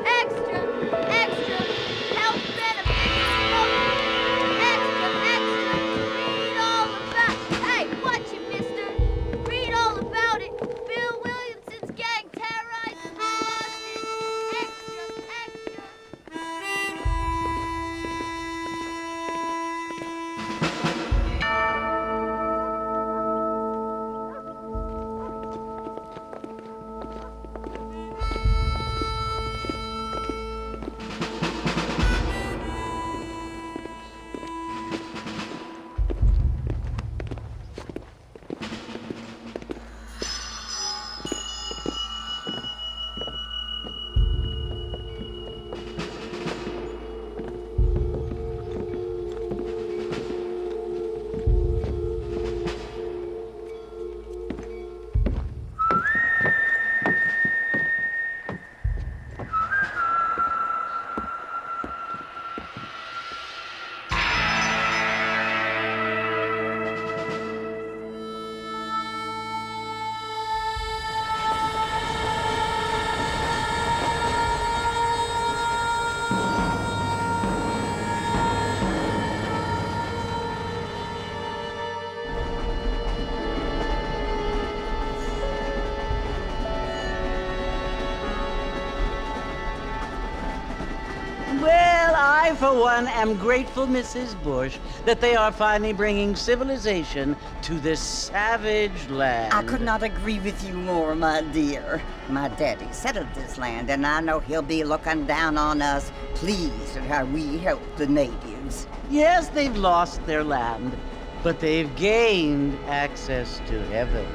Extra! Extra! Health benefits! Extra! Extra! Read all about... Hey, watch it, mister! Read all about it! Bill Williamson's gang terrorized Boston! Extra! Extra! Well, I, for one, am grateful, Mrs. Bush, that they are finally bringing civilization to this savage land. I could not agree with you more, my dear. My daddy settled this land, and I know he'll be looking down on us, pleased at how we help the natives. Yes, they've lost their land, but they've gained access to heaven.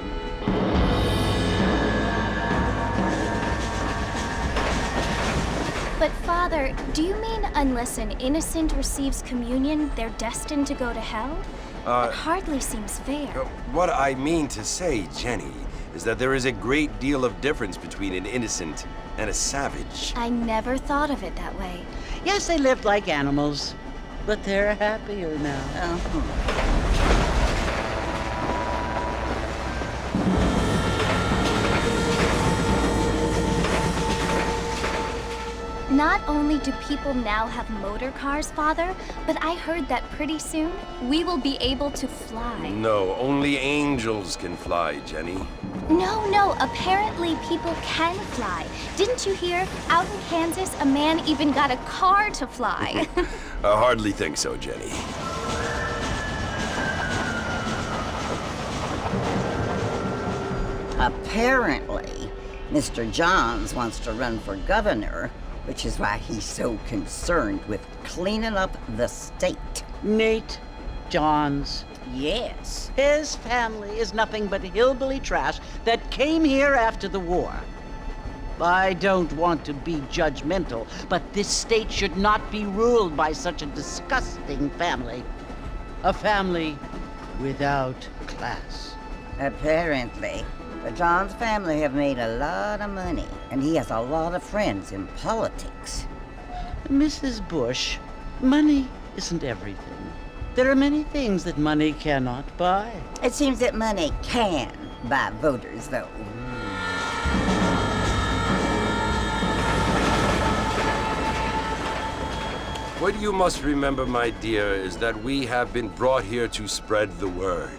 But, Father, do you mean unless an innocent receives communion, they're destined to go to hell? That hardly seems fair. What I mean to say, Jenny, is that there is a great deal of difference between an innocent and a savage. I never thought of it that way. Yes, they lived like animals, but they're happier now. Not only do people now have motor cars, Father, but I heard that pretty soon we will be able to fly. No, only angels can fly, Jenny. No, apparently people can fly. Didn't you hear? Out in Kansas, a man even got a car to fly. I hardly think so, Jenny. Apparently, Mr. Johns wants to run for governor, which is why he's so concerned with cleaning up the state. Nate Johns. Yes. His family is nothing but hillbilly trash that came here after the war. I don't want to be judgmental, but this state should not be ruled by such a disgusting family. A family without class. Apparently. The Johns family have made a lot of money, and he has a lot of friends in politics. Mrs. Bush, money isn't everything. There are many things that money cannot buy. It seems that money can buy voters, though. What you must remember, my dear, is that we have been brought here to spread the word.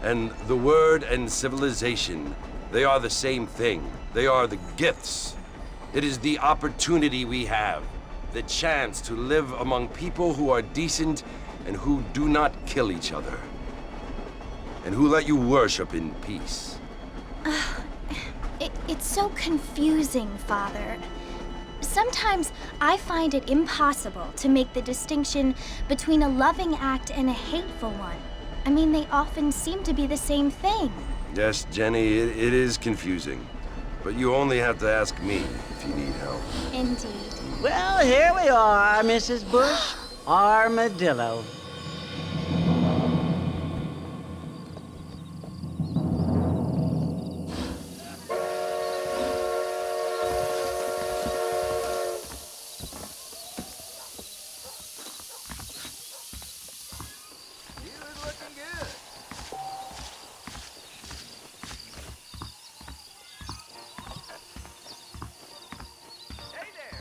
And the word and civilization, they are the same thing. They are the gifts. It is the opportunity we have, the chance to live among people who are decent and who do not kill each other, and who let you worship in peace. It's so confusing, Father. Sometimes I find it impossible to make the distinction between a loving act and a hateful one. I mean, they often seem to be the same thing. Yes, Jenny, it is confusing. But you only have to ask me if you need help. Indeed. Well, here we are, Mrs. Bush. Armadillo. Hey there!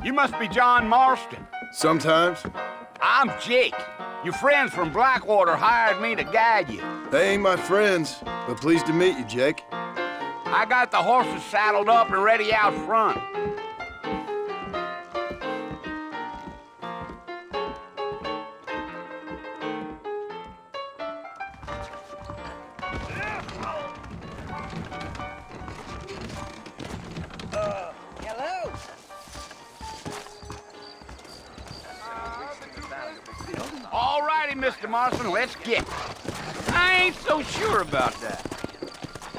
You must be John Marston. Sometimes. I'm Jake. Your friends from Blackwater hired me to guide you. They ain't my friends, but pleased to meet you, Jake. I got the horses saddled up and ready out front. Hello? All righty, Mr. Marston, let's get it. I ain't so sure about that.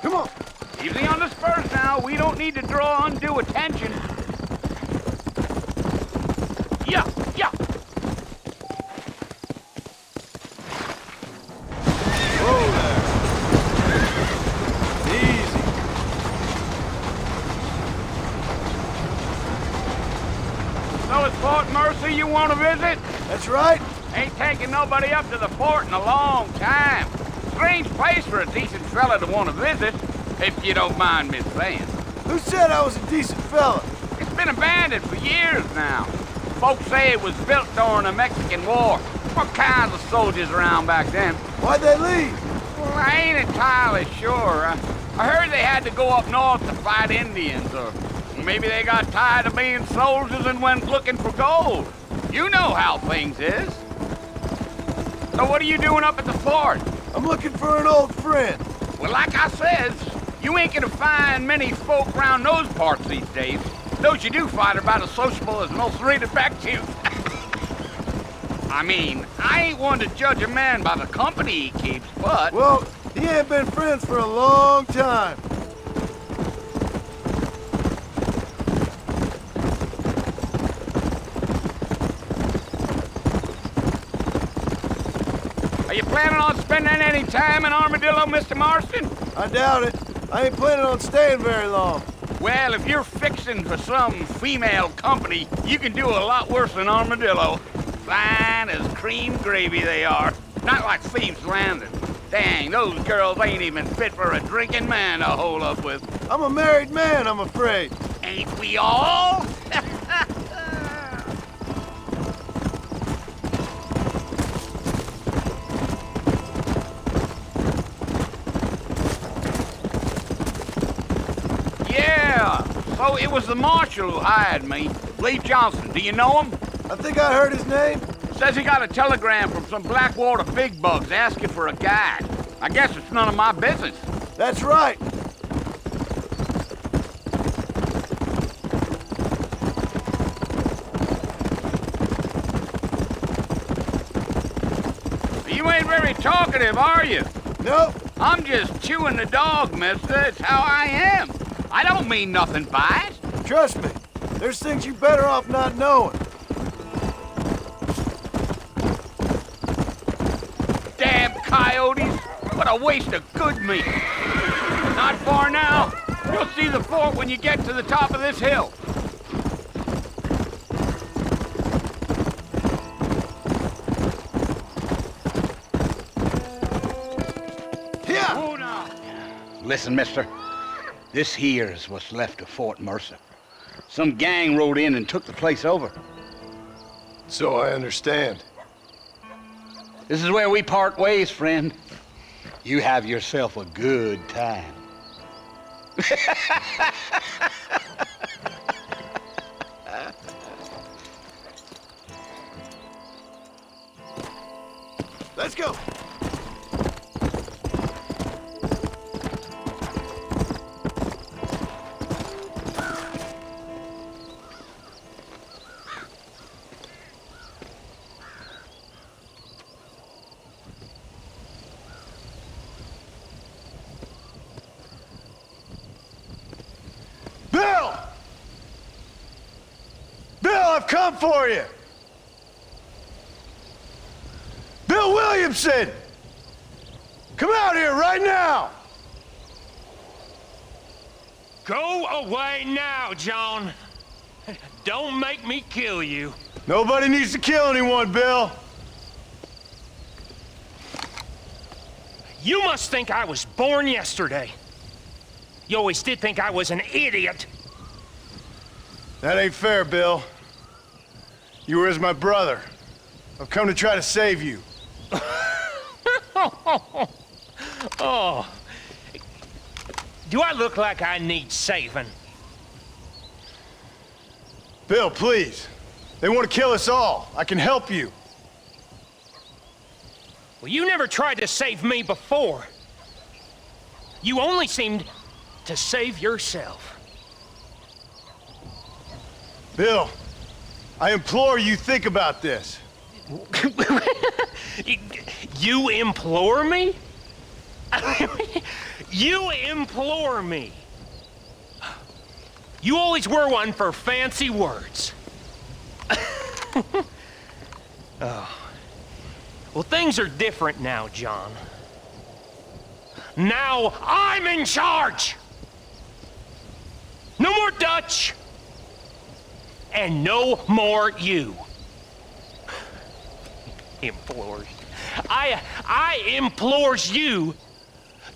Come on. Easy on the spurs now. We don't need to draw undue attention. Yeah. Whoa there. Easy. So it's Fort Mercer you want to visit? That's right. Ain't taking nobody up to the fort in a long time. Strange place for a decent fella to want to visit, if you don't mind me saying. Who said I was a decent fella? It's been abandoned for years now. Folks say it was built during the Mexican War. What kinds of soldiers around back then? Why'd they leave? Well, I ain't entirely sure. I heard they had to go up north to fight Indians, or maybe they got tired of being soldiers and went looking for gold. You know how things is. So what are you doing up at the fort? I'm looking for an old friend. Well, like I says, you ain't gonna find many folk around those parts these days. Those you do find are about as sociable as most rated back to. I mean, I ain't one to judge a man by the company he keeps, but... Well, he ain't been friends for a long time. Are you planning on spending any time in Armadillo, Mr. Marston? I doubt it. I ain't planning on staying very long. Well, if you're fixing for some female company, you can do a lot worse than Armadillo. Fine as cream gravy they are. Not like Thieves' Landing. Dang, those girls ain't even fit for a drinking man to hole up with. I'm a married man, I'm afraid. Ain't we all? Yeah, so it was the marshal who hired me. Lee Johnson, do you know him? I think I heard his name. Says he got a telegram from some Blackwater big bugs asking for a guide. I guess it's none of my business. That's right. You ain't very talkative, are you? Nope. I'm just chewing the dog, mister. It's how I am. I don't mean nothing by it. Trust me. There's things you better off not knowing. Damn coyotes. What a waste of good meat. Not far now. You'll see the fort when you get to the top of this hill. Here! Oh, no. Listen, mister. This here's what's left of Fort Mercer. Some gang rode in and took the place over. So I understand. This is where we part ways, friend. You have yourself a good time. Let's go. Bill! Bill, I've come for you! Bill Williamson! Come out here right now! Go away now, John. Don't make me kill you. Nobody needs to kill anyone, Bill. You must think I was born yesterday. You always did think I was an idiot. That ain't fair, Bill. You were as my brother. I've come to try to save you. Oh. Do I look like I need saving? Bill, please. They want to kill us all. I can help you. Well, you never tried to save me before. You only seemed to save yourself. Bill, I implore you think about this. You implore me? You implore me. You always were one for fancy words. Oh. Well, things are different now, John. Now I'm in charge! No more Dutch! And no more you. Implores. I implores you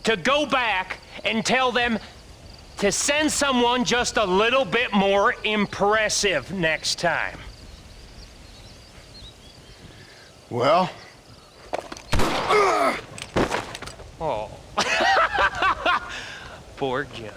to go back and tell them to send someone just a little bit more impressive next time. Well? Oh. Poor John.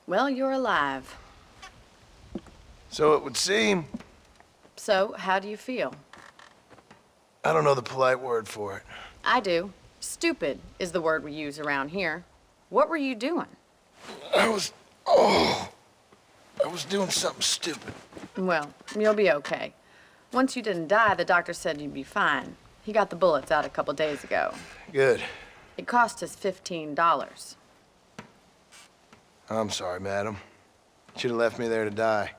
Well, you're alive. So it would seem. So, how do you feel? I don't know the polite word for it. I do. Stupid is the word we use around here. What were you doing? I was doing something stupid. Well, you'll be okay. Once you didn't die, the doctor said you'd be fine. He got the bullets out a couple days ago. Good. It cost us $15. I'm sorry, madam. Should have left me there to die.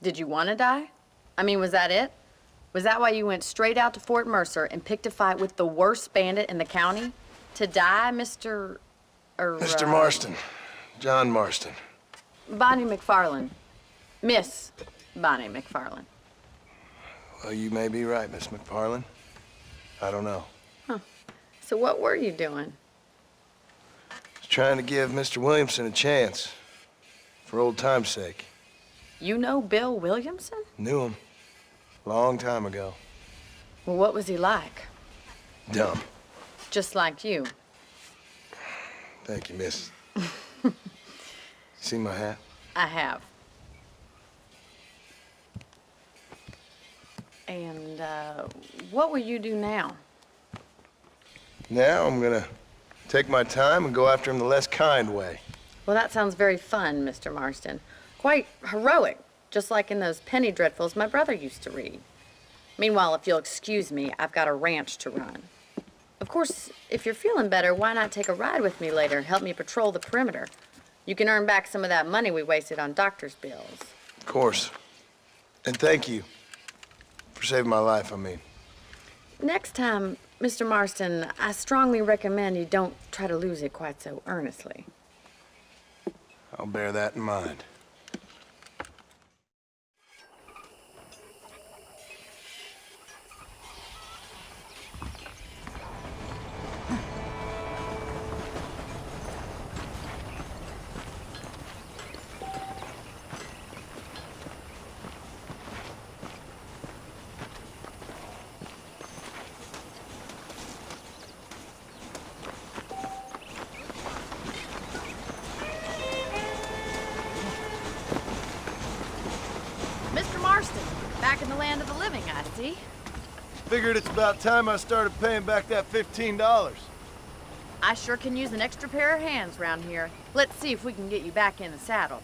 Did you want to die? I mean, was that it? Was that why you went straight out to Fort Mercer and picked a fight with the worst bandit in the county? To die, Mr. Mr. Marston. John Marston. Bonnie MacFarlane. Miss Bonnie MacFarlane. Well, you may be right, Miss MacFarlane. I don't know. Huh. So what were you doing? Trying to give Mr. Williamson a chance. For old time's sake. You know Bill Williamson? Knew him. Long time ago. Well, what was he like? Dumb. Just like you. Thank you, miss. See my hat? I have. And, what will you do now? Now I'm gonna take my time and go after him the less kind way. Well, that sounds very fun, Mr. Marston. Quite heroic, just like in those penny dreadfuls my brother used to read. Meanwhile, if you'll excuse me, I've got a ranch to run. Of course, if you're feeling better, why not take a ride with me later and help me patrol the perimeter? You can earn back some of that money we wasted on doctor's bills. Of course. And thank you for saving my life, I mean. Next time, Mr. Marston, I strongly recommend you don't try to lose it quite so earnestly. I'll bear that in mind. Mr. Marston, back in the land of the living, I see. Figured it's about time I started paying back that $15. I sure can use an extra pair of hands round here. Let's see if we can get you back in the saddle.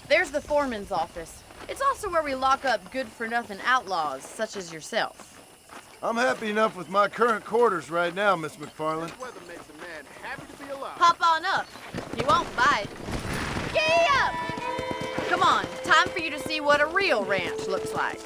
There's the foreman's office. It's also where we lock up good-for-nothing outlaws, such as yourself. I'm happy enough with my current quarters right now, Miss MacFarlane. Hop on up. You won't bite. Giddy up! Come on, time for you to see what a real ranch looks like.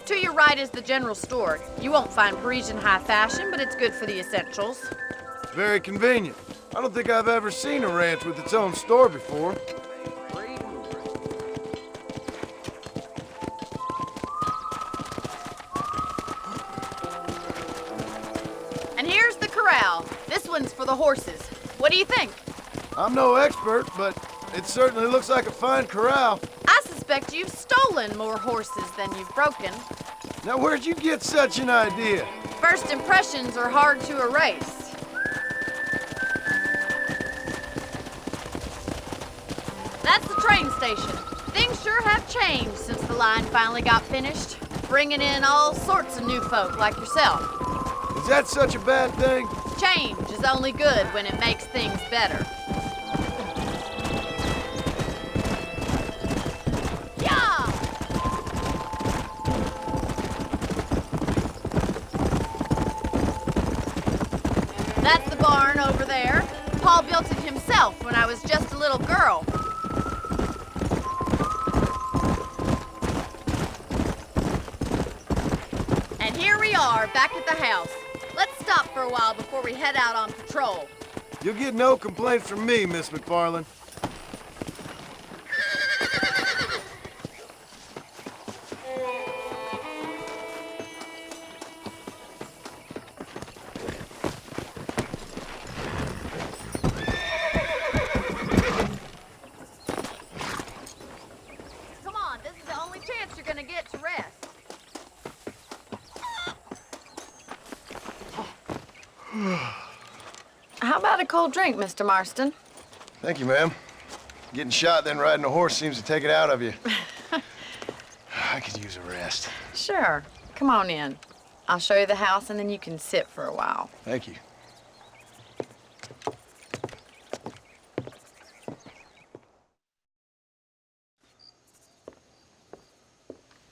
To your right is the general store. You won't find Parisian high fashion, but it's good for the essentials. Very convenient. I don't think I've ever seen a ranch with its own store before. And here's the corral. This one's for the horses. What do you think? I'm no expert, but it certainly looks like a fine corral. I suspect you've stolen more horses than you've broken. Now, where'd you get such an idea? First impressions are hard to erase. That's the train station. Things sure have changed since the line finally got finished, bringing in all sorts of new folk like yourself. Is that such a bad thing? Change is only good when it makes things better. Yeah! That's the barn over there. Paul built it himself when I was just a little girl. And here we are, back at the house. Let's stop for a while before we head out on patrol. You'll get no complaints from me, Miss MacFarlane. Come on, this is the only chance you're gonna get to rest. How about a cold drink, Mr. Marston? Thank you, ma'am. Getting shot, then riding a horse seems to take it out of you. I could use a rest. Sure. Come on in. I'll show you the house and then you can sit for a while. Thank you.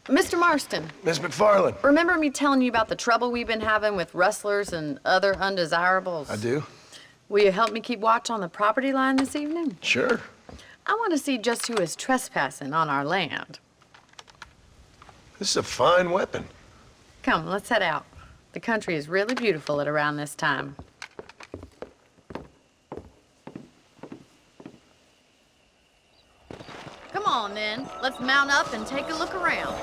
Mr. Marston, Miss MacFarlane. remember me telling you about the trouble we've been having with rustlers and other undesirables? I do. Will you help me keep watch on the property line this evening? Sure. I want to see just who is trespassing on our land. This is a fine weapon. Come, let's head out. The country is really beautiful at around this time. Come on, then. Let's mount up and take a look around.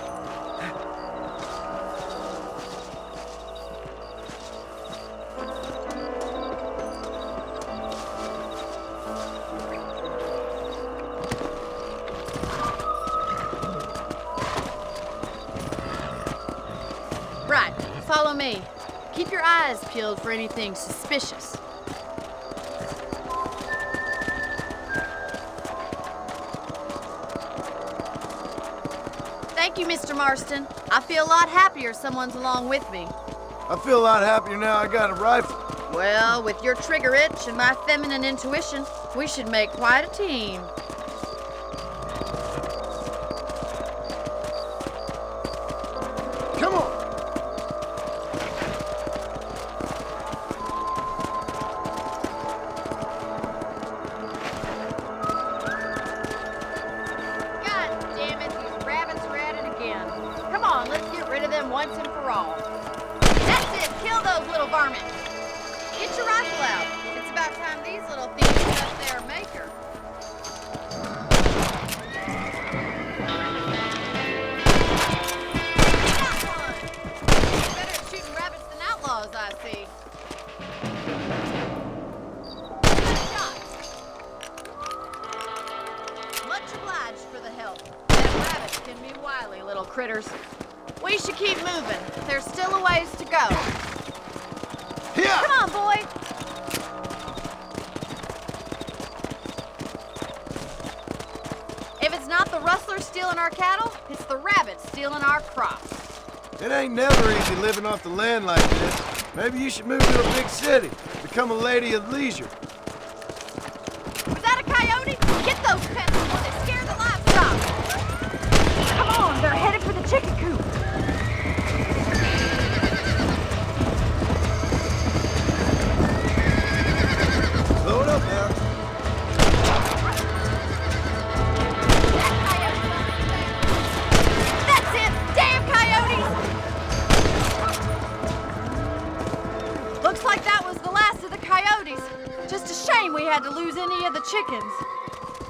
Right, follow me. Keep your eyes peeled for anything suspicious. Thank you, Mr. Marston. I feel a lot happier someone's along with me. I feel a lot happier now I got a rifle. Well, with your trigger itch and my feminine intuition, we should make quite a team. Come on. God damn it, these rabbits are at it again. Come on, let's get rid of them once and for all. That's it, kill those little varmints. Get your rifle out. It's about time these little thieves got their maker. playing me wily, little critters. We should keep moving. There's still a ways to go. Yeah! Come on, boy! If it's not the rustlers stealing our cattle, it's the rabbits stealing our crops. It ain't never easy living off the land like this. Maybe you should move to a big city. Become a lady of leisure. Was that a coyote? Get those pets before they scare the livestock! Come on, they're headed for the chicken coop. Slow it up now. That's it! Damn coyotes! Looks like that was the last of the coyotes. Just a shame we had to lose any of the chickens.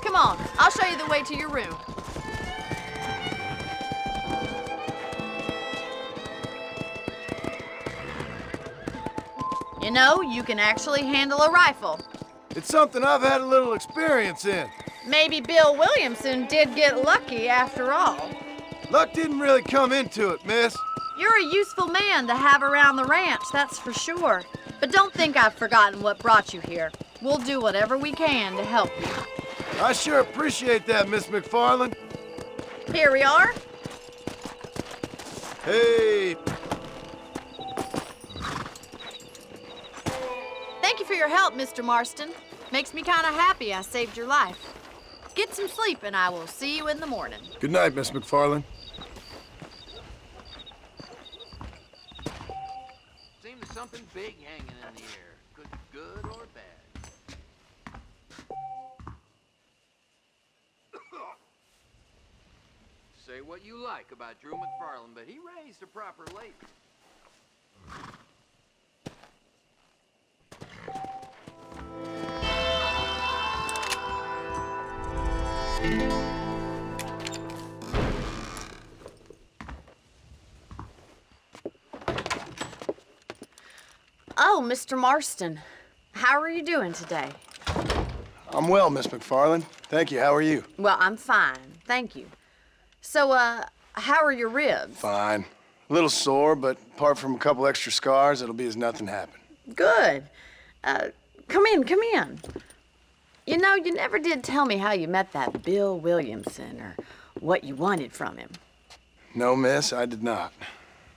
Come on, I'll show you the way to your room. You know, you can actually handle a rifle. It's something I've had a little experience in. Maybe Bill Williamson did get lucky after all. Luck didn't really come into it, miss. You're a useful man to have around the ranch, that's for sure. But don't think I've forgotten what brought you here. We'll do whatever we can to help you. I sure appreciate that, Miss MacFarlane. Here we are. Hey, Thank you for your help, Mr. Marston. Makes me kind of happy I saved your life. Get some sleep and I will see you in the morning. good night, Miss MacFarlane. Seems there's something big hanging in the air. Could be good or bad. Say what you like about Drew MacFarlane, but he raised a proper lady. Oh, Mr. Marston. How are you doing today? I'm well, Miss MacFarlane. Thank you. How are you? Well, I'm fine. Thank you. So, how are your ribs? Fine. A little sore, but apart from a couple extra scars, it'll be as nothing happened. Good. Come in, come in. You know, you never did tell me how you met that Bill Williamson or what you wanted from him. No, miss, I did not.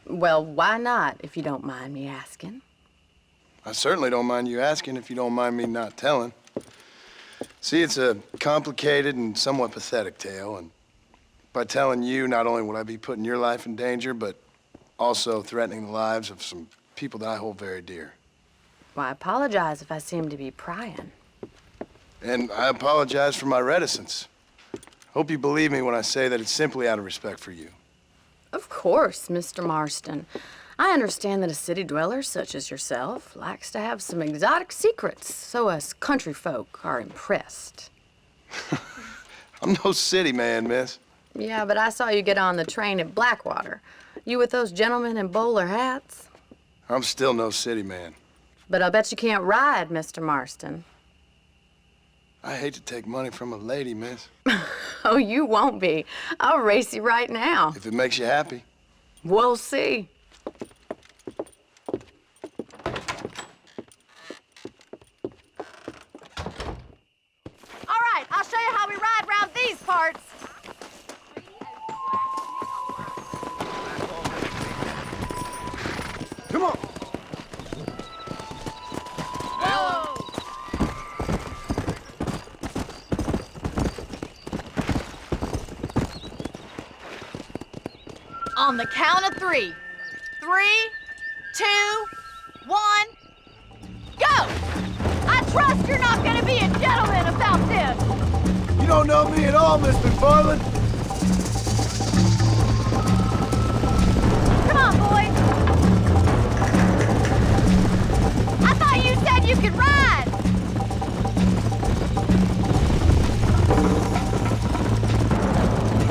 Well, why not, if you don't mind me asking? I certainly don't mind you asking if you don't mind me not telling. See, it's a complicated and somewhat pathetic tale, and by telling you, not only would I be putting your life in danger, but also threatening the lives of some people that I hold very dear. Well, I apologize if I seem to be prying. And I apologize for my reticence. Hope you believe me when I say that it's simply out of respect for you. Of course, Mr. Marston. I understand that a city dweller such as yourself likes to have some exotic secrets, so us country folk are impressed. I'm no city man, miss. Yeah, but I saw you get on the train at Blackwater. You with those gentlemen in bowler hats? I'm still no city man. But I'll bet you can't ride, Mr. Marston. I hate to take money from a lady, miss. Oh, you won't be. I'll race you right now. If it makes you happy. We'll see. All right, I'll show you how we ride round these parts. Come on. Whoa! On the count of 3. 3, 2, 1, go! I trust you're not gonna be a gentleman about this. You don't know me at all, Miss MacFarlane. Come on, boy. I thought you said you could ride.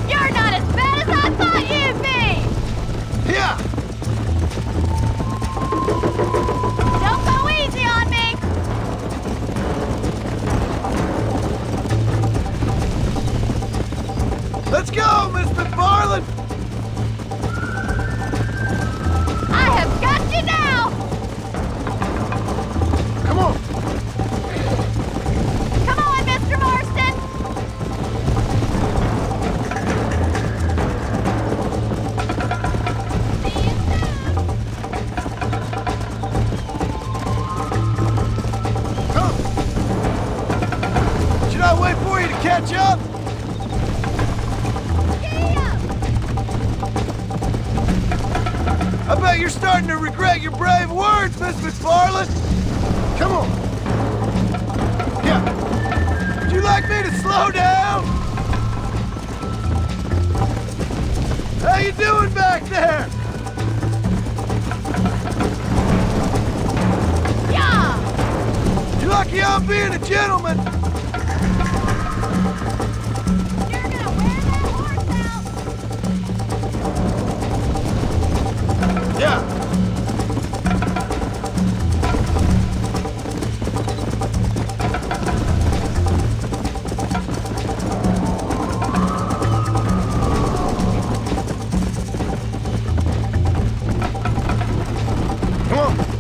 You're not as bad as I thought you'd be. Yeah. Don't go easy on me. Let's go, Miss MacFarlane! I have got you now! Come on! Come on, Mr. Marston! See you soon! Come! Should I wait for you to catch up? I bet you're starting to regret your brave words, Miss MacFarlane. Come on. Yeah. Would you like me to slow down? How you doing back there? Yeah! You're lucky I'm being a gentleman. You're gonna wear that horse out! Yeah. Come on. Come on, boy!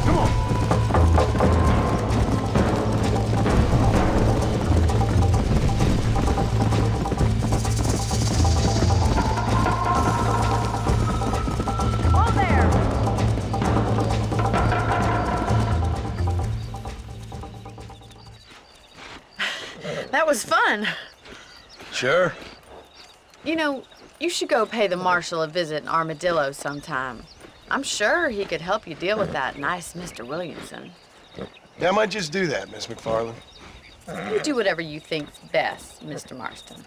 Come on. Hold there! That was fun. Sure. You know, you should go pay the marshal a visit in Armadillo sometime. I'm sure he could help you deal with that nice Mr. Williamson. Yeah, I might just do that, Miss MacFarlane. You do whatever you think's best, Mr. Marston.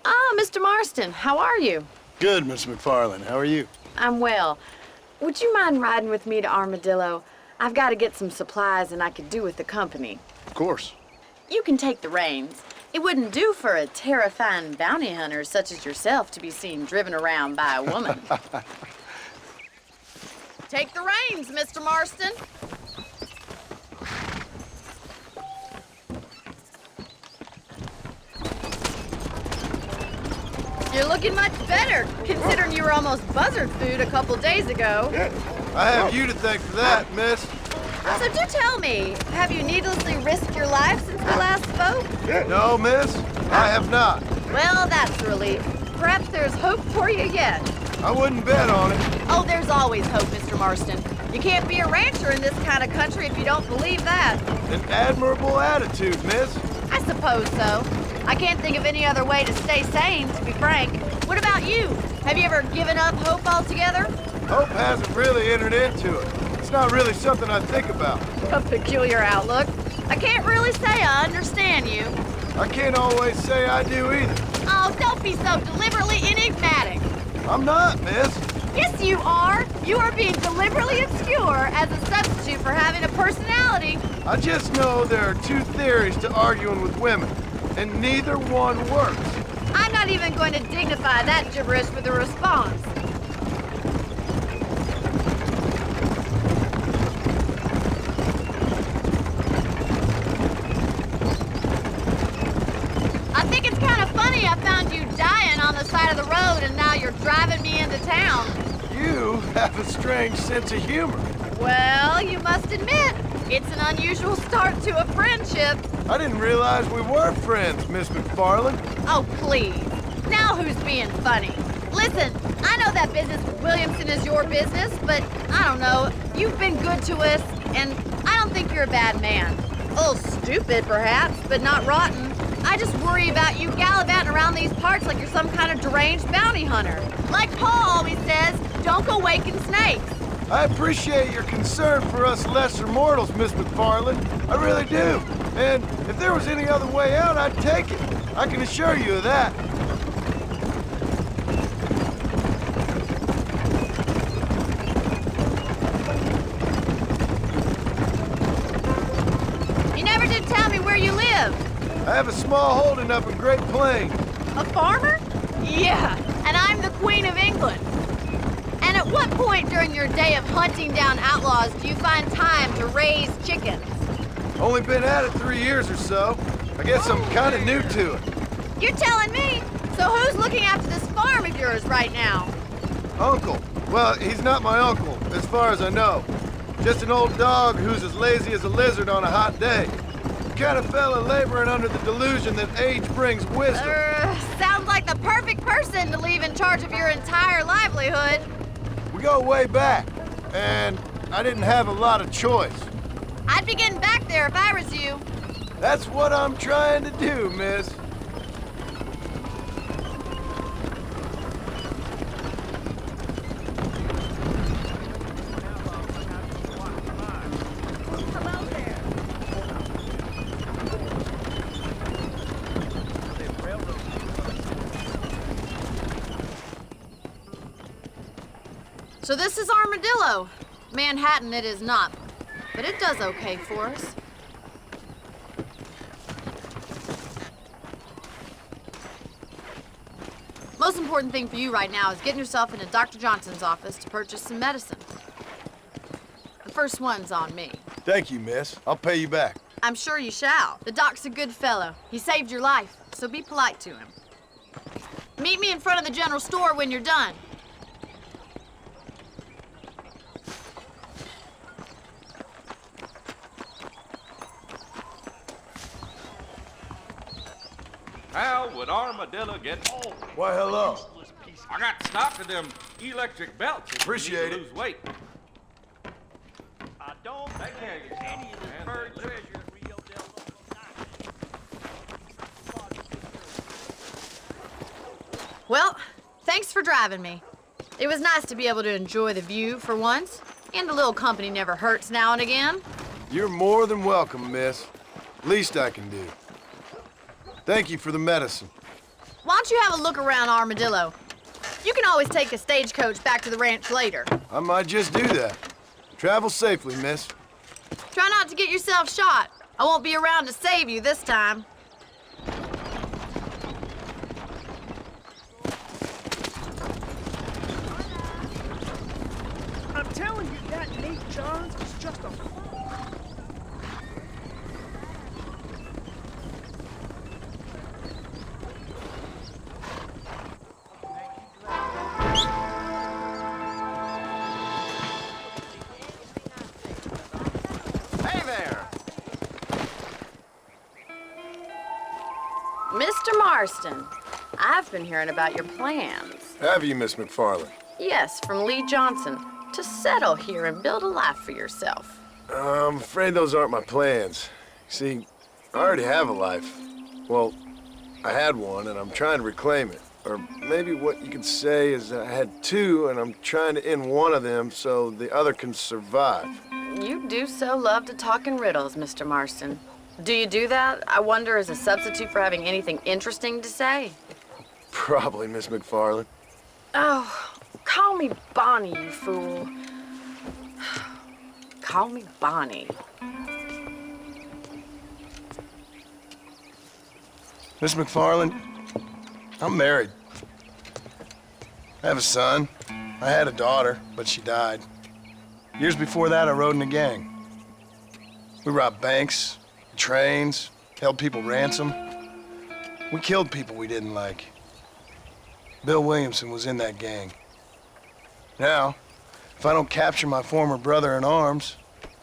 Ah, Mr. Marston, how are you? Good, Miss MacFarlane. How are you? I'm well. Would you mind riding with me to Armadillo? I've got to get some supplies and I could do with the company. Of course. You can take the reins. It wouldn't do for a terrifying bounty hunter such as yourself to be seen driven around by a woman. Take the reins, Mr. Marston. You're looking much better, considering you were almost buzzard food a couple days ago. I have you to thank for that, miss. So do tell me, have you needlessly risked your life since we last spoke? No, miss, I have not. Well, that's a relief. Perhaps there's hope for you yet. I wouldn't bet on it. Oh, there's always hope, Mr. Marston. You can't be a rancher in this kind of country if you don't believe that. An admirable attitude, miss. I suppose so. I can't think of any other way to stay sane, to be frank. What about you? Have you ever given up hope altogether? Hope hasn't really entered into it. It's not really something I think about. A peculiar outlook. I can't really say I understand you. I can't always say I do either. Oh, don't be so deliberately enigmatic. I'm not, miss. Yes, you are. You are being deliberately obscure as a substitute for having a personality. I just know there are two theories to arguing with women, and neither one works. I'm not even going to dignify that gibberish with a response. I think it's kind of funny I found you dying on the side of the road and now you're driving me into town. You have a strange sense of humor. Well, you must admit, it's an unusual start to a friendship. I didn't realize we were friends, Miss MacFarlane. Oh, please. Now who's being funny? Listen, I know that business with Williamson is your business, but I don't know. You've been good to us, and I don't think you're a bad man. A little stupid, perhaps, but not rotten. I just worry about you gallivanting around these parts like you're some kind of deranged bounty hunter. Like Paul always says, don't go waking snakes. I appreciate your concern for us lesser mortals, Miss MacFarlane. I really do. And if there was any other way out, I'd take it. I can assure you of that. You never did tell me where you live. I have a small holding up in Great Plains. A farmer? Yeah, and I'm the Queen of England. And at what point during your day of hunting down outlaws do you find time to raise chickens? Only been at it 3 years or so. I guess I'm kind of new to it. You're telling me? So who's looking after this farm of yours right now? Uncle. Well, he's not my uncle, as far as I know. Just an old dog who's as lazy as a lizard on a hot day. The kind of fella laboring under the delusion that age brings wisdom. Sounds like the perfect person to leave in charge of your entire livelihood. We go way back, and I didn't have a lot of choice. I'd be getting back there if I was you. That's what I'm trying to do, miss. So this is Armadillo. Manhattan it is not, but it does okay for us. Most important thing for you right now is getting yourself into Dr. Johnson's office to purchase some medicine. The first one's on me. Thank you, miss. I'll pay you back. I'm sure you shall. The doc's a good fellow. He saved your life, so be polite to him. Meet me in front of the general store when you're done. How would Armadillo get home? Why, hello. I got stock of them electric belts. if you Appreciate need to it. lose weight. I don't take care of any of this bird treasure. Well, thanks for driving me. It was nice to be able to enjoy the view for once, and a little company never hurts now and again. You're more than welcome, miss. Least I can do. Thank you for the medicine. Why don't you have a look around Armadillo? You can always take a stagecoach back to the ranch later. I might just do that. Travel safely, miss. Try not to get yourself shot. I won't be around to save you this time. I'm telling you, that Nate Johns is just a... Hey there! Mr. Marston, I've been hearing about your plans. Have you, Miss MacFarlane? Yes, from Lee Johnson, to settle here and build a life for yourself. I'm afraid those aren't my plans. See, I already have a life. Well, I had one, and I'm trying to reclaim it. Or maybe what you could say is I had two, and I'm trying to end one of them so the other can survive. You do so love to talk in riddles, Mr. Marston. Do you do that, I wonder, as a substitute for having anything interesting to say? Probably, Miss MacFarlane. Oh, call me Bonnie, you fool. Call me Bonnie. Miss MacFarlane, I'm married. I have a son. I had a daughter, but she died. Years before that, I rode in a gang. We robbed banks, trains, held people ransom. We killed people we didn't like. Bill Williamson was in that gang. Now, if I don't capture my former brother in arms,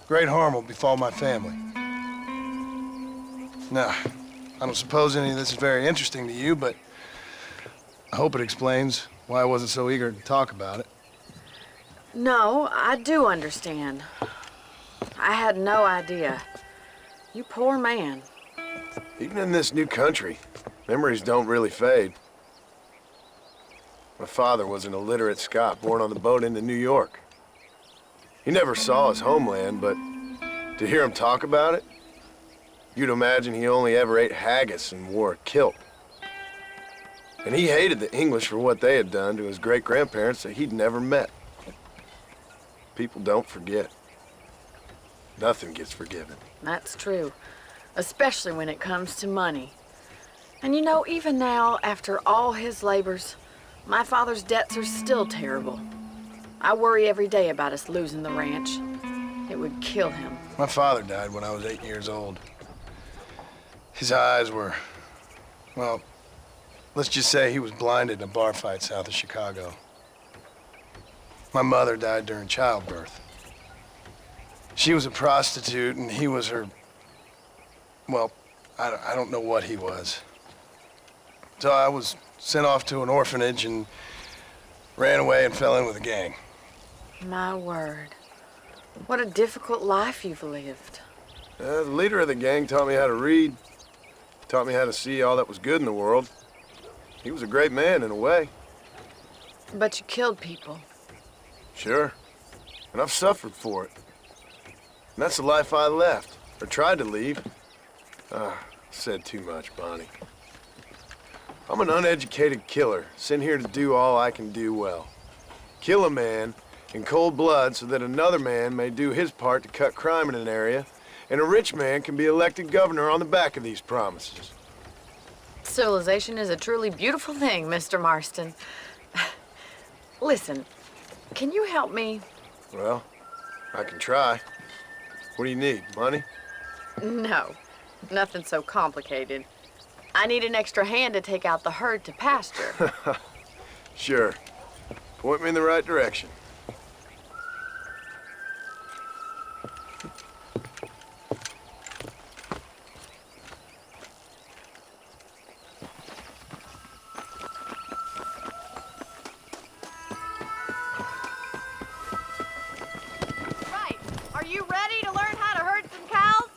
great harm will befall my family. Now, I don't suppose any of this is very interesting to you, but I hope it explains why I wasn't so eager to talk about it. No, I do understand. I had no idea. You poor man. Even in this new country, memories don't really fade. My father was an illiterate Scot born on the boat into New York. He never saw his homeland, but to hear him talk about it, you'd imagine he only ever ate haggis and wore a kilt. And he hated the English for what they had done to his great-grandparents that he'd never met. People don't forget. Nothing gets forgiven. That's true, especially when it comes to money. And you know, even now, after all his labors, my father's debts are still terrible. I worry every day about us losing the ranch. It would kill him. My father died when I was 8 years old. His eyes were, well, let's just say he was blinded in a bar fight south of Chicago. My mother died during childbirth. She was a prostitute and he was her, well, I don't know what he was. So I was sent off to an orphanage and ran away and fell in with a gang. My word. What a difficult life you've lived. The leader of the gang taught me how to read, taught me how to see all that was good in the world. He was a great man in a way. But you killed people. Sure. And I've suffered for it. And that's the life I left, or tried to leave. Said too much, Bonnie. I'm an uneducated killer, sent here to do all I can do well. Kill a man in cold blood so that another man may do his part to cut crime in an area, and a rich man can be elected governor on the back of these promises. Civilization is a truly beautiful thing, Mr. Marston. Listen, can you help me? Well, I can try. What do you need, money? No, nothing so complicated. I need an extra hand to take out the herd to pasture. Sure. Point me in the right direction. Right. Are you ready to learn how to herd some cows?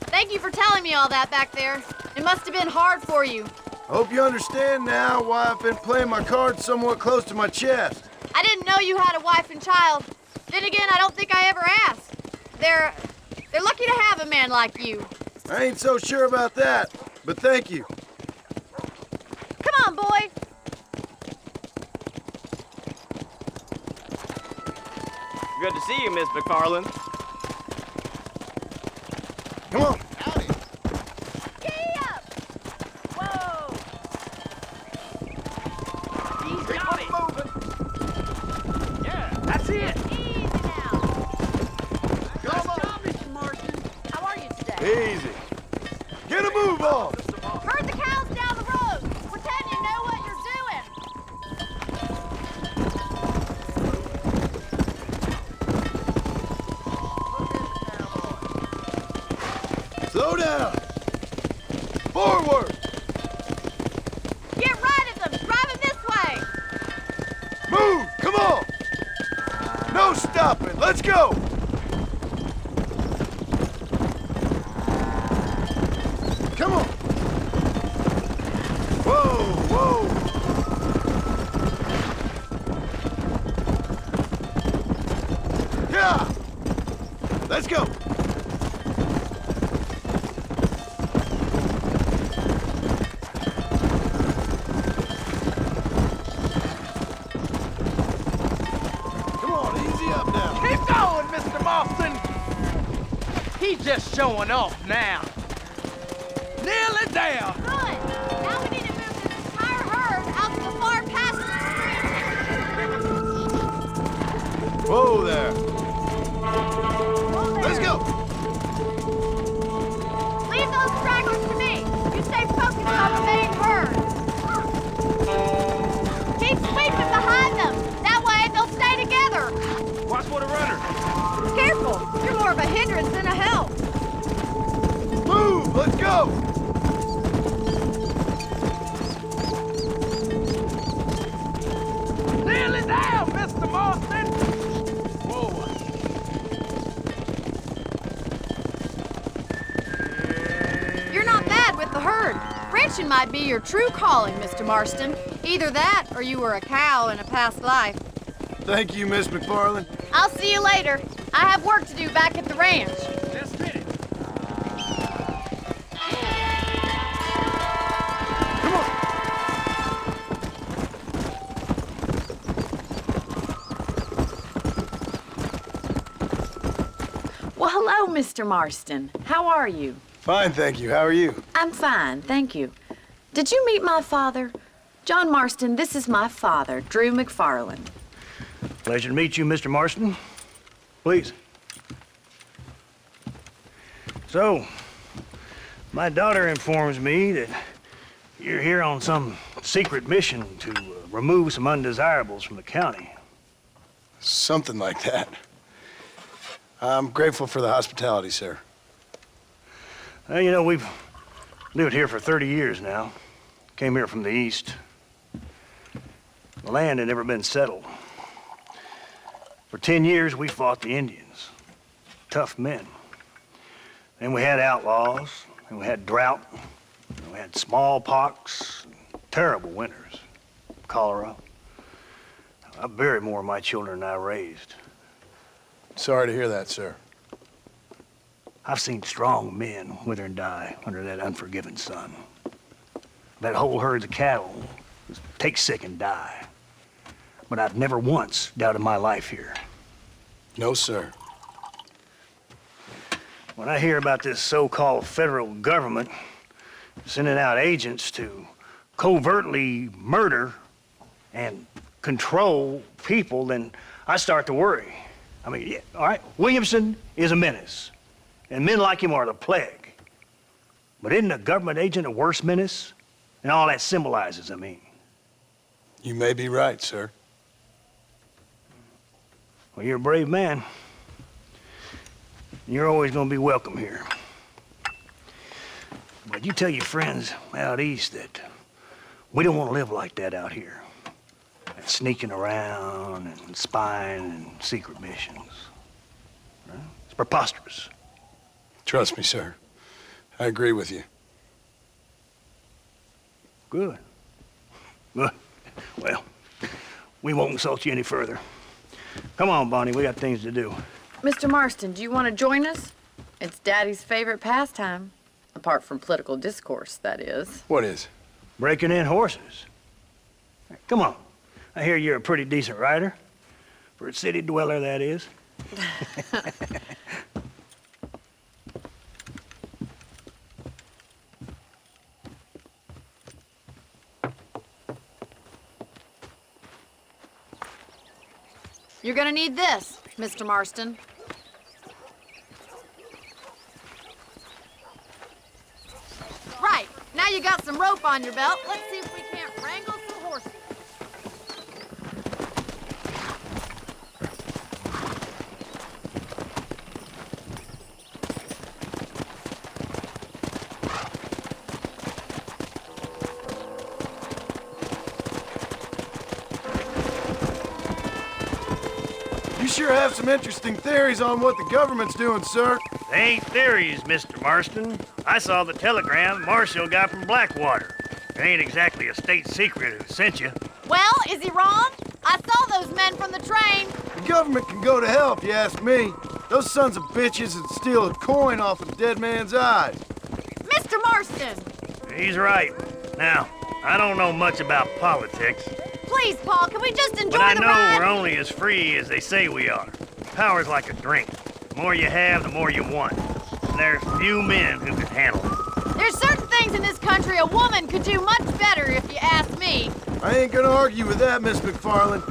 Thank you for telling me all that back there. It must have been hard for you. Hope you understand now why I've been playing my cards somewhat close to my chest. I didn't know you had a wife and child. Then again, I don't think I ever asked. They're lucky to have a man like you. I ain't so sure about that, but thank you. Come on, boy. Good to see you, Miss MacFarlane. Come on. Giddy up! Whoa! He's got it. Moving. Yeah, that's it. Easy now. Nice job, Mr. Marston. How are you today? Easy. Get a move on. Herd the cows down the road. Pretend you know what you're doing. Slow down. Forward. Get right at them. Drive them this way. Move. Come on. No stopping. Let's go. Come on. Whoa, whoa. Yeah. Let's go. Come on, easy up now. Keep going, Mr. Marston. He's just showing off now. Nearly there. Good. Now we need to move this entire herd out to the far pasture street. Whoa there. Let's go. Leave those stragglers to me. You stay focused on the main herd. Keep sweeping behind them. That way they'll stay together. Watch for the runner. Careful. You're more of a hindrance than a help. Move. Let's go. Nearly there, Mr. Marston. Ranching might be your true calling, Mr. Marston. Either that, or you were a cow in a past life. Thank you, Miss MacFarlane. I'll see you later. I have work to do back at the ranch. Let's get it. Well, hello, Mr. Marston. How are you? Fine, thank you. How are you? I'm fine, thank you. Did you meet my father? John Marston, this is my father, Drew MacFarlane. Pleasure to meet you, Mr. Marston. Please. So, my daughter informs me that you're here on some secret mission to remove some undesirables from the county. Something like that. I'm grateful for the hospitality, sir. Well, you know, we've lived here for 30 years now. Came here from the east. The land had never been settled. For 10 years, we fought the Indians. Tough men. Then we had outlaws, and we had drought, and we had smallpox, terrible winters, cholera. I buried more of my children than I raised. Sorry to hear that, sir. I've seen strong men wither and die under that unforgiving sun. That whole herds of cattle just take sick and die. But I've never once doubted my life here. No, sir. When I hear about this so-called federal government sending out agents to covertly murder and control people, then I start to worry. I mean, yeah, all right, Williamson is a menace, and men like him are the plague. But isn't a government agent a worse menace? And all that symbolizes, I mean. You may be right, sir. Well, you're a brave man. You're always gonna be welcome here. But you tell your friends out east that we don't want to live like that out here. That sneaking around and spying and secret missions. Right? It's preposterous. Trust me, sir. I agree with you. Good. Good. Well, we won't insult you any further. Come on, Bonnie, we got things to do. Mr. Marston, do you want to join us? It's Daddy's favorite pastime. Apart from political discourse, that is. What is? Breaking in horses. Come on. I hear you're a pretty decent rider. For a city dweller, that is. You're gonna need this, Mr. Marston. Right, now you got some rope on your belt. Let's see if we can't wrangle some horses. You sure have some interesting theories on what the government's doing, sir. They ain't theories, Mr. Marston. I saw the telegram Marshall got from Blackwater. It ain't exactly a state secret who sent you. Well, is he wrong? I saw those men from the train. The government can go to hell if you ask me. Those sons of bitches would steal a coin off a dead man's eyes. Mr. Marston! He's right. Now, I don't know much about politics. Please, Paul, can we just enjoy But I the know ride? we're only as free as they say we are. Power's like a drink. The more you have, the more you want. And there's few men who can handle it. There's certain things in this country a woman could do much better, if you ask me. I ain't gonna argue with that, Miss MacFarlane.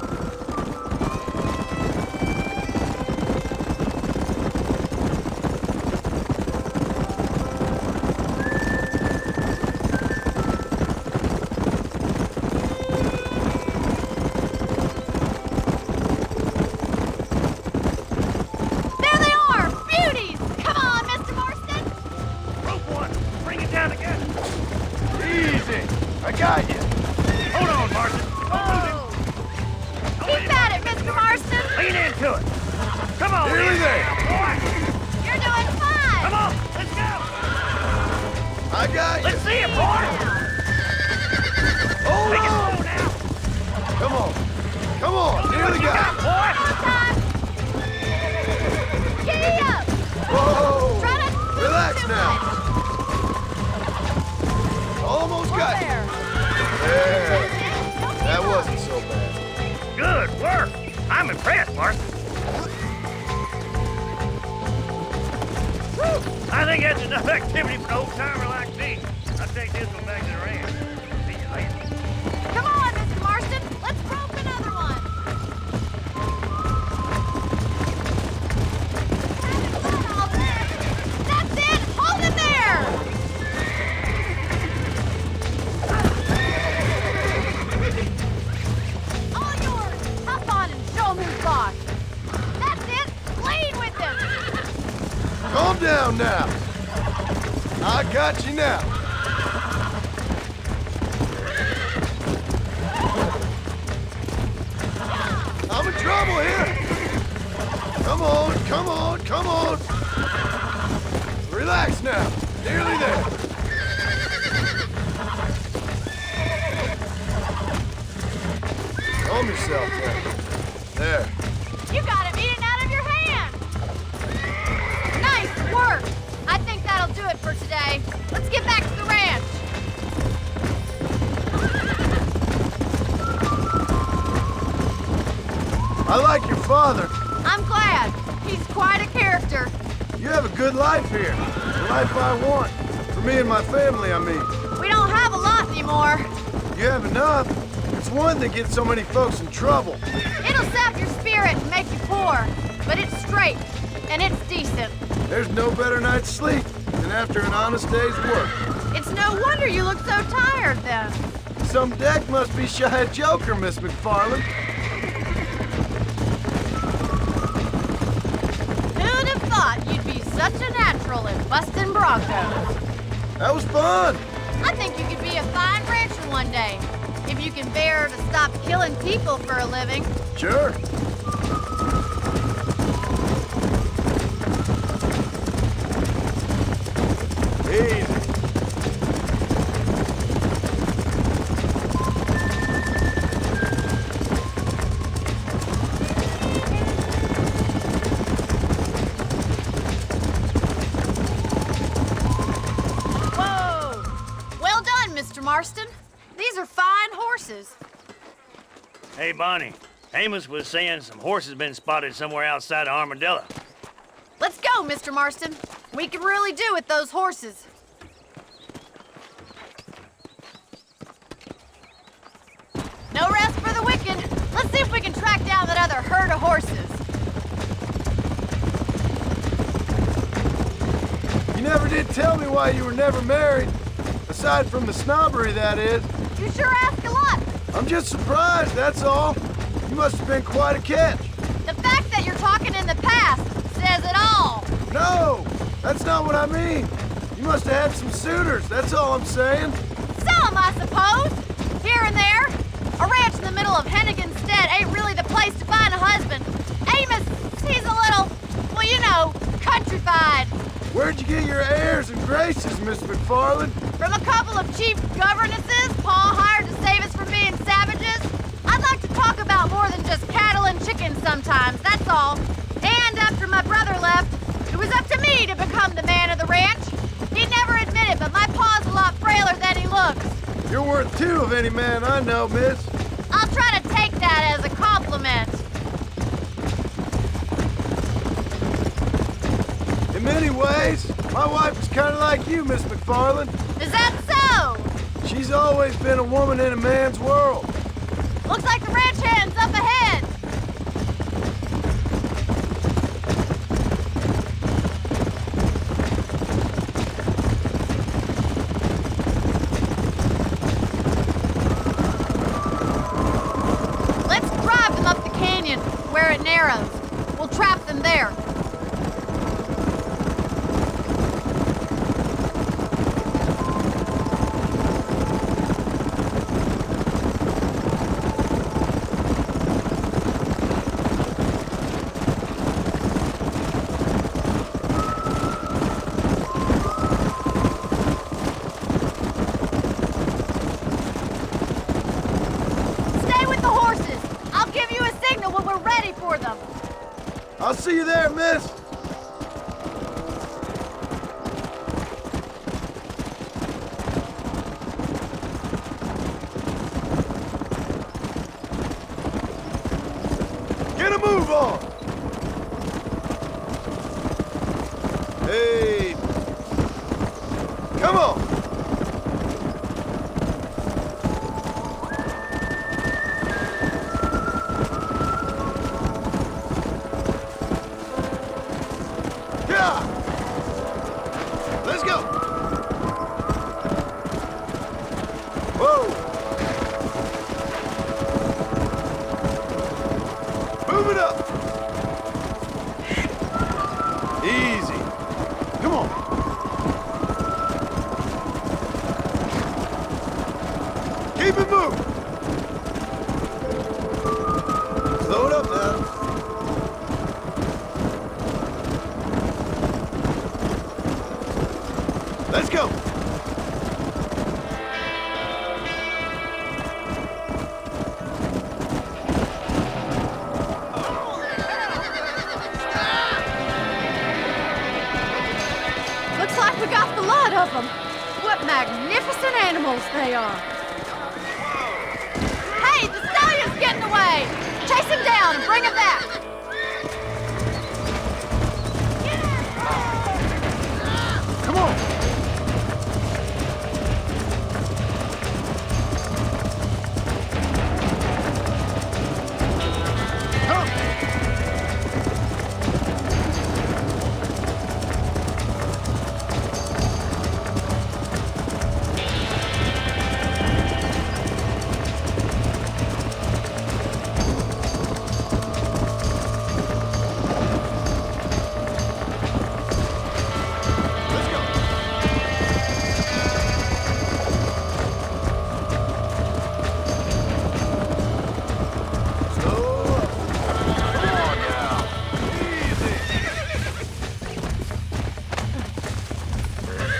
There they are! Beauties! Come on, Mr. Marston! Rope one! Bring it down again! Easy. I got you. Hold on, Marston. Whoa! Keep at it, Mr. Marston! Lean into it. Come on, Nearly there. You're doing fine! Come on, let's go. I got you. Let's see it, boy. Take it slow now. Come on. Come on. Nearly got it. Giddy up! Whoa. Try not to move Relax too now. much. Almost got you. There. There. Don't give That up. wasn't so bad. Good work. I'm impressed, Marston. I think that's enough activity for an old-timer like me. I'll take this one back to the ranch. See you later. Come on, Mr. Marston. Let's rope another one. Having fun all day. That's it. Hold it there. All yours. Hop on and show 'em who's boss. That's it. Lead with them. Calm down now. I got you now. I'm in trouble here. Come on, come on, come on. Relax now. Nearly there. Calm yourself, Ted. There. You got him eating out of your hand. Nice work. I think that'll do it for today. Let's get back to the ranch. I like your father. I'm glad. He's quite a character. You have a good life here. The life I want. For me and my family, I mean. We don't have a lot anymore. You have enough. It's one that gets so many folks in trouble. It'll sap your spirit and make you poor, but it's straight and it's decent. There's no better night's sleep than after an honest day's work. It's no wonder you look so tired then. Some deck must be shy of Joker, Miss MacFarlane. Who'd have thought you'd be such a natural at busting broncos? That was fun. I think you could be a fine rancher one day, if you can bear to stop killing people for a living. Sure. Easy. Whoa! Well done, Mr. Marston. These are fine horses. Hey, Bonnie. Amos was saying some horses been spotted somewhere outside of Armadillo. Let's go, Mr. Marston. We can really do with those horses. No rest for the wicked. Let's see if we can track down that other herd of horses. You never did tell me why you were never married. Aside from the snobbery, that is. You sure ask a lot. I'm just surprised, that's all. You must have been quite a catch. The fact that you're talking in the past says it all. No, that's not what I mean. You must have had some suitors, that's all I'm saying. Some, I suppose. Here and there. A ranch in the middle of Hennigan's Stead ain't really the place to find a husband. Amos, he's a little, well, you know, countrified. Where'd you get your airs and graces, Miss MacFarlane? From a couple of cheap governesses Pa hired to save us from being savages. I'd like to talk about more than just cattle and chickens sometimes, that's all. And after my brother left, it was up to me to become the man of the ranch. He'd never admit it, but my pa's a lot frailer than he looks. You're worth two of any man I know, miss. I'll try to take that as a compliment. In many ways, my wife is kind of like you, Miss MacFarlane. Is that so? She's always been a woman in a man's world. Looks like the ranch hand's up ahead. Let's drive them up the canyon where it narrows. We'll trap them there. I'll see you there, miss. Get a move on. Hey. Come on. Let's go! Whoa! Move it up! Easy. Come on. Keep it moving. Slow it up now. Let's go! Looks like we got the lot of them. What magnificent animals they are. Hey, the stallion's getting away! Chase him down and bring him back! Come on!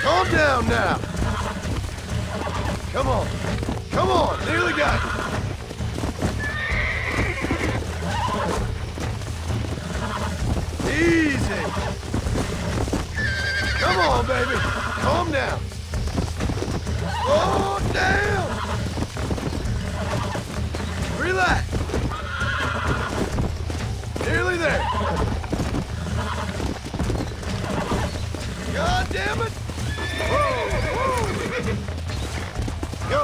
Calm down now. Come on. Come on. Nearly got it. Easy. Come on, baby. Calm down. Oh, down. Relax. Nearly there. God damn it. Whoa, whoa. Go.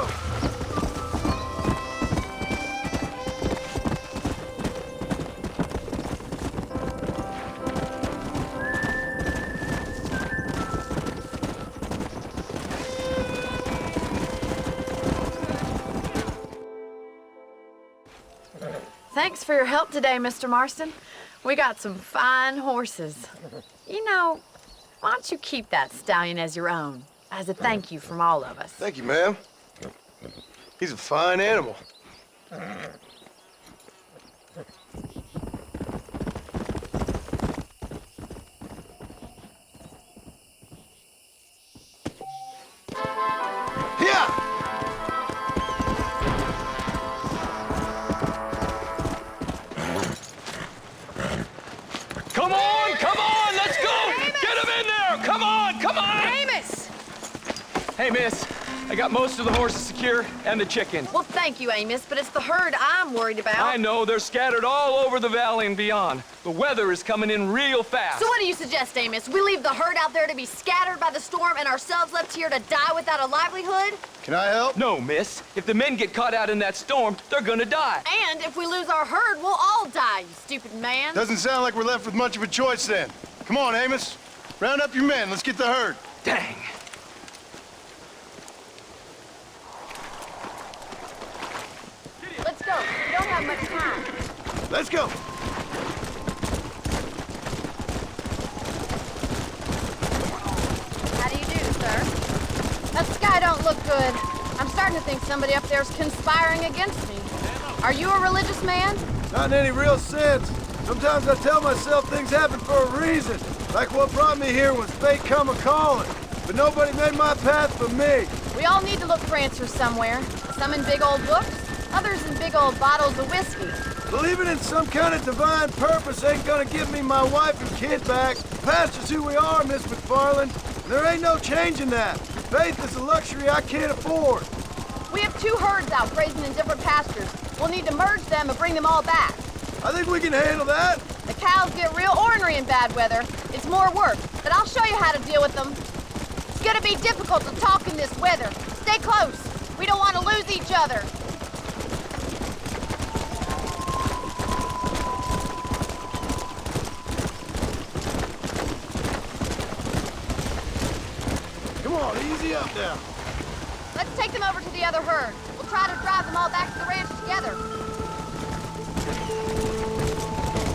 Thanks for your help today, Mr. Marston. We got some fine horses. You know, why don't you keep that stallion as your own, as a thank you from all of us? Thank you, ma'am. He's a fine animal. Yeah! Come on, let's go! Amos! Get him in there! Come on, come on! Amos! Hey, miss, I got most of the horses secure and the chickens. Well, thank you, Amos, but it's the herd I'm worried about. I know, they're scattered all over the valley and beyond. The weather is coming in real fast. So what do you suggest, Amos? We leave the herd out there to be scattered by the storm and ourselves left here to die without a livelihood? Can I help? No, miss. If the men get caught out in that storm, they're gonna die. And if we lose our herd, we'll all die, you stupid man. Doesn't sound like we're left with much of a choice then. Come on, Amos. Round up your men. Let's get the herd. Dang. Let's go. We don't have much time. Let's go. How do you do, sir? That sky don't look good. I'm starting to think somebody up there's conspiring against me. Are you a religious man? Not in any real sense. Sometimes I tell myself things happen for a reason. Like what brought me here was fate come a-calling. But nobody made my path for me. We all need to look for answers somewhere. Some in big old books, others in big old bottles of whiskey. Believing in some kind of divine purpose ain't gonna give me my wife and kid back. Past is who we are, Miss MacFarlane. There ain't no changing that. Faith is a luxury I can't afford. We have 2 herds out grazing in different pastures. We'll need to merge them and bring them all back. I think we can handle that. The cows get real ornery in bad weather. It's more work, but I'll show you how to deal with them. It's gonna be difficult to talk in this weather. Stay close. We don't want to lose each other. Come on, easy up now. Let's take them over to the other herd. We'll try to drive them all back to the ranch together.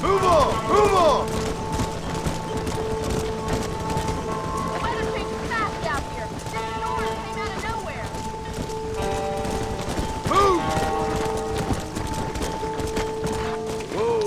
Move on! Move on! The weather changes fast out here. This storm came out of nowhere. Move! Whoa!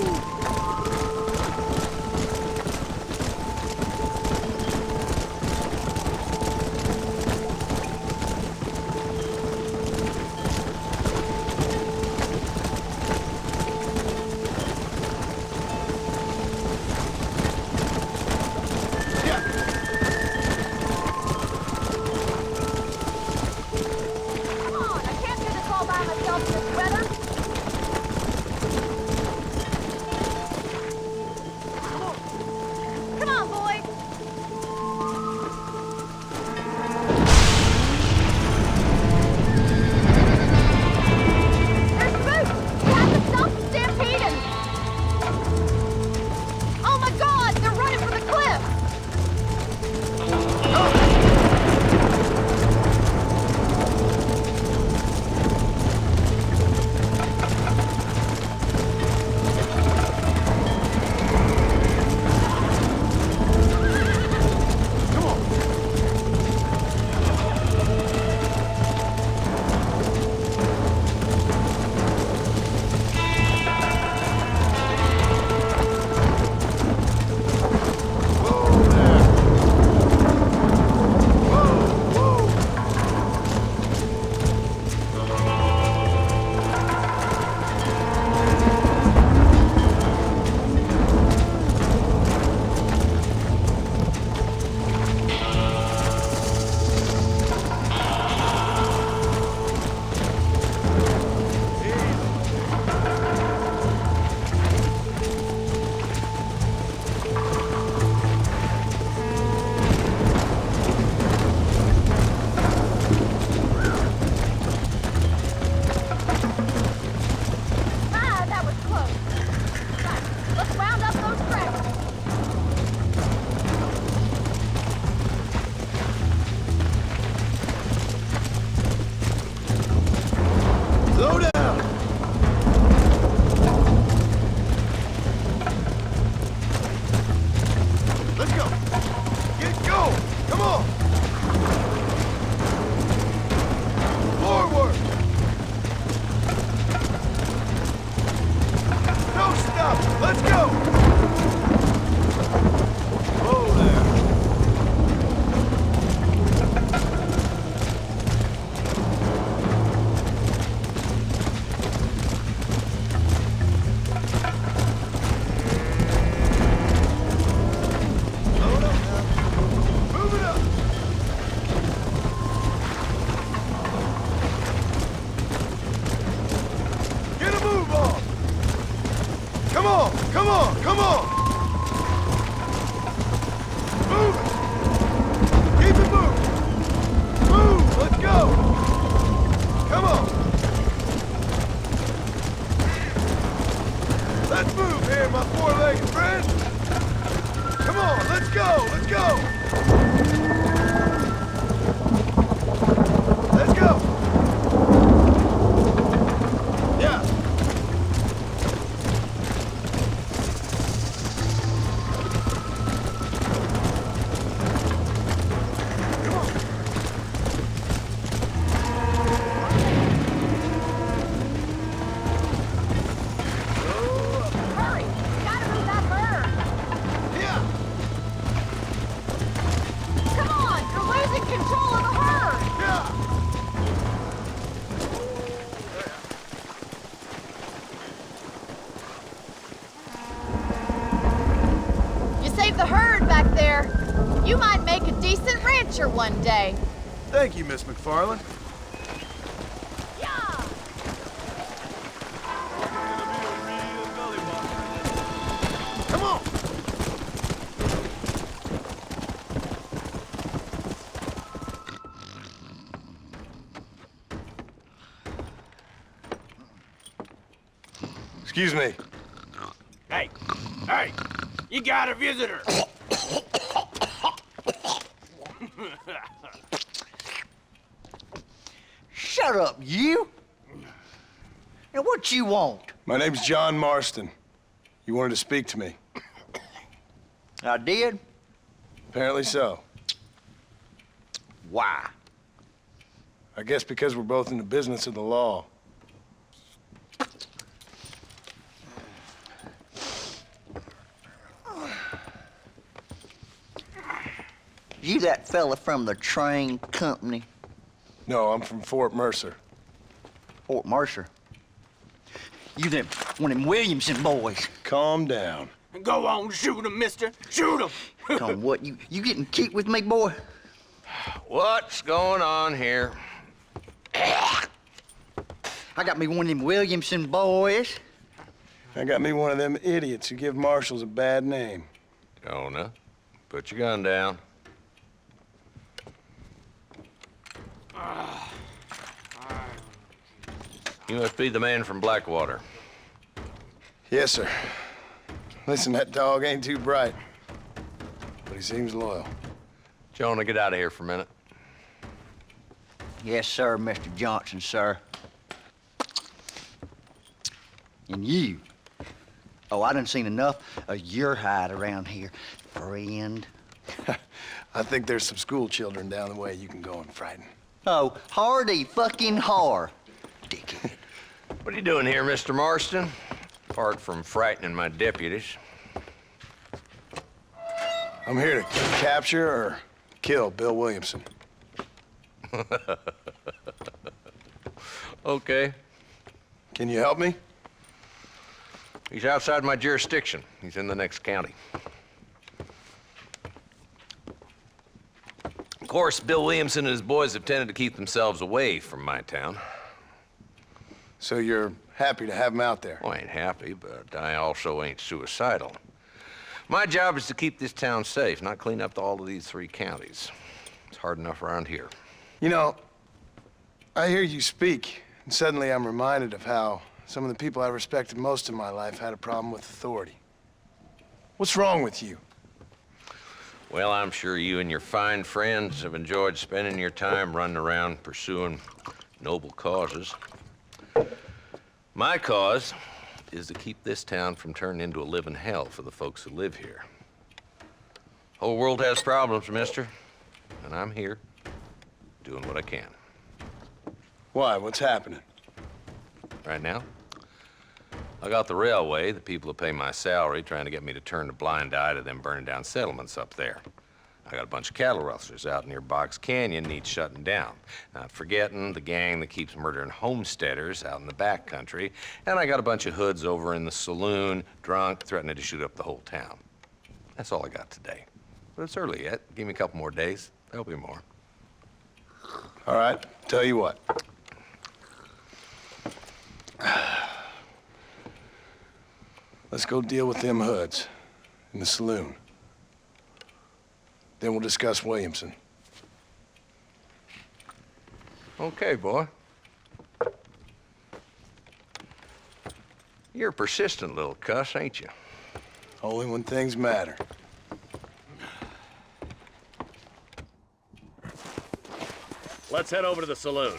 Thank you, Miss MacFarlane. Come on! Excuse me. Hey, hey, you got a visitor. Shut up, you! Now, what you want? My name's John Marston. You wanted to speak to me. I did? Apparently so. Why? I guess because we're both in the business of the law. You that fella from the train company? No, I'm from Fort Mercer. Fort Mercer? You them, one of them Williamson boys. Calm down. Go on, shoot him, mister. Shoot him. Come on, what, you getting kicked with me, boy? What's going on here? I got me one of them Williamson boys. I got me one of them idiots who give marshals a bad name. Jonah, put your gun down. You must be the man from Blackwater. Yes, sir. Listen, that dog ain't too bright, but he seems loyal. Jonah, get out of here for a minute. Yes, sir, Mr. Johnson, sir. And you. Oh, I done seen enough of your hide around here, friend. I think there's some school children down the way you can go and frighten. Oh, hardy fucking har. Dickhead. What are you doing here, Mr. Marston? Apart from frightening my deputies. I'm here to capture or kill Bill Williamson. Okay. Can you help me? He's outside my jurisdiction. He's in the next county. Of course, Bill Williamson and his boys have tended to keep themselves away from my town. So you're happy to have him out there? Well, I ain't happy, but I also ain't suicidal. My job is to keep this town safe, not clean up all of these 3 counties. It's hard enough around here. You know, I hear you speak, and suddenly I'm reminded of how some of the people I respected most in my life had a problem with authority. What's wrong with you? Well, I'm sure you and your fine friends have enjoyed spending your time running around pursuing noble causes. My cause is to keep this town from turning into a living hell for the folks who live here. Whole world has problems, mister, and I'm here doing what I can. Why? What's happening? Right now, I got the railway, the people who pay my salary, trying to get me to turn a blind eye to them burning down settlements up there. I got a bunch of cattle rustlers out near Box Canyon needs shutting down. Not forgetting the gang that keeps murdering homesteaders out in the back country. And I got a bunch of hoods over in the saloon, drunk, threatening to shoot up the whole town. That's all I got today. But it's early yet. Give me a couple more days. There'll be more. All right, tell you what. Let's go deal with them hoods in the saloon. Then we'll discuss Williamson. Okay, boy. You're a persistent little cuss, ain't you? Only when things matter. Let's head over to the saloon.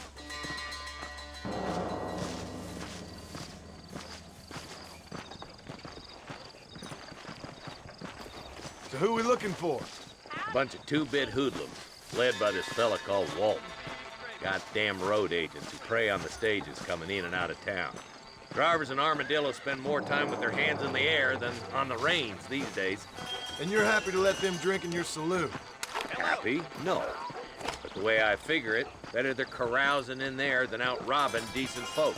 So who we looking for? A bunch of 2-bit hoodlums, led by this fella called Walton. Goddamn road agents who prey on the stages coming in and out of town. Drivers in Armadillo spend more time with their hands in the air than on the reins these days. And you're happy to let them drink in your saloon? Happy? No. But the way I figure it, better they're carousing in there than out robbing decent folk.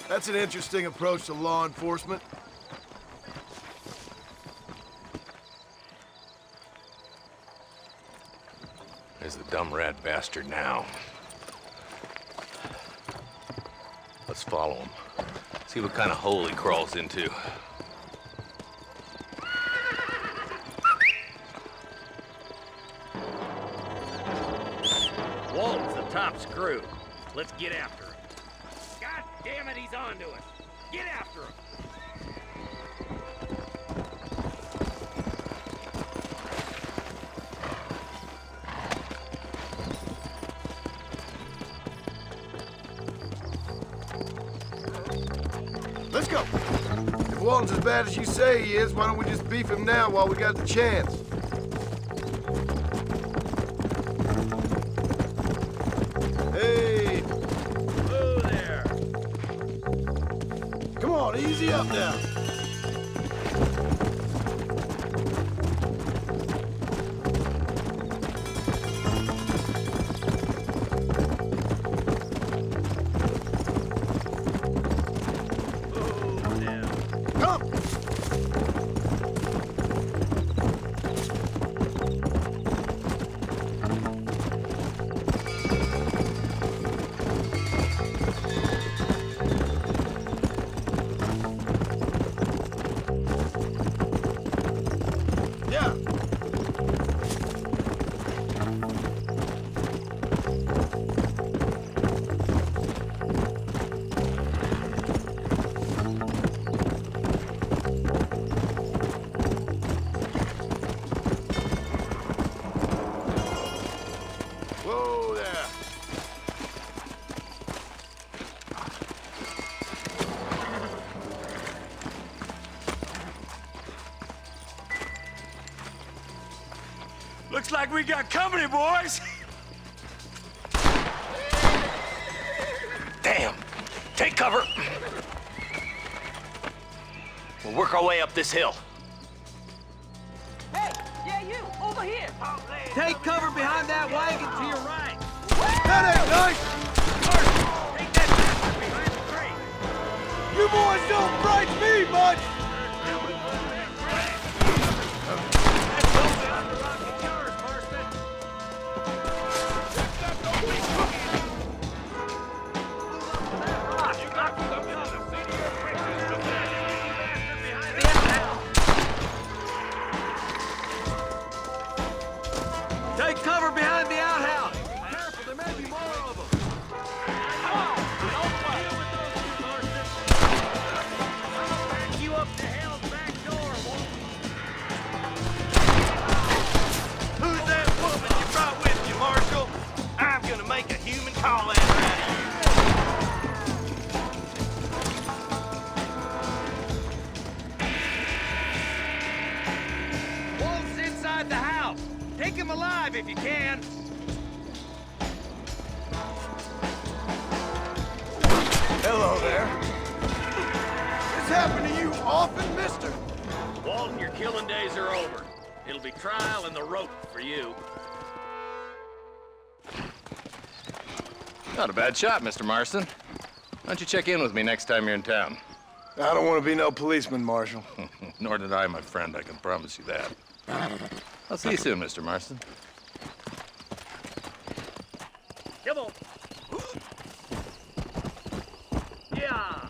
That's an interesting approach to law enforcement. is the dumb rat bastard now? Let's follow him. See what kind of hole he crawls into. Walton's the top screw. Let's get after him. God damn it, he's onto us. Get after him. Let's go. If Walton's as bad as you say he is, why don't we just beef him now while we got the chance? Hey! Hello there. Come on, easy up now. Come! Yeah. Whoa there. Looks like we got company, boys. Damn! Take cover! We'll work our way up this hill. Hey, yeah, you, over here. Take cover behind that wagon to your right. That ain't nice! Take that bastard behind the tree. You boys don't frighten me much! Take cover behind the outhouse. Careful, there may be more of them. Back you up to hell's back door, Who's that woman you brought with you, Marshal? I'm gonna make a human call out of you. Wolf's inside the house. Take him alive if you can. Hello there. This happened to you often, mister? Walton, your killing days are over. It'll be trial and the rope for you. Not a bad shot, Mr. Marston. Why don't you check in with me next time you're in town? I don't want to be no policeman, Marshal. Nor did I, my friend, I can promise you that. I'll see you soon, Mr. Marston. Come on. Yeah.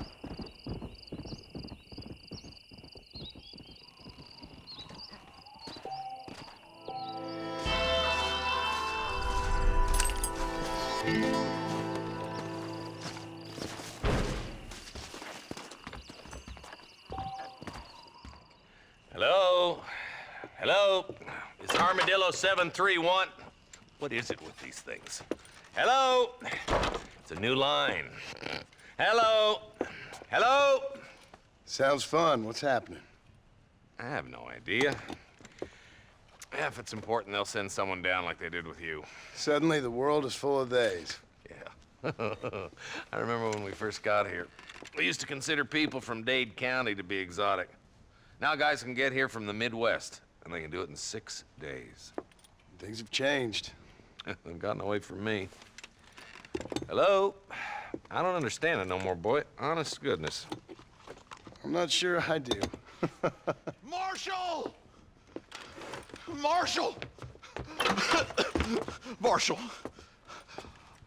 Hello? Hello? It's Armadillo 731. What is it with these things? Hello? It's a new line. Hello? Hello? Sounds fun. What's happening? I have no idea. Yeah, if it's important, they'll send someone down like they did with you. Suddenly, the world is full of theys. Yeah. I remember when we first got here. We used to consider people from Dade County to be exotic. Now guys can get here from the Midwest, and they can do it in 6 days. Things have changed. They've gotten away from me. Hello? I don't understand it no more, boy. Honest to goodness. I'm not sure I do. Marshal! Marshal! Marshal,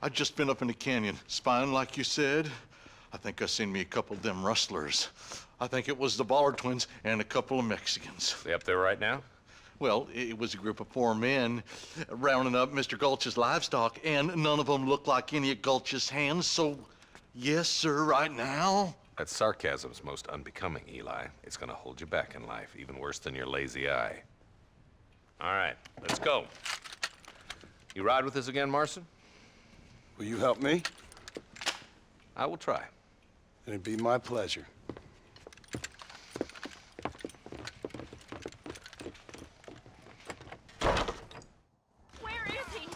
I just been up in the canyon, spying like you said. I think I seen me a couple of them rustlers. I think it was the Ballard twins and a couple of Mexicans. They up there right now? Well, it was a group of 4 men rounding up Mr. Gulch's livestock, and none of them looked like any of Gulch's hands, so yes, sir, right now. That sarcasm's most unbecoming, Eli. It's gonna hold you back in life, even worse than your lazy eye. All right, let's go. You ride with us again, Marston? Will you help me? I will try. It'd be my pleasure. Where is he?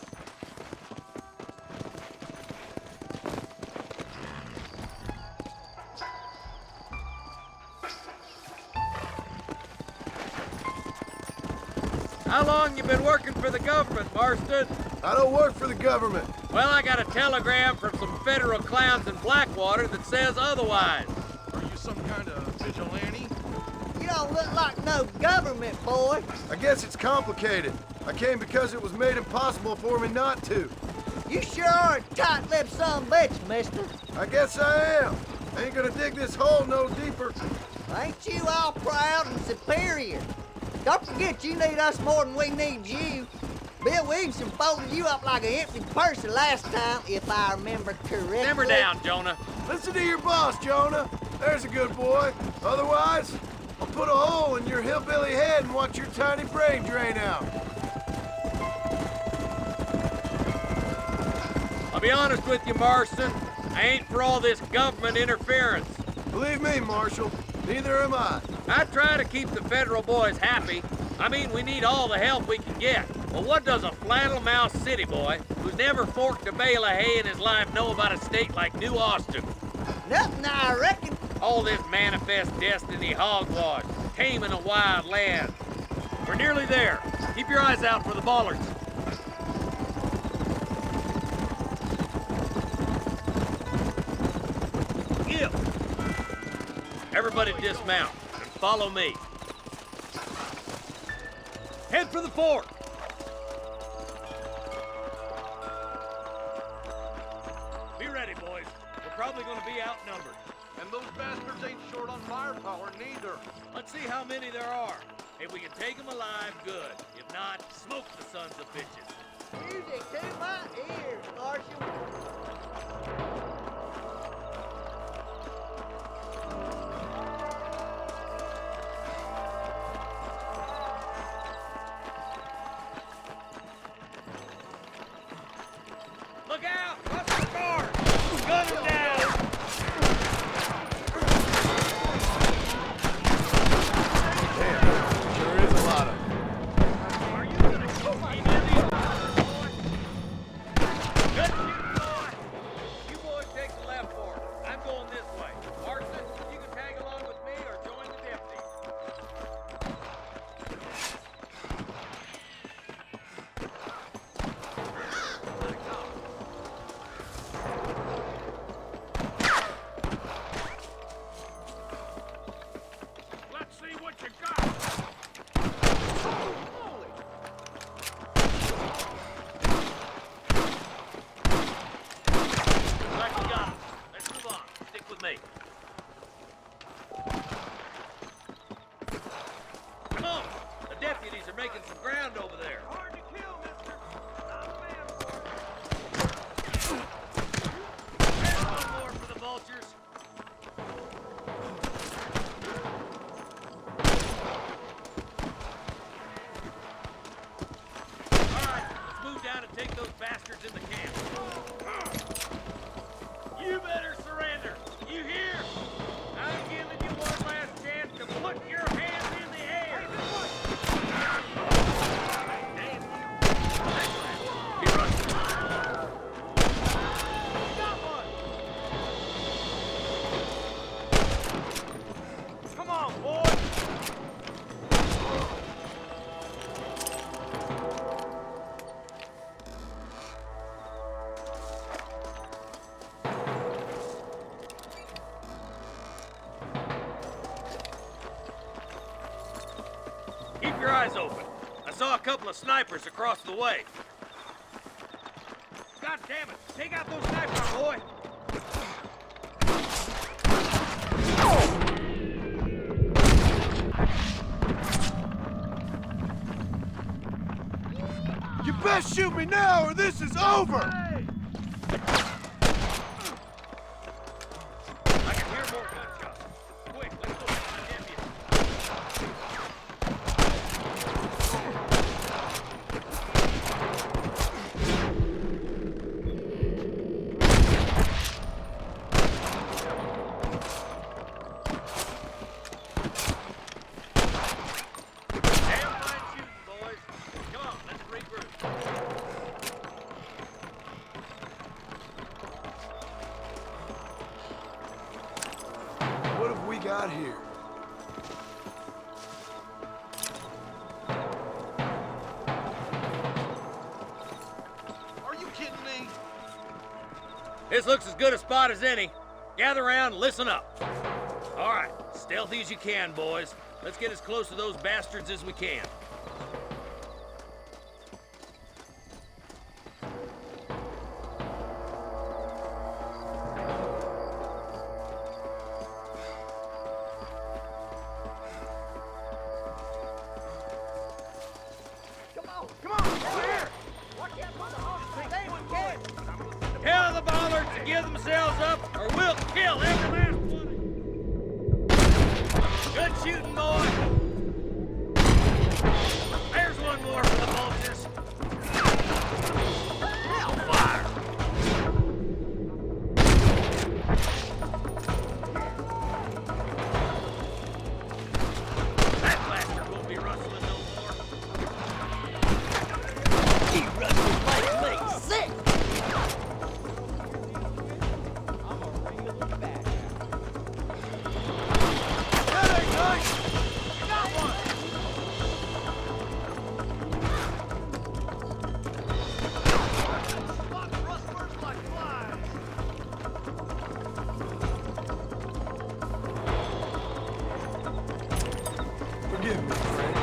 How long you been working for the government, Marston? I don't work for the government. Well, I got a telegram from some federal clowns in Blackwater that says otherwise. Are you some kind of vigilante? You don't look like no government, boy. I guess it's complicated. I came because it was made impossible for me not to. You sure are a tight-lipped son of a bitch, mister. I guess I am. I ain't gonna dig this hole no deeper. Ain't you all proud and superior? Don't forget you need us more than we need you. Bill Williamson folded you up like an empty purse the last time, if I remember correctly. Simmer down, Jonah. Listen to your boss, Jonah. There's a good boy. Otherwise, I'll put a hole in your hillbilly head and watch your tiny brain drain out. I'll be honest with you, Marston. I ain't for all this government interference. Believe me, Marshal, neither am I. I try to keep the federal boys happy. I mean, we need all the help we can get. Well, what does a flannel-mouthed city boy who's never forked a bale of hay in his life know about a state like New Austin? Nothing, I reckon. All this manifest destiny hogwash, taming a wild land. We're nearly there. Keep your eyes out for the Ballards. Gil! Everybody dismount and follow me. Head for the fort! Be ready, boys. We're probably gonna be outnumbered. And those bastards ain't short on firepower, neither. Let's see how many there are. If we can take them alive, good. If not, smoke the sons of bitches. Music to my ears, Marshal. Look out! What's the guard? Gun him down! Damn, sure is a lot of them. Are you gonna shoot me, Indian? Good shooting, boy! You boys take the left fork. I'm going this way. Marston, you can tag along with me or join the deputy. Let's see what you got. Like you got 'em. Let's move on. Stick with me. Come on. The deputies are making some ground over there. Hard to kill, mister. Not a man for it. There's one more for the vultures. All right, let's move down and take those bastards in the camp. You better surrender. You hear? I'm giving you one last chance to put your hands in the air. Damn you. He runs. Got one. Come on, boy. Keep your eyes open. I saw a couple of snipers across the way. Damn it! Take out those snipers, boy! You best shoot me now or this is over! I can hear more gunshots. Quick, let's go get my deputy. Damn fine shooting, boys. Come on, let's regroup. What have we got here? Are you kidding me? This looks as good a spot as any. Gather around and listen up. All right, stealthy as you can, boys. Let's get as close to those bastards as we can. Tell the Ballards to give themselves up, or we'll kill every last one. Good shooting, boy. There's one more for the vultures. Hellfire! That blaster won't be rustling no more. He rustles like me. Sick! Forgive me, friend.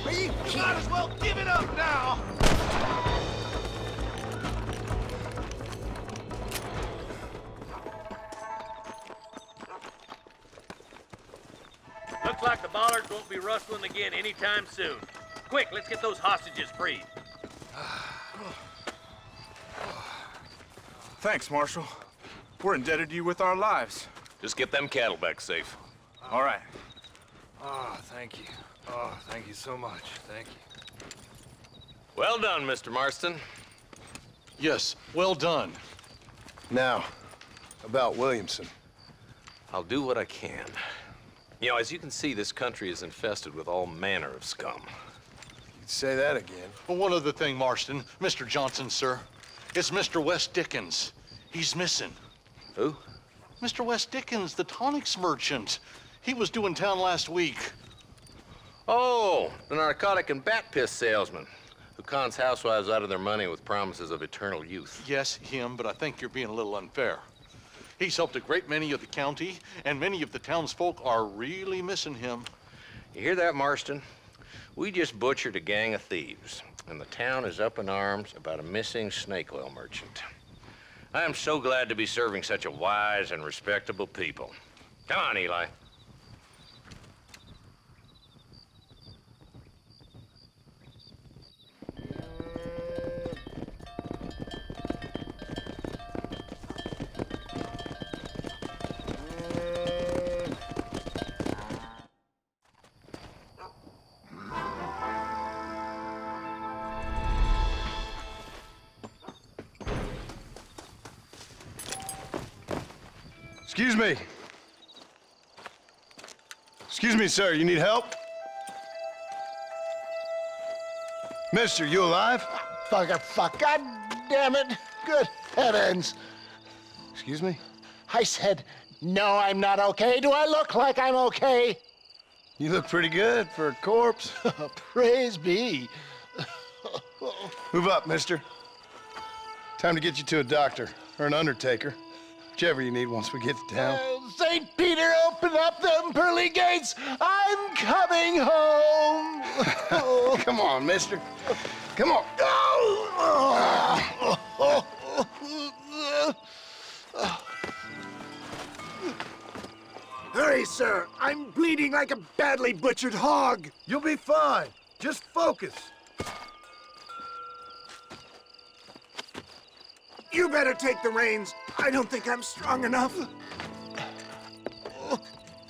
Are you Might kidding? as well give it up now! Looks like the Ballards won't be rustling again anytime soon. Quick, let's get those hostages freed. Thanks, Marshal. We're indebted to you with our lives. Just get them cattle back safe. All right. Oh, thank you. Oh, thank you so much. Thank you. Well done, Mr. Marston. Yes, well done. Now, about Williamson. I'll do what I can. You know, as you can see, this country is infested with all manner of scum. You'd say that again. Well, one other thing, Marston. Mr. Johnson, sir. It's Mr. Wes Dickens. He's missing. Who? Mr. Wes Dickens, the tonics merchant. He was due in town last week. Oh, the narcotic and bat piss salesman who cons housewives out of their money with promises of eternal youth. Yes, him, but I think you're being a little unfair. He's helped a great many of the county, and many of the townsfolk are really missing him. You hear that, Marston? We just butchered a gang of thieves, and the town is up in arms about a missing snake oil merchant. I am so glad to be serving such a wise and respectable people. Come on, Eli. Excuse me. Excuse me, sir. You need help? Mister, you alive? Fuck, God damn it. Good heavens. Excuse me? I said, no, I'm not okay. Do I look like I'm okay? You look pretty good for a corpse. Praise be. Move up, mister. Time to get you to a doctor or an undertaker. Whichever you need once we get to town. St. Peter, open up them pearly gates. I'm coming home. Come on, mister. Come on. Hurry, sir. I'm bleeding like a badly butchered hog. You'll be fine. Just focus. You better take the reins. I don't think I'm strong enough.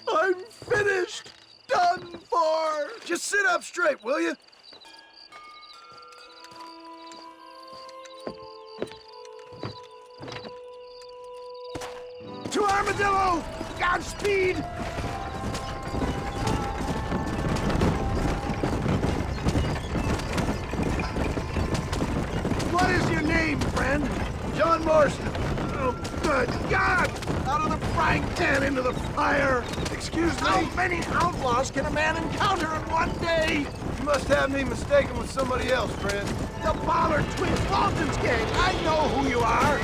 I'm finished. Done for. Just sit up straight, will you? To Armadillo! Godspeed! What is your name, friend? John Marston. Oh, good God! Out of the frying pan into the fire! Excuse me? How many outlaws can a man encounter in one day? You must have me mistaken with somebody else, friend. The Ballard twins, Walton's gang. I know who you are.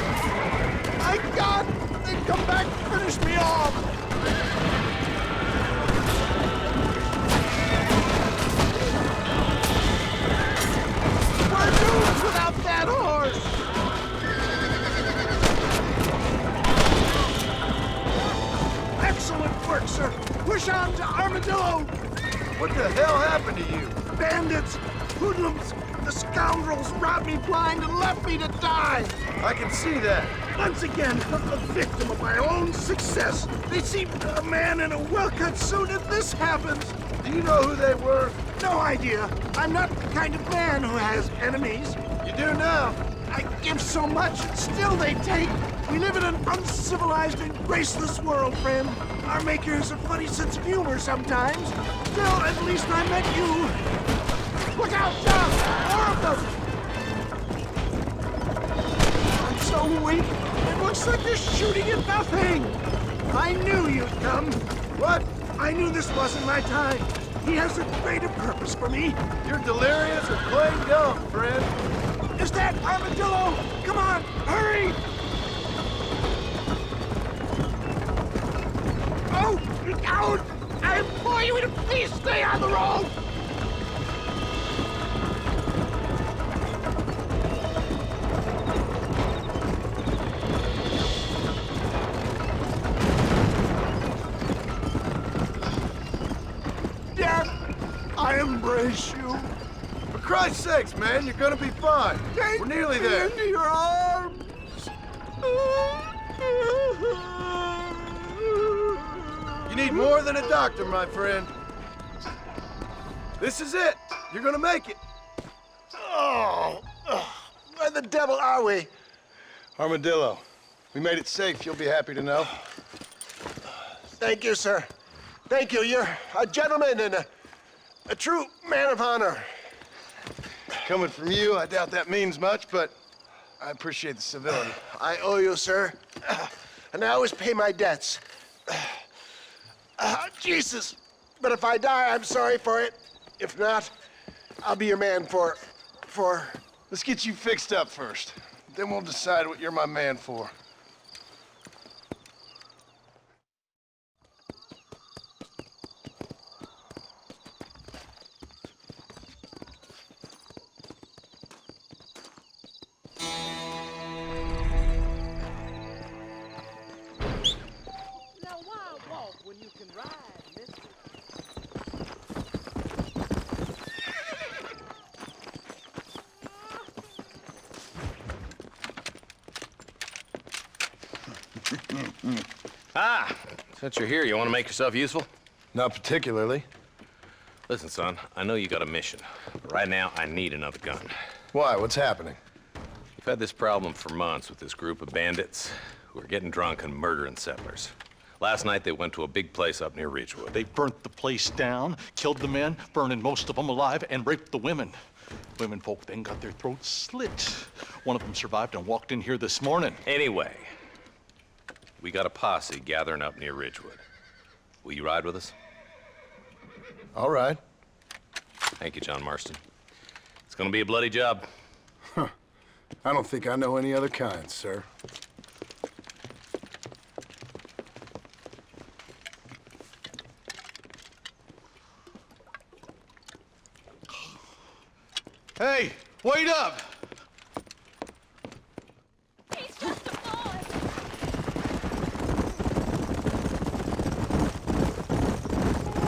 My God! They come back and finish me off! We're doomed without that horse! Excellent work, sir. Push on to Armadillo. What the hell happened to you? Bandits, hoodlums, the scoundrels robbed me blind and left me to die. I can see that. Once again, a victim of my own success. They seem a man in a well-cut suit and this happens. Do you know who they were? No idea. I'm not the kind of man who has enemies. You do now. I give so much, and still they take. We live in an uncivilized and graceless world, friend. Our maker has a funny sense of humor sometimes. Still, at least I met you. Look out, John! More of them! I'm so weak. It looks like they're shooting at nothing. I knew you'd come. What? I knew this wasn't my time. He has a greater purpose for me. You're delirious or plain dumb, friend. Is that Armadillo? Come on, hurry! Oh, out! I implore you to please stay on the road! Dad, I embrace you. For Christ's sakes, man, you're gonna be fine. Take We're nearly me there. into your arms. You need more than a doctor, my friend. This is it. You're gonna make it. Oh, where the devil are we? Armadillo, we made it safe. You'll be happy to know. Thank you, sir. Thank you. You're a gentleman and a true man of honor. Coming from you, I doubt that means much, but I appreciate the civility. I owe you, sir. And I always pay my debts. Jesus. But if I die, I'm sorry for it. If not, I'll be your man for... Let's get you fixed up first. Then we'll decide what you're my man for. Now why walk when you can ride, mister? Ah, since you're here, you want to make yourself useful? Not particularly. Listen, son, I know you got a mission, but right now I need another gun. Why? What's happening? We've had this problem for months with this group of bandits who are getting drunk and murdering settlers. Last night they went to a big place up near Ridgewood. They burnt the place down, killed the men, burning most of them alive, and raped the women. Women folk then got their throats slit. One of them survived and walked in here this morning. Anyway, we got a posse gathering up near Ridgewood. Will you ride with us? All right. Thank you, John Marston. It's gonna be a bloody job. I don't think I know any other kind, sir. Hey, wait up! He's just a boy.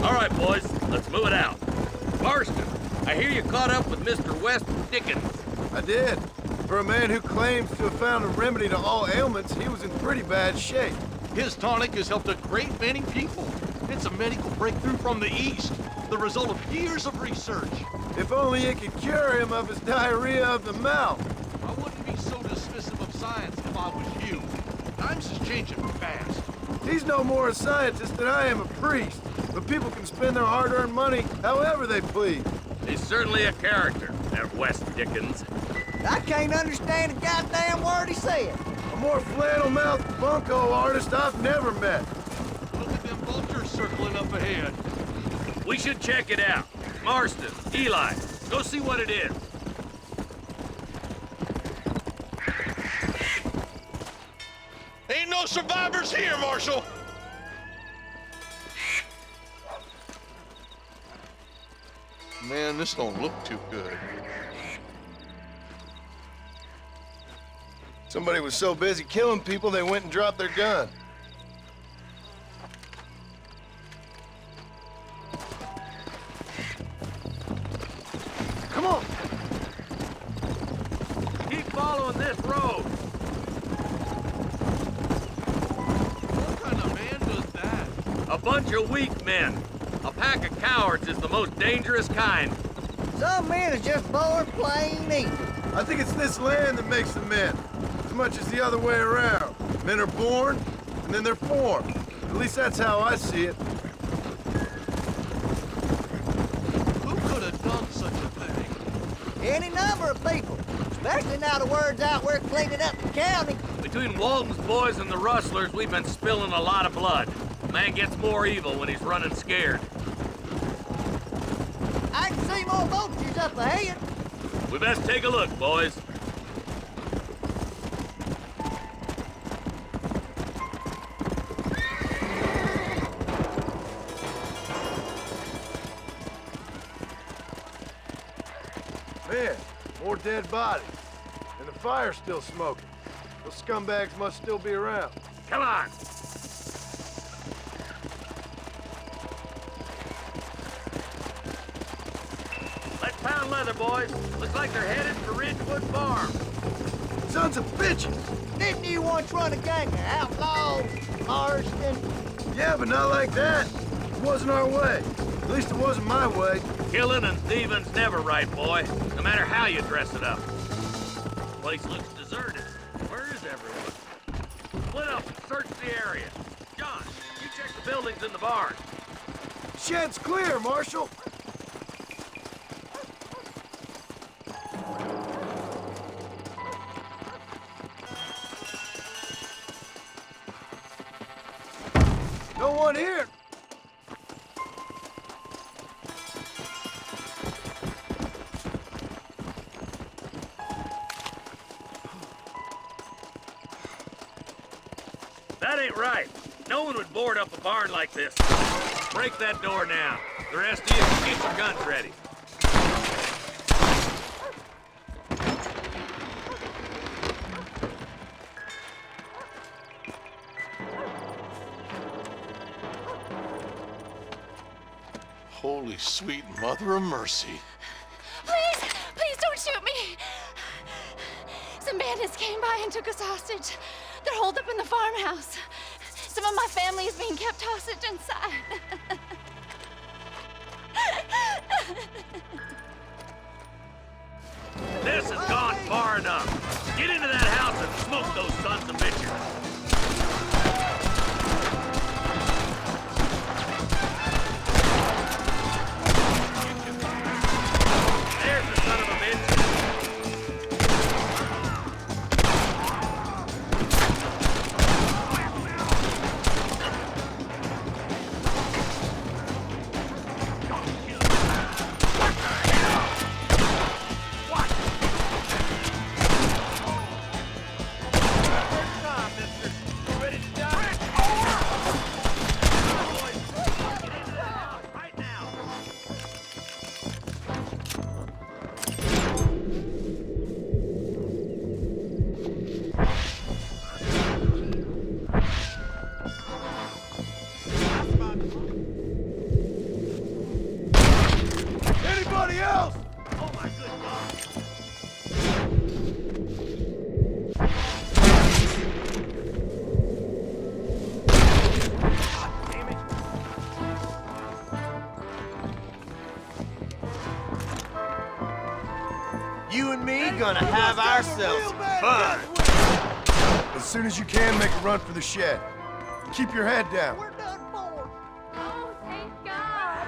All right, boys, let's move it out. Marston, I hear you caught up with Mr. West Dickens. I did. For a man who claims to have found a remedy to all ailments, he was in pretty bad shape. His tonic has helped a great many people. It's a medical breakthrough from the East, the result of years of research. If only it could cure him of his diarrhea of the mouth. I wouldn't be so dismissive of science if I was you. Times is changing fast. He's no more a scientist than I am a priest, but people can spend their hard-earned money however they please. He's certainly a character, that West Dickens. I can't understand a goddamn word he said. A more flannel-mouthed bunco artist I've never met. Look at them vultures circling up ahead. We should check it out. Marston, Eli, go see what it is. Ain't no survivors here, Marshal! Man, this don't look too good. Somebody was so busy killing people, they went and dropped their gun. Come on. Keep following this road. What kind of man does that? A bunch of weak men. A pack of cowards is the most dangerous kind. Some men is just born plain evil. I think it's this land that makes the men, as much as the other way around. Men are born, and then they're formed. At least that's how I see it. Who could have done such a thing? Any number of people, especially now the word's out we're cleaning up the county. Between Walton's boys and the rustlers, we've been spilling a lot of blood. Man gets more evil when he's running scared. I can see more vultures up ahead. We best take a look, boys. Man, more dead bodies. And the fire's still smoking. Those scumbags must still be around. Come on! Let's pound leather, boys. Looks like they're headed for Ridgewood Farm. Sons of bitches! Didn't you once run a gang of outlaws, Marston? Yeah, but not like that. It wasn't our way. At least it wasn't my way. Killing and thieving's never right, boy. No matter how you dress it up. Place looks deserted. Where is everyone? Split up and search the area. John, you check the buildings in the barn. Shed's clear, Marshal. No one here. That ain't right. No one would board up a barn like this. Break that door now. The rest of you can get your guns ready. Holy sweet mother of mercy. Please, please don't shoot me. Some bandits came by and took us hostage. They're holed up in the farmhouse. Some of my family is being kept hostage inside. This has gone far enough. Get into that house and smoke those sons of bitches. There's the son of a bitch. Anybody else? Oh my good God. You and me gonna have ourselves fun. As soon as you can, make a run for the shed. Keep your head down. We're done for. Oh, thank God.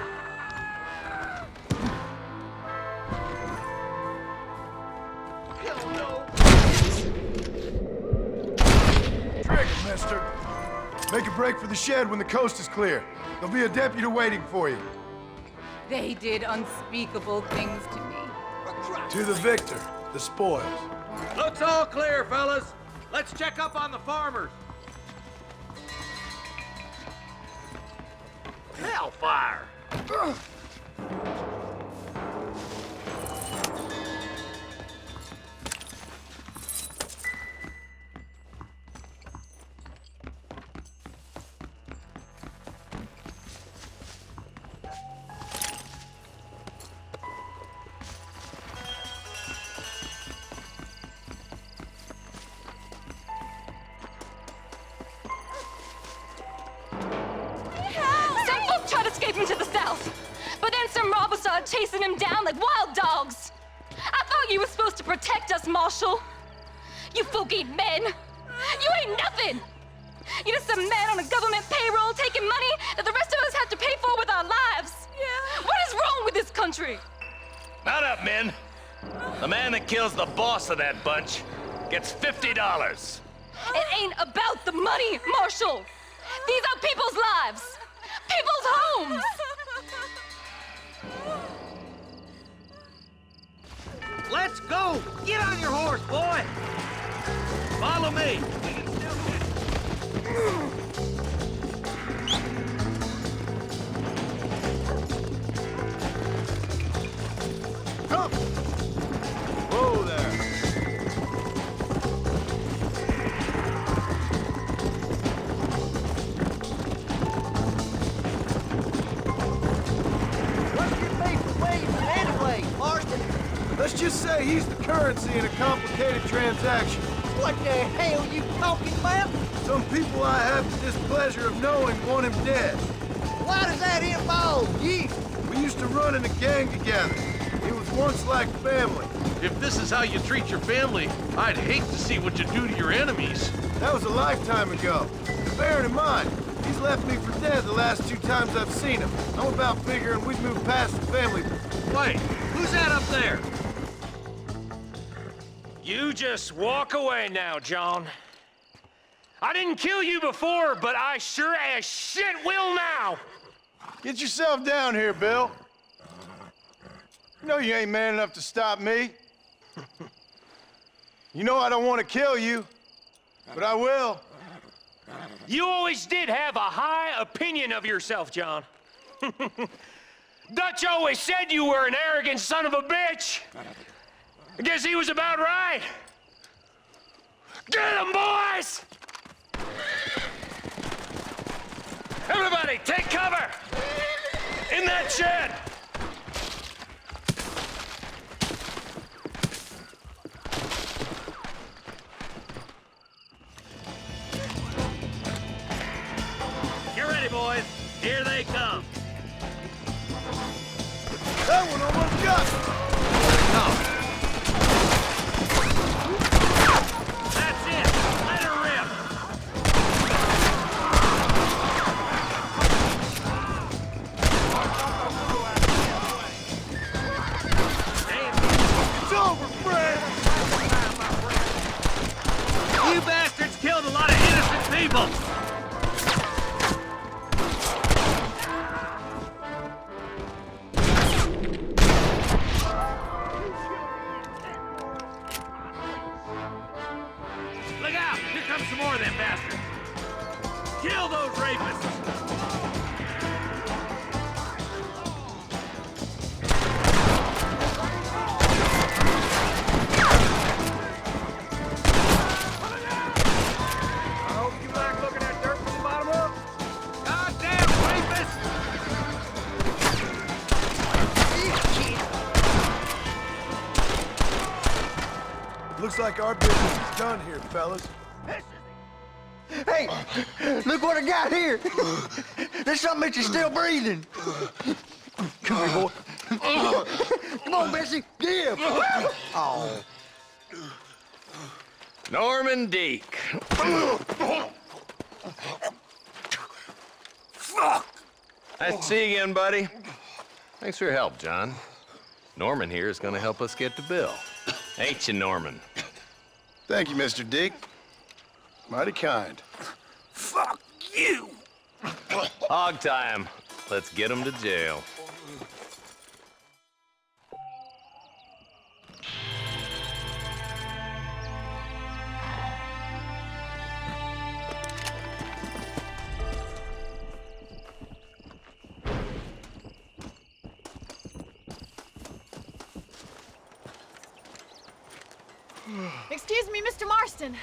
Hell no. Trigger, mister. Make a break for the shed when the coast is clear. There'll be a deputy waiting for you. They did unspeakable things to me. To the victor, the spoils. Looks all clear, fellas. Let's check up on the farmers. Hellfire! To the south, but then some robbers started chasing him down like wild dogs. I thought you were supposed to protect us, Marshal. You folk ain't men. You ain't nothing. You're just some man on a government payroll taking money that the rest of us have to pay for with our lives. Yeah. What is wrong with this country? Mount up, men. The man that kills the boss of that bunch gets $50. It ain't about the money, Marshal. These are people's lives. People's homes! Let's go! Get on your horse, boy! Follow me! We can still Come! Whoa there! Let's just say he's the currency in a complicated transaction. What the hell you talking about? Some people I have the displeasure of knowing want him dead. Why does that involve you? We used to run in a gang together. It was once like family. If this is how you treat your family, I'd hate to see what you do to your enemies. That was a lifetime ago. Bearing in mind, he's left me for dead the last 2 times I've seen him. I'm about figuring we've moved past the family. Wait, who's that up there? You just walk away now, John. I didn't kill you before, but I sure as shit will now. Get yourself down here, Bill. You know you ain't man enough to stop me. You know I don't want to kill you, but I will. You always did have a high opinion of yourself, John. Dutch always said you were an arrogant son of a bitch. I guess he was about right. Get him, boys! Everybody, take cover! In that shed! Get ready, boys. Here they come. That one almost got me. Come. That's it. Let her rip. It's over, Fred. You bastards killed a lot of innocent people. Look out! Here comes some more of them bastards! Kill those rapists! Looks like our business is done here, fellas. Hey, look what I got here. There's something that you're still breathing. Come here, boy. Come on, Bessie. Give. Oh. Norman Deek. Fuck! Nice to see you again, buddy. Thanks for your help, John. Norman here is gonna help us get to Bill. Ain't you, Norman? Thank you, Mr. Dick. Mighty kind. Fuck you! Hog time. Let's get him to jail. Excuse me, Mr. Marston.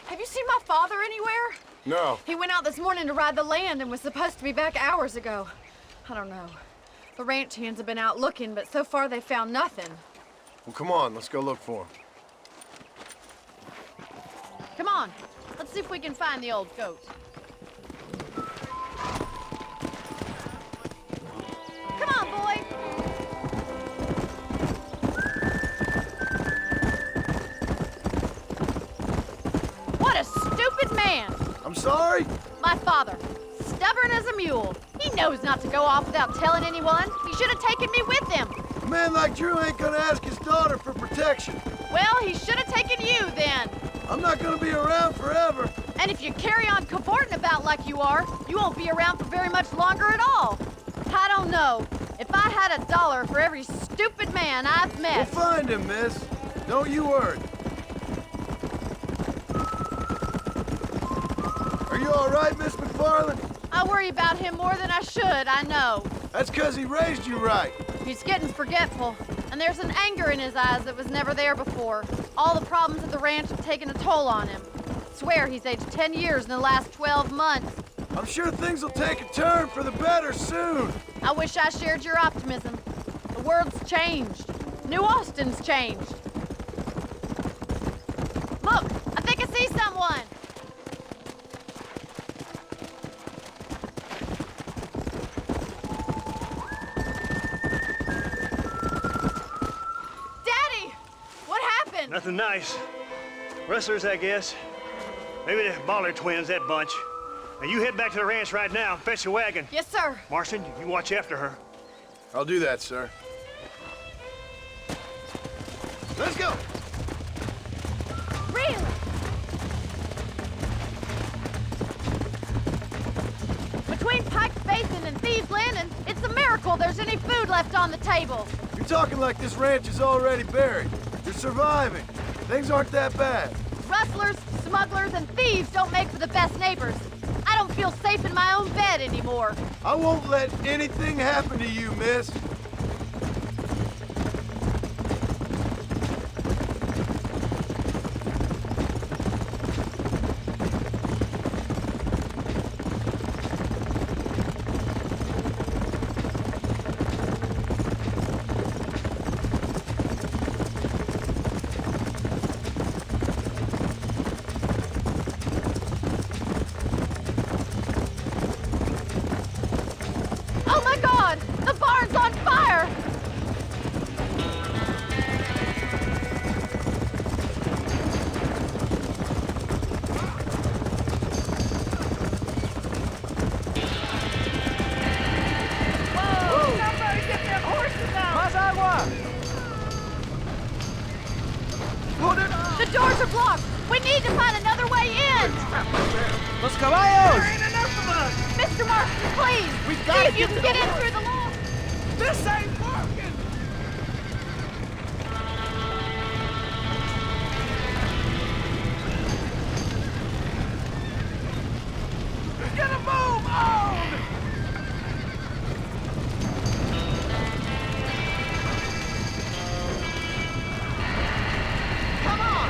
Have you seen my father anywhere? No. He went out this morning to ride the land and was supposed to be back hours ago. I don't know. The ranch hands have been out looking, but so far they found nothing. Well, come on, let's go look for him. Come on, let's see if we can find the old goat. Come on, boy. What a stupid man! I'm sorry? My father, stubborn as a mule. He knows not to go off without telling anyone. He should have taken me with him. A man like Drew ain't gonna ask his daughter for protection. Well, he should have taken you then. I'm not gonna be around forever. And if you carry on cavorting about like you are, you won't be around for very much longer at all. I don't know. If I had $1 for every stupid man I've met... We'll find him, miss. Don't you worry. Are you all right, Miss MacFarlane? I worry about him more than I should, I know. That's 'cause he raised you right. He's getting forgetful, and there's an anger in his eyes that was never there before. All the problems at the ranch have taken a toll on him. I swear he's aged 10 years in the last 12 months. I'm sure things will take a turn for the better soon. I wish I shared your optimism. The world's changed. New Austin's changed. Look, I think I see someone. Daddy! What happened? Nothing nice. Rustlers, I guess. Maybe the Ballard twins, that bunch. Now you head back to the ranch right now and fetch a wagon. Yes, sir. Marston, you watch after her. I'll do that, sir. Let's go! Really? Between Pike's Basin and Thieves' Landing, it's a miracle there's any food left on the table. You're talking like this ranch is already buried. You're surviving. Things aren't that bad. Rustlers, smugglers, and thieves don't make for the best neighbors. I don't feel safe in my own bed anymore. I won't let anything happen to you, miss. Oh my God! The barn's on fire! Whoa! Somebody get them horses out! Más agua! The doors are blocked! We need to find another way in! Los caballos! There ain't enough of us! Mr. Marston, please! We've See got to if you get can to get the in through the lawn! This ain't working! Get a move on! Come on!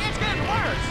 It's getting worse!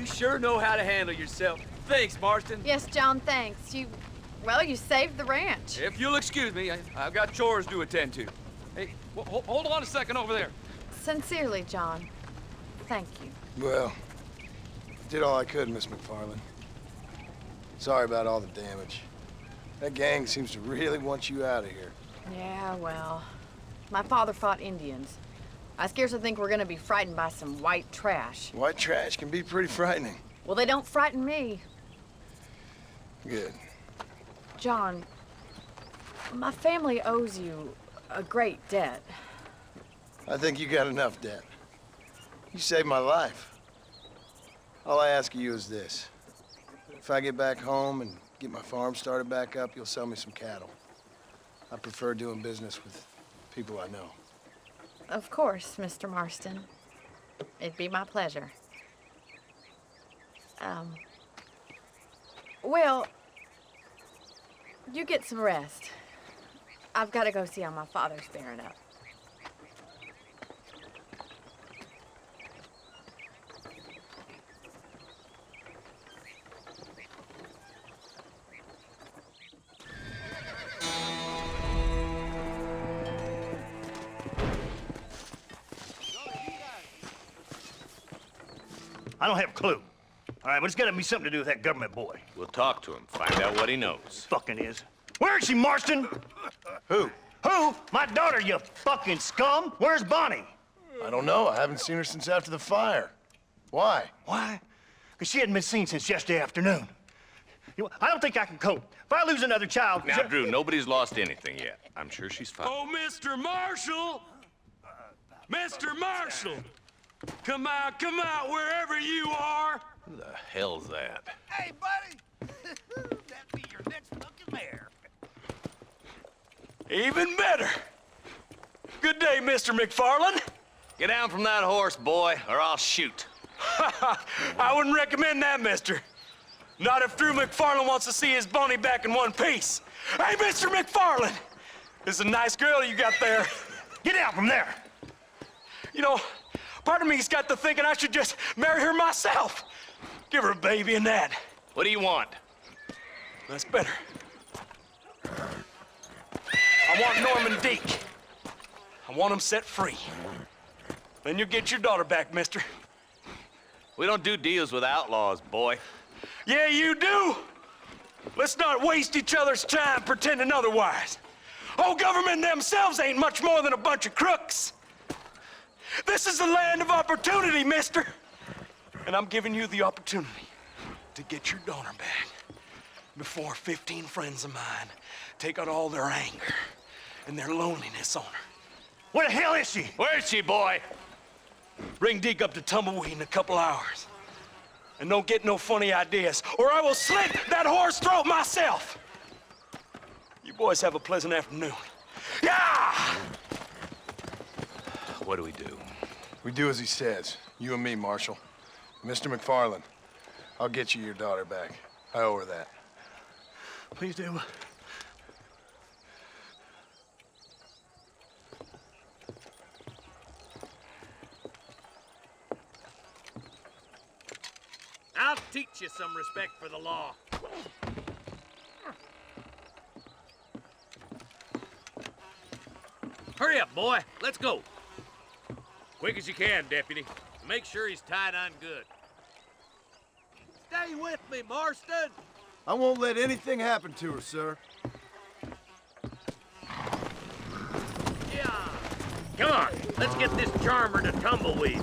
You sure know how to handle yourself. Thanks, Marston. Yes, John, thanks. You saved the ranch. If you'll excuse me, I've got chores to attend to. Hey, hold on a second over there. Sincerely, John. Thank you. Well, did all I could, Miss MacFarlane. Sorry about all the damage. That gang seems to really want you out of here. Yeah, well, my father fought Indians. I scarcely think we're gonna be frightened by some white trash. White trash can be pretty frightening. Well, they don't frighten me. Good. John, my family owes you a great debt. I think you got enough debt. You saved my life. All I ask of you is this. If I get back home and get my farm started back up, you'll sell me some cattle. I prefer doing business with people I know. Of course, Mr. Marston. It'd be my pleasure. Well, you get some rest. I've got to go see how my father's bearing up. I don't have a clue. All right, but it's gotta be something to do with that government boy. We'll talk to him, find out what he knows. Fucking is. Where is she, Marston? Who? Who? My daughter, you fucking scum! Where's Bonnie? I don't know. I haven't seen her since after the fire. Why? Why? Because she hadn't been seen since yesterday afternoon. You know, I don't think I can cope. If I lose another child... Now, Drew, nobody's lost anything yet. I'm sure she's fine. Oh, Mr. Marshall! Mr. Marshall! Come out, wherever you are! Who the hell's that? Hey, buddy! That'd be your next looking mare. Even better! Good day, Mr. MacFarlane. Get down from that horse, boy, or I'll shoot. I wouldn't recommend that, mister. Not if Drew MacFarlane wants to see his Bonnie back in one piece. Hey, Mr. MacFarlane! This is a nice girl you got there. Get out from there! You know, part of me's got to thinking I should just marry her myself. Give her a baby and that. What do you want? That's better. I want Norman Deek. I want him set free. Then you'll get your daughter back, mister. We don't do deals with outlaws, boy. Yeah, you do. Let's not waste each other's time pretending otherwise. Oh, government themselves ain't much more than a bunch of crooks. This is the land of opportunity, mister. And I'm giving you the opportunity to get your daughter back before 15 friends of mine take out all their anger and their loneliness on her. Where the hell is she? Where is she, boy? Bring Deke up to Tumbleweed in a couple hours. And don't get no funny ideas, or I will slit that horse throat myself. You boys have a pleasant afternoon. Yeah! What do we do? We do as he says. You and me, Marshal. Mr. MacFarlane, I'll get you your daughter back. I owe her that. Please do. I'll teach you some respect for the law. Hurry up, boy. Let's go. Quick as you can, deputy. Make sure he's tied on good. Stay with me, Marston. I won't let anything happen to her, sir. Yeah. Come on, let's get this charmer to Tumbleweed.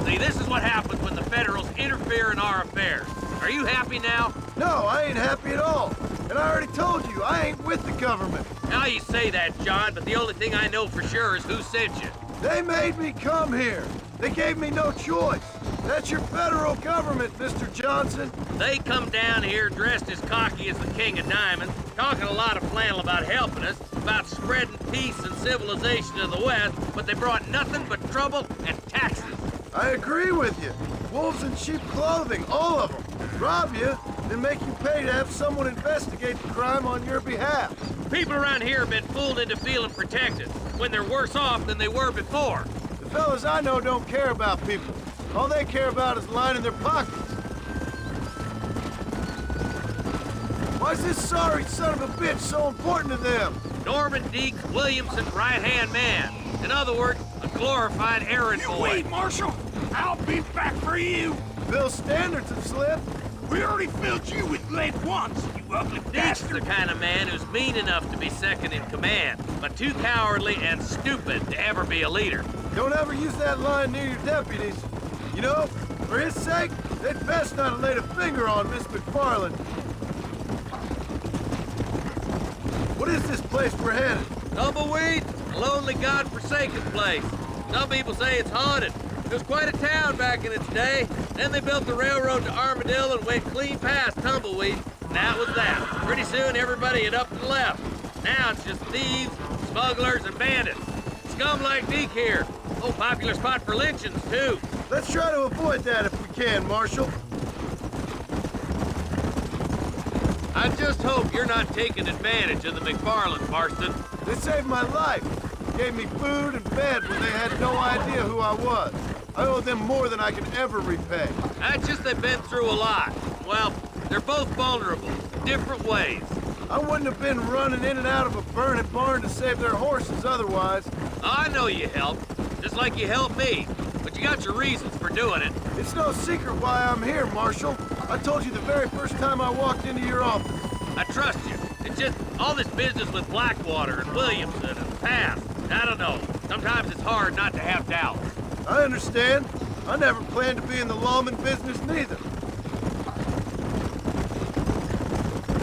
See, this is what happens when the Federals interfere in our affairs. Are you happy now? No, I ain't happy at all. And I already told you, I ain't with the government. Now you say that, John, but the only thing I know for sure is who sent you. They made me come here. They gave me no choice. That's your federal government, Mr. Johnson. They come down here dressed as cocky as the King of Diamonds, talking a lot of flannel about helping us, about spreading peace and civilization in the West, but they brought nothing but trouble and taxes. I agree with you. Wolves in sheep clothing, all of them. Rob you, then make you pay to have someone investigate the crime on your behalf. People around here have been fooled into feeling protected, when they're worse off than they were before. The fellas I know don't care about people. All they care about is lining their pockets. Why is this sorry son of a bitch so important to them? Norman Deke Williamson's right-hand man. In other words, a glorified errand boy. Wait, Marshal! I'll be back for you! Bill's standards have slipped. We already filled you with lead once, you ugly Deke's bastard! the kind of man who's mean enough to be second in command, but too cowardly and stupid to ever be a leader. Don't ever use that line near your deputies. You know, for his sake, they'd best not have laid a finger on Miss MacFarlane. What is this place we're headed? Tumbleweed, a lonely, god-forsaken place. Some people say it's haunted. It was quite a town back in its day. Then they built the railroad to Armadillo and went clean past Tumbleweed. And that was that. Pretty soon everybody had up and left. Now it's just thieves, smugglers, and bandits. Scum like Deke here. Oh, popular spot for lynchings, too. Let's try to avoid that if we can, Marshal. I just hope you're not taking advantage of the MacFarlanes, Marston. They saved my life. Gave me food and bed when they had no idea who I was. I owe them more than I can ever repay. That's just they've been through a lot. Well, they're both vulnerable, in different ways. I wouldn't have been running in and out of a burning barn to save their horses otherwise. I know you helped, just like you helped me. But you got your reasons for doing it. It's no secret why I'm here, Marshal. I told you the very first time I walked into your office. I trust you. It's just all this business with Blackwater and Williamson and the past. I don't know. Sometimes it's hard not to have doubts. I understand. I never planned to be in the lawman business neither.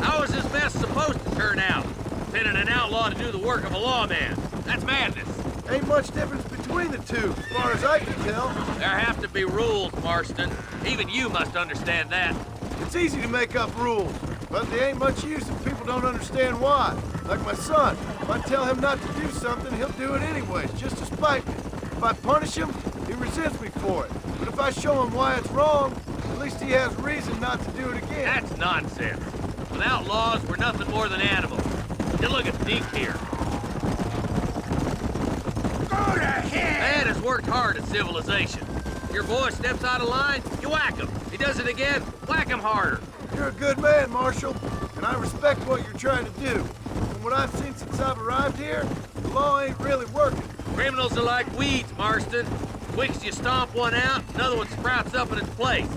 How is this mess supposed to turn out? Pinning an outlaw to do the work of a lawman. That's madness. Ain't much difference between the two, as far as I can tell. There have to be rules, Marston. Even you must understand that. It's easy to make up rules, but they ain't much use if people don't understand why. Like my son. If I tell him not to do something, he'll do it anyways, just to spite me. If I punish him, he resents me for it. But if I show him why it's wrong, at least he has reason not to do it again. That's nonsense. Without laws, we're nothing more than animals. You look at Deke here. Go to hell! Man has worked hard at civilization. Your boy steps out of line, you whack him. He does it again, whack him harder. You're a good man, Marshal, and I respect what you're trying to do. From what I've seen since I've arrived here, the law ain't really working. Criminals are like weeds, Marston. Quick as you stomp one out, another one sprouts up in its place.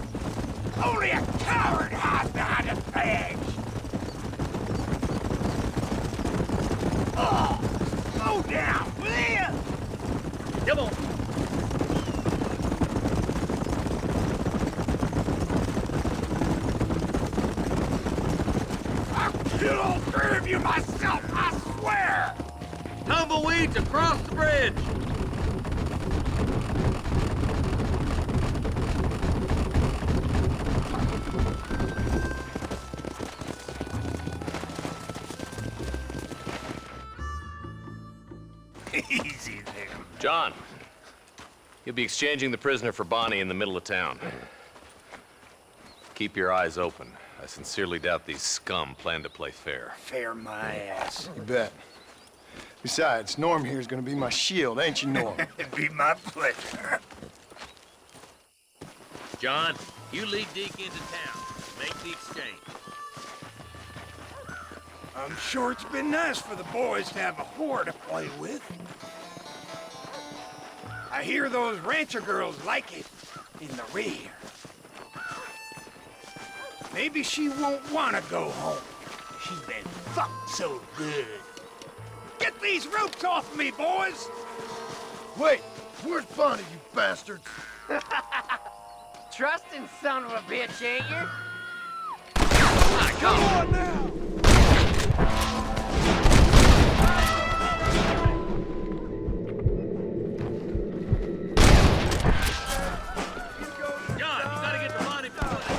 Only a coward hides behind a badge! Oh, slow down, will you? Come on. I'll kill all three of you myself, I swear! Tumbleweeds across the bridge. Easy there. John, you'll be exchanging the prisoner for Bonnie in the middle of town. Keep your eyes open. I sincerely doubt these scum plan to play fair. Fair my ass. You bet. Besides, Norm here's gonna be my shield, ain't you, Norm? It'd be my pleasure. John, you lead Deke into town. Make the exchange. I'm sure it's been nice for the boys to have a whore to play with. I hear those rancher girls like it in the rear. Maybe she won't want to go home. She's been fucked so good. Get these ropes off me, boys! Wait, where's Bonnie, you bastards? Trusting son of a bitch, ain't you? Come on now! John, you gotta get the money before they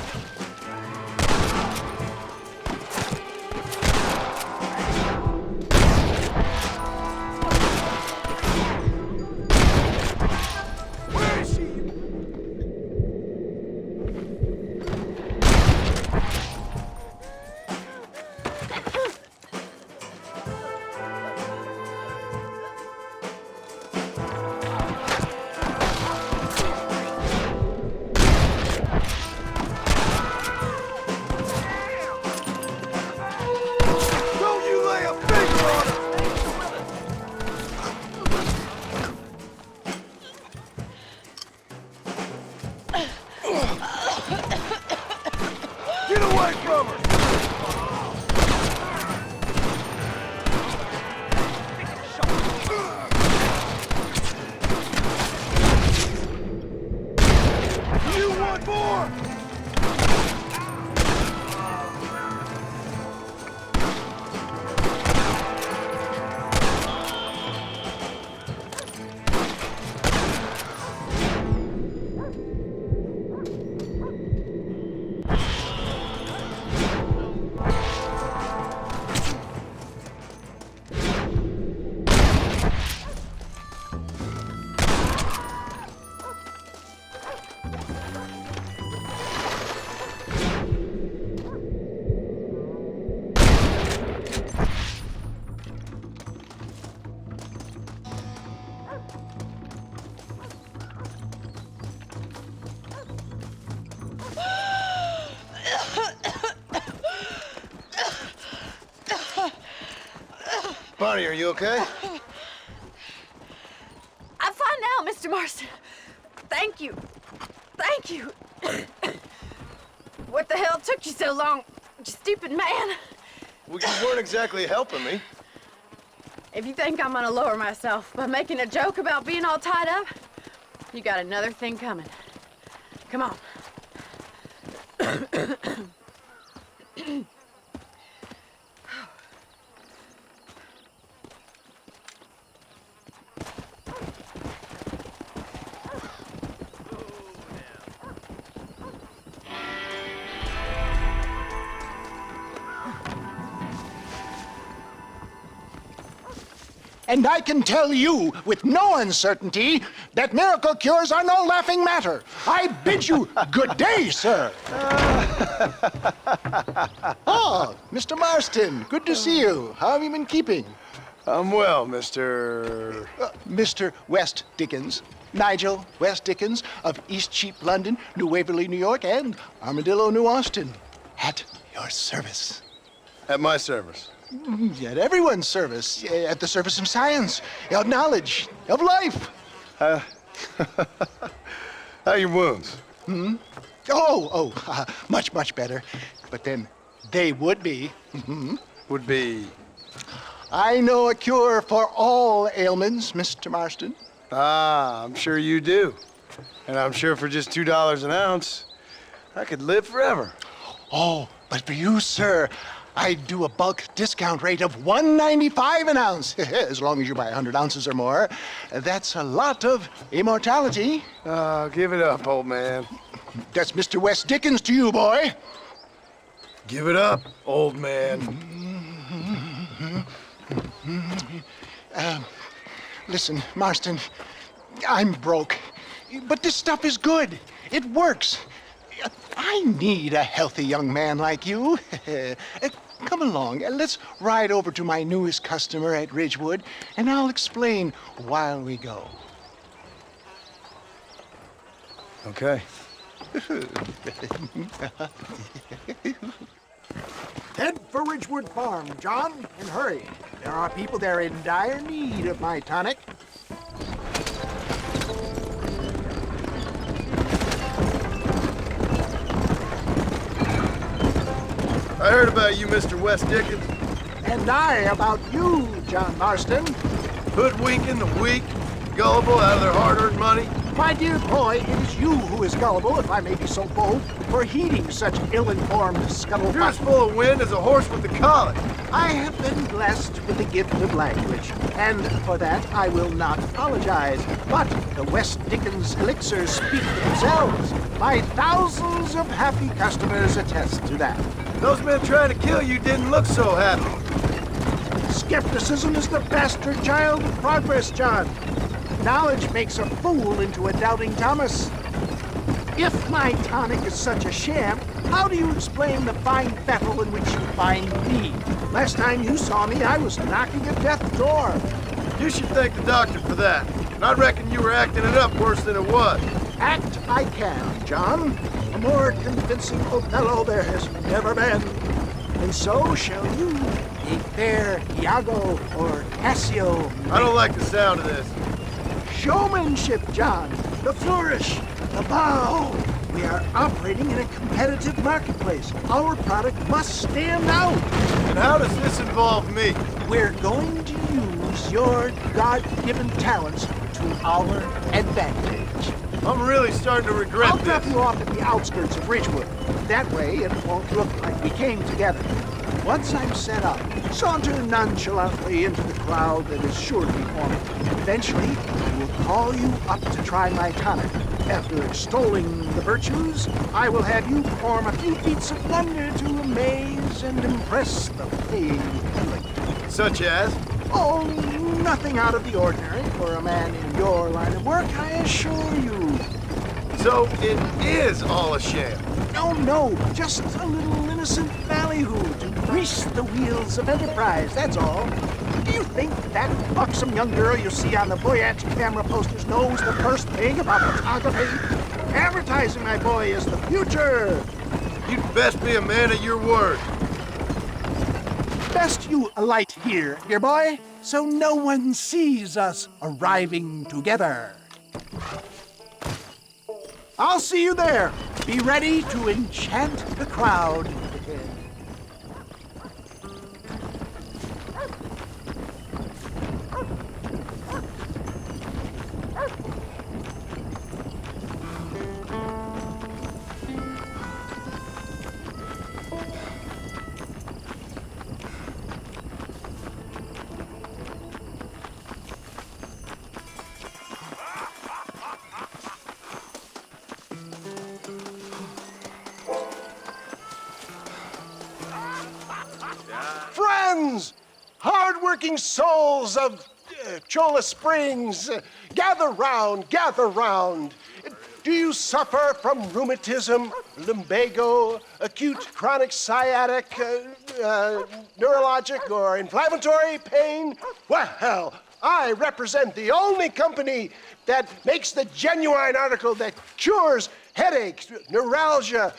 Where is she? Bonnie, are you okay? I'm fine now, Mr. Marston. Thank you. Thank you. What the hell took you so long, you stupid man? Well, you weren't exactly helping me. If you think I'm gonna lower myself by making a joke about being all tied up, you got another thing coming. Come on. And I can tell you with no uncertainty that miracle cures are no laughing matter. I bid you good day, sir. Oh, Mr. Marston, good to see you. How have you been keeping? I'm well, Mr. Mr. West Dickens. Nigel West Dickens of East Cheap, London, New Waverly, New York, and Armadillo, New Austin. At your service. At my service. At everyone's service. At the service of science, of knowledge, of life. How are your wounds? Much, much better. But then they would be. Would be? I know a cure for all ailments, Mr. Marston. Ah, I'm sure you do. And I'm sure for just $2 an ounce, I could live forever. Oh, but for you, sir, I do a bulk discount rate of $1.95 an ounce, as long as you buy 100 ounces or more. That's a lot of immortality. Give it up, old man. That's Mr. West Dickens to you, boy. Give it up, old man. Listen, Marston, I'm broke, but this stuff is good. It works. I need a healthy young man like you. Come along, let's ride over to my newest customer at Ridgewood, and I'll explain while we go. Okay. Head for Ridgewood Farm, John, and hurry. There are people there in dire need of my tonic. I heard about you, Mr. West Dickens. And I about you, John Marston. Hoodwinking the weak, gullible out of their hard-earned money. My dear boy, it is you who is gullible, if I may be so bold, for heeding such ill-informed scuttlebutt. You're as full of wind as a horse with the colic. I have been blessed with the gift of language, and for that I will not apologize. But the West Dickens elixirs speak for themselves. My thousands of happy customers attest to that. Those men trying to kill you didn't look so happy. Skepticism is the bastard child of progress, John. Knowledge makes a fool into a doubting Thomas. If my tonic is such a sham, how do you explain the fine battle in which you find me? Last time you saw me, I was knocking at death's door. You should thank the doctor for that. And I reckon you were acting it up worse than it was. Act I can, John. A more convincing Othello there has never been. And so shall you, a fair Iago or Cassio. I don't like the sound of this. Showmanship, John. The flourish, the bow. We are operating in a competitive marketplace. Our product must stand out. And how does this involve me? We're going to use your God-given talents to our advantage. I'm really starting to regret I'll this. drop you off at the outskirts of Ridgewood. That way it won't look like we came together. Once I'm set up, saunter nonchalantly into the crowd that is sure to be forming. Eventually, I will call you up to try my tonic. After extolling the virtues, I will have you perform a few feats of wonder to amaze and impress the paying public. Such as? Oh, nothing out of the ordinary for a man in your line of work, I assure you. So it is all a sham? No, just a little innocent ballyhoo to grease the wheels of enterprise, that's all. Do you think that buxom young girl you see on the voyage camera posters knows the first thing about photography? Advertising, my boy, is the future. You'd best be a man of your word. Best you alight here, dear boy. so no one sees us arriving together. I'll see you there. Be ready to enchant the crowd. Friends, hard-working souls of Cholla Springs, gather round, gather round. Do you suffer from rheumatism, lumbago, acute chronic sciatic, neurologic, or inflammatory pain? Well, I represent the only company that makes the genuine article that cures headaches, neuralgia,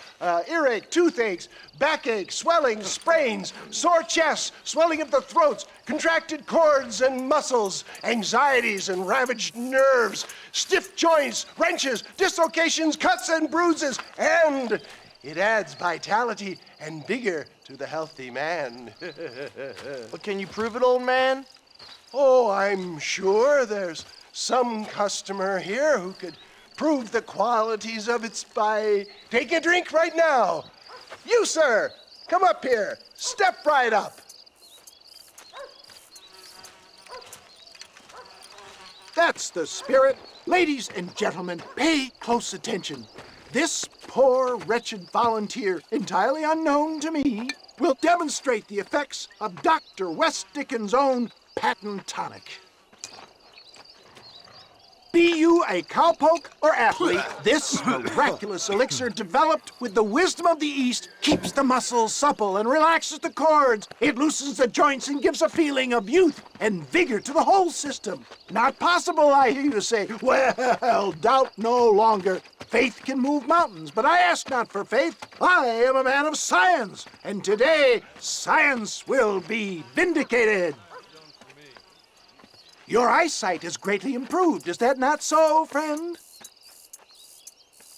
earache, toothaches, backache, swelling, sprains, sore chests, swelling of the throats, contracted cords and muscles, anxieties and ravaged nerves, stiff joints, wrenches, dislocations, cuts and bruises, and it adds vitality and vigor to the healthy man. But can you prove it, old man? Oh, I'm sure there's some customer here who could prove the qualities of it by taking a drink right now. You, sir, come up here. Step right up. That's the spirit. Ladies and gentlemen, pay close attention. This poor, wretched volunteer, entirely unknown to me, will demonstrate the effects of Dr. West Dickens' own patent tonic. Be you a cowpoke or athlete, this miraculous elixir developed with the wisdom of the East keeps the muscles supple and relaxes the cords. It loosens the joints and gives a feeling of youth and vigor to the whole system. Not possible, I hear you say. Well, doubt no longer. Faith can move mountains, but I ask not for faith. I am a man of science, and today science will be vindicated. Your eyesight is greatly improved. Is that not so, friend?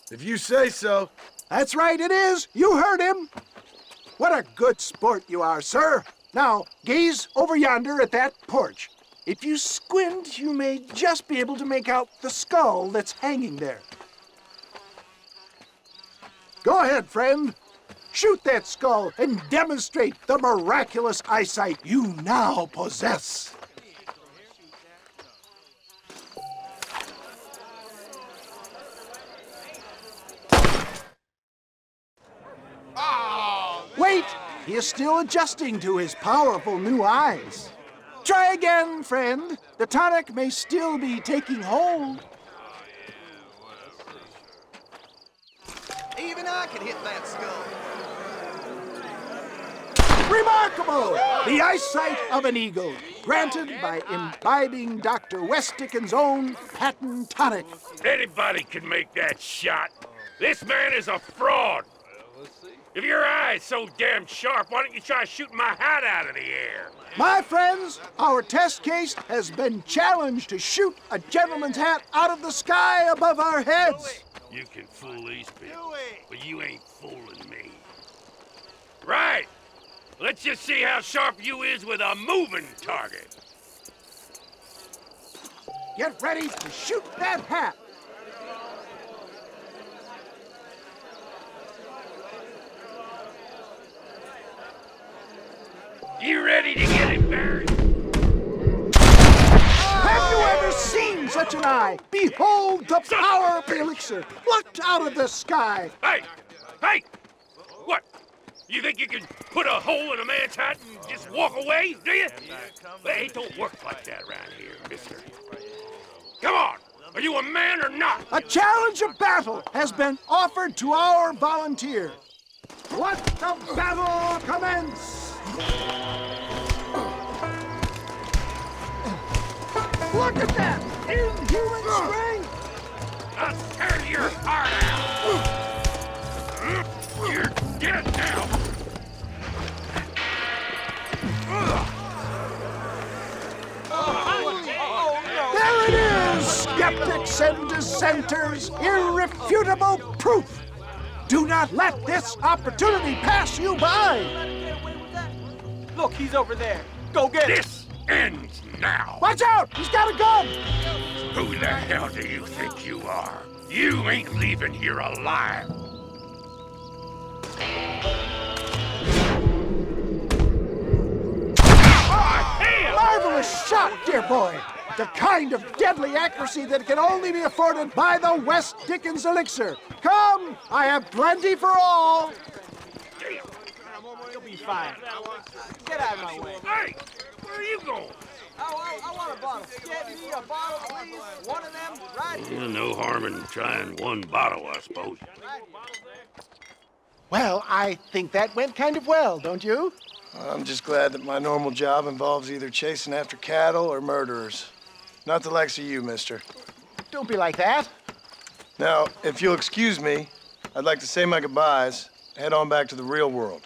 If you say so. That's right, it is. You heard him. What a good sport you are, sir. Now, gaze over yonder at that porch. If you squint, you may just be able to make out the skull that's hanging there. Go ahead, friend. Shoot that skull and demonstrate the miraculous eyesight you now possess. Wait! He is still adjusting to his powerful new eyes. Try again, friend. The tonic may still be taking hold. Even I can hit that skull. Remarkable! The eyesight of an eagle, granted by imbibing Dr. West Dickens' own patent tonic. Anybody can make that shot. This man is a fraud. If your eye's so damn sharp, why don't you try shooting my hat out of the air? My friends, our test case has been challenged to shoot a gentleman's hat out of the sky above our heads. You can fool these people, but you ain't fooling me. Right! Let's just see how sharp you is with a moving target. Get ready to shoot that hat. You ready to get embarrassed? Have you ever seen such an eye? Behold the power of the elixir, plucked out of the sky. Hey! Hey! What? You think you can put a hole in a man's hat and just walk away, do you? Hey, it don't work like that around here, mister. Come on! Are you a man or not? A challenge of battle has been offered to our volunteer. Let the battle commence! Look at that! Inhuman strength! I'll tear your heart out! You're dead now! skeptics and dissenters, irrefutable proof. Do not let this opportunity pass you by. Look, he's over there. Go get him. This ends now. Watch out! He's got a gun! Who the hell do you think you are? You ain't leaving here alive. Marvelous shot, dear boy. The kind of deadly accuracy that can only be afforded by the West Dickens elixir. Come, I have plenty for all. You'll be fine. Get out of my way. Hey, where are you going? I want a bottle. Get me a bottle, please. One of them right here. No harm in trying one bottle, I suppose. Well, I think that went kind of well, don't you? I'm just glad that my normal job involves either chasing after cattle or murderers. Not the likes of you, mister. Don't be like that. Now, if you'll excuse me, I'd like to say my goodbyes, head on back to the real world.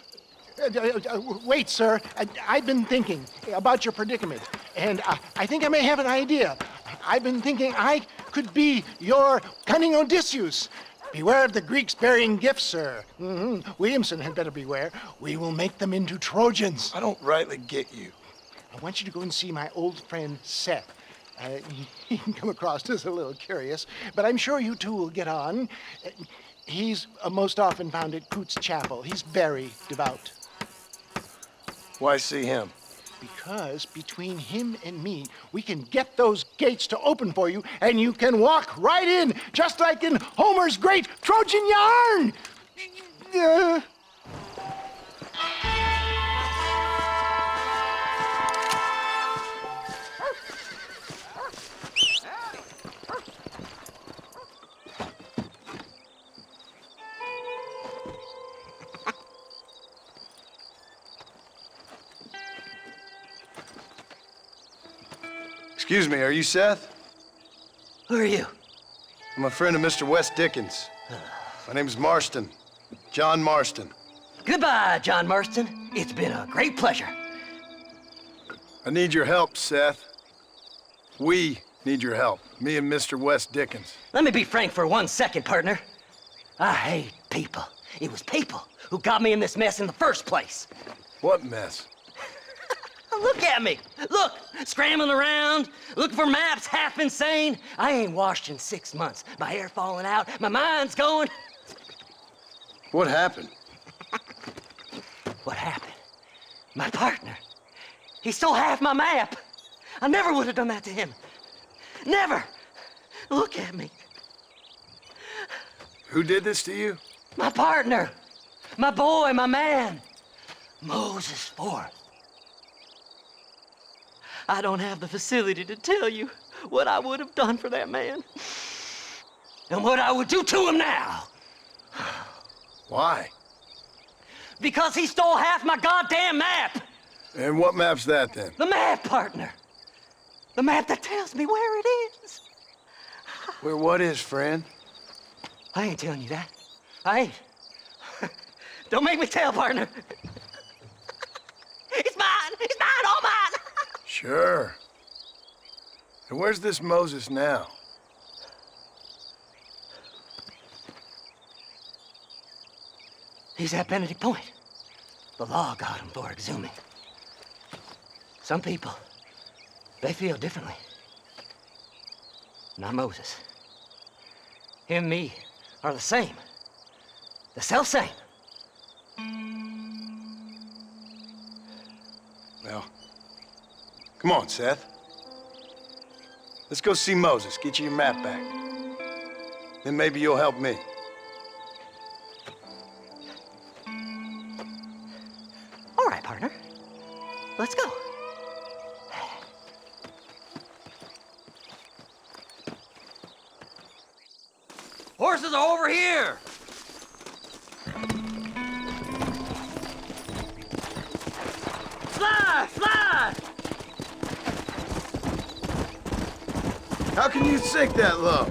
Wait, sir. I've been thinking about your predicament, and I think I may have an idea. I've been thinking I could be your cunning Odysseus. Beware of the Greeks bearing gifts, sir. Williamson had better beware. We will make them into Trojans. I don't rightly get you. I want you to go and see my old friend Seth. He can come across as a little curious, but I'm sure you two will get on. He's most often found at Coots Chapel. He's very devout. Why see him? Because between him and me, we can get those gates to open for you, and you can walk right in, just like in Homer's great Trojan yarn! Excuse me, are you Seth? Who are you? I'm a friend of Mr. West Dickens. My name's Marston. John Marston. Goodbye, John Marston. It's been a great pleasure. I need your help, Seth. We need your help. Me and Mr. West Dickens. Let me be frank for 1 second, partner. I hate people. It was people who got me in this mess in the first place. What mess? Look at me. Look, scrambling around, looking for maps, half insane. I ain't washed in 6 months. My hair falling out, my mind's going. What happened? What happened? My partner. He stole half my map. I never would have done that to him. Never. Look at me. Who did this to you? My partner. My boy, my man. Moses Forth. I don't have the facility to tell you what I would have done for that man. And what I would do to him now. Why? Because he stole half my goddamn map. And what map's that, then? The map, partner. The map that tells me where it is. Where what is, friend? I ain't telling you that. I ain't. Don't make me tell, partner. It's mine. It's mine, all mine. Sure. And where's this Moses now? He's at Benedict Point. The law got him for exhuming. Some people, they feel differently. Not Moses. Him and me are the same. The self-same. Well, come on, Seth. Let's go see Moses, get you your map back. Then maybe you'll help me. All right, partner. Let's go. Horses are over here! Fly! Fly! How can you sink that low?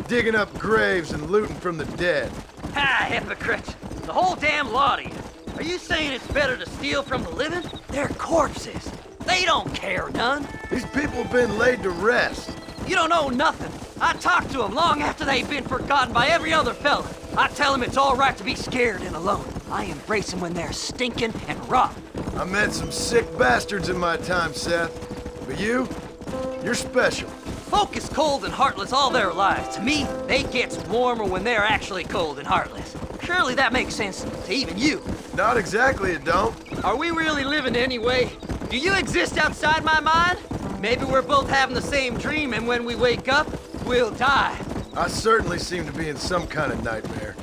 Digging up graves and looting from the dead. Ah, hypocrite! The whole damn lot of you. Are you saying it's better to steal from the living? They're corpses. They don't care none. These people have been laid to rest. You don't know nothing. I talk to them long after they've been forgotten by every other fella. I tell them it's all right to be scared and alone. I embrace them when they're stinking and rotten. I met some sick bastards in my time, Seth. But you're special. Folk is cold and heartless all their lives. To me, they gets warmer when they're actually cold and heartless. Surely that makes sense to even you. Not exactly, it don't. Are we really living anyway? Do you exist outside my mind? Maybe we're both having the same dream, and when we wake up, we'll die. I certainly seem to be in some kind of nightmare.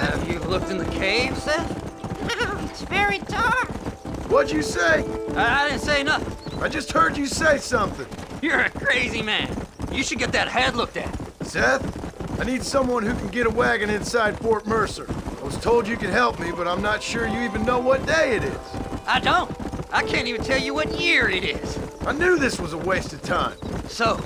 Have you looked in the cave, Seth? It's very dark. What'd you say? I didn't say nothing. I just heard you say something. You're a crazy man. You should get that head looked at. Seth, I need someone who can get a wagon inside Fort Mercer. I was told you could help me, but I'm not sure you even know what day it is. I don't. I can't even tell you what year it is. I knew this was a waste of time. So,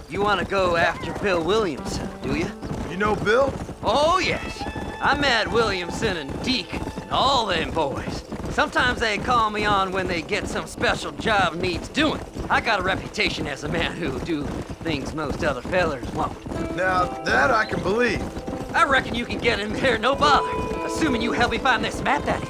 you want to go after Bill Williamson, do you? You know Bill? Oh, yes. I met Williamson and Deke and all them boys. Sometimes they call me on when they get some special job needs doing. I got a reputation as a man who'll do things most other fellers won't. Now, that I can believe. I reckon you can get in there, no bother. Assuming you help me find this map, that is.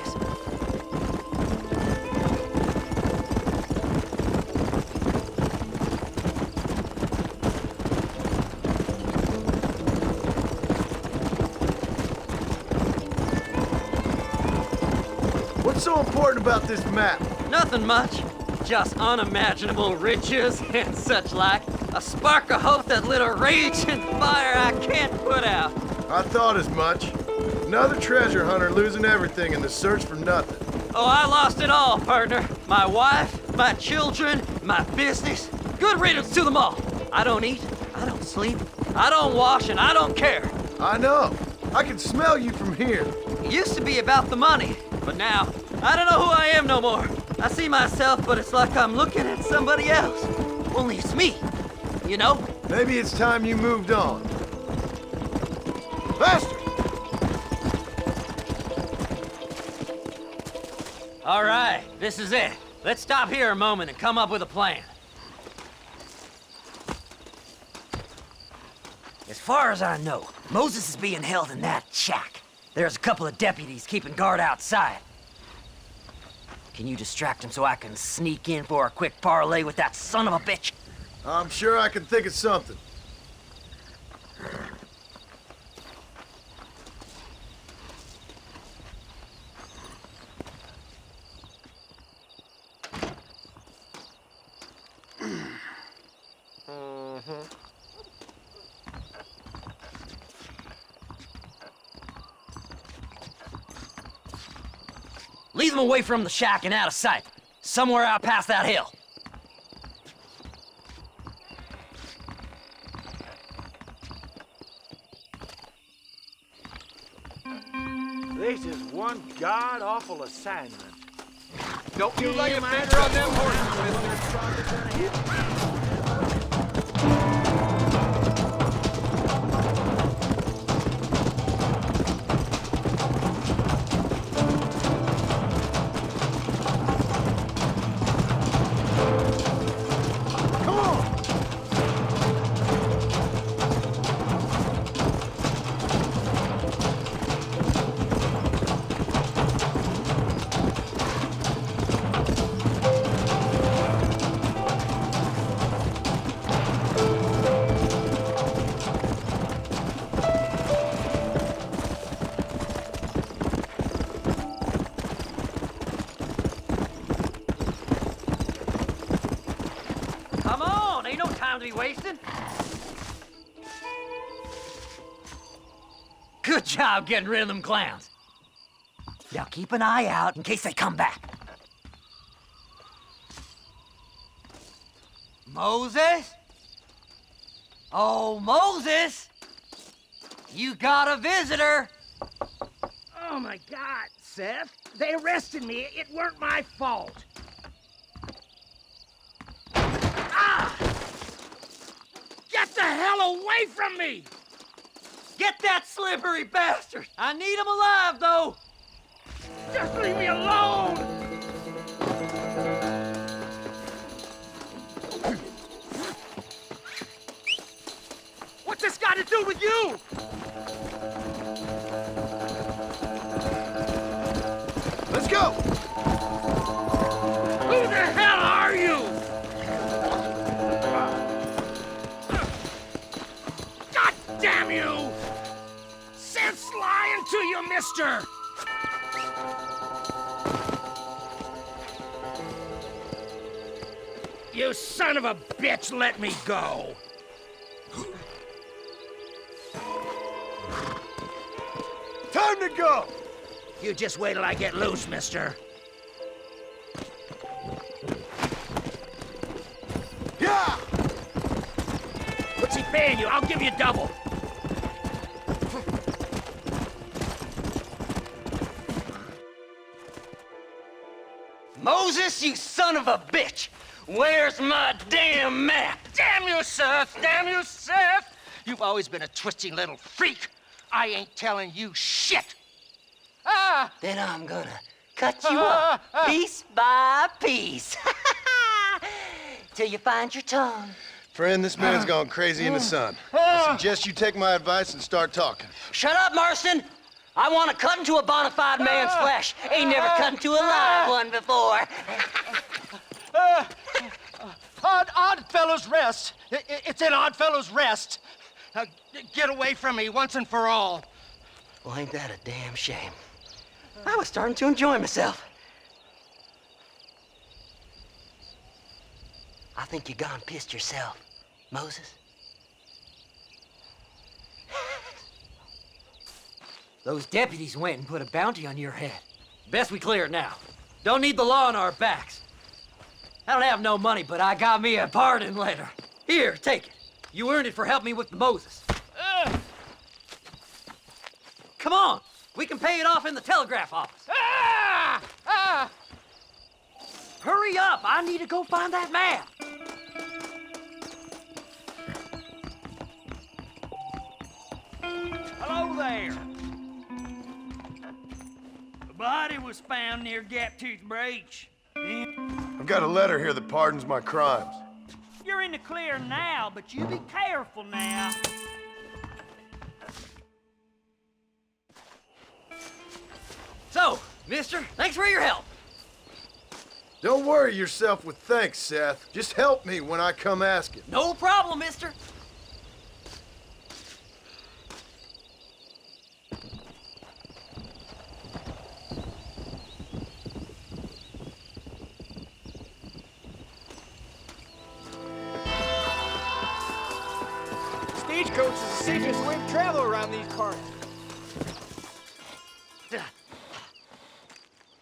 What's so important about this map? Nothing much. Just unimaginable riches and such like. A spark of hope that lit a raging fire I can't put out. I thought as much. Another treasure hunter losing everything in the search for nothing. Oh, I lost it all, partner. My wife, my children, my business. Good riddance to them all. I don't eat, I don't sleep, I don't wash, and I don't care. I know. I can smell you from here. It used to be about the money, but now, I don't know who I am no more. I see myself, but it's like I'm looking at somebody else. Only it's me, you know? Maybe it's time you moved on. Faster! All right, this is it. Let's stop here a moment and come up with a plan. As far as I know, Moses is being held in that shack. There's a couple of deputies keeping guard outside. Can you distract him so I can sneak in for a quick parlay with that son of a bitch? I'm sure I can think of something. Lead them away from the shack and out of sight. Somewhere out past that hill. This is one god-awful assignment. Don't you lay a finger on them horses, mister. To be wasting. Good job getting rid of them clowns. Now keep an eye out in case they come back. Moses? Oh, Moses! You got a visitor! Oh my God, Seth. They arrested me. It weren't my fault. Ah! Get the hell away from me! Get that slippery bastard! I need him alive, though! Just leave me alone! What's this got to do with you? Let's go! Who the hell are you? God damn you! Seth's lying to you, mister! You son of a bitch, let me go! Time to go! You just wait till I get loose, mister. Yeah! What's he paying you? I'll give you double. Moses, you son of a bitch! Where's my damn map? Damn you, Seth! Damn you, Seth! You've always been a twisty little freak. I ain't telling you shit. Ah! Then I'm gonna cut you up piece by piece. Till you find your tongue. Friend, this man's gone crazy in the sun. I suggest you take my advice and start talking. Shut up, Marston! I want to cut into a bona fide man's flesh. Ain't never cut into a live one before. Oddfellows Rest. It's in Oddfellows Rest. Get away from me once and for all. Well, ain't that a damn shame? I was starting to enjoy myself. I think you gone pissed yourself, Moses. Those deputies went and put a bounty on your head. Best we clear it now. Don't need the law on our backs. I don't have no money, but I got me a pardon letter. Here, take it. You earned it for helping me with the Moses. Come on, we can pay it off in the telegraph office. Hurry up, I need to go find that map. Hello there. The body was found near Gaptooth Breach. I've got a letter here that pardons my crimes. You're in the clear now, but you be careful now. So, mister, thanks for your help. Don't worry yourself with thanks, Seth. Just help me when I come asking. No problem, mister. Stagecoach is the safest way to travel around these parts.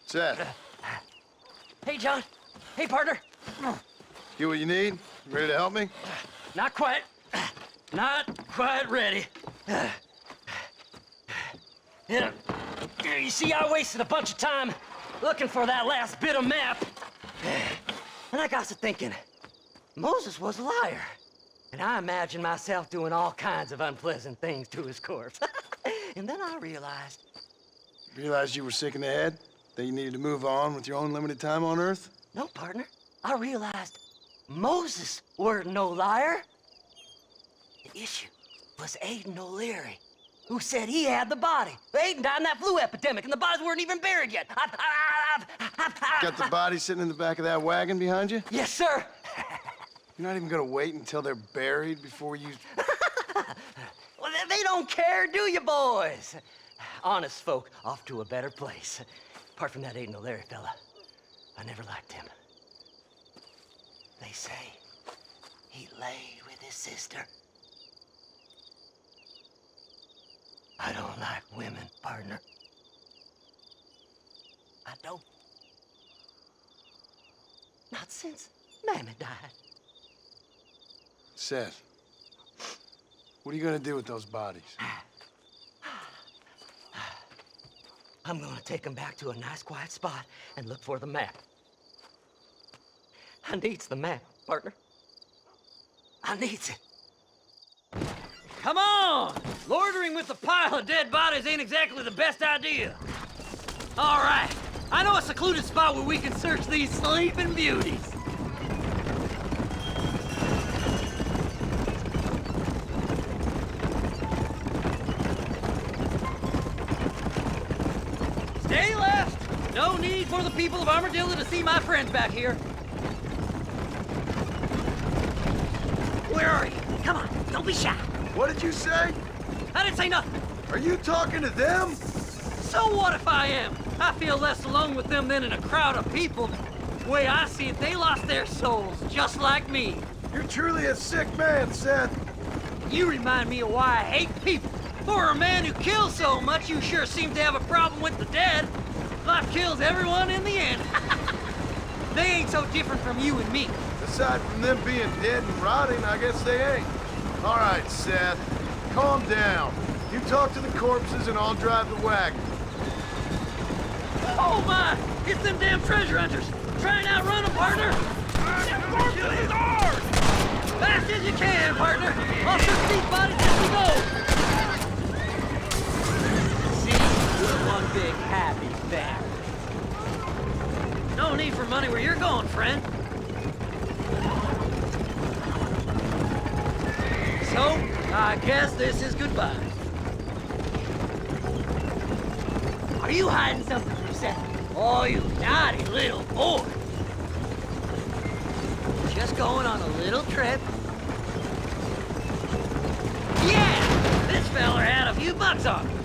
Seth, Hey, John. Hey, partner. get what you need? Ready to help me? Not quite. Not quite ready. You see, I wasted a bunch of time looking for that last bit of map. And I got to thinking, Moses was a liar. And I imagined myself doing all kinds of unpleasant things to his corpse. And then I realized... Realized you were sick in the head? That you needed to move on with your own limited time on Earth? No, partner. I realized Moses weren't no liar. The issue was Aiden O'Leary, who said he had the body. Aiden died in that flu epidemic, and the bodies weren't even buried yet. Got the body sitting in the back of that wagon behind you? Yes, sir. You're not even gonna wait until they're buried before you... Well, they don't care, do you, boys? Honest folk off to a better place. Apart from that Aiden O'Leary fella, I never liked him. They say he laid with his sister. I don't like women, partner. I don't. Not since Mammy died. Seth, what are you gonna do with those bodies? I'm gonna take them back to a nice quiet spot and look for the map. I needs the map, partner. I needs it. Come on! Loitering with a pile of dead bodies ain't exactly the best idea. All right. I know a secluded spot where we can search these sleeping beauties. Stay left! No need for the people of Armadillo to see my friends back here. Where are you? Come on, don't be shy. What did you say? I didn't say nothing. Are you talking to them? So what if I am? I feel less alone with them than in a crowd of people. The way I see it, they lost their souls, just like me. You're truly a sick man, Seth. You remind me of why I hate people. For a man who kills so much, you sure seem to have a problem with the dead. Life kills everyone in the end. They ain't so different from you and me. Aside from them being dead and rotting, I guess they ain't. All right, Seth, calm down. You talk to the corpses and I'll drive the wagon. Oh my! It's them damn treasure hunters! Try and outrun them, partner! Fast as you can, partner! I'll search these bodies as we go! See? We're one big happy family. No need for money where you're going, friend. So, I guess this is goodbye. Are you hiding something from Seth? Oh, you naughty little boy. Just going on a little trip. Yeah! This feller had a few bucks on him.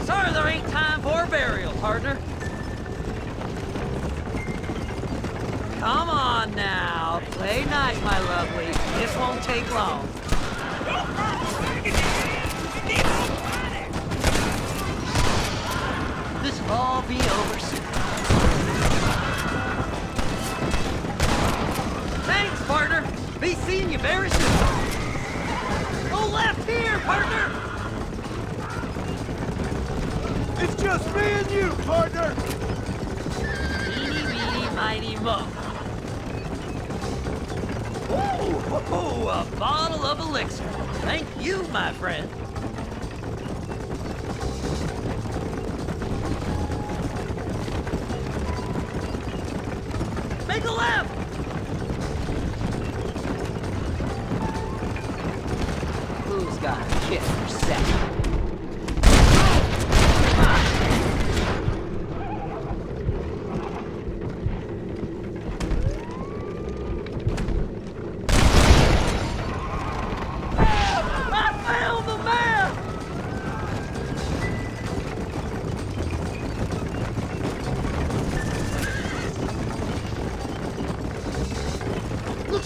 Sorry there ain't time for a burial, partner. Come on now. Play nice, my lovely. This won't take long. This'll all be over soon. Thanks, partner. Be seeing you very soon. Go left here, partner. It's just me and you, partner. Eeny, meeny, miny, mo. Ooh, a bottle of elixir. Thank you, my friend. Make a left! Who's got a kiss for Seth?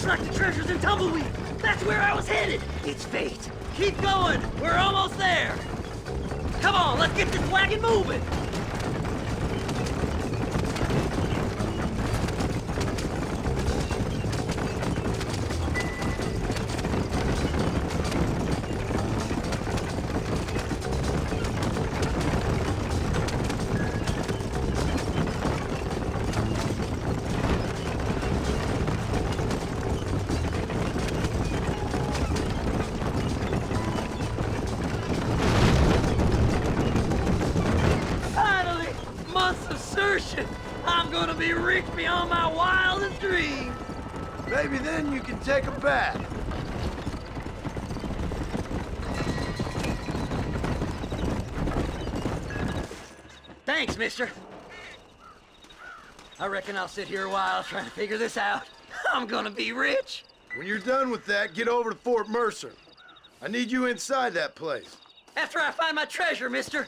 Like the treasure's in Tumbleweed. That's where I was headed. It's fate. Keep going. We're almost there. Come on, let's get this wagon moving. I'm gonna be rich beyond my wildest dreams. Maybe then you can take a bath. Thanks, mister. I reckon I'll sit here a while trying to figure this out. I'm gonna be rich. When you're done with that, get over to Fort Mercer. I need you inside that place. After I find my treasure, mister.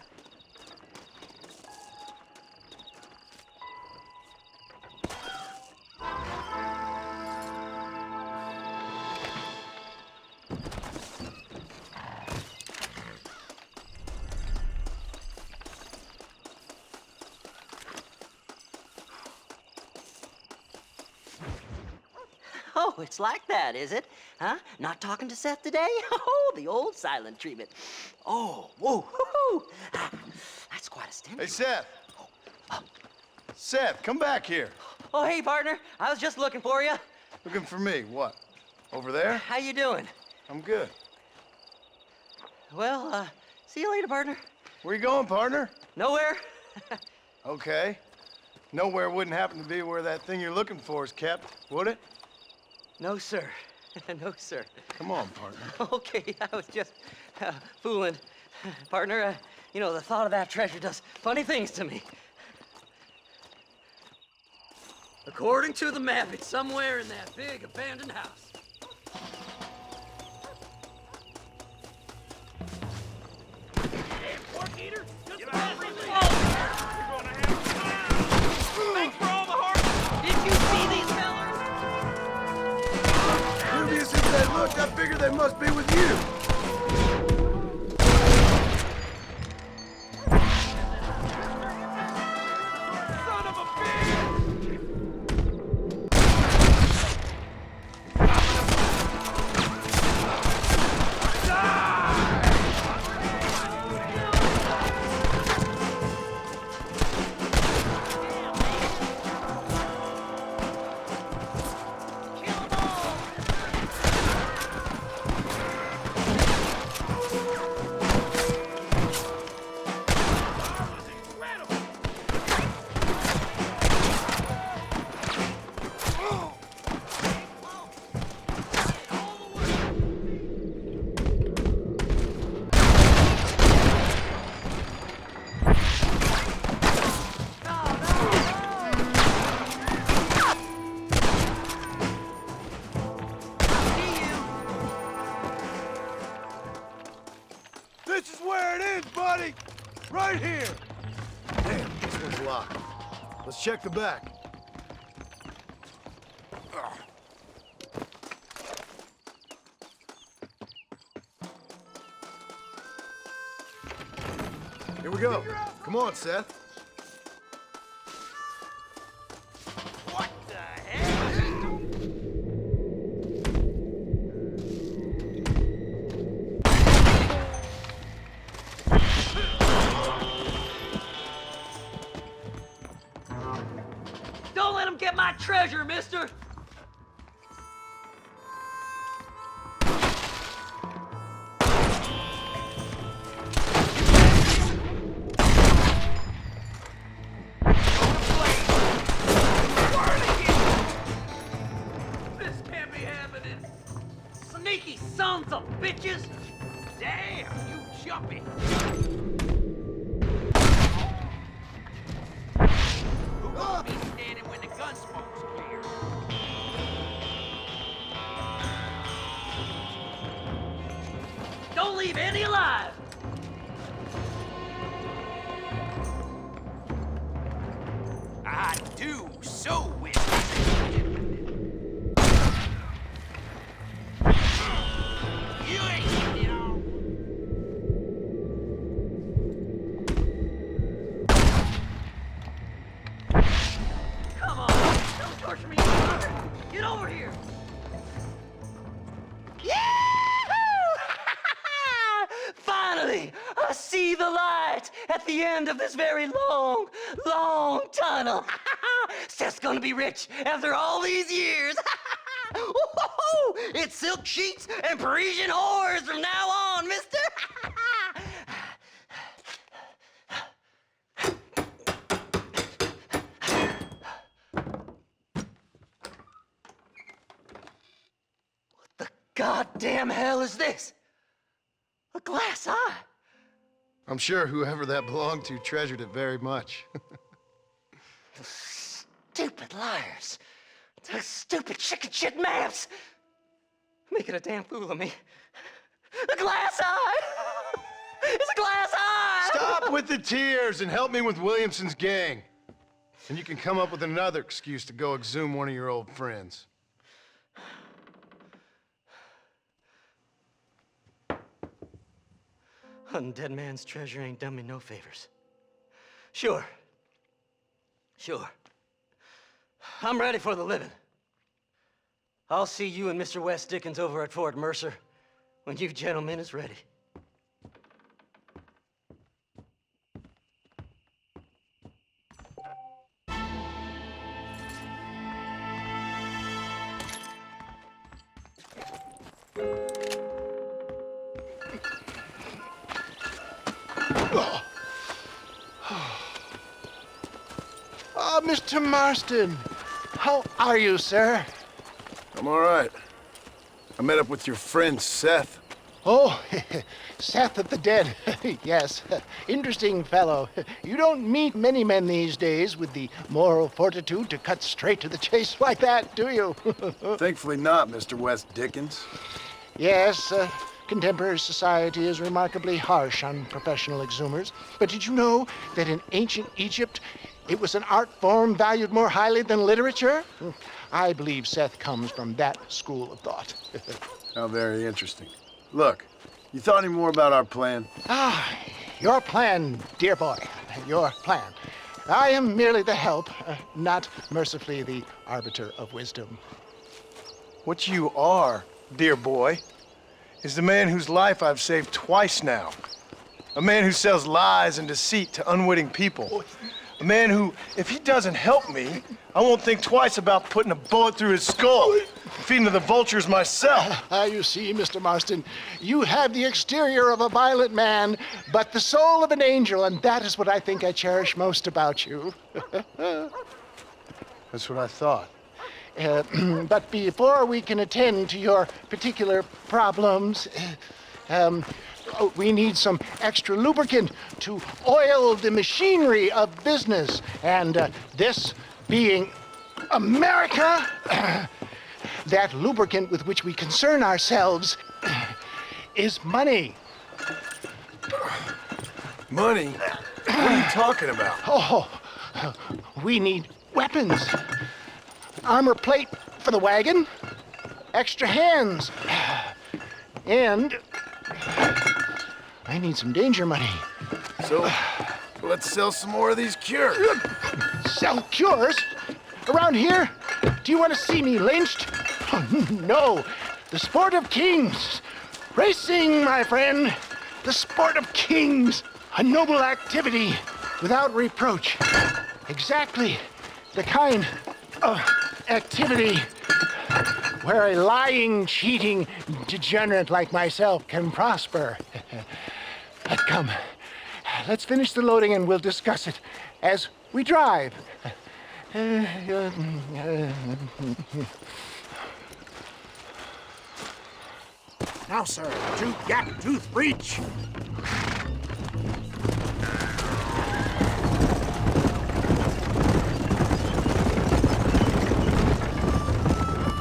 Oh, it's like that, is it? Huh? Not talking to Seth today? Oh, the old silent treatment. Oh, whoa, whoo-hoo. That's quite a stimulus. Hey, Seth. Seth, come back here. Oh, hey, partner. I was just looking for you. Looking for me, what? Over there? How you doing? I'm good. Well, see you later, partner. Where you going, partner? Nowhere. Okay. Nowhere wouldn't happen to be where that thing you're looking for is kept, would it? No, sir. No, sir. Come on, partner. Okay, I was just fooling. Partner, you know, the thought of that treasure does funny things to me. According to the map, it's somewhere in that big abandoned house. Thanks for all the hard work. Did you see these fellers? Dubious as they look, I figure they must be with you. Son of a bitch! This is where it is, buddy! Right here! Damn, this one's locked. Let's check the back. Here we go. Come on, Seth. What the hell? Don't let them get my treasure, mister! This can't be happening! Sneaky sons of bitches! Damn, you jumpy. Who gonna be standing when the gun smoke's clear? Don't leave any alive! I do so wish. You ain't getting it all. Come on! Don't torture me any longer! Get over here! Finally, I see the light at the end of this very long, long tunnel. Seth's gonna be rich after all these years. It's silk sheets and Parisian whores from now on, mister. What the goddamn hell is this? A glass eye? I'm sure whoever that belonged to treasured it very much. Stupid liars. Those stupid chicken shit maps. Making a damn fool of me. A glass eye! It's a glass eye! Stop with the tears and help me with Williamson's gang. And you can come up with another excuse to go exhume one of your old friends. Undead man's treasure ain't done me no favors. Sure. I'm ready for the living. I'll see you and Mr. West Dickens over at Fort Mercer when you gentlemen is ready. Oh, Mr. Marston. How are you, sir? I'm all right. I met up with your friend, Seth. Oh, Seth of the Dead. Yes, interesting fellow. You don't meet many men these days with the moral fortitude to cut straight to the chase like that, do you? Thankfully not, Mr. West Dickens. Yes, contemporary society is remarkably harsh on professional exhumers. But did you know that in ancient Egypt, it was an art form valued more highly than literature? I believe Seth comes from that school of thought. How very interesting. Look, you thought any more about our plan? Your plan, dear boy. Your plan. I am merely the help, not mercifully the arbiter of wisdom. What you are, dear boy, is the man whose life I've saved twice now. A man who sells lies and deceit to unwitting people. A man who, if he doesn't help me, I won't think twice about putting a bullet through his skull, feeding to the vultures myself. You see, Mr. Marston, you have the exterior of a violent man, but the soul of an angel, and that is what I think I cherish most about you. That's what I thought. But before we can attend to your particular problems, we need some extra lubricant to oil the machinery of business. And this being America, that lubricant with which we concern ourselves is money. Money? What are you talking about? Oh, we need weapons. Armor plate for the wagon, extra hands, and I need some danger money. So, let's sell some more of these cures. Sell cures? Around here? Do you want to see me lynched? Oh, no. The sport of kings. Racing, my friend. The sport of kings. A noble activity without reproach. Exactly the kind of activity where a lying, cheating degenerate like myself can prosper. But come, let's finish the loading and we'll discuss it as we drive. Now, sir, to gap tooth breach.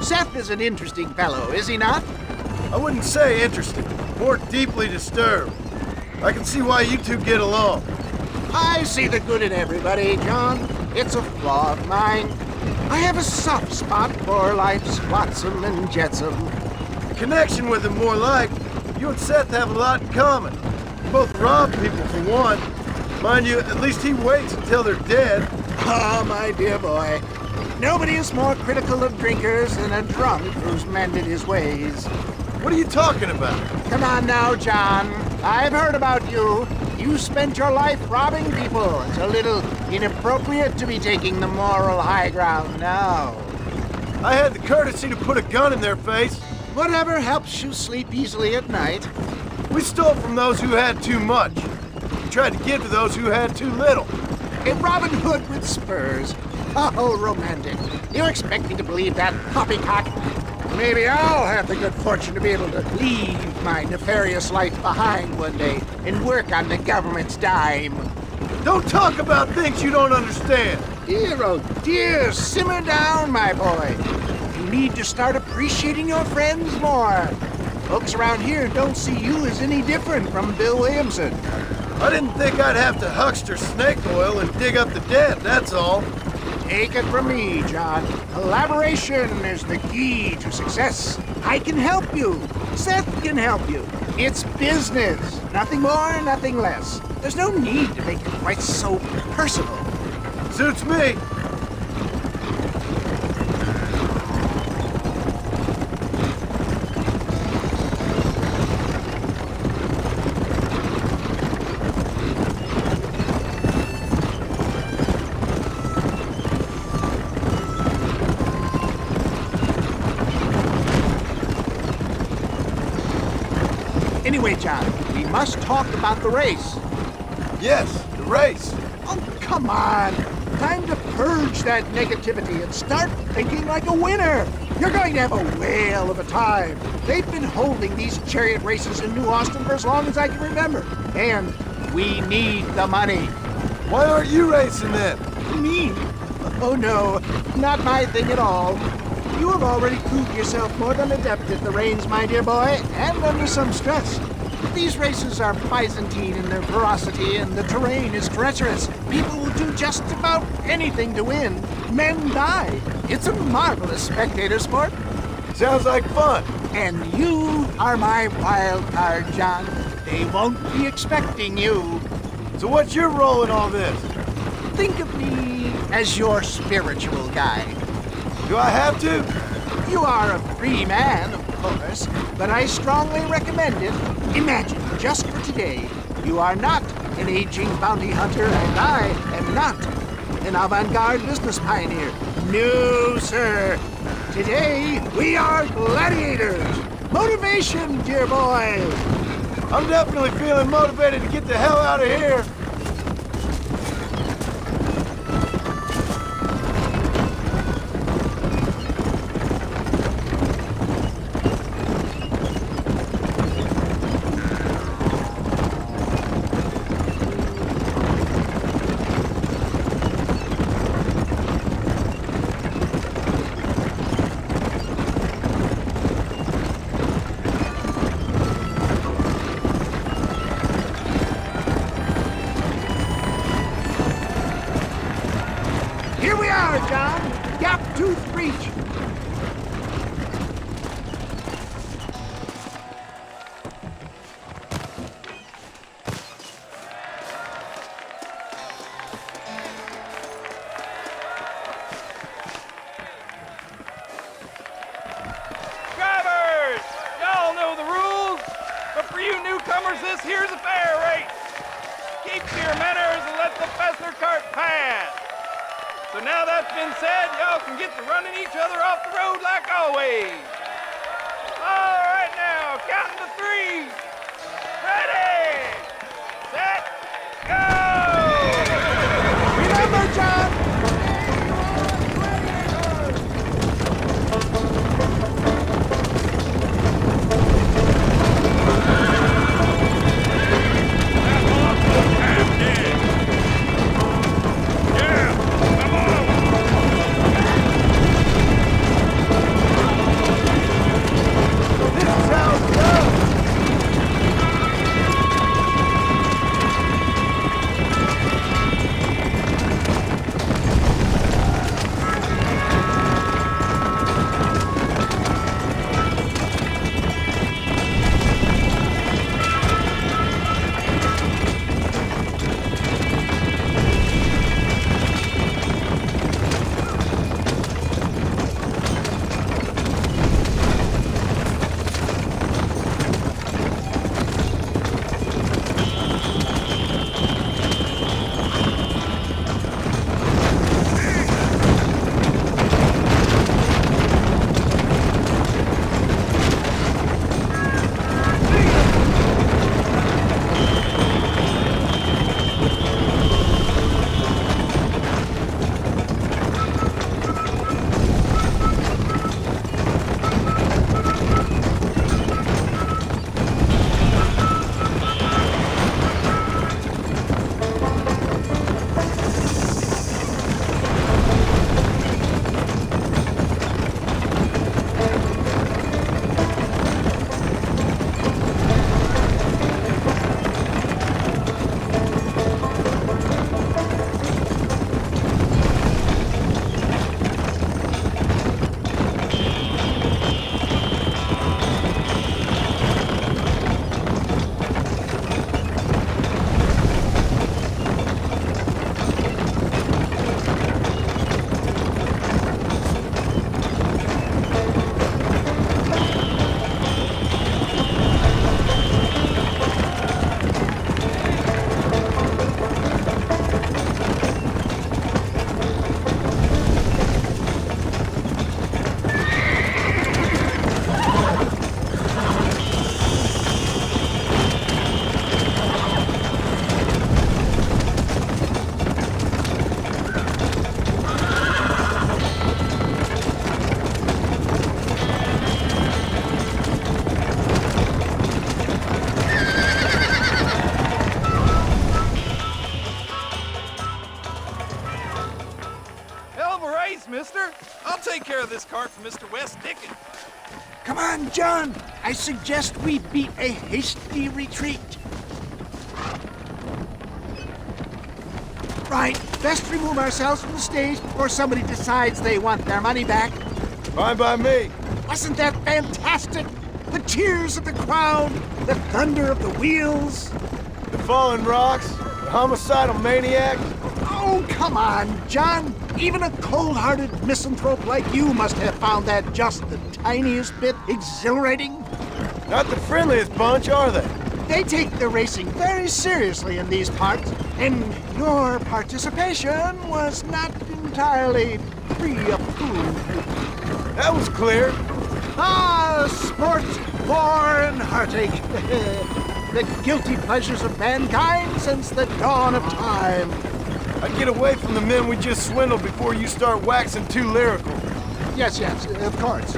Seth is an interesting fellow, is he not? I wouldn't say interesting, more deeply disturbed. I can see why you two get along. I see the good in everybody, John. It's a flaw of mine. I have a soft spot for life's flotsam and jetsam. Connection with him, more like. You and Seth have a lot in common. You both rob people for one. Mind you, at least he waits until they're dead. Ah, my dear boy. Nobody is more critical of drinkers than a drunk who's mended his ways. What are you talking about? Come on now, John. I've heard about you. You spent your life robbing people. It's a little inappropriate to be taking the moral high ground now. I had the courtesy to put a gun in their face. Whatever helps you sleep easily at night. We stole from those who had too much. We tried to give to those who had too little. A Robin Hood with spurs. Oh, romantic. You expect me to believe that poppycock? Maybe I'll have the good fortune to be able to leave my nefarious life behind one day and work on the government's dime. Don't talk about things you don't understand. Dear, oh dear, simmer down, my boy. You need to start appreciating your friends more. Folks around here don't see you as any different from Bill Williamson. I didn't think I'd have to huckster snake oil and dig up the dead, that's all. Take it from me, John. Collaboration is the key to success. I can help you. Seth can help you. It's business. Nothing more, nothing less. There's no need to make it quite so personal. Suits me. Anyway, John, we must talk about the race. Yes, the race. Oh, come on. Time to purge that negativity and start thinking like a winner. You're going to have a whale of a time. They've been holding these chariot races in New Austin for as long as I can remember. And we need the money. Why aren't you racing then? Me? Oh no, not my thing at all. You have already proved yourself more than adept at the reins, my dear boy, and under some stress. These races are Byzantine in their ferocity, and the terrain is treacherous. People will do just about anything to win. Men die. It's a marvelous spectator sport. Sounds like fun. And you are my wild card, John. They won't be expecting you. So what's your role in all this? Think of me as your spiritual guide. Do I have to? You are a free man, of course, but I strongly recommend it. Imagine, just for today, you are not an aging bounty hunter, and I am not an avant-garde business pioneer. No, sir. Today, we are gladiators. Motivation, dear boy. I'm definitely feeling motivated to get the hell out of here. This here's a fair race. Keep to your manners and let the faster cart pass. So now that's been said, y'all can get to running each other off the road like always. All right now, counting to 3. Ready, set, go! Remember, John! mister. I'll take care of this cart for Mr. West Dickens. Come on, John. I suggest we beat a hasty retreat. Right, best remove ourselves from the stage before somebody decides they want their money back. Fine by me. Wasn't that fantastic? The cheers of the crowd, the thunder of the wheels. The falling rocks, the homicidal maniac. Oh, come on, John. Even a cold-hearted misanthrope like you must have found that just the tiniest bit exhilarating. Not the friendliest bunch, are they? They take the racing very seriously in these parts, and your participation was not entirely pre-approved. That was clear. Ah, sport, war, and heartache. The guilty pleasures of mankind since the dawn of time. I'd get away from the men we just swindled before you start waxing too lyrical. Yes, of course.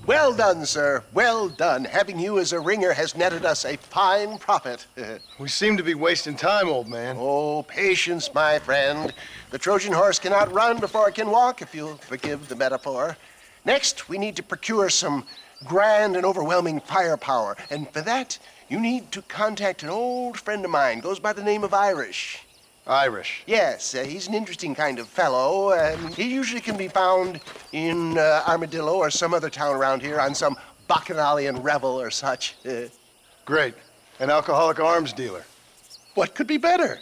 Well done, sir. Well done. Having you as a ringer has netted us a fine profit. We seem to be wasting time, old man. Oh, patience, my friend. The Trojan horse cannot run before it can walk, if you'll forgive the metaphor. Next, we need to procure some grand and overwhelming firepower. And for that, you need to contact an old friend of mine. Goes by the name of Irish. Irish? Yes, he's an interesting kind of fellow. He usually can be found in Armadillo or some other town around here on some bacchanalian revel or such. Great. An alcoholic arms dealer. What could be better?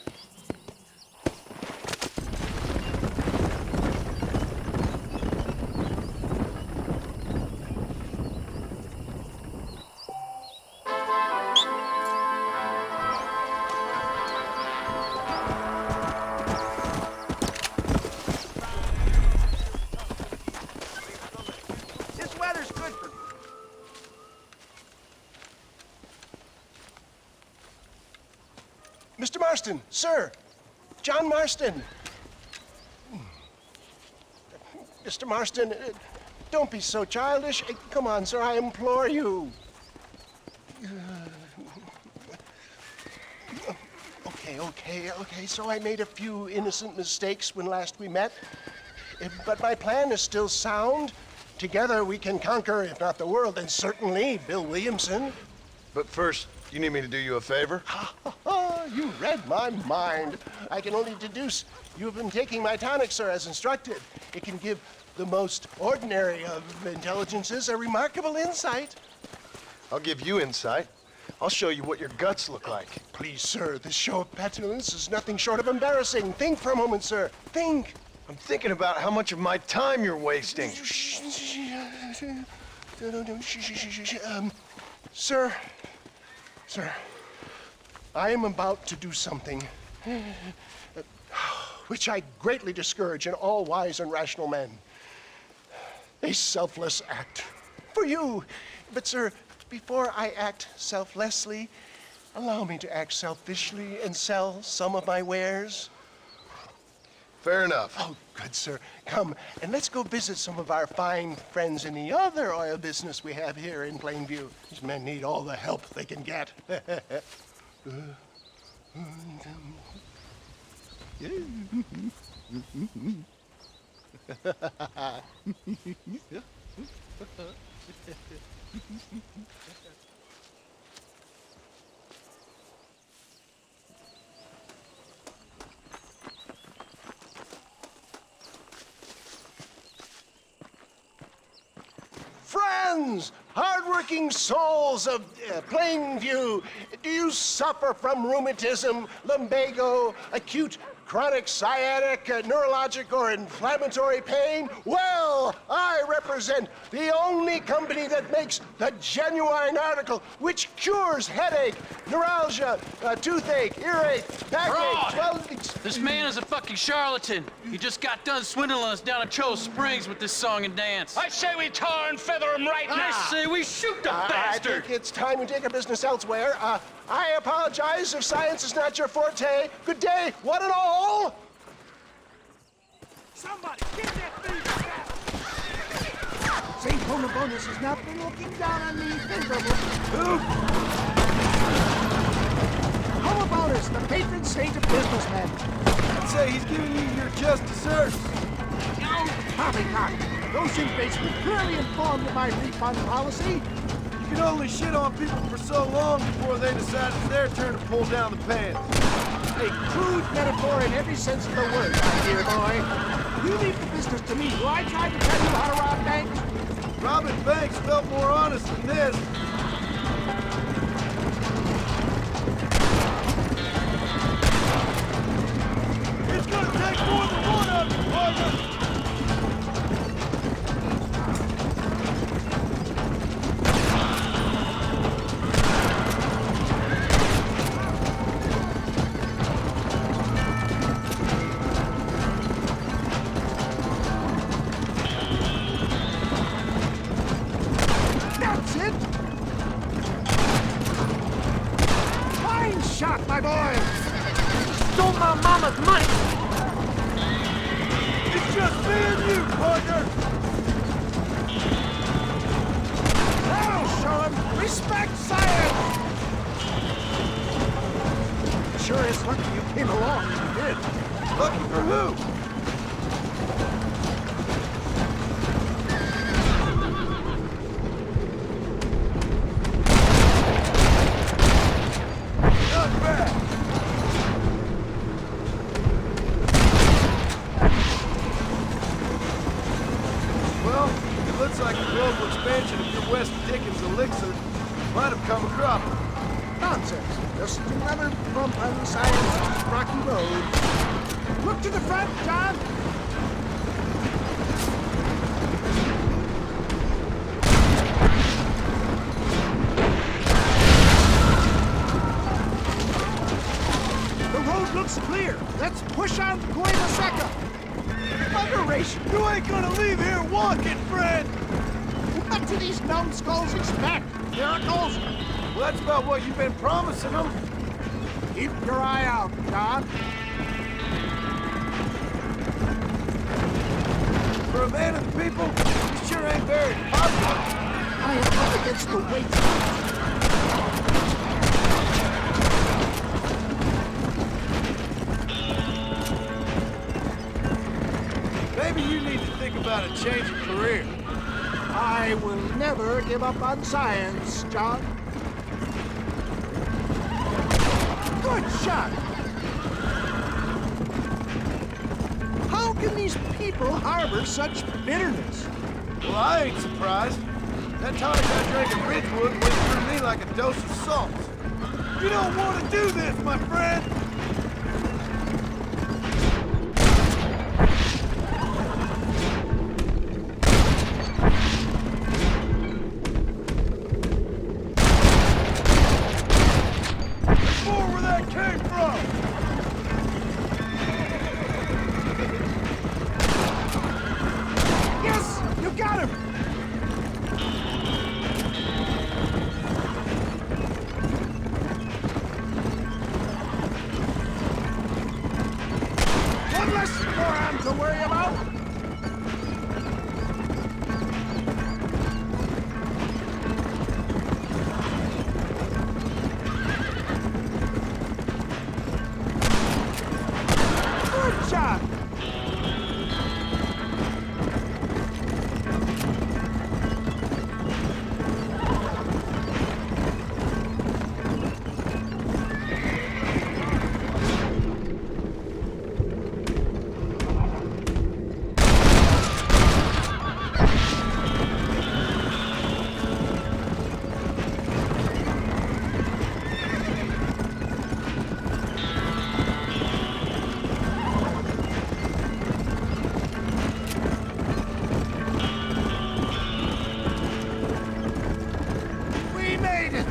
Mr. Marston, sir. John Marston. Mr. Marston, don't be so childish. Come on, sir, I implore you. Okay, so I made a few innocent mistakes when last we met. But my plan is still sound. Together we can conquer, if not the world, then certainly Bill Williamson. But first, you need me to do you a favor? You read my mind. I can only deduce you have been taking my tonic, sir, as instructed. It can give the most ordinary of intelligences a remarkable insight. I'll give you insight. I'll show you what your guts look like. Please, sir, this show of petulance is nothing short of embarrassing. Think for a moment, sir. Think. I'm thinking about how much of my time you're wasting. Sir, I am about to do something which I greatly discourage in all wise and rational men. A selfless act for you. But, sir, before I act selflessly, allow me to act selfishly and sell some of my wares. Fair enough. Oh, good, sir. Come, and let's go visit some of our fine friends in the other oil business we have here in Plainview. These men need all the help they can get. Friends, hardworking souls of Plainview, do you suffer from rheumatism, lumbago, acute chronic sciatic, neurologic, or inflammatory pain? Well, I represent the only company that makes the genuine article which cures headache, neuralgia, toothache, earache, backache, This man is a fucking charlatan. He just got done swindling us down at Cho Springs with this song and dance. I say we tar and feather him right now. I say we shoot the bastard. I think it's time we take our business elsewhere. I apologize if science is not your forte. Good day, one and all. Somebody, get that thing down! St. Bonabonus has not been looking down on me favorably. Who? Bonabonus, the patron saint of businessmen. I'd say he's giving you your just desserts. No, poppycock. Those inmates were clearly informed of my refund policy. You can only shit on people for so long before they decide it's their turn to pull down the pants. A crude metaphor in every sense of the word, my dear boy. You leave the business to me. Do I try to tell you how to rob banks? Robbing banks felt more honest than this. It's gonna take more than one of you, partner! My boy! Stole my mama's money! It's just me and you, partner! That'll show him! Respect science! Sure is lucky you came along when you did. Lucky for who? Dickens elixir might have come a crop. Nonsense. Just another bump on the science rocky road. Look to the front, John. The road looks clear. Let's push on to Cueva Seca. Moderation. You ain't gonna leave here walking, friend. What do these numbskulls expect? Miracles? Well, that's about what you've been promising them. Keep your eye out, John. For a man of the people, you sure ain't very popular. I am up against the weight. Maybe you need to think about a change of career. I will never give up on science, John. Good shot! How can these people harbor such bitterness? Well, I ain't surprised. That tonic I drank at Ridgewood went through me like a dose of salt. You don't want to do this, my friend!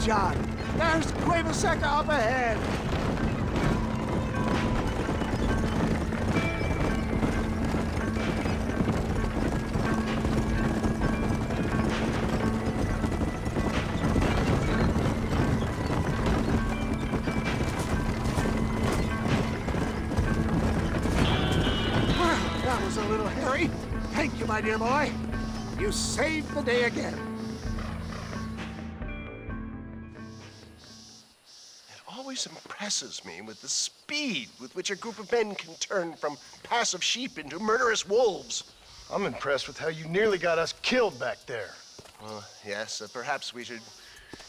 John. There's Cueva Seca up ahead. Well, that was a little little Harry. Thank you, my dear boy. You saved the day again. It always impresses me with the speed with which a group of men can turn from passive sheep into murderous wolves. I'm impressed with how you nearly got us killed back there. Yes, perhaps we should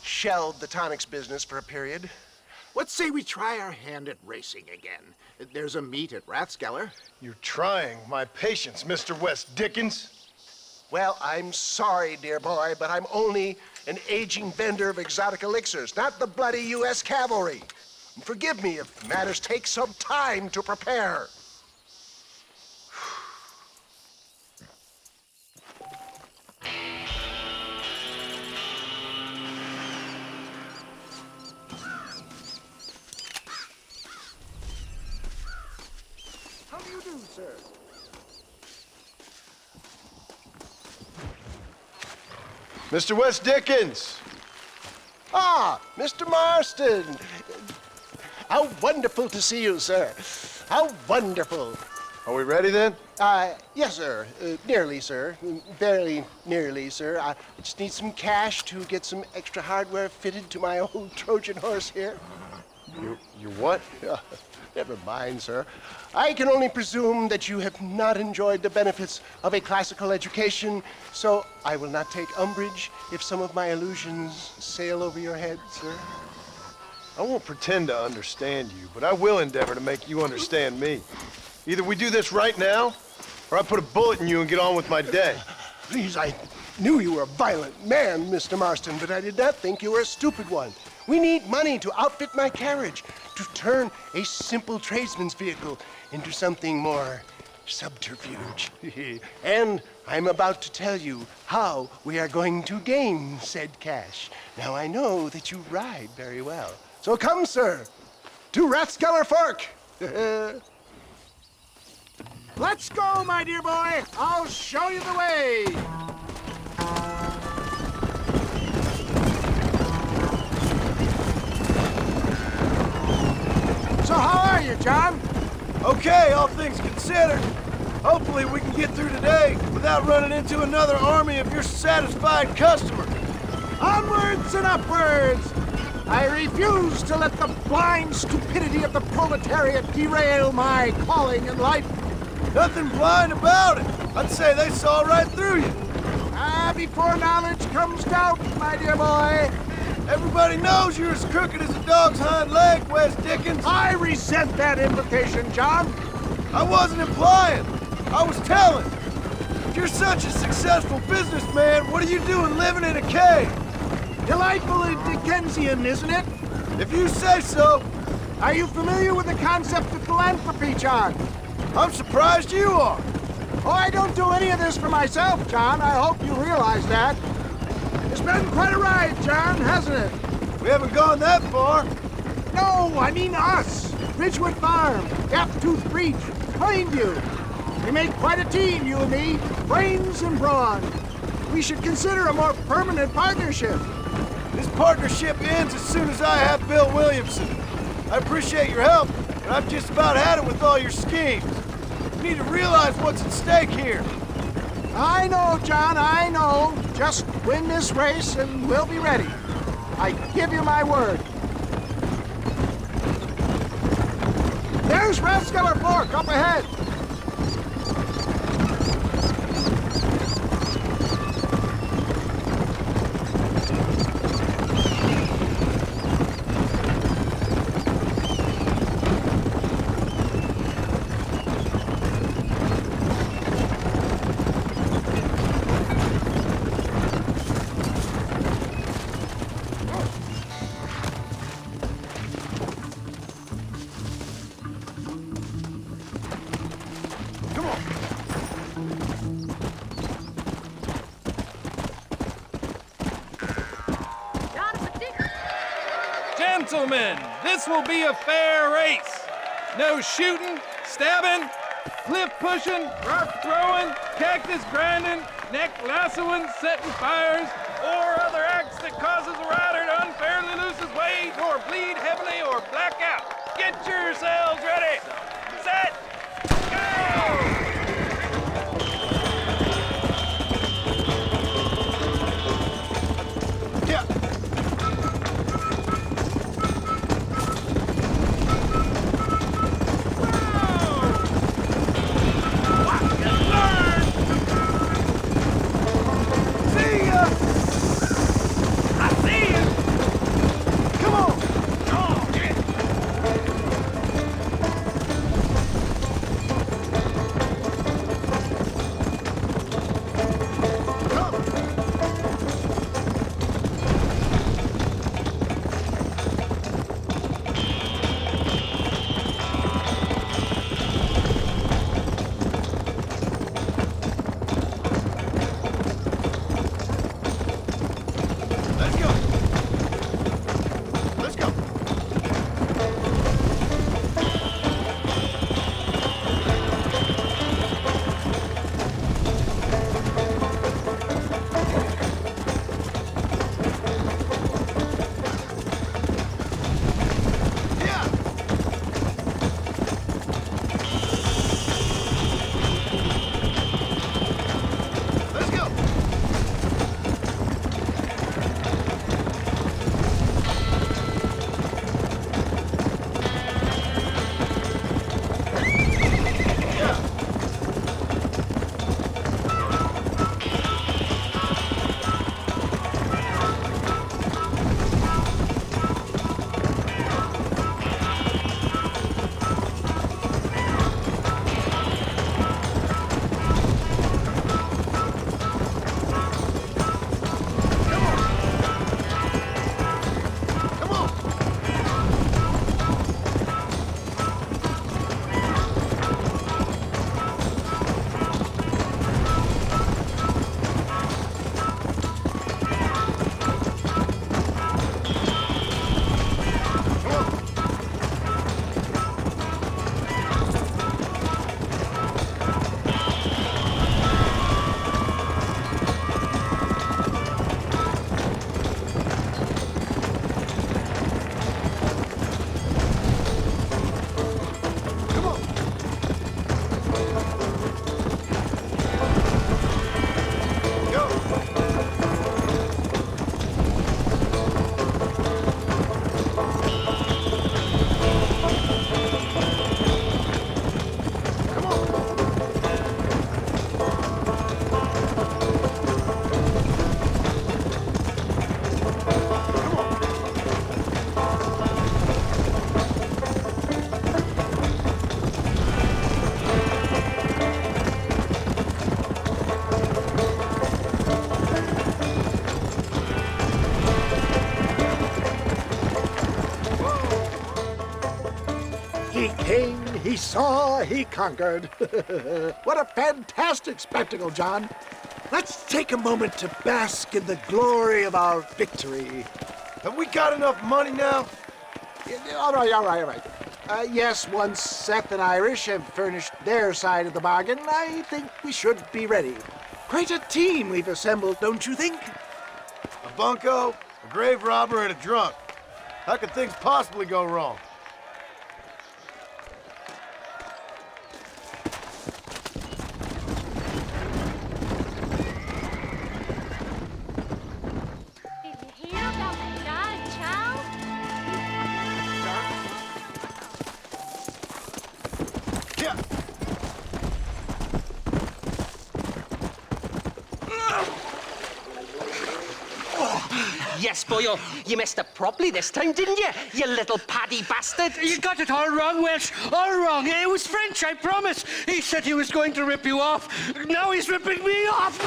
shelve the tonics business for a period. Let's say we try our hand at racing again. There's a meet at Rathskeller. You're trying my patience, Mr. West Dickens. Well, I'm sorry, dear boy, but I'm only an aging vendor of exotic elixirs, not the bloody U.S. cavalry. And forgive me if matters take some time to prepare. How do you do, sir? Mr. West Dickens! Ah, Mr. Marston! How wonderful to see you, sir. How wonderful. Are we ready then? Yes, sir. Nearly, sir. Barely nearly, sir. I just need some cash to get some extra hardware fitted to my old Trojan horse here. You what? Never mind, sir. I can only presume that you have not enjoyed the benefits of a classical education, so I will not take umbrage if some of my illusions sail over your head, sir. I won't pretend to understand you, but I will endeavor to make you understand me. Either we do this right now, or I put a bullet in you and get on with my day. Please, I knew you were a violent man, Mr. Marston, but I did not think you were a stupid one. We need money to outfit my carriage, to turn a simple tradesman's vehicle into something more subterfuge. And I'm about to tell you how we are going to gain said cash. Now, I know that you ride very well. So come, sir, to Rathskeller Fork. Let's go, my dear boy. I'll show you the way. So how are you, John? Okay, all things considered. Hopefully we can get through today without running into another army of your satisfied customers. Onwards and upwards! I refuse to let the blind stupidity of the proletariat derail my calling in life. Nothing blind about it. I'd say they saw right through you. Before knowledge comes doubt, my dear boy. Everybody knows you're as crooked as a dog's hind leg, West Dickens. I resent that invitation, John. I wasn't implying. I was telling. If you're such a successful businessman, what are you doing living in a cave? Delightfully Dickensian, isn't it? If you say so. Are you familiar with the concept of philanthropy, John? I'm surprised you are. Oh, I don't do any of this for myself, John. I hope you realize that. It's been quite a ride, John, hasn't it? We haven't gone that far. No, I mean us. Ridgewood Farm, Gaptooth Breach, Plainview. We make quite a team, you and me. Brains and brawn. We should consider a more permanent partnership. This partnership ends as soon as I have Bill Williamson. I appreciate your help, but I've just about had it with all your schemes. You need to realize what's at stake here. I know, John, I know. Just win this race and we'll be ready. I give you my word. There's Rathskeller Fork up ahead. Gentlemen, this will be a fair race. No shooting, stabbing, cliff pushing, rock throwing, cactus grinding, neck lassoing, setting fires, or other acts that causes a rider to unfairly lose his weight or bleed heavily or black out. Get yourselves ready. Set. Go! He came, he saw, he conquered. What a fantastic spectacle, John. Let's take a moment to bask in the glory of our victory. Have we got enough money now? All right. Yes, once Seth and Irish have furnished their side of the bargain, I think we should be ready. Quite a team we've assembled, don't you think? A bunco, a grave robber, and a drunk. How could things possibly go wrong? Did you hear about the dying child? Yes, boyo, you messed up properly this time, didn't you? You little paddy bastard. You got it all wrong, Welsh. All wrong. It was French, I promise. He said he was going to rip you off. Now he's ripping me off.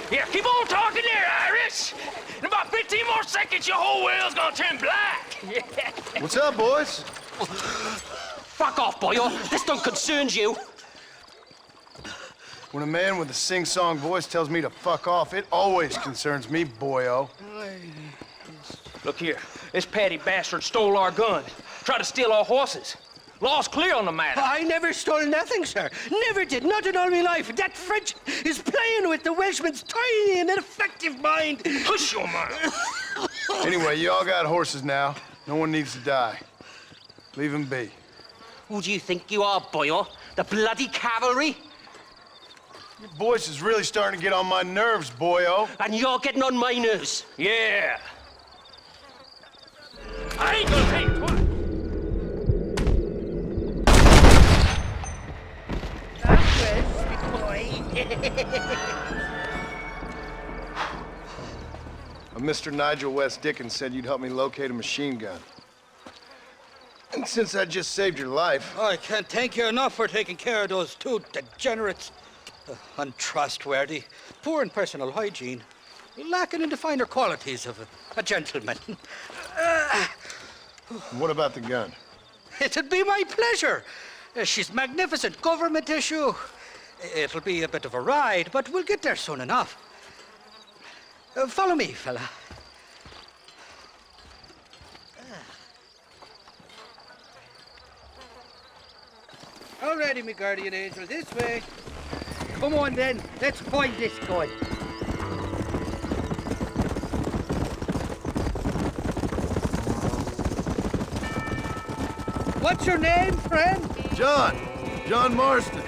Here, keep on talking there, Irish. In about 15 more seconds, your whole whale's gonna turn black. What's up, boys? Fuck off, boyo. This don't concern you. When a man with a sing-song voice tells me to fuck off, it always concerns me, boyo. Look here, this petty bastard stole our gun, tried to steal our horses. Law's clear on the matter. I never stole nothing, sir. Never did. Not in all my life. That French is playing with the Welshman's tiny and ineffective mind. Hush your mouth. Anyway, you all got horses now. No one needs to die. Leave him be. Who do you think you are, boyo? The bloody cavalry? Your voice is really starting to get on my nerves, boyo. And you're getting on my nerves. Yeah. I ain't gonna pay you twice. Mr. Nigel West Dickens said you'd help me locate a machine gun. And since I just saved your life... I can't thank you enough for taking care of those two degenerates. Untrustworthy, poor in personal hygiene, lacking in the finer qualities of a gentleman. What about the gun? It'd be my pleasure. She's magnificent, government issue. It'll be a bit of a ride, but we'll get there soon enough. Follow me, fella. All righty, me guardian angel, this way. Come on then, let's find this gun. What's your name, friend? John Marston.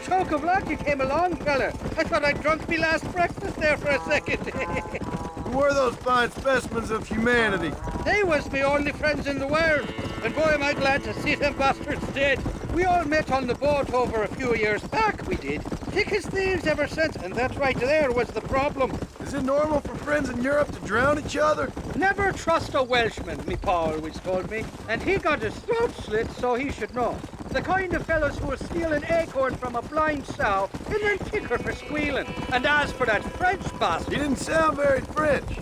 Stroke of luck you came along, fella. I thought I'd drunk me last breakfast there for a second. Who were those fine specimens of humanity? They was me only friends in the world. And boy, am I glad to see them bastards dead. We all met on the boat over a few years back, we did. Thick as thieves ever since, and that right there was the problem. Is it normal for friends in Europe to drown each other? Never trust a Welshman, me pa always told me. And he got his throat slit, so he should know. The kind of fellows who will steal an acorn from a blind sow and then kick her for squealing. And as for that French bastard... He didn't sound very French.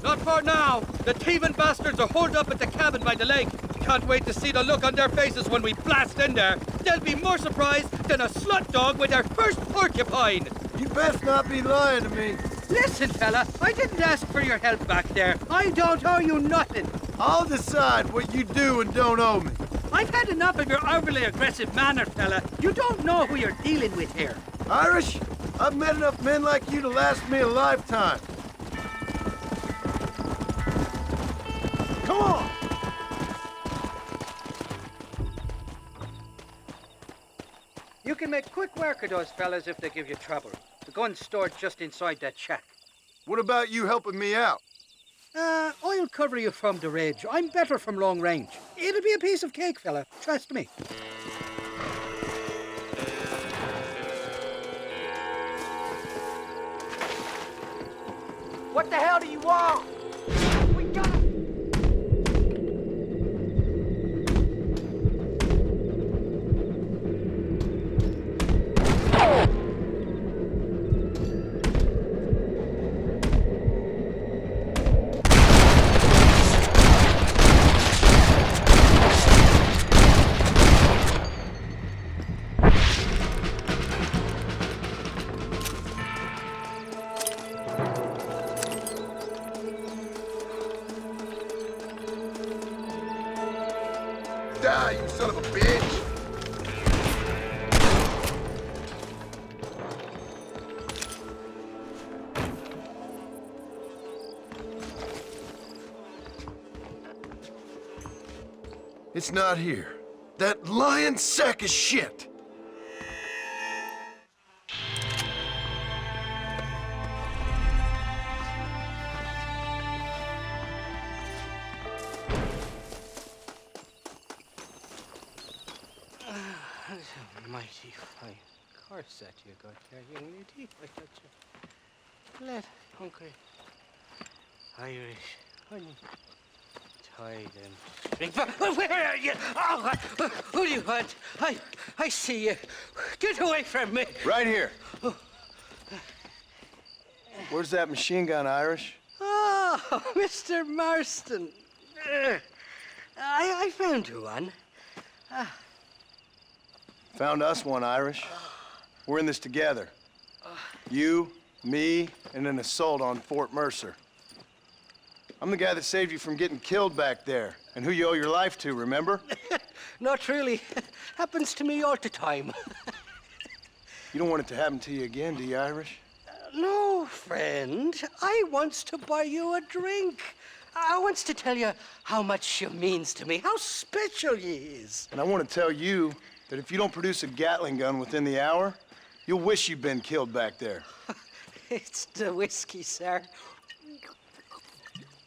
Not for now. The thieving bastards are holed up at the cabin by the lake. Can't wait to see the look on their faces when we blast in there. They'll be more surprised than a slut dog with their first porcupine. You best not be lying to me. Listen, fella, I didn't ask for your help back there. I don't owe you nothing. I'll decide what you do and don't owe me. I've had enough of your overly aggressive manner, fella. You don't know who you're dealing with here. Irish, I've met enough men like you to last me a lifetime. Come on! You can make quick work of those fellas if they give you trouble. The gun's stored just inside that shack. What about you helping me out? I'll cover you from the ridge. I'm better from long range. It'll be a piece of cake, fella. Trust me. What the hell do you want? We got it. Die, you son of a bitch! It's not here. That lying sack of shit! Mighty fine course that you got there, young lady. I got you. Let hungry Irish honey. Tie them. Where are you? Oh, who do you want? I see you. Get away from me. Right here. Where's that machine gun, Irish? Oh, Mr. Marston. I found you one. Found us one, Irish. We're in this together. You, me, and an assault on Fort Mercer. I'm the guy that saved you from getting killed back there, and who you owe your life to, remember? Not really. Happens to me all the time. You don't want it to happen to you again, do you, Irish? No, friend. I wants to buy you a drink. I wants to tell you how much you means to me, how special you is. And I want to tell you that if you don't produce a Gatling gun within the hour, you'll wish you'd been killed back there. It's the whiskey, sir.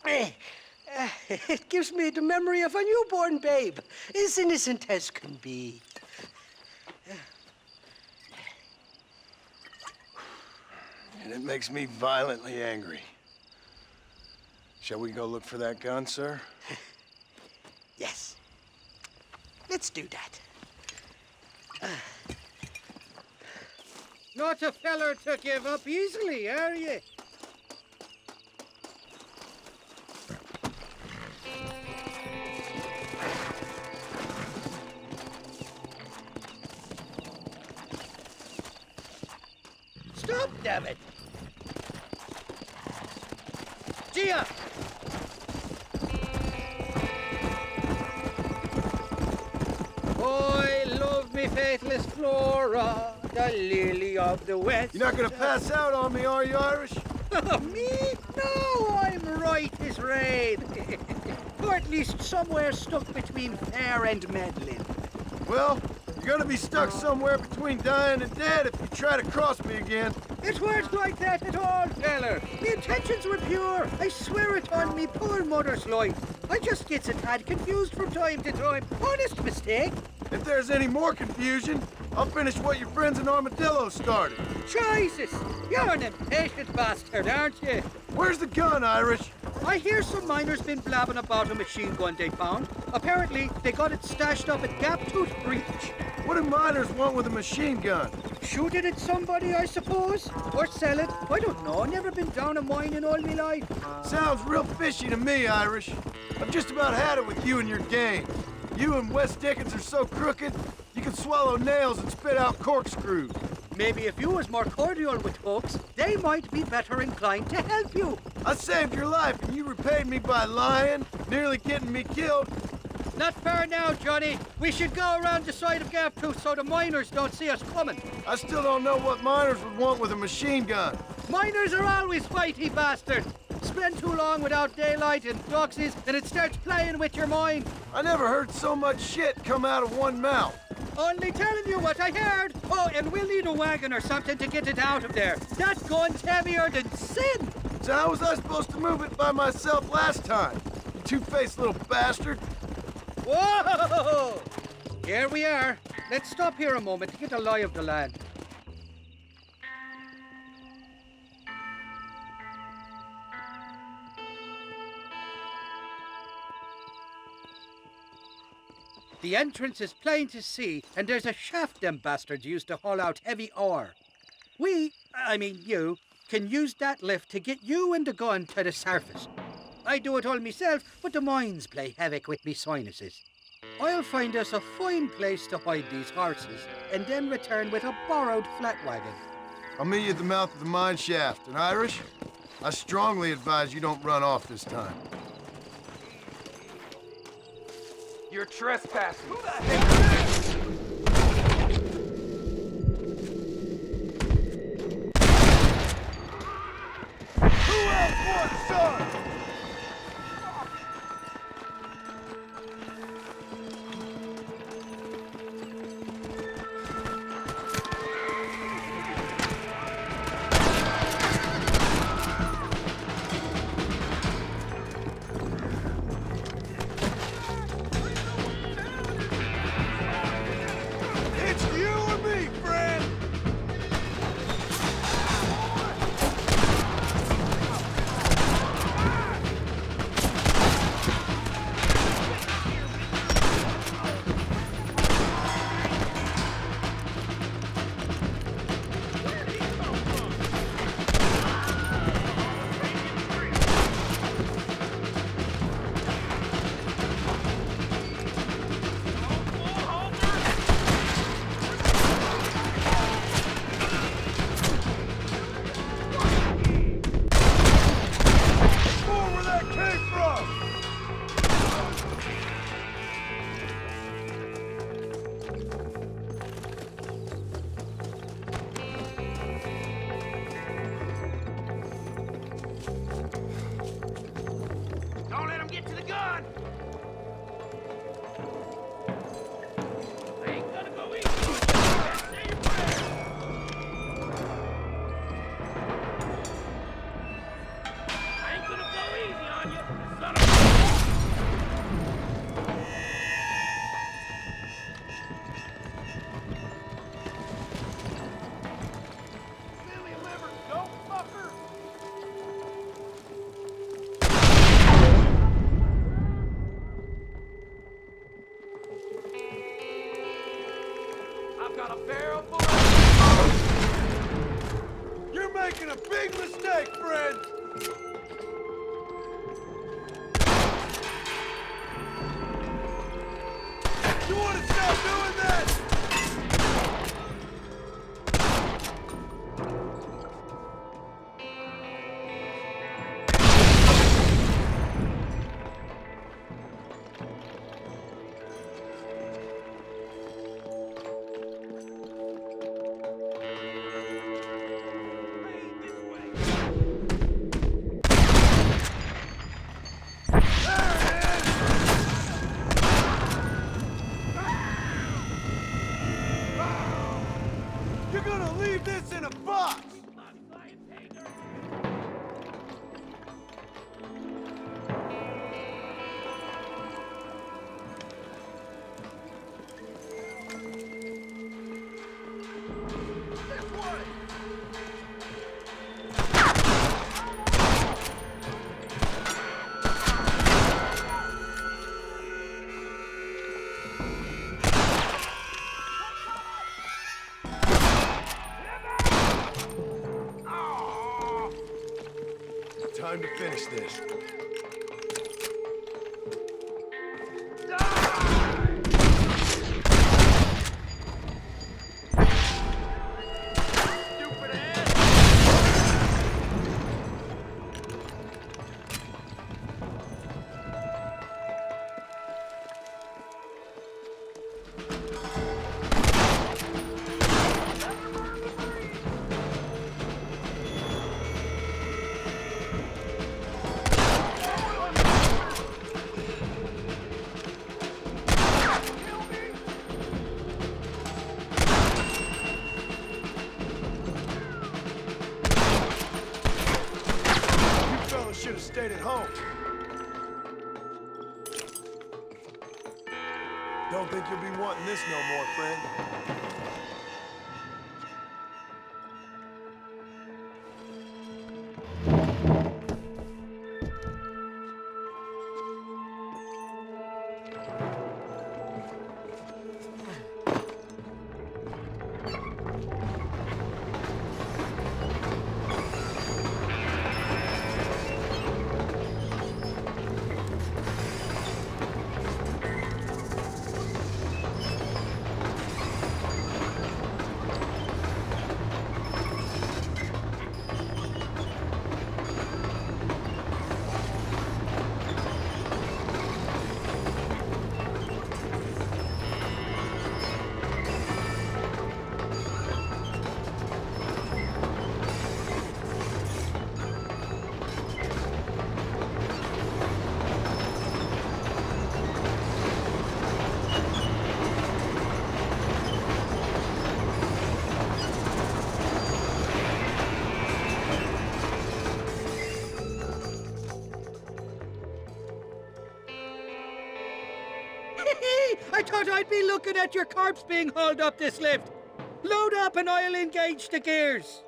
It gives me the memory of a newborn babe, as innocent as can be. And it makes me violently angry. Shall we go look for that gun, sir? Yes. Let's do that. Not a feller to give up easily, are you? Stop, damn it! Gia! I love me faithless Flora, the lily of the west. You're not gonna pass out on me, are you, Irish? Me? No, I'm right as rain. Or at least somewhere stuck between fair and meddling. Well, you're gonna be stuck somewhere between dying and dead if you try to cross me again. It weren't like that at all, feller. The intentions were pure. I swear it on me poor mother's life. I just gets a tad confused from time to time. Honest mistake. If there's any more confusion, I'll finish what your friends in Armadillo started. Jesus! You're an impatient bastard, aren't you? Where's the gun, Irish? I hear some miners been blabbing about a machine gun they found. Apparently, they got it stashed up at Gap-Tooth Breach. What do miners want with a machine gun? Shoot it at somebody, I suppose? Or sell it? I don't know. Never been down a mine in all my life. Sounds real fishy to me, Irish. I've just about had it with you and your game. You and Wes Dickens are so crooked, you can swallow nails and spit out corkscrews. Maybe if you was more cordial with folks, they might be better inclined to help you. I saved your life and you repaid me by lying, nearly getting me killed. Not fair now, Johnny. We should go around the side of Gap-Tooth so the miners don't see us coming. I still don't know what miners would want with a machine gun. Miners are always fighty bastards. Spend too long without daylight and doxies, and it starts playing with your mind. I never heard so much shit come out of one mouth. Only telling you what I heard. Oh, and we'll need a wagon or something to get it out of there. That gun's heavier than sin. So how was I supposed to move it by myself last time? You two-faced little bastard. Whoa! Here we are. Let's stop here a moment to get a lie of the land. The entrance is plain to see, and there's a shaft them bastards used to haul out heavy ore. I mean you, can use that lift to get you and the gun to the surface. I do it all myself, but the mines play havoc with me sinuses. I'll find us a fine place to hide these horses, and then return with a borrowed flat wagon. I'll meet you at the mouth of the mine shaft. And Irish, I strongly advise you don't run off this time. You're trespassing. Who the heck is this? Who else wants some? Got a barrel full of... You're making a big mistake, friend! You want to stop doing that? Time to finish this. Stayed at home. Don't think you'll be wanting this no more, friend. I thought I'd be looking at your corpse being hauled up this lift. Load up and I'll engage the gears.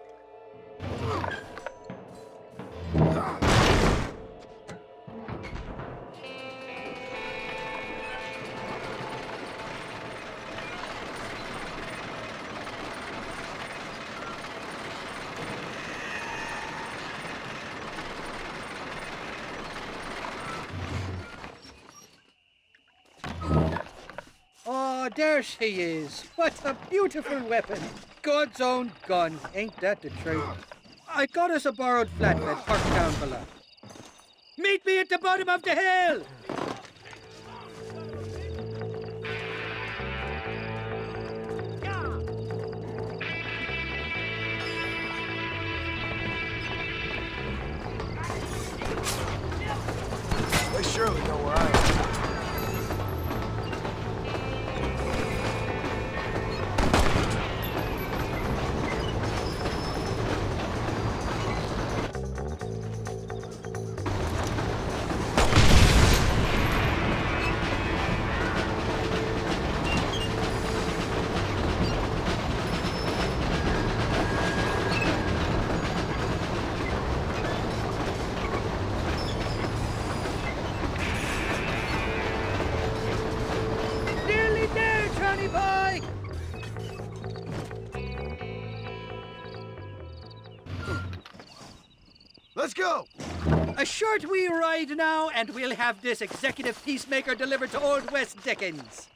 Oh, there she is. What a beautiful weapon. God's own gun. Ain't that the truth? I got us a borrowed flatbed parked down below. Meet me at the bottom of the hill! They surely know where I am. Let's go! A short wee ride now, and we'll have this executive peacemaker delivered to Old West Dickens.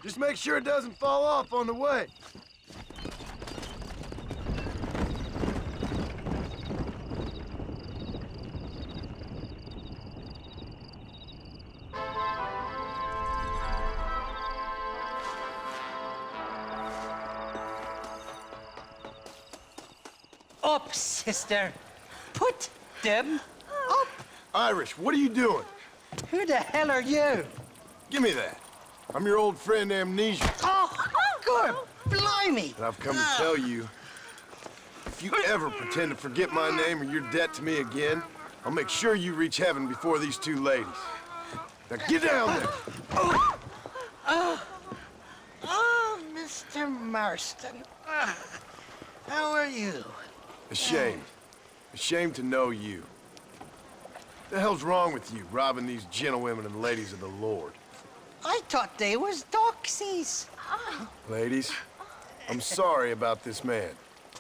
Just make sure it doesn't fall off on the way. Up, sister. Put them up. Irish, what are you doing? Who the hell are you? Give me that. I'm your old friend Amnesia. Oh, good. Blimey. And I've come to tell you, if you ever pretend to forget my name or your debt to me again, I'll make sure you reach heaven before these two ladies. Now get down there. Oh, Mr. Marston. How are you? Ashamed. Ashamed to know you. What the hell's wrong with you, robbing these gentlewomen and ladies of the Lord? I thought they was doxies. Ladies, I'm sorry about this man.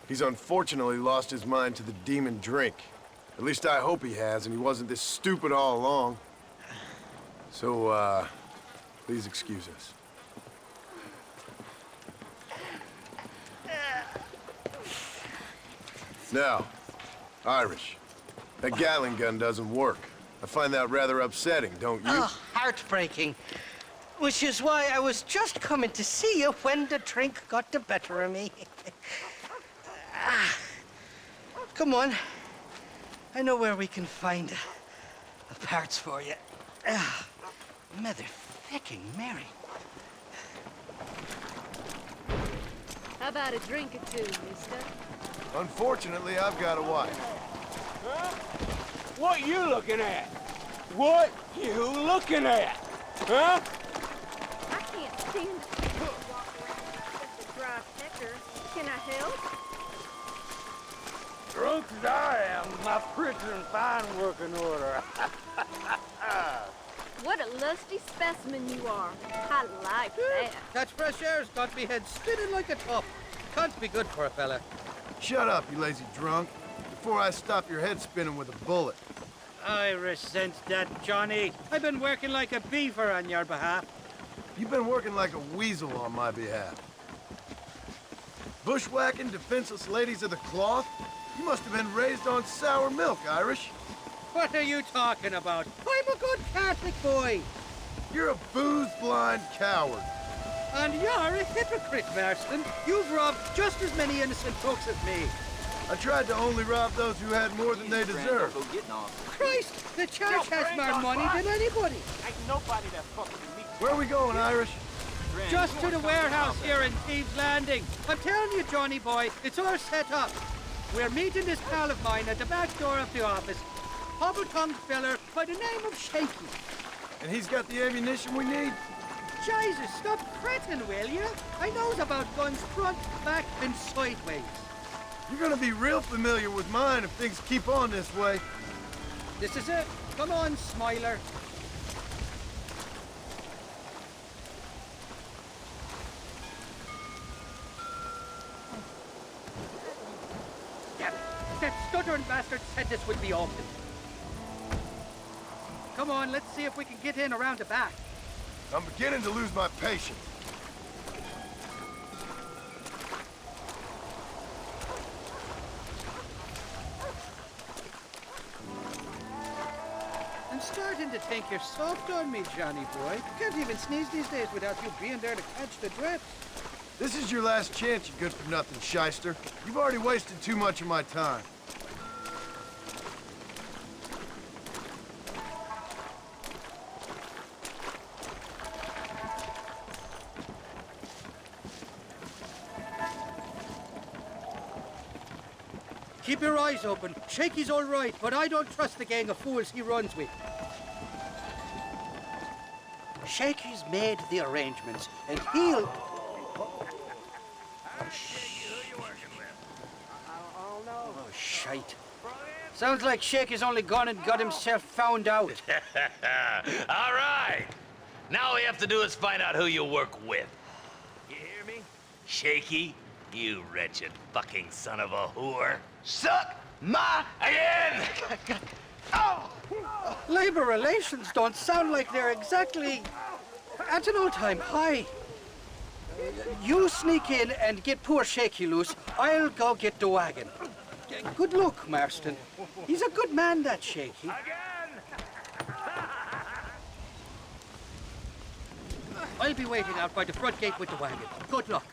He's unfortunately lost his mind to the demon drink. At least I hope he has, and he wasn't this stupid all along. So, please excuse us. Now, Irish, that Gatling gun doesn't work. I find that rather upsetting, don't you? Oh, heartbreaking. Which is why I was just coming to see you when the drink got the better of me. Come on. I know where we can find the parts for you. Mother-fucking Mary. How about a drink or two, mister? Unfortunately, I've got a wife. Huh? What you looking at? What you looking at? Huh? I can't stand it. Walk around with a dry pecker. Can I help? Drunk as I am, my prison in fine working order. What a lusty specimen you are. I like that. That fresh air's got me head spinning like a top. Can't be good for a fella. Shut up, you lazy drunk, before I stop your head spinning with a bullet. I resent that, Johnny. I've been working like a beaver on your behalf. You've been working like a weasel on my behalf. Bushwhacking defenseless ladies of the cloth? You must have been raised on sour milk, Irish. What are you talking about? I'm a good Catholic boy. You're a booze-blind coward. And you're a hypocrite, Marston. You've robbed just as many innocent folks as me. I tried to only rob those who had more than they deserved. Christ, the church has more money than anybody. Ain't nobody that fucking me. Where are we going, Irish? Just to the warehouse here in Thieves Landing. I'm telling you, Johnny boy, it's all set up. We're meeting this pal of mine at the back door of the office. hobble-tongued feller by the name of Shaky. And he's got the ammunition we need? Jesus, stop fretting, will you? I knows about guns front, back, and sideways. You're gonna be real familiar with mine if things keep on this way. This is it. Come on, Smiler. That stuttering bastard said this would be open. Come on, let's see if we can get in around the back. I'm beginning to lose my patience. I'm starting to think you're soft on me, Johnny boy. Can't even sneeze these days without you being there to catch the drips. This is your last chance, you good-for-nothing shyster. You've already wasted too much of my time. Keep your eyes open. Shaky's all right, but I don't trust the gang of fools he runs with. Shaky's made the arrangements, and he'll... Oh, shite. Sounds like Shaky's only gone and got himself found out. All right. Now all we have to do is find out who you work with. You hear me? Shaky, you wretched fucking son of a whore. Suck my again! Oh! Labor relations don't sound like they're exactly at an all-time high. You sneak in and get poor Shaky loose. I'll go get the wagon. Good luck, Marston. He's a good man, that Shaky. I'll be waiting out by the front gate with the wagon. Good luck.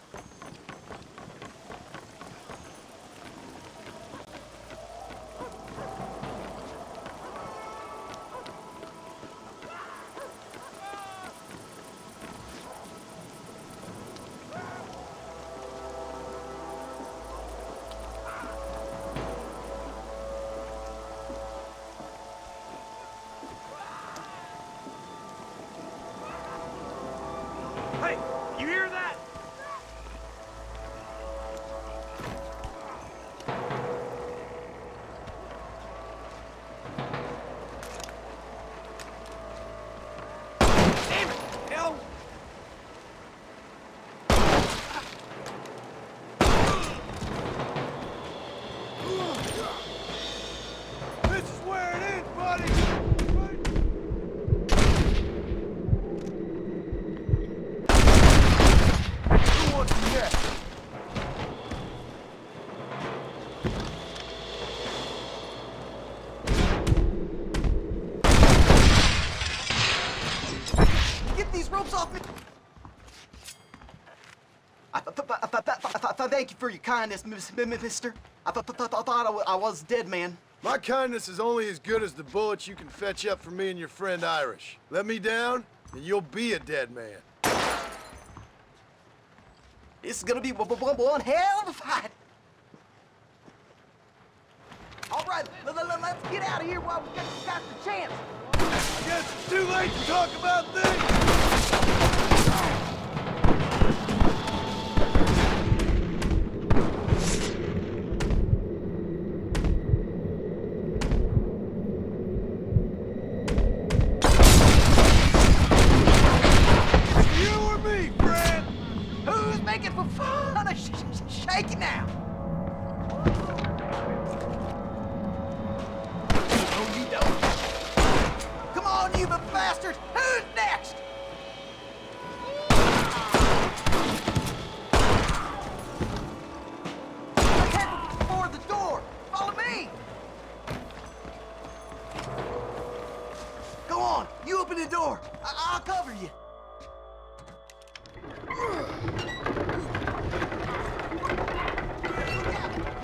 Hey, you hear that? Damn it! Hell! This is where it is, buddy! Get these ropes off me! I thank you for your kindness, mister. I thought I was dead, man. My kindness is only as good as the bullets you can fetch up for me and your friend Irish. Let me down, and you'll be a dead man. This is gonna be one hell of a fight. All right, let's get out of here while we got the chance. I guess it's too late to talk about things. Making for fun of Shaky now. No, you don't. Come on, you bastard. Who's next? Head for the door. Follow me. Go on. You open the door. I'll cover you.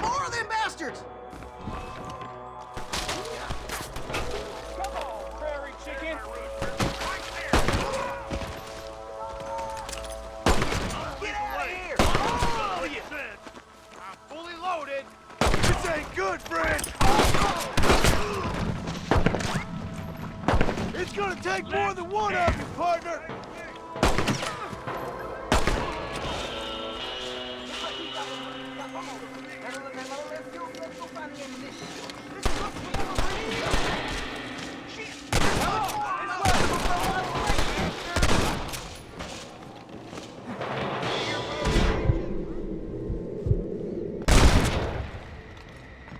More of them bastards! Come on, prairie chicken! Get out of here! Oh, yeah. I'm fully loaded. This ain't good, friend! take more than one of you, partner.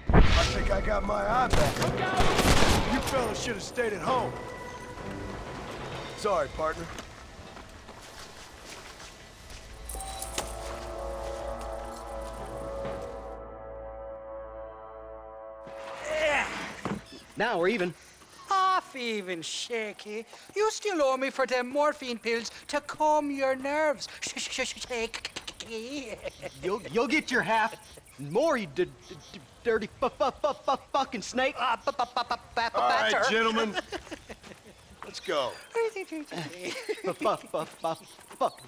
I think I got my eye back. You fellas should have stayed at home. Sorry, partner. Now we're even. Half even, Shaky. You still owe me for them morphine pills to calm your nerves. Shaky. You'll get your half. More, you dirty fucking snake. All right, gentlemen. Let's go.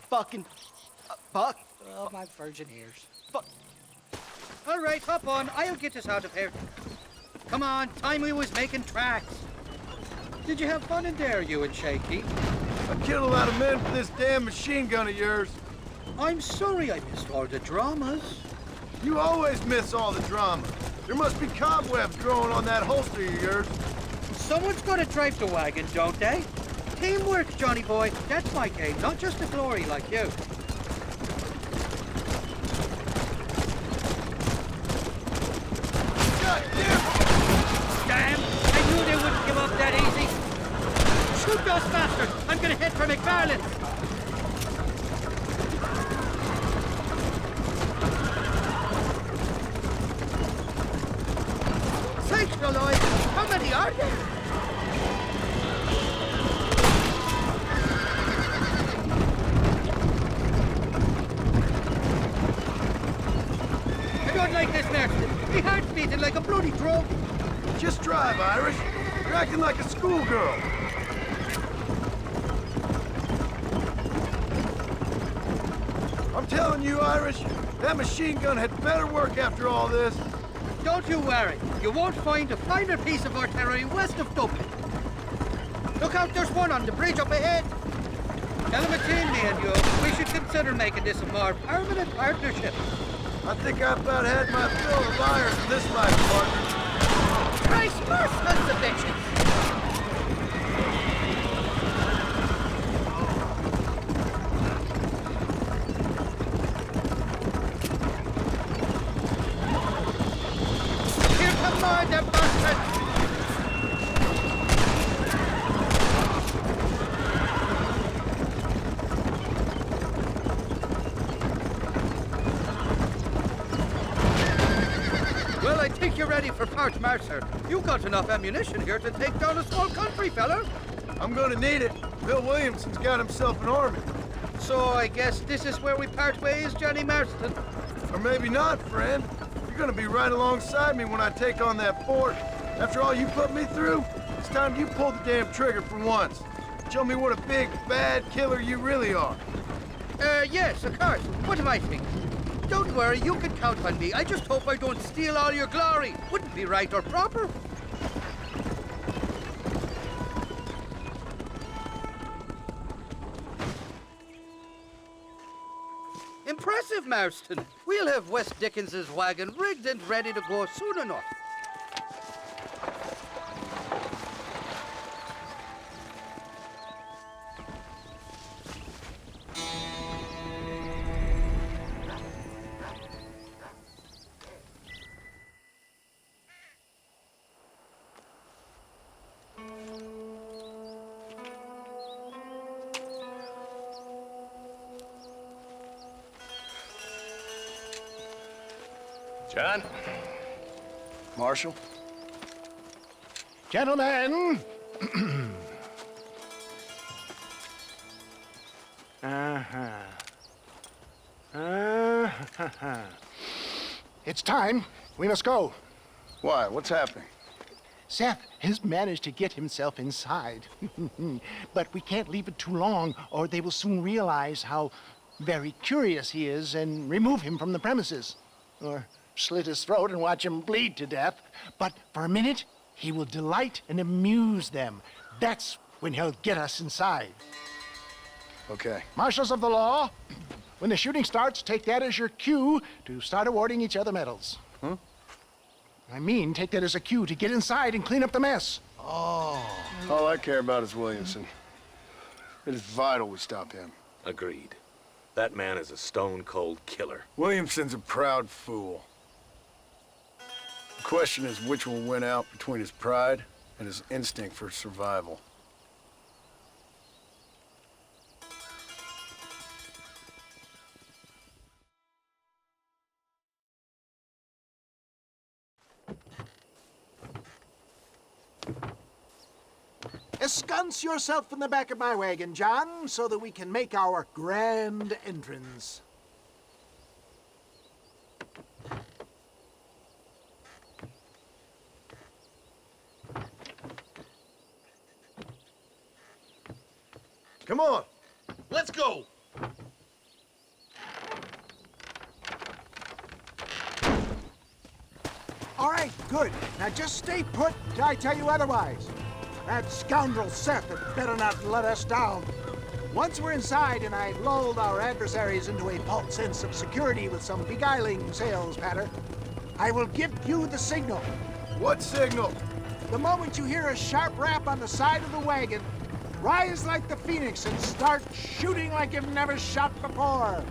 Fucking fuck. Oh, my virgin ears. Fuck. All right, hop on. I'll get us out of here. Come on, time we was making tracks. Did you have fun in there, you and Shaky? I killed a lot of men for this damn machine gun of yours. I'm sorry I missed all the dramas. You always miss all the drama. There must be cobwebs growing on that holster of yours. Someone's got to drive the wagon, don't they? Teamwork, Johnny boy. That's my game, not just the glory like you. Damn! I knew they wouldn't give up that easy. Shoot those bastards! I'm gonna head for MacFarlane. Sakes alive! How many are there? I don't like this, Mercer. My heart's beating like a bloody drum. Just drive, Irish. You're acting like a schoolgirl. I'm telling you, Irish, that machine gun had better work after all this. Don't you worry. You won't find a finer piece of artillery west of Dublin. Look out, there's one on the bridge up ahead. Tell him between me and you, we should consider making this a more permanent partnership. I think I've about had my fill of liars in this life, partner. Christ, more sons of bitches! Here come more, them bastards! Well, I think you're ready for Fort Mercer. You got enough ammunition here to take down a small country, fella. I'm gonna need it. Bill Williamson's got himself an army. So I guess this is where we part ways, Johnny Marston. Or maybe not, friend. You're gonna be right alongside me when I take on that fort. After all you put me through, it's time you pull the damn trigger for once. Show me what a big, bad killer you really are. Yes, of course. What am I thinking? Don't worry, you can count on me. I just hope I don't steal all your glory. Wouldn't be right or proper. Impressive, Marston. We'll have West Dickens's wagon rigged and ready to go soon enough. John? Marshal? Gentlemen! It's time. We must go. Why? What's happening? Seth has managed to get himself inside. But we can't leave it too long, or they will soon realize how very curious he is and remove him from the premises. Or slit his throat and watch him bleed to death. But for a minute, he will delight and amuse them. That's when he'll get us inside. Okay. Marshals of the law, when the shooting starts, take that as your cue to start awarding each other medals. Huh? I mean, take that as a cue to get inside and clean up the mess. Oh. All I care about is Williamson. It is vital we stop him. Agreed. That man is a stone-cold killer. Williamson's a proud fool. The question is which will win out between his pride and his instinct for survival. Ensconce yourself in the back of my wagon, John, so that we can make our grand entrance. Come on, let's go. All right, good. Now just stay put till I tell you otherwise. That scoundrel Seth had better not let us down. Once we're inside and I've lulled our adversaries into a false sense of security with some beguiling sales patter, I will give you the signal. What signal? The moment you hear a sharp rap on the side of the wagon, rise like the phoenix and start shooting like you've never shot before.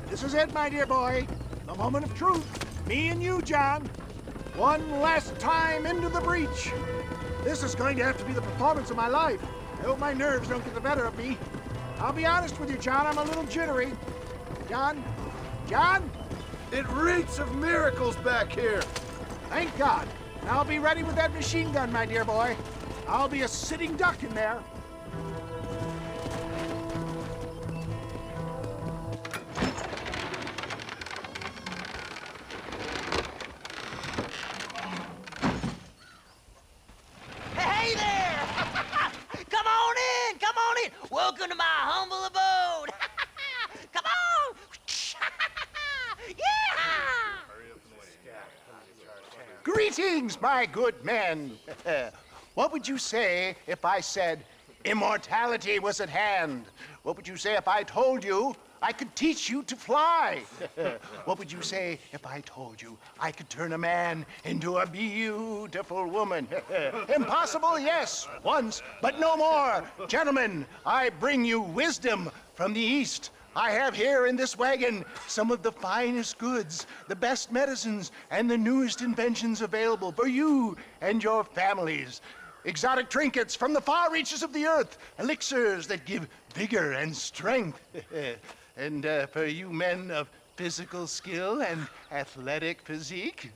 This is it, my dear boy. The moment of truth. Me and you, John. One last time into the breach. This is going to have to be the performance of my life. I hope my nerves don't get the better of me. I'll be honest with you, John, I'm a little jittery. John? John? It reeks of miracles back here. Thank God. I'll be ready with that machine gun, my dear boy. I'll be a sitting duck in there. Hey there! Come on in, come on in. Welcome to my humble abode. Come on! Yeah! Greetings, my good men. What would you say if I said immortality was at hand? What would you say if I told you I could teach you to fly? What would you say if I told you I could turn a man into a beautiful woman? Impossible, yes, once, but no more. Gentlemen, I bring you wisdom from the East. I have here in this wagon some of the finest goods, the best medicines, and the newest inventions available for you and your families. Exotic trinkets from the far reaches of the earth, elixirs that give vigor and strength. And for you men of physical skill and athletic physique,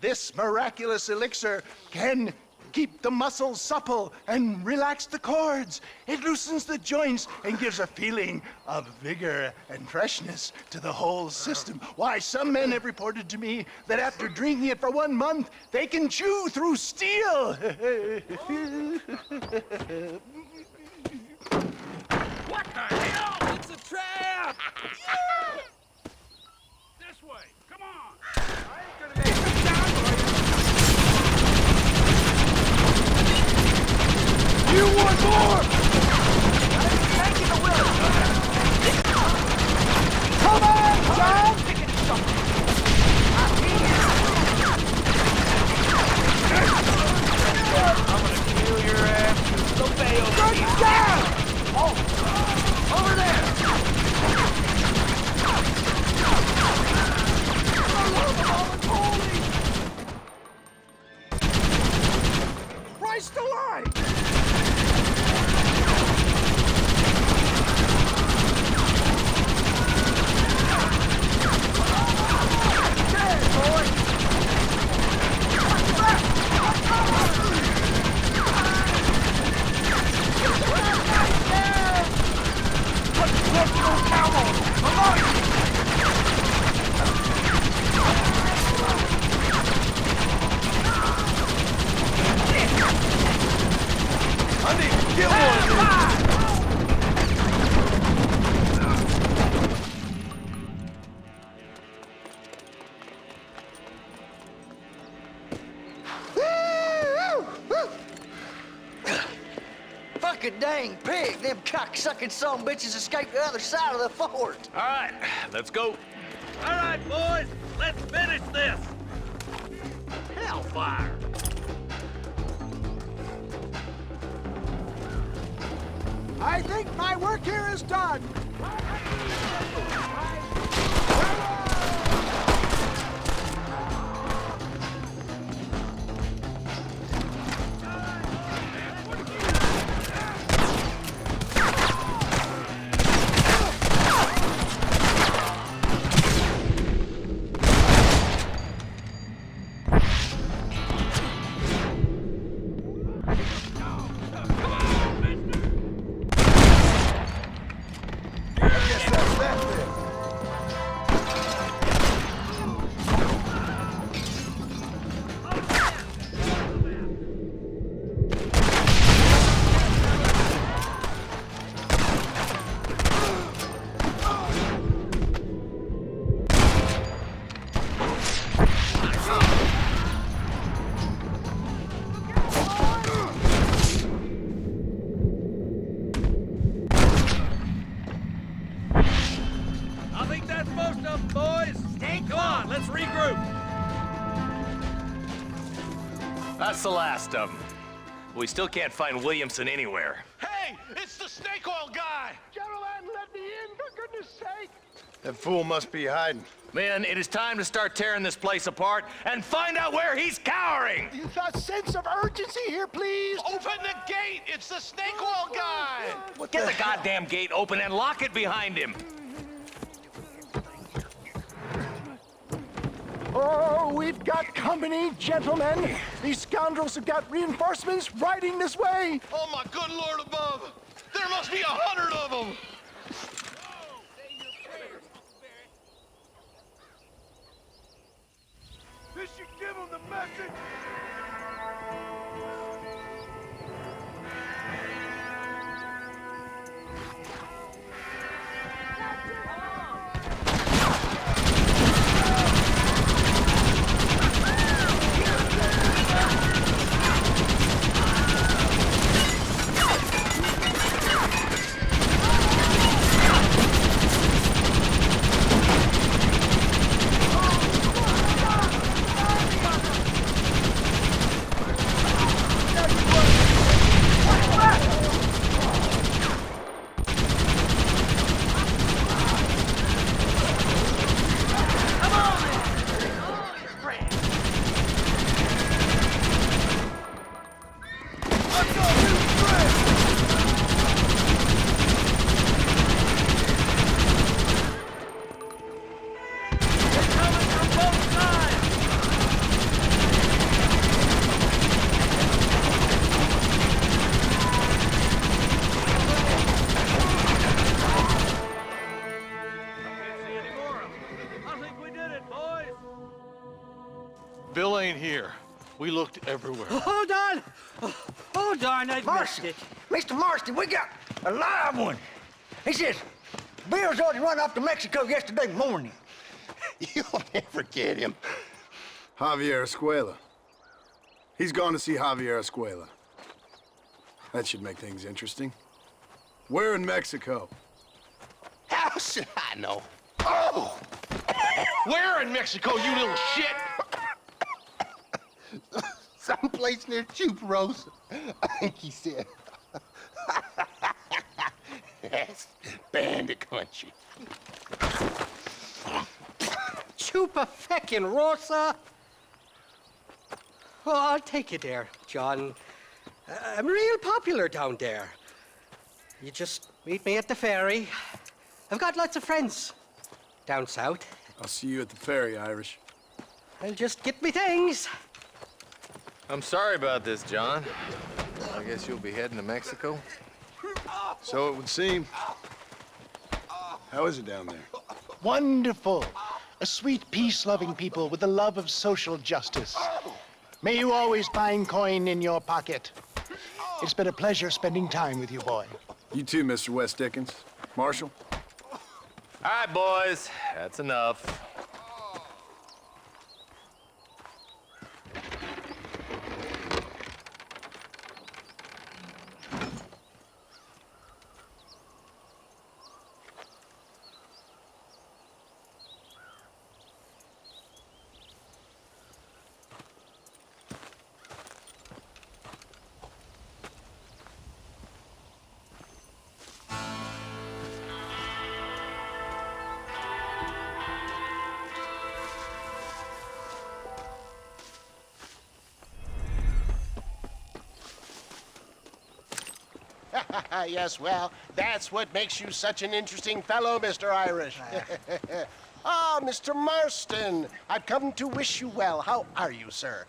this miraculous elixir can keep the muscles supple and relax the cords. It loosens the joints and gives a feeling of vigor and freshness to the whole system. Why, some men have reported to me that after drinking it for 1 month, they can chew through steel. What the hell? It's a trap! Yeah! This way, come on! I ain't gonna make it down for you! You want more? I ain't taking the will! Come on, John! I'm gonna kill your ass. Go bail. Good down! Oh! Over there! Christ alive! like a dang pig. Them cocksucking son bitches escaped the other side of the fort. All right, let's go. All right, boys, let's finish this. Hellfire. I think my work here is done. That's the last of them. We still can't find Williamson anywhere. Hey, it's the snake oil guy! Gentlemen, let me in, for goodness sake! That fool must be hiding. Men, it is time to start tearing this place apart and find out where he's cowering! A sense of urgency here, please! Open the gate! It's the snake oil guy! Get the goddamn gate open and lock it behind him! Oh, we've got company, gentlemen. These scoundrels have got reinforcements riding this way. Oh, my good Lord above! There must be 100 of them! This should give them the message! Bill ain't here. We looked everywhere. Hold on! Oh, darn, I missed it. Mr. Marston, we got a live one. He says, Bill's already run off to Mexico yesterday morning. You'll never get him. Javier Escuela. He's gone to see Javier Escuela. That should make things interesting. Where in Mexico? How should I know? Oh! Where in Mexico, you little shit? Someplace near Chuparosa, I think he said. That's bandit country. Chupa feckin' Rosa. Well, I'll take you there, John. I'm real popular down there. You just meet me at the ferry. I've got lots of friends down south. I'll see you at the ferry, Irish. I'll just get me things. I'm sorry about this, John. I guess you'll be heading to Mexico? So it would seem. How is it down there? Wonderful. A sweet, peace-loving people with the love of social justice. May you always find coin in your pocket. It's been a pleasure spending time with you, boy. You too, Mr. West Dickens. Marshal? All right, boys. That's enough. Yes, well, that's what makes you such an interesting fellow, Mr. Irish. Ah, Mr. Marston, I've come to wish you well. How are you, sir?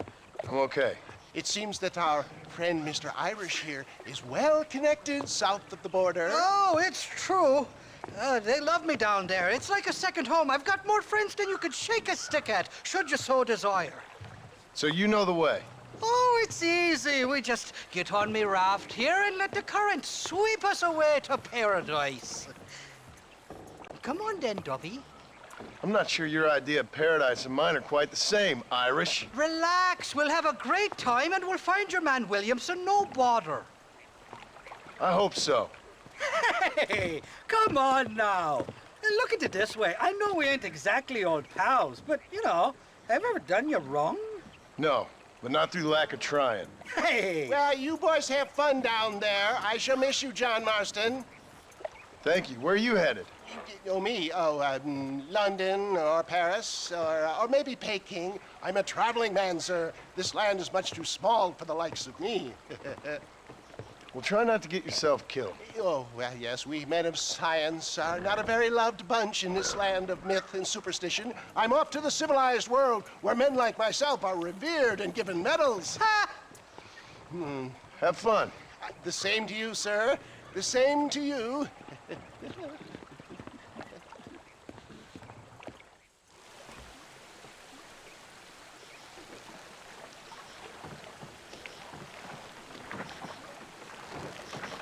I'm okay. It seems that our friend Mr. Irish here is well connected south of the border. Oh, it's true. They love me down there. It's like a second home. I've got more friends than you could shake a stick at, should you so desire. So you know the way? Oh, it's easy. We just get on me raft here and let the current sweep us away to paradise. Come on then, Dovey. I'm not sure your idea of paradise and mine are quite the same, Irish. Relax. We'll have a great time and we'll find your man Williamson, no bother. I hope so. Hey, come on now. Look at it this way. I know we ain't exactly old pals, but, you know, have I ever done you wrong? No, but not through lack of trying. Hey! Well, you boys have fun down there. I shall miss you, John Marston. Thank you. Where are you headed? Oh, me? Oh, London or Paris or maybe Peking. I'm a traveling man, sir. This land is much too small for the likes of me. Well, try not to get yourself killed. Oh, well, yes, we men of science are not a very loved bunch in this land of myth and superstition. I'm off to the civilized world where men like myself are revered and given medals. Ha! Have fun. The same to you, sir. The same to you.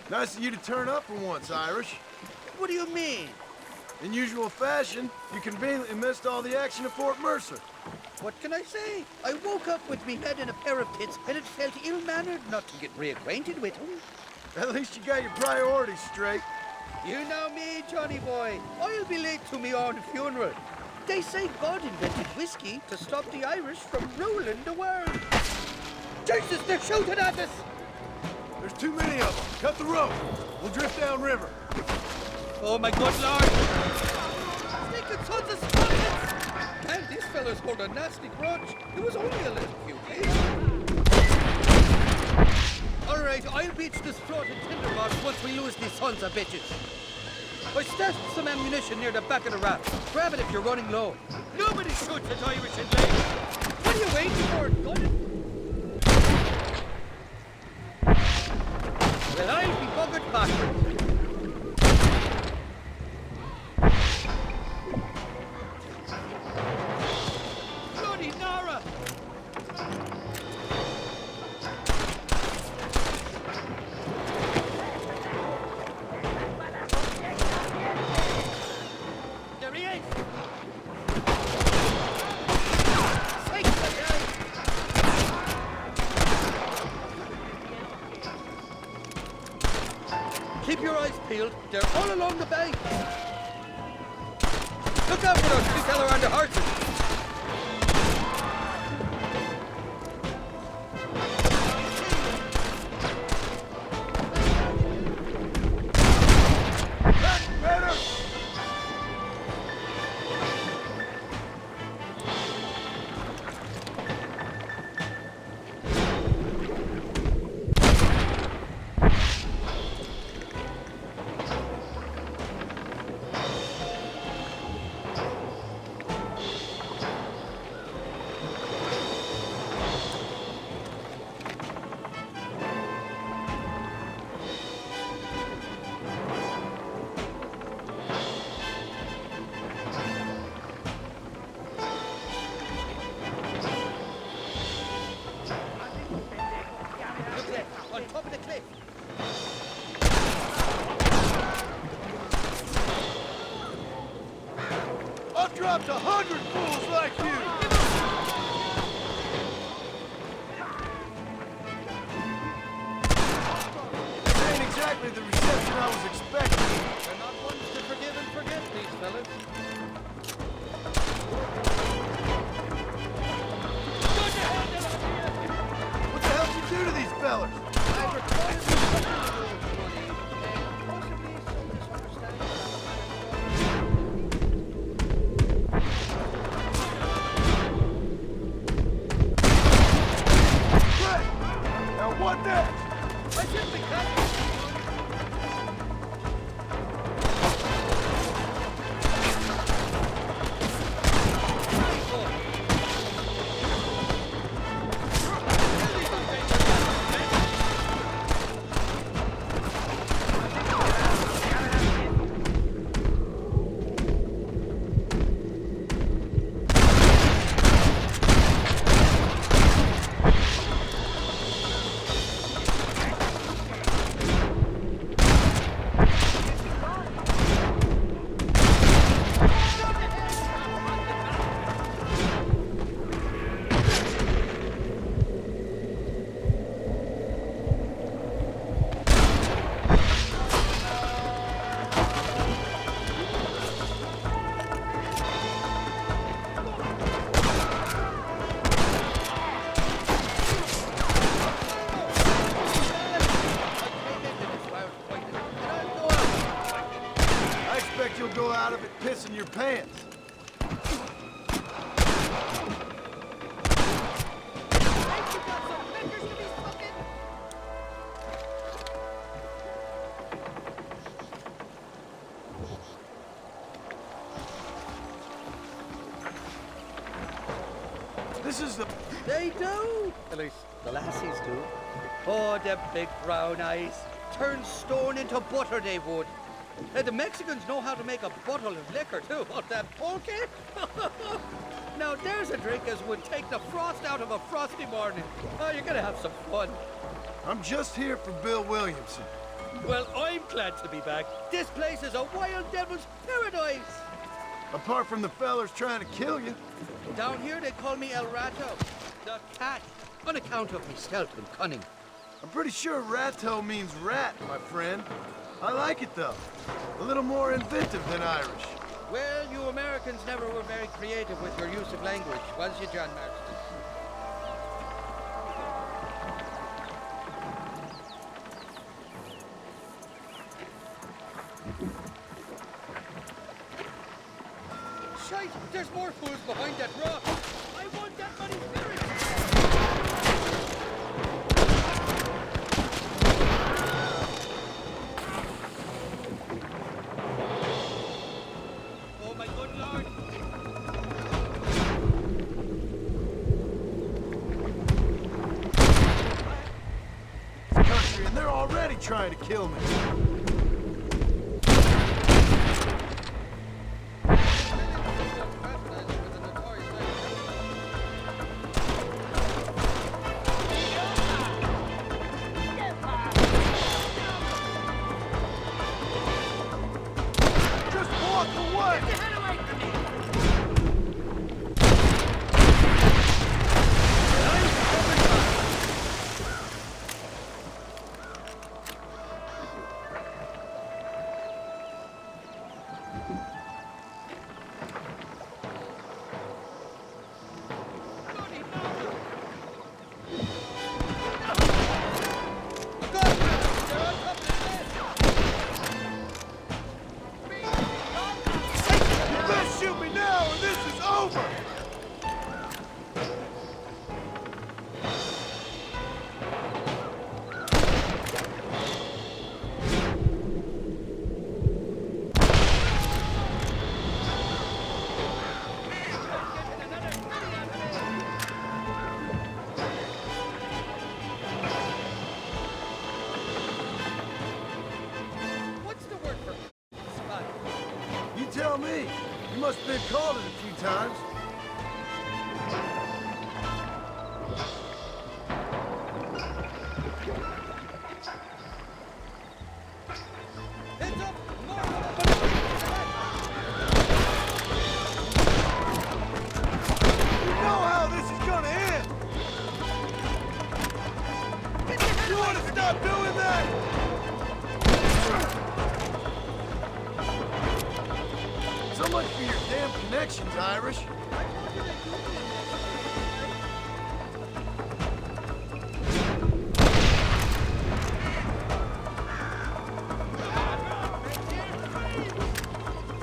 Nice of you to turn up for once, Irish. What do you mean? In usual fashion, you conveniently missed all the action at Fort Mercer. What can I say? I woke up with me head in a pair of tits, and it felt ill-mannered not to get reacquainted with him. At least you got your priorities straight. You know me, Johnny boy. I'll be late to me own funeral. They say God invented whiskey to stop the Irish from ruling the world. Jesus, they're shooting at us! There's too many of them. Cut the rope. We'll drift downriver. Oh, my good Lord! Stinking sons of sputters! Man, these fellas hold a nasty grudge. It was only a little few days. All right, I'll beach this floating tinderbox once we lose these sons of bitches. I stashed some ammunition near the back of the raft. Grab it if you're running low. Nobody shoots at Irish in Bay. What are you waiting for? Gun it. Well, I'll be buggered backwards. Bloody Nara! There he is! Sakes alive! Keep your eyes peeled. They're all along the bank. Look out for those two fellow on the horses. On top of the cliff. I've dropped 100 fools like you! This ain't exactly the reception I was expecting. They're not ones to forgive and forget, these fellas. What the hell did you do to these fellas? I recorded some possibly some misunderstanding. Great! Now what next? I simply can't. out of it pissing your pants. This is the... They do. At least the lassies do. Oh, them big brown eyes. Turn stone into butter, they would. The Mexicans know how to make a bottle of liquor, too. Oh, that pulque? Now, there's a drink as would take the frost out of a frosty morning. Oh, you're gonna have some fun. I'm just here for Bill Williamson. Well, I'm glad to be back. This place is a wild devil's paradise. Apart from the fellers trying to kill you. Down here, they call me El Rato, the cat, on account of me stealth and cunning. I'm pretty sure Rato means rat, my friend. I like it, though. A little more inventive than Irish. Well, you Americans never were very creative with your use of language, was you, John Marston? Shite! There's more fools behind that rock! I want that money spirit! Oh my good lord! Country, and they're already trying to kill me. Tell me. You must have been called it a few times. Heads up! You know how this is gonna end. You want to stop doing that? So much for your damn connections, Irish.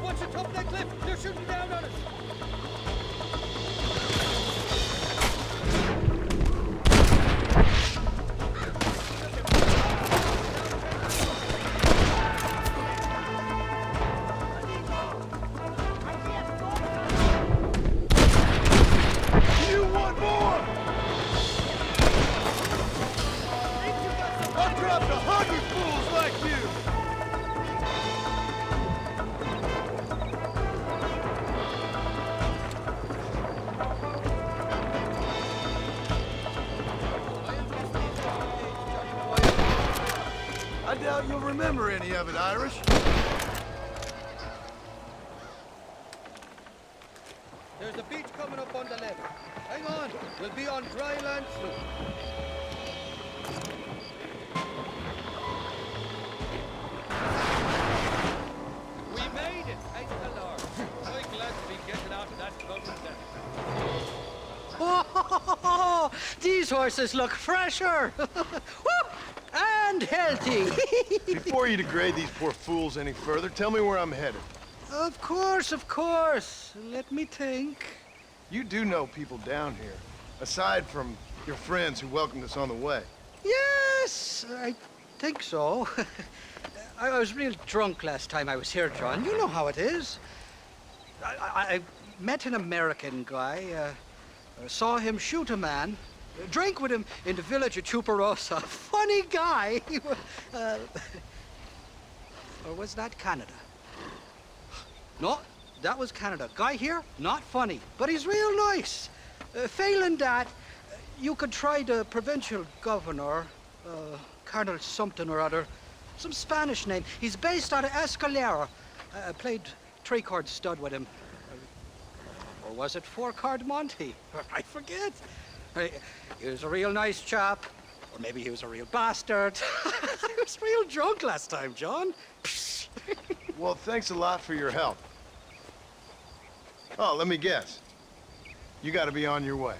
Watch the top of that cliff! They're shooting down on us! I doubt you'll remember any of it, Irish. There's a beach coming up on the left. Hang on, we'll be on dry land soon. We made it, thank the Lord. I'm glad to be getting out of that floating deck. Oh, these horses look fresher. And healthy. Before you degrade these poor fools any further, tell me where I'm headed. Of course. Let me think. You do know people down here, aside from your friends who welcomed us on the way. Yes, I think so. I was real drunk last time I was here, John. You know how it is. I met an American guy, saw him shoot a man, drank with him in the village of Chuparosa. Funny guy. Or was that Canada? No, that was Canada. Guy here, not funny, but he's real nice. Failing that, you could try the provincial governor, Colonel something or other, some Spanish name. He's based out of Escalera. I played three-card stud with him. Or was it four-card Monty? I forget. He was a real nice chap. Or maybe he was a real bastard. I was real drunk last time, John. Well, thanks a lot for your help. Oh, let me guess. You gotta be on your way.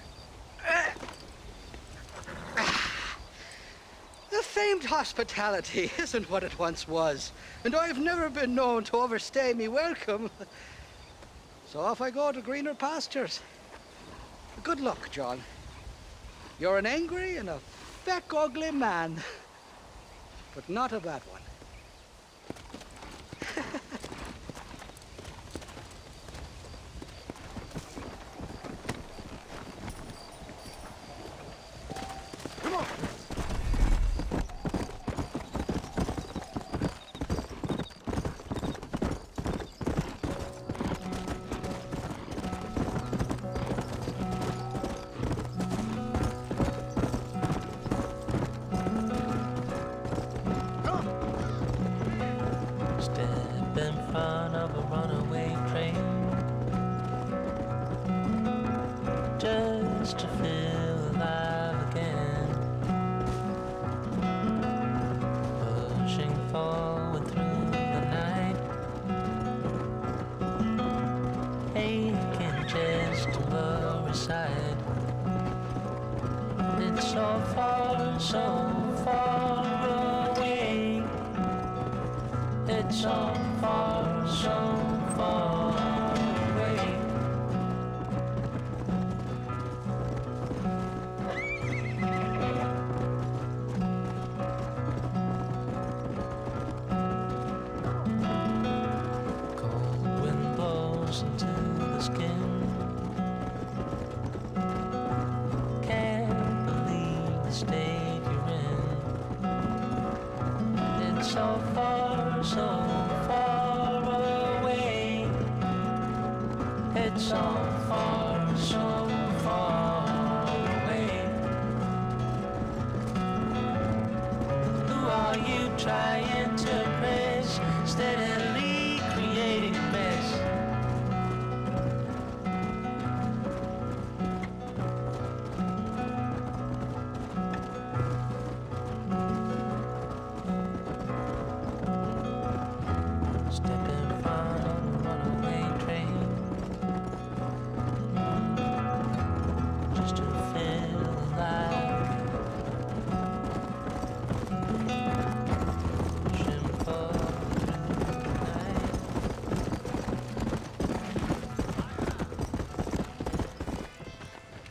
The famed hospitality isn't what it once was, and I've never been known to overstay me welcome. So off I go to greener pastures. Good luck, John. You're an angry and a feck ugly man, but not a bad one.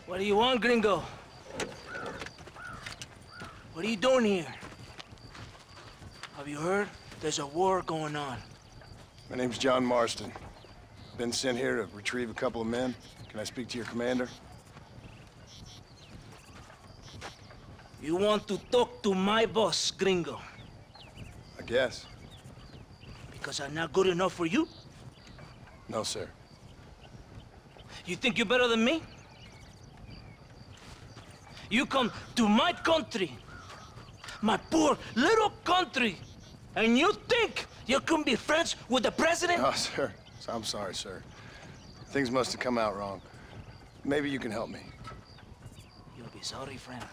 What do you want, gringo? What are you doing here? Have you heard? There's a war going on. My name's John Marston. Been sent here to retrieve a couple of men. Can I speak to your commander? You want to talk to my boss, gringo? I guess. Because I'm not good enough for you? No, sir. You think you're better than me? You come to my country, my poor little country, and you think you can be friends with the president? No, sir. I'm sorry, sir. Things must have come out wrong. Maybe you can help me. You'll be sorry, friend.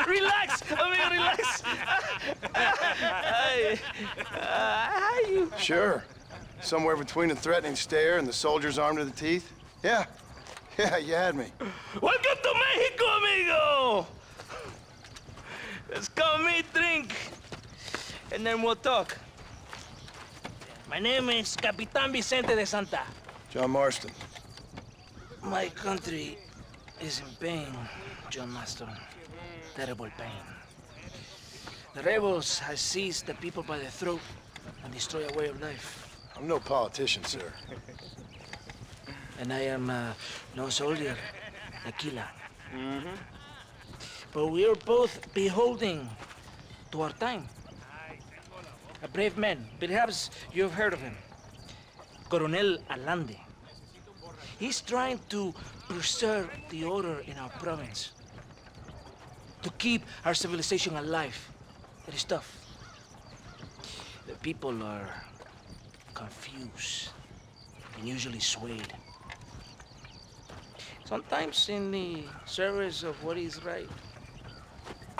Relax! Relax! How you? Sure. Somewhere between a threatening stare and the soldier's armed to the teeth? Yeah, you had me. Welcome to Mexico, amigo! Let's come meet, drink, and then we'll talk. My name is Capitan Vicente de Santa. John Marston. My country is in pain, John Marston. Terrible pain. The rebels have seized the people by the throat and destroy a way of life. I'm no politician, sir. And I am no soldier, a killer. But we are both beholding to our time. A brave man, perhaps you've heard of him. Coronel Allende. He's trying to preserve the order in our province. To keep our civilization alive. It is tough. The people are confused and usually swayed. Sometimes in the service of what is right,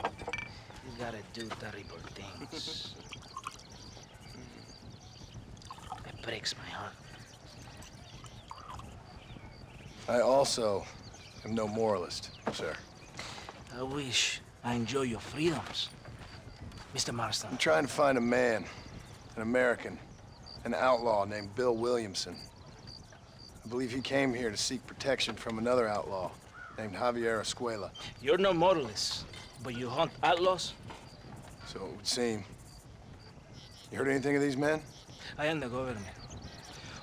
you gotta do terrible things. It breaks my heart. I also am no moralist, sir. I wish I enjoy your freedoms, Mr. Marston. I'm trying to find a man, an American, an outlaw named Bill Williamson. I believe he came here to seek protection from another outlaw named Javier Escuela. You're no moralist, but you hunt outlaws? So it would seem. You heard anything of these men? I am the government,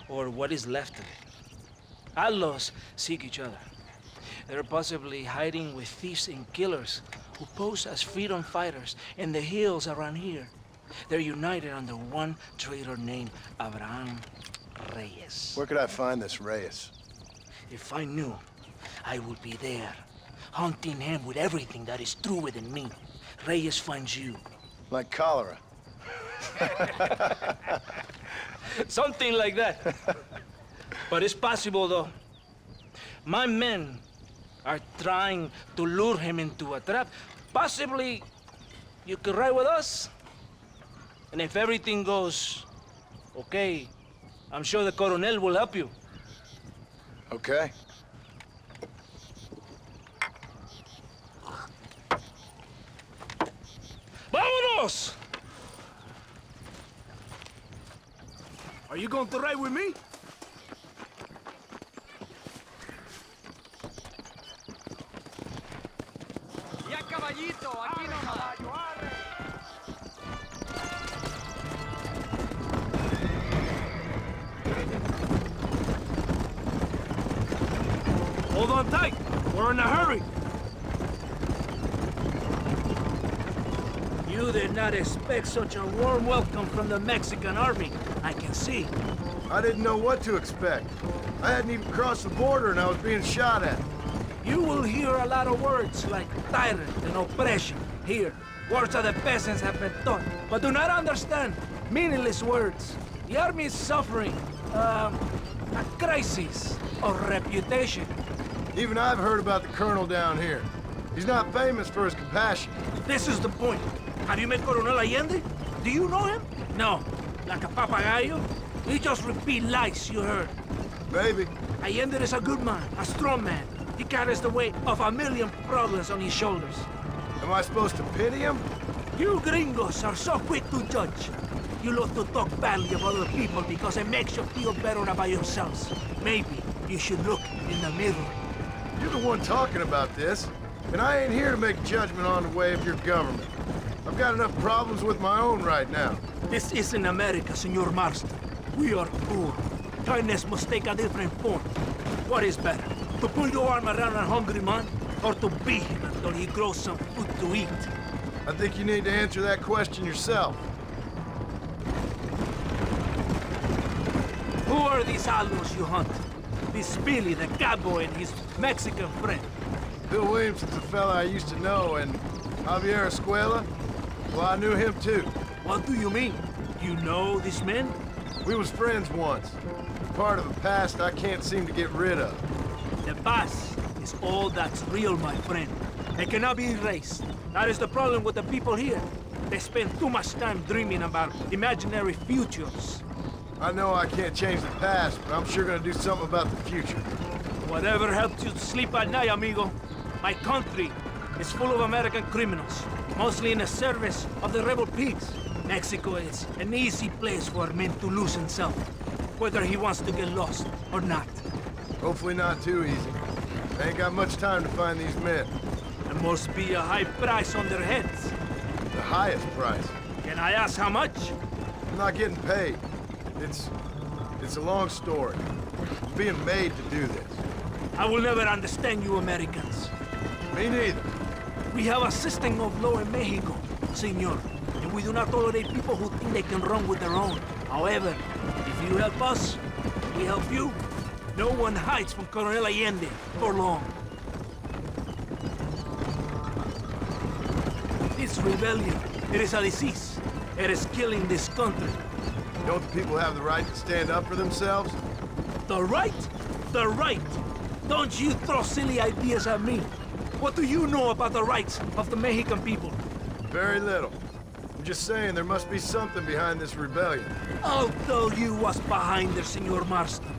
or what is left of it. Outlaws seek each other. They're possibly hiding with thieves and killers who pose as freedom fighters in the hills around here. They're united under one traitor named Abraham Reyes. Where could I find this Reyes? If I knew, I would be there, hunting him with everything that is true within me. Reyes finds you. Like cholera. Something like that. But it's possible, though. My men are trying to lure him into a trap. Possibly, you could ride with us. And if everything goes okay, I'm sure the Coronel will help you. Okay. Vámonos! Are you going to ride with me? Ya caballito, aquí nomás. Hold on tight. We're in a hurry. You did not expect such a warm welcome from the Mexican army, I can see. I didn't know what to expect. I hadn't even crossed the border and I was being shot at. You will hear a lot of words like tyrant and oppression here. Words that the peasants have been taught, but do not understand. Meaningless words. The army is suffering, a crisis of reputation. Even I've heard about the Colonel down here. He's not famous for his compassion. This is the point. Have you met Coronel Allende? Do you know him? No. Like a papagayo? He just repeat lies you heard. Maybe. Allende is a good man, a strong man. He carries the weight of 1,000,000 problems on his shoulders. Am I supposed to pity him? You gringos are so quick to judge. You love to talk badly of other people because it makes you feel better about yourselves. Maybe you should look in the mirror. You're the one talking about this, and I ain't here to make judgment on the way of your government. I've got enough problems with my own right now. This isn't America, Senor Marston. We are poor. Kindness must take a different form. What is better, to pull your arm around a hungry man, or to beat him until he grows some food to eat? I think you need to answer that question yourself. Who are these outlaws you hunt? This Billy, the cowboy, and his Mexican friend. Bill Williamson's a fella I used to know, and Javier Escuela, well, I knew him too. What do you mean? You know these men? We was friends once. Part of the past I can't seem to get rid of. The past is all that's real, my friend. It cannot be erased. That is the problem with the people here. They spend too much time dreaming about imaginary futures. I know I can't change the past, but I'm sure gonna do something about the future. Whatever helps you sleep at night, amigo. My country is full of American criminals. mostly in the service of the rebel pigs. Mexico is an easy place for a man to lose himself, whether he wants to get lost or not. Hopefully not too easy. I ain't got much time to find these men. There must be a high price on their heads. The highest price. Can I ask how much? I'm not getting paid. It's a long story. I'm being made to do this. I will never understand you Americans. Me neither. We have a system of law in Mexico, senor, and we do not tolerate people who think they can run with their own. However, if you help us, we help you. No one hides from Colonel Allende for long. This rebellion, it is a disease. It is killing this country. Don't the people have the right to stand up for themselves? The right? The right! Don't you throw silly ideas at me. What do you know about the rights of the Mexican people? Very little. I'm just saying there must be something behind this rebellion. I'll tell you what's behind there, Senor Marston.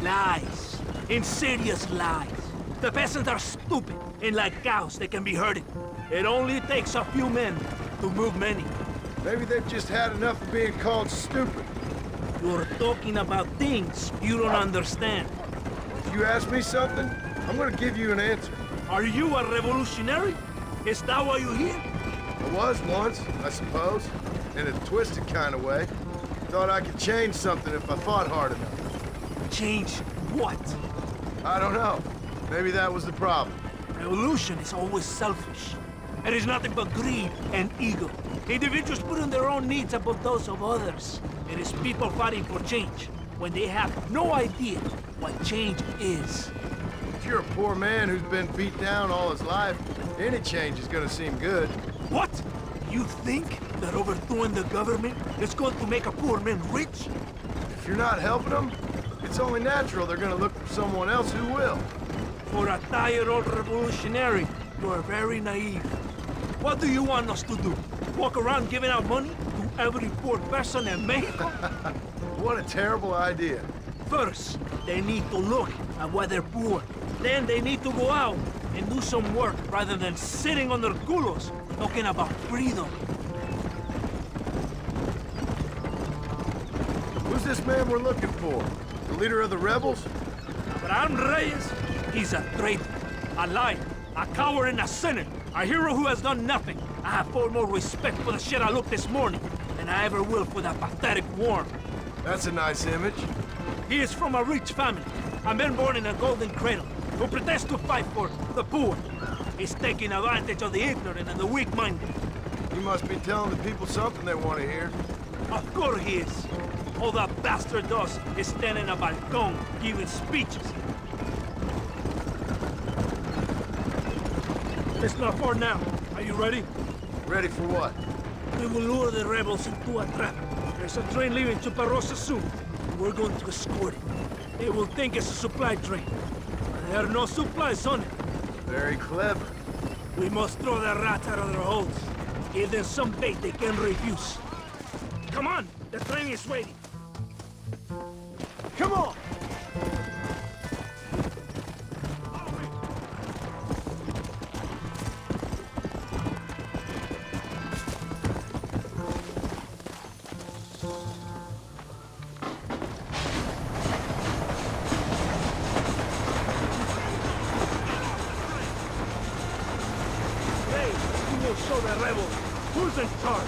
Lies. Insidious lies. The peasants are stupid, and like cows, they can be herded. It only takes a few men to move many. Maybe they've just had enough of being called stupid. You're talking about things you don't understand. If you ask me something, I'm gonna give you an answer. Are you a revolutionary? Is that why you're here? I was once, I suppose. In a twisted kind of way. Thought I could change something if I fought hard enough. Change what? I don't know. Maybe that was the problem. Revolution is always selfish. It is nothing but greed and ego. Individuals putting their own needs above those of others. It is people fighting for change when they have no idea what change is. If you're a poor man who's been beat down all his life, any change is gonna seem good. What? You think that overthrowing the government is going to make a poor man rich? If you're not helping them, it's only natural they're gonna look for someone else who will. For a tired old revolutionary, you are very naive. What do you want us to do? Walk around giving out money to every poor person in Mexico? What a terrible idea. First, they need to look at why they're poor. Then they need to go out and do some work rather than sitting on their culos talking about freedom. Who's this man we're looking for? The leader of the rebels? Abraham Reyes, he's a traitor, a liar, a coward and a sinner, a hero who has done nothing. I have far more respect for the shit I looked this morning than I ever will for that pathetic worm. That's a nice image. He is from a rich family, a man born in a golden cradle, who pretends to fight for the poor. He's taking advantage of the ignorant and the weak-minded. He must be telling the people something they want to hear. Of course he is. All that bastard does is stand in a balcony giving speeches. It's not far now. Are you ready? Ready for what? We will lure the rebels into a trap. There's a train leaving Chuparosa soon. We're going to escort it. They will think it's a supply train. There are no supplies on it. Very clever. We must throw the rats out of their holes. Give them some bait they can refuse. Come on! The train is waiting. Come on! Show the rebels who's in charge.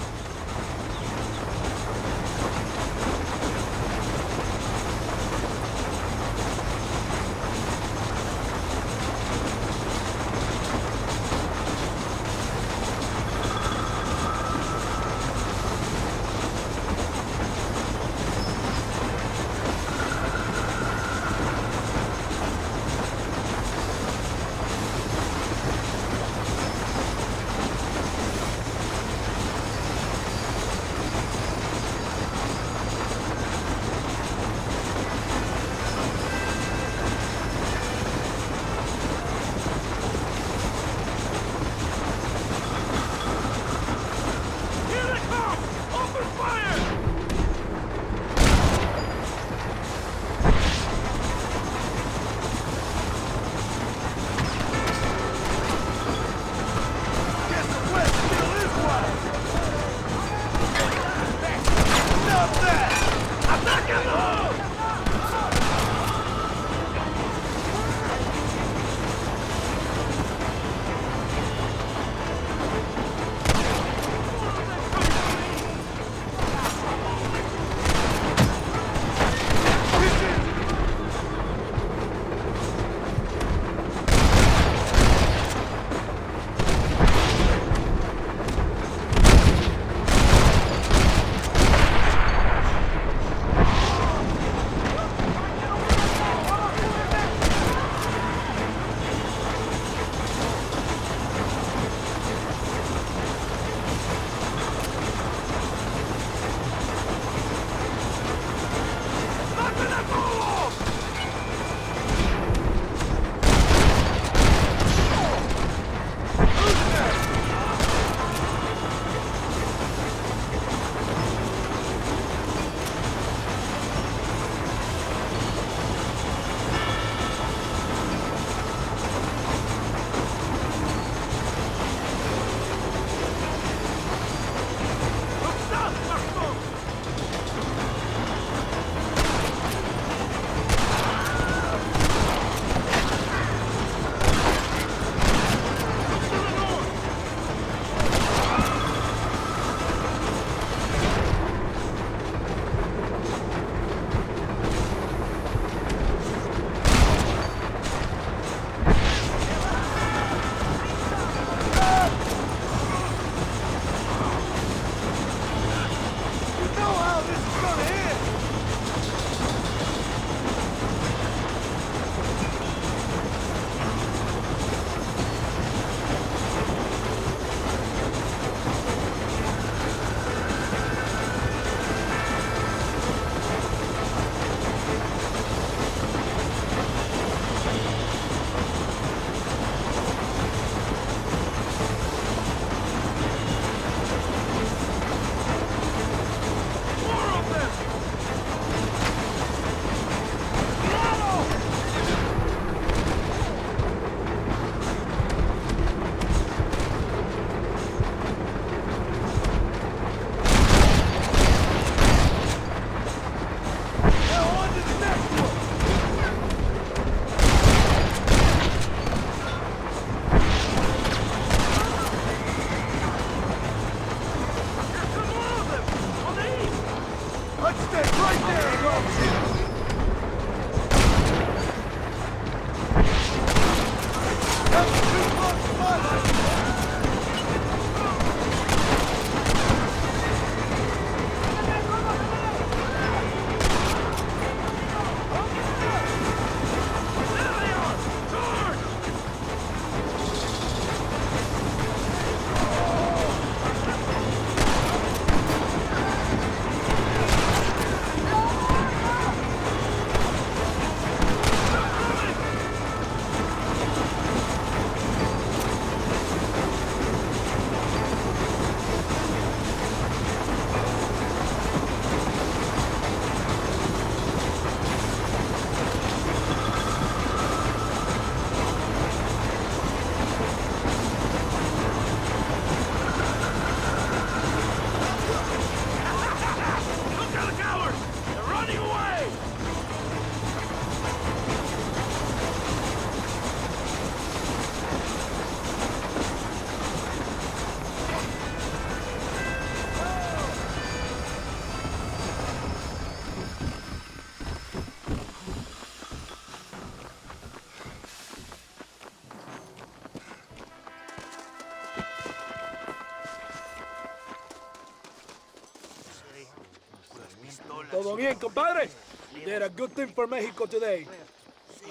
Todo bien, compadre? You did a good thing for Mexico today.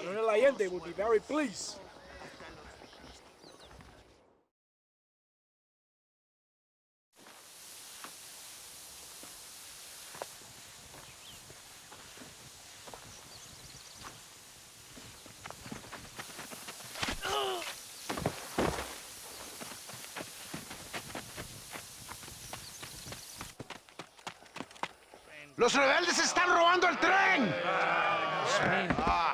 Colonel Allende will be very pleased. ¡Los rebeldes están robando el tren!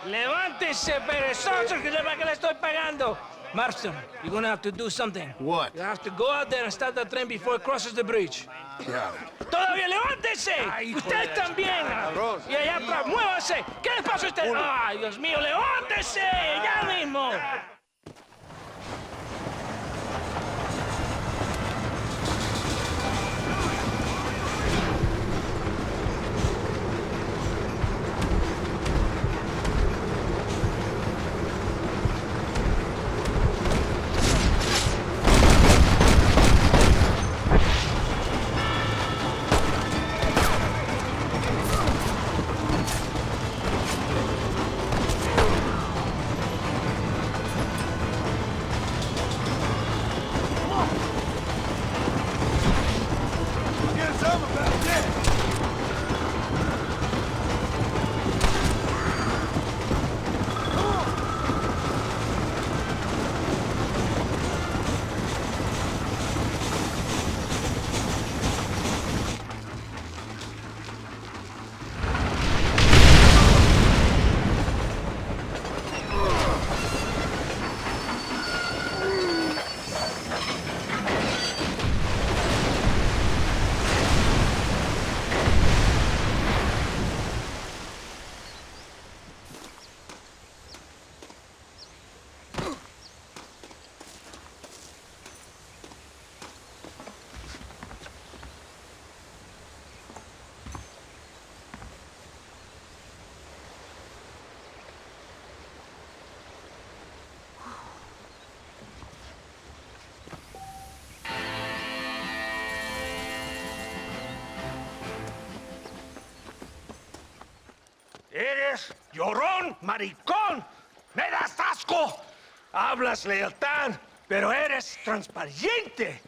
¡Levántese, perezoso, que para que le estoy pagando! Marston, you're gonna have to do something. What? You have to go out there and start the train before it crosses the bridge. Yeah. ¡Todavía levántese! ¡Usted también! Y allá atrás, muévase. ¿Qué le pasa a usted? ¡Ay, Dios mío, levántese! ¡Ya mismo! ¡Eres llorón, maricón! ¡Me das asco! Hablas lealtad, pero eres transparente.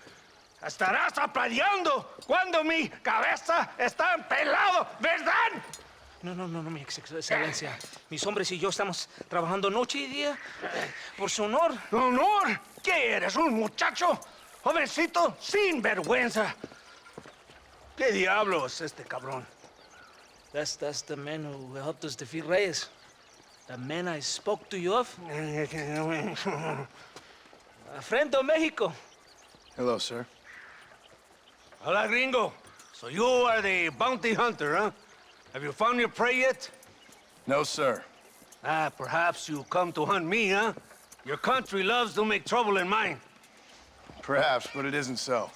Estarás aplaudiendo cuando mi cabeza está pelado, ¿verdad? No, mi excelencia. Mis hombres y yo estamos trabajando noche y día por su honor. ¿Honor? ¿Qué eres, un muchacho? Jovencito, sin vergüenza. ¿Qué diablos este cabrón? That's the man who helped us defeat Reyes. The man I spoke to you of. A friend of Mexico. Hello, sir. Hola, gringo. So you are the bounty hunter, huh? Have you found your prey yet? No, sir. Perhaps you come to hunt me, huh? Your country loves to make trouble in mine. Perhaps, but it isn't so.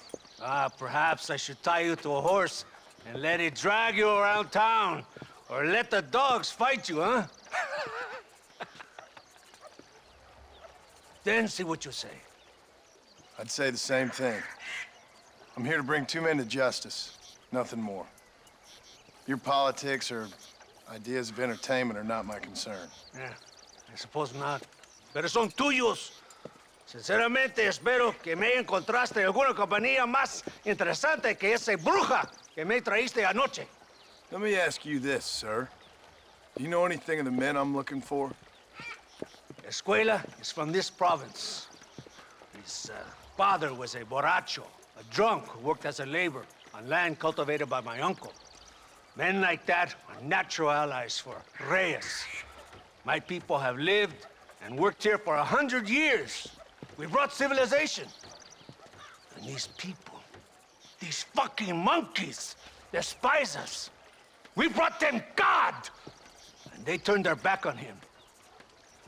Perhaps I should tie you to a horse and let it drag you around town. Or let the dogs fight you, huh? Then see what you say. I'd say the same thing. I'm here to bring two men to justice, nothing more. Your politics or ideas of entertainment are not my concern. Yeah, I suppose not. Pero son tuyos. Sinceramente, espero que me encontraste alguna compañía más interesante que esa bruja que me traíste anoche. Let me ask you this, sir. Do you know anything of the men I'm looking for? Escuela is from this province. His father was a borracho, a drunk who worked as a laborer on land cultivated by my uncle. Men like that are natural allies for Reyes. My people have lived and worked here for 100 years. We brought civilization. And these people, these fucking monkeys, despise us. We brought them God! And they turned their back on him.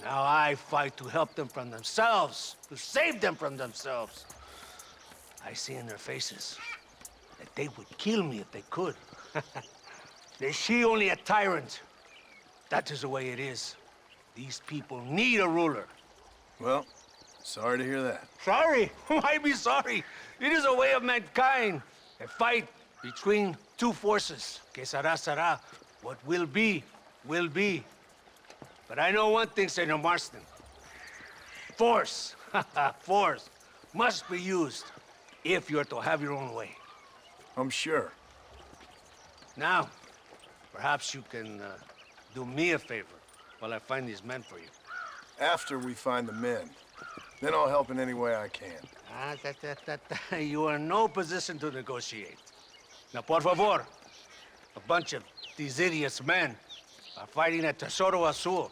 Now I fight to help them from themselves, to save them from themselves. I see in their faces that they would kill me if they could. They see only a tyrant. That is the way it is. These people need a ruler. Well, sorry to hear that. Sorry? Why be sorry? It is a way of mankind. A fight between two forces. Que será, será. What will be, will be. But I know one thing, Senor Marston. Force, force, must be used if you're to have your own way. I'm sure. Now, perhaps you can do me a favor while I find these men for you. After we find the men, then I'll help in any way I can. You are in no position to negotiate. Now, por favor, a bunch of these idiots men are fighting at Tesoro Azul.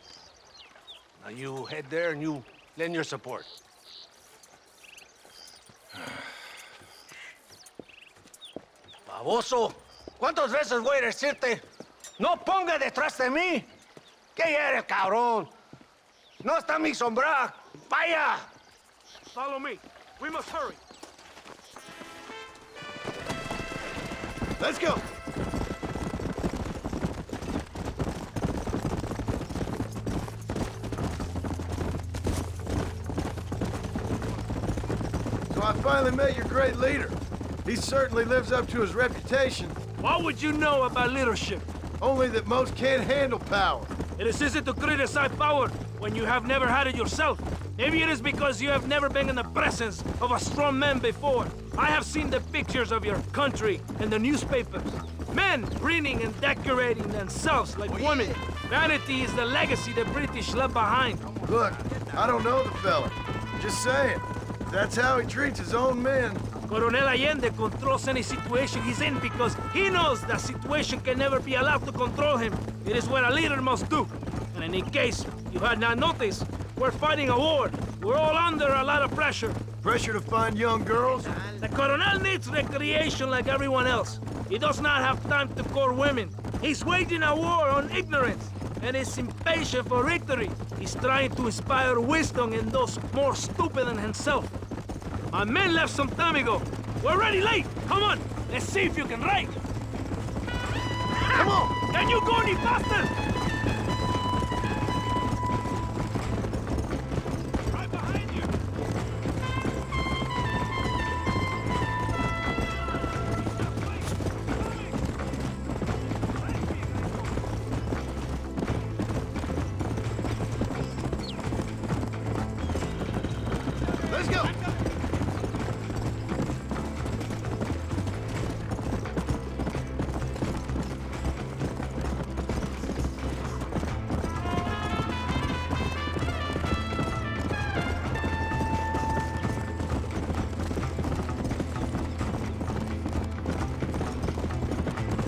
Now you head there and you lend your support. Baboso, ¿cuántas veces voy a decirte? No ponga detrás de mí. ¿Qué eres, cabrón? No está mi sombra. Vaya. Follow me. We must hurry. Let's go. So I finally met your great leader. He certainly lives up to his reputation. What would you know about leadership? Only that most can't handle power. It is easy to criticize power when you have never had it yourself. Maybe it is because you have never been in the presence of a strong man before. I have seen the pictures of your country in the newspapers. Men preening and decorating themselves like women. Vanity is the legacy the British left behind. Look, I don't know the fella. Just saying. That's how he treats his own men. Coronel Allende controls any situation he's in because he knows that situation can never be allowed to control him. It is what a leader must do. And in case you had not noticed, we're fighting a war. We're all under a lot of pressure. Pressure to find young girls? The Coronel needs recreation like everyone else. He does not have time to court women. He's waging a war on ignorance and is impatient for victory. He's trying to inspire wisdom in those more stupid than himself. My men left some time ago. We're already late. Come on, let's see if you can ride. Come on! Can you go any faster? Right behind you. Let's go!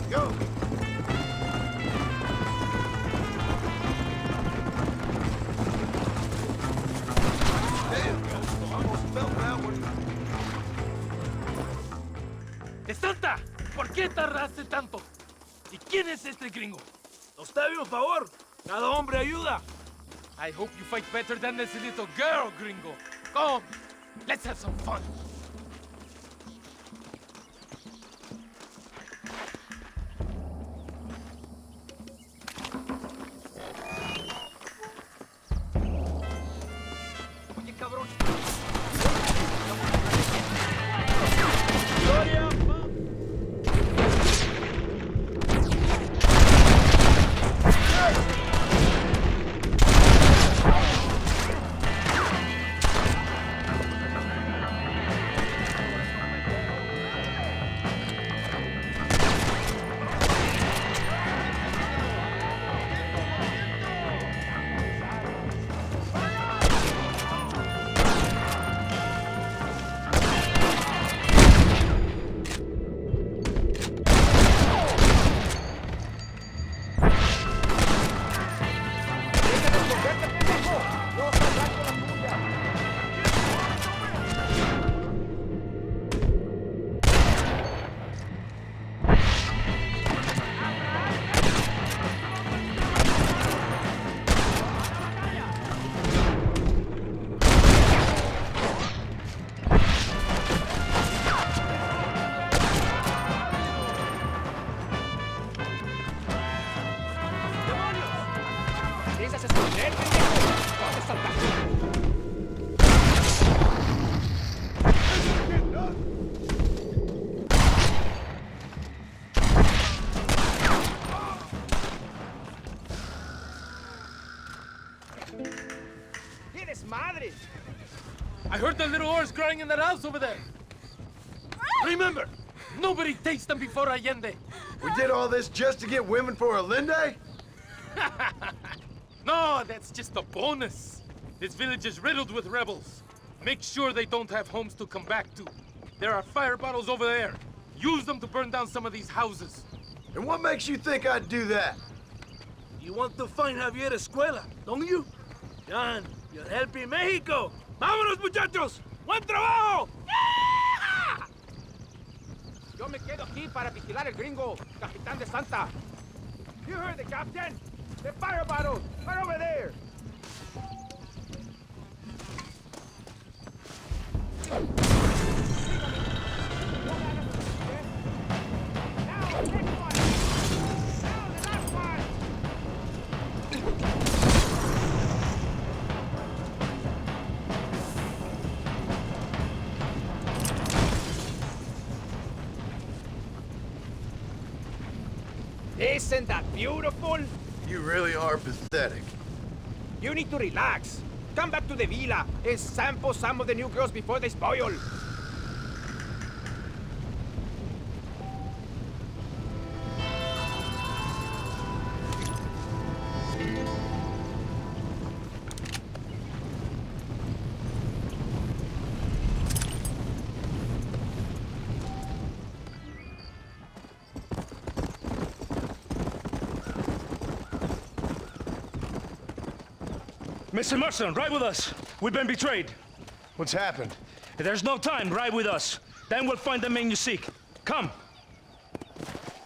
Go! ¡Santa! ¿Por qué tardaste tanto? ¿Y quién es este gringo? Usted un favor. Cada hombre ayuda. I hope you fight better than this little girl, gringo. Come, let's have some fun. Oye, cabrón. Gloria. crying in that house over there. Remember, nobody takes them before Allende. We did all this just to get women for Allende? No, that's just a bonus. This village is riddled with rebels. Make sure they don't have homes to come back to. There are fire bottles over there. Use them to burn down some of these houses. And what makes you think I'd do that? You want to find Javier Escuela, don't you? John, you're helping Mexico. ¡Vámonos, muchachos! ¡Buen trabajo! Yo me quedo aquí para vigilar el gringo, Capitán de Santa. You heard the captain? The fire bottles, right over there. Isn't that beautiful? You really are pathetic. You need to relax. Come back to the villa and sample some of the new girls before they spoil. Mr. Mercer, ride with us. We've been betrayed. What's happened? There's no time. Ride with us. Then we'll find the men you seek. Come.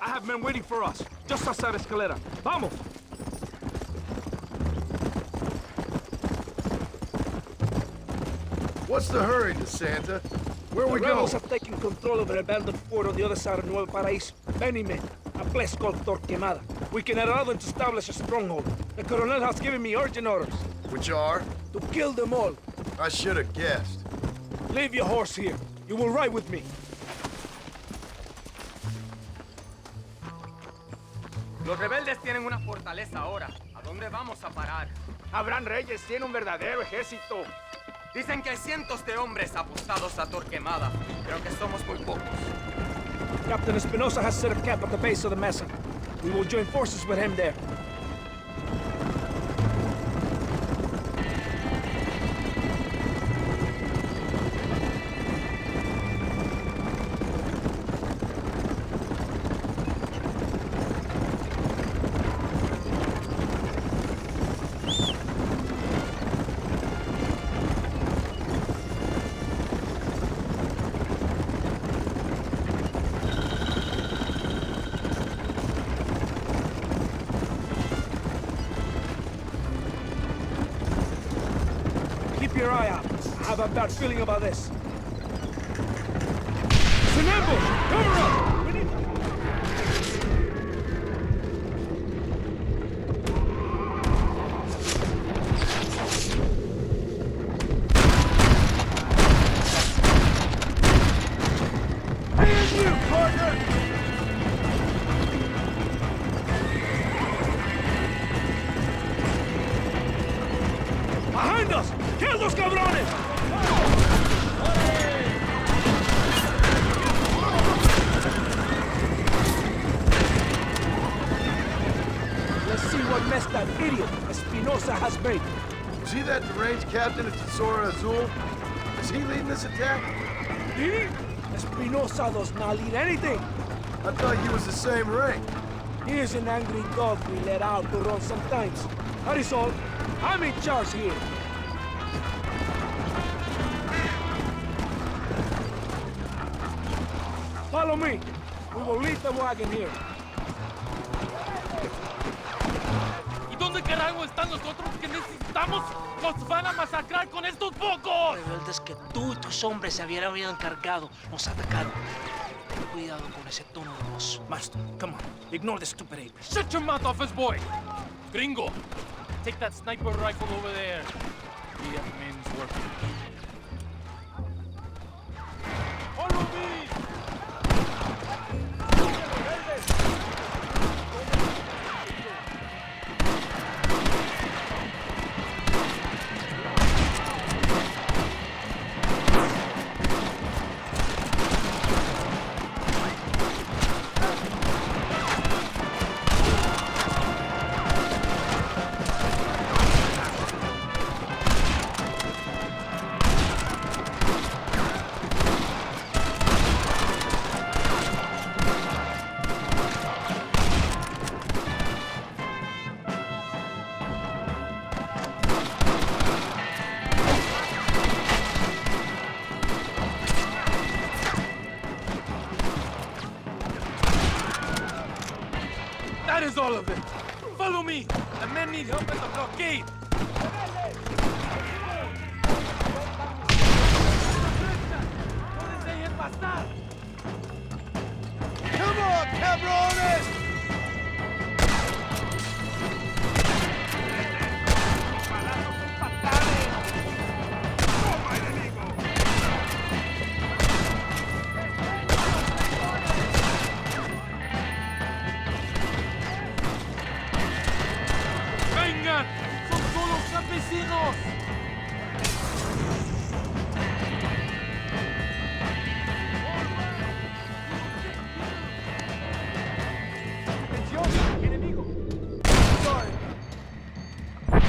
I have men waiting for us, just outside Escalera. Vamos! What's the hurry, DeSanta? Where are we The going? rebels have taken control of an abandoned fort on the other side of Nuevo Paraíso. Many men. A place called Torquemada. We can allow them to establish a stronghold. The Colonel has given me urgent orders. Which are? To kill them all. I should have guessed. Leave your horse here. You will ride with me. Los rebeldes tienen una fortaleza ahora. ¿A dónde vamos a parar? Abraham Reyes tiene un verdadero ejército. Dicen que hay cientos de hombres apostados a Torquemada. Creo que somos muy pocos. Captain Espinosa has set up camp at the base of the mesa. We will join forces with him there. Keep your eye out. I have a bad feeling about this. It's an ambush! Cover up! We need... And you, partner! Behind us! Kill those cabrones! Let's see what mess that idiot Espinosa has made. Was he that deranged captain at Tesoro Azul? Is he leading this attack? He? Espinosa does not lead anything. I thought he was the same rank. He is an angry dog we let out to run sometimes. Marisol, I'm in charge here. Follow me. We will leave the wagon here. ¿Y dónde carajo están los otros que necesitamos? ¡Nos van a masacrar con estos pocos! Rebeldes que tú y tus hombres se habían encargado nos atacaron. Ten cuidado con ese tono de voz. Master, come on. Ignore the stupid ape. Shut your mouth off his boy! Gringo, take that sniper rifle over there. We have men's work. Follow me! That is all of it. Follow me. The men need help at the blockade. Come on, cabrones! ¡Vengan! ¡Son solo campesinos!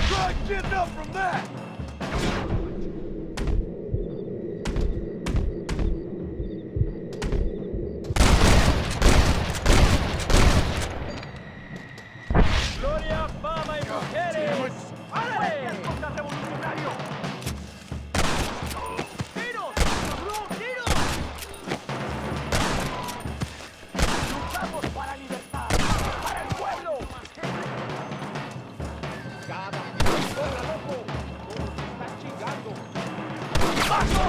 Try getting up from that! ¡Gloria, fama y mujeres! ¡Ale! ¡Tiros! ¡Tiros! ¡Luchamos para la libertad! ¡Para el pueblo! ¡Cada quien corra, loco! ¡Todos están chingando! ¡Paso!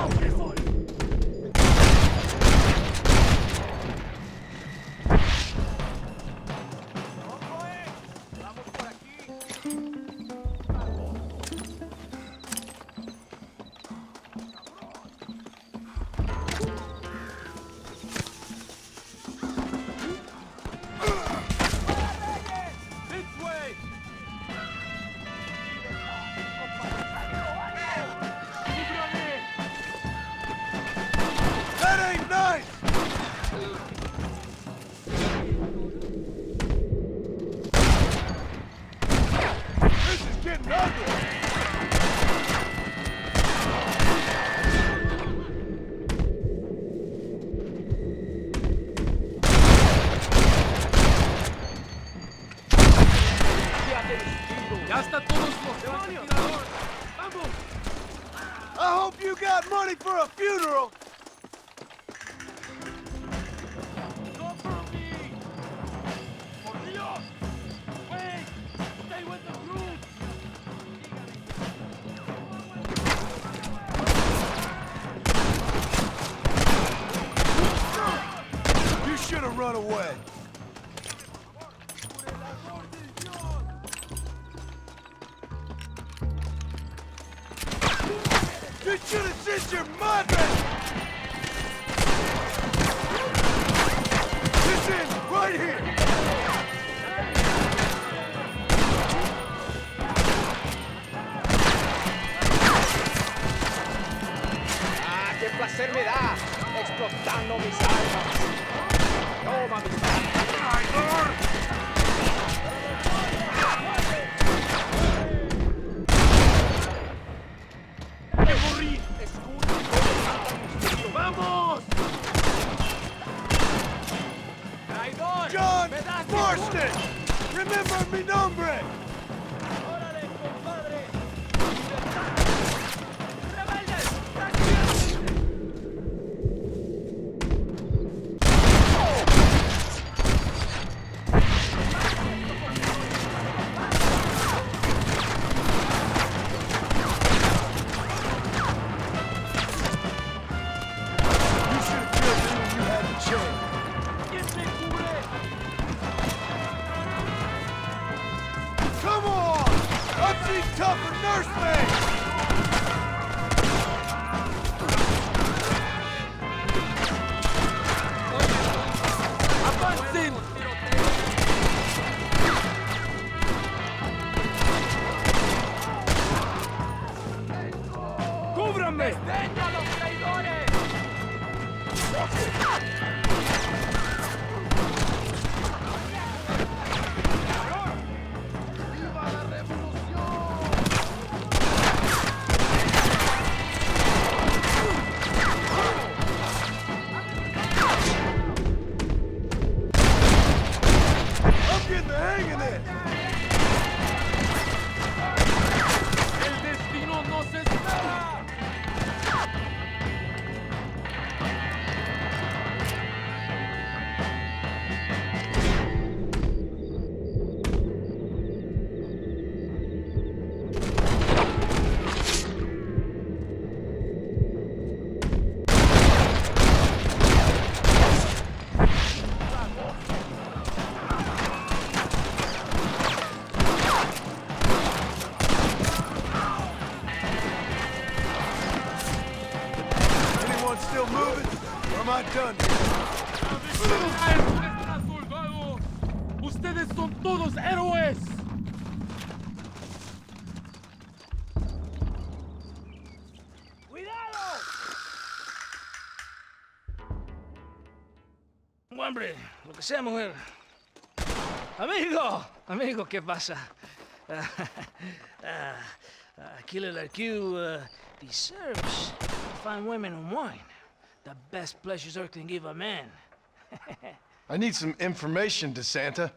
That ain't nice! This is getting ugly! ¡Ya está todos los francotiradores! ¡Vamos! I hope you got money for a funeral! ¡Cover me! ¡Por Dios! ¡Wait! ¡Stay with the group! You should have run away. You should have sent your mother! This ends right here! ¡Ah, qué placer me da! ¡Explotando mis armas! ¡Toma mis armas! ¡Traidor! ¡Me morí! ¡Escucha! ¡Vamos! ¡Traidor! John ¡Pedazo! Marston! Remember mi nombre! ¡Órale, compadre! ¡Rebeldes! You should have killed me when you had the chance. ¿Quién se cubre? Come on! I've seen tougher nursemen! ¡Avancen! ¡Cúbranme! ¡Detengan a los traidores! ¡Viva la revolución! I'm getting the hang of this! ¡El destino nos espera! still moving? Or am I done? Ustedes son todos héroes. Hombre, lo que sea, mujer. Amigo, ¿qué pasa? Killer like you deserves fine women and wine. The best pleasures Earth can give a man. I need some information, DeSanta.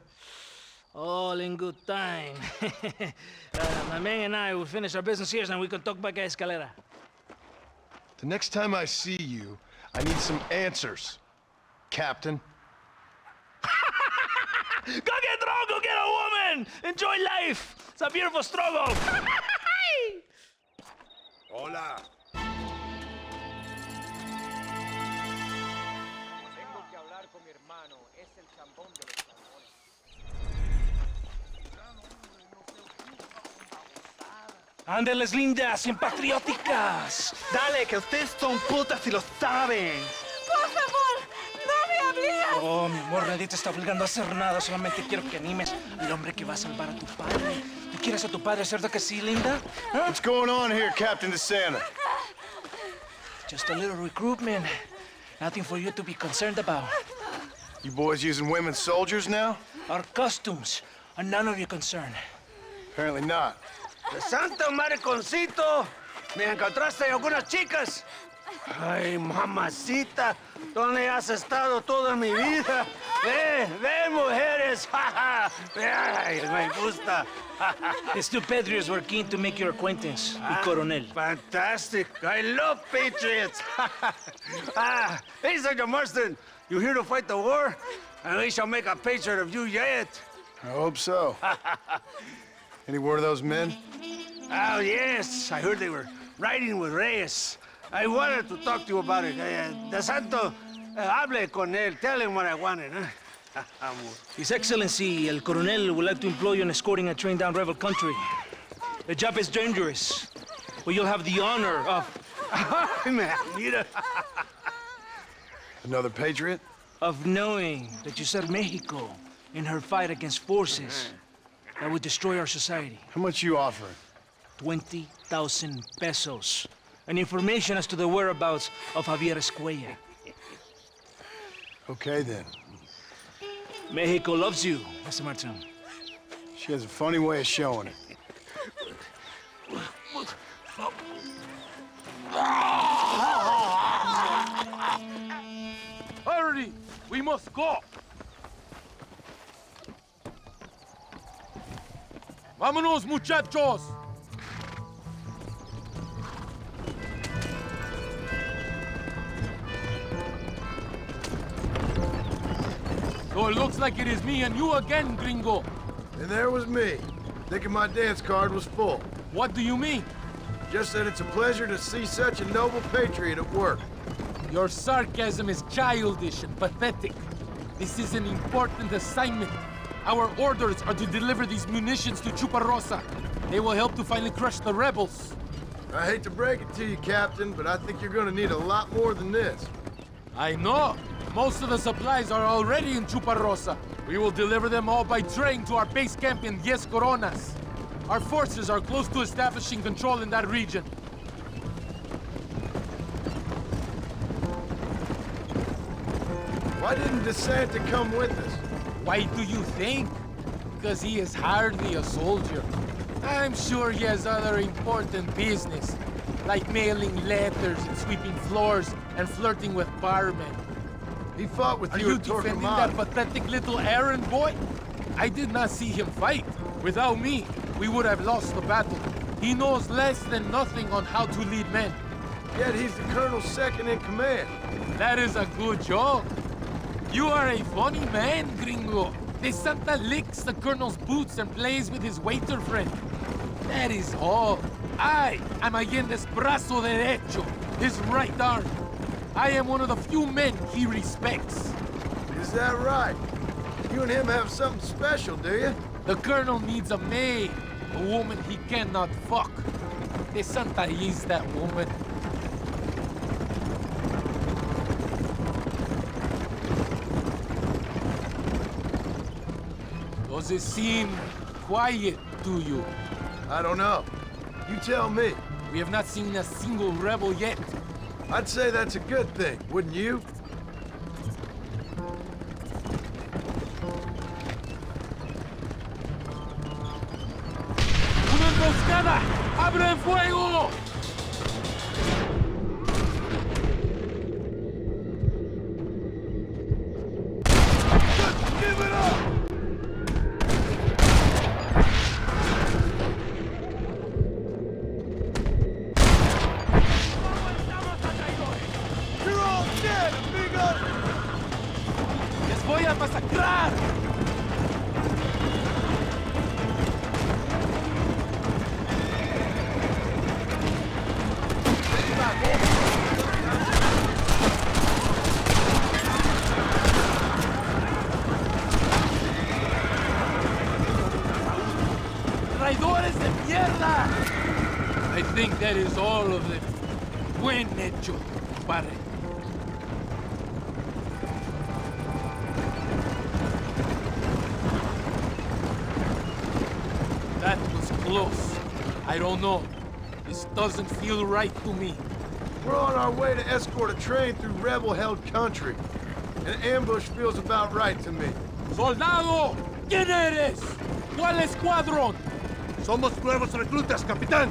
All in good time. My man and I will finish our business here, and we can talk back at Escalera. The next time I see you, I need some answers, Captain. Go get drunk, go get a woman! Enjoy life! It's a beautiful struggle! Hola. Tengo que hablar con mi hermano. Es el chambón de los chambones. Ándeles, lindas, bien patrióticas. Dale, que ustedes son putas y lo saben. Por favor, no me hables. Oh, mi amor, nadie te está obligando a hacer nada. Solamente quiero que animes al hombre que va a salvar a tu padre. ¿Tú quieres a tu padre, cierto que sí, linda? ¿Ah? What's going on here, Captain DeSanta? Just a little recruitment. Nothing for you to be concerned about. You boys using women soldiers now? Our costumes are none of your concern. Apparently not. ¡Santo mariconcito! ¿Me encontraste algunas chicas? Ay, mamacita, ¿dónde has estado toda mi vida? Ve, mujeres, ay, me gusta. These two patriots were keen to make your acquaintance, el coronel. Fantastic, I love patriots. Hey, Sergeant Marston, you here to fight the war? And we shall make a patriot of you yet. I hope so. Any word of those men? Oh, yes, I heard they were riding with Reyes. I wanted to talk to you about it. DeSanta, hable con él. Tell him what I wanted. His Excellency, el coronel, would like to employ you in escorting a train down rebel country. The job is dangerous, but you'll have the honor of... Mira. Another patriot? Of knowing that you served Mexico in her fight against forces that would destroy our society. How much you offering? 20,000 pesos. And information as to the whereabouts of Javier Escuella. Okay, then. Mexico loves you, Mr. Martin. She has a funny way of showing it. Hurry! We must go! Vámonos, muchachos! So it looks like it is me and you again, gringo. And there was me, thinking my dance card was full. What do you mean? Just that it's a pleasure to see such a noble patriot at work. Your sarcasm is childish and pathetic. This is an important assignment. Our orders are to deliver these munitions to Chuparosa. They will help to finally crush the rebels. I hate to break it to you, Captain, but I think you're gonna need a lot more than this. I know. Most of the supplies are already in Chuparosa. We will deliver them all by train to our base camp in Diez Coronas. Our forces are close to establishing control in that region. Why didn't DeSanta come with us? Why do you think? Because he is hardly a soldier. I'm sure he has other important business, like mailing letters and sweeping floors and flirting with barmen. He fought with Are you you at defending Torquemada. that pathetic little errand boy? I did not see him fight. Without me, we would have lost the battle. He knows less than nothing on how to lead men. Yet he's the colonel's second in command. That is a good joke. You are a funny man, gringo. DeSanta licks the colonel's boots and plays with his waiter friend. That is all. I am Allende's brazo derecho, his right arm. I am one of the few men he respects. Is that right? You and him have something special, do you? The colonel needs a maid, a woman he cannot fuck. DeSanta is that woman. Does it seem quiet to you? I don't know. You tell me. We have not seen a single rebel yet. I'd say that's a good thing, wouldn't you? ¡Una emboscada! ¡Abren fuego! Give it up! You're all dead, amigo! ¡Les voy a masacrar! ¡Traidores de mierda! I think that is all of them. Buen hecho, padre. That was close. I don't know. This doesn't feel right to me. We're on our way to escort a train through rebel-held country. An ambush feels about right to me. ¡Soldado! ¿Quién eres? ¿Cuál escuadrón? Somos nuevos reclutas, capitán.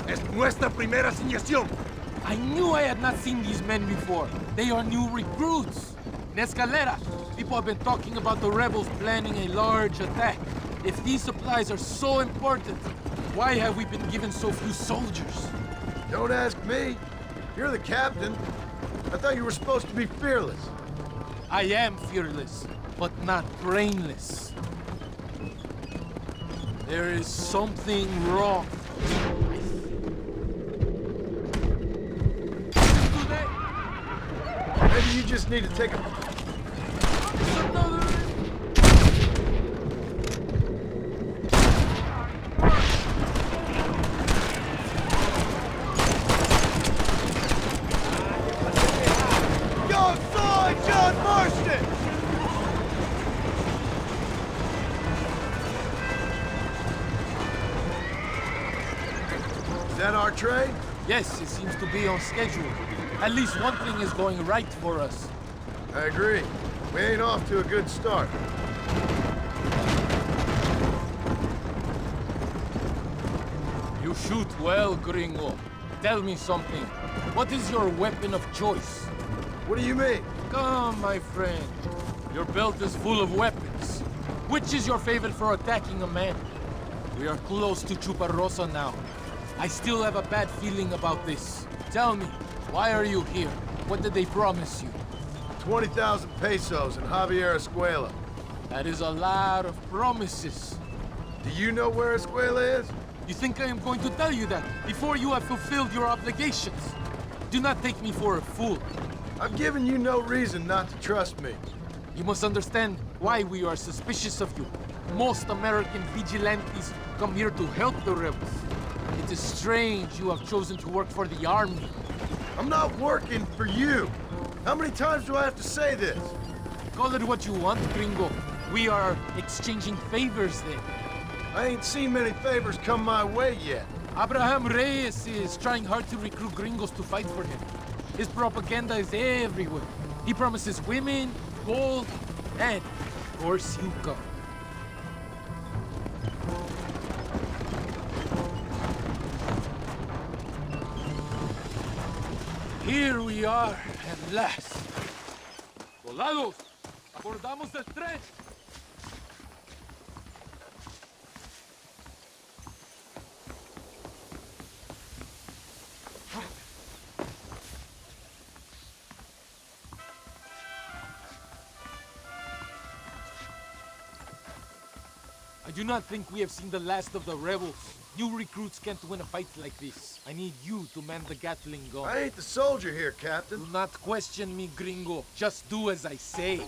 Es nuestra primera asignación. I knew I had not seen these men before. They are new recruits. In Escalera, people have been talking about the rebels planning a large attack. If these supplies are so important, why have we been given so few soldiers? Don't ask me. You're the captain. I thought you were supposed to be fearless. I am fearless, but not brainless. There is something wrong. Maybe you just need to take a... Go side, John Marston! Is that our train? Yes, it seems to be on schedule. At least one thing is going right for us. I agree. We ain't off to a good start. You shoot well, Gringo. Tell me something. What is your weapon of choice? What do you mean? Come, my friend. Your belt is full of weapons. Which is your favorite for attacking a man? We are close to Chuparosa now. I still have a bad feeling about this. Tell me, why are you here? What did they promise you? 20,000 pesos in Javier Escuela. That is a lot of promises. Do you know where Escuela is? You think I am going to tell you that before you have fulfilled your obligations? Do not take me for a fool. I've given you no reason not to trust me. You must understand why we are suspicious of you. Most American vigilantes come here to help the rebels. It is strange you have chosen to work for the army. I'm not working for you. How many times do I have to say this? Call it what you want, Gringo. We are exchanging favors then. I ain't seen many favors come my way yet. Abraham Reyes is trying hard to recruit gringos to fight for him. His propaganda is everywhere. He promises women, gold, and, of course, you come. Here we are, at last. Soldados, abordamos el tren. I do not think we have seen the last of the rebels. New recruits can't win a fight like this. I need you to man the Gatling Gun. I ain't the soldier here, Captain. Do not question me, gringo. Just do as I say.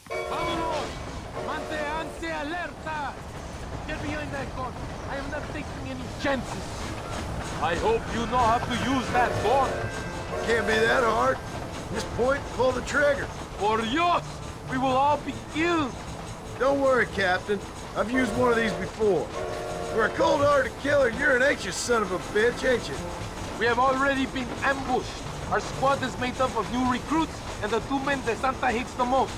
Vámonos! Manténganse alerta! Get behind that gun. I am not taking any chances. I hope you know how to use that gun. Can't be that hard. Just point, pull the trigger. Por Dios! We will all be killed! Don't worry, Captain. I've used one of these before. For a cold-hearted killer, you're an anxious son of a bitch, ain't you? We have already been ambushed. Our squad is made up of new recruits and the 2 men that Santa hates the most.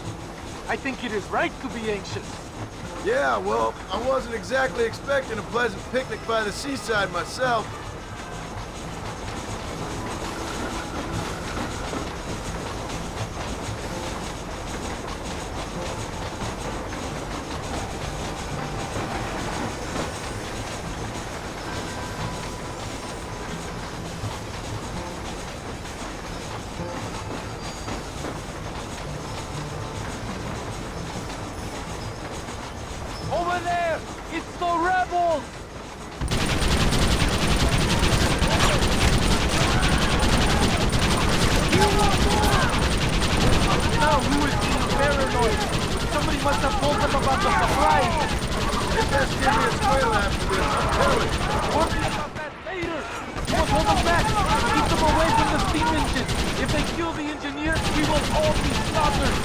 I think it is right to be anxious. Yeah, well, I wasn't exactly expecting a pleasant picnic by the seaside myself. Over there! It's the rebels! Now who is being paranoid? Somebody must have told them about the supplies! They best give me a squeal after this, I'm telling you. Working about that later! You must hold them back! Keep them away from the steam engine! If they kill the engineer, we will all be slaughtered!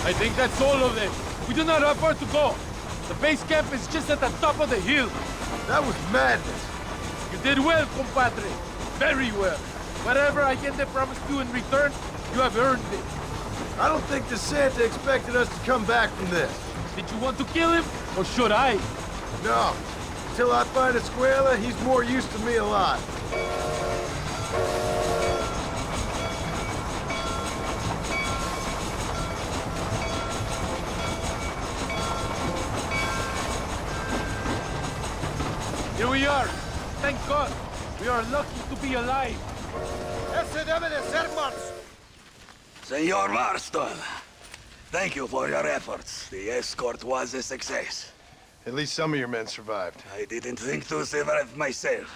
I think that's all of them. We do not have far to go. The base camp is just at the top of the hill. That was madness. You did well, compadre. Very well. Whatever I can promise you in return, you have earned it. I don't think the Santa expected us to come back from this. Did you want to kill him, or should I? No. Until I find Escuela, he's more used to me alive. Here we are. Thank God. We are lucky to be alive. Ese debe de ser más. Senor Marston, thank you for your efforts. The escort was a success. At least some of your men survived. I didn't think to survive myself.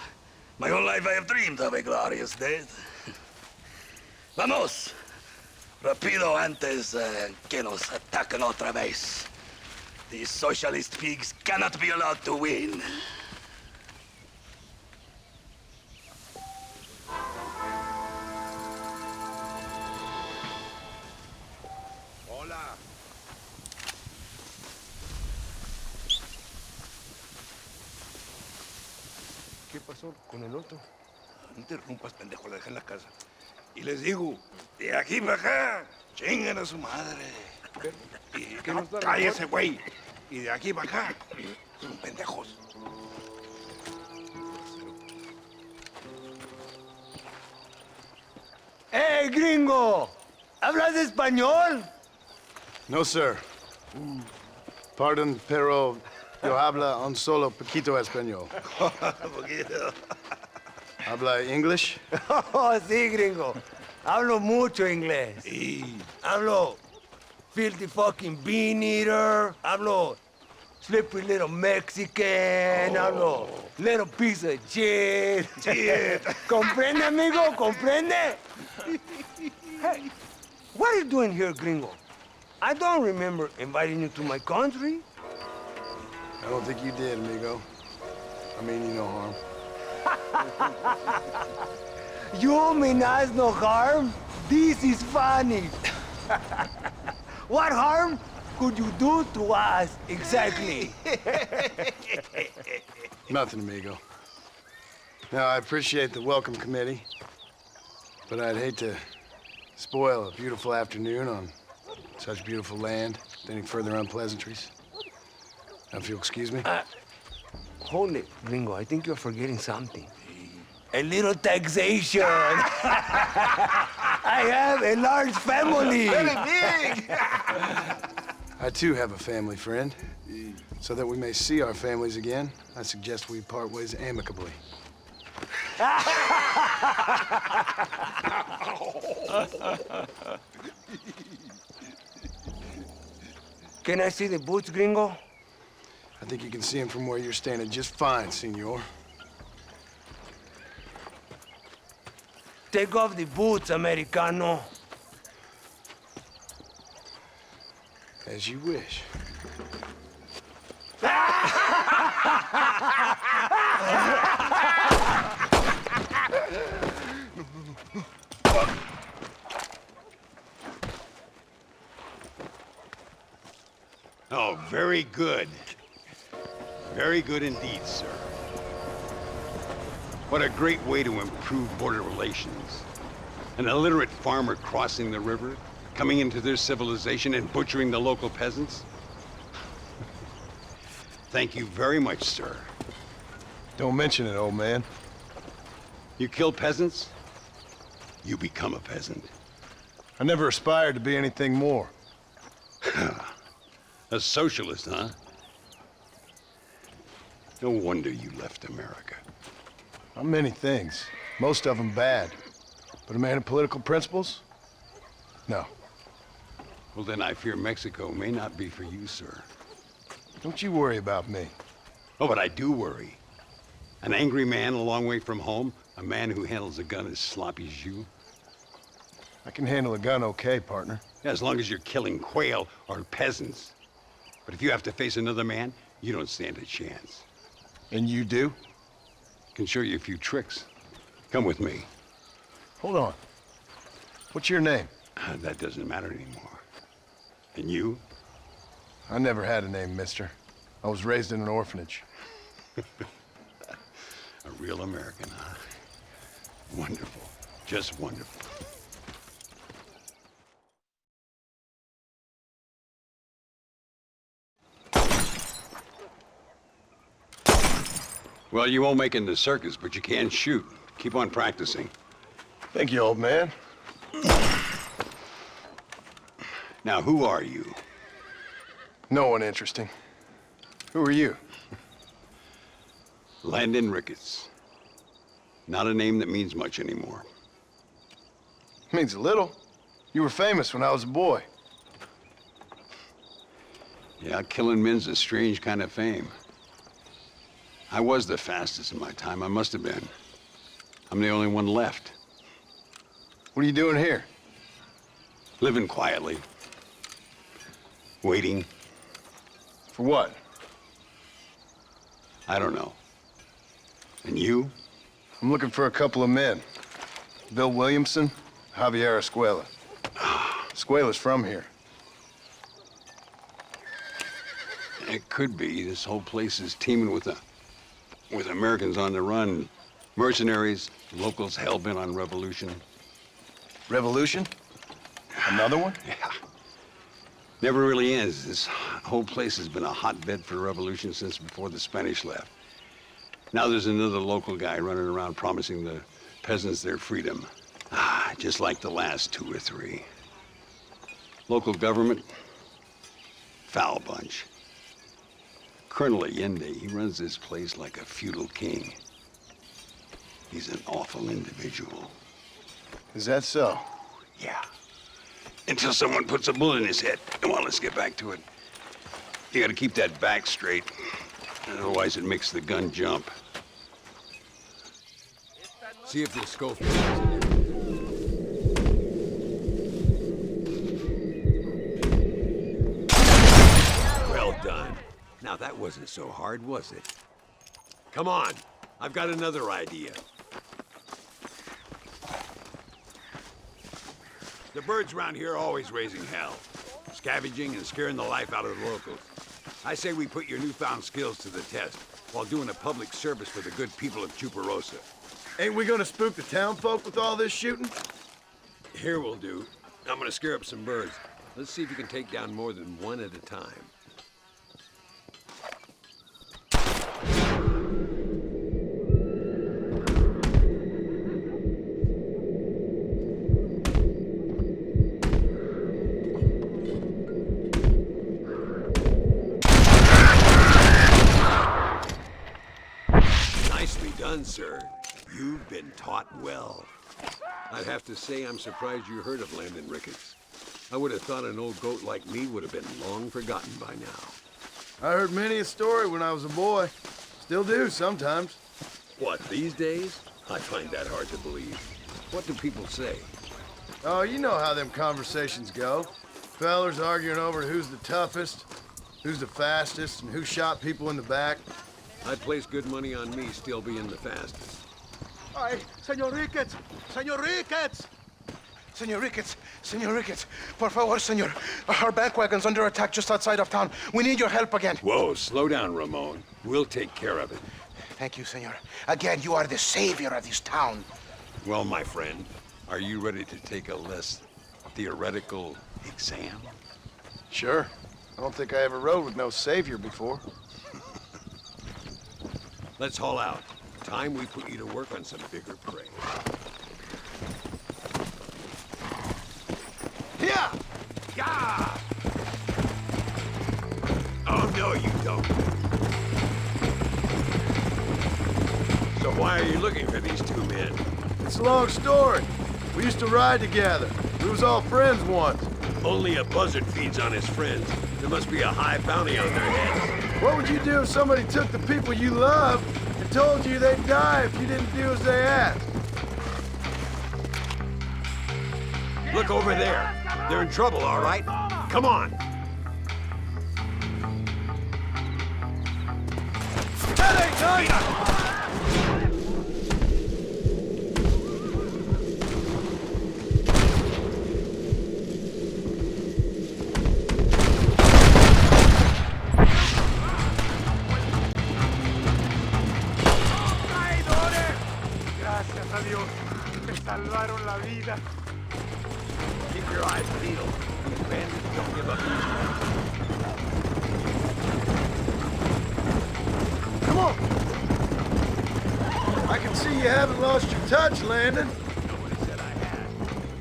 My whole life I have dreamed of a glorious death. Vamos! Rapido antes que nos ataquen otra vez. These socialist pigs cannot be allowed to win. ¿Qué pasó con el otro? No interrumpas, pendejo, la dejé en la casa. Y les digo, de aquí para acá, chingan a su madre. Y cállese, güey. Y de aquí para acá, son pendejos. ¡Hey, gringo! ¿Hablas español? No, sir. Pardon, pero yo habla un solo poquito español. Poquito. ¿Habla English? Oh, sí, gringo. Hablo mucho inglés. Sí. Hablo filthy fucking bean eater. Hablo slippery little Mexican. Hablo little piece of shit. Shit. ¿Comprende, amigo? ¿Comprende? Hey, what are you doing here, gringo? I don't remember inviting you to my country. I don't think you did, amigo. I mean you no harm. You mean us no harm? This is funny. What harm could you do to us, exactly? Nothing, amigo. Now, I appreciate the welcome committee, but I'd hate to spoil a beautiful afternoon on such beautiful land with any further unpleasantries. Now, if you'll excuse me. Hold it, gringo. I think you're forgetting something. A little taxation. I have a large family. Very big. I, too, have a family friend. So that we may see our families again, I suggest we part ways amicably. Can I see the boots, gringo? I think you can see him from where you're standing just fine, senor. Take off the boots, Americano. As you wish. Oh, very good. Very good indeed, sir. What a great way to improve border relations. An illiterate farmer crossing the river, coming into their civilization and butchering the local peasants. Thank you very much, sir. Don't mention it, old man. You kill peasants, you become a peasant. I never aspired to be anything more. A socialist, huh? No wonder you left America. I'm many things. Most of them bad. But a man of political principles? No. Well, then I fear Mexico may not be for you, sir. Don't you worry about me. Oh, but I do worry. An angry man a long way from home, a man who handles a gun as sloppy as you. I can handle a gun okay, partner. Yeah, as long as you're killing quail or peasants. But if you have to face another man, you don't stand a chance. And you do? Can show you a few tricks. Come with me. Hold on. What's your name? That doesn't matter anymore. And you? I never had a name, mister. I was raised in an orphanage. A real American, huh? Wonderful. Just wonderful. Well, you won't make it in the circus, but you can shoot. Keep on practicing. Thank you, old man. Now, who are you? No one interesting. Who are you? Landon Ricketts. Not a name that means much anymore. Means a little. You were famous when I was a boy. Yeah, killing men's a strange kind of fame. I was the fastest in my time. I must have been. I'm the only one left. What are you doing here? Living quietly. Waiting. For what? I don't know. And you? I'm looking for a couple of men. Bill Williamson, Javier Escuela. Escuela's from here. It could be. This whole place is teeming with Americans on the run. Mercenaries, locals hell-bent on revolution. Revolution? Another one? Yeah. Never really ends. This whole place has been a hotbed for revolution since before the Spanish left. Now there's another local guy running around promising the peasants their freedom. Just like the last 2 or 3. Local government, foul bunch. Colonel Allende, he runs this place like a feudal king. He's an awful individual. Is that so? Yeah. Until someone puts a bullet in his head. Come on, let's get back to it. You gotta keep that back straight. Otherwise it makes the gun jump. See if this Schofield is in there. Well done. Now that wasn't so hard, was it? Come on, I've got another idea. The birds around here are always raising hell, scavenging and scaring the life out of the locals. I say we put your newfound skills to the test while doing a public service for the good people of Chuparosa. Ain't we gonna spook the town folk with all this shooting? Here we'll do. I'm gonna scare up some birds. Let's see if you can take down more than one at a time. Nicely done, sir. You've been taught well. I'd have to say I'm surprised you heard of Landon Ricketts. I would have thought an old goat like me would have been long forgotten by now. I heard many a story when I was a boy. Still do sometimes. What, these days? I find that hard to believe. What do people say? Oh, you know how them conversations go. Fellers arguing over who's the toughest, who's the fastest, and who shot people in the back. I'd place good money on me still being the fastest. Ay, Señor Ricketts! Señor Ricketts! Señor Ricketts! Señor Ricketts! Por favor, señor. Our bank wagon's under attack just outside of town. We need your help again. Whoa, slow down, Ramon. We'll take care of it. Thank you, señor. Again, you are the savior of this town. Well, my friend, are you ready to take a less theoretical exam? Sure. I don't think I ever rode with no savior before. Let's haul out. Time we put you to work on some bigger prey. Here! Yeah! Oh, no, you don't. So why are you looking for these 2 men? It's a long story. We used to ride together. We was all friends once. Only a buzzard feeds on his friends. There must be a high bounty on their heads. What would you do if somebody took the people you love and told you they'd die if you didn't do as they asked? Look over there. They're in trouble, all right? Come on. That ain't nice! a Dios. Me salvaron la vida. Keep your eyes peeled. These bandits don't give up easy. Come on! I can see you haven't lost your touch, Landon. Nobody said I had.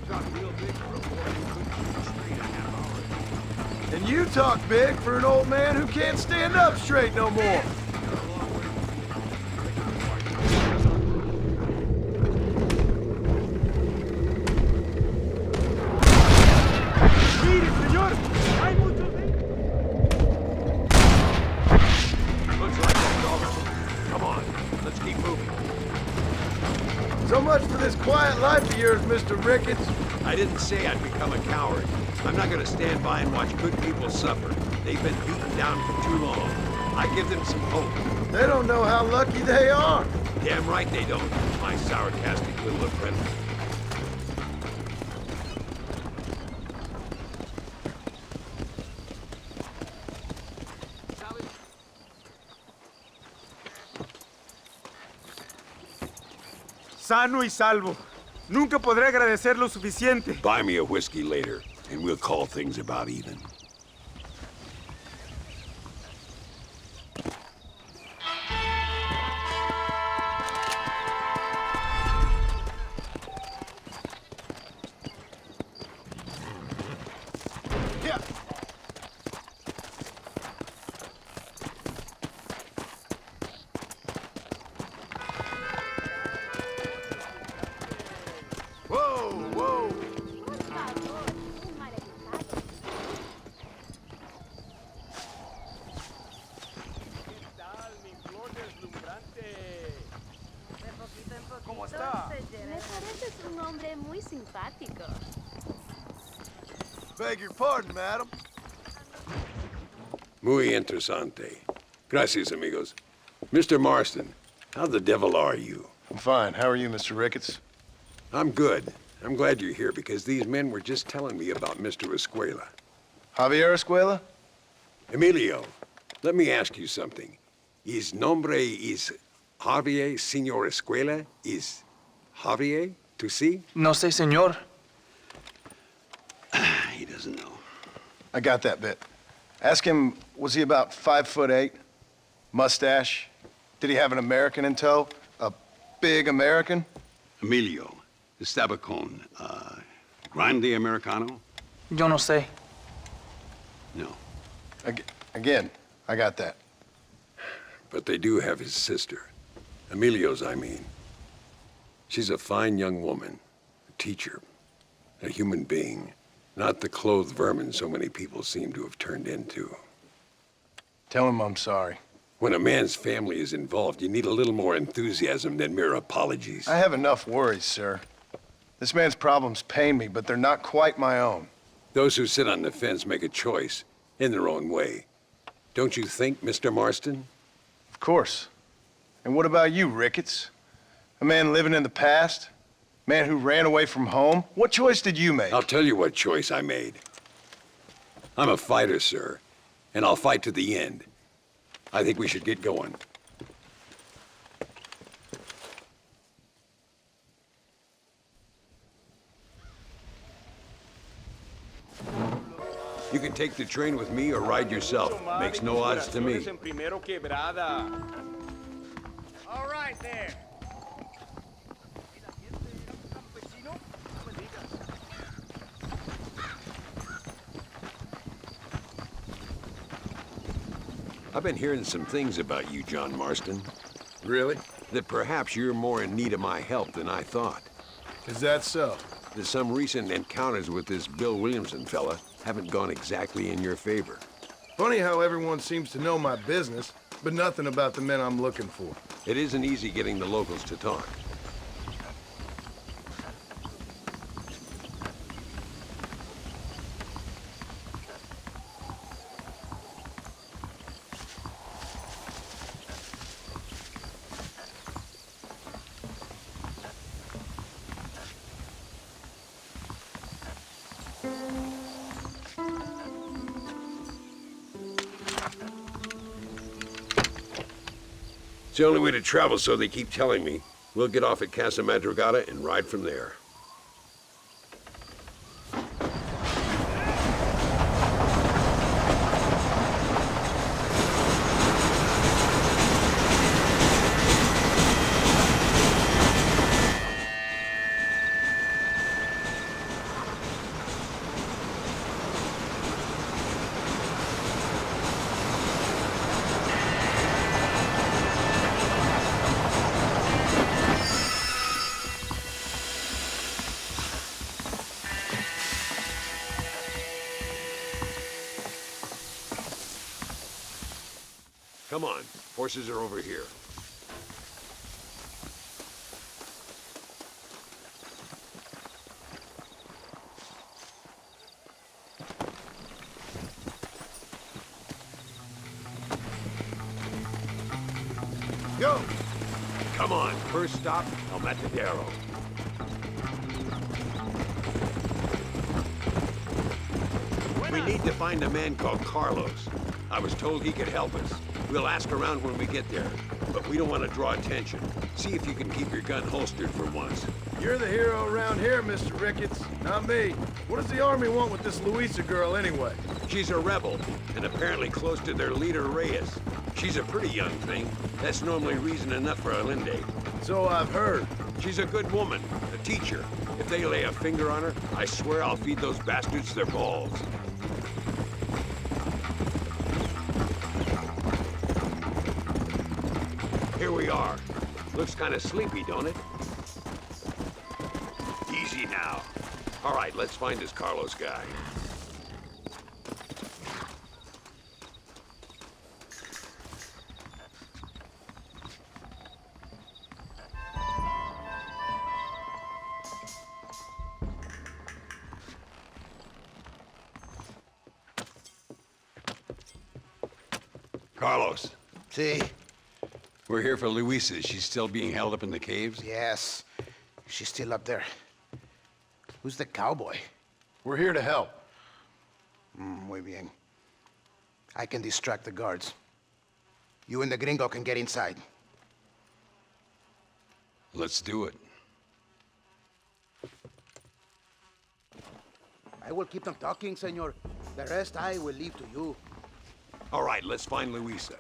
Talk real big for a boy who couldn't keep the street a half hour. And you talk big for an old man who can't stand up straight no more. So much for this quiet life of yours, Mr. Ricketts. I didn't say I'd become a coward. I'm not gonna stand by and watch good people suffer. They've been beaten down for too long. I give them some hope. They don't know how lucky they are. Damn right they don't, my sarcastic little apprentice. Sano y salvo. Nunca podré agradecer lo suficiente. Buy me a whiskey later, and we'll call things about even. Beg your pardon, madam. Muy interesante. Gracias, amigos. Mr. Marston, how the devil are you? I'm fine. How are you, Mr. Ricketts? I'm good. I'm glad you're here because these men were just telling me about Mr. Escuela. Javier Escuela? Emilio, let me ask you something. His nombre is Javier Señor Escuela? Is Javier to see? No sé, señor. He doesn't know. I got that bit. Ask him, was he about 5'8"? Mustache? Did he have an American in tow? A big American? Emilio, Estabacon, Grande Americano? Yo no sé. No. Again, I got that. But they do have his sister. Emilio's, I mean. She's a fine young woman, a teacher, a human being, not the clothed vermin so many people seem to have turned into. Tell him I'm sorry. When a man's family is involved, you need a little more enthusiasm than mere apologies. I have enough worries, sir. This man's problems pain me, but they're not quite my own. Those who sit on the fence make a choice, in their own way. Don't you think, Mr. Marston? Of course. And what about you, Ricketts? A man living in the past? Man who ran away from home? What choice did you make? I'll tell you what choice I made. I'm a fighter, sir, and I'll fight to the end. I think we should get going. You can take the train with me or ride yourself. Makes no odds to me. All right there. I've been hearing some things about you, John Marston. Really? That perhaps you're more in need of my help than I thought. Is that so? That some recent encounters with this Bill Williamson fella haven't gone exactly in your favor. Funny how everyone seems to know my business, but nothing about the men I'm looking for. It isn't easy getting the locals to talk. It's the only way to travel, so they keep telling me. We'll get off at Casa Madrugada and ride from there. Come on, horses are over here. Go! Come on, first stop, El Matadero. We need to find a man called Carlos. I was told he could help us. We'll ask around when we get there, but we don't want to draw attention. See if you can keep your gun holstered for once. You're the hero around here, Mr. Ricketts, not me. What does the army want with this Luisa girl anyway? She's a rebel, and apparently close to their leader, Reyes. She's a pretty young thing. That's normally reason enough for Allende. So I've heard. She's a good woman, a teacher. If they lay a finger on her, I swear I'll feed those bastards their balls. Here we are. Looks kind of sleepy, don't it? Easy now. All right, let's find this Carlos guy. Carlos. See? We're here for Luisa. She's still being held up in the caves? Yes. She's still up there. Who's the cowboy? We're here to help. Muy bien. I can distract the guards. You and the gringo can get inside. Let's do it. I will keep them talking, senor. The rest I will leave to you. All right, let's find Luisa.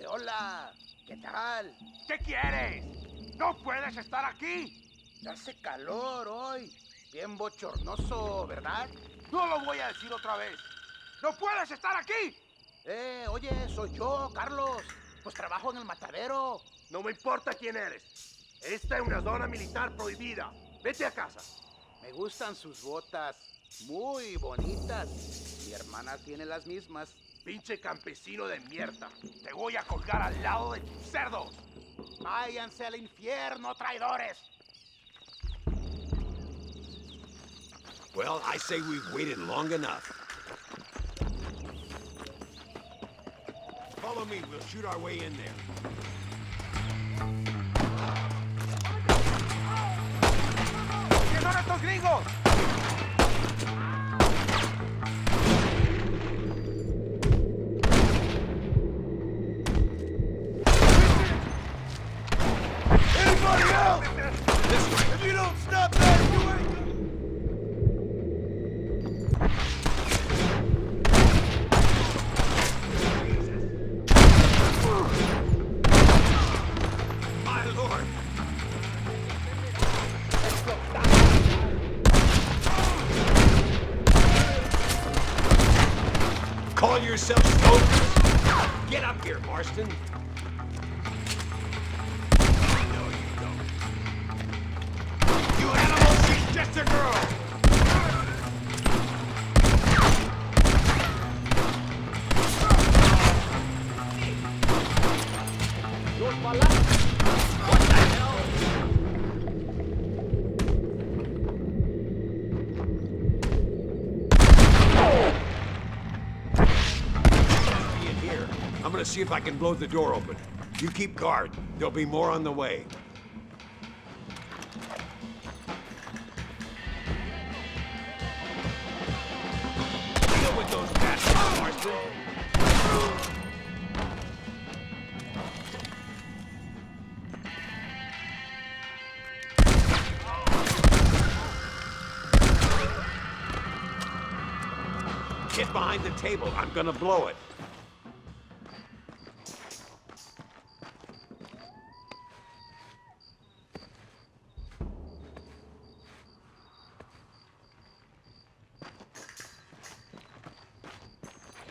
Hola, ¿qué tal? ¿Qué quieres? ¡No puedes estar aquí! Hace calor hoy. Bien bochornoso, ¿verdad? No lo voy a decir otra vez. ¡No puedes estar aquí! Oye, soy yo, Carlos. Pues trabajo en el matadero. No me importa quién eres. Esta es una zona militar prohibida. Vete a casa. Me gustan sus botas. Muy bonitas. Mi hermana tiene las mismas. Pinche campesino de mierda. Te voy a colgar al lado de tus cerdos. Váyanse al infierno, traidores. Well, I say we've waited long enough. Follow me, we'll shoot our way in there. ¿Qué son estos gringos? Anybody else? If you don't stop that, you ain't gonna... My lord! yourself stoked? Get up here, Marston. No, you don't. You animal, she's just a girl! What the hell? In here. I'm gonna see if I can blow the door open. You keep guard. There'll be more on the way. Deal with those bastards, Marston. Get behind the table. I'm gonna blow it.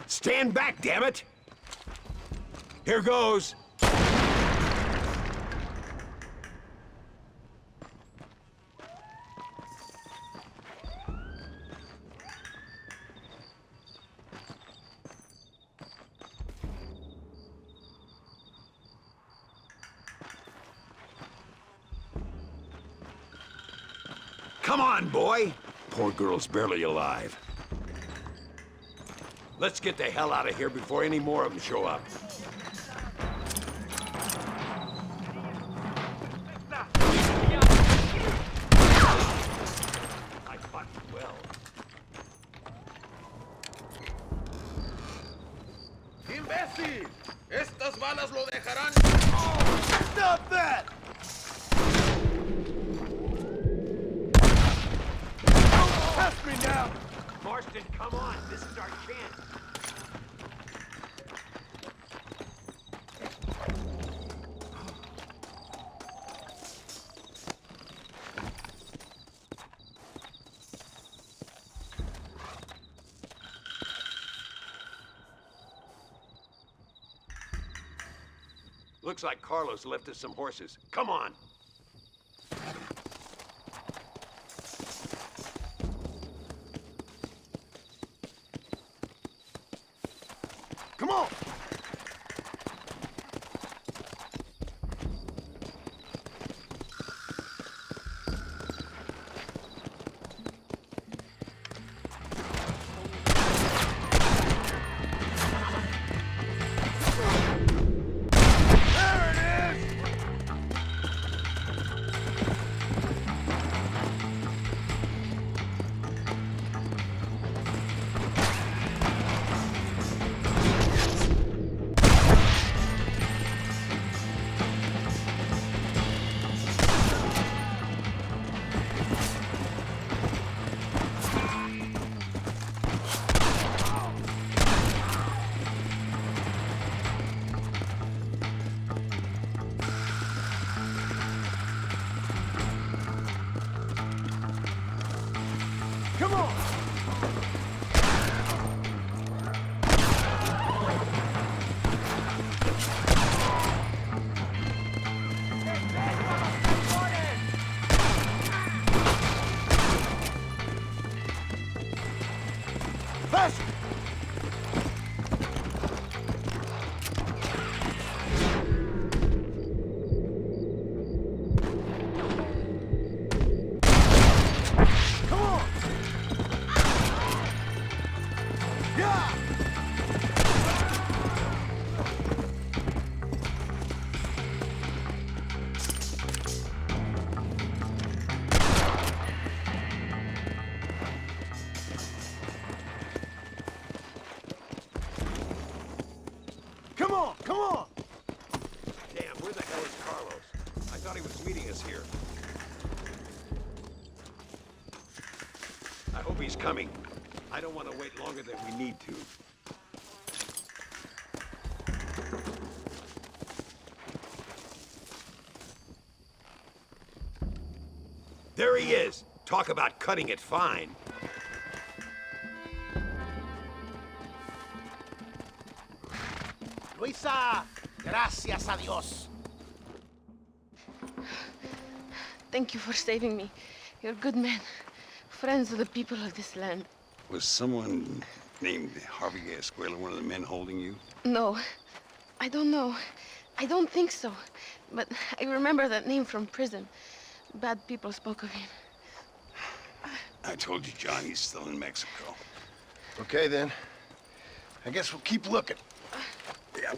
Stand back, damn it! Here goes. Come on, boy! Poor girl's barely alive. Let's get the hell out of here before any more of them show up. I fought well. ¡Imbécil! ¡Estas balas lo dejarán! Oh, stop that! Test me now! Marston, come on. This is our chance. Looks like Carlos left us some horses. Come on. Come on! Come on! Faster! Come on! Come on! Damn, where the hell is Carlos? I thought he was meeting us here. I hope he's coming. I don't want to wait longer than we need to. There he is. Talk about cutting it fine. Luisa, gracias a Dios. Thank you for saving me. You're good men, friends of the people of this land. Was someone named Harvey Escuela one of the men holding you? No, I don't know. I don't think so. But I remember that name from prison. Bad people spoke of him. I told you, John, he's still in Mexico. Okay, then. I guess we'll keep looking. Yeah.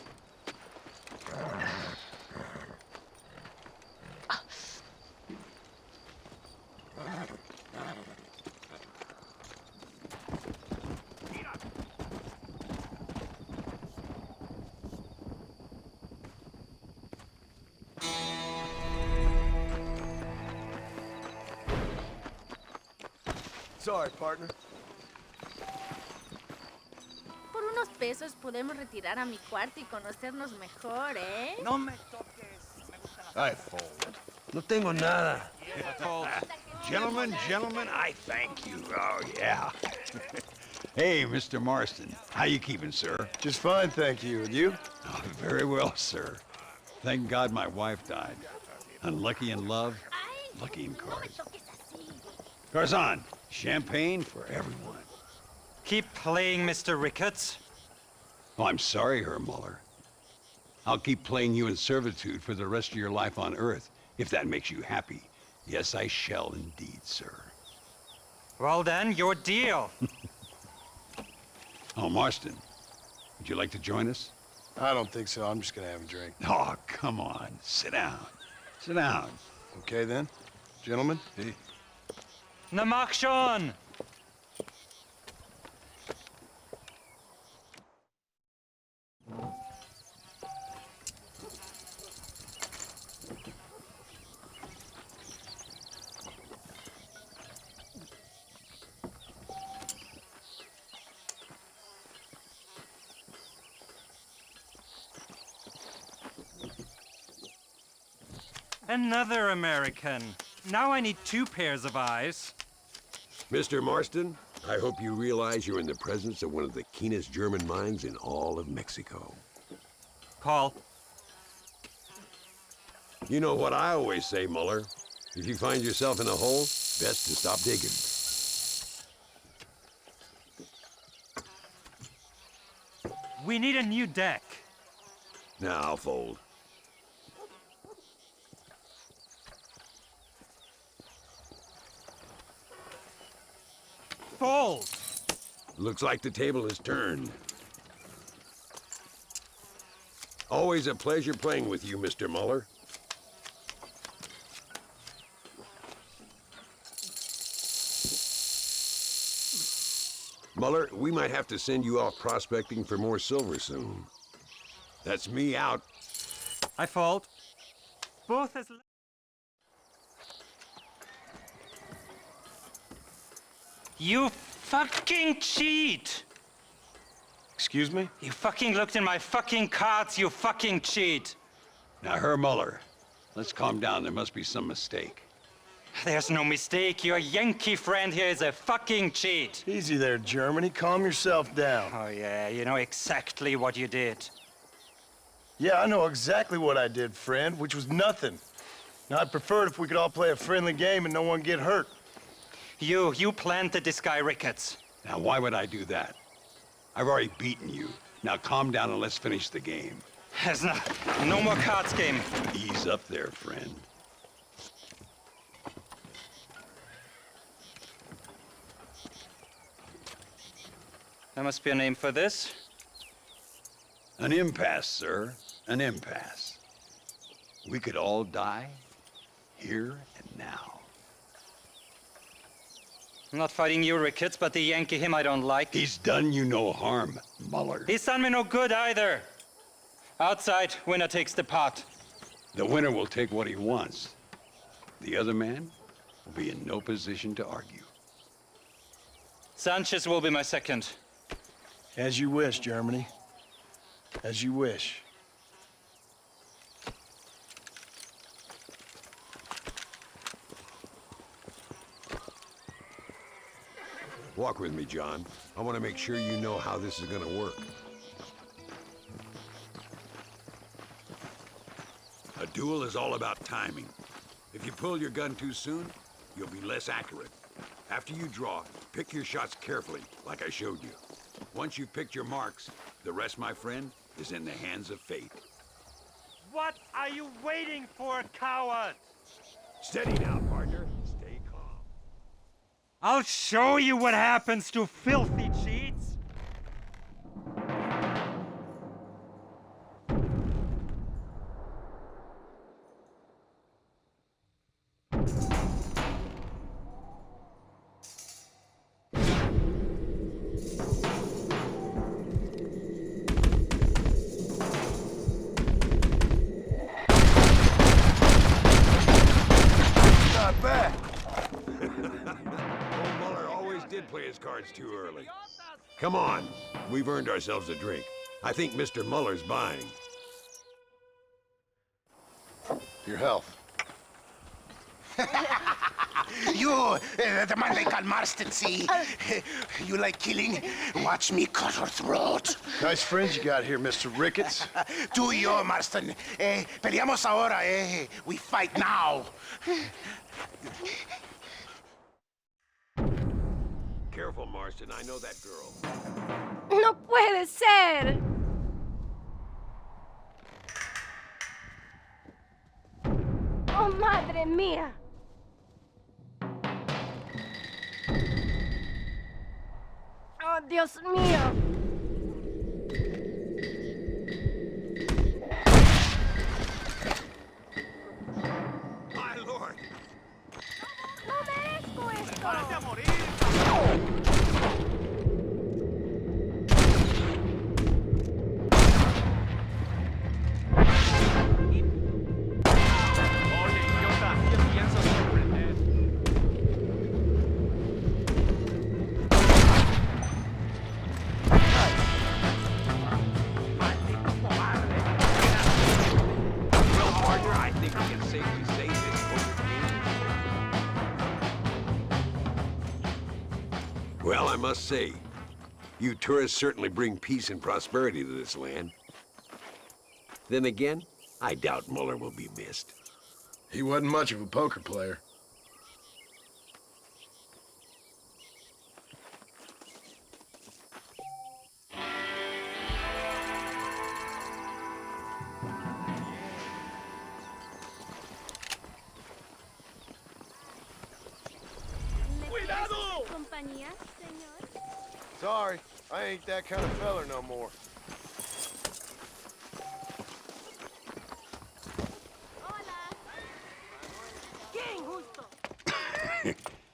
Sorry, partner. Por unos pesos podemos retirar a mi cuarto y conocernos mejor, ¿eh? No me toques. I fold. No tengo nada. Gentlemen, I thank you. Oh, yeah. Hey, Mr. Marston. How you keeping, sir? Just fine, thank you. And you? Oh, very well, sir. Thank God my wife died. Unlucky in love, lucky in cards. Garzon, champagne for everyone. Keep playing, Mr. Ricketts. Oh, I'm sorry, Herr Muller. I'll keep playing you in servitude for the rest of your life on Earth, if that makes you happy. Yes, I shall indeed, sir. Well then, your deal. Oh, Marston, would you like to join us? I don't think so. I'm just gonna have a drink. Oh, come on. Sit down. Sit down. Okay, then. Gentlemen? Hey. Na mach schon! Another American. Now I need 2 pairs of eyes. Mr. Marston, I hope you realize you're in the presence of one of the keenest German minds in all of Mexico. Call. You know what I always say, Muller. If you find yourself in a hole, best to stop digging. We need a new deck. Now I'll fold. Fold. Looks like the table is turned. Always a pleasure playing with you, Mr. Muller. Muller, we might have to send you off prospecting for more silver soon. That's me out. I fold. Both as... You fucking cheat! Excuse me? You fucking looked in my fucking cards, you fucking cheat! Now, Herr Muller, let's calm down. There must be some mistake. There's no mistake. Your Yankee friend here is a fucking cheat. Easy there, Germany. Calm yourself down. Oh, yeah, you know exactly what you did. Yeah, I know exactly what I did, friend, which was nothing. Now, I'd prefer it if we could all play a friendly game and no one get hurt. You planted this guy, Ricketts. Now, why would I do that? I've already beaten you. Now, calm down and let's finish the game. There's no more cards game. Ease up there, friend. There must be a name for this. An impasse, sir. An impasse. We could all die here and now. I'm not fighting you, Ricketts, but the Yankee him I don't like. He's done you no harm, Muller. He's done me no good either. Outside, winner takes the pot. The winner will take what he wants. The other man will be in no position to argue. Sanchez will be my second. As you wish, Germany. As you wish. Walk with me, John. I want to make sure you know how this is going to work. duel is all about timing. If you pull your gun too soon, you'll be less accurate. After you draw, pick your shots carefully, like I showed you. Once you've picked your marks, the rest, my friend, is in the hands of fate. What are you waiting for, coward? Steady now, partner. Stay calm. I'll show you what happens to filthy cheats. Too early. Come on. We've earned ourselves a drink. I think Mr. Muller's buying. Your health. You, the man they call Marston, see? You like killing? Watch me cut her throat. Nice friends you got here, Mr. Ricketts. Tú y yo, Marston. Peleamos ahora, We fight now. Careful, Marston. I know that girl. No puede ser. Oh, madre mía. Oh, Dios mío. My lord. No merezco esto. ¡Párate a morir! Well, I must say, you tourists certainly bring peace and prosperity to this land. Then again, I doubt Muller will be missed. He wasn't much of a poker player. Compañía, señor. Sorry, I ain't that kind of feller no more.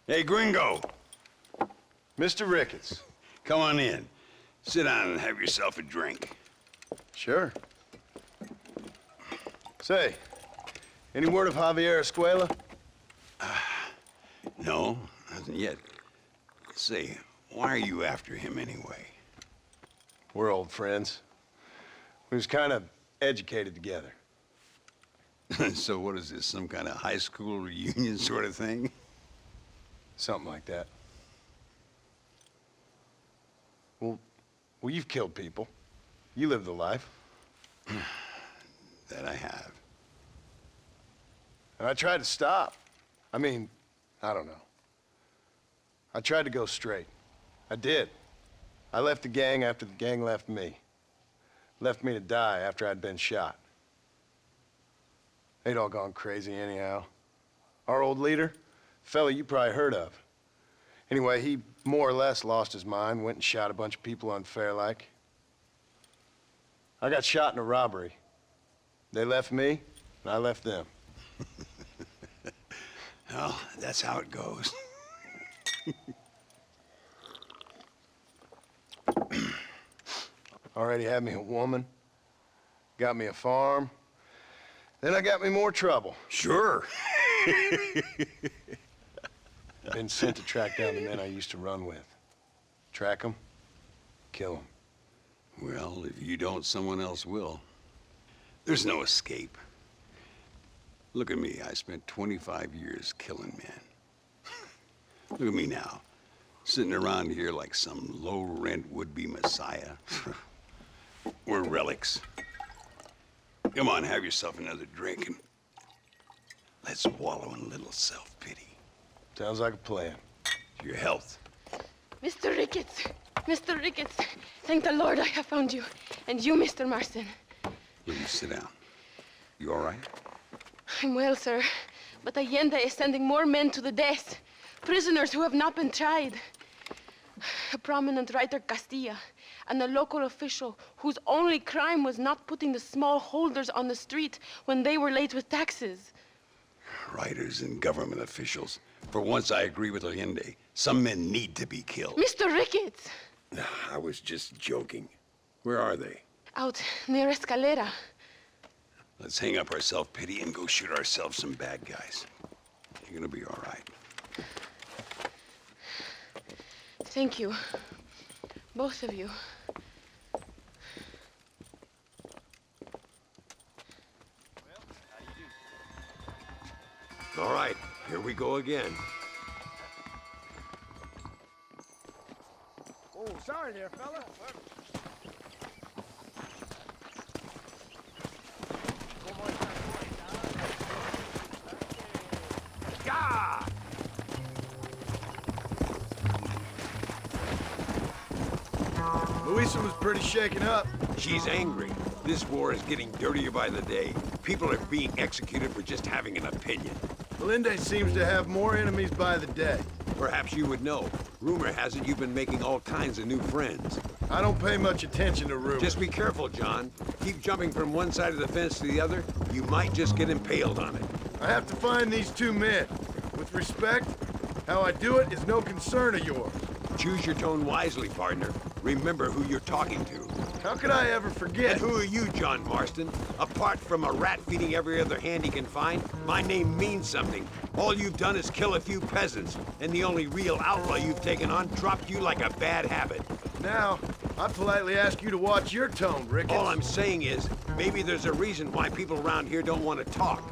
Hey, Gringo. Mr. Ricketts. Come on in. Sit down and have yourself a drink. Sure. Say, any word of Javier Escuela? No, nothing yet. Say, why are you after him anyway? We're old friends. We was kind of educated together. So what is this, some kind of high school reunion sort of thing? Something like that. Well, you've killed people. You lived the life. That I have. And I tried to stop. I mean, I don't know. I tried to go straight. I did. I left the gang after the gang left me. Left me to die after I'd been shot. They'd all gone crazy anyhow. Our old leader, fella you probably heard of. Anyway, he more or less lost his mind, went and shot a bunch of people unfair like. I got shot in a robbery. They left me, and I left them. Well, that's how it goes. Already had me a woman, got me a farm, then I got me more trouble. Sure. Been sent to track down the men I used to run with. Track them, kill them. Well, if you don't, someone else will. There's no escape. Look at me. I spent 25 years killing men. Look at me now, sitting around here like some low-rent would-be messiah. We're relics. Come on, have yourself another drink, and Let's wallow in a little self-pity. Sounds like a plan. To your health. Mr. Ricketts! Mr. Ricketts! Thank the Lord I have found you. And you, Mr. Marston. Here, you sit down. You all right? I'm well, sir. But Allende is sending more men to the death. Prisoners who have not been tried. A prominent writer, Castilla, and a local official whose only crime was not putting the small holders on the street when they were late with taxes. Writers and government officials. For once, I agree with Allende. Some men need to be killed. Mr. Ricketts! I was just joking. Where are they? Out near Escalera. Let's hang up our self-pity and go shoot ourselves some bad guys. You're gonna be all right. Thank you. Both of you. All right, here we go again. Oh, sorry there, fella. God! Louisa was pretty shaken up. She's angry. This war is getting dirtier by the day. People are being executed for just having an opinion. Allende seems to have more enemies by the day. Perhaps you would know. Rumor has it you've been making all kinds of new friends. I don't pay much attention to rumors. Just be careful, John. Keep jumping from one side of the fence to the other, you might just get impaled on it. I have to find these two men. With respect, how I do it is no concern of yours. Choose your tone wisely, partner. Remember who you're talking to. How could I ever forget? And who are you, John Marston? Apart from a rat feeding every other hand he can find, my name means something. All you've done is kill a few peasants, and the only real outlaw you've taken on dropped you like a bad habit. Now, I politely ask you to watch your tone, Ricketts. All I'm saying is, maybe there's a reason why people around here don't want to talk.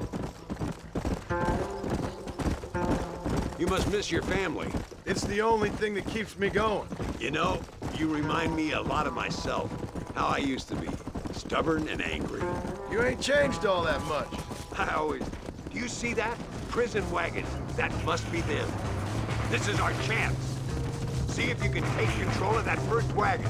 You must miss your family. It's the only thing that keeps me going. You know, you remind me a lot of myself. How I used to be. Stubborn and angry. You ain't changed all that much. I always... Do you see that? Prison wagons. That must be them. This is our chance. See if you can take control of that first wagon.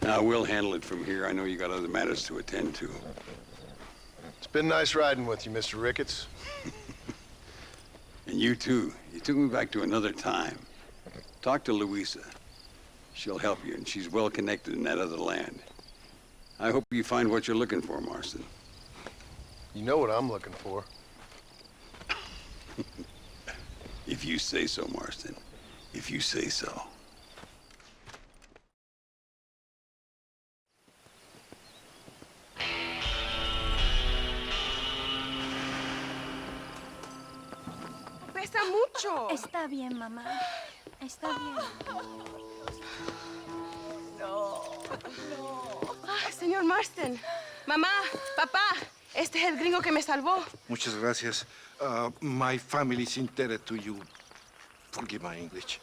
Now, we'll handle it from here. I know you got other matters to attend to. It's been nice riding with you, Mr. Ricketts. And you too. You took me back to another time. Talk to Louisa. She'll help you, and she's well connected in that other land. I hope you find what you're looking for, Marston. You know what I'm looking for. If you say so, Marston. If you say so. Pesa mucho. Está bien, mamá. Está bien. Señor Marston. Mamá, papá, este es el gringo que me salvó. Muchas gracias. My family's indebted to you. Forgive my English.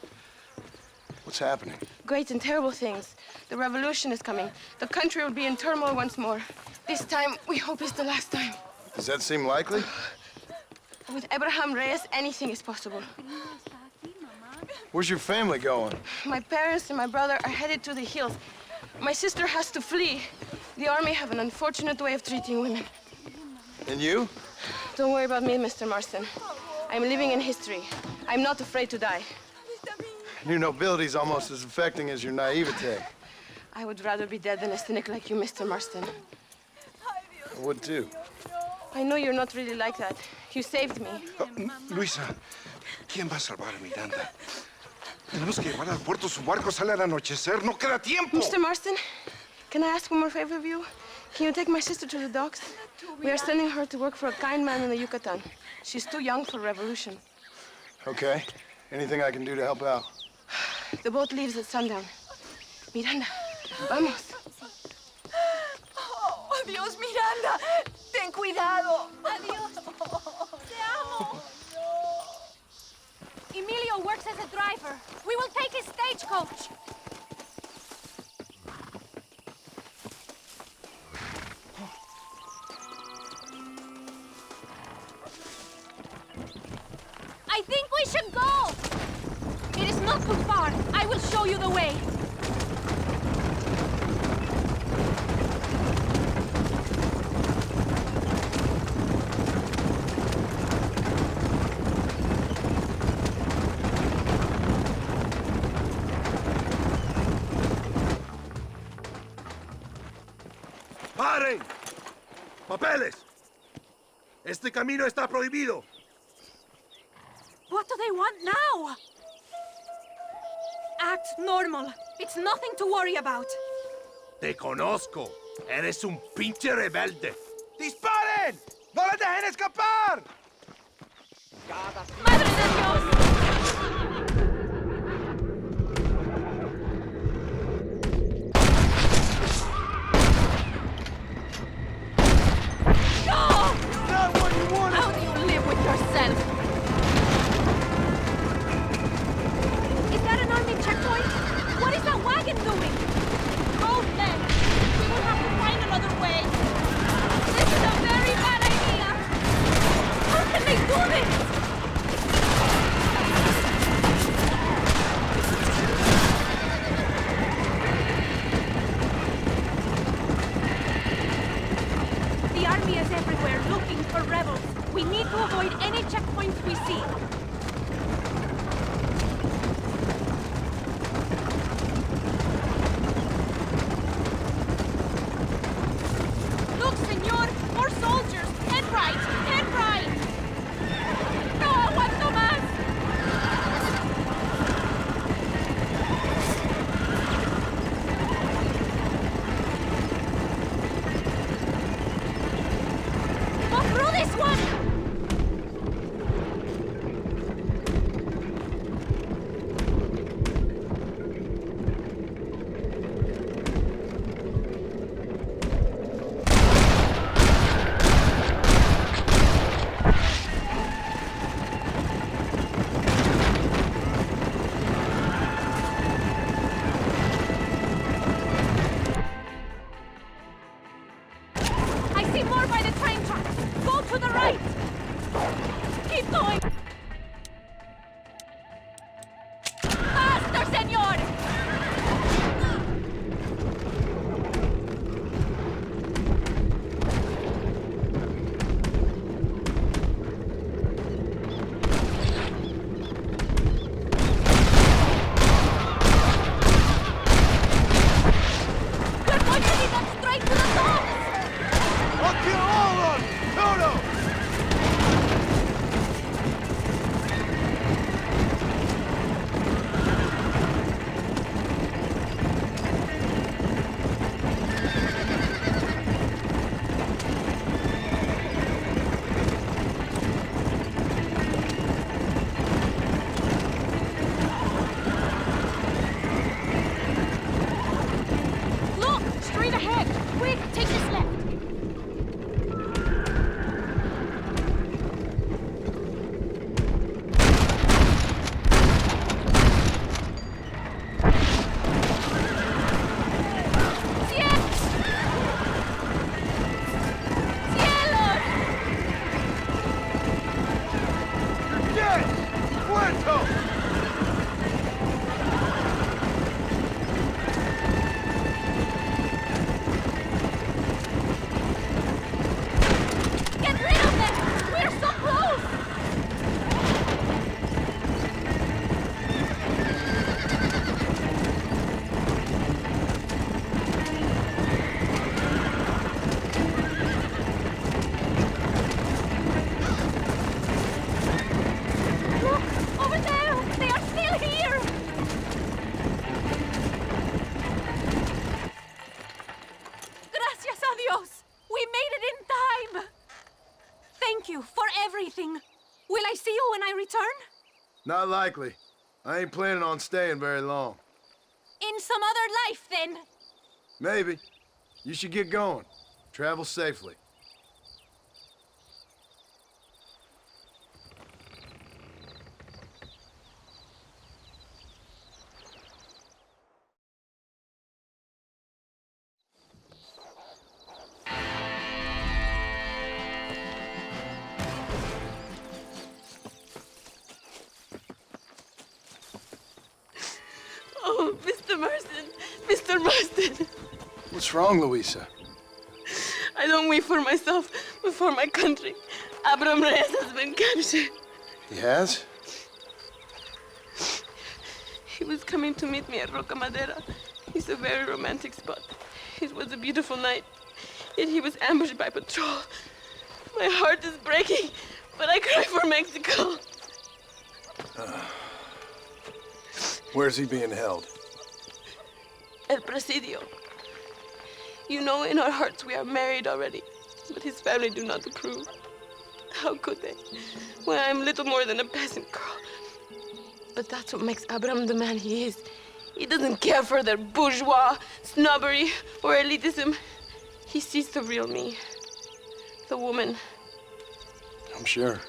What's happening? Great and terrible things. The revolution is coming. The country will be in turmoil once more. This time, we hope it's the last time. Does that seem likely? With Abraham Reyes, anything is possible. Where's your family going? My parents and my brother are headed to the hills. My sister has to flee. The army have an unfortunate way of treating women. And you? Don't worry about me, Mr. Marston. I'm living in history. I'm not afraid to die. Your nobility's almost as affecting as your naivete. I would rather be dead than a cynic like you, Mr. Marston. I would too. I know you're not really like that. You saved me. Luisa, ¿quién va a salvar a Miranda? Tenemos que llevar al puerto. Su barco sale al anochecer. No queda tiempo. Mr. Marston, can I ask one more favor of you? Can you take my sister to the docks? We are sending her to work for a kind man in the Yucatan. She's too young for revolution. Okay. Anything I can do to help out? The boat leaves at sundown. Miranda, vamos. Oh, adiós, Miranda. Ten cuidado. Adiós. Te amo. Emilio works as a driver. We will take his stagecoach. I think we should go. It is not too far. I will show you the way. ¡Paren! ¡Papeles! Este camino está prohibido. What do they want now? Act normal. It's nothing to worry about. Te conozco. Eres un pinche rebelde. ¡Disparen! ¡No les dejen escapar! ¡Madre de Dios! No! Not what you wanted! How do you live with yourself? Is that an army checkpoint? What is that wagon doing? Both men! We will have to find another way. This is a very bad idea! How can they do this? The army is everywhere looking for rebels. We need to avoid any checkpoints we see. Look, senor! More soldiers! Head right! Head right! No aguanto más! Go through this one! Not likely. I ain't planning on staying very long. In some other life, then. Maybe. You should get going. Travel safely. Oh, Mr. Marston. Mr. Marston. What's wrong, Louisa? I don't wait for myself, but for my country. Abram Reyes has been captured. He has? He was coming to meet me at Roca Madera. It's a very romantic spot. It was a beautiful night, yet he was ambushed by patrol. My heart is breaking, but I cry for Mexico. Where's he being held? El Presidio. You know, in our hearts we are married already, but his family do not approve. How could they, when I am little more than a peasant girl? But that's what makes Abram the man he is. He doesn't care for their bourgeois, snobbery, or elitism. He sees the real me, the woman. I'm sure.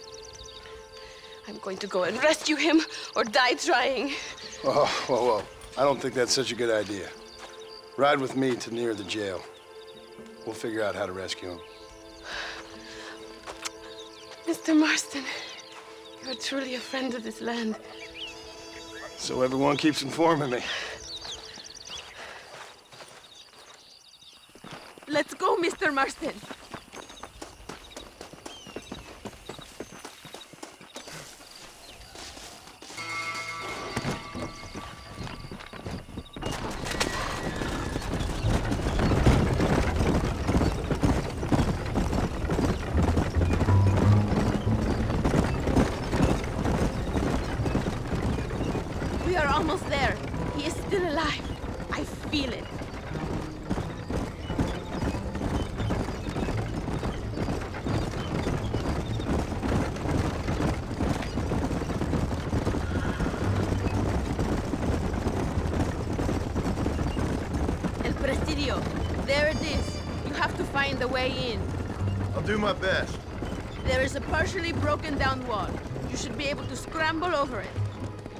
I'm going to go and rescue him or die trying. Oh, whoa. I don't think that's such a good idea. Ride with me to near the jail. We'll figure out how to rescue him. Mr. Marston, you're truly a friend of this land. So everyone keeps informing me. Let's go, Mr. Marston. We are almost there. He is still alive. I feel it. El Presidio. There it is. You have to find the way in. I'll do my best. There is a partially broken down wall. You should be able to scramble over it.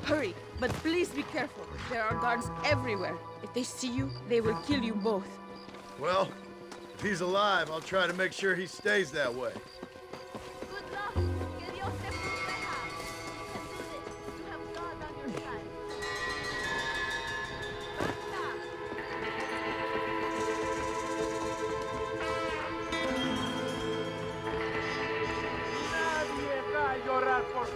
Hurry, but please be careful. There are guards everywhere. If they see you, they will kill you both. Well, if he's alive, I'll try to make sure he stays that way. Good luck. Que Dios te proteja. You can do this. You have God on your side. Nadie va a llorar por ti.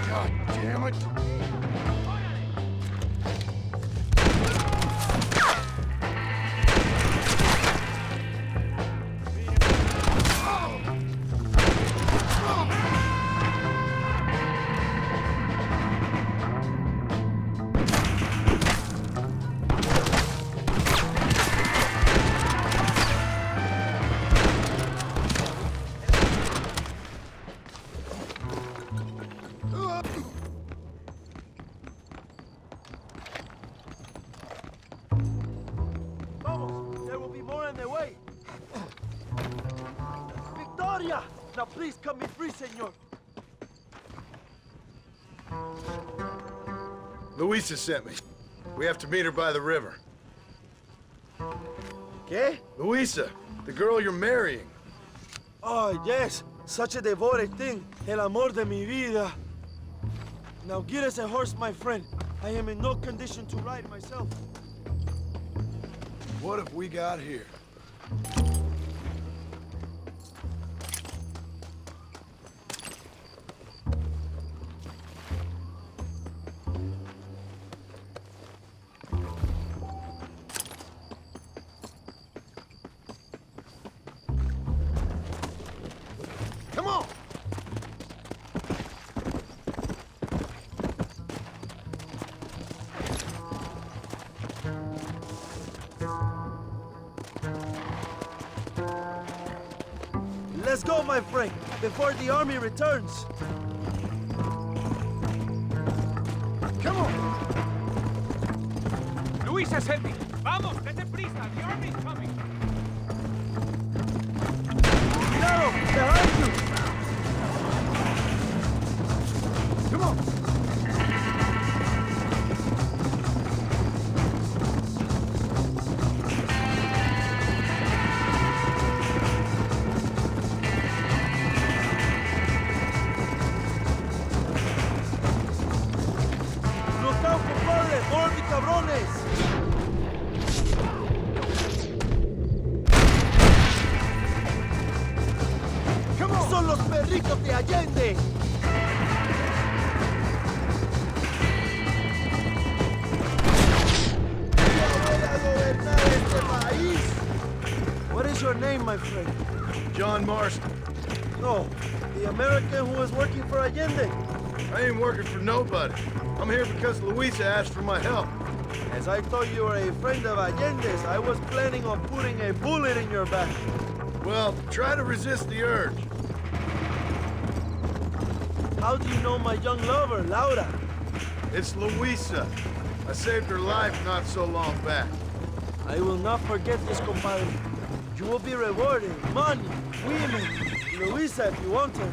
God damn it. Vamos, there will be more on their way. Victoria! Now please cut me free, senor. Louisa sent me. We have to meet her by the river. ¿Qué? Louisa, the girl you're marrying. Oh, yes. Such a devoted thing. El amor de mi vida. Now get us a horse, my friend. I am in no condition to ride myself. What have we got here? on! Let's go, my friend, before the army returns. Come on! Luis is heavy. Vamos, date prisa. The army's coming. Cuidado, behind you! Come on! Look out, compadre! More of the cabrones! ¡Son los perritos de Allende! What is your name, my friend? John Marston. No, the American who is working for Allende. I ain't working for nobody. I'm here because Luisa asked for my help. As I thought you were a friend of Allende's, I was planning on putting a bullet in your back. Well, try to resist the urge. How do you know my young lover, Laura? It's Luisa. I saved her life not so long back. I will not forget this, compadre. You will be rewarded. Money, women, Luisa if you want her.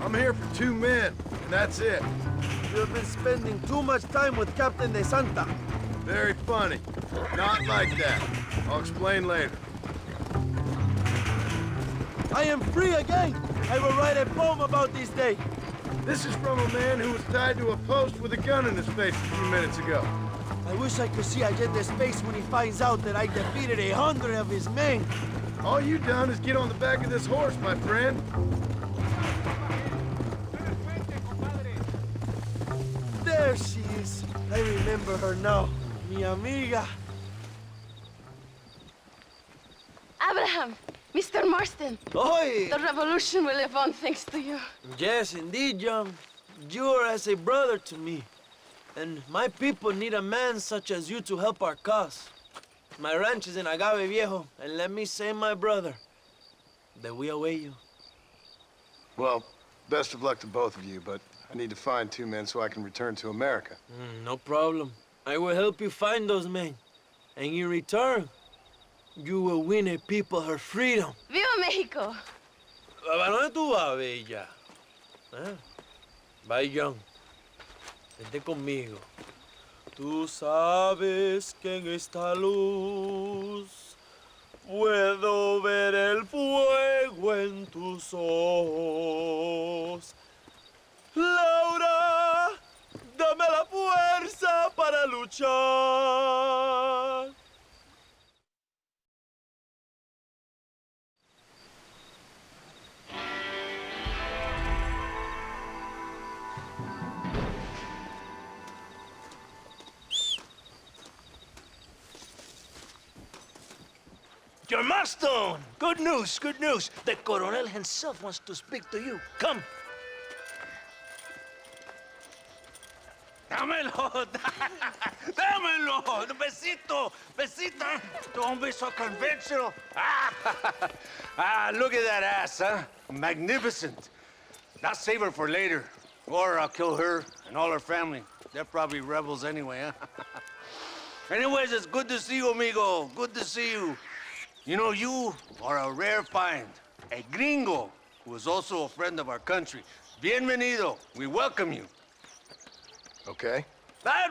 I'm here for 2 men, and that's it. You have been spending too much time with Captain De Santa. Very funny. Not like that. I'll explain later. I am free again. I will write a poem about this day. This is from a man who was tied to a post with a gun in his face a few minutes ago. I wish I could see Allende's face when he finds out that I defeated 100 of his men. All you done is get on the back of this horse, my friend. There she is. I remember her now. Mi amiga. Abraham, Mr. Marston. Oi! The revolution will live on thanks to you. Yes, indeed, John. You are as a brother to me. And my people need a man such as you to help our cause. My ranch is in Agave Viejo, and let me say, my brother, that we await you. Well, best of luck to both of you, but I need to find 2 men so I can return to America. No problem. I will help you find those men. And in return, you will win a people her freedom. ¡Viva México! ¿A dónde tú vas, bella? Bye, John. Vente conmigo. Tú sabes que en esta luz puedo ver el fuego en tus ojos. Laura, dame la fuerza para luchar. Your Marston! Good news, good news. The Colonel himself wants to speak to you. Come. Dámelo! Dámelo! Besito! Besita! Don't be so conventional. Look at that ass, huh? Magnificent. Now save her for later. Or I'll kill her and all her family. They're probably rebels anyway, huh? Anyways, it's good to see you, amigo. Good to see you. You know, you are a rare find. A gringo who is also a friend of our country. Bienvenido. We welcome you. Okay.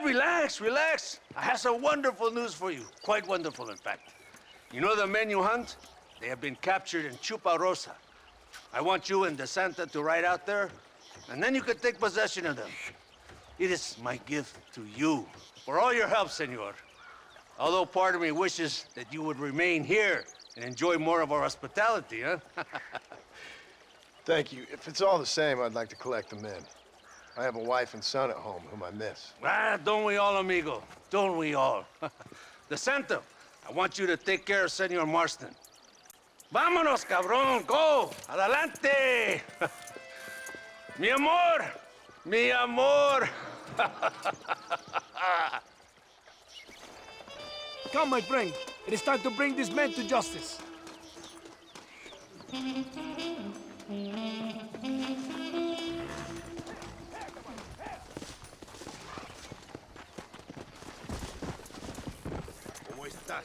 Relax, relax. I have some wonderful news for you. Quite wonderful, in fact. You know the men you hunt? They have been captured in Chuparosa. I want you and De Santa to ride out there, and then you can take possession of them. It is my gift to you for all your help, senor. Although part of me wishes that you would remain here and enjoy more of our hospitality, huh? Thank you. If it's all the same, I'd like to collect the men. I have a wife and son at home whom I miss. Don't we all, amigo? Don't we all? De Santa, I want you to take care of Senor Marston. Vámonos, cabrón. Go. Adelante. Mi amor. Mi amor. Come, my friend. It is time to bring this man to justice. ¿Cómo estás?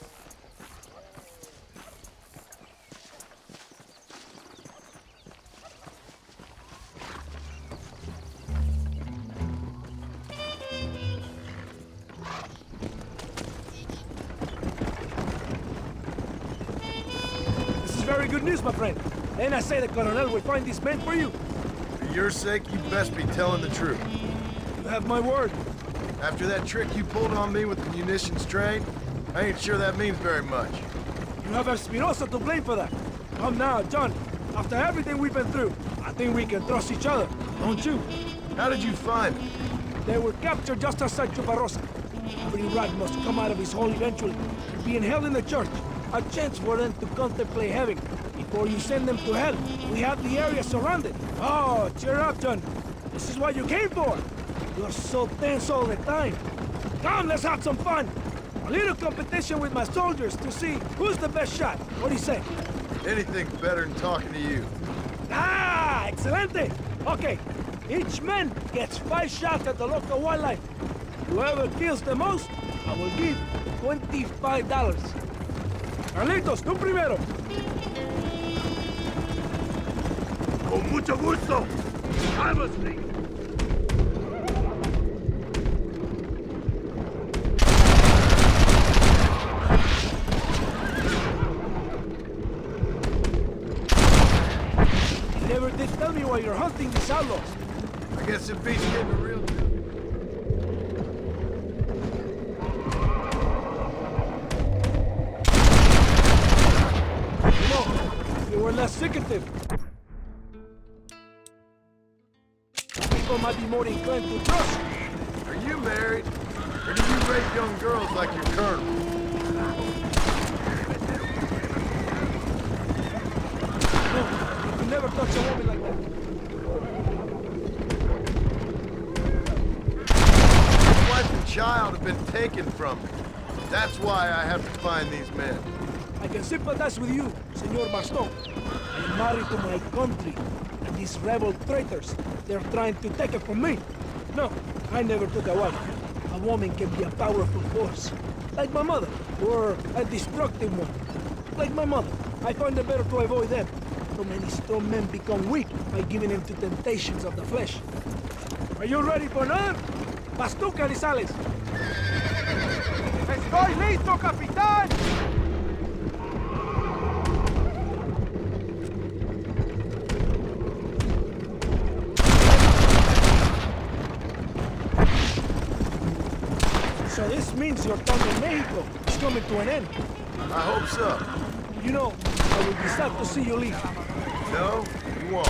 This is very good news, my friend. And I say the Colonel will find this man for you. For your sake, you best be telling the truth. You have my word. After that trick you pulled on me with the munitions train, I ain't sure that means very much. You have Espinosa to blame for that. Come now, John. After everything we've been through, I think we can trust each other, don't you? How did you find them? They were captured just outside Chuparosa. Every rat must come out of his hole eventually. They're being held in the church. A chance for them to contemplate heaven. Before you send them to hell, we have the area surrounded. Oh, cheer up, John. This is what you came for. You're so tense all the time. Come, let's have some fun. A little competition with my soldiers to see who's the best shot. What do you say? Anything's better than talking to you. Ah, excelente. Okay, each man gets 5 shots at the local wildlife. Whoever kills the most, I will give $25. Carlitos, tú primero. Con mucho gusto. Vamos, Nick. You never did tell me why you're hunting these outlaws. I guess it beats getting a real... No, you were less secretive. People might be more inclined to trust. Are you married? Or do you rape young girls like your colonel? No, you can never touch a woman like that. My wife and child have been taken from me. That's why I have to find these men. I can sympathize with you, Senor Marston. I am married to my country, and these rebel traitors, they're trying to take it from me. No, I never took a wife. A woman can be a powerful force, like my mother, or a destructive one, like my mother. I find it better to avoid them. So many strong men become weak by giving in to temptations of the flesh. Are you ready for another? Vas tú, Carizales. ¡Estoy listo, capitán! So this means your time in Mexico is coming to an end. I hope so. You know, I would be sad to see you leave. No, you won't.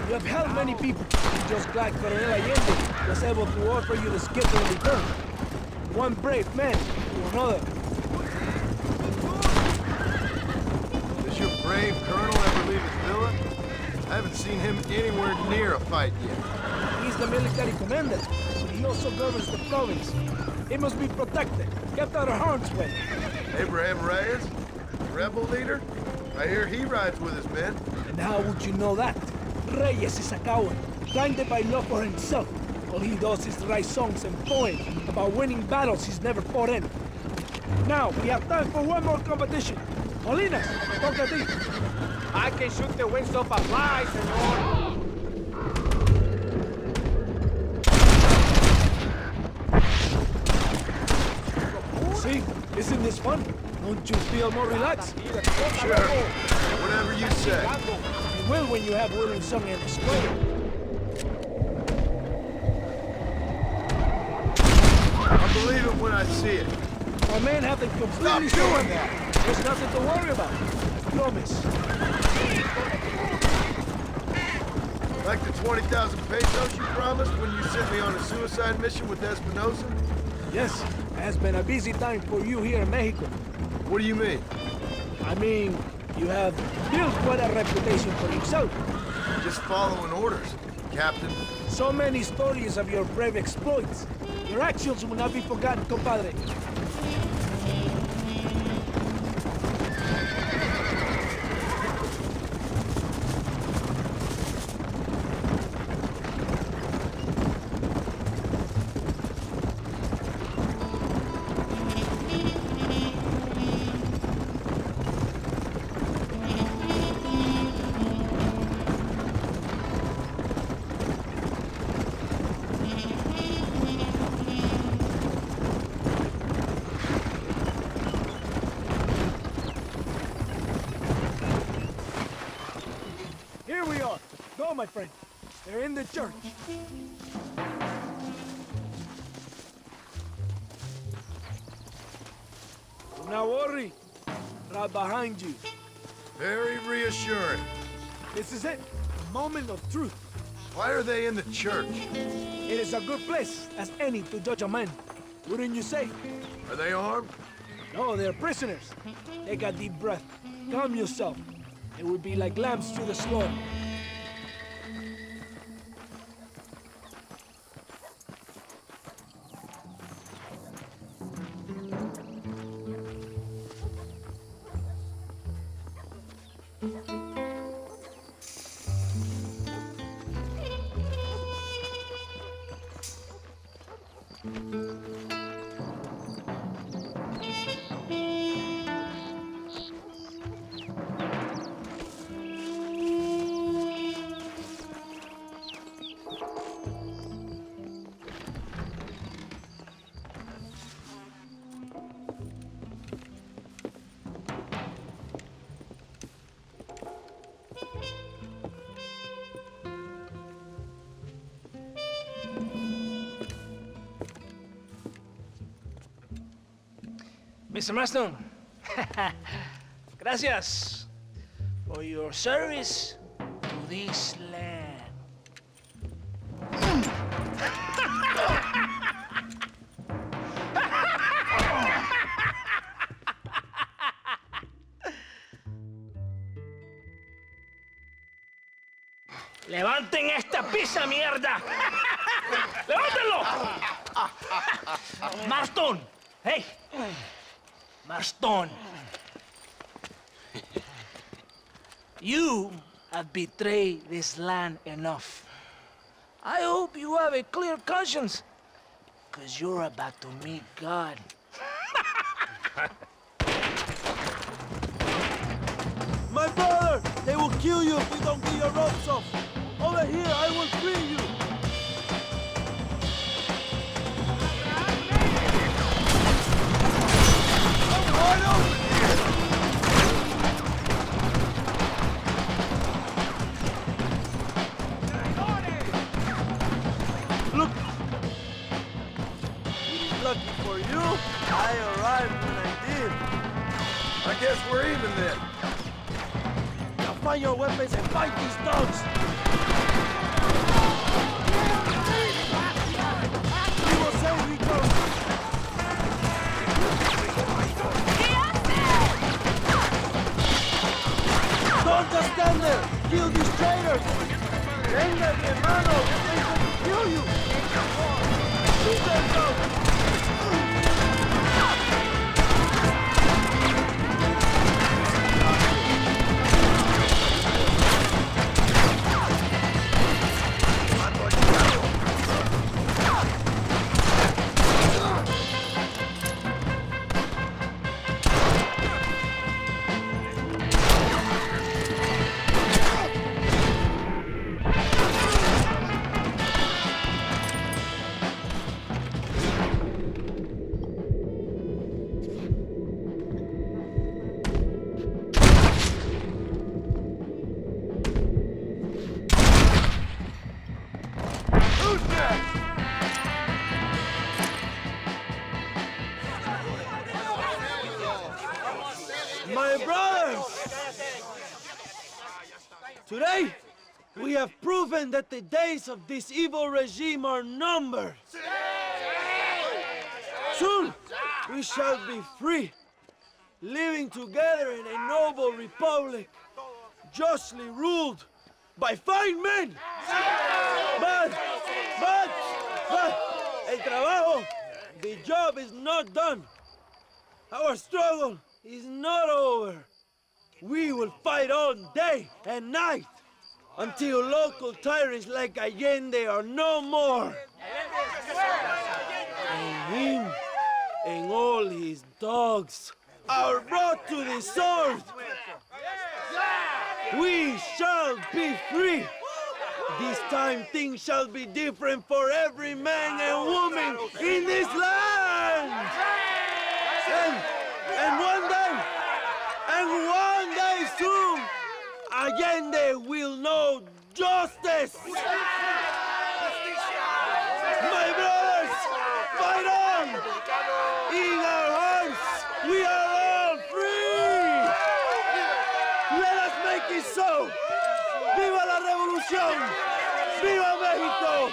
You have helped many people. Just glad Colonel Allende was able to offer you the skill in return. One brave man to another. Does your brave colonel ever leave his villa? I haven't seen him anywhere near a fight yet. He's the military commander, but he also governs the province. It must be protected, kept out of harm's way. Abraham Reyes? Rebel leader? I hear he rides with his men. And how would you know that? Reyes is a coward, blinded by love for himself. All he does is write songs and poems about winning battles he's never fought in. Now, we have time for one more competition. Molinas, toca a ti. I can shoot the wings off a fly, senor. See, isn't this fun? Don't you feel more relaxed? Sure. Whatever you say. You will when you have William sung in the square. I believe it when I see it. Our men have been completely doing that. There's nothing to worry about. I promise. Like the 20,000 pesos you promised when you sent me on a suicide mission with Espinosa? Yes, it has been a busy time for you here in Mexico. What do you mean? I mean, You have built quite a reputation for yourself. Just following orders, Captain. So many stories of your brave exploits. Your actions will not be forgotten, compadre. My friend. They're in the church. Do not worry. Right behind you. Very reassuring. This is it. A moment of truth. Why are they in the church? It is a good place as any to judge a man. Wouldn't you say? Are they armed? No, they're prisoners. Take a deep breath. Calm yourself. It would be like lambs to the slaughter. Mr. Marston, gracias for your service to this land. ¡Levanten esta pizza, mierda! ¡Levántenlo! Marston, hey. Marston, you have betrayed this land enough. I hope you have a clear conscience, because you're about to meet God. My brother! They will kill you if you don't get your ropes off. Over here, I will free you. Look! Lucky for you, I arrived when I did. I guess we're even then. Now find your weapons and fight these dogs! We will save you, Joe! Don't just stand there! Kill these traitors! Venga, mi hermano! They will kill you! Shoot them down! My brothers! Today, we have proven that the days of this evil regime are numbered. Soon, we shall be free. living together in a noble republic, justly ruled by fine men. But, el trabajo, the job is not done. Our struggle is not over. We will fight all day and night until local tyrants like Allende are no more. And him and all his dogs are brought to the sword. We shall be free. This time things shall be different for every man and woman in this land. And one day soon, Allende will know justice. My brothers, fight on! In our hearts, we are all free! Let us make it so! ¡Viva la revolución! ¡Viva México!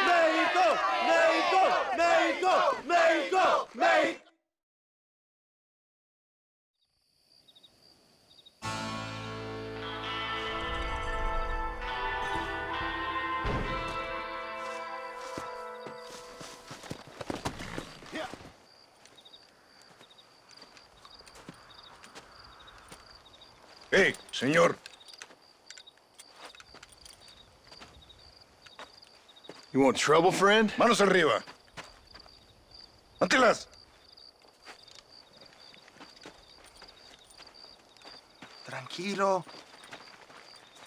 ¡México! ¡México! ¡México! ¡México! ¡México! Hey, señor. You want trouble, friend? Manos arriba. ¡Ántelas! Tranquilo.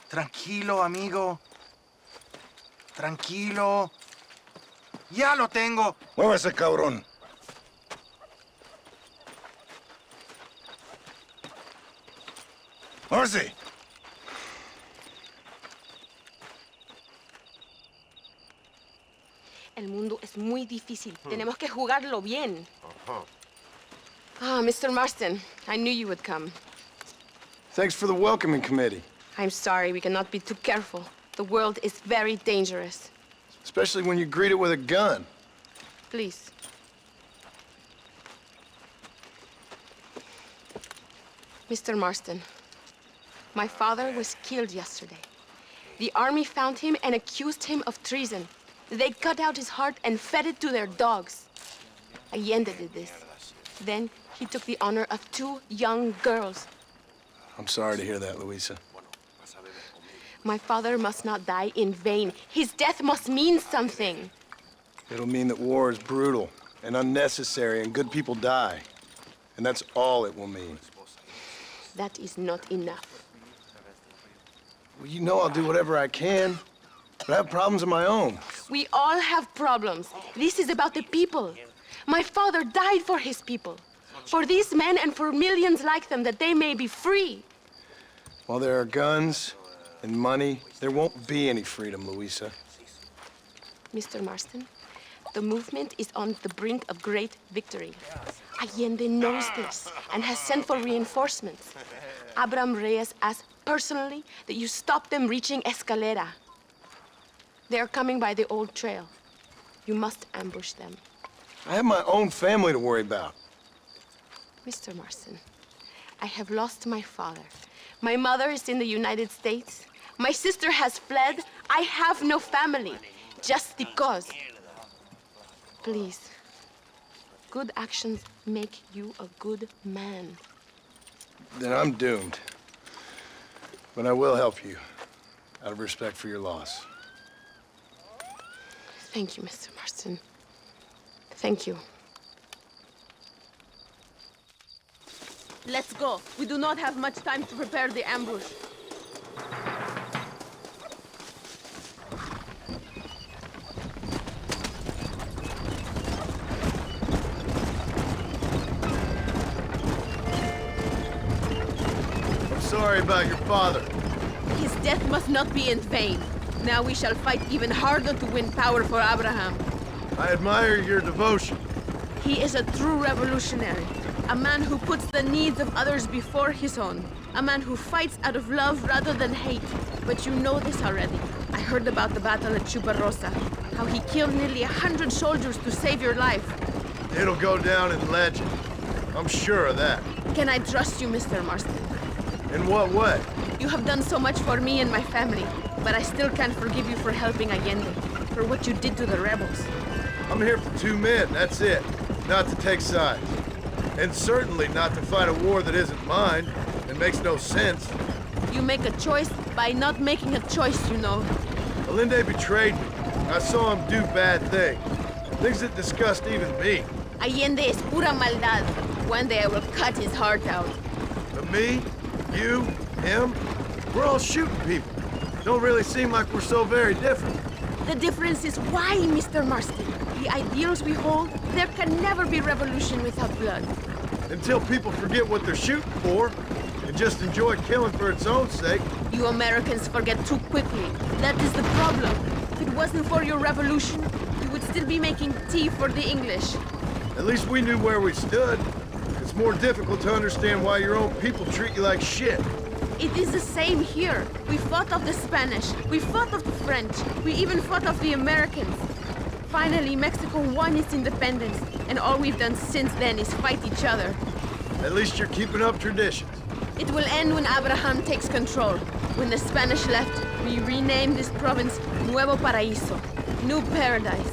Tranquilo, amigo. Tranquilo. Ya lo tengo. Muévase, cabrón. ¡Muévase! El mundo es muy difícil. Tenemos que jugarlo bien. Ah, Mr. Marston, I knew you would come. Thanks for the welcoming committee. I'm sorry, we cannot be too careful. The world is very dangerous. Especially when you greet it with a gun. Please. Mr. Marston, my father was killed yesterday. The army found him and accused him of treason. They cut out his heart and fed it to their dogs. Allende did this. Then he took the honor of 2 young girls. I'm sorry to hear that, Luisa. My father must not die in vain. His death must mean something. It'll mean that war is brutal and unnecessary and good people die. And that's all it will mean. That is not enough. Well, you know I'll do whatever I can, but I have problems of my own. We all have problems. This is about the people. My father died for his people. For these men and for millions like them, that they may be free. While there are guns and money, there won't be any freedom, Luisa. Mr. Marston, the movement is on the brink of great victory. Allende knows this and has sent for reinforcements. Abraham Reyes asked personally that you stop them reaching Escalera. They are coming by the old trail. You must ambush them. I have my own family to worry about. Mr. Marston, I have lost my father. My mother is in the United States. My sister has fled. I have no family, just because. Please, good actions make you a good man. Then I'm doomed. But I will help you, out of respect for your loss. Thank you, Mr. Marston. Thank you. Let's go. We do not have much time to prepare the ambush. I'm sorry about your father. His death must not be in vain. Now we shall fight even harder to win power for Abraham. I admire your devotion. He is a true revolutionary. A man who puts the needs of others before his own. A man who fights out of love rather than hate. But you know this already. I heard about the battle at Chuparosa. How he killed nearly 100 soldiers to save your life. It'll go down in legend. I'm sure of that. Can I trust you, Mr. Marston? In what way? You have done so much for me and my family, but I still can't forgive you for helping Allende, for what you did to the rebels. I'm here for 2 men, that's it. Not to take sides. And certainly not to fight a war that isn't mine. It makes no sense. You make a choice by not making a choice, you know. Allende betrayed me. I saw him do bad things. Things that disgust even me. Allende es pura maldad. One day I will cut his heart out. But me, you, him, we're all shooting people. Don't really seem like we're so very different. The difference is why, Mr. Marston. The ideals we hold, there can never be revolution without blood. Until people forget what they're shooting for, and just enjoy killing for its own sake. You Americans forget too quickly. That is the problem. If it wasn't for your revolution, you would still be making tea for the English. At least we knew where we stood. It's more difficult to understand why your own people treat you like shit. It is the same here. We fought off the Spanish, we fought off the French, we even fought off the Americans. Finally, Mexico won its independence, and all we've done since then is fight each other. At least you're keeping up traditions. It will end when Abraham takes control. When the Spanish left, we renamed this province Nuevo Paraíso, New Paradise.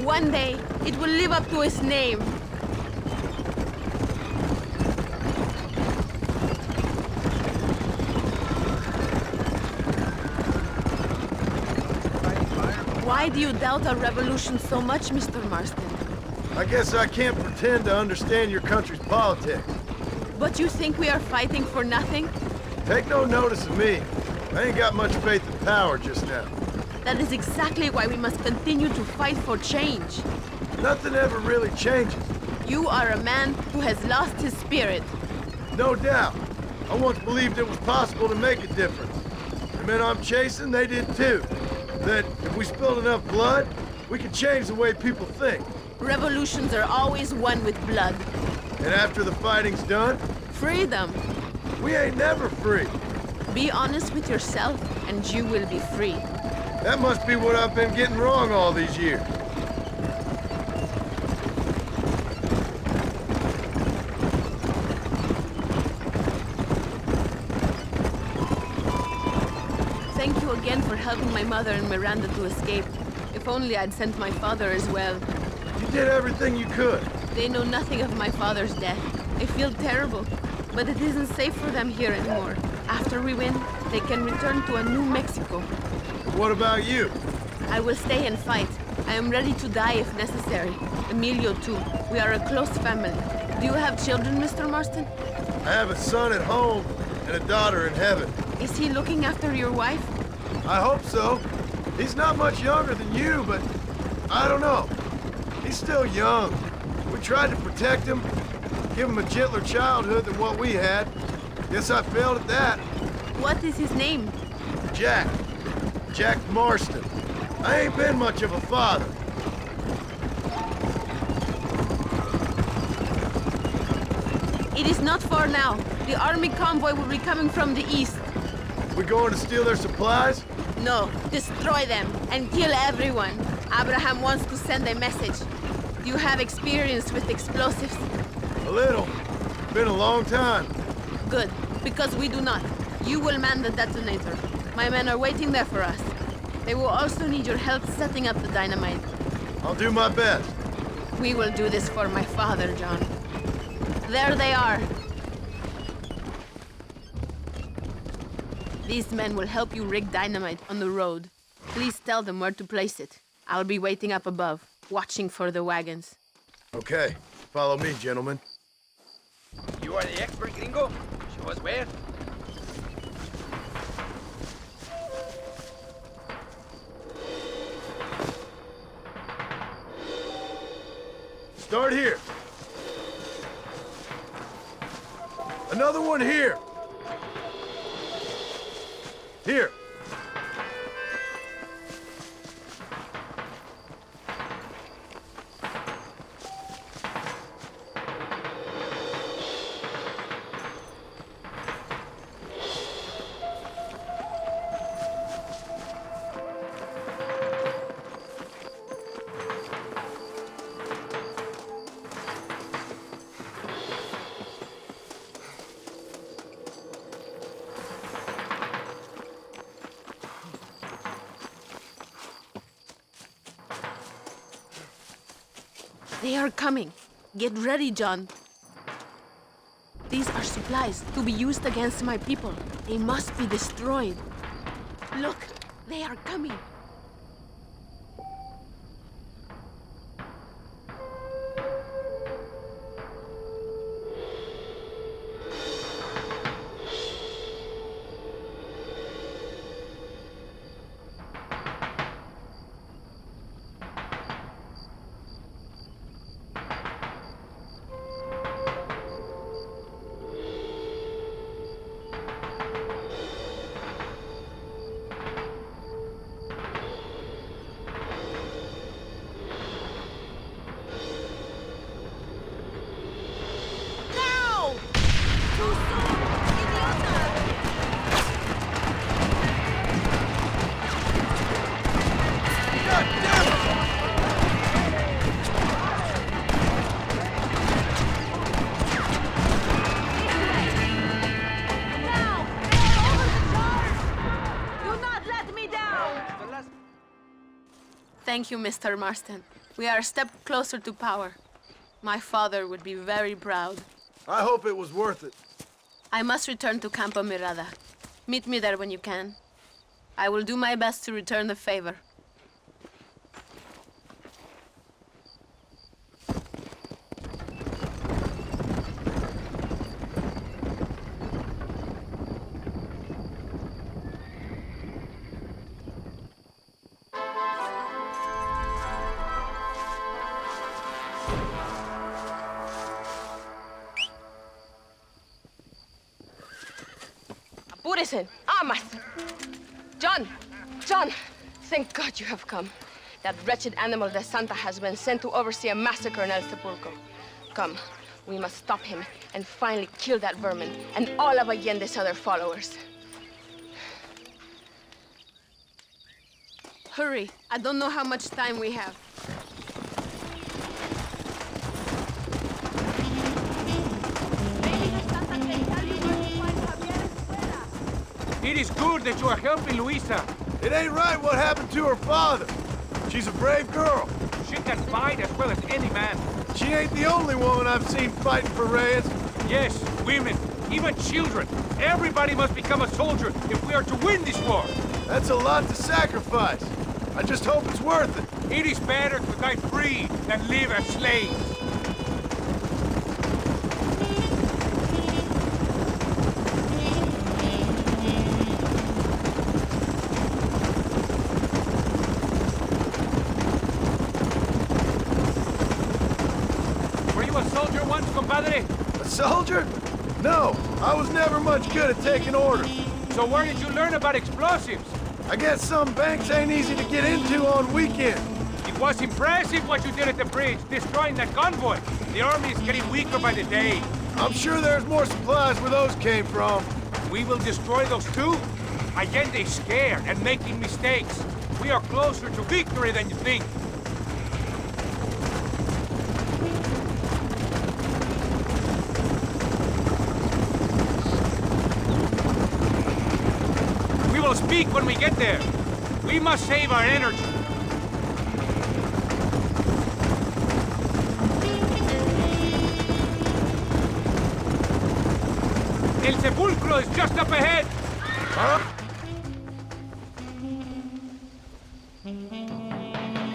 One day, it will live up to its name. Why do you doubt our revolution so much, Mr. Marston? I guess I can't pretend to understand your country's politics. But you think we are fighting for nothing? Take no notice of me. I ain't got much faith in power just now. That is exactly why we must continue to fight for change. Nothing ever really changes. You are a man who has lost his spirit. No doubt. I once believed it was possible to make a difference. The men I'm chasing, they did too. That if we spilled enough blood, we could change the way people think. Revolutions are always won with blood. And after the fighting's done? Freedom. We ain't never free. Be honest with yourself, and you will be free. That must be what I've been getting wrong all these years. Thank you again for helping my mother and Miranda to escape. If only I'd sent my father as well. You did everything you could. They know nothing of my father's death. I feel terrible, but it isn't safe for them here anymore. After we win, they can return to a new Mexico. What about you? I will stay and fight. I am ready to die if necessary. Emilio too. We are a close family. Do you have children, Mr. Marston? I have a son at home and a daughter in heaven. Is he looking after your wife? I hope so. He's not much younger than you, but I don't know. He's still young. We tried to protect him, give him a gentler childhood than what we had. Guess I failed at that. What is his name? Jack. Jack Marston. I ain't been much of a father. It is not far now. The army convoy will be coming from the east. We going to steal their supplies? No, destroy them and kill everyone. Abraham wants to send a message. Do you have experience with explosives? A little. Been a long time. Good, because we do not. You will man the detonator. My men are waiting there for us. They will also need your help setting up the dynamite. I'll do my best. We will do this for my father, John. There they are. These men will help you rig dynamite on the road. Please tell them where to place it. I'll be waiting up above, watching for the wagons. Okay, follow me, gentlemen. You are the expert, gringo? Show us where. Start here. Another one here. Here. They are coming. Get ready, John. These are supplies to be used against my people. They must be destroyed. Look, they are coming. Thank you, Mr. Marston. We are a step closer to power. My father would be very proud. I hope it was worth it. I must return to Campo Mirada. Meet me there when you can. I will do my best to return the favor. Apúrese, amas! John! John! Thank God you have come. That wretched animal de Santa has been sent to oversee a massacre in El Sepulcro. Come, we must stop him and finally kill that vermin and all of Allende's other followers. Hurry, I don't know how much time we have. It is good that you are helping Luisa. It ain't right what happened to her father. She's a brave girl. She can fight as well as any man. She ain't the only woman I've seen fighting for Reyes. Yes, women, even children. Everybody must become a soldier if we are to win this war. That's a lot to sacrifice. I just hope it's worth it. It is better to die free than live as slaves. A soldier? No, I was never much good at taking orders. So where did you learn about explosives? I guess some banks ain't easy to get into on weekends. It was impressive what you did at the bridge, destroying that convoy. The army is getting weaker by the day. I'm sure there's more supplies where those came from. We will destroy those too? Allende is scared and making mistakes. We are closer to victory than you think. Speak when we get there. We must save our energy. El Sepulcro is just up ahead. Huh?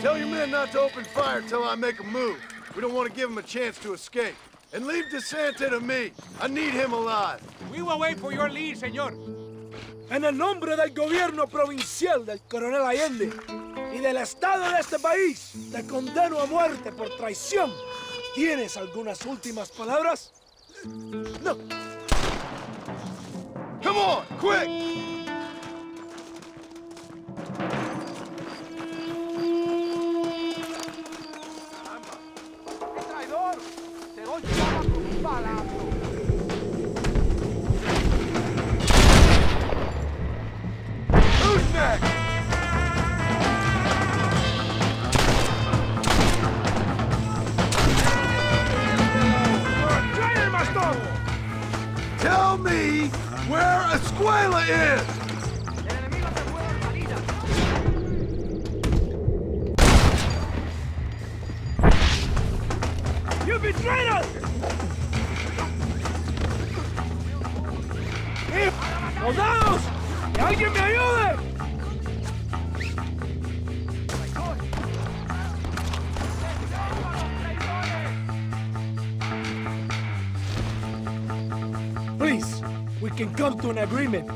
Tell your men not to open fire till I make a move. We don't want to give them a chance to escape. And leave DeSanta to me. I need him alive. We will wait for your lead, señor. En el nombre del gobierno provincial del coronel Allende y del estado de este país, te condeno a muerte por traición. ¿Tienes algunas últimas palabras? No. Come on, quick! ¡Traidor! ¡Te doy cara con un balazo! Who's next? Tell me where Escuela is! betrayed us! ¡Soldados! ¡Que alguien me ayude! Please, we can come to an agreement.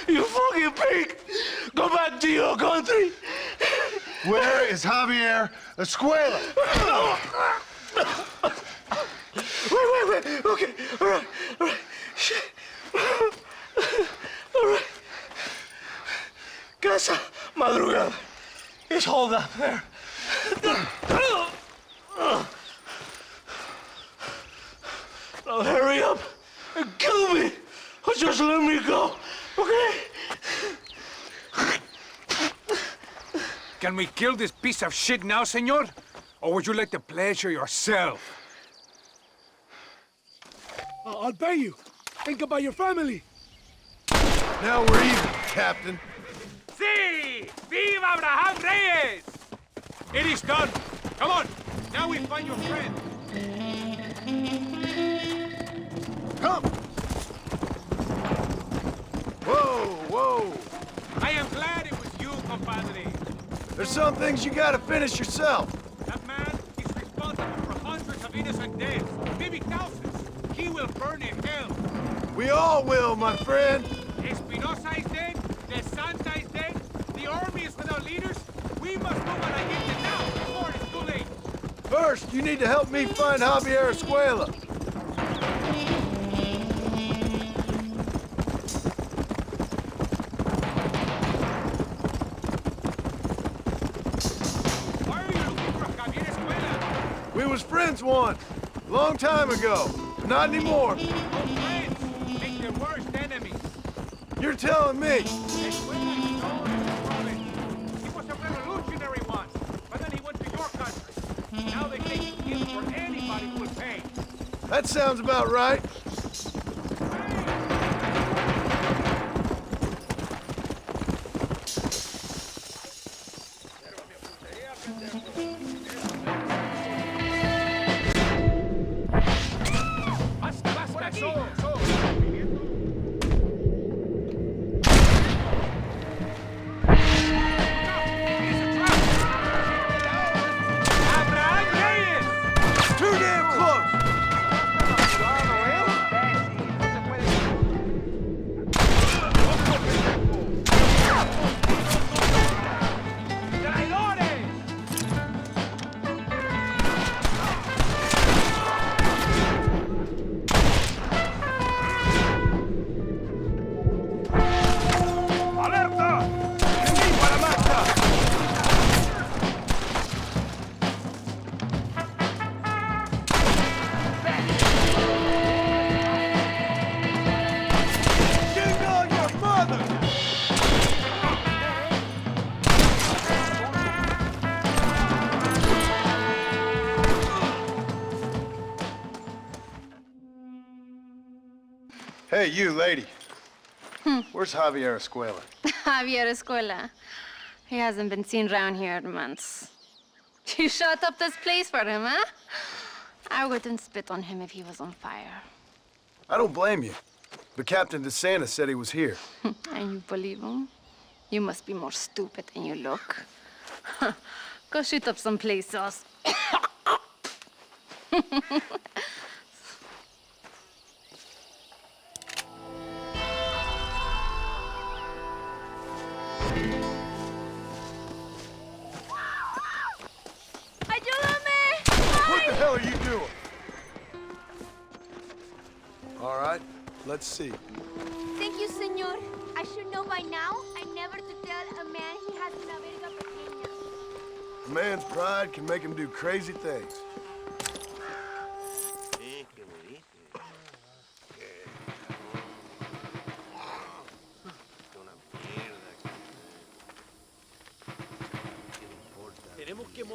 You fucking pig! Go back to your country! Where is Javier Escuela? Wait. Okay, all right. Shit. All right. Casa Madrugada. It's hold up there. Now hurry up and kill me, or just let me go, okay? Can we kill this piece of shit now, senor? Or would you like to pleasure yourself? I'll pay you. Think about your family. Now we're even, Captain. Sí! Viva Abraham Reyes! It is done. Come on. Now we find your friend. Come! Whoa! I am glad it was you, compadre. There's some things you gotta finish yourself. That man is responsible for hundreds of innocent deaths, maybe thousands. He will burn in hell. We all will, my friend. Espinosa is dead. The Santa is dead. The army is without leaders. We must move on against now before it's too late. First, you need to help me find Javier Escuela. Why are you looking for Javier Escuela? We was friends once, a long time ago, but not anymore. No friends make the worst enemies. You're telling me. Escuela is known as a province. He was a revolutionary once, but then he went to your country. Now they take him in for anybody who will pay. That sounds about right. Hey, you, lady. Where's Javier Escuela? Javier Escuela. He hasn't been seen around here in months. You shut up this place for him, huh? I wouldn't spit on him if he was on fire. I don't blame you. But Captain DeSantis said he was here. And you believe him? You must be more stupid than you look. Go shoot up someplace else. What the hell are you doing? All right, let's see. Thank you, senor. I should know by now. I never to tell a man he has una verga pequeña. A man's pride can make him do crazy things.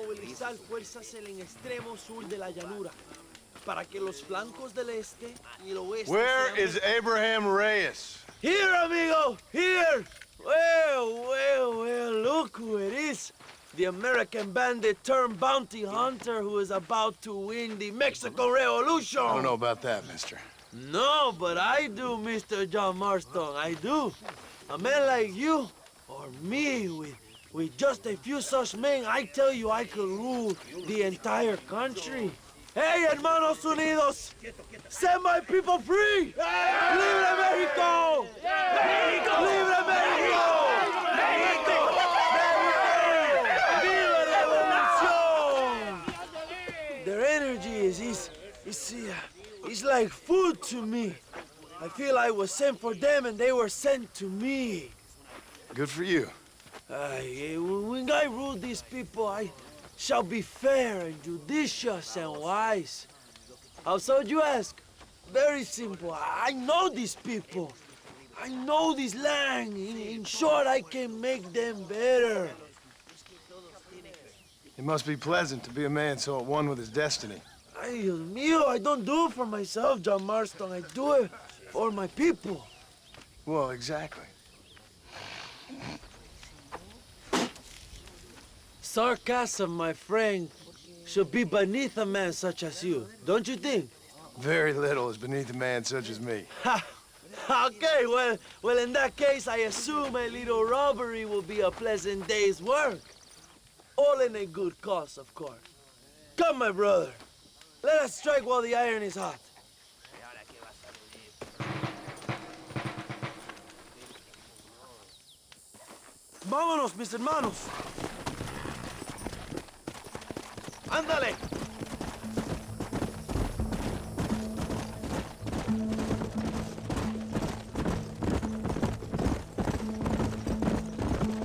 movilizar fuerzas en el extremo sur de la llanura, para que los flancos del este y el oeste Where sean... is Abraham Reyes? Here, amigo, here! Well, look who it is. The American bandit turned bounty hunter who is about to win the Mexican Revolution. I don't know about that, mister. No, but I do, Mr. John Marston, I do. A man like you, or me, with just a few such men, I tell you I could rule the entire country. Hey, hermanos unidos! Set my people free! Hey! ¡Libre México! ¡Hey! ¡México! ¡Libre México! ¡México! ¡Viva la revolución! Their energy is like food to me. I feel I was sent for them and they were sent to me. Good for you. When I rule these people, I shall be fair and judicious and wise. How so, you ask? Very simple. I know these people. I know this land. In short, I can make them better. It must be pleasant to be a man so at one with his destiny. Ay, Dios mío, I don't do it for myself, John Marston. I do it for my people. Well, exactly. Sarcasm, my friend, should be beneath a man such as you, don't you think? Very little is beneath a man such as me. Ha! Okay, well, in that case, I assume a little robbery will be a pleasant day's work. All in a good cause, of course. Come, my brother. Let us strike while the iron is hot. Vámonos, mis hermanos. Ándale.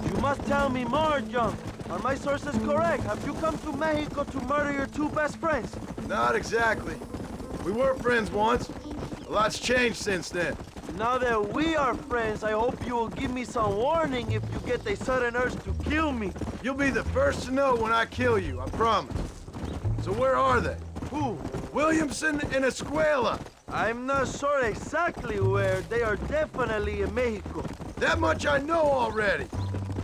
You must tell me more, John. Are my sources correct? Have you come to Mexico to murder your two best friends? Not exactly. We were friends once. A lot's changed since then. Now that we are friends, I hope you will give me some warning if you get a sudden urge to kill me. You'll be the first to know when I kill you, I promise. So where are they? Who? Williamson and Escuela. I'm not sure exactly where. They are definitely in Mexico. That much I know already.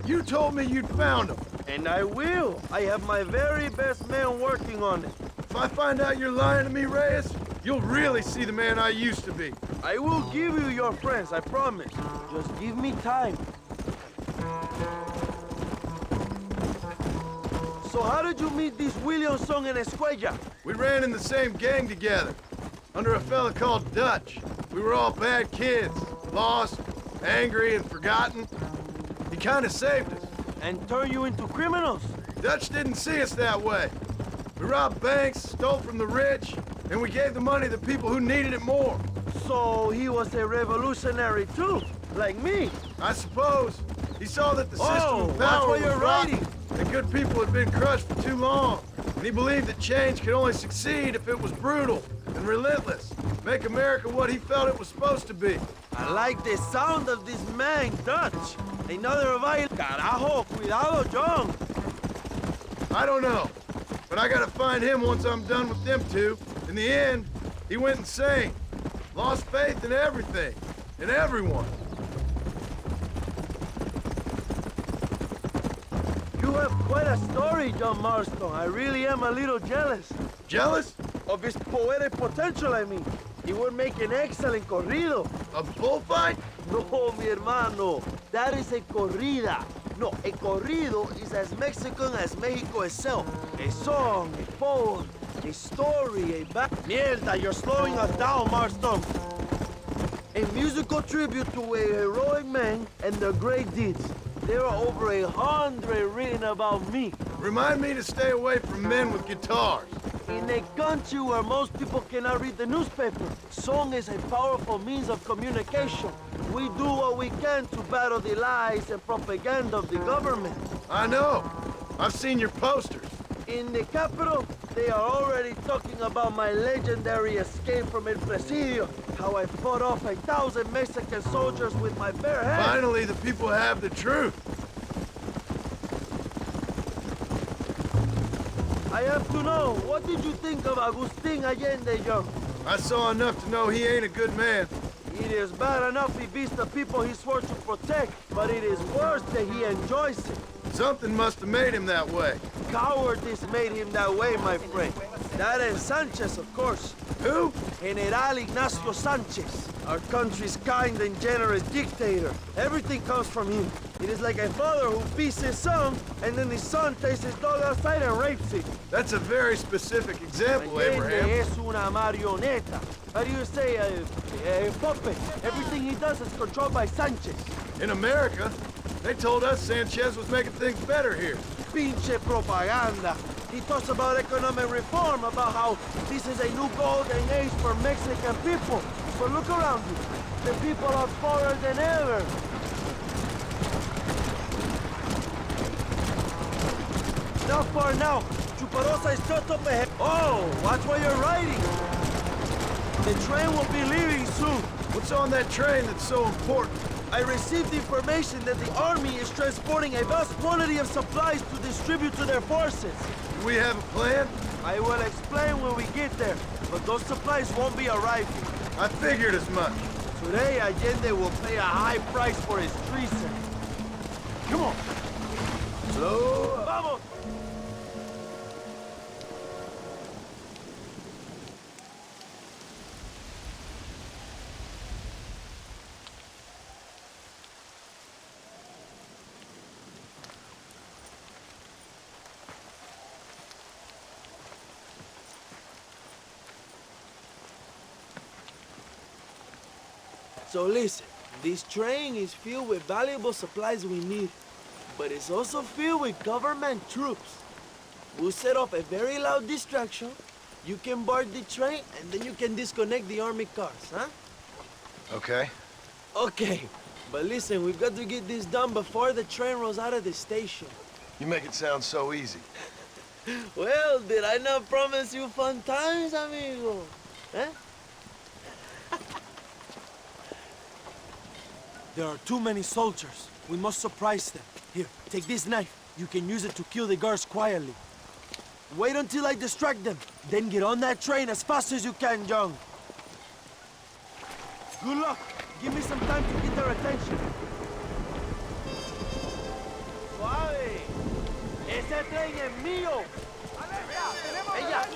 You told me you'd found them. And I will. I have my very best men working on it. If I find out you're lying to me, Reyes, you'll really see the man I used to be. I will give you your friends, I promise. Just give me time. So how did you meet these Williamson and Escuella? We ran in the same gang together, under a fella called Dutch. We were all bad kids, lost, angry, and forgotten. He kind of saved us. And turned you into criminals? Dutch didn't see us that way. We robbed banks, stole from the rich, and we gave the money to people who needed it more. So he was a revolutionary too, like me? I suppose. He saw that the system of that's power what was you're rotten, writing. and good people had been crushed for too long. And he believed that change could only succeed if it was brutal and relentless. Make America what he felt it was supposed to be. I like the sound of this man, Dutch. Another violent... Carajo, cuidado, John. I don't know, but I gotta find him once I'm done with them two. In the end, he went insane. Lost faith in everything, in everyone. You have quite a story, John Marston. I really am a little jealous. Jealous? Of his poetic potential, I mean. He would make an excellent corrido. A bullfight? No, mi hermano. That is a corrida. No, a corrido is as Mexican as Mexico itself. A song, a poem, a story, a Mierda, you're slowing us down, Marston. A musical tribute to a heroic man and their great deeds. There are over 100 written about me. Remind me to stay away from men with guitars. In a country where most people cannot read the newspaper, song is a powerful means of communication. We do what we can to battle the lies and propaganda of the government. I know. I've seen your posters. In the capital, they are already talking about my legendary escape from El Presidio, how I fought off 1,000 Mexican soldiers with my bare hands. Finally, the people have the truth. I have to know, what did you think of Agustin Allende, young? I saw enough to know he ain't a good man. It is bad enough he beats the people he swore to protect, but it is worse that he enjoys it. Something must have made him that way. Cowardice made him that way, my friend. That and Sanchez, of course. Who? General Ignacio Sanchez, our country's kind and generous dictator. Everything comes from him. It is like a father who beats his son, and then his son takes his dog outside and rapes it. That's a very specific example, Allende Abraham. es una marioneta. How do you say, a puppet? Everything he does is controlled by Sanchez. In America, they told us Sanchez was making things better here. Pinche propaganda. He talks about economic reform, about how this is a new golden age for Mexican people. But look around you. The people are poorer than ever. Not far now. Chuparosa is just up ahead. Oh, watch where you're riding. The train will be leaving soon. What's on that train that's so important? I received information that the army is transporting a vast quantity of supplies to distribute to their forces. Do we have a plan? I will explain when we get there, but those supplies won't be arriving. I figured as much. Today, Allende will pay a high price for his treason. Come on. Slow up. Vamos! So listen, this train is filled with valuable supplies we need, but it's also filled with government troops. We'll set off a very loud distraction. You can board the train, and then you can disconnect the army cars, huh? Okay. Okay, but listen, we've got to get this done before the train rolls out of the station. You make it sound so easy. Well, did I not promise you fun times, amigo? Eh? There are too many soldiers. We must surprise them. Here, take this knife. You can use it to kill the guards quietly. Wait until I distract them. Then get on that train as fast as you can, John. Good luck. Give me some time to get their attention. Suave. Ese tren es mío. Ella.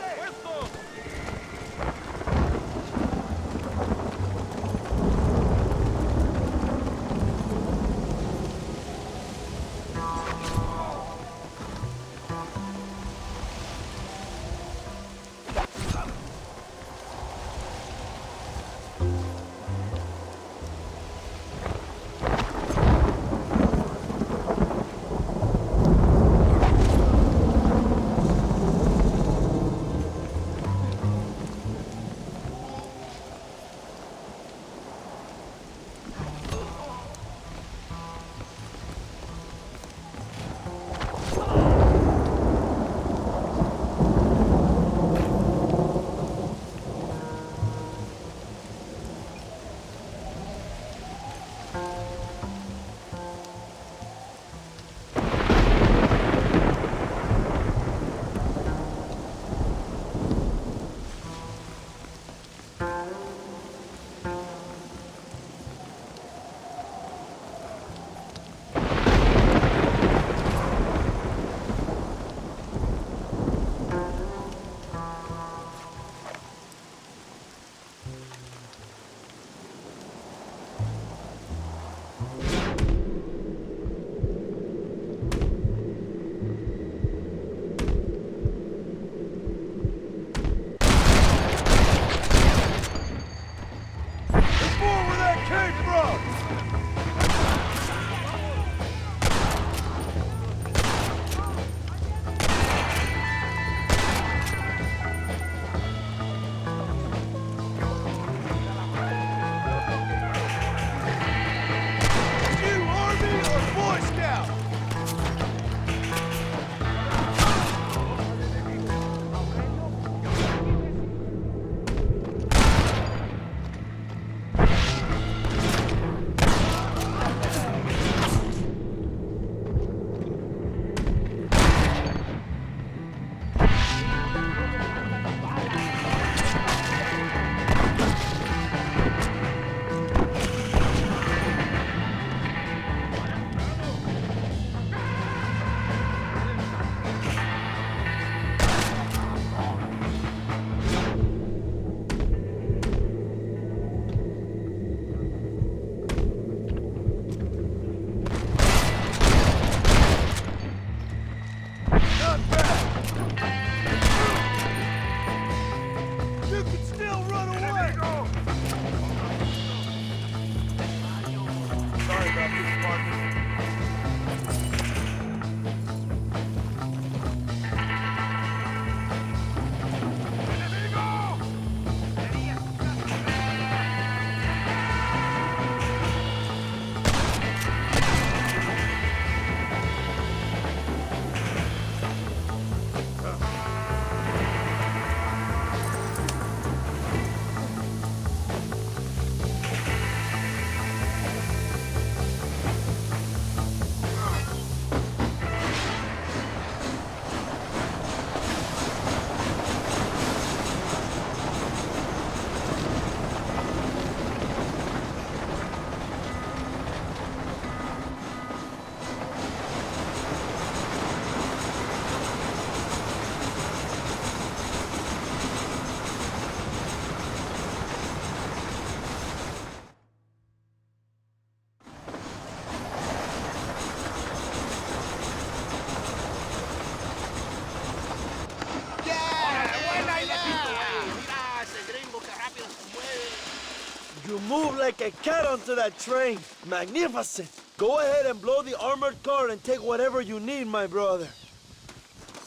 You move like a cat onto that train. Magnificent. Go ahead and blow the armored car and take whatever you need, my brother.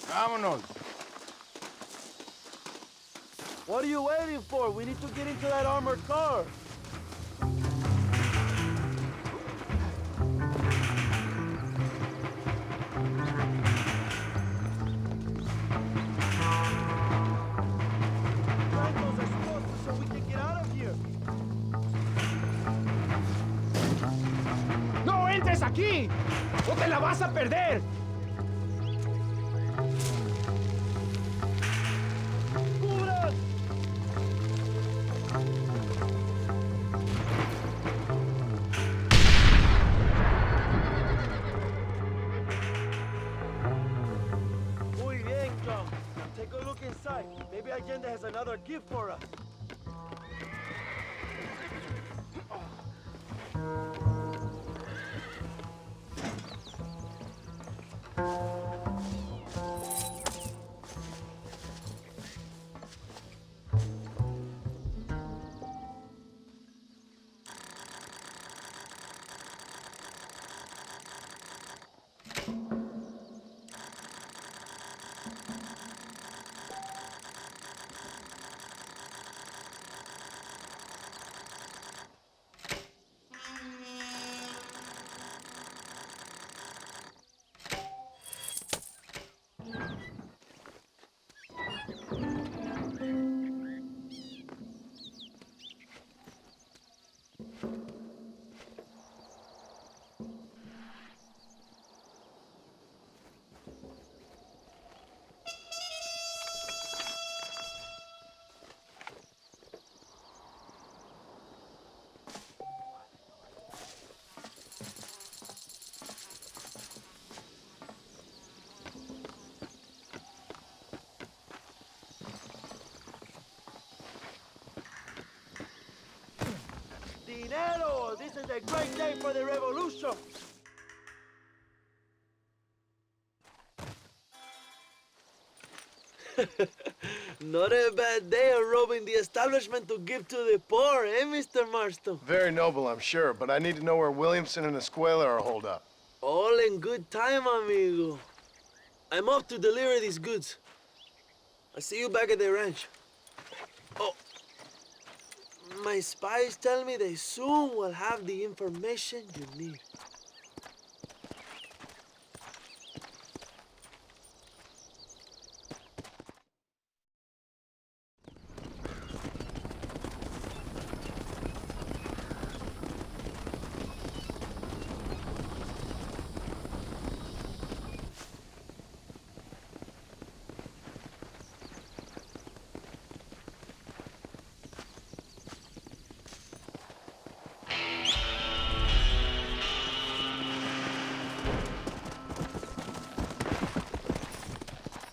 Vámonos. What are you waiting for? We need to get into that armored car. So we can get out of here. ¡No entres aquí! ¡O te la vas a perder! Muy bien, John. Take a look inside. Maybe Allende has another gift for us. Dinero! This is a great day for the revolution! Not a bad day of robbing the establishment to give to the poor, eh, Mr. Marston? Very noble, I'm sure, but I need to know where Williamson and Escuela are holed up. All in good time, amigo. I'm off to deliver these goods. I'll see you back at the ranch. Oh, my spies tell me they soon will have the information you need.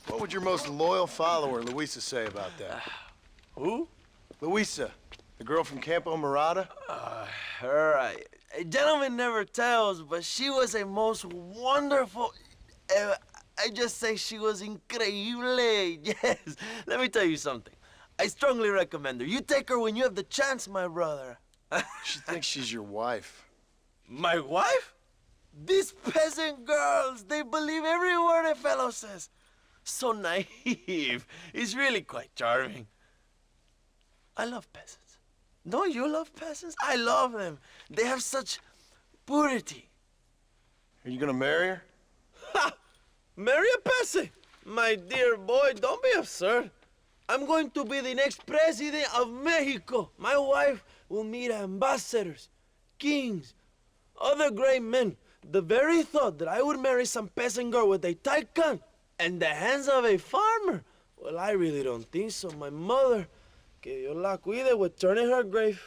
What would your most loyal follower, Luisa, say about that? Who? Luisa, the girl from Campo Mirada? A gentleman never tells, but she was a most wonderful... I just say she was increíble. Yes. Let me tell you something. I strongly recommend her. You take her when you have the chance, my brother. She thinks she's your wife. My wife? These peasant girls, they believe every word a fellow says. So naive. It's really quite charming. I love peasants. Don't you love peasants? I love them. They have such purity. Are you gonna marry her? Ha! Marry a peasant? My dear boy, don't be absurd. I'm going to be the next president of Mexico. My wife will meet ambassadors, kings, other great men. The very thought that I would marry some peasant girl with a tight gun and the hands of a farmer, well, I really don't think so. My mother, que Dios la cuide, would turn in her grave.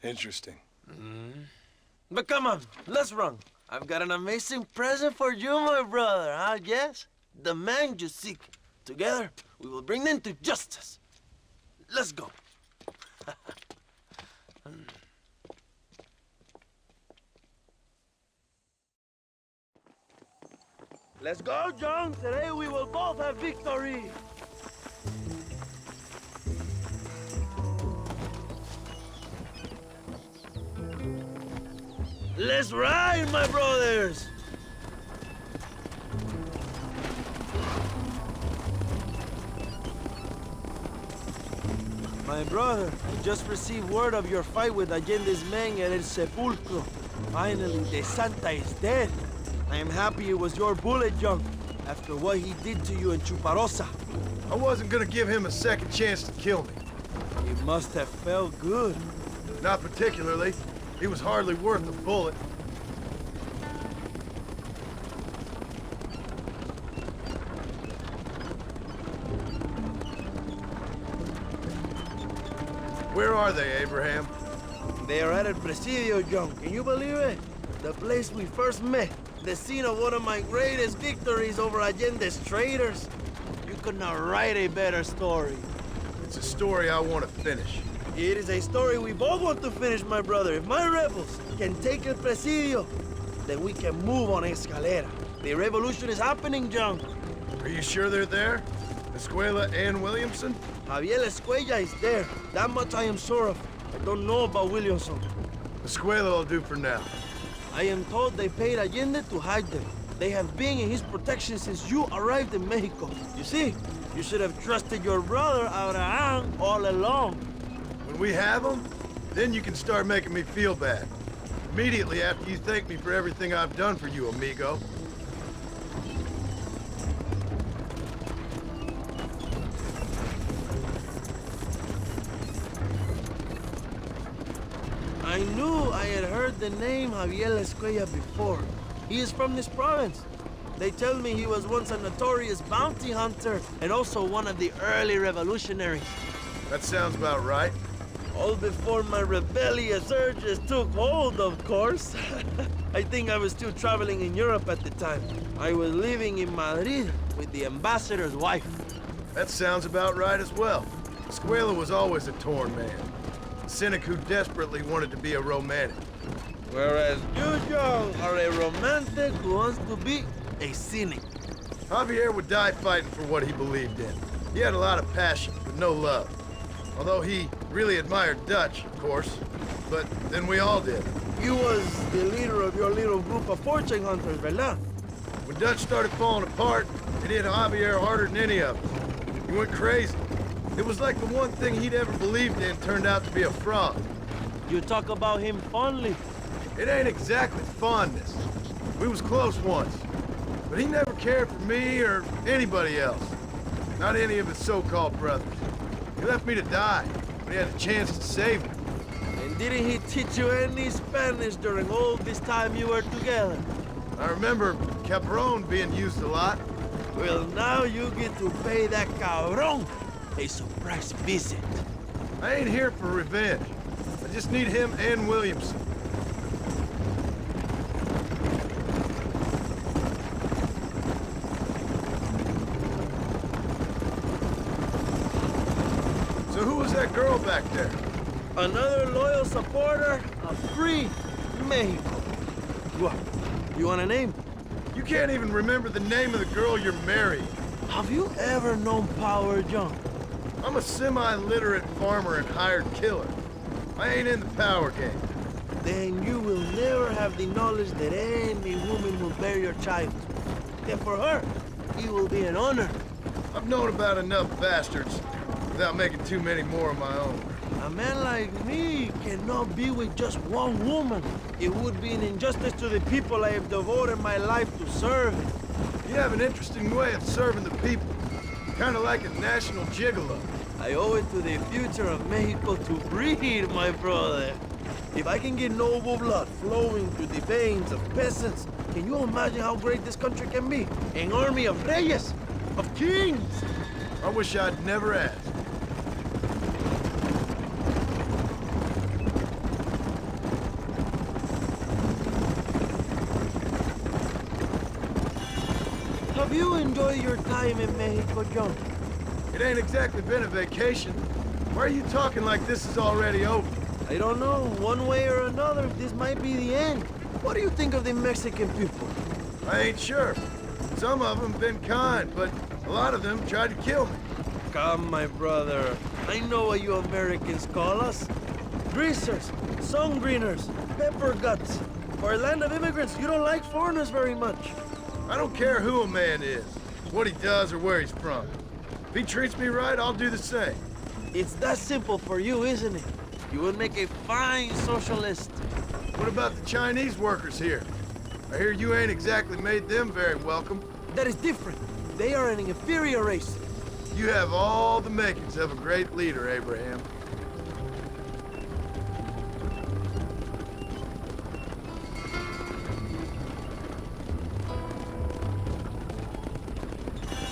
Interesting. But come on, let's run. I've got an amazing present for you, my brother, huh? Yes? The man you seek. Together, we will bring them to justice. Let's go. Let's go, John. Today we will both have victory. Let's ride, my brothers! My brother, I just received word of your fight with Allende's men at El Sepulcro. Finally, the Santa is dead. I am happy it was your bullet, John, after what he did to you in Chuparosa. I wasn't gonna give him a second chance to kill me. It must have felt good. Not particularly. He was hardly worth a bullet. Where are they, Abraham? They are at El Presidio, John. Can you believe it? The place we first met. The scene of one of my greatest victories over Allende's traitors. You could not write a better story. It's a story I want to finish. It is a story we both want to finish, my brother. If my rebels can take El Presidio, then we can move on Escalera. The revolution is happening, John. Are you sure they're there? Escuela and Williamson? Javier Escuella is there. That much I am sure of. I don't know about Williamson. Escuela will do for now. I am told they paid Allende to hide them. They have been in his protection since you arrived in Mexico. You see, you should have trusted your brother, Abraham, all along. When we have them, then you can start making me feel bad. Immediately after you thank me for everything I've done for you, amigo. I knew I had heard the name Javier Escuella before. He is from this province. They tell me he was once a notorious bounty hunter and also one of the early revolutionaries. That sounds about right. All before my rebellious urges took hold, of course. I think I was still traveling in Europe at the time. I was living in Madrid with the ambassador's wife. That sounds about right as well. Escuela was always a torn man. A cynic who desperately wanted to be a romantic. Whereas you, John, are a romantic who wants to be a cynic. Javier would die fighting for what he believed in. He had a lot of passion, but no love. Although he really admired Dutch, of course. But then we all did. You was the leader of your little group of fortune hunters, ¿verdad? When Dutch started falling apart, it hit Javier harder than any of us. He went crazy. It was like the one thing he'd ever believed in turned out to be a fraud. You talk about him fondly. It ain't exactly fondness. We was close once. But he never cared for me or anybody else. Not any of his so-called brothers. He left me to die when he had a chance to save me. And didn't he teach you any Spanish during all this time you were together? I remember Cabron being used a lot. Well, now you get to pay that cabron a surprise visit. I ain't here for revenge. I just need him and Williamson. So who was that girl back there? Another loyal supporter of free Mexico. What? You want a name? You can't even remember the name of the girl you're marrying. Have you ever known power, John? I'm a semi-literate farmer and hired killer. I ain't in the power game. Then you will never have the knowledge that any woman will bear your child. And for her, it will be an honor. I've known about enough bastards without making too many more of my own. A man like me cannot be with just one woman. It would be an injustice to the people I have devoted my life to serve. You have an interesting way of serving the people. Kind of like a national gigolo. I owe it to the future of Mexico to breed, my brother. If I can get noble blood flowing through the veins of peasants, can you imagine how great this country can be? An army of reyes, of kings. I wish I'd never asked. Have you enjoyed your time in Mexico, John? It ain't exactly been a vacation. Why are you talking like this is already over? I don't know. One way or another, this might be the end. What do you think of the Mexican people? I ain't sure. Some of them been kind, but a lot of them tried to kill me. Come, my brother. I know what you Americans call us. Greasers, sun greeners, pepper guts. For a land of immigrants, you don't like foreigners very much. I don't care who a man is, what he does or where he's from. If he treats me right, I'll do the same. It's that simple for you, isn't it? You would make a fine socialist. What about the Chinese workers here? I hear you ain't exactly made them very welcome. That is different. They are an inferior race. You have all the makings of a great leader, Abraham.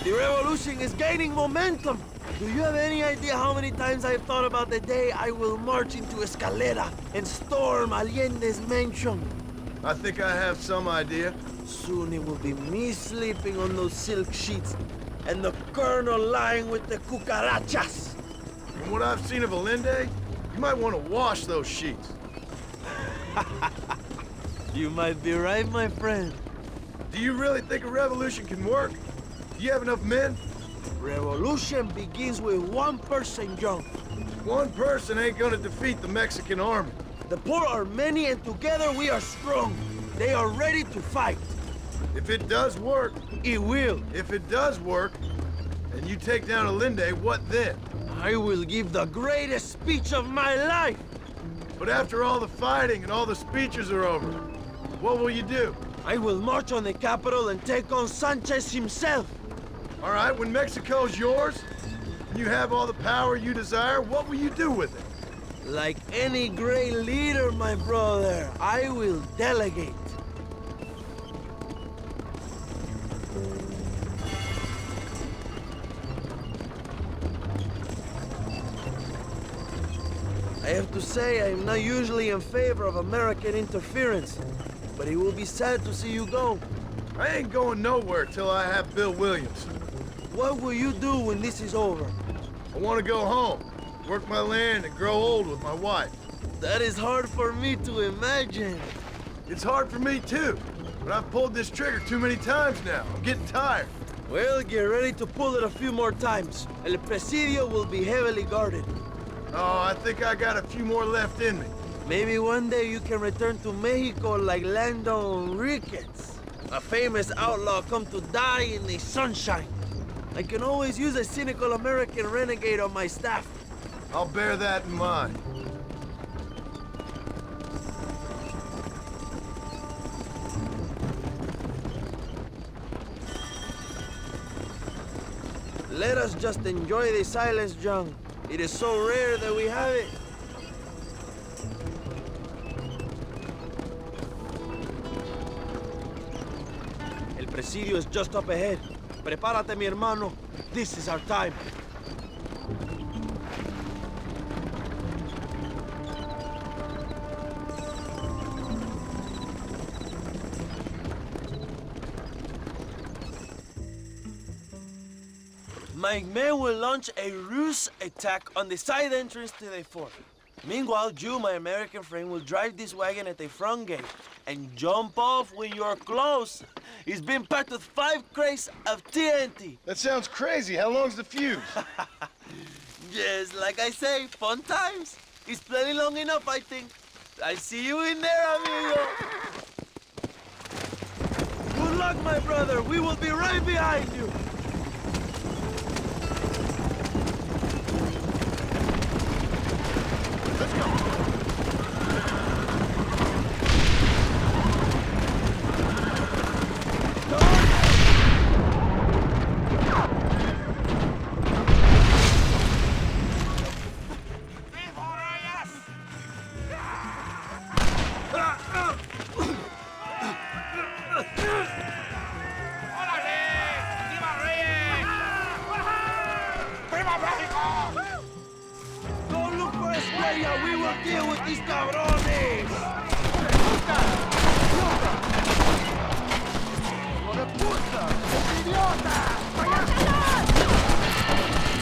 The revolution is gaining momentum. Do you have any idea how many times I've thought about the day I will march into Escalera and storm Allende's mansion? I think I have some idea. Soon it will be me sleeping on those silk sheets and the Colonel lying with the cucarachas. From what I've seen of Allende, you might want to wash those sheets. You might be right, my friend. Do you really think a revolution can work? Do you have enough men? Revolution begins with one person, John. One person ain't gonna defeat the Mexican army. The poor are many and together we are strong. They are ready to fight. If it does work... It will. If it does work, and you take down Allende, what then? I will give the greatest speech of my life. But after all the fighting and all the speeches are over, what will you do? I will march on the capital and take on Sanchez himself. All right, when Mexico's yours, and you have all the power you desire, what will you do with it? Like any great leader, my brother, I will delegate. I have to say, I am not usually in favor of American interference, but it will be sad to see you go. I ain't going nowhere till I have Bill Williams. What will you do when this is over? I want to go home, work my land, and grow old with my wife. That is hard for me to imagine. It's hard for me too, but I've pulled this trigger too many times now. I'm getting tired. Well, get ready to pull it a few more times. El Presidio will be heavily guarded. Oh, I think I got a few more left in me. Maybe one day you can return to Mexico like Lando Enriquez, a famous outlaw come to die in the sunshine. I can always use a cynical American renegade on my staff. I'll bear that in mind. Let us just enjoy the silence, John. It is so rare that we have it. El Presidio is just up ahead. Prepárate, mi hermano. This is our time. My men will launch a ruse attack on the side entrance to the fort. Meanwhile, you, my American friend, will drive this wagon at the front gate and jump off when you're close. It's been packed with 5 crates of TNT. That sounds crazy. How long's the fuse? Yes, like I say, fun times. It's plenty long enough, I think. I see you in there, amigo. Good luck, my brother. We will be right behind you. Let's go. We will deal with these cabrones!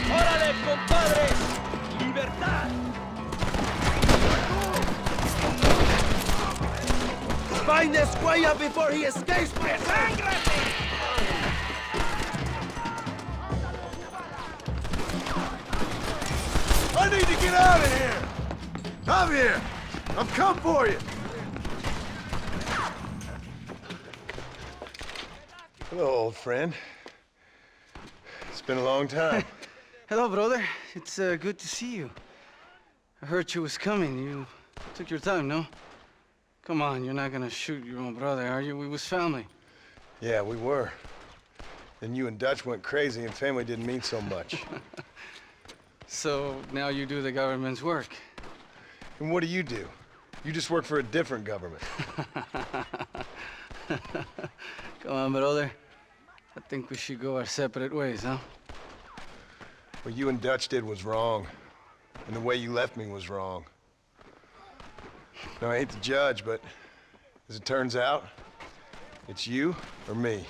¡Órale, compadres! ¡Libertad! Find Escuella before he escapes! I need to get out of here! Javier, I've come for you! Hello, old friend. It's been a long time. Hello, brother. It's good to see you. I heard you was coming. You took your time, no? Come on, you're not gonna shoot your own brother, are you? We was family. Yeah, we were. Then you and Dutch went crazy and family didn't mean so much. So now you do the government's work. And what do? You just work for a different government. Come on, brother. I think we should go our separate ways, huh? What you and Dutch did was wrong. And the way you left me was wrong. Now, I hate to judge, but as it turns out, it's you or me.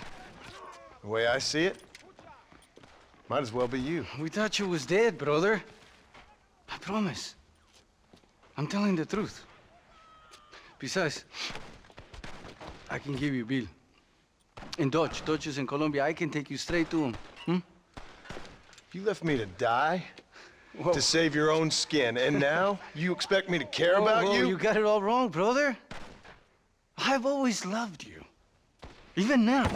The way I see it, might as well be you. We thought you was dead, brother. I promise. I'm telling the truth. Besides, I can give you Bill. In Dutch. Dutch is in Colombia. I can take you straight to him. Hmm? You left me to die? Whoa. To save your own skin, and now you expect me to care about you? You got it all wrong, brother. I've always loved you. Even now.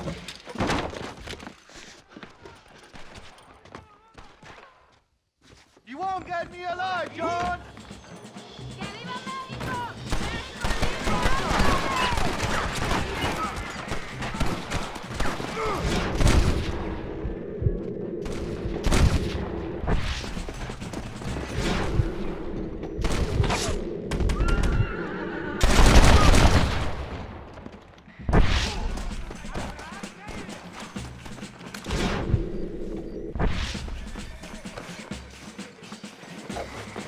You won't get me alive, John!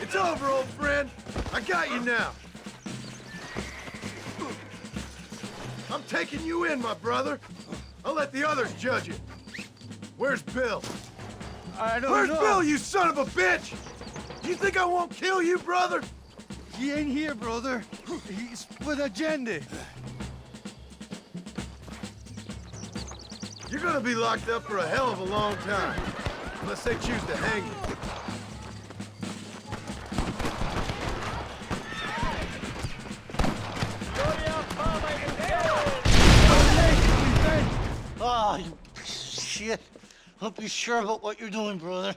It's over, old friend. I got you now. I'm taking you in, my brother. I'll let the others judge it. Where's Bill? I don't Where's know. Bill, you son of a bitch? You think I won't kill you, brother? He ain't here, brother. He's with Agenda. You're gonna be locked up for a hell of a long time. Unless they choose to hang you. Ah, you piece of shit. Hope you're sure about what you're doing, brother.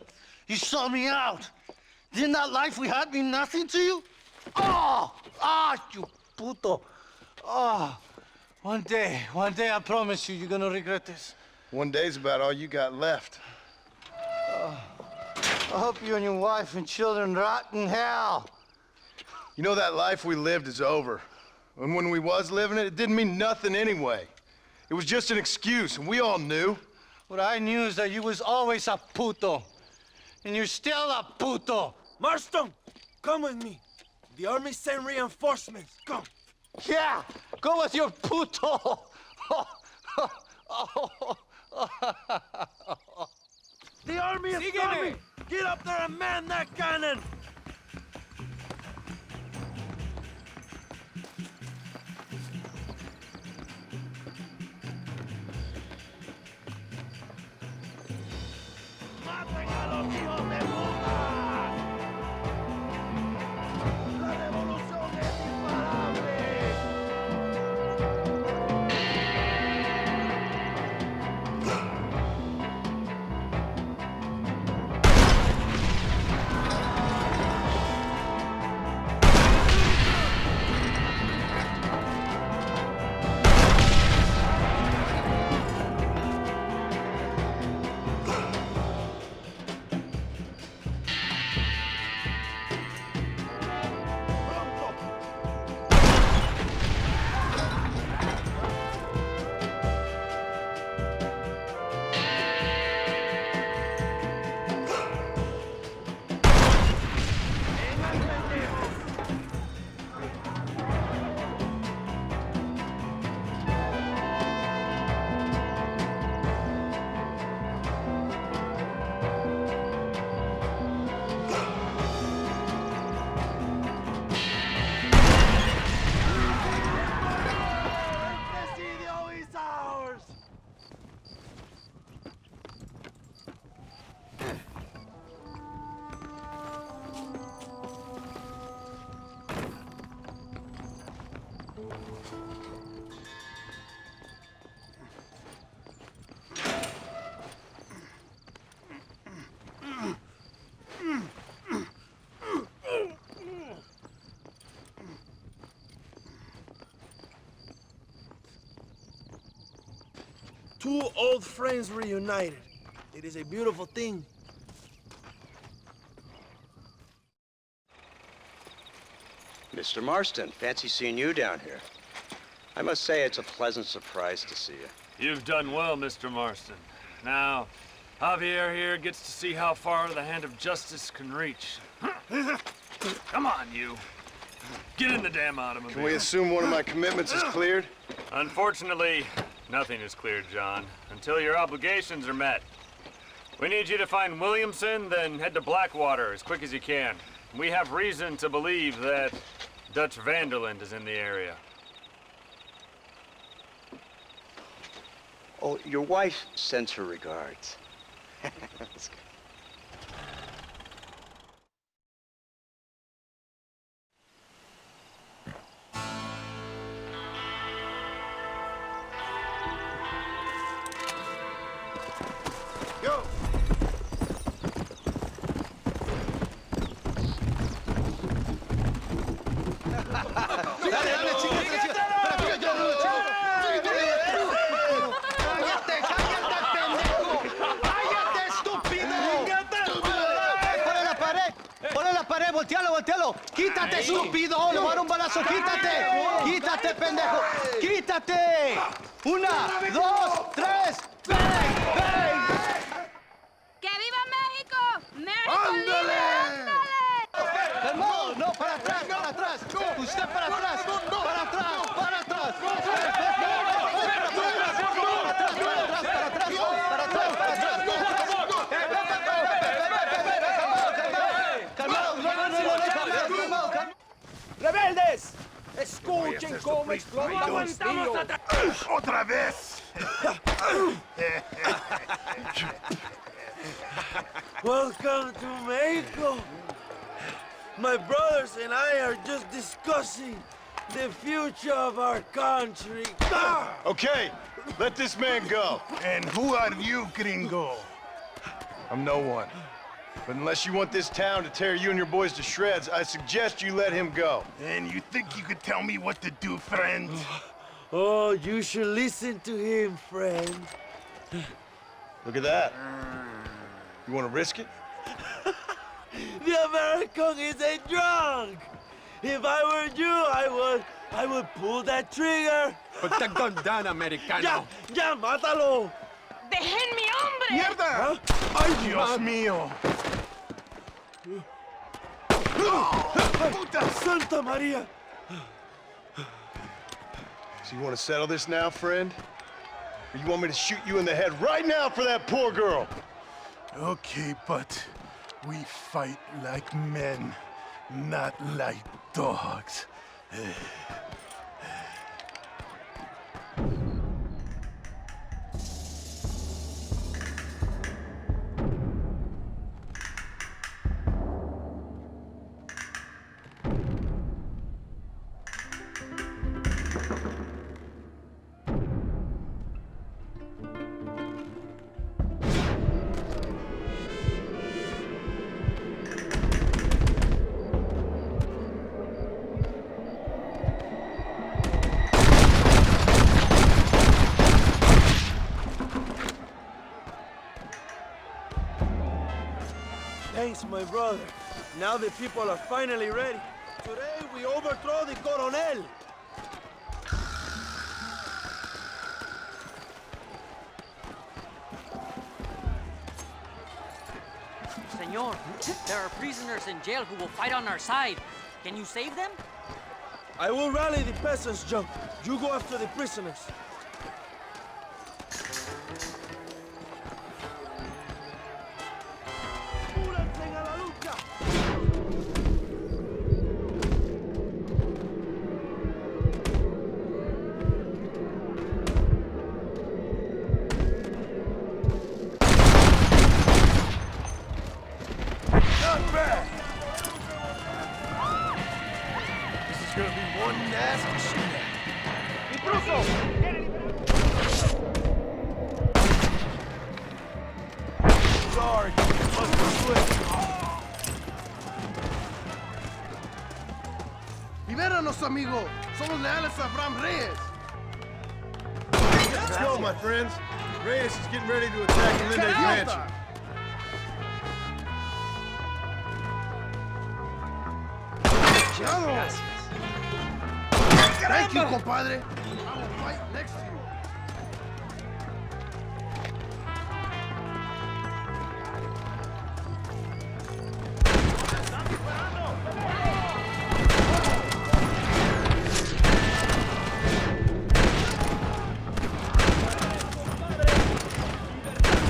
You saw me out. Didn't that life we had mean nothing to you? Oh! Ah, you puto. Oh, one day, I promise you, you're gonna regret this. One day's about all you got left. I hope you and your wife and children rot in hell. You know, that life we lived is over. And when we was living it, it didn't mean nothing anyway. It was just an excuse, and we all knew. What I knew is that you was always a puto. And you're still a puto. Marston, come with me. The army sent reinforcements. Come. Yeah, go with your puto. The army is coming. Get up there and man that cannon. Two old friends reunited. It is a beautiful thing. Mr. Marston, fancy seeing you down here. I must say it's a pleasant surprise to see you. You've done well, Mr. Marston. Now, Javier here gets to see how far the hand of justice can reach. Come on, you. Get in the damn automobile. Can we assume one of my commitments is cleared? Unfortunately, nothing is cleared, John, until your obligations are met. We need you to find Williamson, then head to Blackwater as quick as you can. We have reason to believe that Dutch Vanderland is in the area. Oh, your wife sends her regards. That's good. Go! ¡Voltealo! ¡Quítate, estúpido! ¡Le voy a dar un balazo! ¡Quítate! ¡Quítate, pendejo! ¡Quítate! ¡Una, dos, tres! ¡Bang! ¡Bang! ¡Que viva México! ¡México ¡Ándale! libre! ¡Ándale! ¡Calmado! ¡No! ¡Para atrás! ¡Para atrás! ¡Usted para atrás! ¡Para atrás! ¡Para atrás! ¡Rebeldes! ¡Escuchen cómo explota Armadillo! ¡Otra vez! Welcome to Mexico. My brothers and I are just discussing the future of our country. Okay, let this man go. And who are you, gringo? I'm no one. But unless you want this town to tear you and your boys to shreds, I suggest you let him go. And you think you could tell me what to do, friend? Oh, you should listen to him, friend. Look at that. You want to risk it? The American is a drunk. If I were you, I would pull that trigger. Put the gun down, Americano. Ya, mátalo. ¡Déjenme, hombre! ¡Mierda! ¡Ay, Dios mío! ¡Puta Santa María! So you want to settle this now, friend? Or you want me to shoot you in the head right now for that poor girl? Okay, but we fight like men, not like dogs. Thanks, my brother. Now the people are finally ready. Today we overthrow the Colonel. Senor, there are prisoners in jail who will fight on our side. Can you save them? I will rally the peasants, John. You go after the prisoners. Libéranos, amigo. Somos leales a Bram Reyes. Let's go, my friends. Reyes is getting ready to attack Linde's mansion. Gracias. Thank you, compadre. I will fight next to you.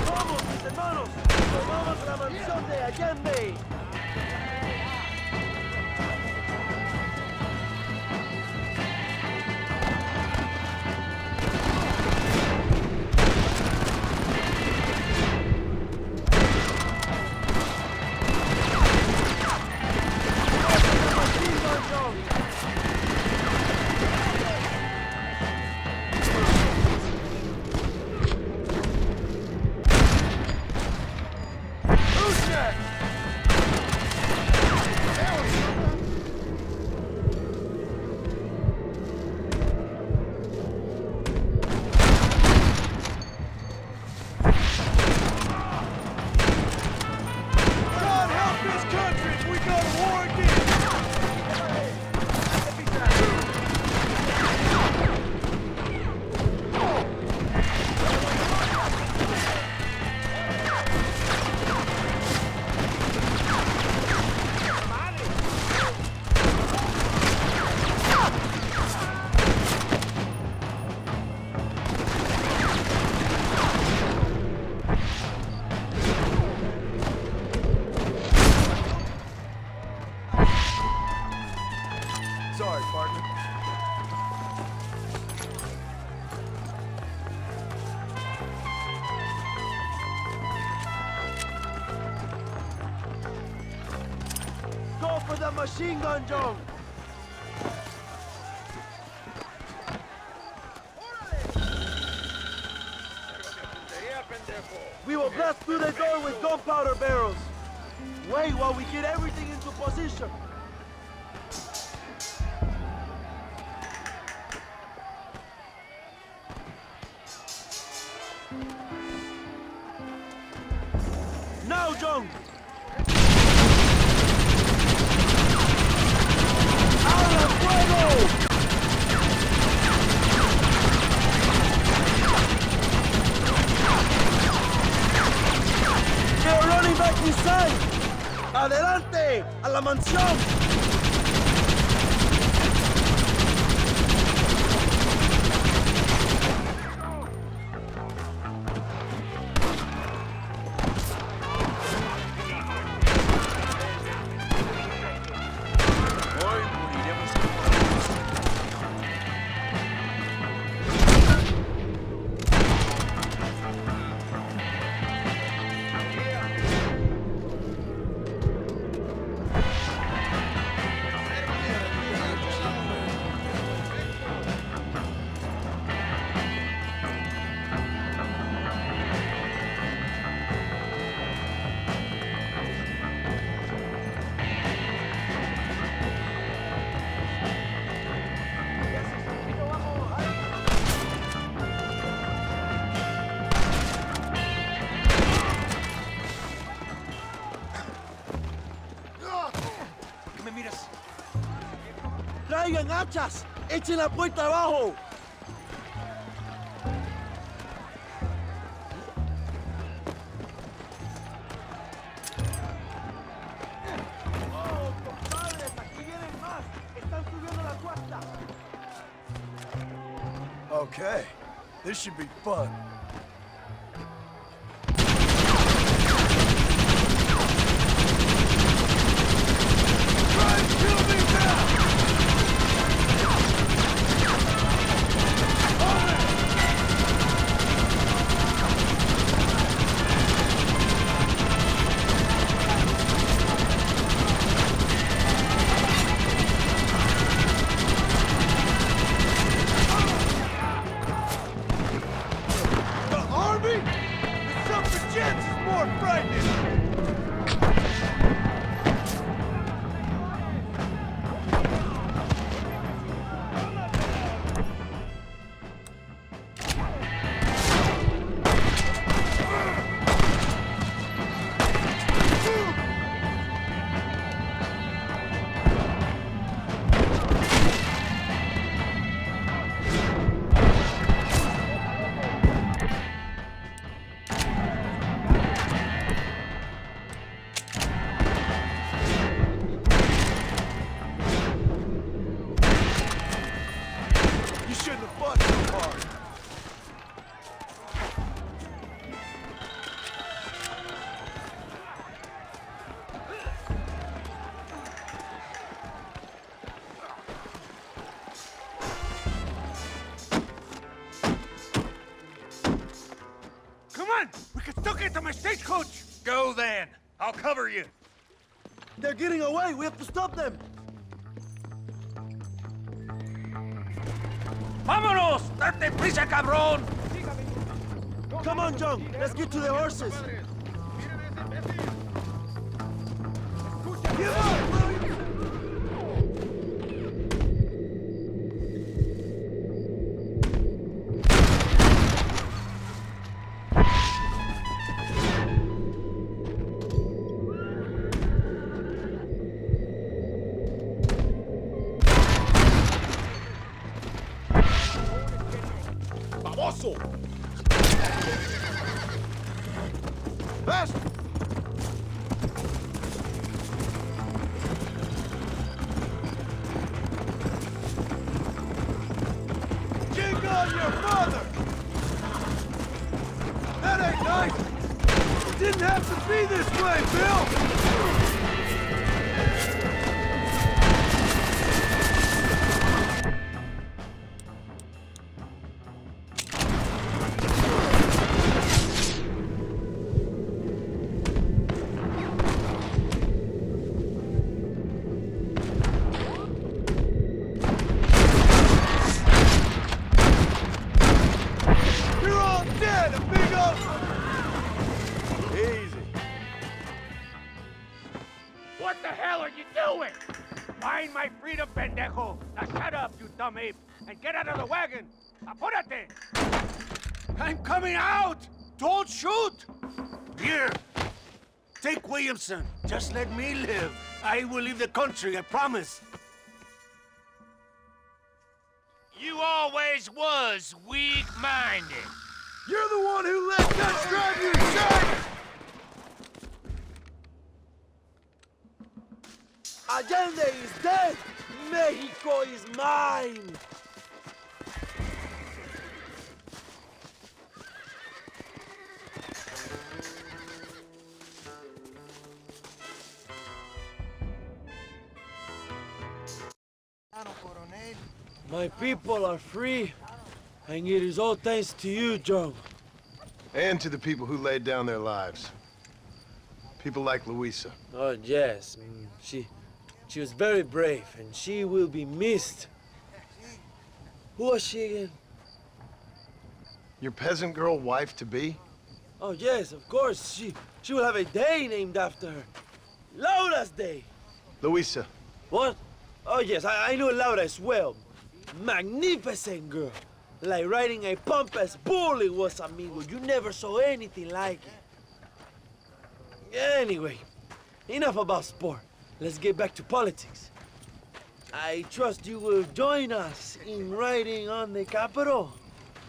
¡Vamos, mis hermanos! ¡Tomamos la mansión de Allende! Sorry, partner. Go for the machine gun, John! We will blast through the door with gunpowder barrels. Wait while we get everything into position. Now, John! ¡Abra fuego! They're running back inside! ¡Adelante! ¡A la mansión! ¡Traigan hachas! ¡Echen la puerta abajo! ¡Oh, compadres! ¡Aquí vienen más! ¡Están subiendo la cuesta! Okay, this should be fun. Try and kill me now! You shouldn't have fought so hard. Come on! We can still get to my stagecoach! Go then! I'll cover you! They're getting away! We have to stop them! Vámonos! Date prisa, cabrón! Come on, John! Let's get to the horses! Give up, William! ¡Baboso! Fast! Jig on your mother! That ain't nice! It didn't have to be this way, Bill! What the hell are you doing? Find my freedom, pendejo! Now shut up, you dumb ape, and get out of the wagon! Apúrate! I'm coming out! Don't shoot! Here, take Williamson. Just let me live. I will leave the country, I promise. You always was weak-minded. You're the one who let Dutch drive you insane! Allende is dead! Mexico is mine! My people are free, and it is all thanks to you, Joe. And to the people who laid down their lives. People like Louisa. Oh, yes. She was very brave, and she will be missed. Who was she again? Your peasant girl wife-to-be? Oh, yes, of course. She will have a day named after her. Laura's Day. Louisa. What? Oh, yes, I know Laura as well. Magnificent girl. Like riding a pompous bull it was, amigo. You never saw anything like it. Anyway, enough about sport. Let's get back to politics. I trust you will join us in riding on the Capitol.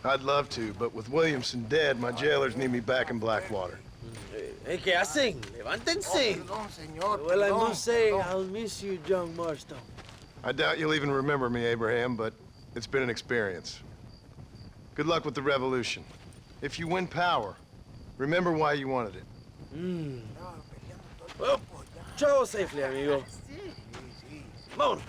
I'd love to, but with Williamson dead, my jailers need me back in Blackwater. ¿Qué hacen? Levántense. Well, I must say, I'll miss you, John Marston. I doubt you'll even remember me, Abraham, but it's been an experience. Good luck with the revolution. If you win power, remember why you wanted it. Well, travel safely, amigo. Vámonos.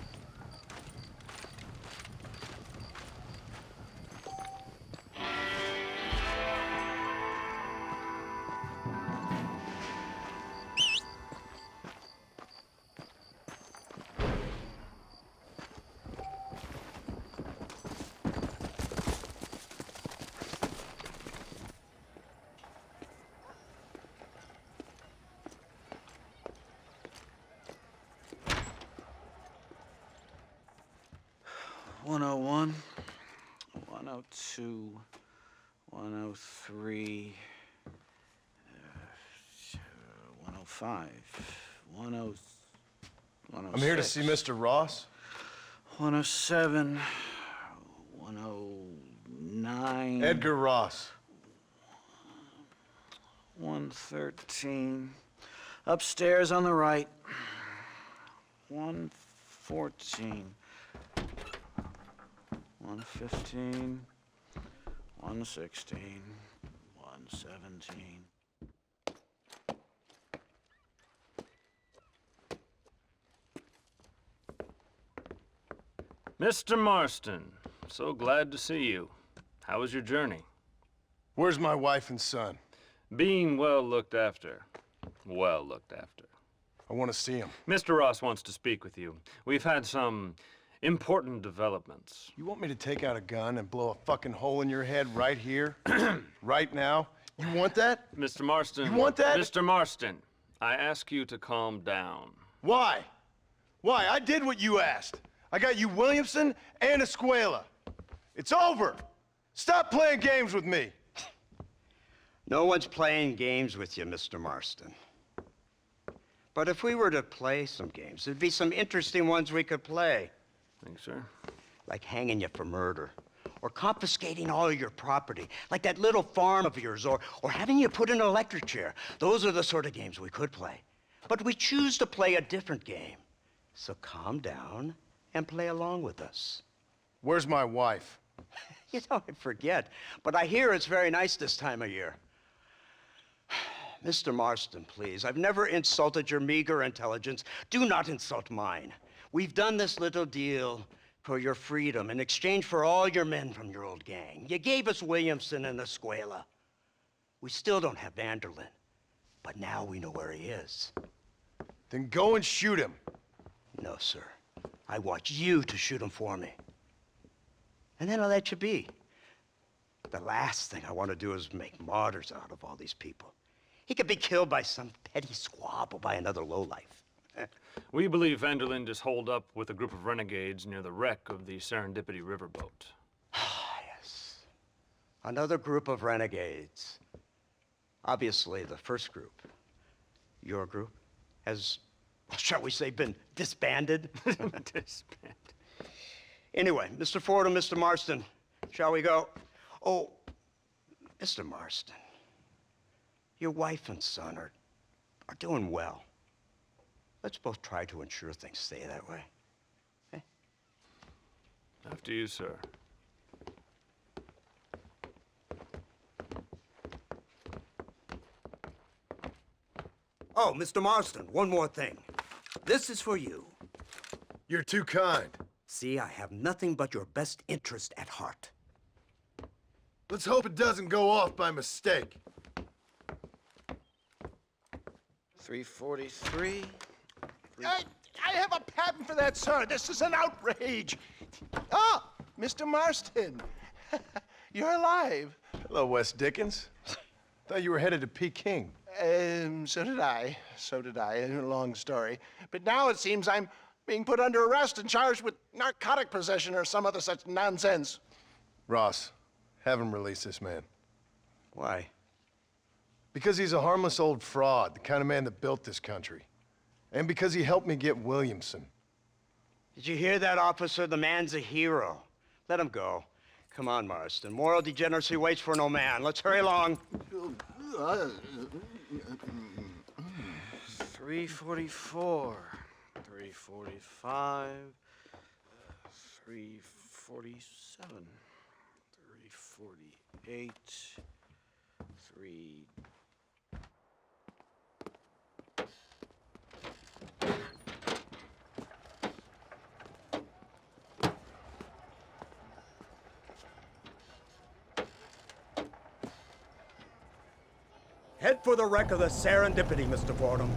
.101, 102, 103, 105, 106. I'm here to see Mr. Ross. 107, 109. Edgar Ross. 113. Upstairs on the right. 114. 115, 116, 117. Mr. Marston, so glad to see you. How was your journey? Where's my wife and son? Being well looked after. Well looked after. I want to see him. Mr. Ross wants to speak with you. We've had some important developments. You want me to take out a gun and blow a fucking hole in your head right here? Right now? You want that? Mr. Marston. You want that? Mr. Marston, I ask you to calm down. Why? Why? I did what you asked. I got you Williamson and Escuela. It's over. Stop playing games with me. No one's playing games with you, Mr. Marston. But if we were to play some games, there'd be some interesting ones we could play. Thanks, sir. Like hanging you for murder, or confiscating all of your property, like that little farm of yours, or having you put in an electric chair. Those are the sort of games we could play. But we choose to play a different game. So calm down and play along with us. Where's my wife? You know, I forget, but I hear it's very nice this time of year. Mr. Marston, please, I've never insulted your meager intelligence. Do not insult mine. We've done this little deal for your freedom in exchange for all your men from your old gang. You gave us Williamson and Escuela. We still don't have Vanderlyn, but now we know where he is. Then go and shoot him. No, sir. I want you to shoot him for me. And then I'll let you be. The last thing I want to do is make martyrs out of all these people. He could be killed by some petty squabble by another lowlife. We believe Vanderlyn is holed up with a group of renegades near the wreck of the Serendipity riverboat. Yes. Another group of renegades. Obviously, the first group, your group, has, shall we say, been disbanded? Disbanded. Anyway, Mr. Ford and Mr. Marston, shall we go? Oh, Mr. Marston, your wife and son are doing well. Let's both try to ensure things stay that way. Okay? After you, sir. Oh, Mr. Marston, one more thing. This is for you. You're too kind. See, I have nothing but your best interest at heart. Let's hope it doesn't go off by mistake. 343. I have a patent for that, sir. This is an outrage. Ah, Mr. Marston. You're alive. Hello, West Dickens. Thought you were headed to Peking. So did I. So did I. A long story. But now it seems I'm being put under arrest and charged with narcotic possession or some other such nonsense. Ross, have him release this man. Why? Because he's a harmless old fraud, the kind of man that built this country. And because he helped me get Williamson. Did you hear that, officer? The man's a hero. Let him go. Come on, Marston. Moral degeneracy waits for no man. Let's hurry along. 344. 345. 347. 348. 3... Head for the wreck of the Serendipity, Mr. Fordham.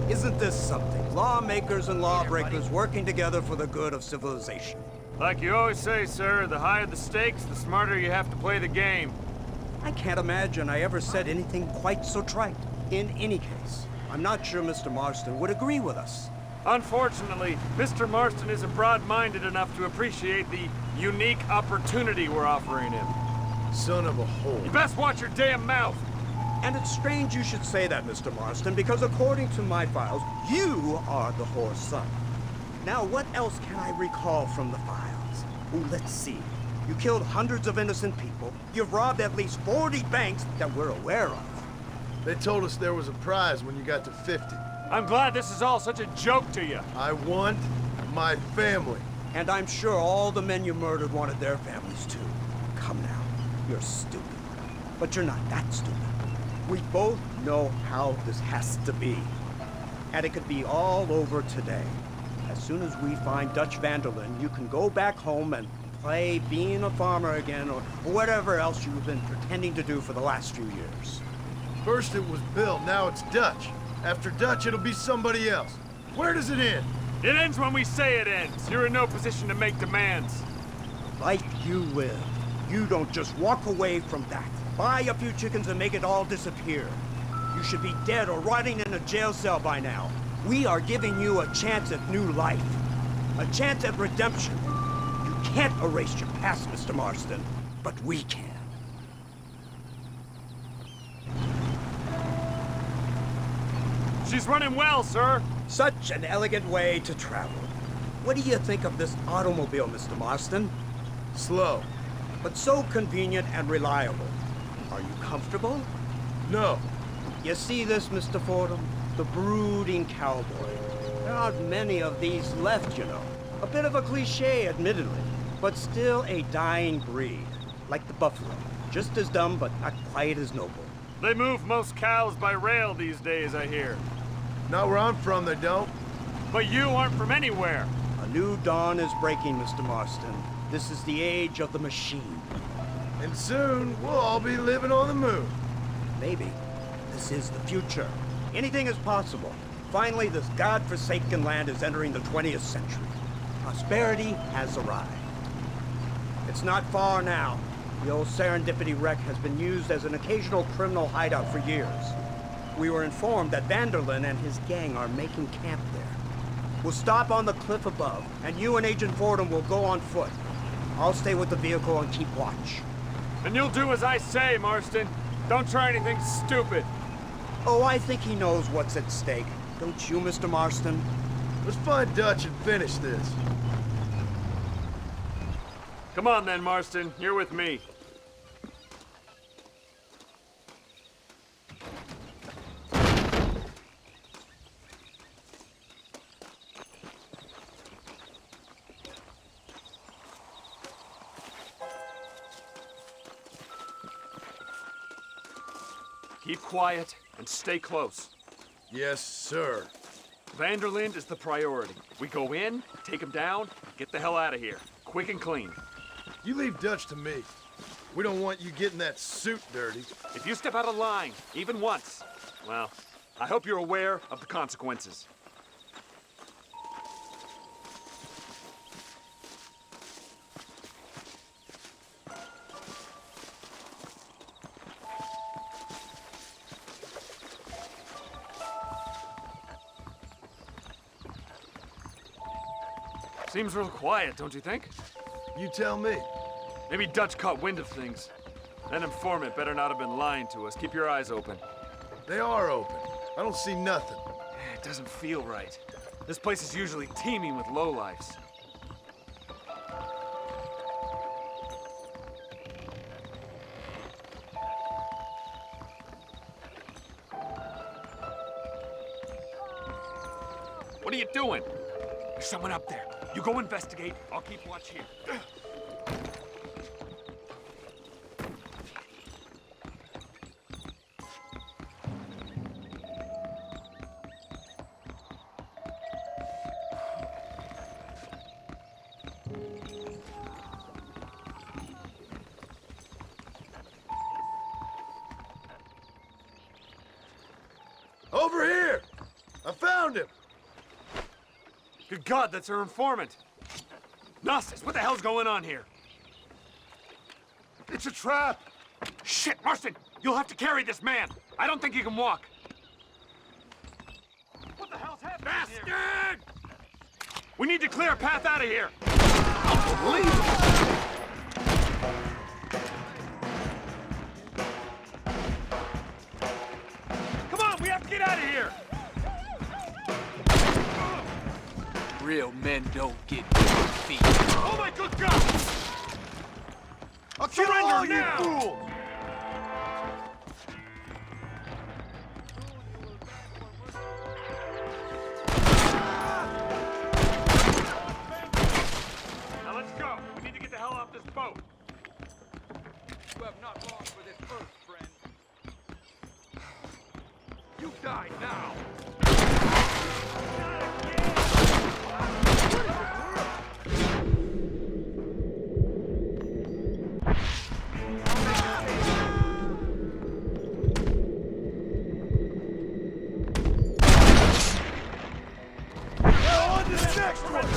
Isn't this something? Lawmakers and lawbreakers working together for the good of civilization. Like you always say, sir, the higher the stakes, the smarter you have to play the game. I can't imagine I ever said anything quite so trite. In any case, I'm not sure Mr. Marston would agree with us. Unfortunately, Mr. Marston isn't broad-minded enough to appreciate the unique opportunity we're offering him. Son of a whore. You best watch your damn mouth! And it's strange you should say that, Mr. Marston, because according to my files, you are the whore's son. Now, what else can I recall from the files? Oh, let's see. You killed hundreds of innocent people. You've robbed at least 40 banks that we're aware of. They told us there was a prize when you got to 50. I'm glad this is all such a joke to you. I want my family. And I'm sure all the men you murdered wanted their families too. Come now, you're stupid. But you're not that stupid. We both know how this has to be. And it could be all over today. As soon as we find Dutch Vanderlyn, you can go back home and play being a farmer again, or whatever else you've been pretending to do for the last few years. First it was Bill, now it's Dutch. After Dutch, it'll be somebody else. Where does it end? It ends when we say it ends. You're in no position to make demands. Like you live. You don't just walk away from that. Buy a few chickens and make it all disappear. You should be dead or rotting in a jail cell by now. We are giving you a chance at new life. A chance at redemption. You can't erase your past, Mr. Marston, but we can. She's running well, sir. Such an elegant way to travel. What do you think of this automobile, Mr. Marston? Slow. But so convenient and reliable. Are you comfortable? No. You see this, Mr. Fordham? The brooding cowboy. There aren't many of these left, you know. A bit of a cliche, admittedly, but still a dying breed. Like the buffalo. Just as dumb, but not quite as noble. They move most cows by rail these days, I hear. Not where I'm from, they don't. But you aren't from anywhere. A new dawn is breaking, Mr. Marston. This is the age of the machine. And soon, we'll all be living on the moon. Maybe. This is the future. Anything is possible. Finally, this godforsaken land is entering the 20th century. Prosperity has arrived. It's not far now. The old Serendipity wreck has been used as an occasional criminal hideout for years. We were informed that Vanderlyn and his gang are making camp there. We'll stop on the cliff above, and you and Agent Fordham will go on foot. I'll stay with the vehicle and keep watch. And you'll do as I say, Marston. Don't try anything stupid. Oh, I think he knows what's at stake. Don't you, Mr. Marston? Let's find Dutch and finish this. Come on then, Marston. You're with me. Keep quiet and stay close. Yes, sir. Vanderlyn is the priority. We go in, take him down, get the hell out of here. Quick and clean. You leave Dutch to me. We don't want you getting that suit dirty. If you step out of line, even once, well, I hope you're aware of the consequences. Seems real quiet, don't you think? You tell me. Maybe Dutch caught wind of things. That informant better not have been lying to us. Keep your eyes open. They are open. I don't see nothing. It doesn't feel right. This place is usually teeming with lowlifes. What are you doing? There's someone up there. You go investigate. I'll keep watch here. Over here! I found him! Good God, that's our informant. Gnosis, what the hell's going on here? It's a trap! Shit, Marston! You'll have to carry this man! I don't think he can walk! What the hell's happening Bastard! here? We need to clear a path out of here! Come on, we have to get out of here! Real men don't get cold feet. Oh my good God! I'll kill all you fools! next one!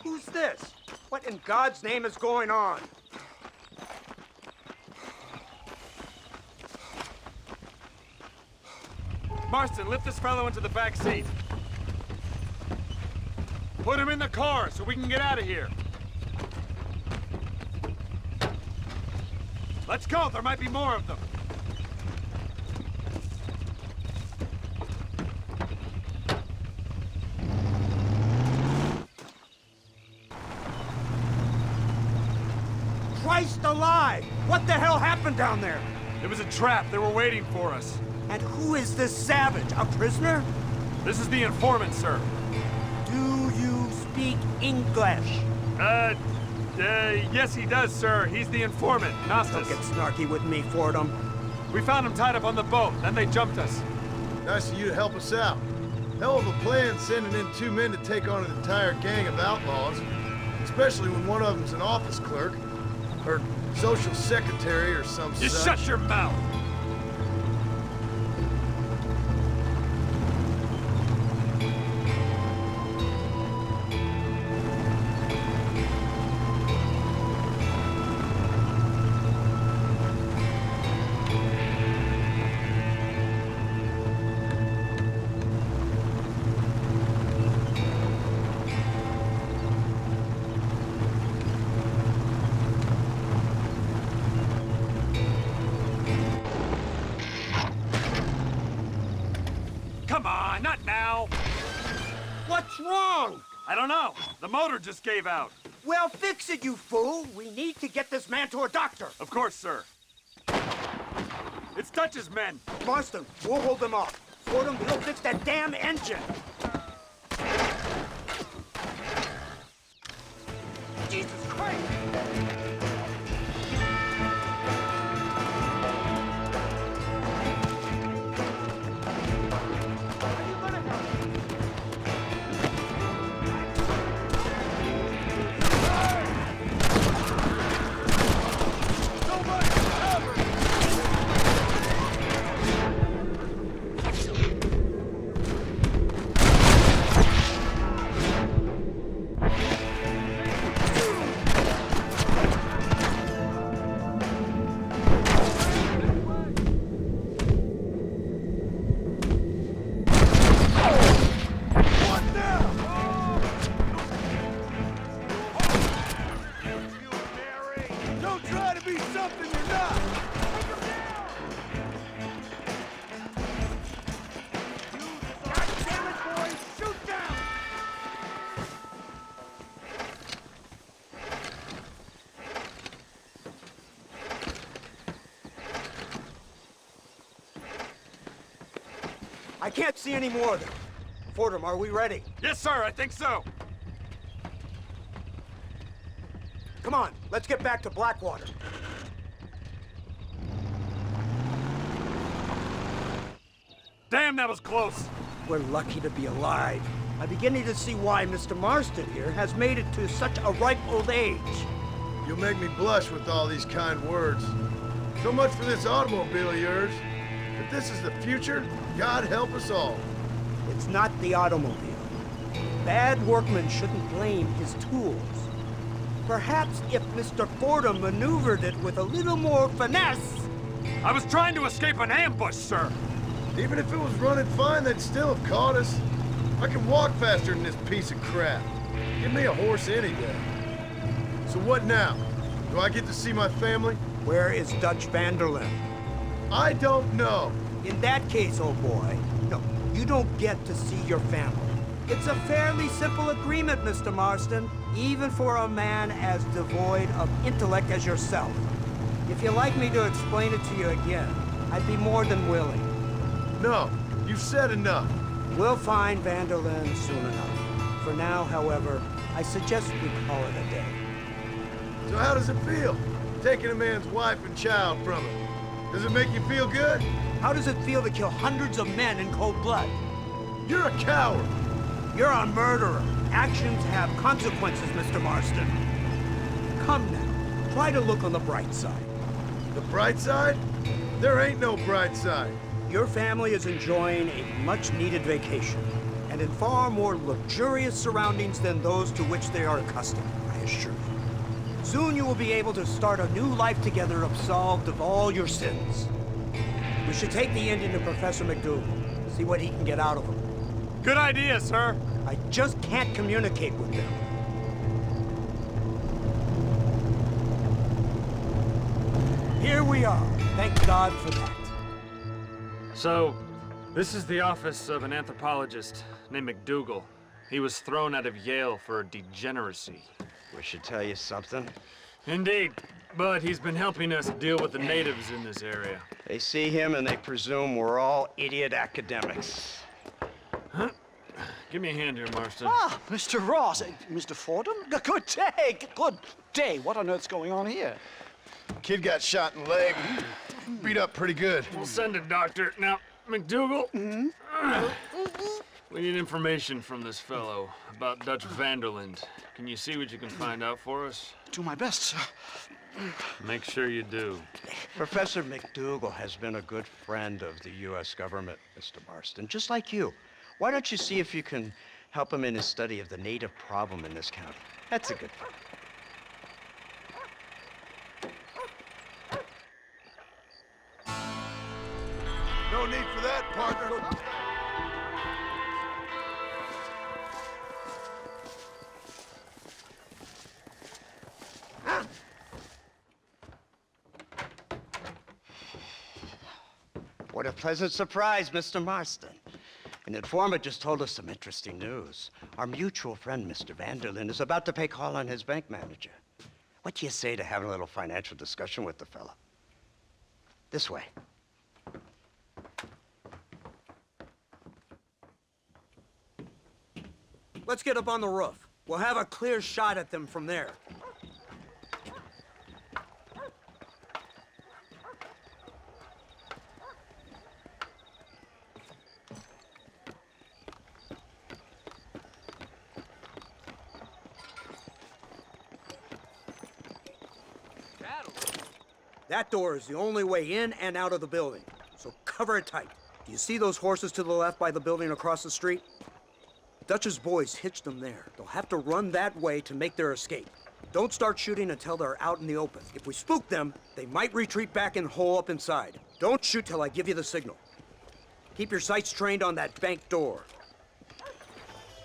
Who's this? What in God's name is going on? Marston, lift this fellow into the back seat. Put him in the car so we can get out of here. Let's go, there might be more of them. Christ alive! What the hell happened down there? It was a trap. They were waiting for us. And who is this savage? A prisoner? This is the informant, sir. Do you speak English? Yes he does, sir. He's the informant, Nostos. Don't get snarky with me, Fordham. We found him tied up on the boat, then they jumped us. Nice of you to help us out. Hell of a plan sending in 2 men to take on an entire gang of outlaws, especially when one of them's an office clerk, or social secretary, or some such. You shut your mouth! Come on, not now! What's wrong? I don't know. The motor just gave out. Well, fix it, you fool! We need to get this man to a doctor! Of course, sir. It's Dutch's men. Marston, we'll hold them off. Fordham, we'll fix that damn engine! Jesus Christ! I can't see any more of them. Fordham, are we ready? Yes, sir, I think so. Come on, let's get back to Blackwater. Damn, that was close. We're lucky to be alive. I'm beginning to see why Mr. Marston here has made it to such a ripe old age. You'll make me blush with all these kind words. So much for this automobile of yours. If this is the future, God help us all. It's not the automobile. Bad workmen shouldn't blame his tools. Perhaps if Mr. Fordham maneuvered it with a little more finesse... I was trying to escape an ambush, sir. Even if it was running fine, they'd still have caught us. I can walk faster than this piece of crap. Give me a horse any day. So what now? Do I get to see my family? Where is Dutch Vanderlyn? I don't know. In that case, old boy, no, you don't get to see your family. It's a fairly simple agreement, Mr. Marston, even for a man as devoid of intellect as yourself. If you'd like me to explain it to you again, I'd be more than willing. No, you've said enough. We'll find Vanderlyn soon enough. For now, however, I suggest we call it a day. So how does it feel, taking a man's wife and child from him? Does it make you feel good? How does it feel to kill hundreds of men in cold blood? You're a coward. You're a murderer. Actions have consequences, Mr. Marston. Come now, try to look on the bright side. The bright side? There ain't no bright side. Your family is enjoying a much-needed vacation, and in far more luxurious surroundings than those to which they are accustomed, I assure you. Soon you will be able to start a new life together, absolved of all your sins. We should take the Indian to Professor McDougal, see what he can get out of him. Good idea, sir. I just can't communicate with them. Here we are. Thank God for that. So, this is the office of an anthropologist named McDougal. He was thrown out of Yale for degeneracy. We should tell you something. Indeed, but he's been helping us deal with the natives in this area. They see him and they presume we're all idiot academics. Huh? Give me a hand here, Marston. Ah, Mr. Ross. Mr. Fordham? Good day. Good day. What on earth's going on here? Kid got shot in the leg. Beat up pretty good. We'll send a doctor. Now, McDougal, we need information from this fellow about Dutch Vanderlyn. Can you see what you can find out for us? Do my best, sir. Make sure you do. Professor McDougal has been a good friend of the U.S. government, Mr. Marston, just like you. Why don't you see if you can help him in his study of the native problem in this county? That's a good friend. No need for that, partner. What a pleasant surprise, Mr. Marston. An informant just told us some interesting news. Our mutual friend, Mr. Vanderlyn, is about to pay call on his bank manager. What do you say to having a little financial discussion with the fella? This way. Let's get up on the roof. We'll have a clear shot at them from there. That door is the only way in and out of the building, so cover it tight. Do you see those horses to the left by the building across the street? Dutch's boys hitched them there. They'll have to run that way to make their escape. Don't start shooting until they're out in the open. If we spook them, they might retreat back and hole up inside. Don't shoot till I give you the signal. Keep your sights trained on that bank door.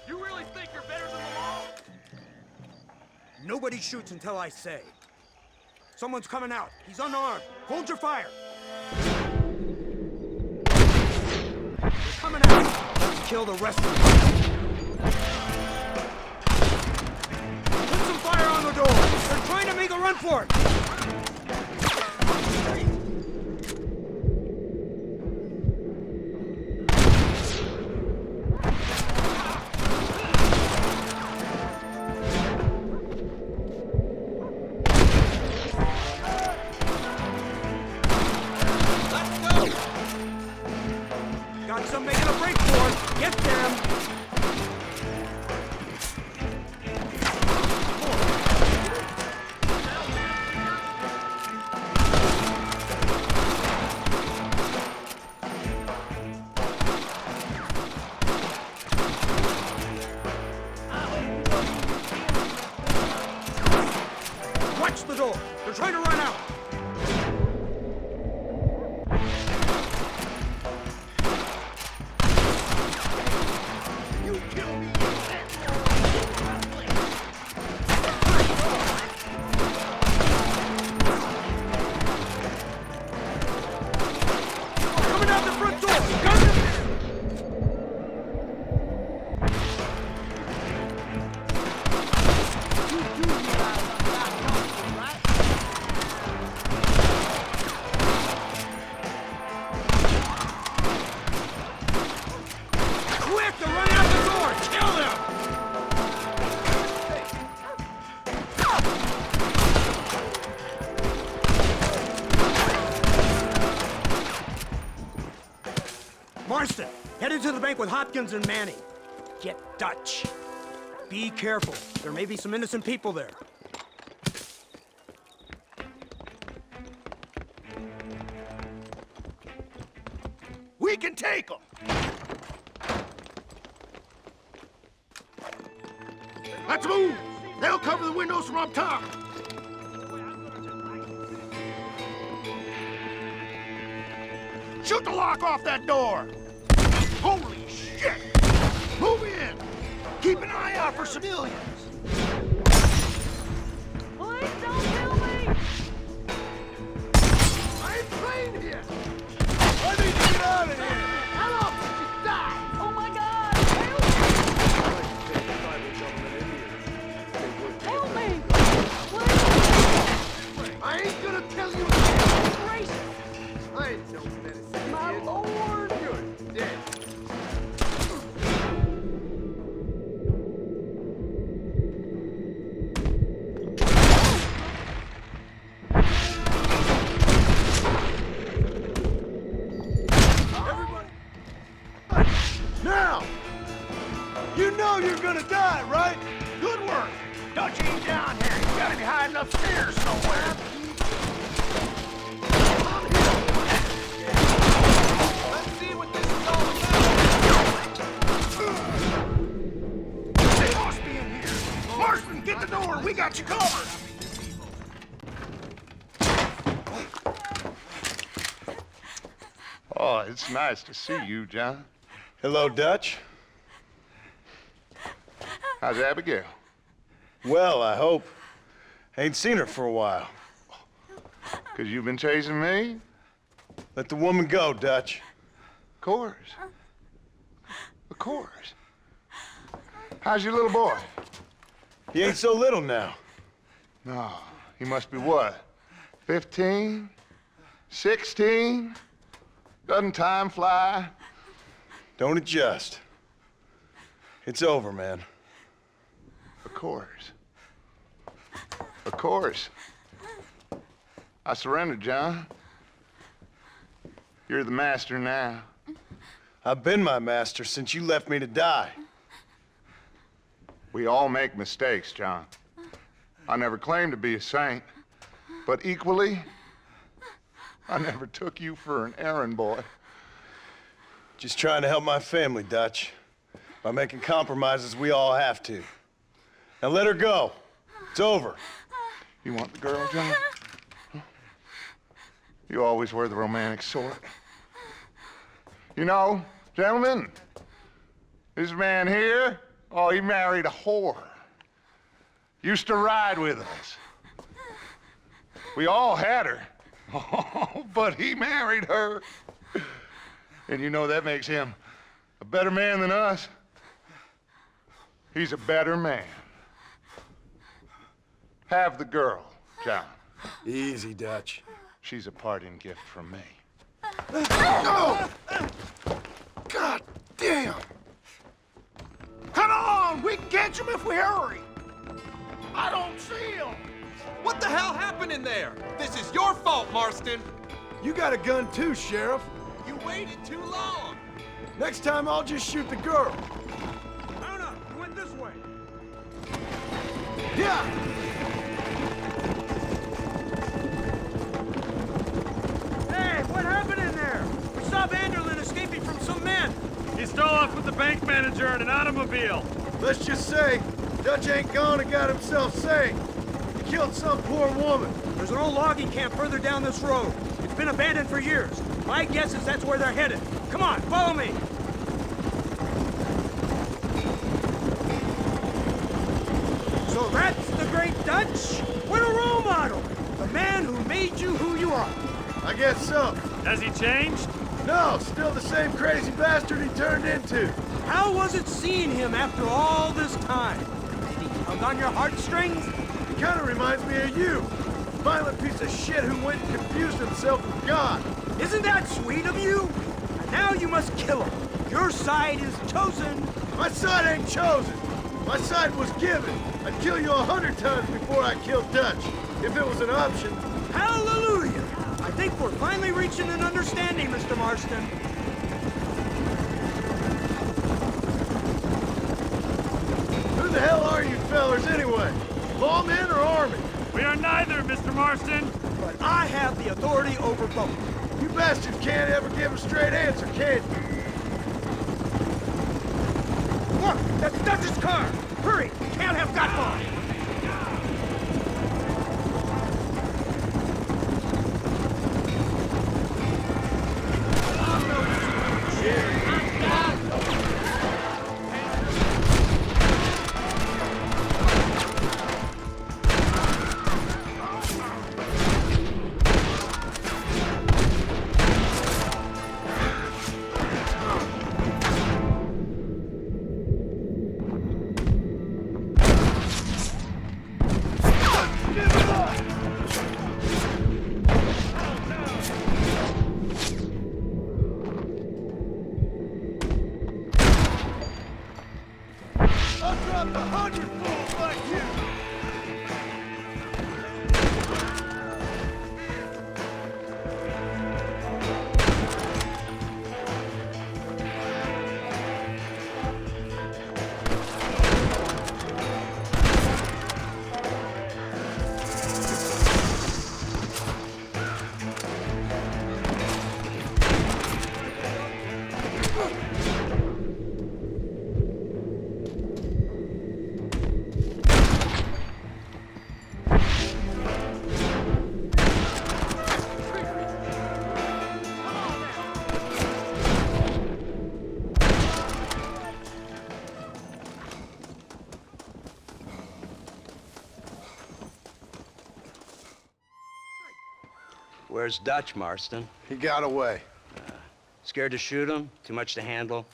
You really think you're better than the law? Nobody shoots until I say. Someone's coming out. He's unarmed. Hold your fire. They're coming out. Let's kill the rest of them. Put some fire on the door. They're trying to make a run for it. Watch the door. They're trying to run out. You kill me, you flank with Hopkins and Manning. Get Dutch. Be careful. There may be some innocent people there. We can take them! Let's move! They'll cover the windows from up top! Shoot the lock off that door! Holy shit! Move in! Keep an eye out for civilians! Please don't kill me! I ain't playing here! I need to get out of here! How long did you die? Oh my God! Help me! Please! I ain't gonna tell you Gracious! I ain't no medicine. My Lord! You're dead. Everybody. Now! You know you're gonna die, right? Good work! Dutch ain't down here. He's gotta be hiding upstairs somewhere. Let's see what this is all about. They must be in here. Marston, get the door. We got you covered. Oh, it's nice to see you, John. Hello, Dutch. How's Abigail? Well, I hope. Ain't seen her for a while. 'Cause you've been chasing me? Let the woman go, Dutch. Of course. Of course. How's your little boy? He ain't so little now. No, he must be what? 15? 16? Doesn't time fly? Don't adjust. It's over, man. Of course. Of course. I surrendered, John. You're the master now. I've been my master since you left me to die. We all make mistakes, John. I never claimed to be a saint, but equally, I never took you for an errand boy. Just trying to help my family, Dutch. By making compromises we all have to. Now let her go. It's over. You want the girl, John? You always were the romantic sort. You know, gentlemen, this man here, oh, he married a whore. Used to ride with us. We all had her. Oh, but he married her. And you know that makes him a better man than us. He's a better man. Have the girl, John. Easy, Dutch. She's a parting gift from me. No! God damn! Come on! We can catch him if we hurry! I don't see him! What the hell happened in there? This is your fault, Marston. You got a gun too, Sheriff. You waited too long. Next time I'll just shoot the girl. No, no, you went this way. Yeah! Hey, what happened in there? We saw Vanderlyn escaping from some men. He stole off with the bank manager in an automobile. Let's just say, Dutch ain't gone and got himself saved. He killed some poor woman. There's an old logging camp further down this road. It's been abandoned for years. My guess is that's where they're headed. Come on, follow me. So that's the great Dutch? What a role model! The man who made you who you are. I guess so. Has he changed? No, still the same crazy bastard he turned into. How was it seeing him after all this time? Did he tug on your heartstrings? He kind of reminds me of you. Violent piece of shit who went and confused himself with God. Isn't that sweet of you? And now you must kill him. Your side is chosen. My side ain't chosen. My side was given. I'd kill you 100 times before I killed Dutch, if it was an option. Hallelujah! I think we're finally reaching an understanding, Mr. Marston. fellers anyway? Lawmen or army? We are neither, Mr. Marston. But I have the authority over both. You bastards can't ever give a straight answer, can you? Look, that's Dutch's car! Hurry! We can't have got far! Where's Dutch, Marston? He got away. Scared to shoot him? Too much to handle?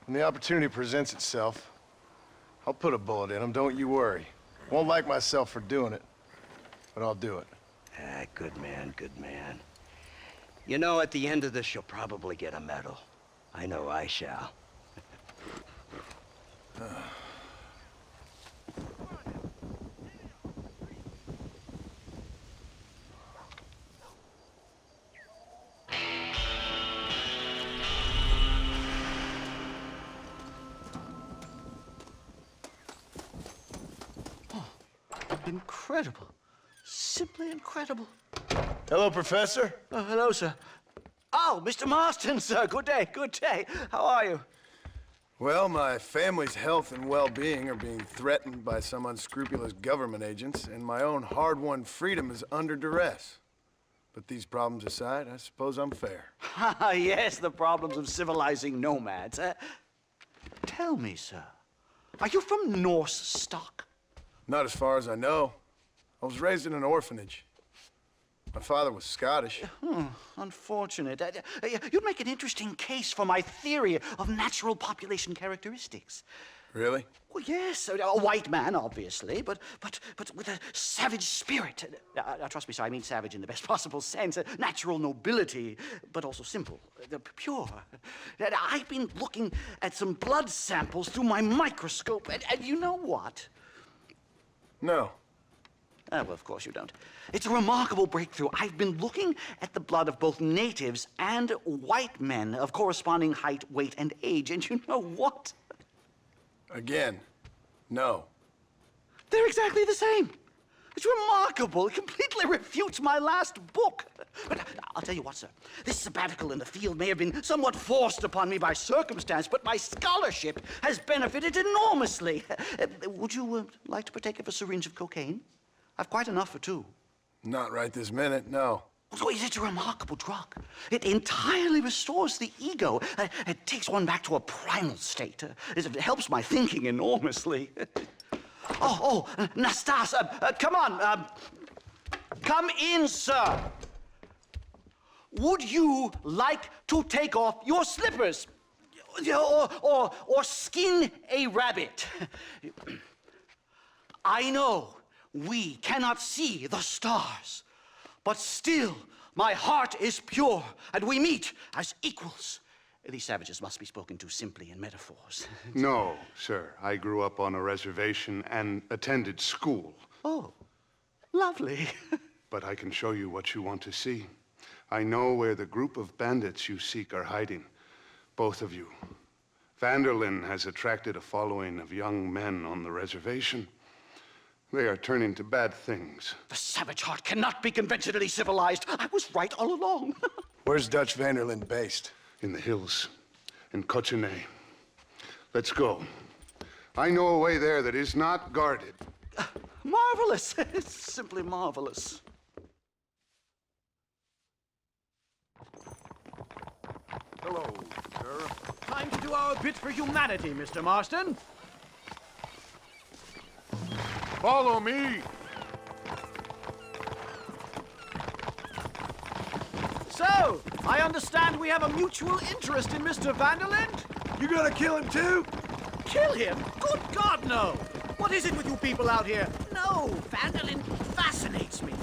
When the opportunity presents itself, I'll put a bullet in him, don't you worry. Won't like myself for doing it, but I'll do it. Ah, good man, good man. You know, at the end of this, you'll probably get a medal. I know I shall. Incredible. Simply incredible. Hello, Professor. Oh, hello, sir. Oh, Mr. Marston, sir. Good day, good day. How are you? Well, my family's health and well-being are being threatened by some unscrupulous government agents, and my own hard-won freedom is under duress. But these problems aside, I suppose I'm fair. Yes, the problems of civilizing nomads. Tell me, sir, are you from Norse stock? Not as far as I know. I was raised in an orphanage. My father was Scottish. Unfortunate. You'd make an interesting case for my theory of natural population characteristics. Really? Well, yes, a white man, obviously, but with a savage spirit. Trust me, sir, I mean savage in the best possible sense. Natural nobility, but also simple, pure. I've been looking at some blood samples through my microscope, and you know what? No. Well, of course you don't. It's a remarkable breakthrough. I've been looking at the blood of both natives and white men of corresponding height, weight, and age, and you know what? Again, no. They're exactly the same. It's remarkable. It completely refutes my last book. But I'll tell you what, sir. This sabbatical in the field may have been somewhat forced upon me by circumstance, but my scholarship has benefited enormously. Would you like to partake of a syringe of cocaine? I've quite enough for two. Not right this minute, no. So it's a remarkable drug. It entirely restores the ego. It takes one back to a primal state. It helps my thinking enormously. Nastas, come on. Come in, sir. Would you like to take off your slippers? Or skin a rabbit? I know we cannot see the stars, but still my heart is pure, and we meet as equals. These savages must be spoken to simply in metaphors. No, sir. I grew up on a reservation and attended school. Oh, lovely. But I can show you what you want to see. I know where the group of bandits you seek are hiding. Both of you. Vanderlyn has attracted a following of young men on the reservation. They are turning to bad things. The savage heart cannot be conventionally civilized. I was right all along. Where's Dutch Vanderlyn based? In the hills, in Cochine. Let's go. I know a way there that is not guarded. Marvelous. It's simply marvelous. Hello, sir. Time to do our bit for humanity, Mr. Marston. Follow me. So, I understand we have a mutual interest in Mr. Vanderlyn? You gonna kill him too? Kill him? Good God, no! What is it with you people out here? No, Vanderlyn fascinates me.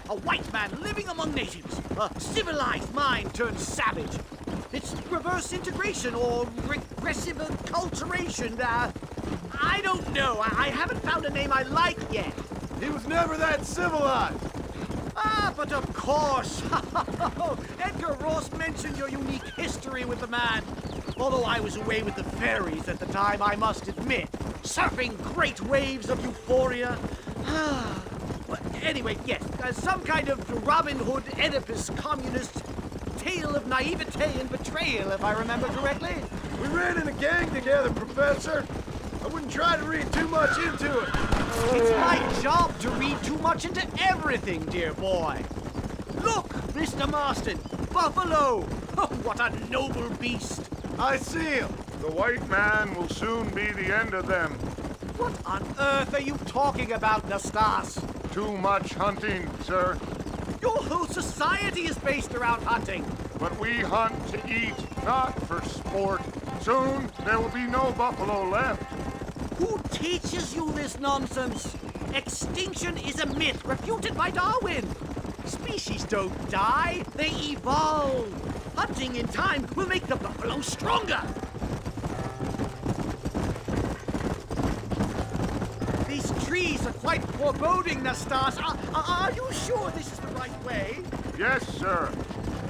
A white man living among natives. A civilized mind turned savage. It's reverse integration or regressive acculturation. I don't know. I haven't found a name I like yet. He was never that civilized. Ah, but of course. Edgar Ross mentioned your unique history with the man. Although I was away with the fairies at the time, I must admit. Surfing great waves of euphoria. But anyway, yes. Some kind of Robin Hood, Oedipus, communist tale of naivete and betrayal, if I remember correctly. We ran in a gang together, Professor. I wouldn't try to read too much into it. It's my job to read too much into everything, dear boy. Look, Mr. Marston, buffalo. Oh, what a noble beast. I see him. The white man will soon be the end of them. What on earth are you talking about, Nastas? Too much hunting, sir. Your whole society is based around hunting. But we hunt to eat, not for sport. Soon, there will be no buffalo left. Who teaches you this nonsense? Extinction is a myth refuted by Darwin. Species don't die, they evolve. Hunting in time will make the buffalo stronger. These trees are quite foreboding, Nastas. Are you sure this is the right way? Yes, sir.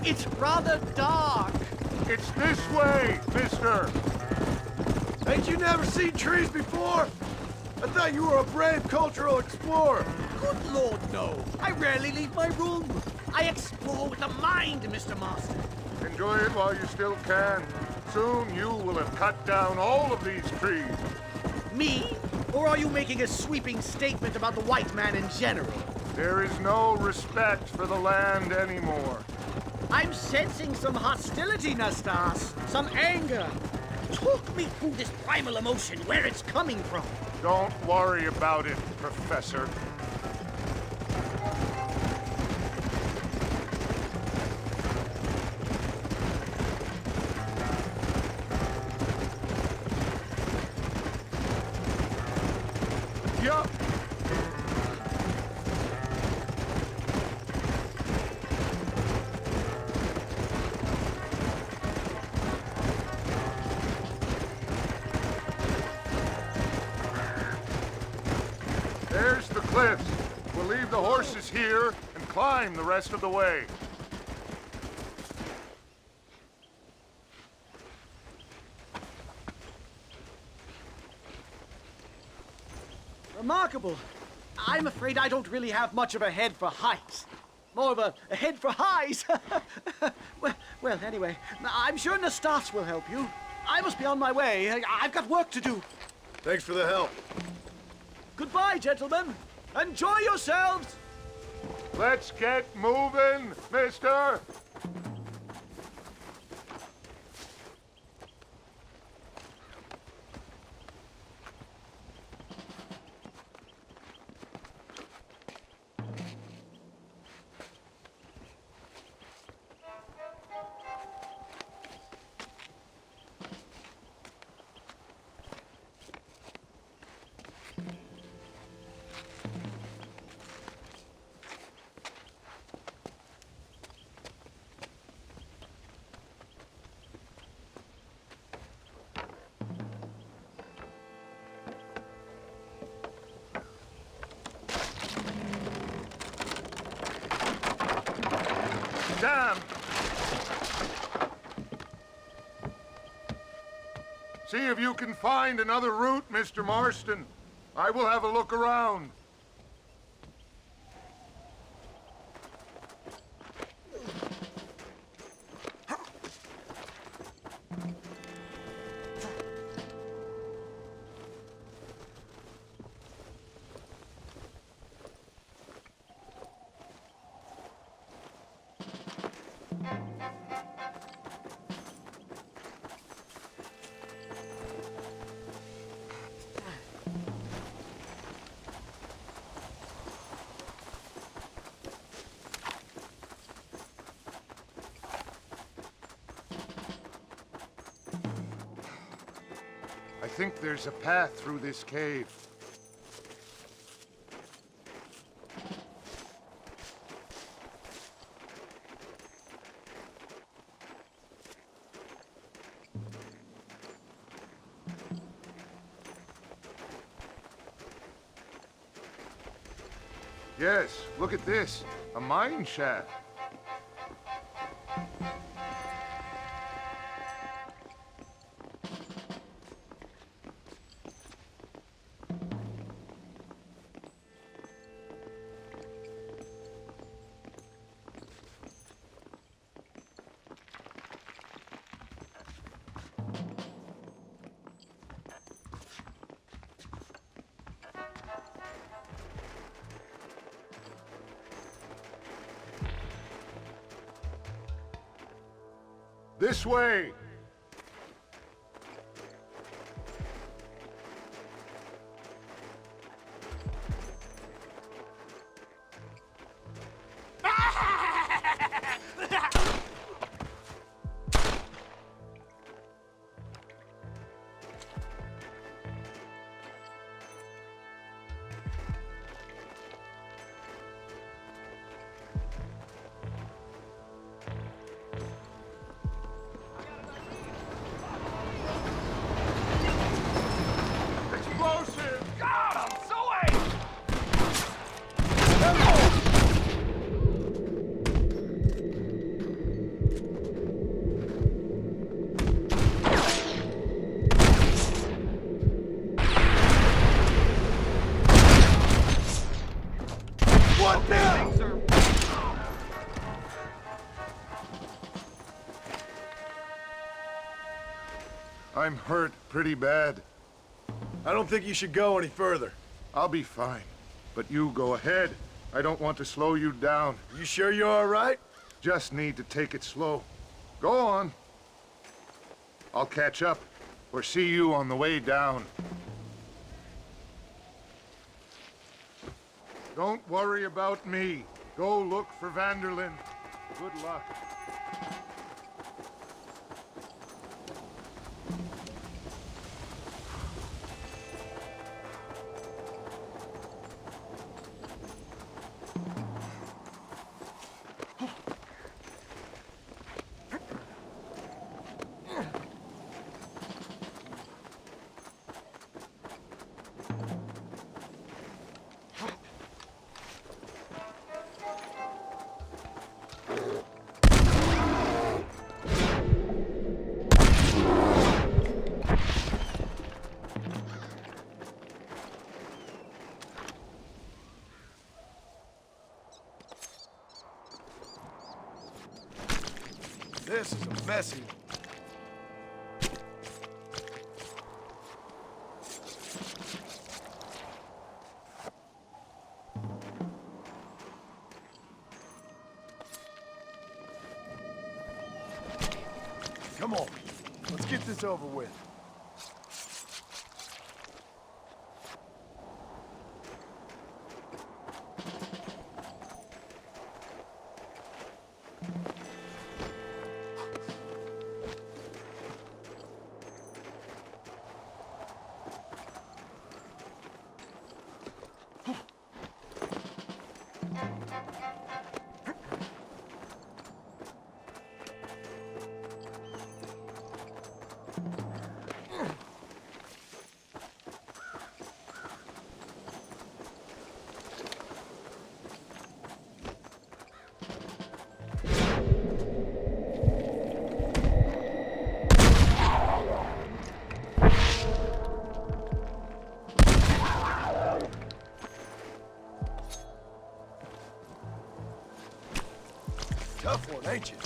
It's rather dark. It's this way, mister. Ain't you never seen trees before? I thought you were a brave cultural explorer. Good Lord, no. I rarely leave my room. I explore with the mind, Mr. Marston. Enjoy it while you still can. Soon you will have cut down all of these trees. Me? Or are you making a sweeping statement about the white man in general? There is no respect for the land anymore. I'm sensing some hostility, Nastas. Some anger. Talk me through this primal emotion, where it's coming from. Don't worry about it, Professor. Yup. There's the cliffs. We'll leave the horses here and climb the rest of the way. Remarkable. I'm afraid I don't really have much of a head for heights. More of a head for highs. well, anyway, I'm sure Nastas will help you. I must be on my way. I've got work to do. Thanks for the help. Goodbye, gentlemen. Enjoy yourselves. Let's get moving, mister. Damn! See if you can find another route, Mr. Marston. I will have a look around. I think there's a path through this cave. Yes, look at this. A mine shaft. This way! I'm hurt pretty bad. I don't think you should go any further. I'll be fine, but you go ahead. I don't want to slow you down. You sure you're all right? Just need to take it slow. Go on. I'll catch up, or see you on the way down. Don't worry about me. Go look for Vanderlyn. Good luck. This is a messy. Come on, let's get this over with. Ain't you?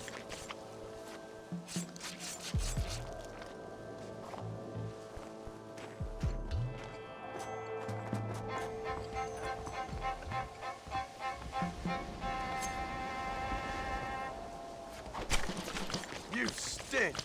You stink.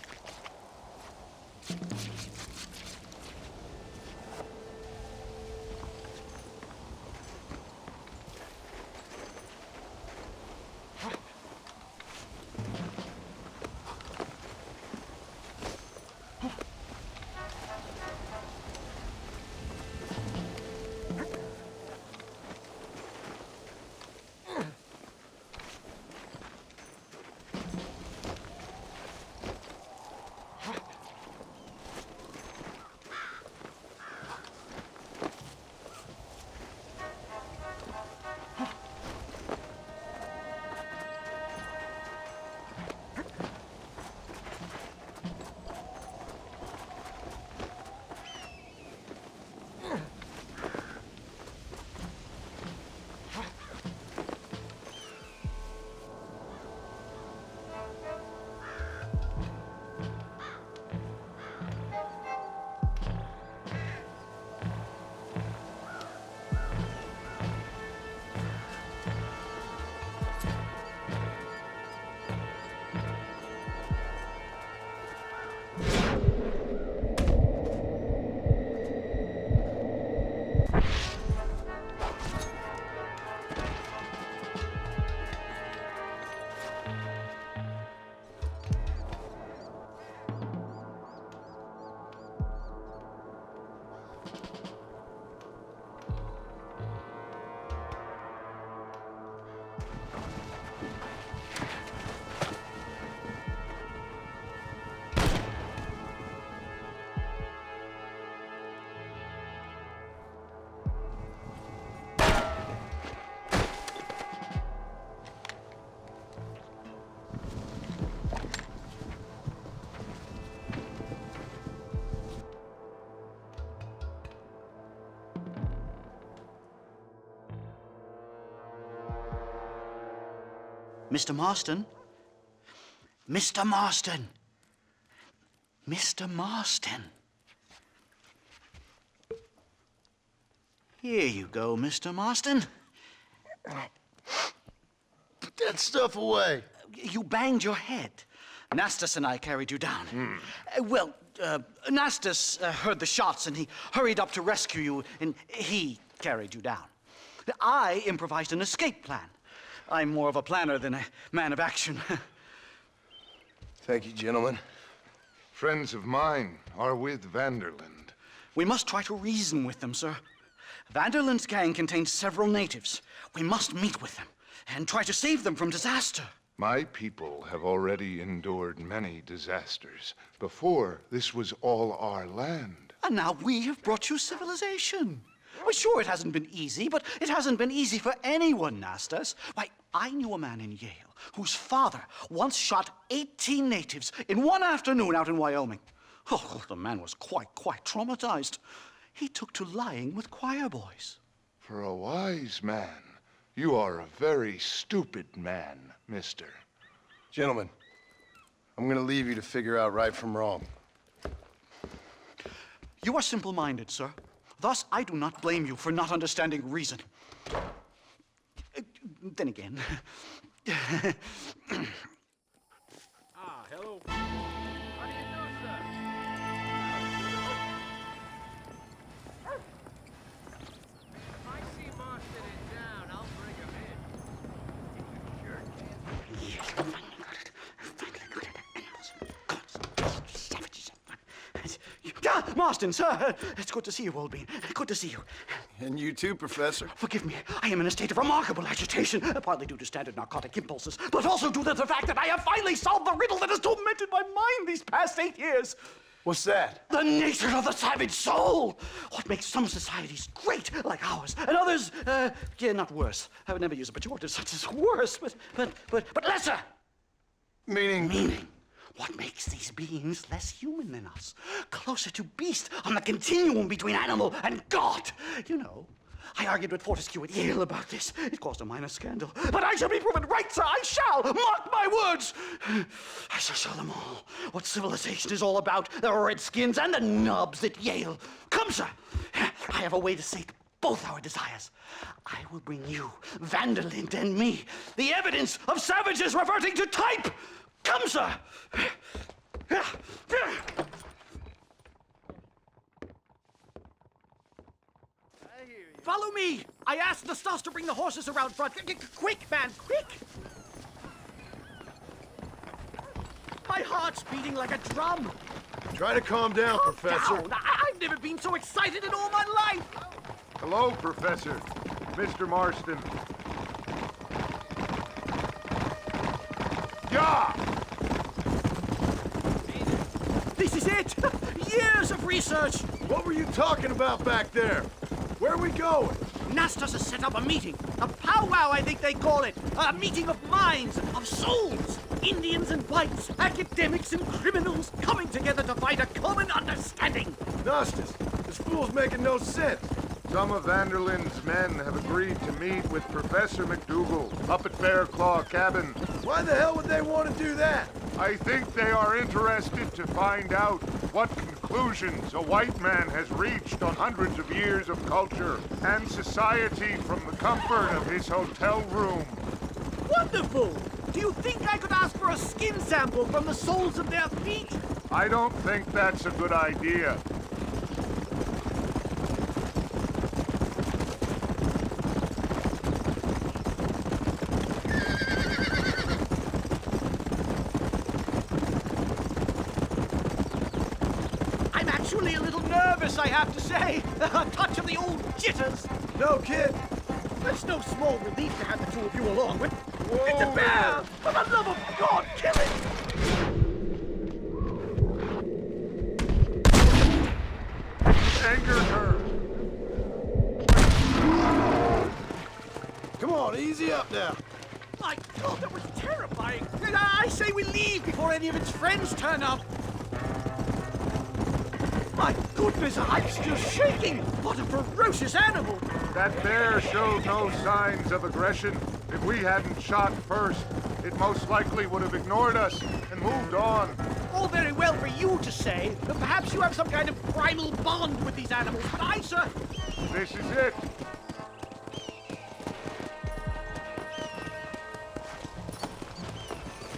Mr. Marston? Mr. Marston! Mr. Marston! Here you go, Mr. Marston. Put that stuff away. You banged your head. Nastas and I carried you down. Nastas heard the shots and he hurried up to rescue you and he carried you down. I improvised an escape plan. I'm more of a planner than a man of action. Thank you, gentlemen. Friends of mine are with Vanderland. We must try to reason with them, sir. Vanderland's gang contains several natives. We must meet with them and try to save them from disaster. My people have already endured many disasters. Before, this was all our land. And now we have brought you civilization. Well, sure, it hasn't been easy, but it hasn't been easy for anyone, Nastas. Why, I knew a man in Yale whose father once shot 18 natives in one afternoon out in Wyoming. Oh, the man was quite traumatized. He took to lying with choir boys. For a wise man, you are a very stupid man, mister. Gentlemen, I'm gonna leave you to figure out right from wrong. You are simple-minded, sir. Thus, I do not blame you for not understanding reason. Then again... Hello. How do you do, sir? If I see Marston in town, I'll bring him in. Marston, sir! It's good to see you, old bean. Good to see you. And you too, Professor. Forgive me. I am in a state of remarkable agitation, partly due to standard narcotic impulses, but also due to the fact that I have finally solved the riddle that has tormented my mind these past 8 years. What's that? The nature of the savage soul. What makes some societies great, like ours, and others, not worse. I would never use a pejorative such as worse, but lesser. Meaning? What makes these beings less human than us? Closer to beast on the continuum between animal and God. You know, I argued with Fortescue at Yale about this. It caused a minor scandal. But I shall be proven right, sir. I shall. Mark my words. I shall show them all what civilization is all about. The Redskins and the Nubs at Yale. Come, sir. I have a way to sate both our desires. I will bring you, Vanderlyn, and me, the evidence of savages reverting to type. Come, sir. Follow me! I asked the Stas to bring the horses around front. Quick, man, quick! My heart's beating like a drum. Try to calm down, Professor. Down. I've never been so excited in all my life. Hello, Professor. Mr. Marston. Yeah! This is it! Years of research! What were you talking about back there? Where are we going? Nastas has set up a meeting. A powwow, I think they call it. A meeting of minds, of souls. Indians and whites, academics and criminals coming together to find a common understanding. Nastas, this fool's making no sense. Some of Vanderlyn's men have agreed to meet with Professor McDougal up at Bear Claw Cabin. Why the hell would they want to do that? I think they are interested to find out what conclusions a white man has reached on hundreds of years of culture and society from the comfort of his hotel room. Wonderful! Do you think I could ask for a skin sample from the soles of their feet? I don't think that's a good idea. I'm actually a little nervous, I have to say. A touch of the old jitters. No, kid. It's no small relief to have the two of you along with. It's a bear! For the love of God, kill it! Angered her. Come on, easy up now. My God, that was terrifying. I say we leave before any of its friends turn up. My goodness, I'm still shaking. What a ferocious animal. That bear showed no signs of aggression. If we hadn't shot first, it most likely would have ignored us and moved on. All very well for you to say, but perhaps you have some kind of primal bond with these animals. But I, sir... This is it.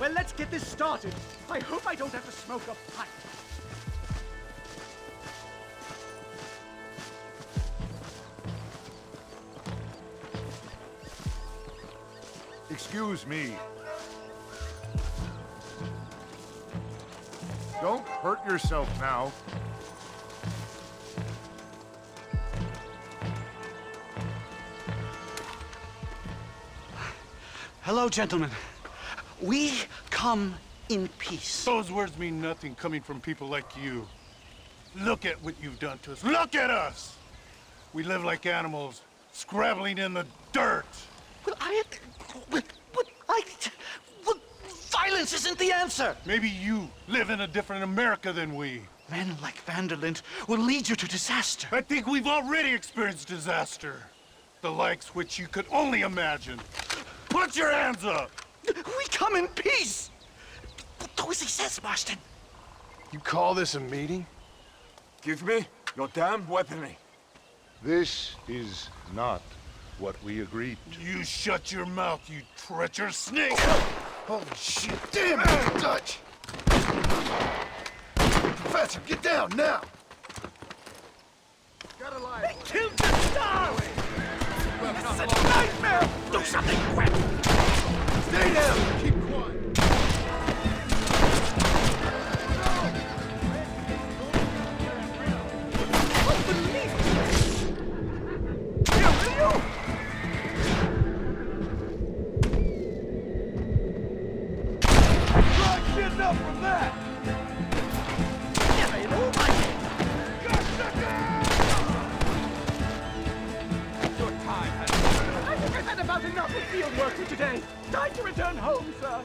Well, let's get this started. I hope I don't have to smoke a pipe. Excuse me. Don't hurt yourself now. Hello, gentlemen. We come in peace. Those words mean nothing coming from people like you. Look at what you've done to us. Look at us! We live like animals, scrabbling in the dirt. Well, violence isn't the answer. Maybe you live in a different America than we. Men like Vanderlyn will lead you to disaster. I think we've already experienced disaster. The likes which you could only imagine. Put your hands up! We come in peace! Do as he says, Marston. You call this a meeting? Give me your damn weaponry. This is not what we agreed to. You shut your mouth, you treacherous snake! Holy shit! Damn it, Dutch! Professor, get down now! Got a lie. They killed the stars! This is a nightmare! Do something quick! Stay down! Keep quiet! Enough from that! Your time has come. I think I've had about enough of field work for today. Time to return home, sir.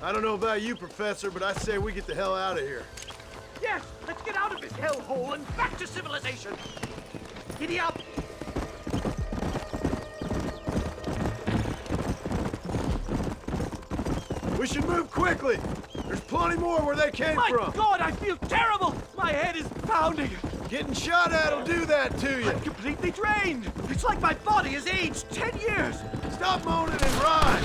I don't know about you, Professor, but I say we get the hell out of here. Yes, let's get out of this hellhole and back to civilization. Giddy up! should move quickly. There's plenty more where they came from. My God, I feel terrible! My head is pounding. Getting shot at'll do that to you. I'm completely drained. It's like my body has aged 10 years. Stop moaning and ride.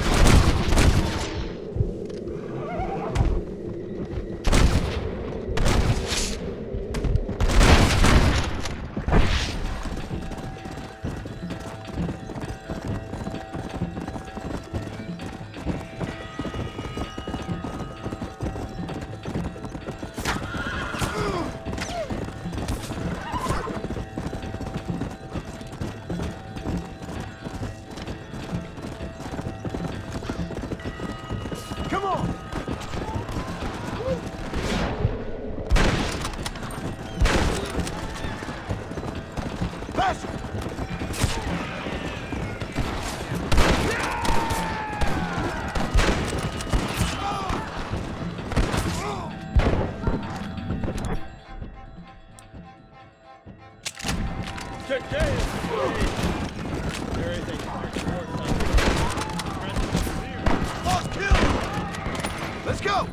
Let's go!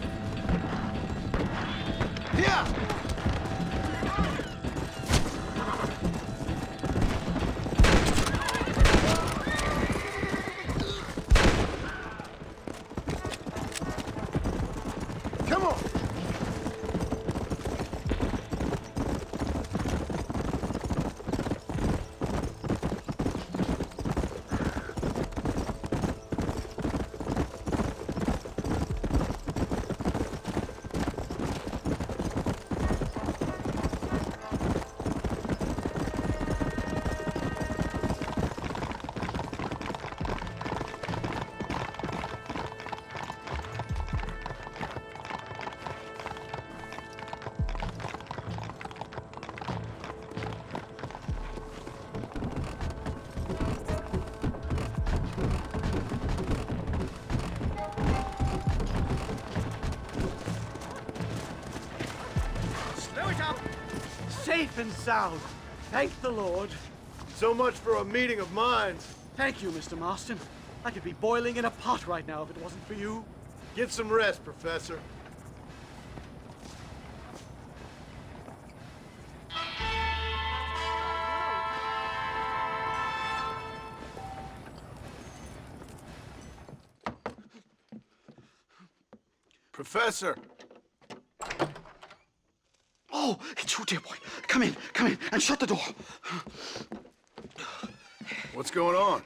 Yeah! Come on! Safe and sound. Thank the Lord. So much for a meeting of minds. Thank you, Mr. Marston. I could be boiling in a pot right now if it wasn't for you. Get some rest, Professor. Professor! Oh, it's you, dear boy. Come in, and shut the door. What's going on?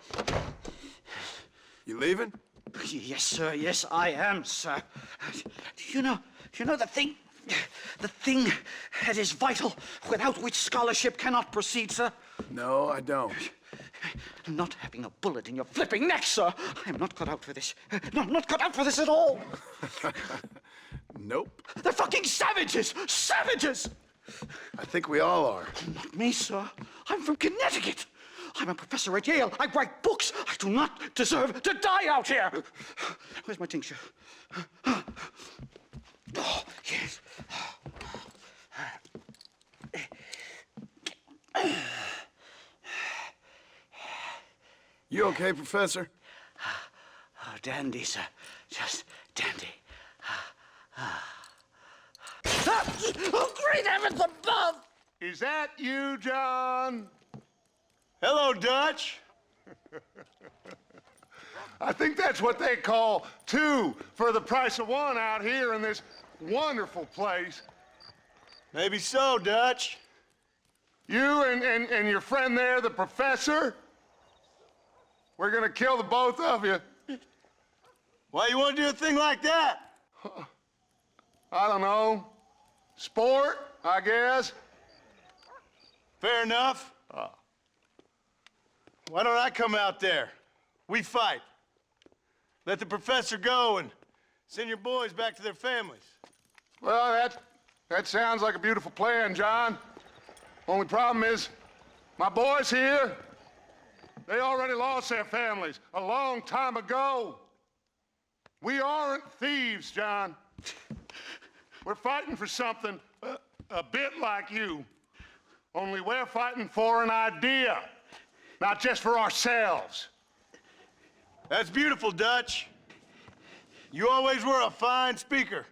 You leaving? Yes, sir. Yes, I am, sir. You know the thing that is vital, without which scholarship cannot proceed, sir? No, I don't. Not having a bullet in your flipping neck, sir. I am not cut out for this. No, I'm not cut out for this at all. Nope. They're fucking savages! Savages! I think we all are. Not me, sir. I'm from Connecticut. I'm a professor at Yale. I write books. I do not deserve to die out here. Where's my tincture? Oh, yes. You okay, Professor? Oh, dandy, sir. Just dandy. Oh, great heavens above! Is that you, John? Hello, Dutch. I think that's what they call two for the price of one out here in this wonderful place. Maybe so, Dutch. You and your friend there, the professor, we're gonna kill the both of you. Why you want to do a thing like that? I don't know. Sport, I guess. Fair enough. Why don't I come out there? We fight. Let the professor go and send your boys back to their families. Well, that sounds like a beautiful plan, John. Only problem is, my boys here, they already lost their families a long time ago. We aren't thieves, John. We're fighting for something a bit like you. Only we're fighting for an idea, not just for ourselves. That's beautiful, Dutch. You always were a fine speaker.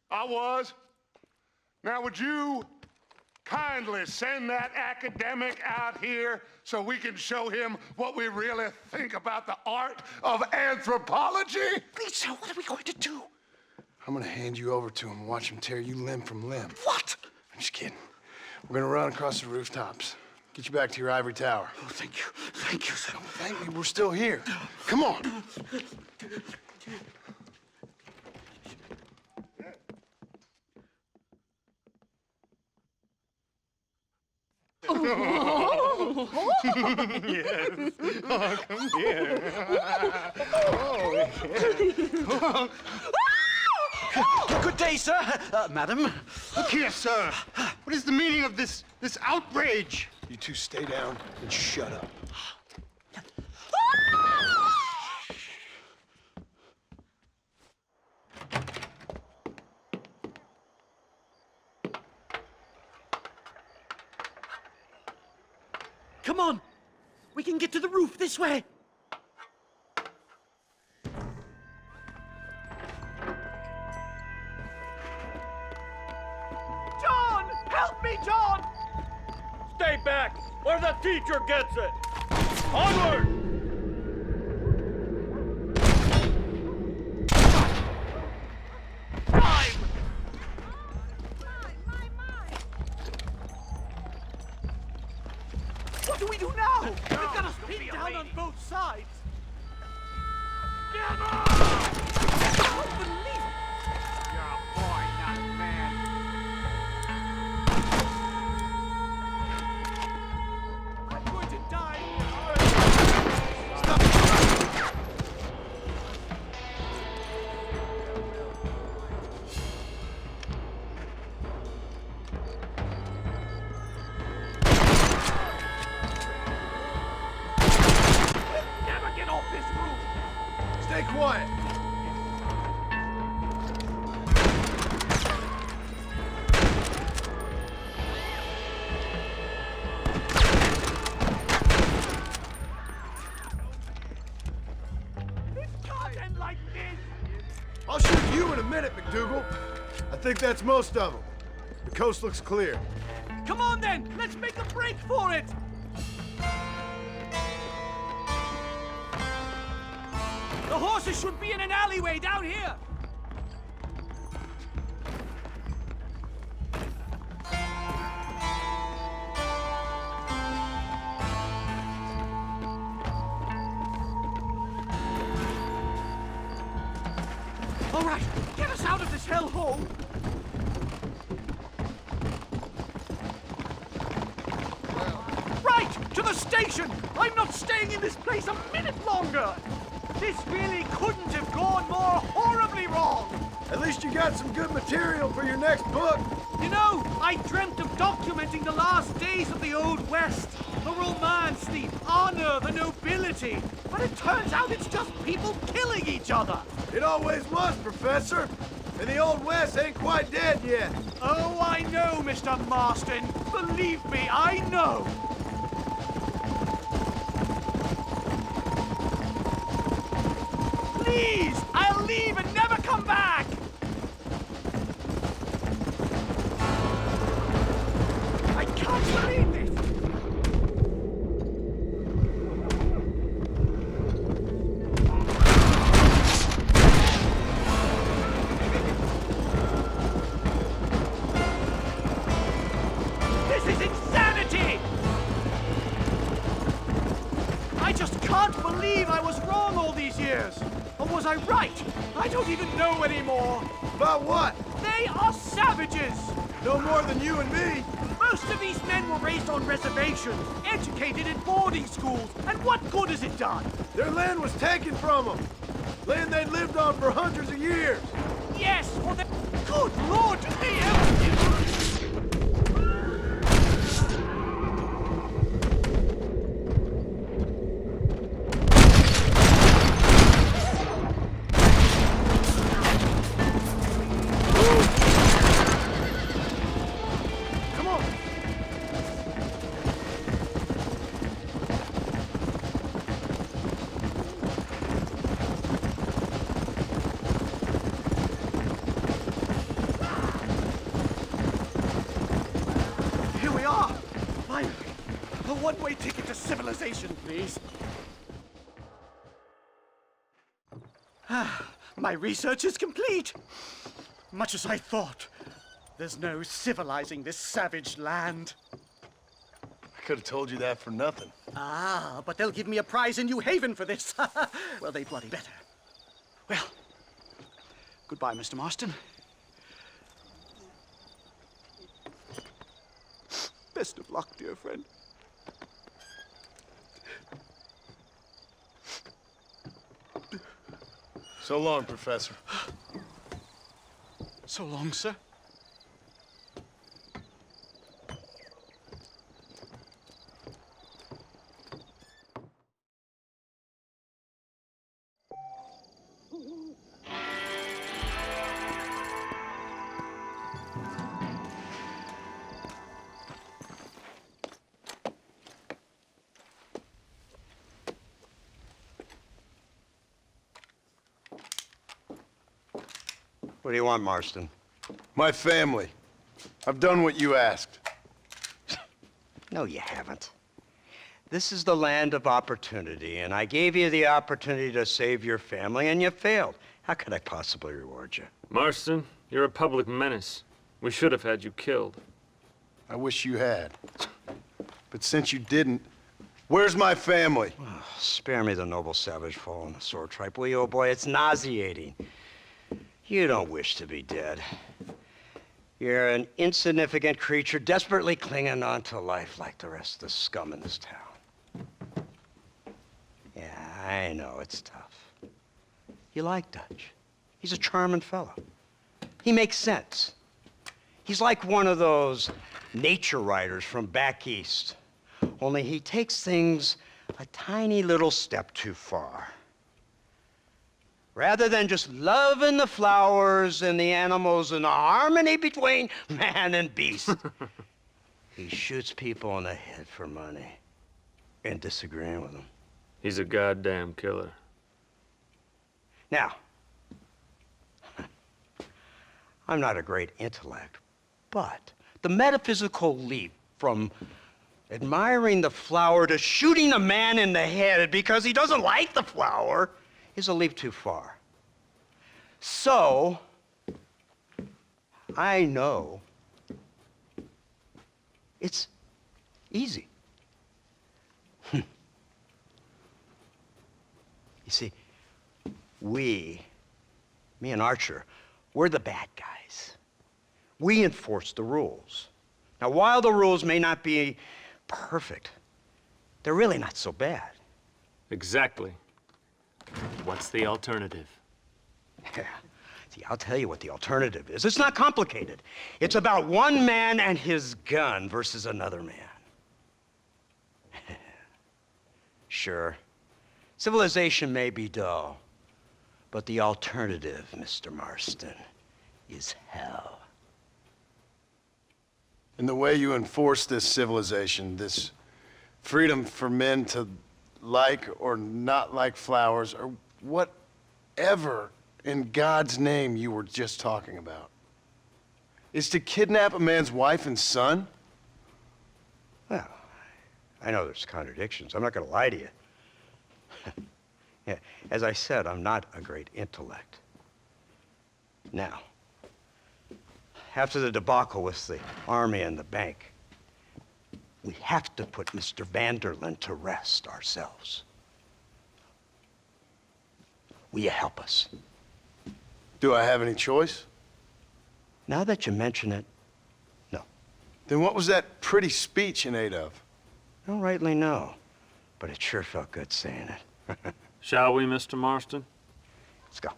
I was. Now, would you kindly send that academic out here so we can show him what we really think about the art of anthropology? Please, sir, what are we going to do? I'm gonna hand you over to him and watch him tear you limb from limb. What? I'm just kidding. We're gonna run across the rooftops. Get you back to your ivory tower. Oh, thank you. Thank you, sir. Don't thank me, we're still here. Come on. Yes. Oh, come here. Oh. Good day, sir. Madam. Look here, sir. What is the meaning of this outrage? You two stay down and shut up. Come on! We can get to the roof this way! John! Help me, John! Stay back, or the teacher gets it! Onward! What do we do now? We've got us pinned down on both sides. Get up! I don't believe it. You're a boy, not a man. I'm going to die. Stay quiet. It can't end like this. I'll shoot you in a minute, McDougal. I think that's most of them. The coast looks clear. Come on then, let's make a break for it. The horses should be in an alleyway down here. All right, get us out of this hellhole. Right, to the station. I'm not staying in this place a minute longer. This really couldn't have gone more horribly wrong! At least you got some good material for your next book. You know, I dreamt of documenting the last days of the Old West. The romance, the honor, the nobility. But it turns out it's just people killing each other. It always was, Professor. And the Old West ain't quite dead yet. Oh, I know, Mr. Marston. Believe me, I know. Please! I'll leave and never come back! I can't believe this! This is insanity! I just can't believe I was wrong all these years! Or was I right? I don't even know anymore. About what? They are savages! No more than you and me. Most of these men were raised on reservations, educated in boarding schools, and what good has it done? Their land was taken from them. Land they'd lived on for hundreds of years. Yes, for the... Good Lord, did they ever... one-way ticket to civilization, please. My research is complete. Much as I thought. There's no civilizing this savage land. I could have told you that for nothing. Ah, but they'll give me a prize in New Haven for this. Well, they bloody better. Well, goodbye, Mr. Marston. Best of luck, dear friend. So long, Professor. So long, sir. What do you want, Marston? My family. I've done what you asked. No, you haven't. This is the land of opportunity, and I gave you the opportunity to save your family, and you failed. How could I possibly reward you? Marston, you're a public menace. We should have had you killed. I wish you had. But since you didn't, where's my family? Oh, spare me the noble savage fall on the sword tripe, will you, old boy? It's nauseating. You don't wish to be dead. You're an insignificant creature desperately clinging on to life like the rest of the scum in this town. Yeah, I know, it's tough. You like Dutch. He's a charming fellow. He makes sense. He's like one of those nature writers from back east. Only he takes things a tiny little step too far. Rather than just loving the flowers and the animals and the harmony between man and beast, he shoots people in the head for money and disagreeing with them. He's a goddamn killer. Now, I'm not a great intellect, but the metaphysical leap from admiring the flower to shooting a man in the head because he doesn't like the flower is a leap too far. So, I know it's easy. You see, me and Archer, we're the bad guys. We enforce the rules. Now, while the rules may not be perfect, they're really not so bad. Exactly. What's the alternative? Yeah. See, I'll tell you what the alternative is. It's not complicated. It's about one man and his gun versus another man. Sure, civilization may be dull, but the alternative, Mr. Marston, is hell. And the way you enforce this civilization, this freedom for men to like or not like flowers, or whatever in God's name you were just talking about, is to kidnap a man's wife and son? Well, I know there's contradictions. I'm not going to lie to you. Yeah, as I said, I'm not a great intellect. Now, after the debacle with the army and the bank, we have to put Mr. Vanderlyn to rest ourselves. Will you help us? Do I have any choice? Now that you mention it, no. Then what was that pretty speech in aid of? I don't rightly know, but it sure felt good saying it. Shall we, Mr. Marston? Let's go.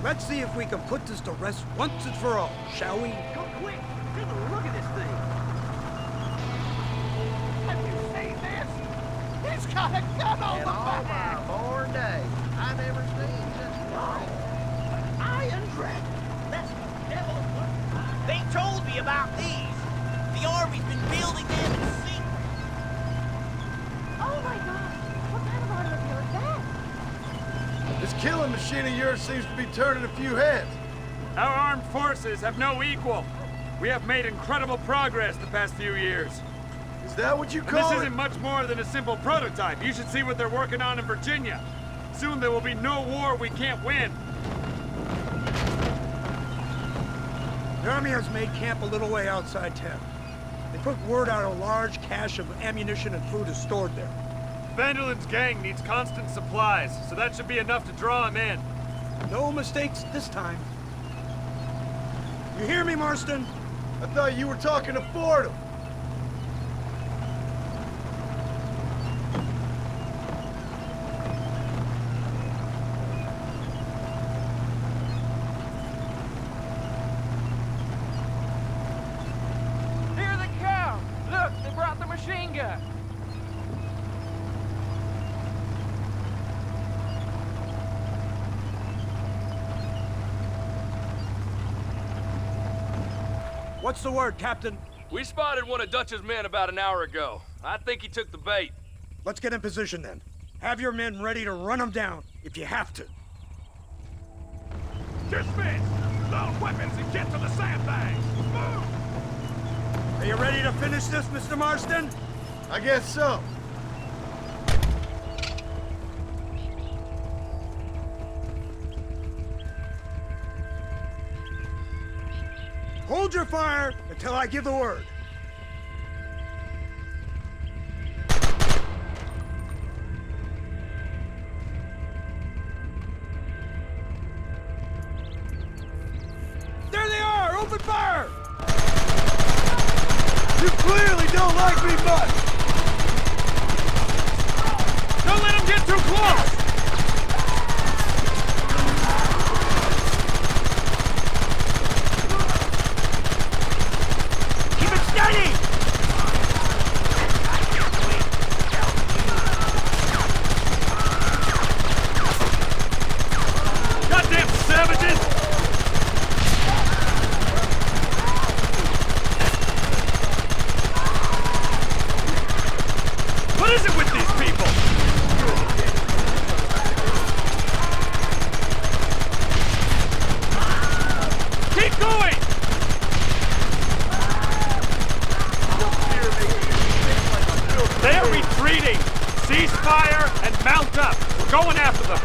Let's see if we can put this to rest once and for all, shall we? Go quick! Take a look at this thing! got a gun on In the all back. my born days, I never seen such a Iron Dragon. That's devil. They told me about these. The Army's been building them in secret. Oh my God! What kind of automobile is that? This killing machine of yours seems to be turning a few heads. Our armed forces have no equal. We have made incredible progress the past few years. Is that what you And call this it? isn't much more than a simple prototype. You should see what they're working on in Virginia. Soon there will be no war we can't win. The Army has made camp a little way outside town. They put word out a large cache of ammunition and food is stored there. Vanderland's gang needs constant supplies, so that should be enough to draw him in. No mistakes this time. You hear me, Marston? I thought you were talking to Fordham. Near the cow! Look, they brought the machine gun! What's the word, Captain? We spotted one of Dutch's men about an hour ago. I think he took the bait. Let's get in position then. Have your men ready to run them down if you have to. Dismiss! Load weapons and get to the sandbags! Move! Are you ready to finish this, Mr. Marston? I guess so. Hold your fire until I give the word. There they are! Open fire! You clearly don't like me much! Don't let him get too close! Steady! Goddamn savages! What is it with these people? Keep going! They are retreating! Cease fire and mount up! We're going after them!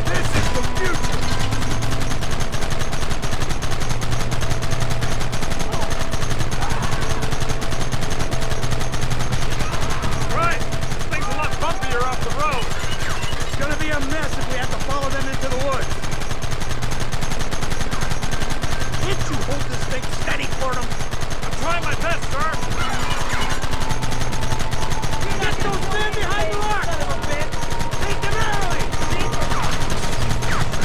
This is the future! Right! This thing's a lot bumpier off the road! It's gonna be a mess if we have to follow them into the woods. Can't you hold this thing steady for them? I'm trying my best, sir! You got those men behind the rock! Son of a bitch! Take them early! Take them down!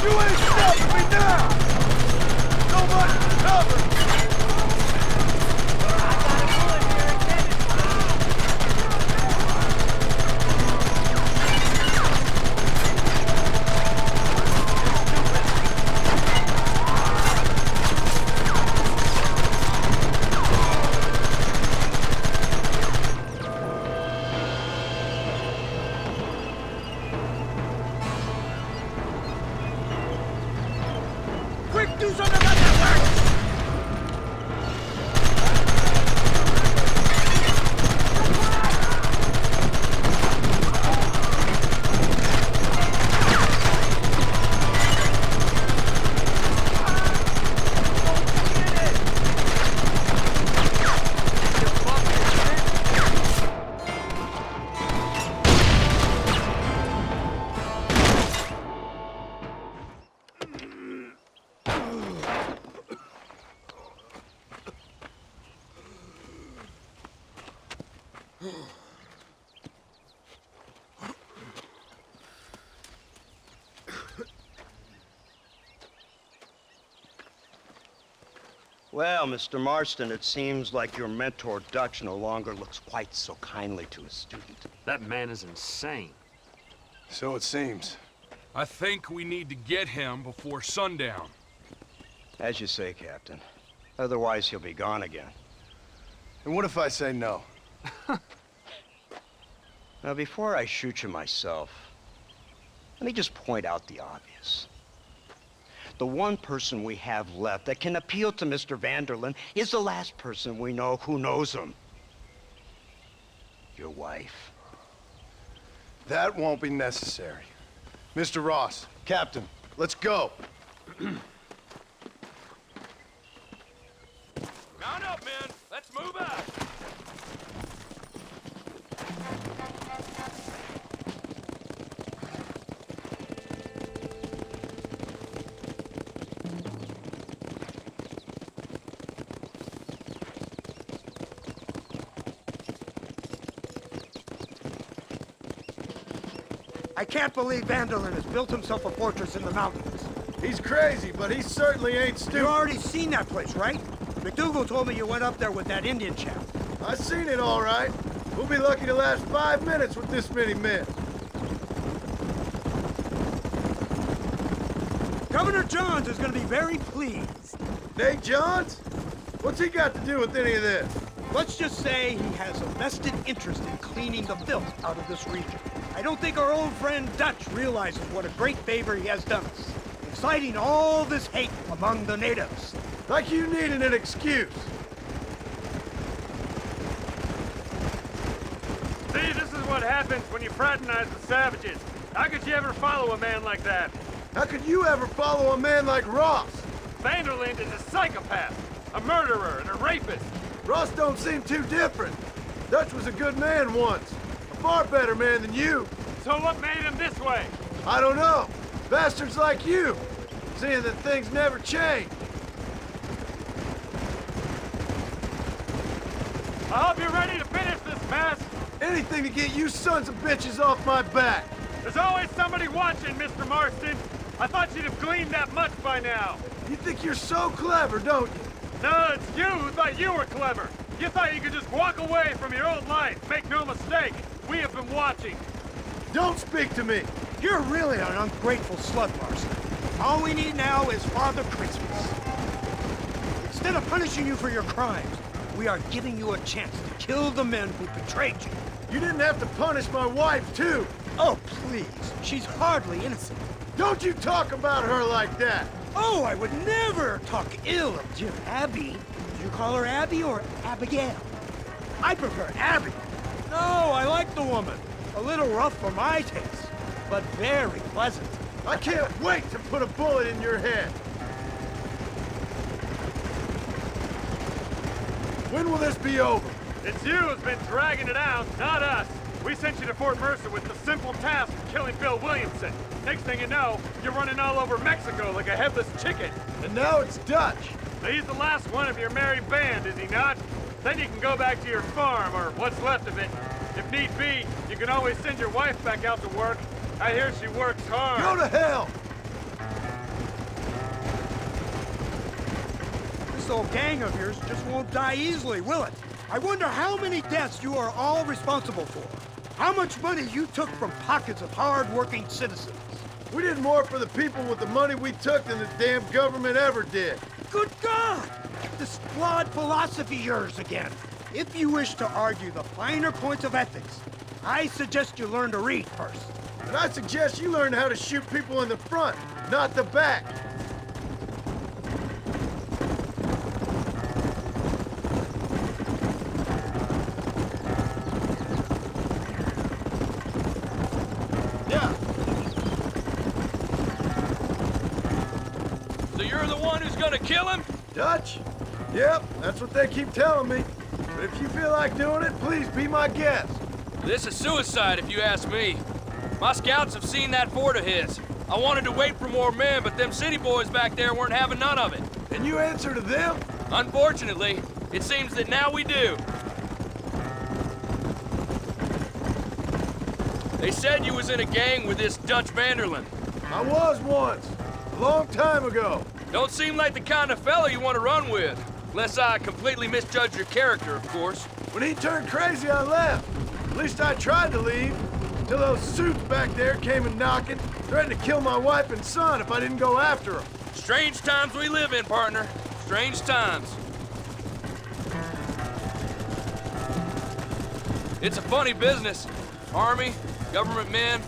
You ain't stopping me now! So much for cover! Quick, do something about that work! Well, Mr. Marston, it seems like your mentor Dutch no longer looks quite so kindly to his student. That man is insane. So it seems. I think we need to get him before sundown. As you say, Captain. Otherwise, he'll be gone again. And what if I say no? Now, before I shoot you myself, let me just point out the obvious. The one person we have left that can appeal to Mr. Vanderlyn is the last person we know who knows him. Your wife. That won't be necessary. Mr. Ross, Captain, let's go. Mount up, men. Let's move out. I can't believe Vanderlyn has built himself a fortress in the mountains. He's crazy, but he certainly ain't stupid. You already seen that place, right? McDougal told me you went up there with that Indian chap. I seen it all right. We'll be lucky to last 5 minutes with this many men. Governor Johns is going to be very pleased. Nate Johns? What's he got to do with any of this? Let's just say he has a vested interest in cleaning the filth out of this region. I don't think our old friend Dutch realizes what a great favor he has done us, inciting all this hate among the natives. Like you needed an excuse. See, this is what happens when you fraternize with savages. How could you ever follow a man like that? How could you ever follow a man like Ross? Vanderlyn is a psychopath, a murderer, and a rapist. Ross don't seem too different. Dutch was a good man once. A far better man than you. So what made him this way? I don't know. Bastards like you. Seeing that things never change. I hope you're ready to finish this mess. Anything to get you sons of bitches off my back. There's always somebody watching, Mr. Marston. I thought you'd have gleaned that much by now. You think you're so clever, don't you? No, it's you who thought you were clever. You thought you could just walk away from your old life. Make no mistake, we have been watching. Don't speak to me. You're really an ungrateful slut, Marston. All we need now is Father Christmas. Instead of punishing you for your crimes, we are giving you a chance to kill the men who betrayed you. You didn't have to punish my wife, too. Oh, please. She's hardly innocent. Don't you talk about her like that. Oh, I would never talk ill of dear Abby. Did you call her Abby or Abigail? I prefer Abby. No, I like the woman. A little rough for my taste, but very pleasant. I can't wait to put a bullet in your head. When will this be over? It's you who's been dragging it out, not us. We sent you to Fort Mercer with the simple task of killing Bill Williamson. Next thing you know, you're running all over Mexico like a headless chicken. And now it's Dutch. He's the last one of your merry band, is he not? Then you can go back to your farm, or what's left of it. If need be, you can always send your wife back out to work. I hear she works hard. Go to hell! This old gang of yours just won't die easily, will it? I wonder how many deaths you are all responsible for. How much money you took from pockets of hard-working citizens. We did more for the people with the money we took than the damn government ever did. Good God! This flawed philosophy yours again. If you wish to argue the finer points of ethics, I suggest you learn to read first. And I suggest you learn how to shoot people in the front, not the back. Yeah. So you're the one who's gonna kill him? Dutch? Yep, that's what they keep telling me. But if you feel like doing it, please be my guest. This is suicide, if you ask me. My scouts have seen that fort of his. I wanted to wait for more men, but them city boys back there weren't having none of it. And you answer to them? Unfortunately, it seems that now we do. They said you was in a gang with this Dutch Vanderlyn. I was once. A long time ago. Don't seem like the kind of fella you want to run with. Unless I completely misjudged your character, of course. When he turned crazy, I left. At least I tried to leave, till those suits back there came and knocking, threatened to kill my wife and son if I didn't go after them. Strange times we live in, partner. Strange times. It's a funny business. Army, government men,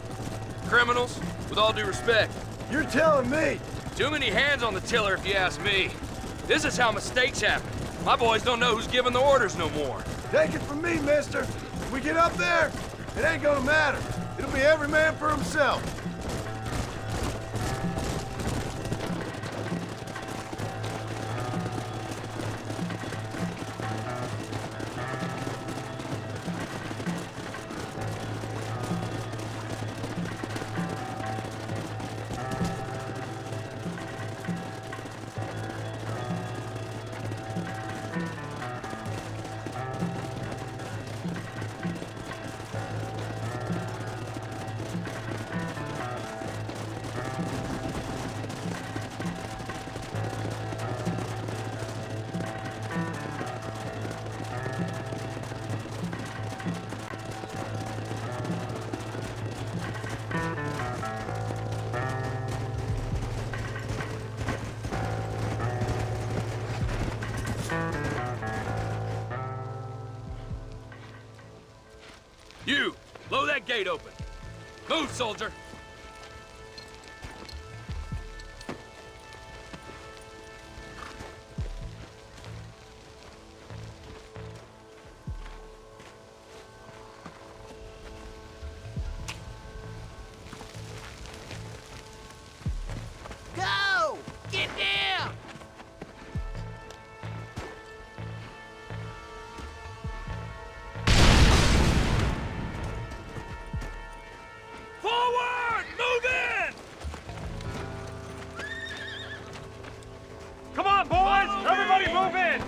criminals, with all due respect. You're telling me? Too many hands on the tiller, if you ask me. This is how mistakes happen. My boys don't know who's giving the orders no more. Take it from me, mister. If we get up there, it ain't gonna matter. It'll be every man for himself. You, blow that gate open. Move, soldier. Go! Get down! Forward! Move in! Come on, boys! Everybody move in!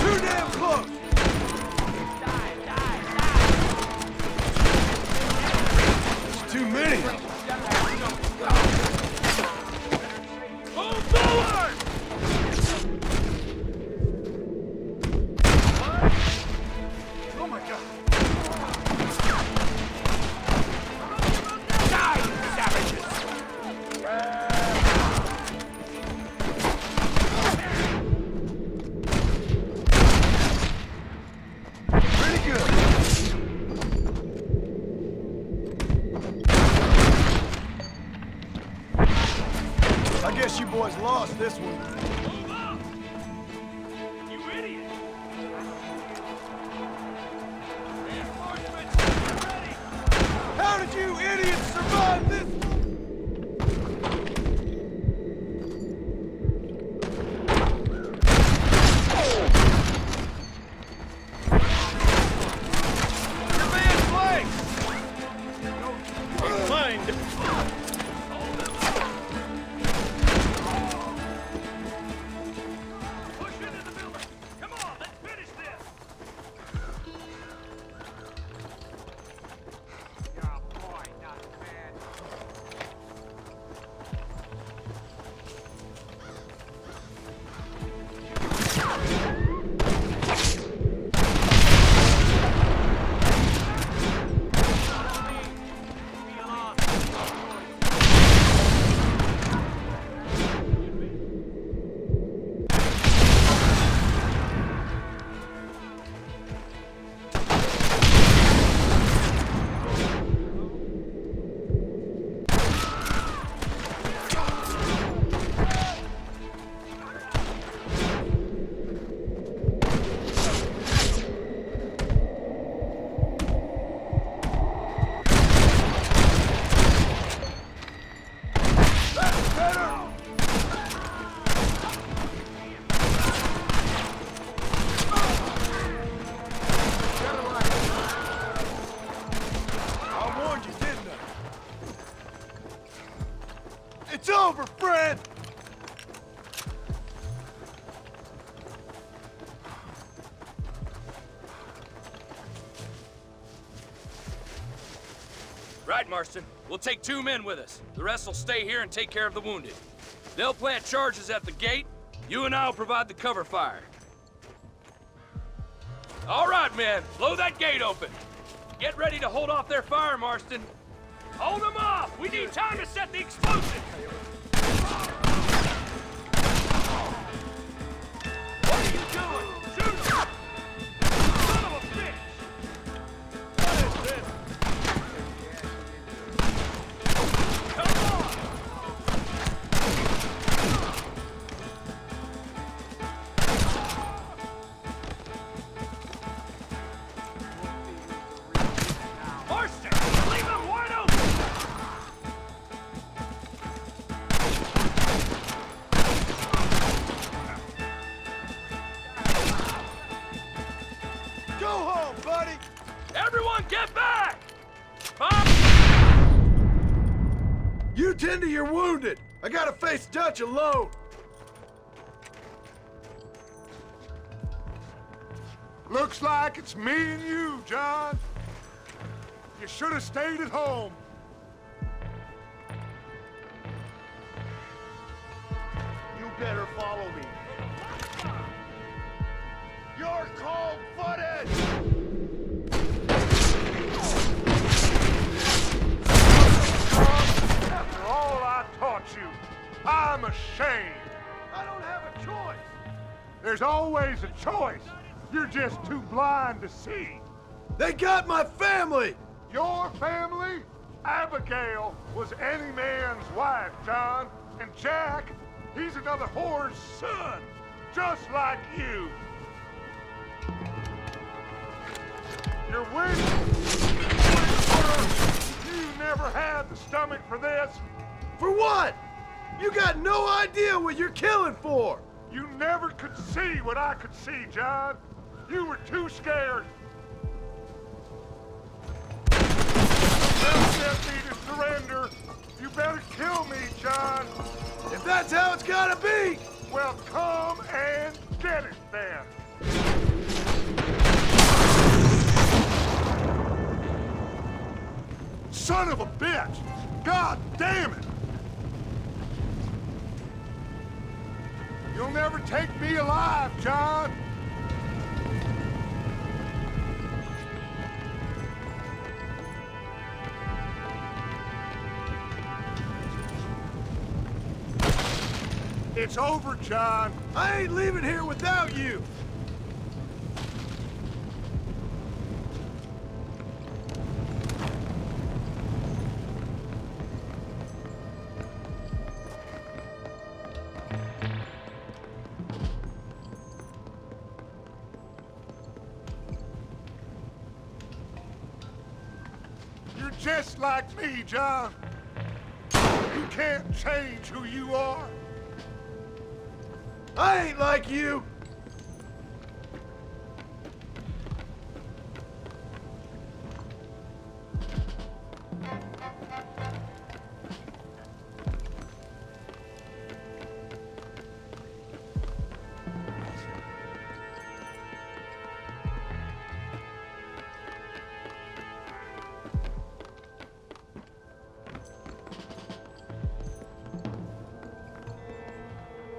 Too damn close! It's too many! Move forward! Oh my God! Die, you savages! Pretty good! I guess you boys lost this one. Move up! You idiot! Reinforcements, get ready! How did you idiots survive this? Your man's flank! Mind! Push into the building! Come on, let's finish this! Yeah, boy, not bad. I warned you, didn't I? It's over, friend! Right, Marston. We'll take 2 men with us. The rest will stay here and take care of the wounded. They'll plant charges at the gate. You and I'll provide the cover fire. All right, men. Blow that gate open. Get ready to hold off their fire, Marston. Hold them off! We need time to set the explosives! What are you doing? Shoot them! Son of a bitch! What is this? Come on! Marston! Leave them wide open! Go home, buddy! Everyone get back! You tend to your wounded. I gotta face Dutch alone. Looks like it's me and you, John. You should have stayed at home. You better follow me. You're cold-footed! After all I taught you, I'm ashamed. I don't have a choice. There's always a choice. You're just too blind to see. They got my family! Your family? Abigail was any man's wife, John. And Jack, he's another whore's son, just like you. You're weak. You never had the stomach for this. For what? You got no idea what you're killing for! You never could see what I could see, John. You were too scared. They'll get me to surrender. You better kill me, John. If that's how it's gotta be! Well, come and get it then. Son of a bitch! God damn it! You'll never take me alive, John! It's over, John. I ain't leaving here without you! You're just like me, John. You can't change who you are. I ain't like you!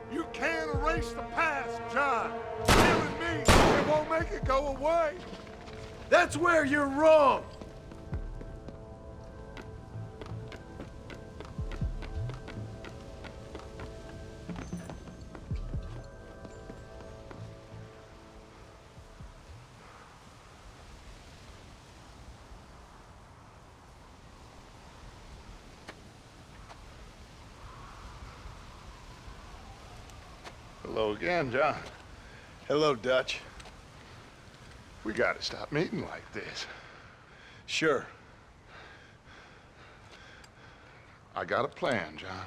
You can't erase the past, John. Killing me, it won't make it go away. That's where you're wrong! Hello again, John. Hello, Dutch. We gotta stop meeting like this. Sure. I got a plan, John.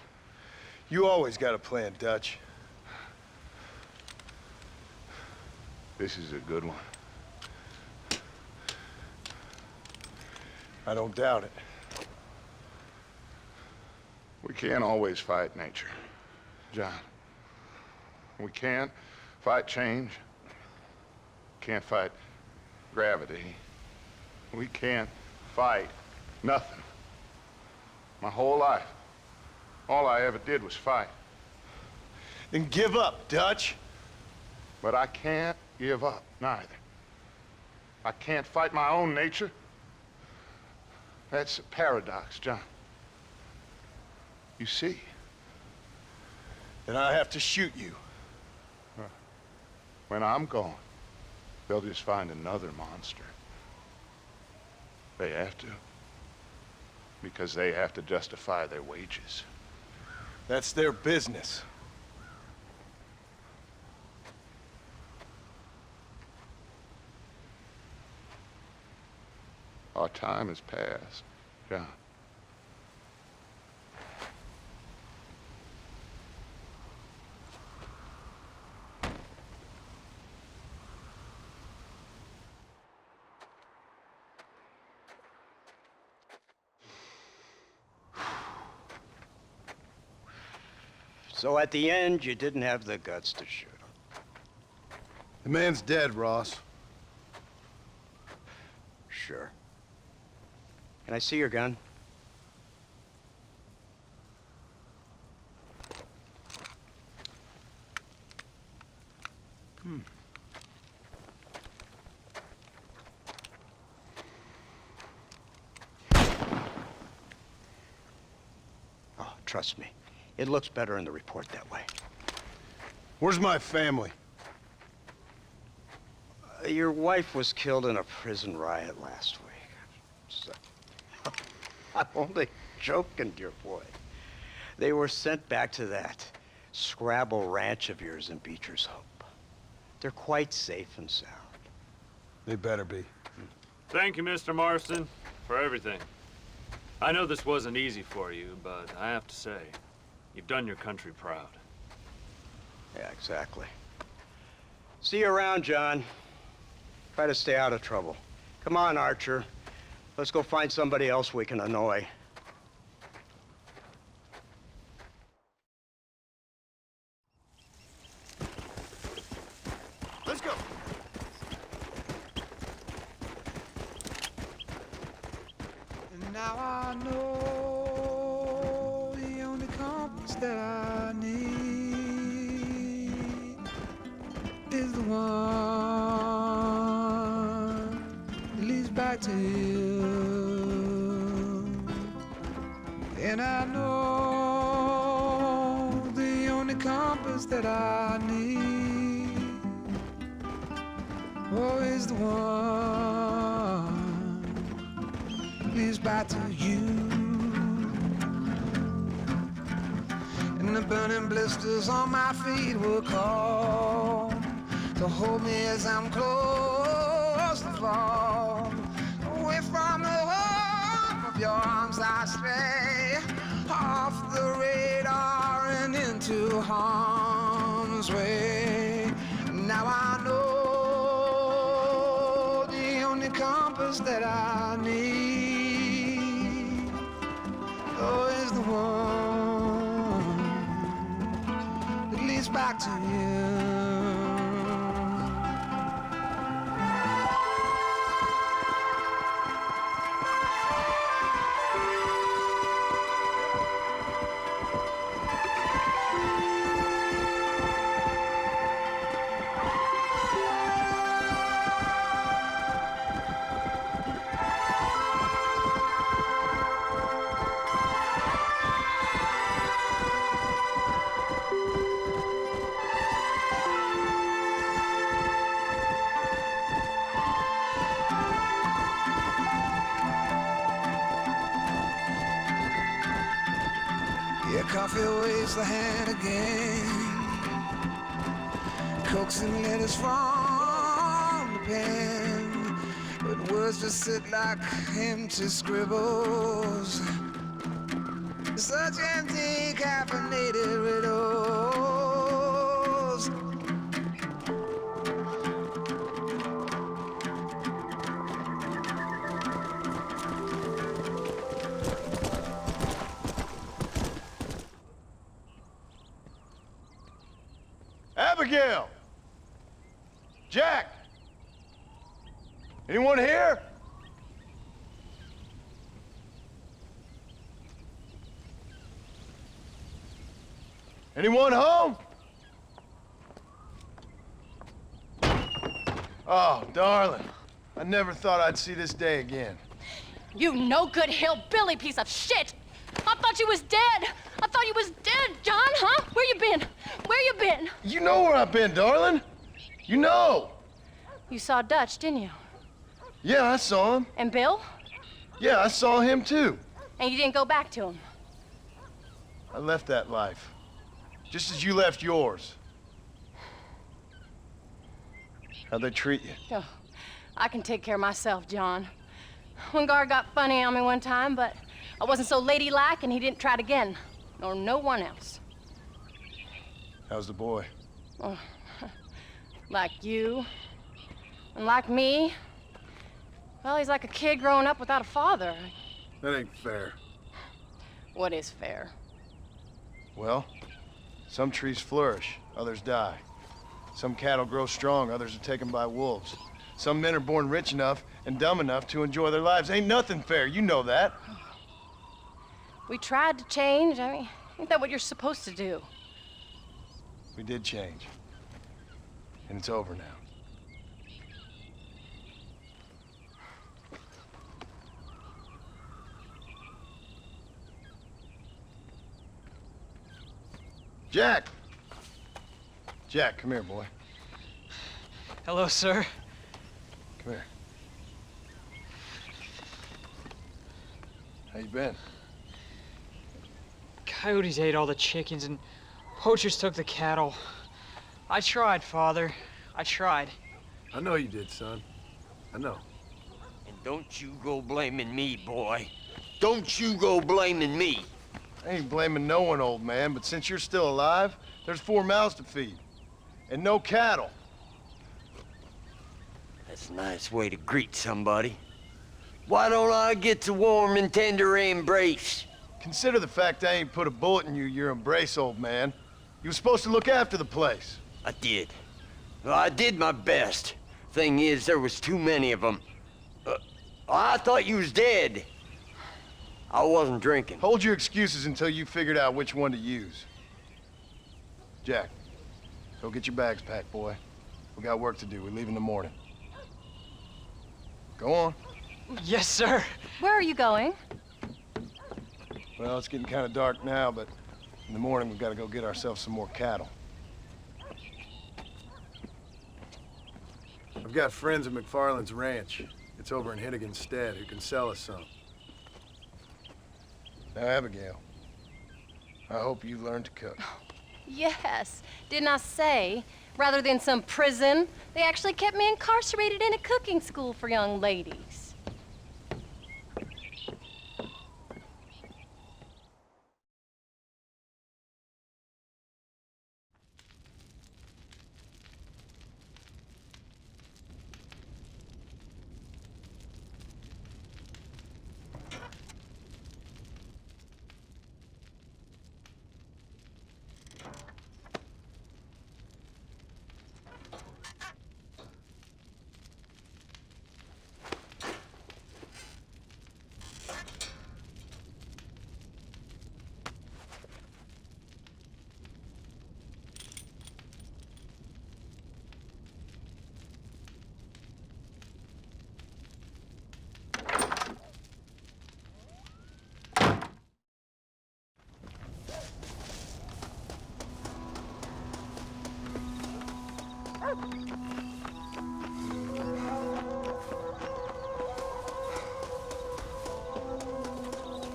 You always got a plan, Dutch. This is a good one. I don't doubt it. We can't always fight nature, John. We can't fight change. Can't fight gravity. We can't fight nothing. My whole life, all I ever did was fight. Then give up, Dutch. But I can't give up, neither. I can't fight my own nature. That's a paradox, John. You see? Then I have to shoot you. When I'm gone, they'll just find another monster. They have to. Because they have to justify their wages. That's their business. Our time has passed, John. So at the end, you didn't have the guts to shoot him. The man's dead, Ross. Sure. Can I see your gun? Oh, trust me. It looks better in the report that way. Where's my family? Your wife was killed in a prison riot last week. So, I'm only joking, dear boy. They were sent back to that Scrabble ranch of yours in Beecher's Hope. They're quite safe and sound. They better be. Thank you, Mr. Marston, for everything. I know this wasn't easy for you, but I have to say, you've done your country proud. Yeah, exactly. See you around, John. Try to stay out of trouble. Come on, Archer. Let's go find somebody else we can annoy. Let's go. And now I know the only compass that I need is the one that leads back to you. And I know the only compass that I need, oh, is the one that leads back to you. And the burning blisters on my feet will call to hold me as I'm close to fall. Away from the warmth of your arms I stray, off the radar and into harm's way. Now I know the only compass that I need, oh, is the one that leads back to you. Coffee waves the hand again, coaxing letters from the pen, but words just sit like empty scribbles, such empty caffeinated riddles. Abigail! Jack! Anyone here? Anyone home? Oh, darling. I never thought I'd see this day again. You no-good hillbilly piece of shit! I thought you was dead! I thought you was dead, John, huh? Where you been? Where you been? You know where I've been, darling. You know. You saw Dutch, didn't you? Yeah, I saw him. And Bill? Yeah, I saw him too. And you didn't go back to him? I left that life. Just as you left yours. How'd they treat you? Oh, I can take care of myself, John. One guard got funny on me one time, but I wasn't so ladylike and he didn't try it again. Nor no one else. How's the boy? Oh, like you. And like me. Well, he's like a kid growing up without a father. That ain't fair. What is fair? Well, some trees flourish, others die. Some cattle grow strong, others are taken by wolves. Some men are born rich enough and dumb enough to enjoy their lives. Ain't nothing fair, you know that. We tried to change. I mean, ain't that what you're supposed to do? We did change. And it's over now. Jack! Jack, come here, boy. Hello, sir. Come here. How you been? Coyotes ate all the chickens and poachers took the cattle. I tried, Father. I tried. I know you did, son. I know. And don't you go blaming me, boy. Don't you go blaming me. I ain't blaming no one, old man, but since you're still alive, there's 4 mouths to feed. And no cattle. That's a nice way to greet somebody. Why don't I get the warm and tender embrace? Consider the fact I ain't put a bullet in your embrace, old man. You were supposed to look after the place. I did. Well, I did my best. Thing is, there was too many of them. I thought you was dead. I wasn't drinking. Hold your excuses until you figured out which one to use. Jack, go get your bags packed, boy. We got work to do. We leave in the morning. Go on. Yes, sir. Where are you going? Well, it's getting kind of dark now, but in the morning we've got to go get ourselves some more cattle. I've got friends at MacFarlane's ranch. It's over in Hennigan's stead who can sell us some. Now, Abigail, I hope you learned to cook. Yes. Didn't I say, rather than some prison, they actually kept me incarcerated in a cooking school for young ladies.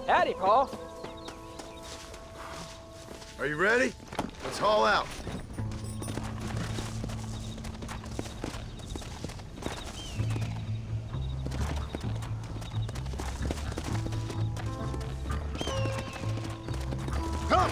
Howdy, Paul. Are you ready? Let's haul out. Come!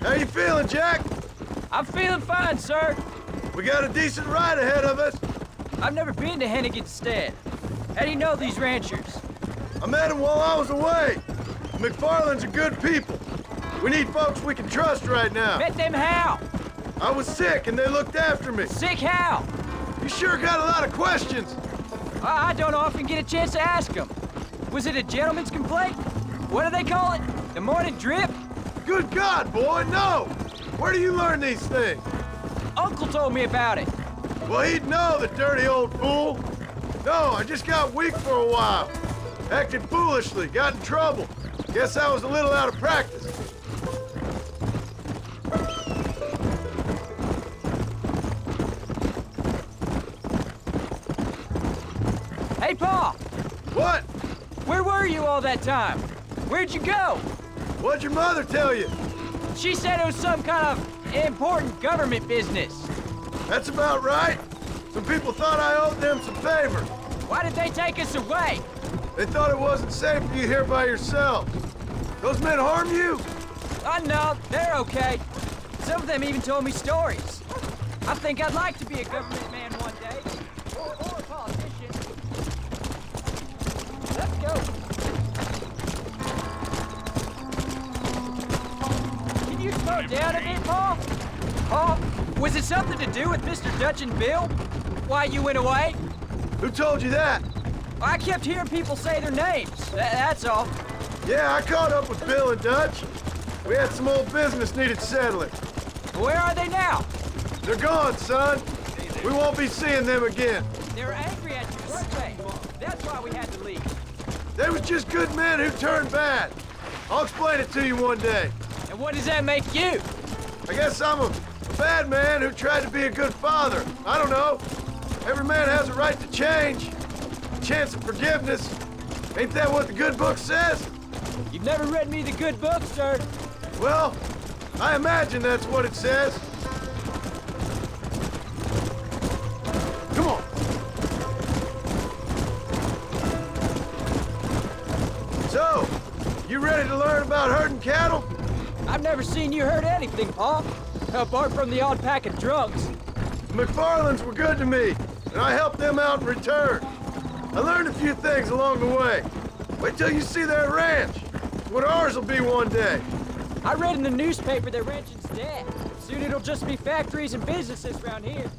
How you feeling, Jack? I'm feeling fine, sir. We got a decent ride ahead of us. I've never been to Hennigan's stead. How do you know these ranchers? I met them while I was away. MacFarlane's are good people. We need folks we can trust right now. Met them how? I was sick and they looked after me. Sick how? You sure got a lot of questions. I don't often get a chance to ask them. Was it a gentleman's complaint? What do they call it? The morning drip? Good God, boy, no! Where do you learn these things? Uncle told me about it. Well, he'd know, the dirty old fool. No, I just got weak for a while. Acted foolishly, got in trouble. Guess I was a little out of practice. Hey, Pa! What? Where were you all that time? Where'd you go? What'd your mother tell you? She said it was some kind of important government business. That's about right. Some people thought I owed them some favor. Why did they take us away? They thought it wasn't safe for you here by yourself. Those men harm you? No, they're okay. Some of them even told me stories. I think I'd like to be a government man one day. Or a politician. Let's go. Can you slow down a bit, Paul? Paul, was it something to do with Mr. Dutch and Bill? Why you went away? Who told you that? I kept hearing people say their names. That's all. Yeah, I caught up with Bill and Dutch. We had some old business needed settling. Where are they now? They're gone, son. We won't be seeing them again. They were angry at you, weren't they? That's why we had to leave. They was just good men who turned bad. I'll explain it to you one day. And what does that make you? I guess I'm a bad man who tried to be a good father. I don't know. Every man has a right to change. A chance of forgiveness. Ain't that what the good book says? You've never read me the good book, sir. Well, I imagine that's what it says. Come on. So, you ready to learn about herding cattle? I've never seen you herd anything, Pa. Apart from the odd pack of drunks. The MacFarlanes were good to me, and I helped them out in return. I learned a few things along the way. Wait till you see their ranch. It's what ours will be one day. I read in the newspaper their ranching's dead. Soon it'll just be factories and businesses around here.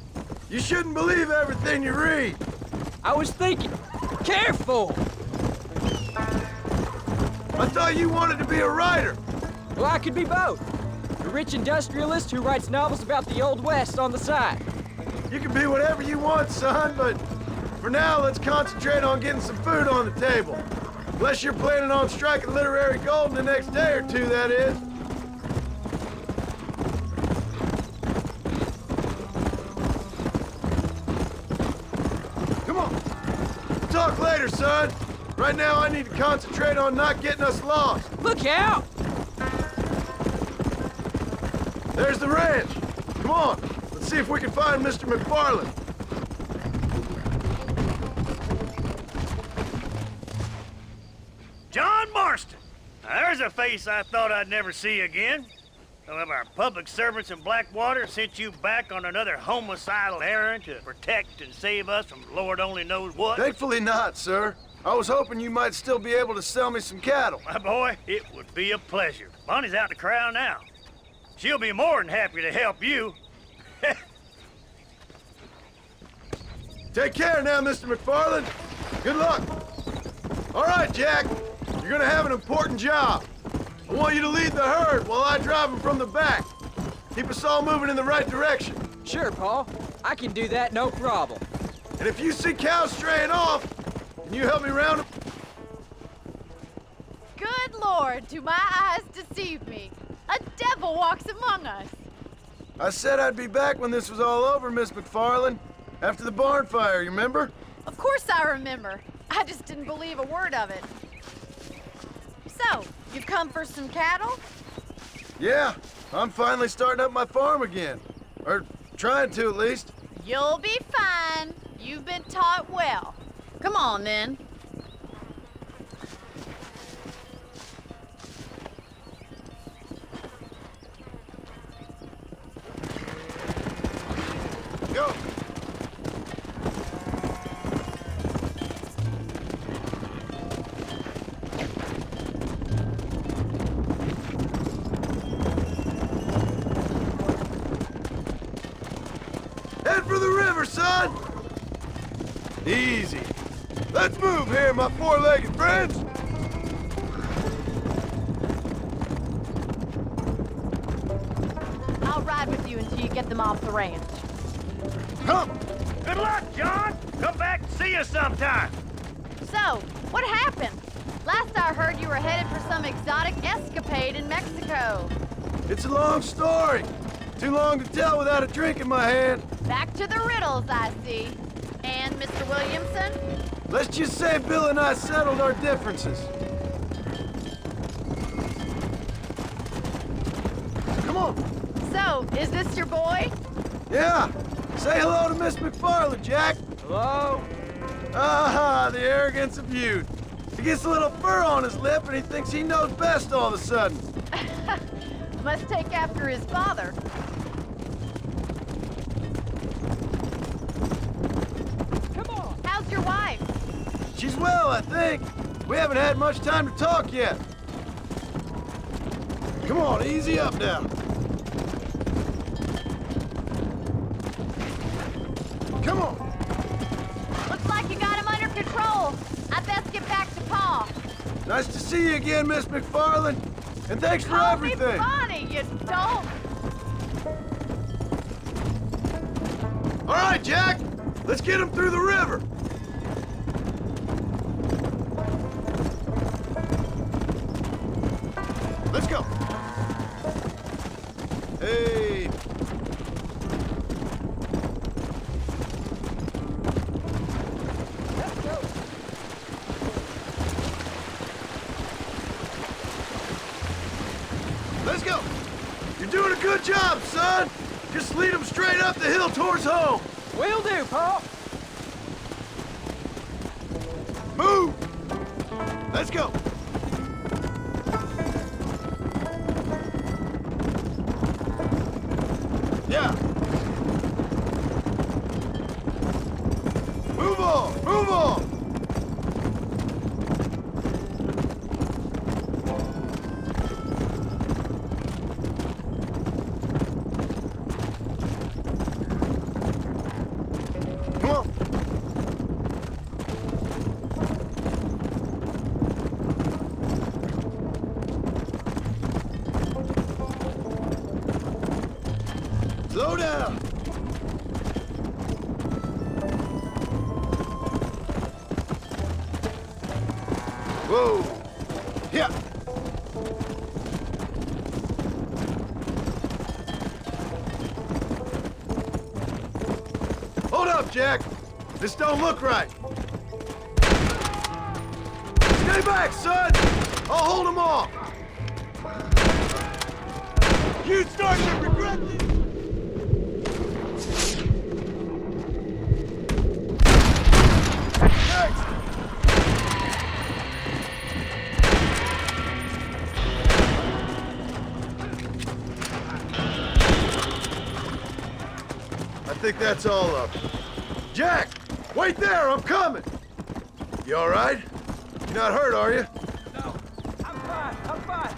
You shouldn't believe everything you read. I was thinking, careful! I thought you wanted to be a writer. Well, I could be both. A rich industrialist who writes novels about the Old West on the side. You can be whatever you want, son, but for now, let's concentrate on getting some food on the table. Unless you're planning on striking literary gold in the next day or two, that is. Come on. Talk later, son. Right now, I need to concentrate on not getting us lost. Look out! There's the ranch. Come on. Let's see if we can find Mr. MacFarlane. John Marston! Now, there's a face I thought I'd never see again. Some of our public servants in Blackwater sent you back on another homicidal errand to protect and save us from Lord only knows what. Thankfully not, sir. I was hoping you might still be able to sell me some cattle. My boy, it would be a pleasure. Bonnie's out in the crowd now. She'll be more than happy to help you. Take care now, Mr. MacFarlane. Good luck. All right, Jack. You're gonna have an important job. I want you to lead the herd while I drive them from the back. Keep us all moving in the right direction. Sure, Paul. I can do that, no problem. And if you see cows straying off, can you help me round them? Good Lord, do my eyes deceive me? A devil walks among us. I said I'd be back when this was all over, Miss MacFarlane. After the barn fire, you remember? Of course I remember. I just didn't believe a word of it. So, you've come for some cattle? Yeah, I'm finally starting up my farm again. Or trying to, at least. You'll be fine. You've been taught well. Come on, then. Go. river, son! Easy. Let's move here, my four-legged friends! I'll ride with you until you get them off the ranch. Come! Good luck, John! Come back and see us sometime! So, what happened? Last I heard, you were headed for some exotic escapade in Mexico. It's a long story. Too long to tell without a drink in my hand. Back to the riddles, I see. And Mr. Williamson? Let's just say Bill and I settled our differences. Come on. So, is this your boy? Yeah. Say hello to Miss MacFarlane, Jack. Hello? Ah, the arrogance of youth. He gets a little fur on his lip and he thinks he knows best all of a sudden. Must take after his father. Come on. How's your wife? She's well, I think. We haven't had much time to talk yet. Come on, easy up now. Come on. Looks like you got him under control. I best get back to Pa. Nice to see you again, Miss MacFarlane. And thanks for everything. Call me Bonnie, you don't. All right, Jack. Let's get him through the river. Let's go. Hey. Let's go. You're doing a good job, son. Just lead them straight up the hill towards home. Will do, Pa. Move. Let's go. Yeah. Move on. Move on. Come on. Slow down. Whoa. Yeah. Hold up, Jack. This don't look right. Stay back, son. I'll hold him off. You start to regret this. Next. I think that's all of it. Jack, wait there, I'm coming. You all right? You're not hurt, are you? No, I'm fine.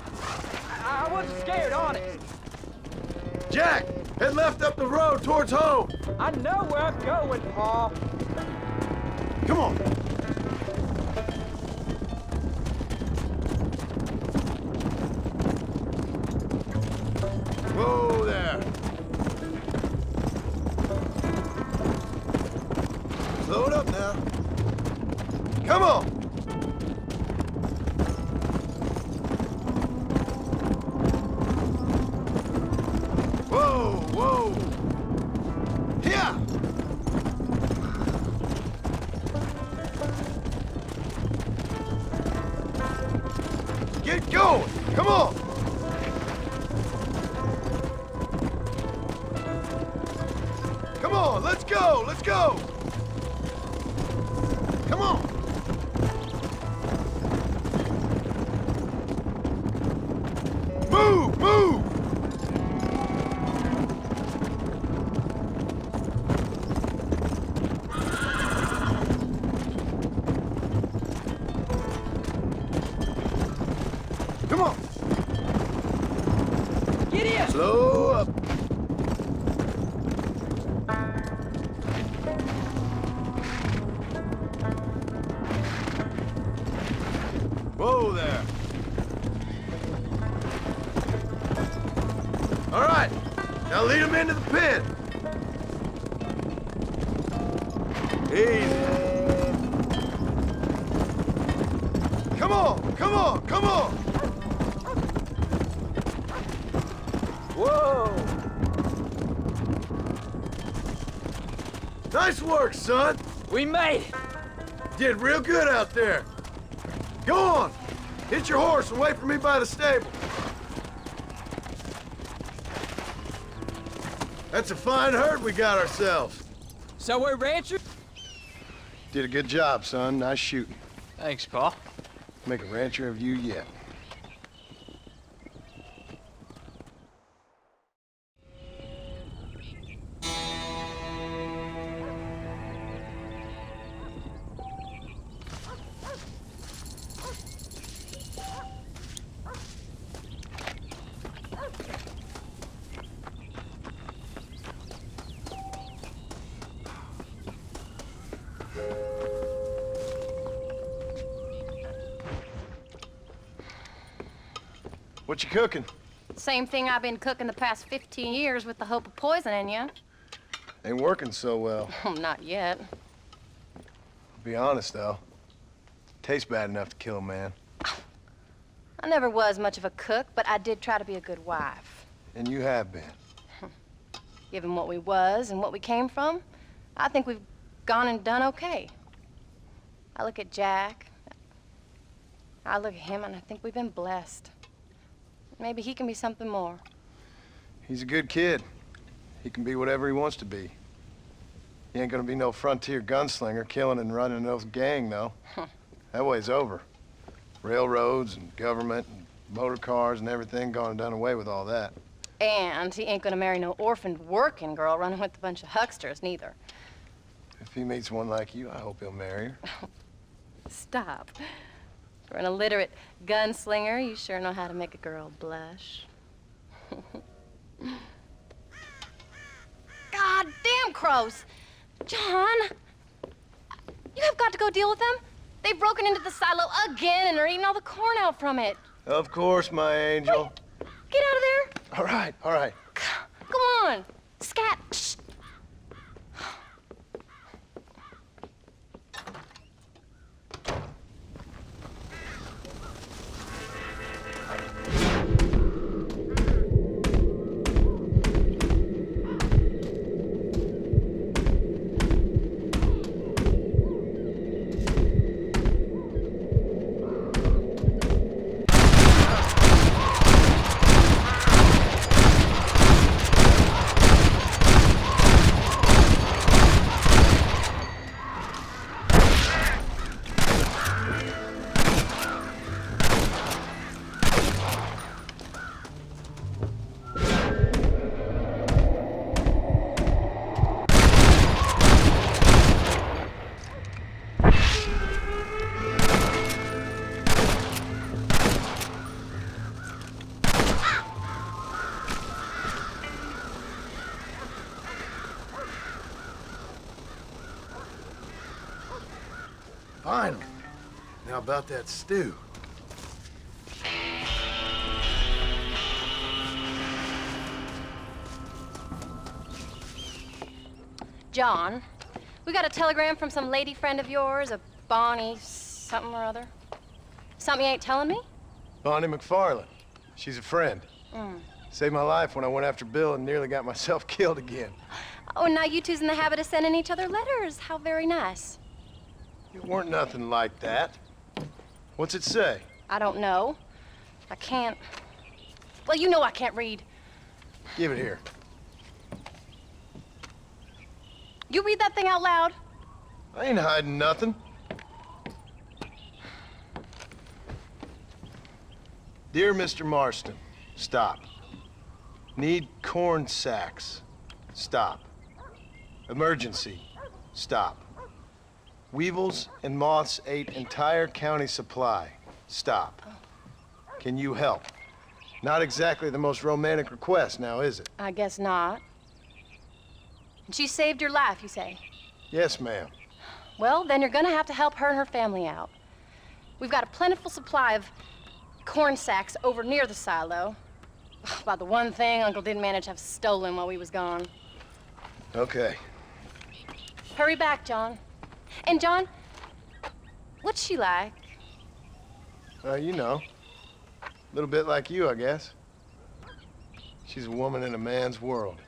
I wasn't scared, honest. Jack, head left up the road towards home. I know where I'm going, Pa. Come on. Whoa there. Slow it up now. Come on. Whoa, whoa. Here. Get going. Come on. Come on, let's go. Let's go. Come on. Move, move. Come on. Get in. Slow up. Whoa there. All right, now lead him into the pen. Easy. Come on, come on, come on. Whoa. Nice work, son. We made it. Did real good out there. Go on. Hit your horse and wait for me by the stable. That's a fine herd we got ourselves. So we're ranchers? Did a good job, son. Nice shooting. Thanks, Pa. Make a rancher of you yet. What you cooking? Same thing I've been cooking the past 15 years with the hope of poisoning you. Ain't working so well. Not yet. Be honest, though. Tastes bad enough to kill a man. I never was much of a cook, but I did try to be a good wife. And you have been. Given what we was and what we came from, I think we've gone and done okay. I look at Jack. I look at him, and I think we've been blessed. Maybe he can be something more. He's a good kid. He can be whatever he wants to be. He ain't gonna be no frontier gunslinger killing and running no gang, though. That way's over. Railroads and government and motor cars and everything gone and done away with all that. And he ain't gonna marry no orphaned working girl running with a bunch of hucksters, neither. If he meets one like you, I hope he'll marry her. Stop. For an illiterate gunslinger, you sure know how to make a girl blush. God damn crows! John! You have got to go deal with them. They've broken into the silo again and are eating all the corn out from it. Of course, my angel. Wait, get out of there. All right, all right. Come on. Scat. Shh. Finally. Now about that stew. John, we got a telegram from some lady friend of yours, a Bonnie something or other. Something you ain't telling me? Bonnie MacFarlane. She's a friend. Saved my life when I went after Bill and nearly got myself killed again. Oh, and now you two's in the habit of sending each other letters. How very nice. It weren't nothing like that. What's it say? I don't know. I can't... Well, you know I can't read. Give it here. You read that thing out loud? I ain't hiding nothing. Dear Mr. Marston, stop. Need corn sacks. Stop. Emergency. Stop. Weevils and moths ate entire county supply. Stop. Can you help? Not exactly the most romantic request now, is it? I guess not. She saved your life, you say? Yes, ma'am. Well, then you're gonna have to help her and her family out. We've got a plentiful supply of corn sacks over near the silo. About the one thing Uncle didn't manage to have stolen while we was gone. Okay. Hurry back, John. And John, what's she like? You know. A little bit like you, I guess. She's a woman in a man's world.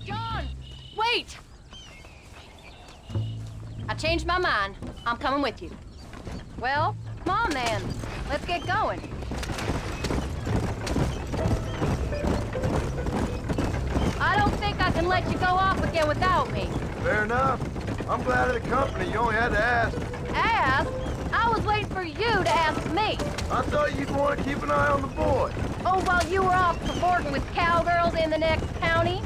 John, wait! I changed my mind. I'm coming with you. Well, come on then. Let's get going. I don't think I can let you go off again without me. Fair enough. I'm glad of the company. You only had to ask. Ask? I was waiting for you to ask me. I thought you'd want to keep an eye on the boy. Oh, while you were off cavorting with cowgirls in the next county?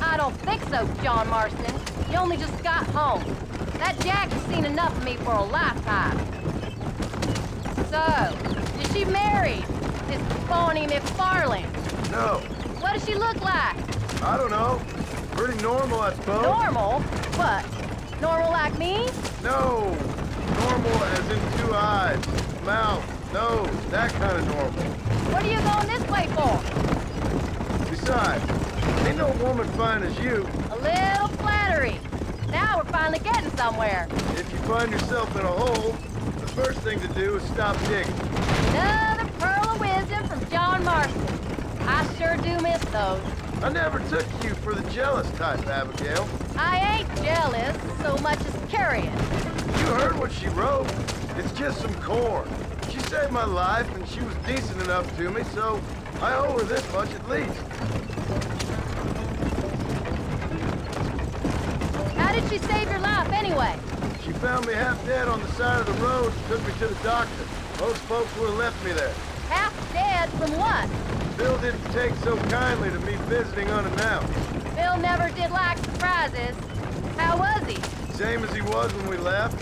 I don't think so, John Marston. You only just got home. That Jack has seen enough of me for a lifetime. So, is she married? This phony MacFarlane? No. What does she look like? I don't know. Pretty normal, I suppose. Normal? What? Normal like me? No. Normal as in 2 eyes, mouth, nose, that kind of normal. What are you going this way for? Besides, ain't no woman fine as you. A little flattery. Now we're finally getting somewhere. If you find yourself in a hole, the first thing to do is stop digging. Another pearl of wisdom from John Marston. I sure do miss those. I never took you for the jealous type, Abigail. I ain't jealous so much as curious. You heard what she wrote. It's just some corn. She saved my life, and she was decent enough to me, so I owe her this much at least. How did she save your life anyway? She found me half dead on the side of the road and took me to the doctor. Most folks would have left me there. Half dead from what? Bill didn't take so kindly to me visiting unannounced. Bill never did like surprises. How was he? Same as he was when we left.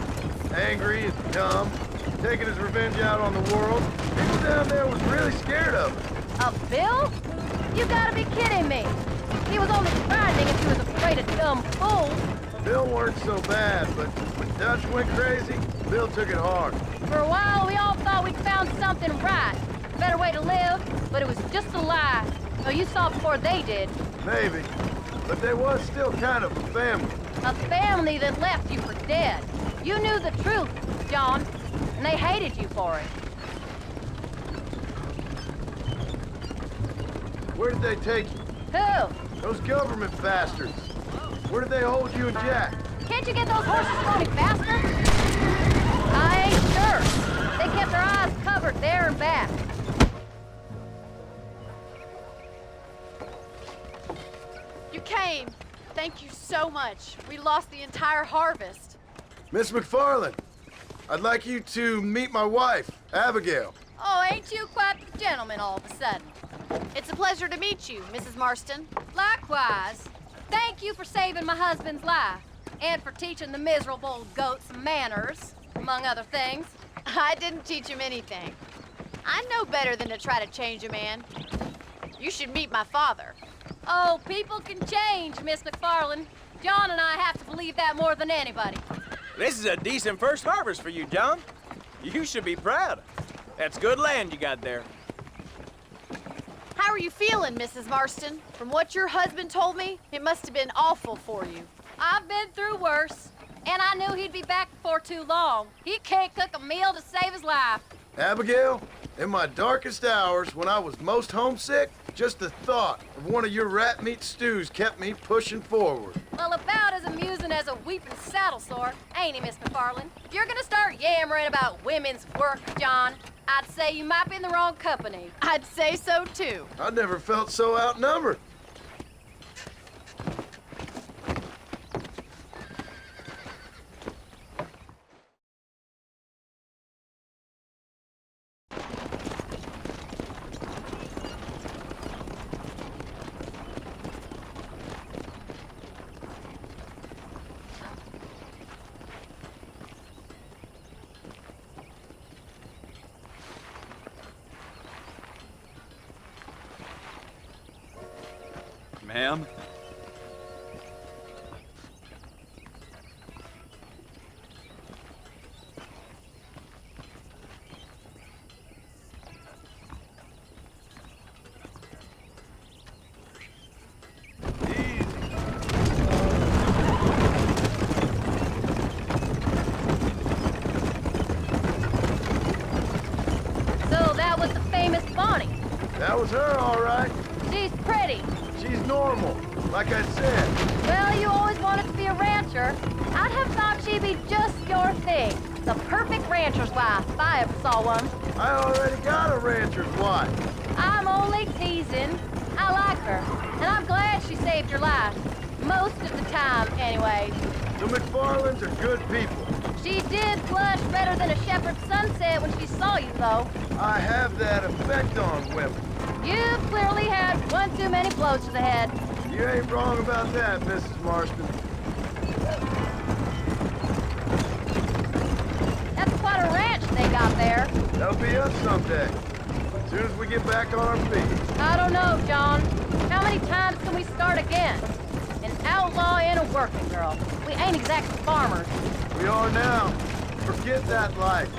Angry and dumb. Taking his revenge out on the world. People down there was really scared of him. Of Bill? You gotta be kidding me. He was only frightening if he was afraid of dumb fools. Bill weren't so bad, but when Dutch went crazy, Bill took it hard. For a while, we all thought we'd found something right. Better way to live, but it was just a lie. So you saw before they did. Maybe. But there was still kind of a family. A family that left you for dead. You knew the truth, John, and they hated you for it. Where did they take you? Who? Those government bastards. Where did they hold you and Jack? Can't you get those horses going faster? I ain't sure. They kept their eyes covered there and back. You came. Thank you so much. We lost the entire harvest. Miss MacFarlane, I'd like you to meet my wife, Abigail. Oh, ain't you quite the gentleman all of a sudden? It's a pleasure to meet you, Mrs. Marston. Likewise. Thank you for saving my husband's life, and for teaching the miserable goats manners, among other things. I didn't teach him anything. I know better than to try to change a man. You should meet my father. Oh, people can change, Miss MacFarlane. John and I have to believe that more than anybody. This is a decent first harvest for you, John. You should be proud. That's good land you got there. How are you feeling, Mrs. Marston? From what your husband told me, it must have been awful for you. I've been through worse, and I knew he'd be back before too long. He can't cook a meal to save his life. Abigail, in my darkest hours, when I was most homesick, just the thought of one of your rat meat stews kept me pushing forward. Well, about as amusing as a weeping saddle sore, ain't he, Miss MacFarlane? If you're gonna start yammering about women's work, John, I'd say you might be in the wrong company. I'd say so, too. I never felt so outnumbered. Ma'am? So that was the famous Bonnie. That was her, all right. She's pretty. She's normal, like I said. Well, you always wanted to be a rancher. I'd have thought she'd be just your thing. The perfect rancher's wife, if I ever saw one. I already got a rancher's wife. I'm only teasing. I like her, and I'm glad she saved your life. Most of the time, anyway. The MacFarlanes are good people. She did blush redder than a shepherd's sunset when she saw you, though. I have that effect on women. You've clearly had one too many blows to the head. You ain't wrong about that, Mrs. Marston. That's quite a ranch they got there. That'll be us someday. As soon as we get back on our feet. I don't know, John. How many times can we start again? An outlaw and a working girl. We ain't exactly farmers. We are now. Forget that life.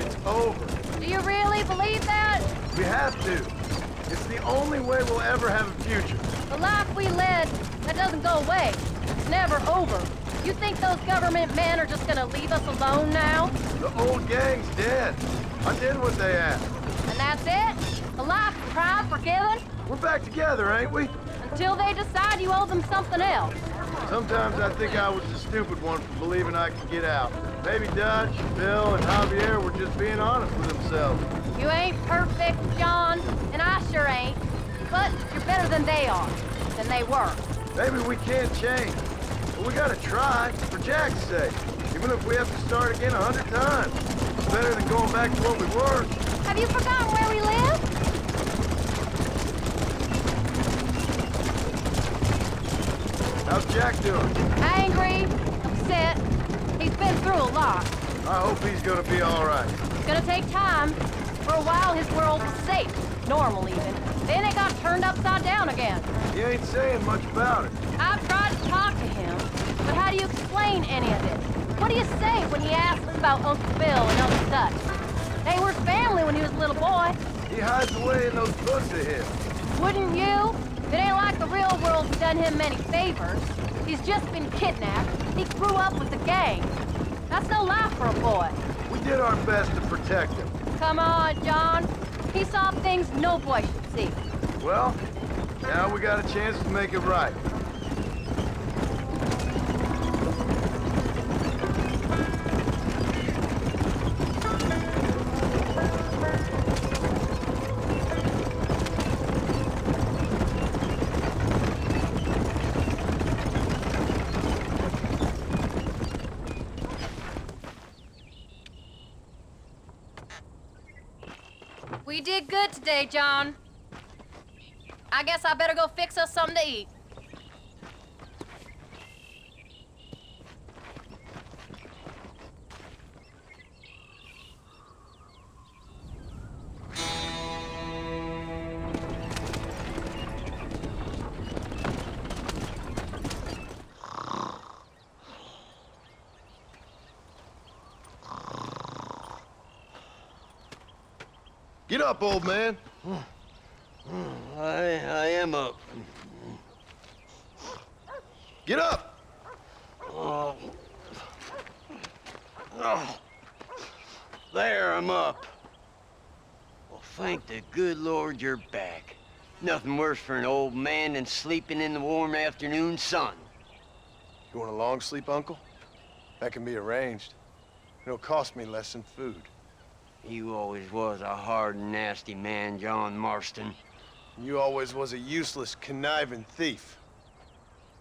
It's over. Do you really believe that? We have to. It's the only way we'll ever have a future. The life we led, that doesn't go away. It's never over. You think those government men are just gonna leave us alone now? The old gang's dead. I did what they asked. And that's it? A life of pride forgiven? We're back together, ain't we? Until they decide you owe them something else. Sometimes I think I was the stupid one for believing I could get out. Maybe Dutch, Bill, and Javier were just being honest with themselves. You ain't perfect, John, and I sure ain't. But you're better than they are, than they were. Maybe we can't change, but we gotta try, for Jack's sake. Even if we have to start again 100 times. It's better than going back to what we were. Have you forgotten where we live? How's Jack doing? Angry, upset. He's been through a lot. I hope he's gonna be all right. It's gonna take time. For a while, his world was safe. Normal, even. Then it got turned upside down again. He ain't saying much about it. I've tried to talk to him, but how do you explain any of it? What do you say when he asks about Uncle Bill and Uncle Dutch? They were family when he was a little boy. He hides away in those books of his. Wouldn't you? It ain't like the real world's done him many favors. He's just been kidnapped. He grew up with the gang. That's no life for a boy. We did our best to protect him. Come on, John. He saw things no boy should see. Well, now we got a chance to make it right. We did good today, John. I guess I better go fix us something to eat. Get up, old man. I am up. Get up! Oh. There, I'm up. Well, thank the good Lord you're back. Nothing worse for an old man than sleeping in the warm afternoon sun. You want a long sleep, Uncle? That can be arranged. It'll cost me less than food. You always was a hard and nasty man, John Marston. You always was a useless, conniving thief.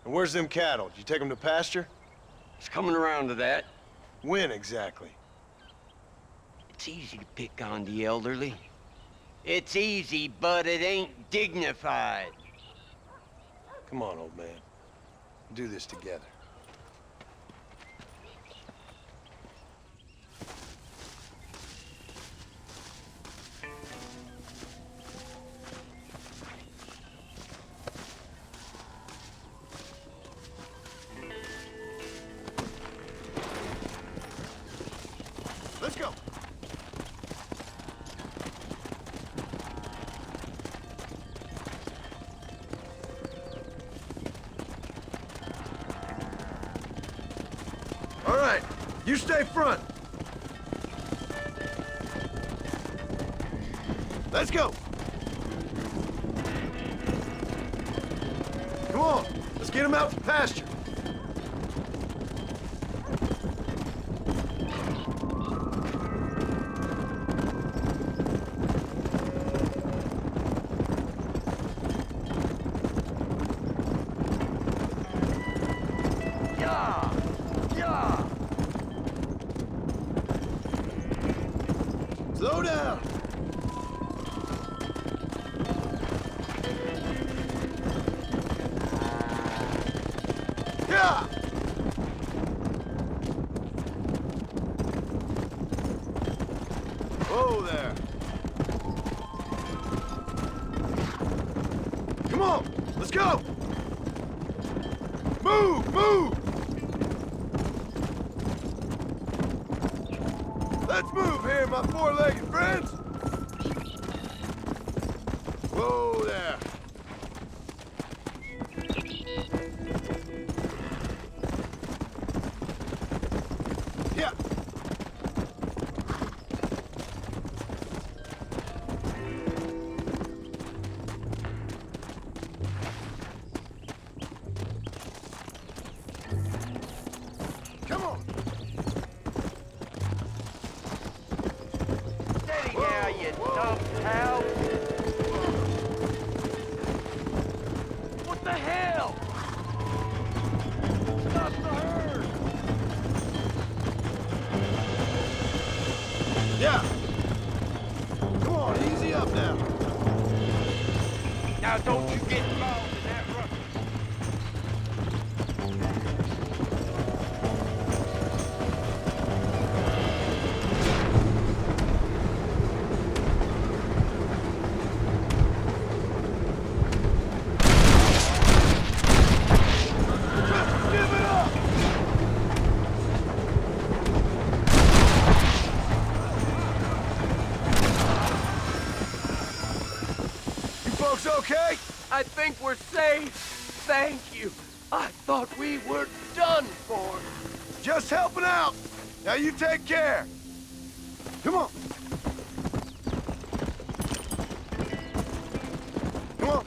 And where's them cattle? Did you take them to pasture? It's coming around to that. When exactly? It's easy to pick on the elderly. It's easy, but it ain't dignified. Come on, old man. We'll do this together. You stay front. Let's go. Come on, let's get him out to pasture. Slow down. Yeah. Whoa there. Come on, let's go. Move, move. Let's move here, my four-legged friends. Whoa there. Yeah. Come on. Steady now, you dumb cow. What the hell? Stop the herd. Yeah. Come on, easy up now. Now don't you get involved in that ruckus. Give it up. You folks okay? I think we're safe. Thank you. I thought we were done for. Just helping out. Now you take care. Come on. Come on.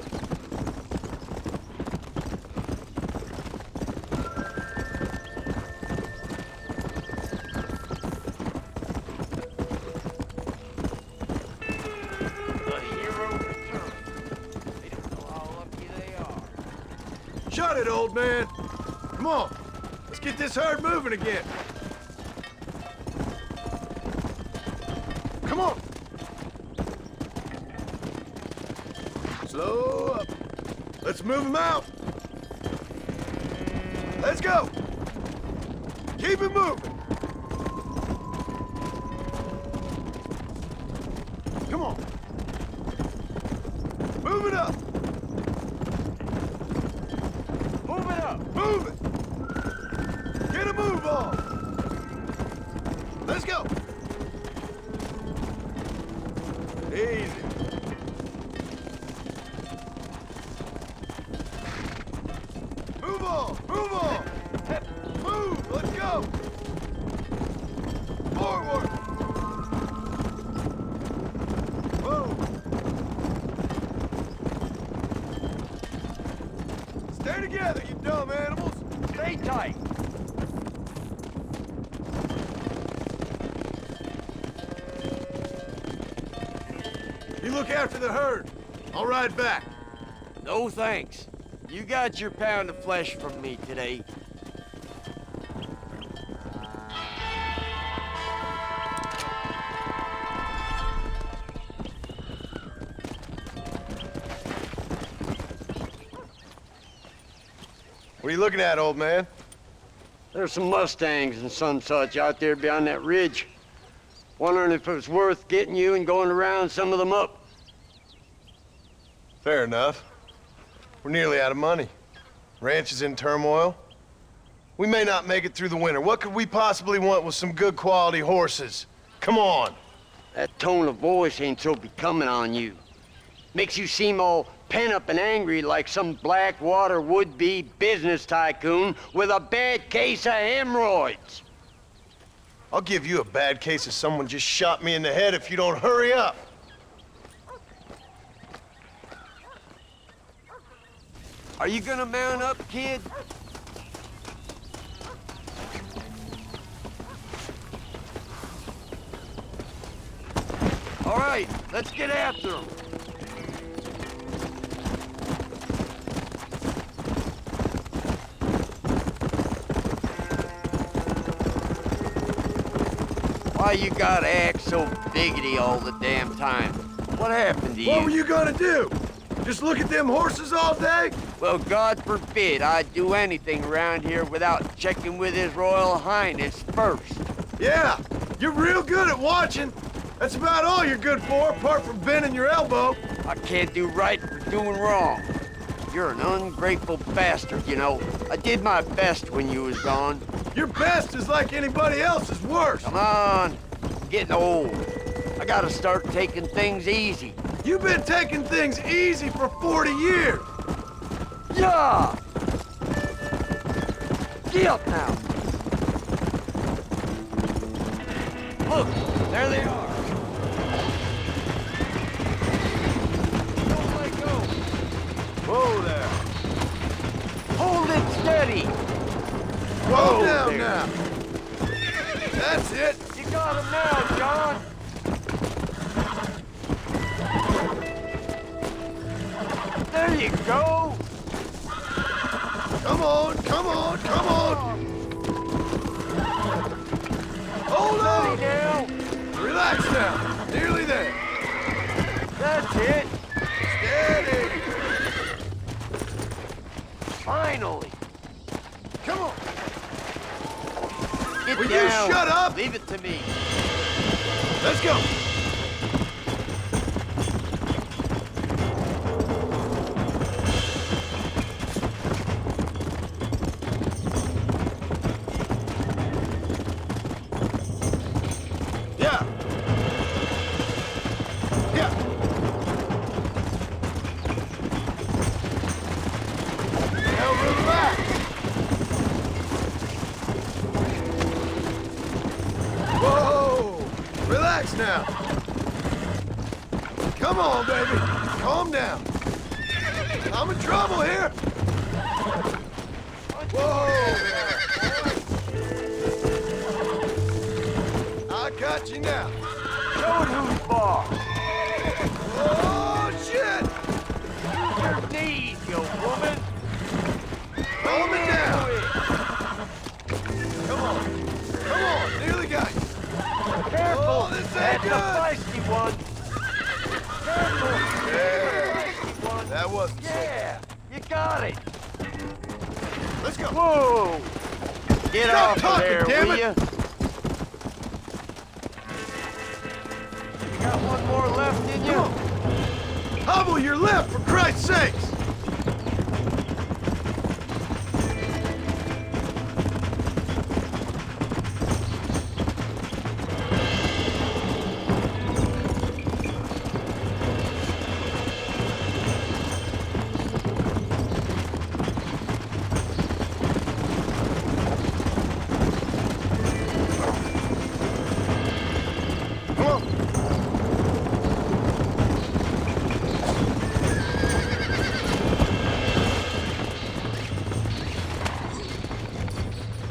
The hero returned. They don't know how lucky they are. Shut it, old man. Come on. Let's get this herd moving again. Come on. Slow up. Let's move them out. Let's go. Keep it moving. Come on. Move it up. Move it up. Move it. Get a move on. Let's go. Easy. Move on. Move on. Move. Let's go. Forward. Whoa. Stay together, you dumb animals. Stay tight. You look after the herd. I'll ride back. No thanks. You got your pound of flesh from me today. What are you looking at, old man? There's some Mustangs and some such out there beyond that ridge. Wondering if it was worth getting you and going to round some of them up. Fair enough. We're nearly out of money. Ranch is in turmoil. We may not make it through the winter. What could we possibly want with some good quality horses? Come on. That tone of voice ain't so becoming on you. Makes you seem all pent up and angry like some Blackwater would-be business tycoon with a bad case of hemorrhoids. I'll give you a bad case of someone just shot me in the head if you don't hurry up. Are you gonna mount up, kid? All right, let's get after him. Why you gotta act so biggity all the damn time? What happened to you? What were you gonna do? Just look at them horses all day? Well, God forbid I'd do anything around here without checking with His Royal Highness first. Yeah, you're real good at watching. That's about all you're good for, apart from bending your elbow. I can't do right for doing wrong. You're an ungrateful bastard, you know. I did my best when you was gone. Your best is like anybody else's worst. Come on, I'm getting old. I gotta start taking things easy. You've been taking things easy for 40 years. Yeah! Get up now! Look, there they are. Don't let go. Whoa there. Hold it steady. Whoa down there. now. That's it. You got him now, John. There you go. Come on, come on, come on. Hold on. Now. Relax now. Nearly there. That's it. Steady. Finally. Come on. Get Will down. you shut up? Leave it to me. Let's go. Now. Come on, baby. Calm down. I'm in trouble here. Whoa there. I got you now. Show it who's boss. Oh, shit. Use your knees, you woman. Calm it down. Come on. Come on. Nearly got you. Careful! Oh, this ain't That's good. a feisty one! Careful! Yeah. That wasn't Yeah! You got it! Let's go! Whoa! Get Stop off talking, of there, damn will it. you? You got one more left in you? Hobble your lip, for Christ's sakes!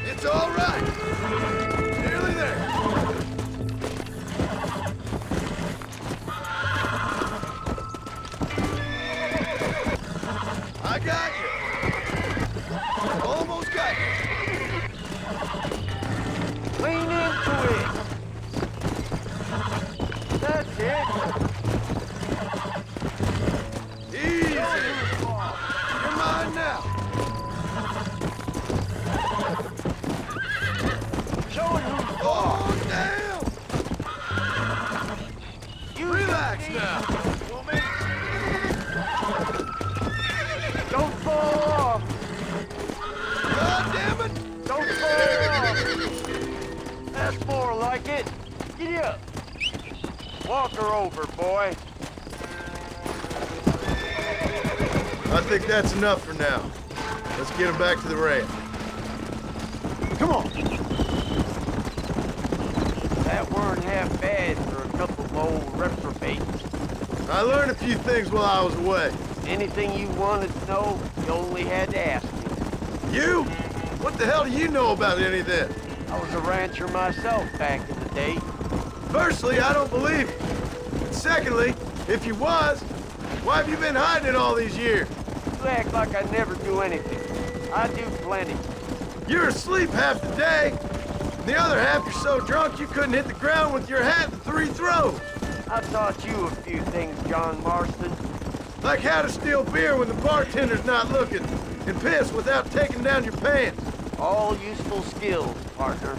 It's all right. Nearly there. I got you. Almost got you. Lean into it! That's it! Easy. You're mine now. Show it who's Oh, damn! You Relax now. woman! Don't fall off! God damn it! Don't fall off! That's more like it! Get up! Walk her over, boy. I think that's enough for now. Let's get him back to the rail. Come on. That weren't half bad for a couple of old reprobates. I learned a few things while I was away. Anything you wanted to know, you only had to ask me. You? What the hell do you know about any of this? I was a rancher myself back in the day. Firstly, I don't believe it. And secondly, if you was, why have you been hiding it all these years? You act like I never do anything. I do plenty. You're asleep half the day. The other half you're so drunk you couldn't hit the ground with your hat in 3 throws. I taught you a few things, John Marston. Like how to steal beer when the bartender's not looking, and piss without taking down your pants. All useful skills, partner.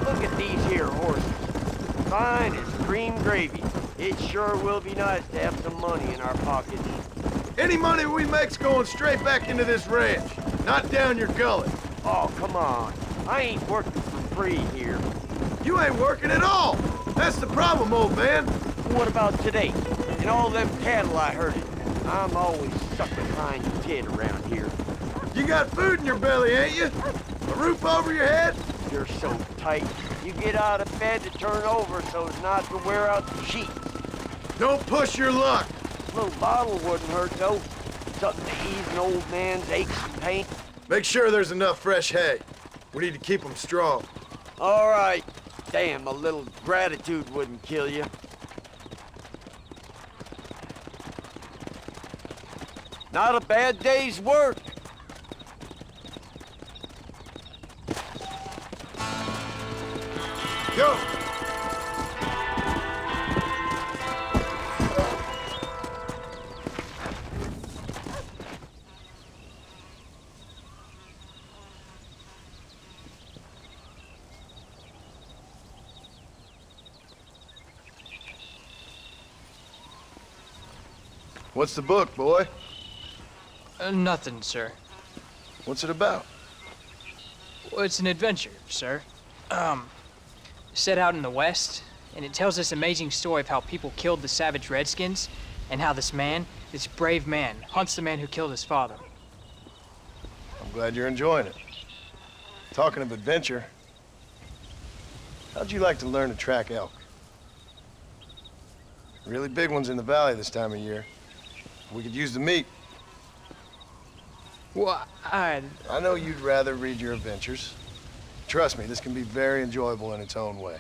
Look at these here horses. Fine as cream gravy. It sure will be nice to have some money in our pockets. Any money we make's going straight back into this ranch, not down your gullet. Oh, come on. I ain't working for free here. You ain't working at all. That's the problem, old man. What about today? And all them cattle I herded. I'm always stuck behind the tit around here. You got food in your belly, ain't you? A roof over your head? You're so tight. You get out of bed to turn over so as not to wear out the sheets. Don't push your luck. A little bottle wouldn't hurt, though. Something to ease an old man's aches and pain. Make sure there's enough fresh hay. We need to keep them strong. All right. Damn, a little gratitude wouldn't kill you. Not a bad day's work. Go! What's the book, boy? Nothing, sir. What's it about? Well, it's an adventure, sir. Set out in the West, and it tells this amazing story of how people killed the savage Redskins, and how this man, this brave man, hunts the man who killed his father. I'm glad you're enjoying it. Talking of adventure, how'd you like to learn to track elk? Really big ones in the valley this time of year. We could use the meat. Well, I know you'd rather read your adventures. Trust me, this can be very enjoyable in its own way.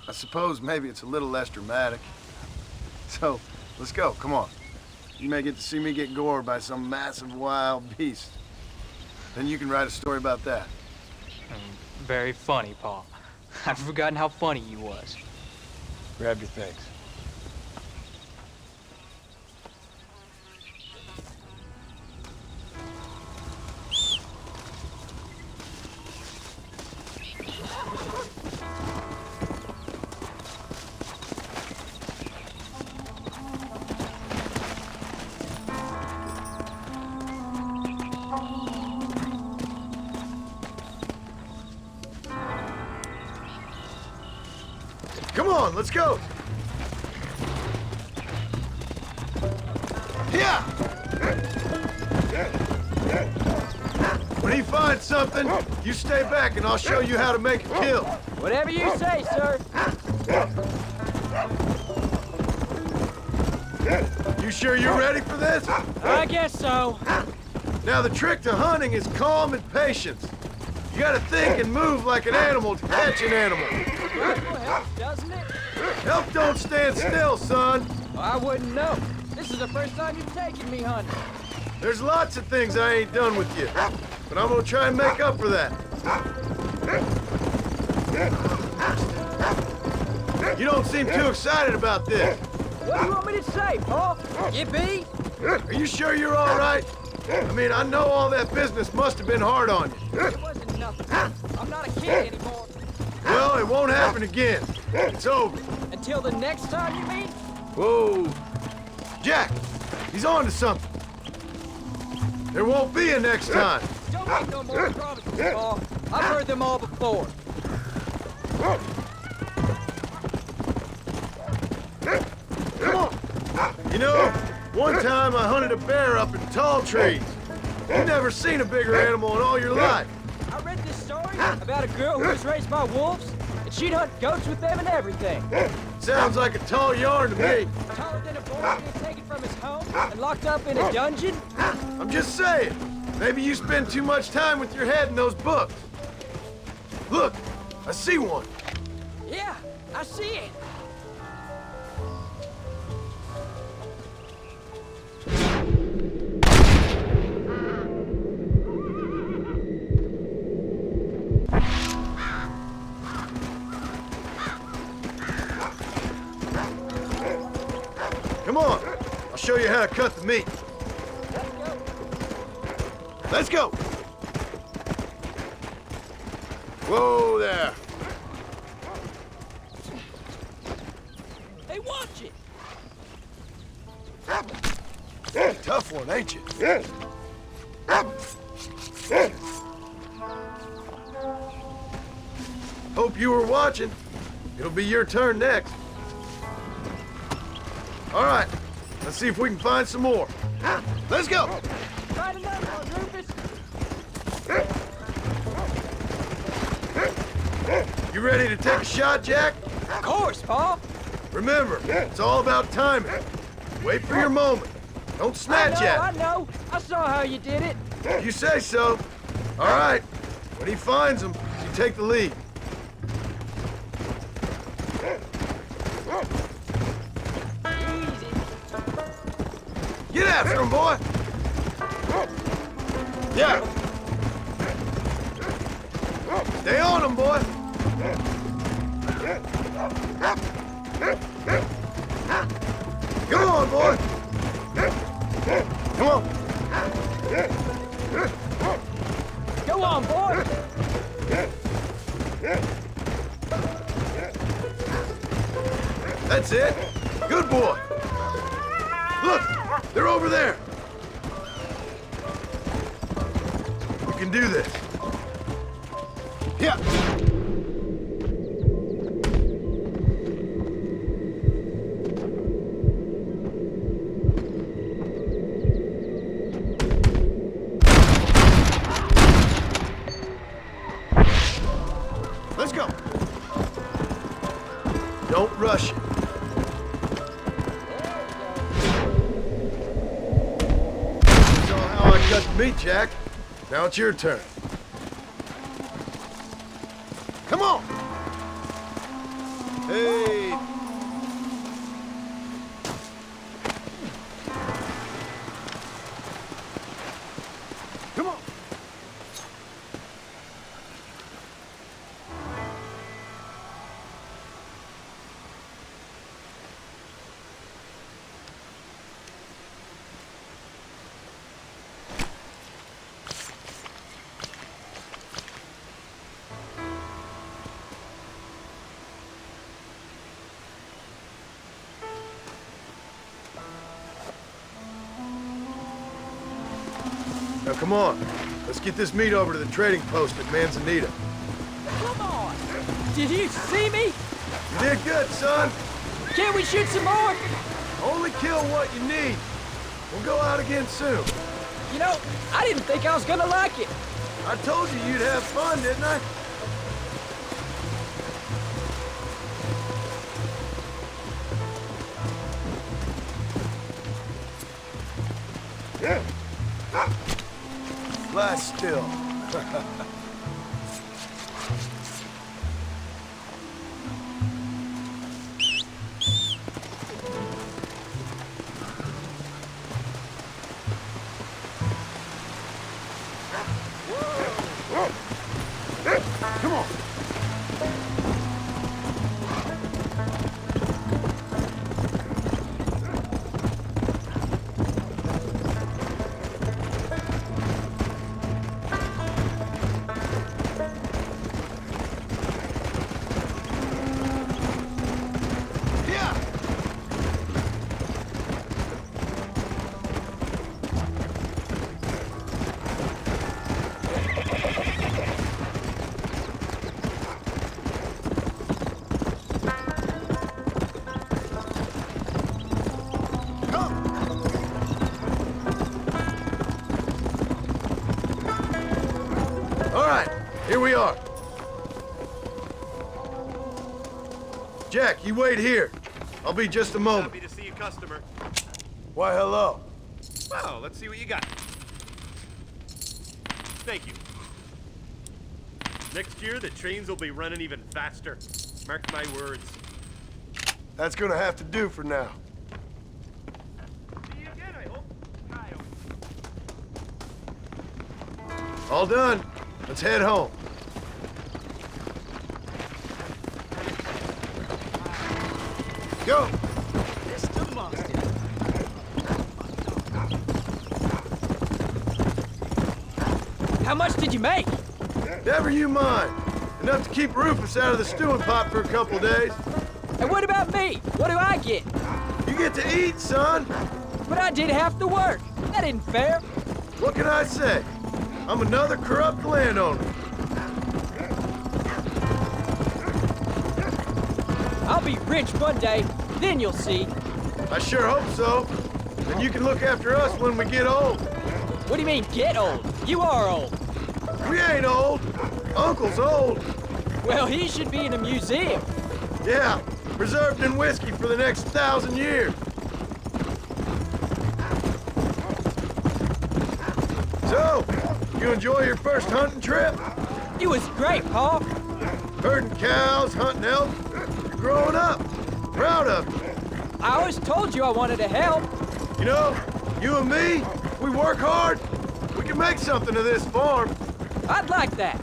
I suppose maybe it's a little less dramatic. So, let's go, come on. You may get to see me get gored by some massive wild beast. Then you can write a story about that. Very funny, Paul. I've forgotten how funny you was. Grab your things. Come on, let's go. Yeah. When he finds something, you stay back and I'll show you how to make a kill. Whatever you say, sir. You sure you're ready for this? I guess so. Now the trick to hunting is calm and patience. You gotta think and move like an animal to catch an animal. Helps, doesn't it? Help don't stand still, son. I wouldn't know. This is the first time you've taken me hunting. There's lots of things I ain't done with you, but I'm gonna try and make up for that. You don't seem too excited about this. What do you want me to say, Paul? Yippee? Are you sure you're all right? I mean, I know all that business must have been hard on you. It wasn't nothing. I'm not a kid anymore. Well, it won't happen again. It's over. Until the next time, you mean? Whoa. Jack, he's on to something. There won't be a next time. Don't make no more promises, Paul. I've heard them all before. Come on. You know, one time I hunted a bear up in tall trees. You've never seen a bigger animal in all your life. I About a girl who was raised by wolves, and she'd hunt goats with them and everything. Sounds like a tall yarn to me. Taller than a boy being taken from his home and locked up in a dungeon? I'm just saying, maybe you spend too much time with your head in those books. Look, I see one. Yeah, I see it. Come on, I'll show you how to cut the meat. Let's go. Whoa there. Hey, watch it. Tough one, ain't you? Hope you were watching. It'll be your turn next. All right, let's see if we can find some more. Let's go. Find another one, Rufus. You ready to take a shot, Jack? Of course, Pa. Remember, it's all about timing. Wait for your moment. Don't snatch at it. I know. I saw how you did it. You say so. All right. When he finds them, you take the lead. Get after him, boy! Yeah! Stay on him, boy! Come on, boy! Come on! Go on, boy! That's it! Good boy! Look! They're over there! You can do this. Yeah! Let's go! Don't rush it. Cut the meat, Jack. Now it's your turn. Come on! Hey! Come on! Now come on, let's get this meat over to the trading post at Manzanita. Come on! Did you see me? You did good, son. Can't we shoot some more? Only kill what you need. We'll go out again soon. You know, I didn't think I was gonna like it. I told you you'd have fun, didn't I? Yeah. Lie still. Come on. Here we are. Jack, you wait here. I'll be just a moment. Happy to see you, customer. Why, hello. Well, let's see what you got. Thank you. Next year, the trains will be running even faster. Mark my words. That's gonna have to do for now. See you again, I hope. All done. Let's head home. Go! Mr. Marston. How much did you make? Never you mind. Enough to keep Rufus out of the stewing pot for a couple days. And what about me? What do I get? You get to eat, son. But I did half the work. That isn't fair. What can I say? I'm another corrupt landowner. I'll be rich one day, then you'll see. I sure hope so. Then you can look after us when we get old. What do you mean, get old? You are old. We ain't old. Uncle's old. Well, he should be in a museum. Yeah, preserved in whiskey for the next 1,000 years. So, you enjoy your first hunting trip? It was great, Pa. Herding cows, hunting elk. You're growing up. Proud of you. I always told you I wanted to help. You know, you and me, we work hard. We can make something of this farm. I'd like that.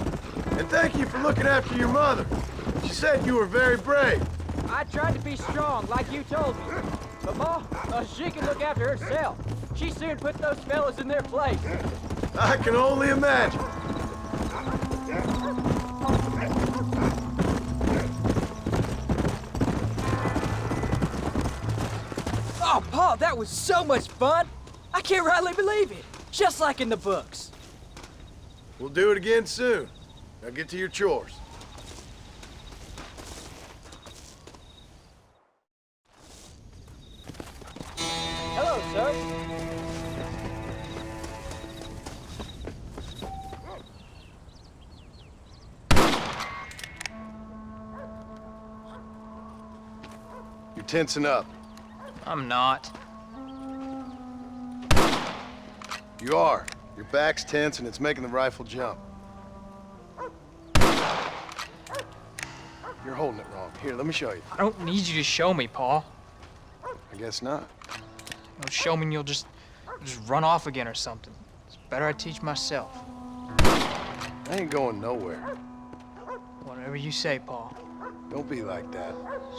And thank you for looking after your mother. She said you were very brave. I tried to be strong, like you told me. But Ma, she can look after herself. She soon put those fellas in their place. I can only imagine. Oh, Pa, that was so much fun. I can't rightly believe it. Just like in the books. We'll do it again soon. Now get to your chores. Hello, sir. You're tensing up. I'm not. You are. Your back's tense and it's making the rifle jump. You're holding it wrong. Here, let me show you. I don't need you to show me, Pa. I guess not. You'll show me and you'll just run off again or something. It's better I teach myself. I ain't going nowhere. Whatever you say, Pa. Don't be like that.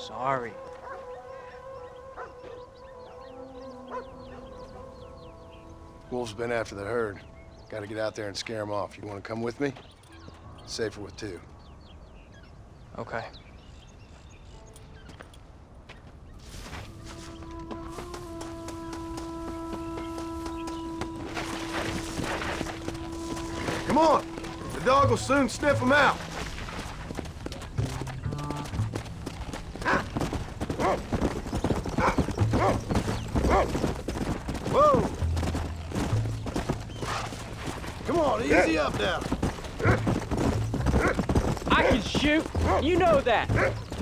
Sorry. Wolf's been after the herd. Gotta get out there and scare them off. You wanna come with me? Safer with two. Okay. Come on! The dog will soon sniff them out. Whoa! Come on, easy up now. I can shoot. You know that.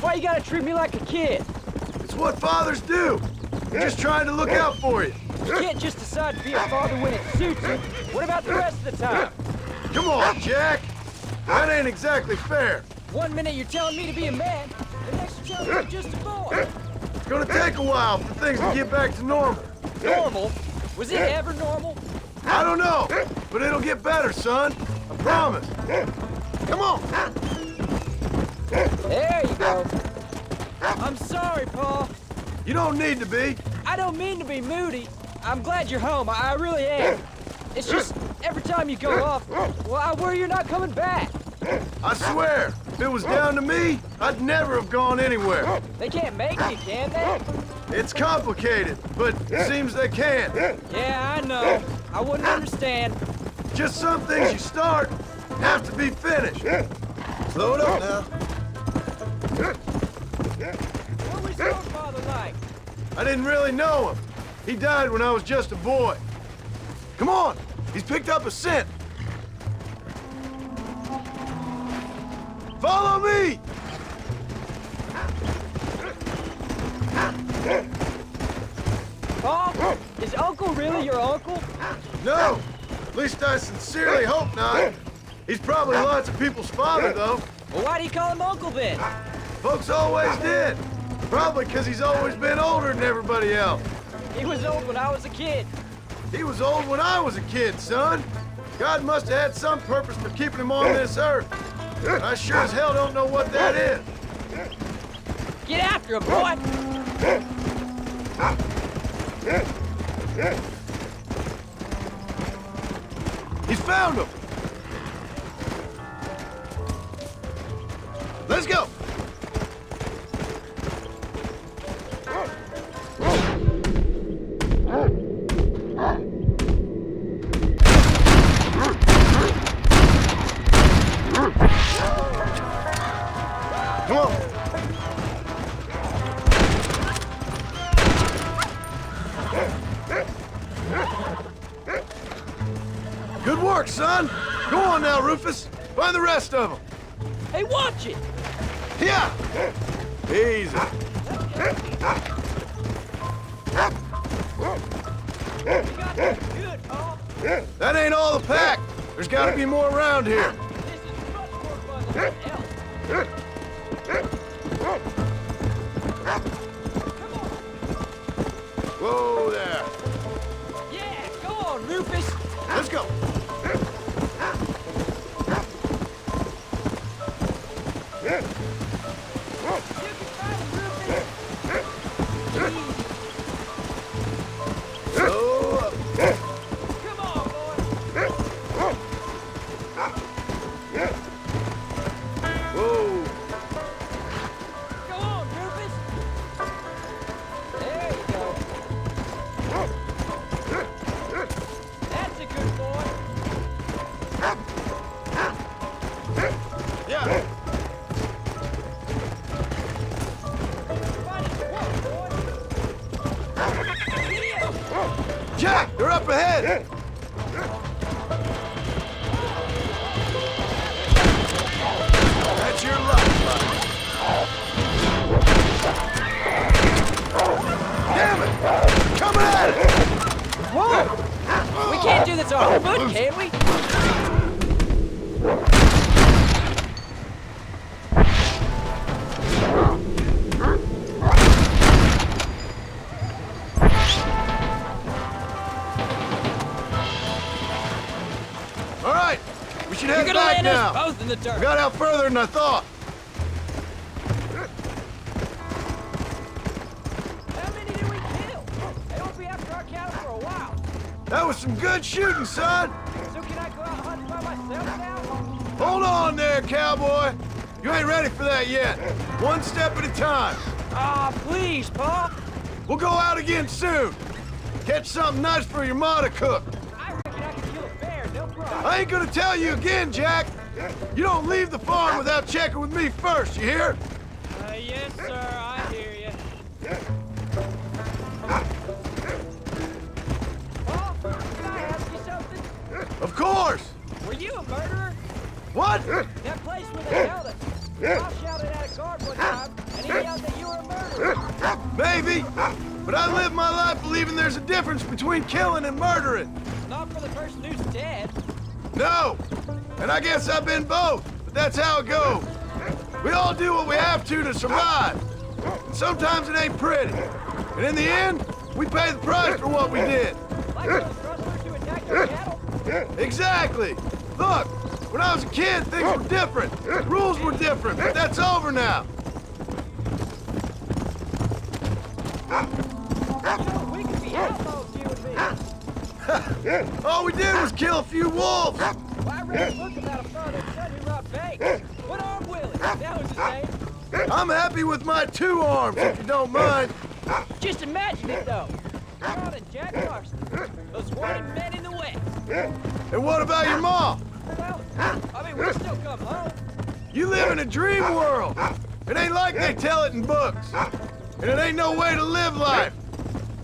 Why you gotta treat me like a kid? It's what fathers do. We're just trying to look out for you. You can't just decide to be a father when it suits you. What about the rest of the time? Come on, Jack. That ain't exactly fair. One minute you're telling me to be a man, the next you're telling me I'm just a boy. It's gonna take a while for things to get back to normal. Normal? Was it ever normal? I don't know, but it'll get better, son. I promise. Come on. There you go. I'm sorry, Pa. You don't need to be. I don't mean to be moody. I'm glad you're home. I really am. It's just every time you go off, well, I worry you're not coming back. I swear, if it was down to me, I'd never have gone anywhere. They can't make you, can they? It's complicated, but it seems they can. Yeah, I know. I wouldn't understand. Just some things you start have to be finished. Slow it up now. What was your father like? I didn't really know him. He died when I was just a boy. Come on, he's picked up a scent. Follow me! Paul, is Uncle really your uncle? No! At least I sincerely hope not. He's probably lots of people's father, though. Well, why do you call him Uncle then? Folks always did. Probably because he's always been older than everybody else. He was old when I was a kid. He was old when I was a kid, son. God must have had some purpose for keeping him on this earth. I sure as hell don't know what that is. Get after him, boy! He's found him! Let's go! Come on! Good work, son! Go on now, Rufus. Find the rest of them. Hey, watch it! Yeah! Easy. That ain't all the pack. There's gotta be more around here. Whoa there. Yeah, go on, Rufus. Let's go. Jack, they're up ahead! That's your luck, bud. Damn it! Coming at it! Whoa! We can't do this on foot, can we? All right, we should head back now. Both in the dirt. We got out further than I thought. How many did we kill? They won't be after our cattle for a while. That was some good shooting, son. So can I go out hunting by myself now? Hold on there, cowboy. You ain't ready for that yet. One step at a time. Ah, please, Paul. We'll go out again soon. Catch something nice for your ma to cook. I reckon I can kill a bear, no problem. I ain't gonna tell you again, Jack. You don't leave the farm without checking with me first, you hear? Yes, sir, I hear you. Paul, can I ask you something? Of course. Were you a murderer? What? That place where they held us. Bob shouted at a guard one time, and he yelled that you were a murderer. Maybe. But I live my life believing there's a difference between killing and murdering. Not for the person who's dead. No. And I guess I've been both. But that's how it goes. We all do what we have to survive. And sometimes it ain't pretty. And in the end, we pay the price for what we did. Like those rustlers who attacked our cattle? Exactly. Look, when I was a kid, things were different. Rules were different, but that's over now. We could be outlaws, you and me. All we did was kill a few wolves. Well, I read a book about a father and son who robbed banks. What arm Willie? That was his name. I'm happy with my 2 arms, if you don't mind. Just imagine it, though. Ron and Jack Marston, those wanted men in the West. And what about your mom? Well, I mean, we still come home. You live in a dream world. It ain't like they tell it in books. And it ain't no way to live life.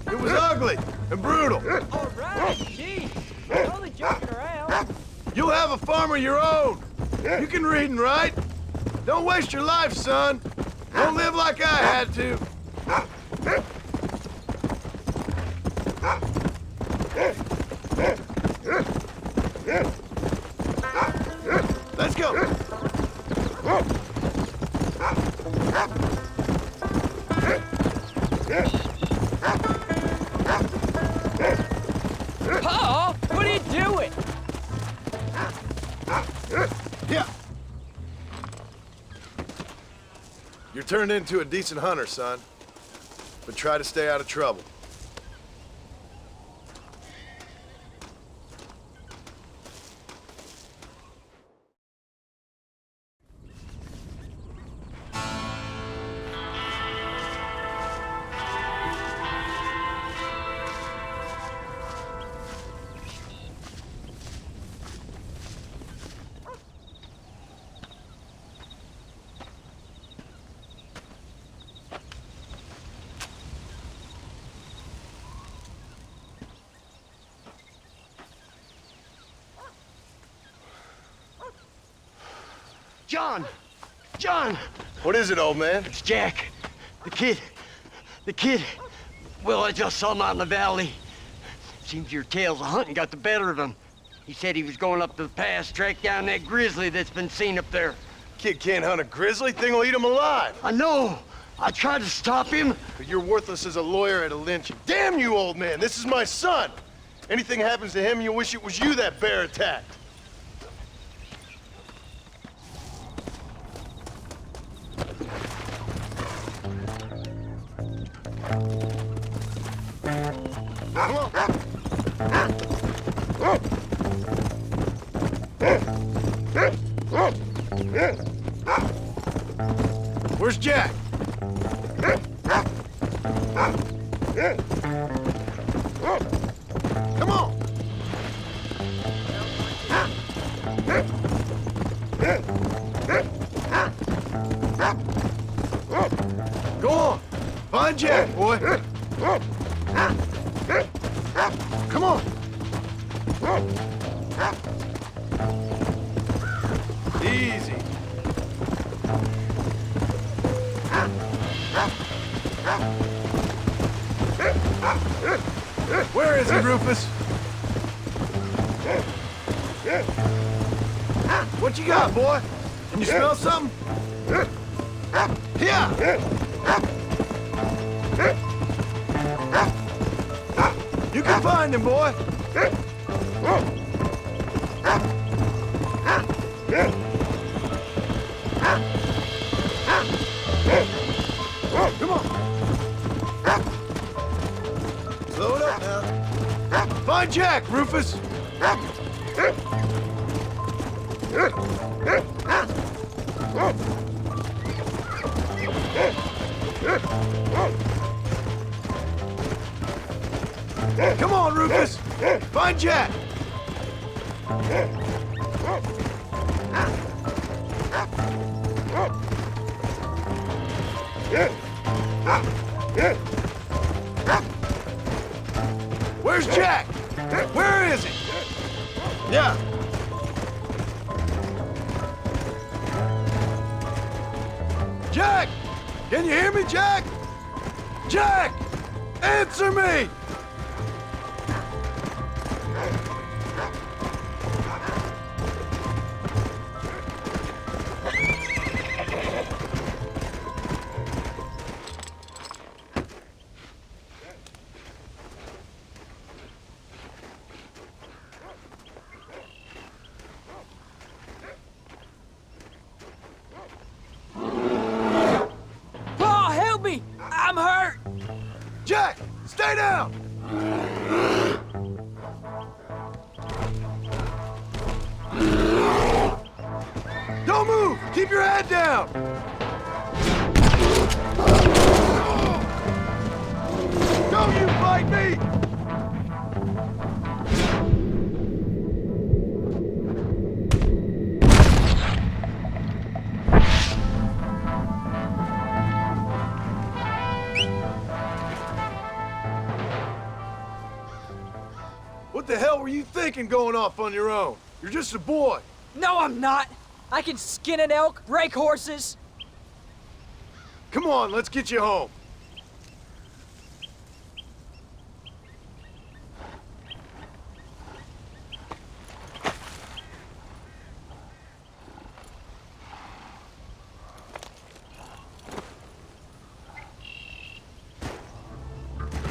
It was ugly and brutal. All right, geez. I'm only joking around. You'll have a farm of your own. You can read and write. Don't waste your life, son. Don't live like I had to. You're turned into a decent hunter, son. But try to stay out of trouble. John! John! What is it, old man? It's Jack. The kid. The kid. Well, I just saw him out in the valley. Seems your tales of hunting got the better of him. He said he was going up to the pass, track down that grizzly that's been seen up there. Kid can't hunt a grizzly. Thing will eat him alive. I know. I tried to stop him. But you're worthless as a lawyer at a lynching. Damn you, old man. This is my son. Anything happens to him, you'll wish it was you that bear attacked. Where's Jack? Come on! Go on! Find Jack, boy! Come on! Easy. Where is he, Rufus? What you got, boy? Can you smell something? Here! You can find him, boy! Come on! Slow it up now. Find Jack, Rufus! Come on, Rufus! Find Jack! Where's Jack? Where is he? Yeah. Jack! Can you hear me, Jack? Jack! Answer me! I'm hurt! Jack, stay down! Don't move! Keep your head down! Don't you fight me! What the hell were you thinking going off on your own? You're just a boy. No, I'm not. I can skin an elk, break horses. Come on, let's get you home.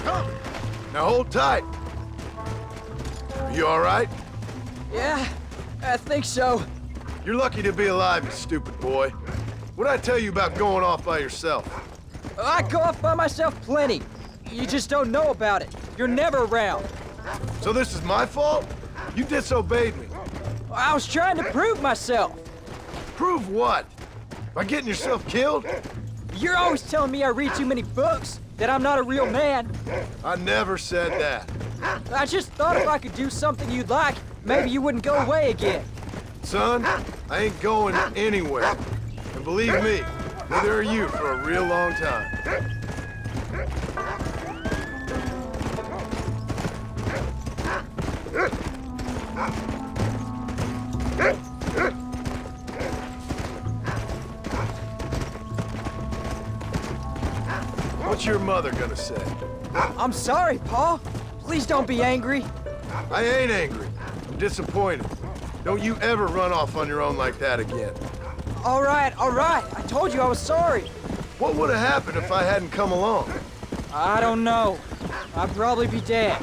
Come. Now hold tight. You all right? Yeah, I think so. You're lucky to be alive, you stupid boy. What'd I tell you about going off by yourself? I go off by myself plenty. You just don't know about it. You're never around. So this is my fault? You disobeyed me. I was trying to prove myself. Prove what? By getting yourself killed? You're always telling me I read too many books, that I'm not a real man. I never said that. I just thought if I could do something you'd like, maybe you wouldn't go away again. Son, I ain't going anywhere. And believe me, neither are you for a real long time. What's your mother gonna say? I'm sorry, Pa. Please don't be angry. I ain't angry. I'm disappointed. Don't you ever run off on your own like that again. All right. I told you I was sorry. What would have happened if I hadn't come along? I don't know. I'd probably be dead.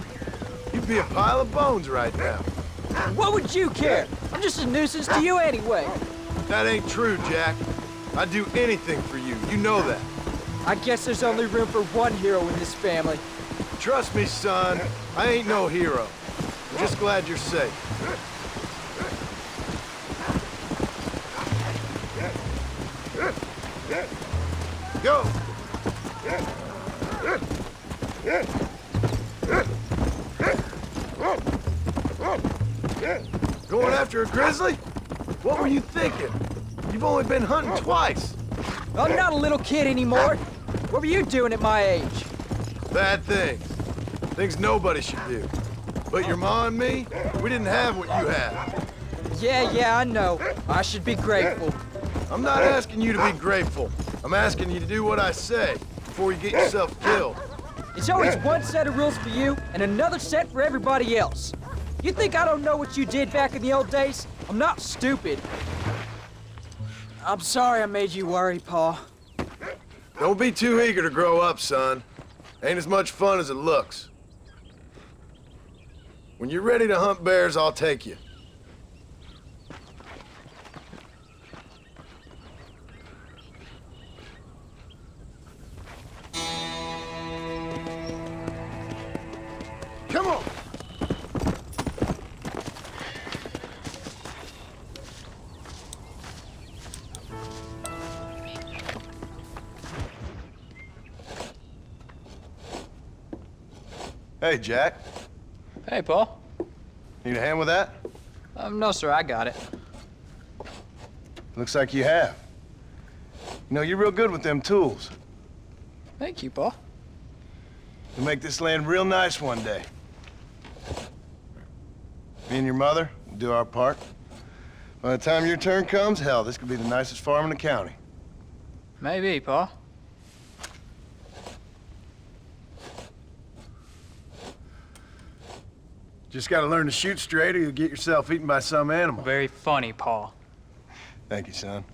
You'd be a pile of bones right now. What would you care? I'm just a nuisance to you anyway. That ain't true, Jack. I'd do anything for you. You know that. I guess there's only room for one hero in this family. Trust me, son. I ain't no hero. I'm just glad you're safe. Go! Going after a grizzly? What were you thinking? You've only been hunting twice. I'm not a little kid anymore. What were you doing at my age? Bad things. Things nobody should do. But your ma and me, we didn't have what you had. Yeah, I know. I should be grateful. I'm not asking you to be grateful. I'm asking you to do what I say before you get yourself killed. It's always one set of rules for you and another set for everybody else. You think I don't know what you did back in the old days? I'm not stupid. I'm sorry I made you worry, Pa. Don't be too eager to grow up, son. Ain't as much fun as it looks. When you're ready to hunt bears, I'll take you. Come on! Hey, Jack. Hey, Paul. Need a hand with that? No, sir, I got it. Looks like you have. You know, you're real good with them tools. Thank you, Paul. You'll make this land real nice one day. Me and your mother will do our part. By the time your turn comes, hell, this could be the nicest farm in the county. Maybe, Paul. Just gotta learn to shoot straight or you'll get yourself eaten by some animal. Very funny, Paul. Thank you, son.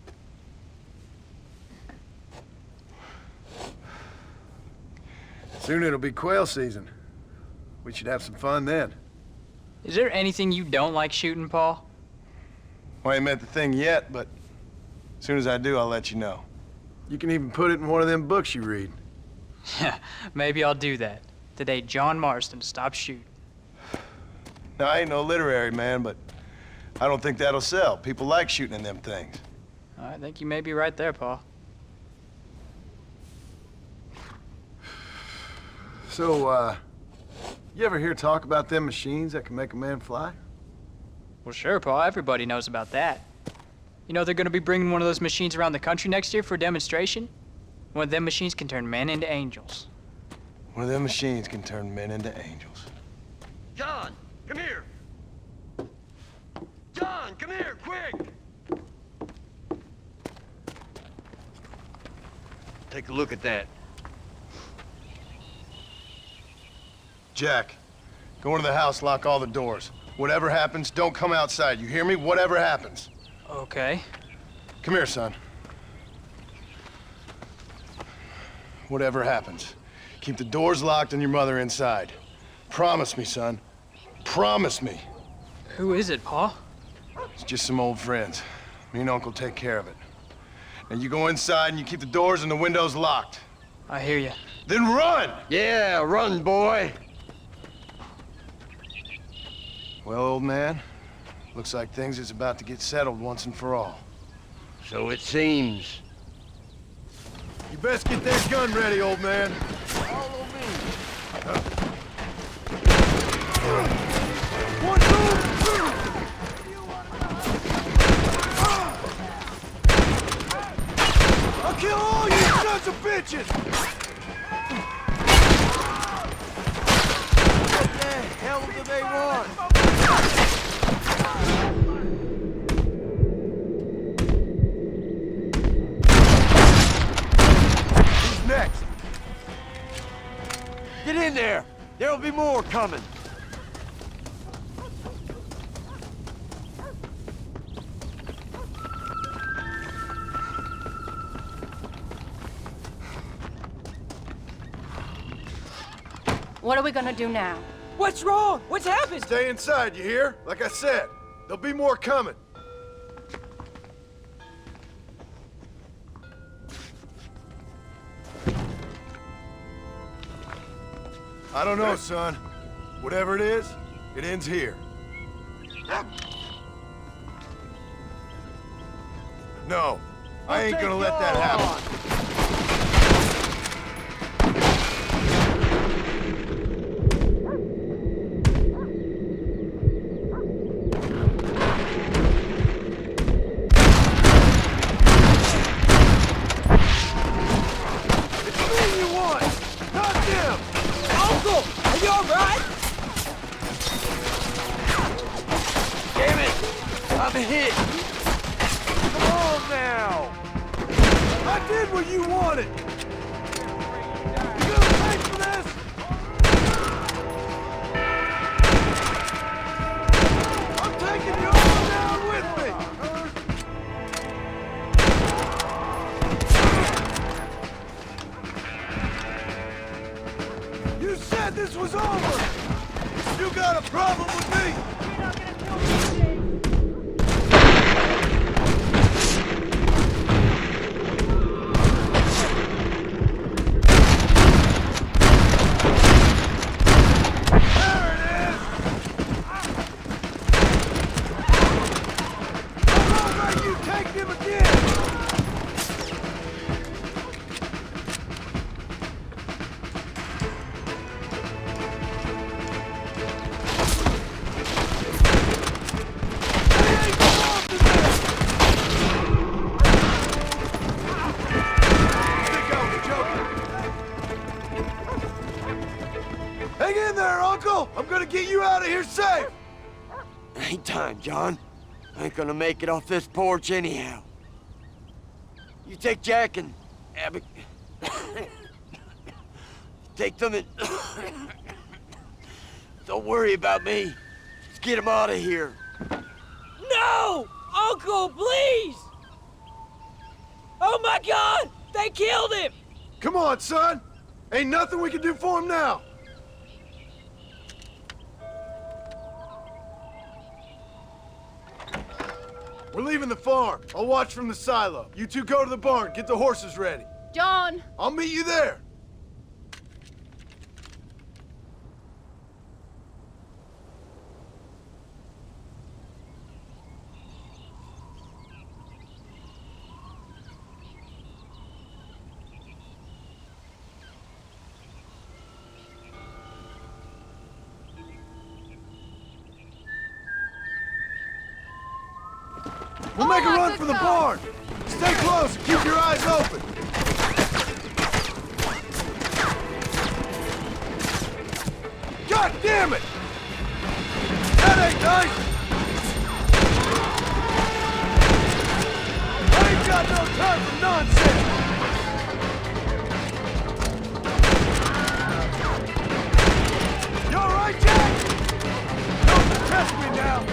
Soon it'll be quail season. We should have some fun then. Is there anything you don't like shooting, Paul? Well, I ain't met the thing yet, but as soon as I do, I'll let you know. You can even put it in one of them books you read. Yeah, maybe I'll do that. Today, John Marston stopped shooting. Now, I ain't no literary man, but I don't think that'll sell. People like shooting in them things. I think you may be right there, Paul. So, you ever hear talk about them machines that can make a man fly? Well, sure, Paul. Everybody knows about that. You know they're gonna be bringing one of those machines around the country next year for a demonstration? One of them machines can turn men into angels. One of them machines can turn men into angels. John, come here. John, come here, quick. Take a look at that. Jack, go into the house, lock all the doors. Whatever happens, don't come outside. You hear me? Whatever happens. Okay. Come here, son. Whatever happens, keep the doors locked and your mother inside. Promise me, son. Promise me. Who is it, Paul? It's just some old friends. Me and Uncle take care of it. And you go inside and you keep the doors and the windows locked. I hear you. Then run! Yeah, run, boy. Well, old man, looks like things is about to get settled once and for all. So it seems. You best get that gun ready, old man. Follow me. One, two! I'll kill all you sons of bitches! What the hell do they want? Who's next? Get in there! There'll be more coming. What are we gonna do now? What's wrong? What's happened? Stay inside, you hear? Like I said, there'll be more coming. I don't know, son. Whatever it is, it ends here. No, I ain't gonna let that happen. Hit! Come on now! I did what you wanted! You gonna pay for this? I'm taking you all down with me! You said this was over! You got a problem with me? I'm gonna get you out of here safe! Ain't time, John. I ain't gonna make it off this porch anyhow. You take Jack and Abby. Take them and... Don't worry about me. Just get them out of here. No! Uncle, please! Oh my God! They killed him! Come on, son! Ain't nothing we can do for him now! We're leaving the farm. I'll watch from the silo. You two go to the barn, get the horses ready. John! I'll meet you there. We'll make a run for the barn! Stay close and keep your eyes open! God damn it! That ain't nice! I ain't got no time for nonsense! You alright, Jack? Don't test me now!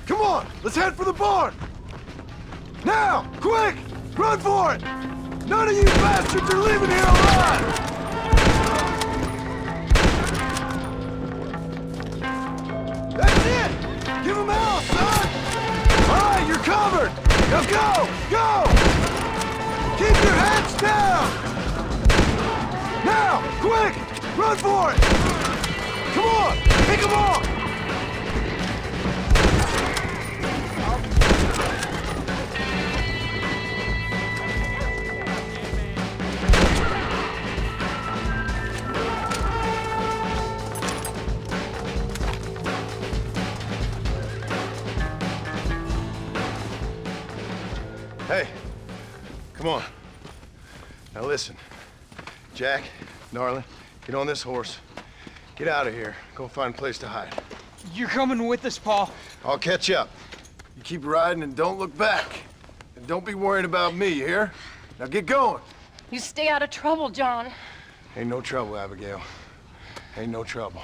Come on, let's head for the barn! Now, quick! Run for it! None of you bastards are leaving here alive! go! Go! Keep your heads down! Now! Quick! Run for it! Come on! Pick them off! Hey, come on. Now listen, Jack, darling, get on this horse. Get out of here. Go find a place to hide. You're coming with us, Paul. I'll catch up. You keep riding and don't look back. And don't be worrying about me, you hear? Now get going. You stay out of trouble, John. Ain't no trouble, Abigail. Ain't no trouble.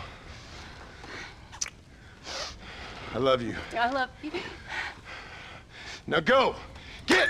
I love you. I love you. Now go! Get!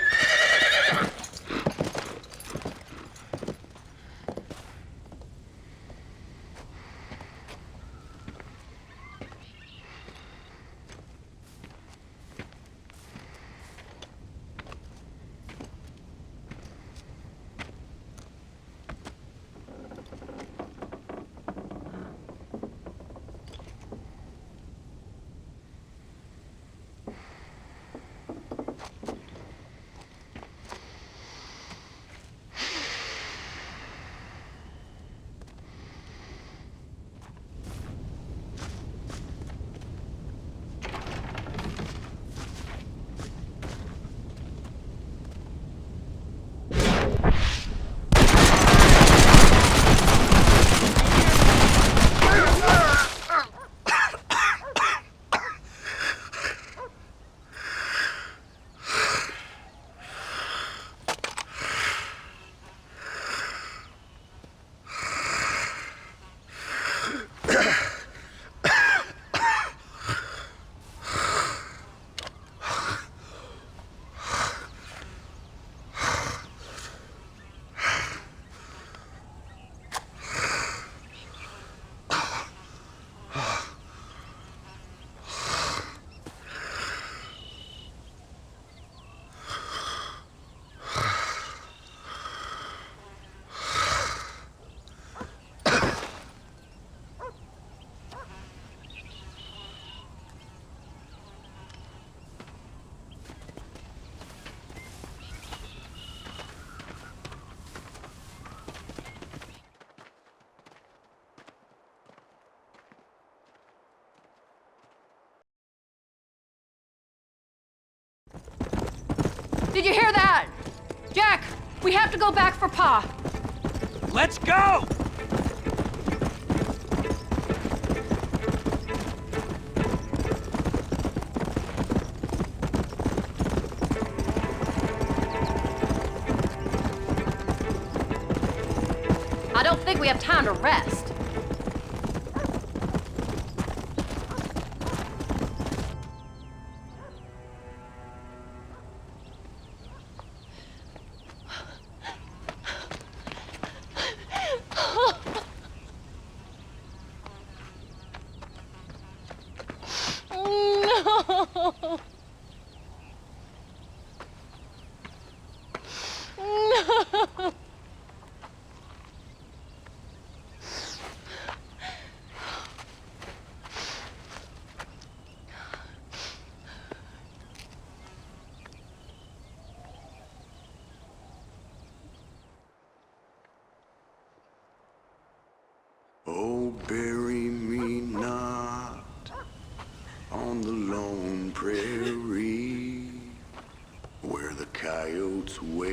Did you hear that? Jack, we have to go back for Pa. Let's go! I don't think we have time to rest. Oh, bury me not on the lone prairie where the coyotes wail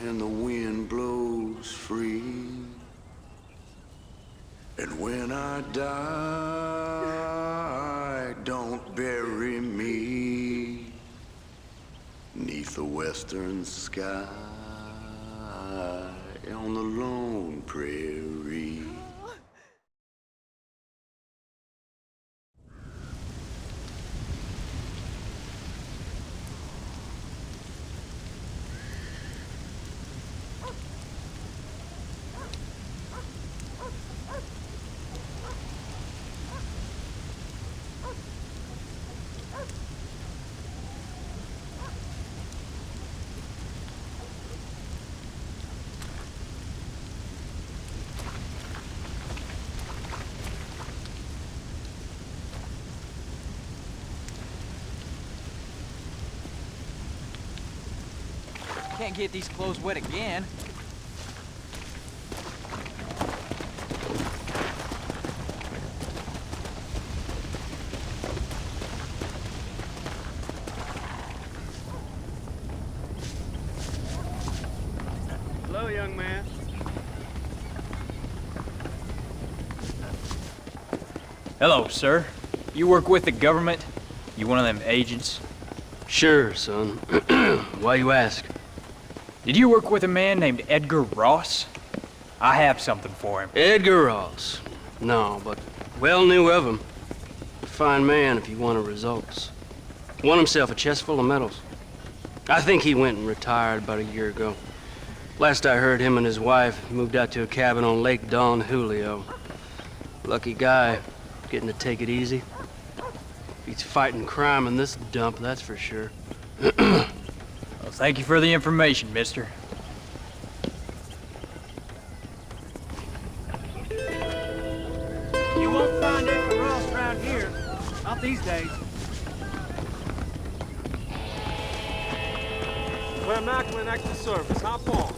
and the wind blows free. And when I die, don't bury me 'neath the western sky on the lone prairie. Can't get these clothes wet again. Hello, young man. Hello, sir. You work with the government? You one of them agents? Sure, son. Why you ask? Did you work with a man named Edgar Ross? I have something for him. Edgar Ross? No, but well knew of him. A fine man if he wanted results. Won himself a chest full of medals. I think he went and retired about a year ago. Last I heard, him and his wife moved out to a cabin on Lake Don Julio. Lucky guy, getting to take it easy. He's fighting crime in this dump, that's for sure. Well, thank you for the information, mister. You won't find Edgar Ross around here. Not these days. Where MacFarlane extra service, hop on.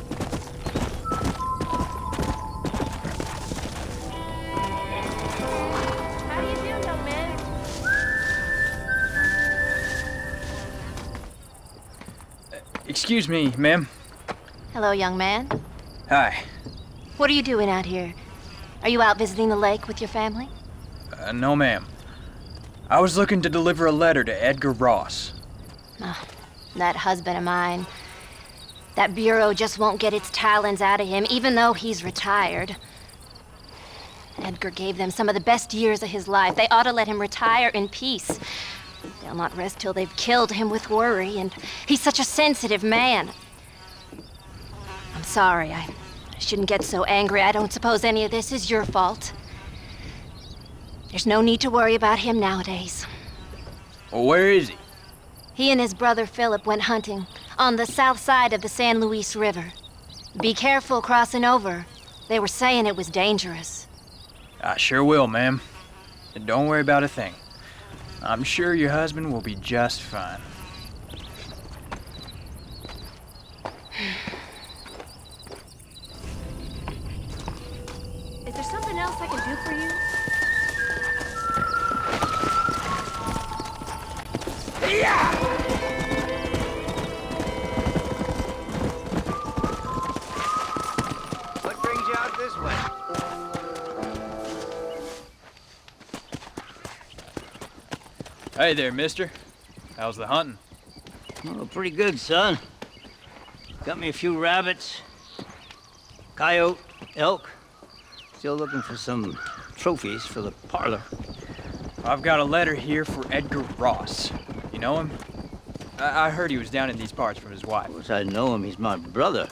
How do you do, young man? Excuse me, ma'am. Hello, young man. Hi. What are you doing out here? Are you out visiting the lake with your family? No, ma'am. I was looking to deliver a letter to Edgar Ross. Oh, that husband of mine. That bureau just won't get its talons out of him, even though he's retired. Edgar gave them some of the best years of his life. They ought to let him retire in peace. They'll not rest till they've killed him with worry, and he's such a sensitive man. I'm sorry, I shouldn't get so angry. I don't suppose any of this is your fault. There's no need to worry about him nowadays. Well, where is he? He and his brother Philip went hunting on the south side of the San Luis River. Be careful crossing over. They were saying it was dangerous. I sure will, ma'am. And don't worry about a thing. I'm sure your husband will be just fine. Is there something else I can do for you? What brings you out this way? Hey there, mister. How's the hunting? Oh, pretty good, son. Got me a few rabbits, coyote, elk. Still looking for some trophies for the parlor. I've got a letter here for Edgar Ross. You know him? I heard he was down in these parts from his wife. Of course I know him. He's my brother.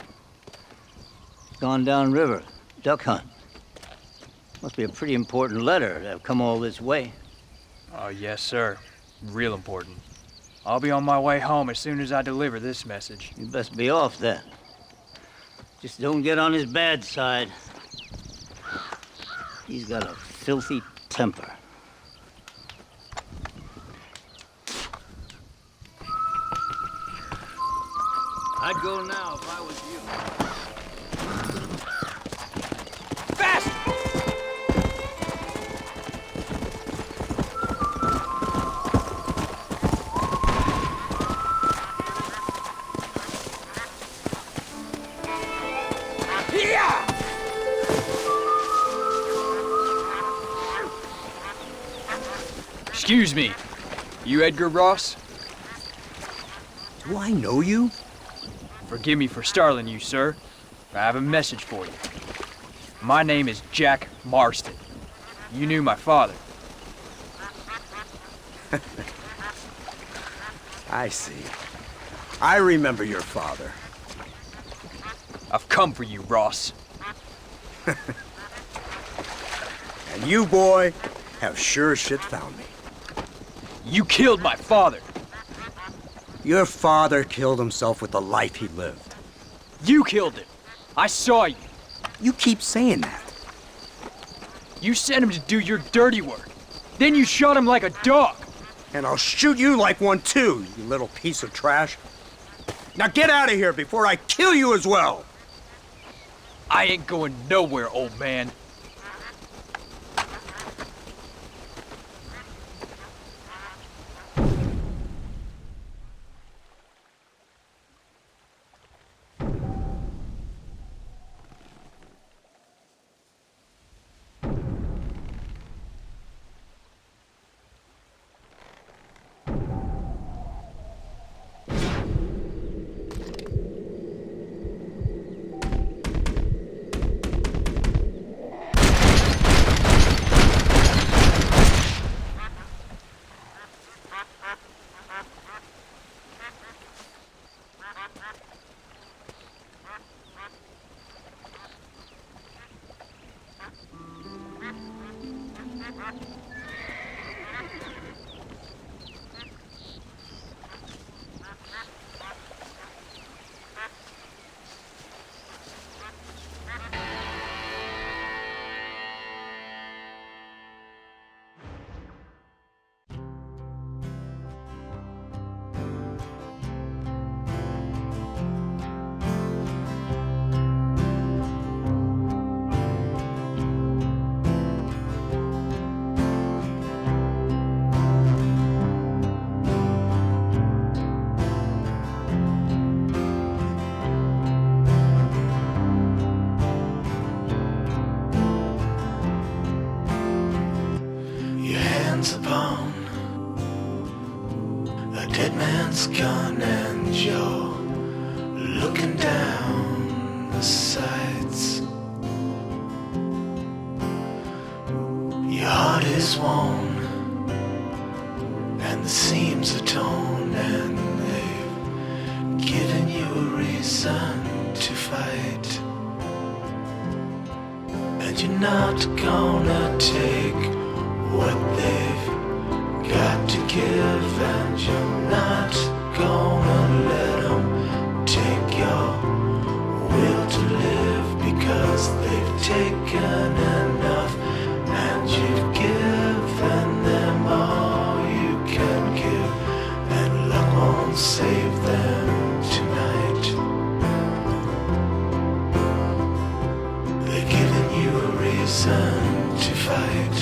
Gone down river, duck hunt. Must be a pretty important letter to have come all this way. Oh, yes, sir. Real important. I'll be on my way home as soon as I deliver this message. You best be off then. Just don't get on his bad side. He's got a filthy temper. I'd go now if I was you. Fast! Excuse me. You Edgar Ross? Do I know you? Forgive me for startling you, sir. I have a message for you. My name is Jack Marston. You knew my father. I see. I remember your father. I've come for you, Ross. And you, boy, have sure as shit found me. You killed my father. Your father killed himself with the life he lived. You killed him. I saw you. You keep saying that. You sent him to do your dirty work. Then you shot him like a dog. And I'll shoot you like one too, you little piece of trash. Now get out of here before I kill you as well! I ain't going nowhere, old man. Upon a dead man's gun, and you're looking down the sights. Your heart is worn and the seams are torn, and they've given you a reason to fight. And you're not gonna take what they've got to give, and you're not gonna let them take your will to live, because they've taken enough, and you've given them all you can give, and luck won't save them tonight. They're giving you a reason to fight.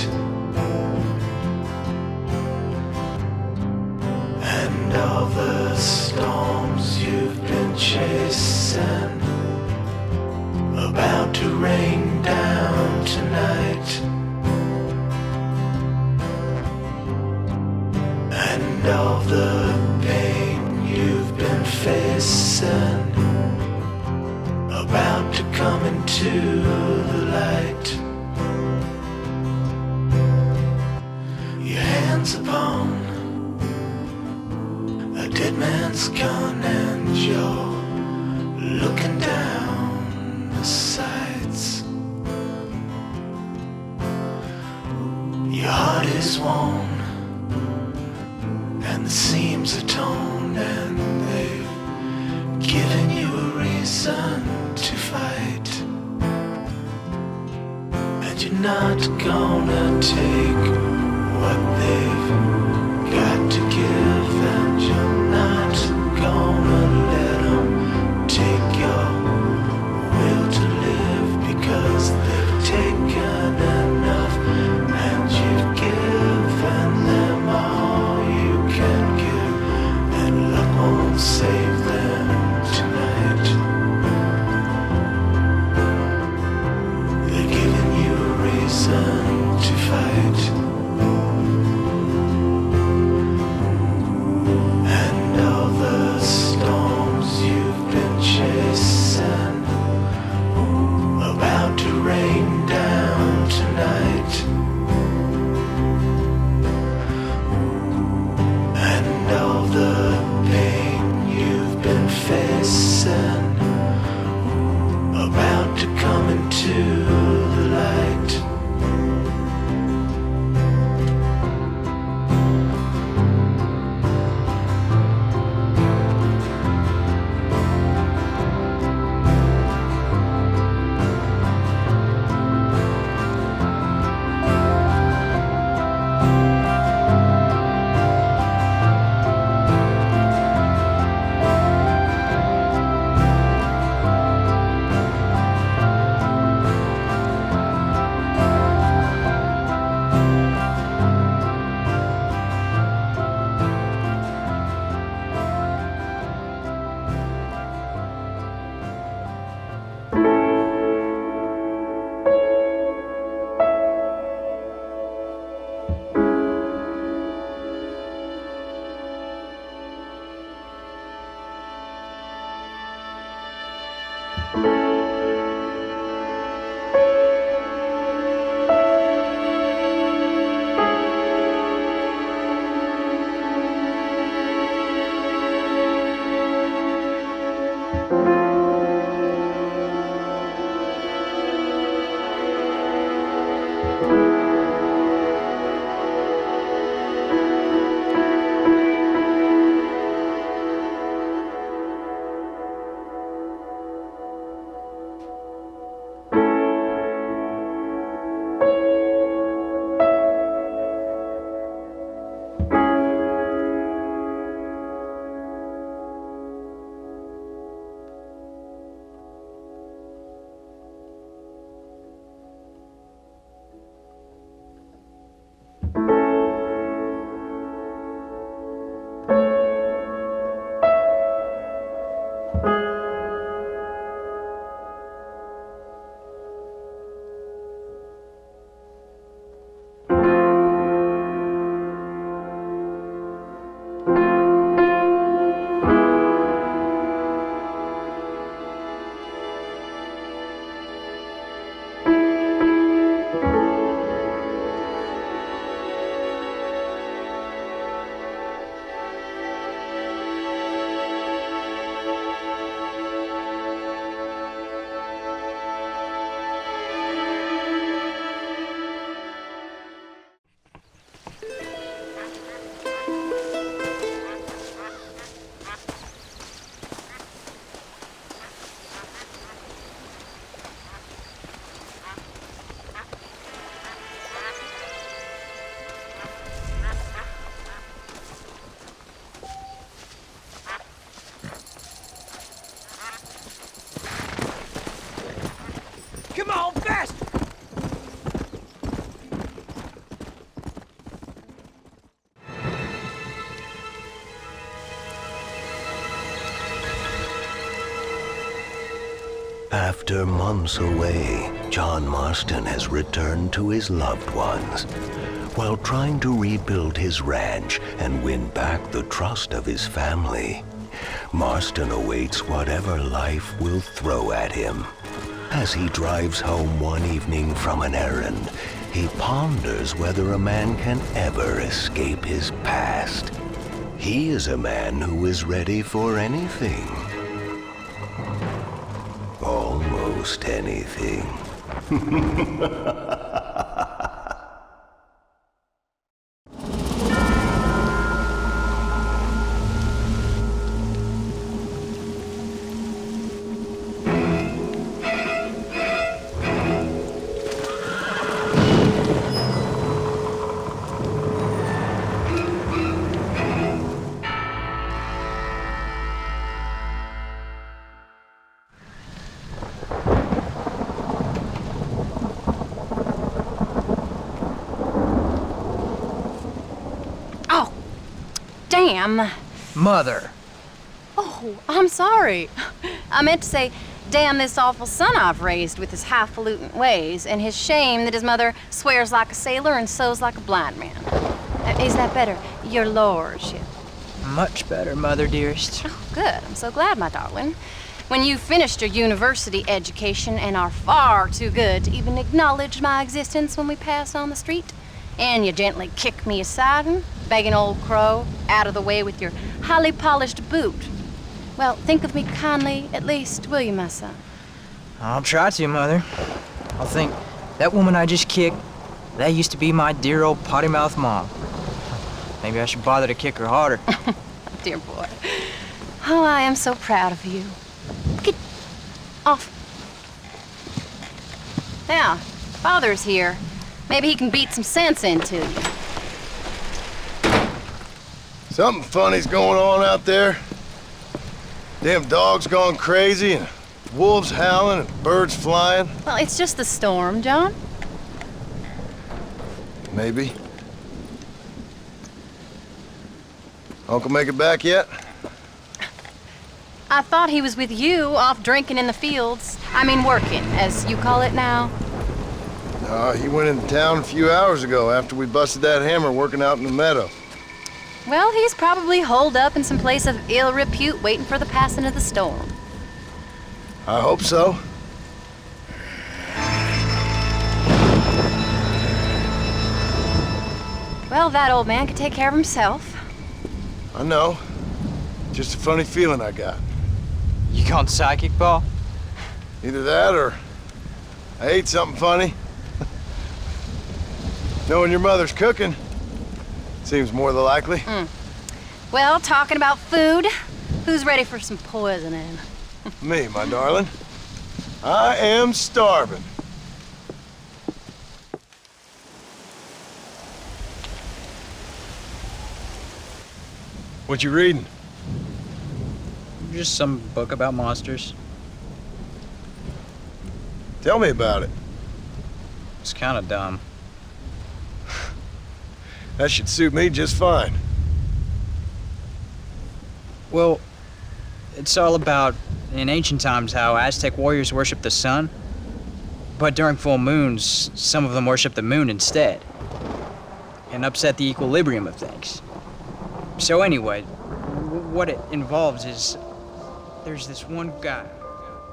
And all the storms you've been chasing, about to rain down tonight. And all the pain you've been facing, about to come into the light. Your hands upon a dead man's gun, and you're looking down the sights. Your heart is worn and the seams are torn, and they've given you a reason to fight. And you're not gonna take what they've got to give, and you're not gonna let them take your will to live, because they've taken enough, and you've given them all you can give, and luck won't save them tonight. They're giving you a reason to fight. Come on, faster! After months away, John Marston has returned to his loved ones. While trying to rebuild his ranch and win back the trust of his family, Marston awaits whatever life will throw at him. As he drives home one evening from an errand, he ponders whether a man can ever escape his past. He is a man who is ready for anything. Almost anything. Damn. Mother. Oh, I'm sorry. I meant to say, damn this awful son I've raised with his highfalutin ways, and his shame that his mother swears like a sailor and sews like a blind man. Is that better, your lordship? Much better, Mother dearest. Oh, good. I'm so glad, my darling. When you've finished your university education and are far too good to even acknowledge my existence when we pass on the street, and you gently kick me aside and begging old crow out of the way with your highly polished boot. Well, think of me kindly, at least, will you, my son? I'll try to, Mother. I'll think, that woman I just kicked, that used to be my dear old potty-mouthed mom. Maybe I should bother to kick her harder. Dear boy. Oh, I am so proud of you. Get off. Now, Father's here. Maybe he can beat some sense into you. Something funny's going on out there. Damn dogs gone crazy, and wolves howling, and birds flying. Well, it's just the storm, John. Maybe. Uncle make it back yet? I thought he was with you, off drinking in the fields. I mean working, as you call it now. He went into town a few hours ago after we busted that hammer working out in the meadow. Well, he's probably holed up in some place of ill repute waiting for the passing of the storm. I hope so. Well, that old man could take care of himself. I know. Just a funny feeling I got. You gone psychic, Paul? Either that or I ate something funny. Knowing your mother's cooking seems more than likely. Well, talking about food, who's ready for some poisoning? Me, my darling. I am starving. What you reading? Just some book about monsters. Tell me about it. It's kind of dumb. That should suit me just fine. Well, it's all about, in ancient times, how Aztec warriors worshiped the sun. But during full moons, some of them worshiped the moon instead. And upset the equilibrium of things. So anyway, what it involves is, there's this one guy,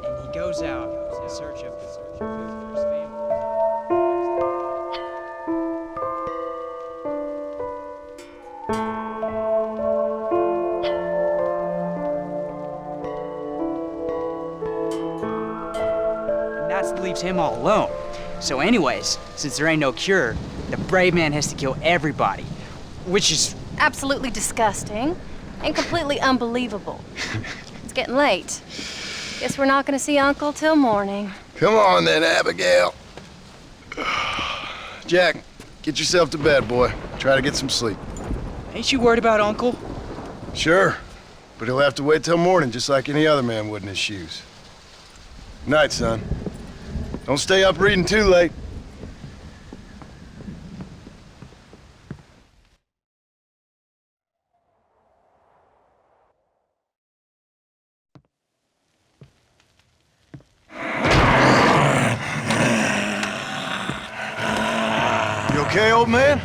and he goes out in search of food for his family. And that leaves him all alone. So anyways, since there ain't no cure, the brave man has to kill everybody, which is Absolutely disgusting and completely unbelievable. It's getting late. Guess we're not gonna see Uncle till morning. Come on then, Abigail. Jack, get yourself to bed, boy. Try to get some sleep. Ain't you worried about Uncle? Sure, but he'll have to wait till morning just like any other man would in his shoes. Night, son. Don't stay up reading too late. You okay, old man?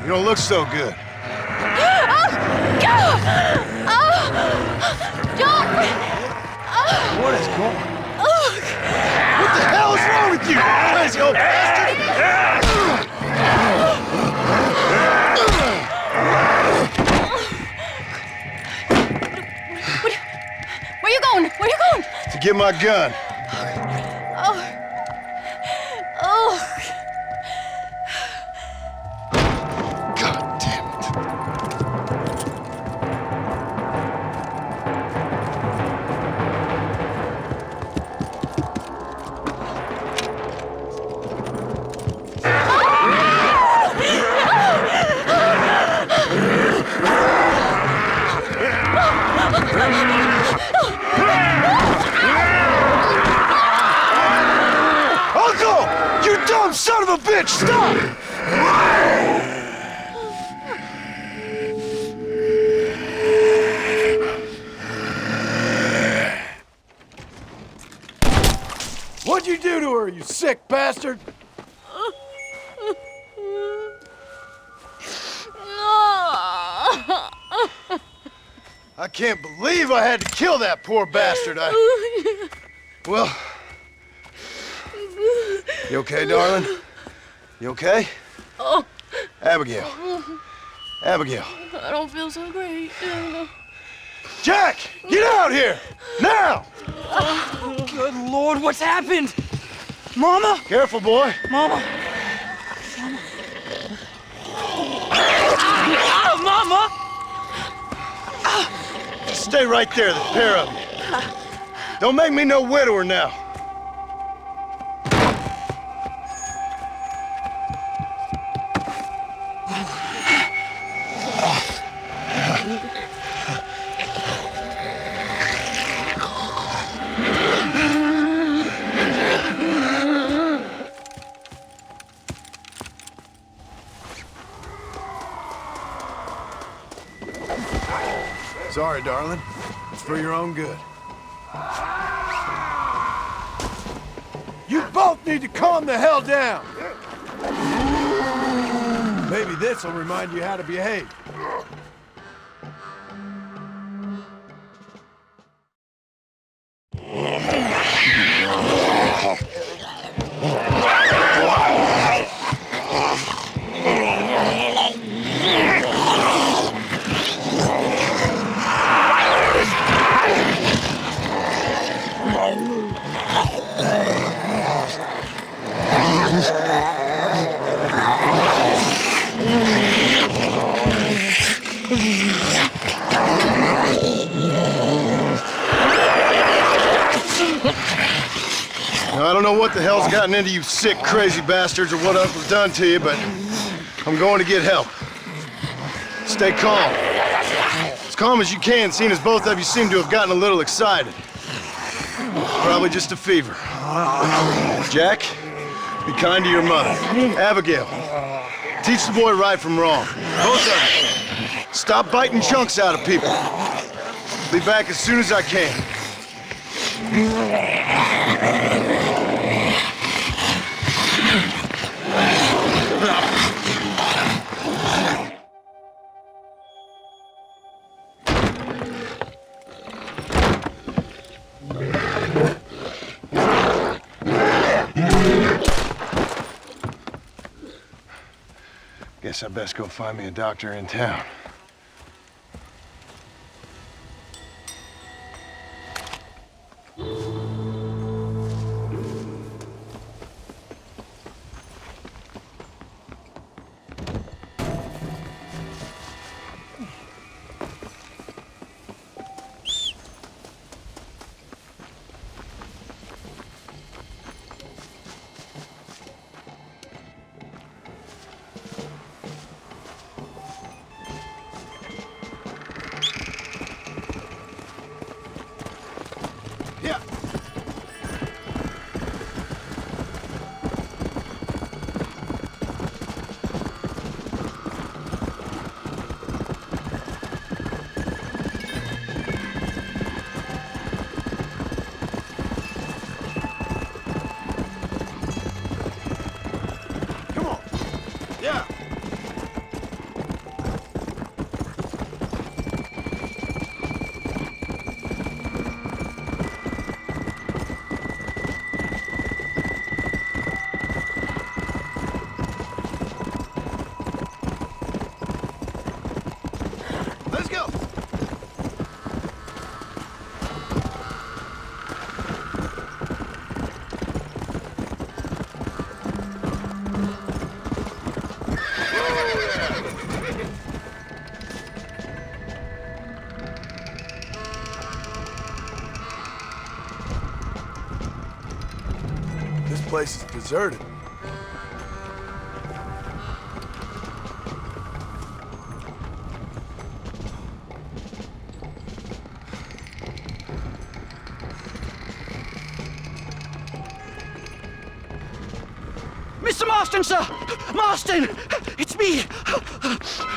You don't look so good. What is going on? What the hell is wrong with you? Crazy old bastard! Where you going? Where you going? To get my gun. Oh. Oh. God damn it. Uncle! You dumb son of a bitch! Stop! What'd you do to her, you sick bastard? I can't believe I had to kill that poor bastard. Well... You okay, darling? You okay? Oh. Abigail. Abigail. I don't feel so great. Jack! Get out here! Now! Oh, good Lord, what's happened? Mama? Careful, boy. Mama. Mama! Just stay right there, the pair of you. Don't make me no widower now. Sorry, darling. It's for your own good. You both need to calm the hell down! Maybe this will remind you how to behave. Now, I don't know what the hell's gotten into you sick, crazy bastards or what else was done to you, but I'm going to get help. Stay calm. As calm as you can, seeing as both of you seem to have gotten a little excited. Probably just a fever. Jack, be kind to your mother. Abigail, teach the boy right from wrong. Both of you, stop biting chunks out of people. Be back as soon as I can. Guess I best go find me a doctor in town. This place is deserted. Mr. Marston, sir! Marston! It's me!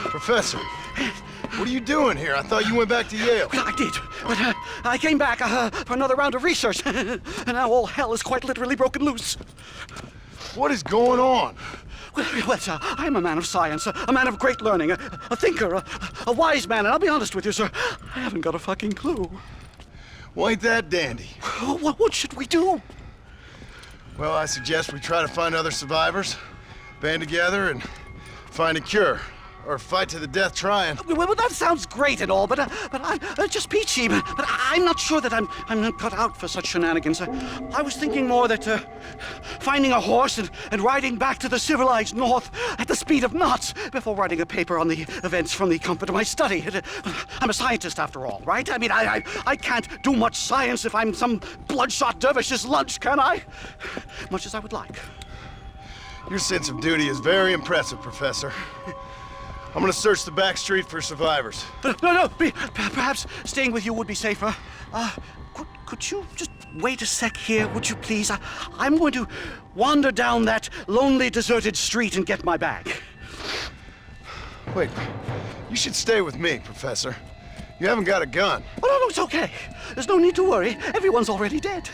Professor, what are you doing here? I thought you went back to Yale. I did, but I came back for another round of research, and now all hell is quite literally broken loose. What is going on? Well, sir, I'm a man of science, a man of great learning, a thinker, a wise man, and I'll be honest with you, sir, I haven't got a fucking clue. Well, ain't that dandy? What should we do? Well, I suggest we try to find other survivors, band together, and find a cure. Or fight to the death trying. Well, that sounds great and all, but I'm just peachy. But I'm not sure that I'm not cut out for such shenanigans. I was thinking more that finding a horse and riding back to the civilized north at the speed of knots before writing a paper on the events from the comfort of my study. I'm a scientist after all, right? I mean, I can't do much science if I'm some bloodshot dervish's lunch, can I? Much as I would like. Your sense of duty is very impressive, Professor. I'm gonna search the back street for survivors. No, perhaps staying with you would be safer. Could you just wait a sec here, would you please? I'm going to wander down that lonely, deserted street and get my bag. Wait, you should stay with me, Professor. You haven't got a gun. Oh, no, it's okay. There's no need to worry. Everyone's already dead.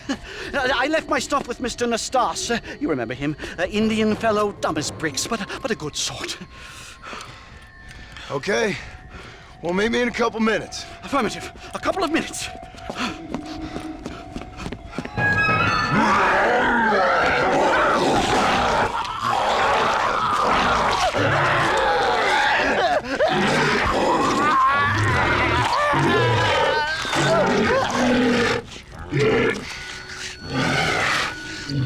I left my stuff with Mr. Nastas. You remember him. Indian fellow, dumb as bricks, but a good sort. Okay. Well, meet me in a couple minutes. Affirmative. A couple of minutes. Now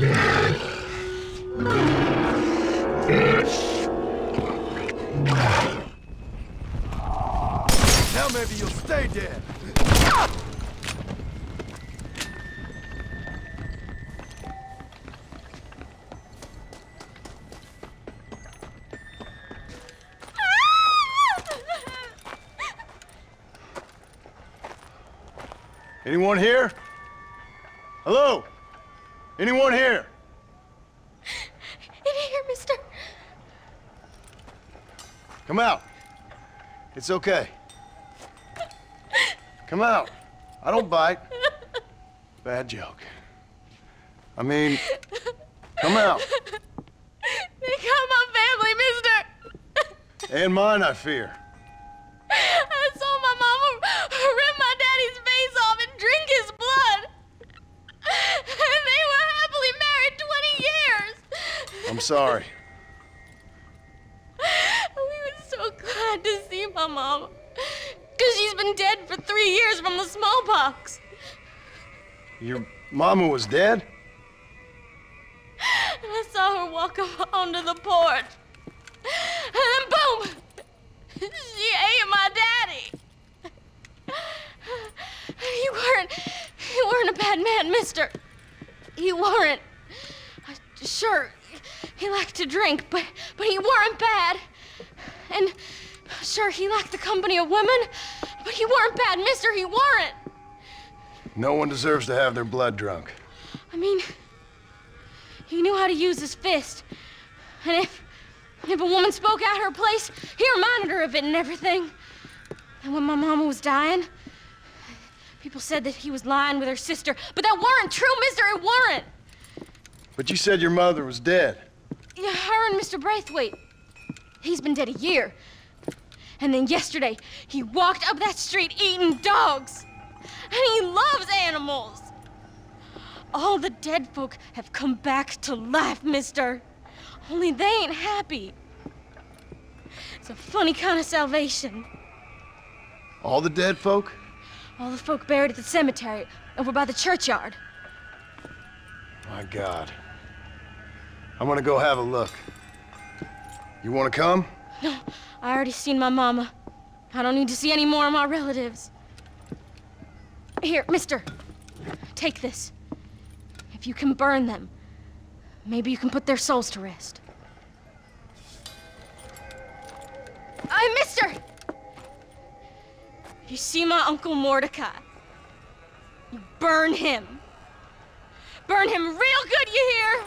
maybe you'll stay dead. Anyone here? Hello? Anyone here? In here, mister. Come out. It's okay. Come out. I don't bite. Bad joke. I mean, come out. They got my family, mister. And mine, I fear. I saw my mama rip my daddy's face off and drink his blood. And they were happily married 20 years. I'm sorry. We were so glad to see my mama. Because she's been dead for 3 years from the smallpox. Your mama was dead? And I saw her walk up onto the porch. And then boom! She ate my daddy. You weren't a bad man, mister. You weren't. Sure, he liked to drink, but he weren't bad. And sure, he liked the company of women, but he weren't bad, mister, he weren't. No one deserves to have their blood drunk. I mean, he knew how to use his fist. And if a woman spoke out her place, he reminded her of it and everything. And when my mama was dying, people said that he was lying with her sister, but that weren't true, mister, it weren't. But you said your mother was dead. Yeah, her and Mr. Braithwaite. He's been dead a year. And then yesterday, he walked up that street eating dogs. And he loves animals. All the dead folk have come back to life, mister. Only they ain't happy. It's a funny kind of salvation. All the dead folk? All the folk buried at the cemetery over by the churchyard. My God. I'm gonna go have a look. You wanna come? No, I already seen my mama. I don't need to see any more of my relatives. Here, mister, take this. If you can burn them, maybe you can put their souls to rest. Mister! If you see my Uncle Mordecai, you burn him. Burn him real good, you hear?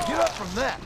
Get up from that!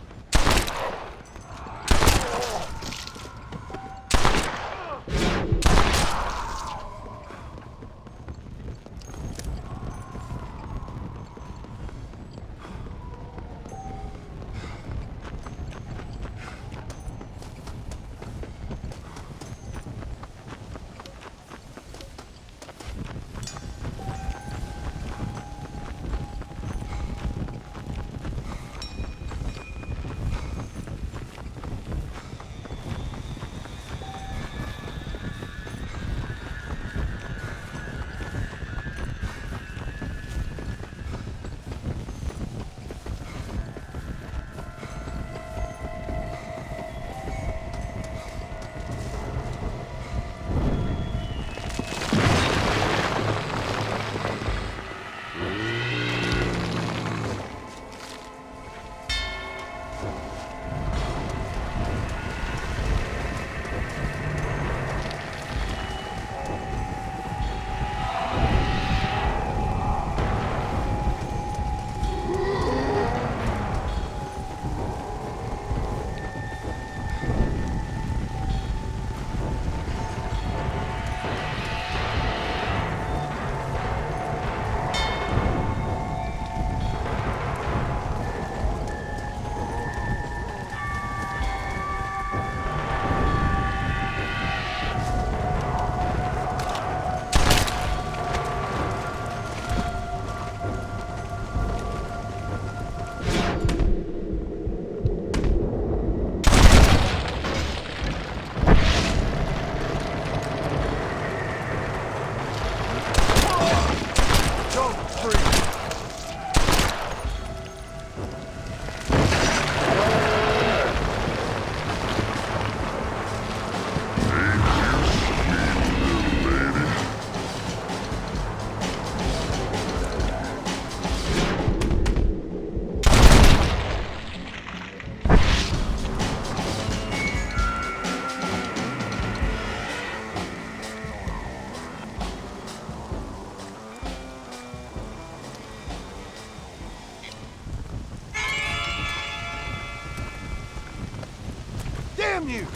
you!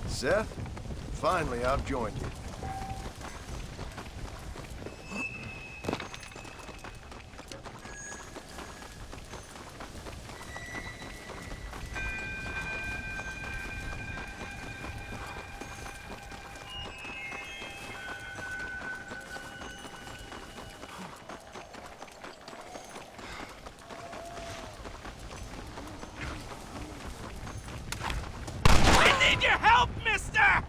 Seth, finally I've joined you. Need your help, mister!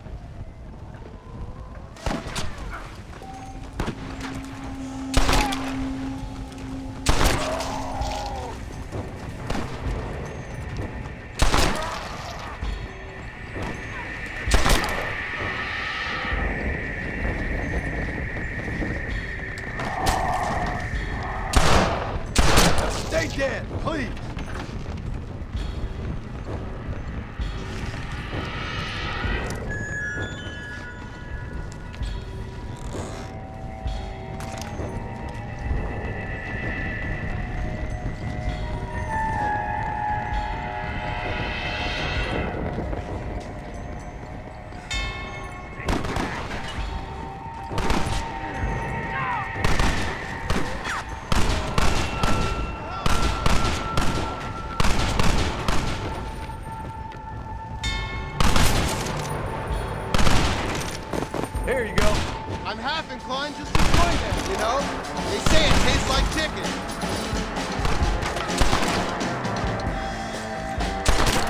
Stay dead, please! There you go. I'm half inclined just to join them, you know? They say it tastes like chicken.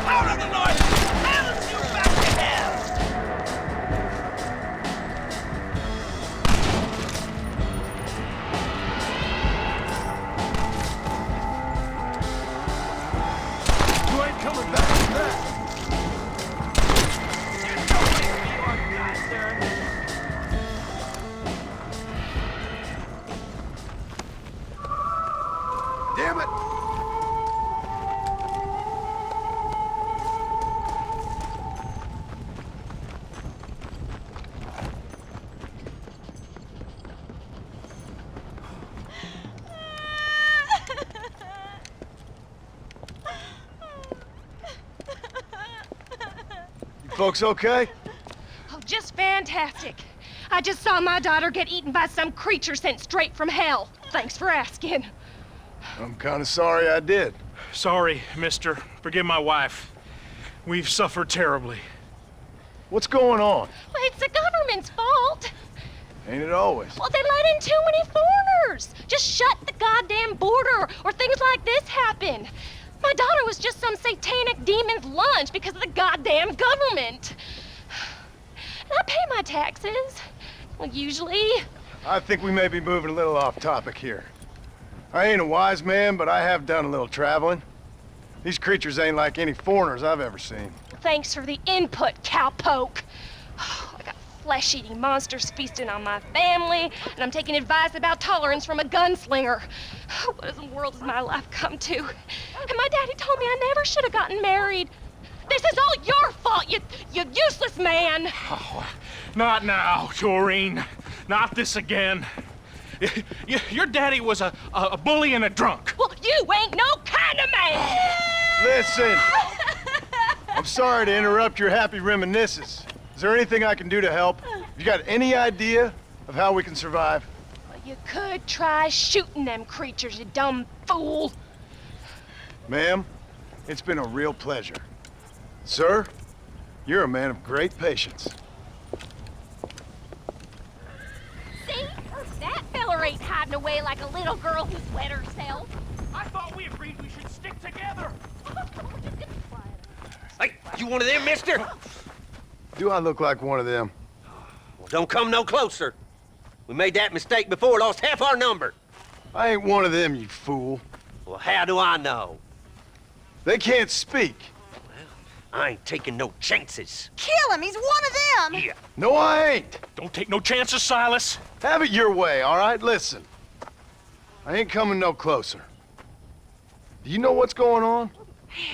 Out of the noise! Balance you back to hell! You ain't coming back from that. Damn it! You folks okay? Oh, just fantastic. I just saw my daughter get eaten by some creature sent straight from hell. Thanks for asking. I'm kind of sorry I did. Sorry, mister. Forgive my wife. We've suffered terribly. What's going on? Well, it's the government's fault. Ain't it always? Well, they let in too many foreigners. Just shut the goddamn border, or things like this happen. My daughter was just some satanic demon's lunch because of the goddamn government. And I pay my taxes. Well, usually. I think we may be moving a little off topic here. I ain't a wise man, but I have done a little traveling. These creatures ain't like any foreigners I've ever seen. Thanks for the input, cowpoke. I got flesh-eating monsters feasting on my family, and I'm taking advice about tolerance from a gunslinger. What in the world has my life come to? And my daddy told me I never should have gotten married. This is all your fault, you useless man! Oh, not now, Doreen. Not this again. Your daddy was a bully and a drunk. Well, you ain't no kind of man! Listen! I'm sorry to interrupt your happy reminiscences. Is there anything I can do to help? You got any idea of how we can survive? Well, you could try shooting them creatures, you dumb fool. Ma'am, it's been a real pleasure. Sir, you're a man of great patience. See? That feller ain't hiding away like a little girl who's wet herself. I thought we agreed we should stick together. Hey, you one of them, mister? Do I look like one of them? Well, don't come no closer. We made that mistake before, lost half our number. I ain't one of them, you fool. Well, how do I know? They can't speak. I ain't taking no chances. Kill him! He's one of them! Yeah. No, I ain't. Don't take no chances, Silas. Have it your way, all right? Listen. I ain't coming no closer. Do you know what's going on?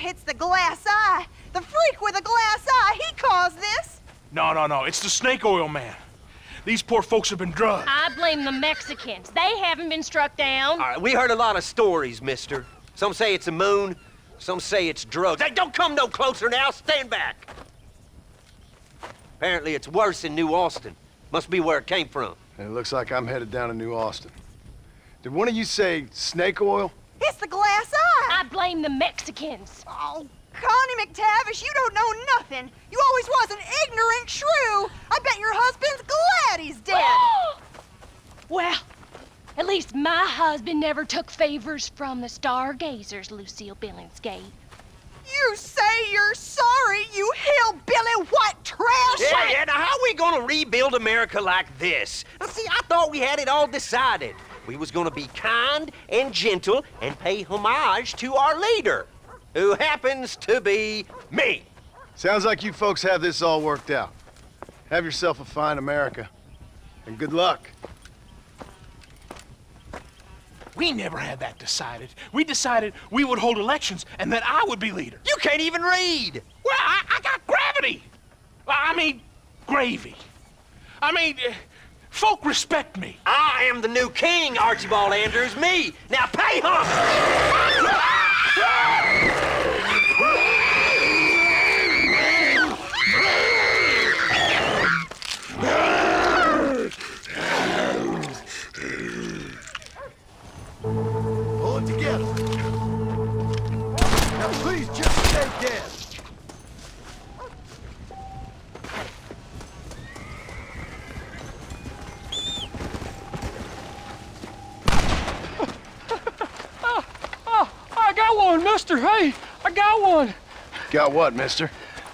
It's the glass eye. The freak with a glass eye. He caused this. No. It's the snake oil man. These poor folks have been drugged. I blame the Mexicans. They haven't been struck down. All right, we heard a lot of stories, mister. Some say it's a moon, some say it's drugs. Hey, don't come no closer now. Stand back. Apparently it's worse in New Austin. Must be where it came from. And it looks like I'm headed down to New Austin. Did one of you say snake oil? It's the glass eye. I blame the Mexicans. Oh, Connie McTavish, you don't know nothing. You always was an ignorant shrew. I bet your husband's glad he's dead. Well, at least my husband never took favors from the stargazers, Lucille Billingsgate. You say you're sorry, you hillbilly white trash! Yeah, now how are we gonna rebuild America like this? Now, see, I thought we had it all decided. We was gonna be kind and gentle and pay homage to our leader, who happens to be me. Sounds like you folks have this all worked out. Have yourself a fine America, and good luck. We never had that decided. We decided we would hold elections and that I would be leader. You can't even read. Well, I got gravity. I mean, gravy. I mean, folk respect me. I am the new king, Archibald Andrews, me. Now pay homage. Pull it together. Now please just stay dead. I got one, mister. Hey, I got one. Got what, mister?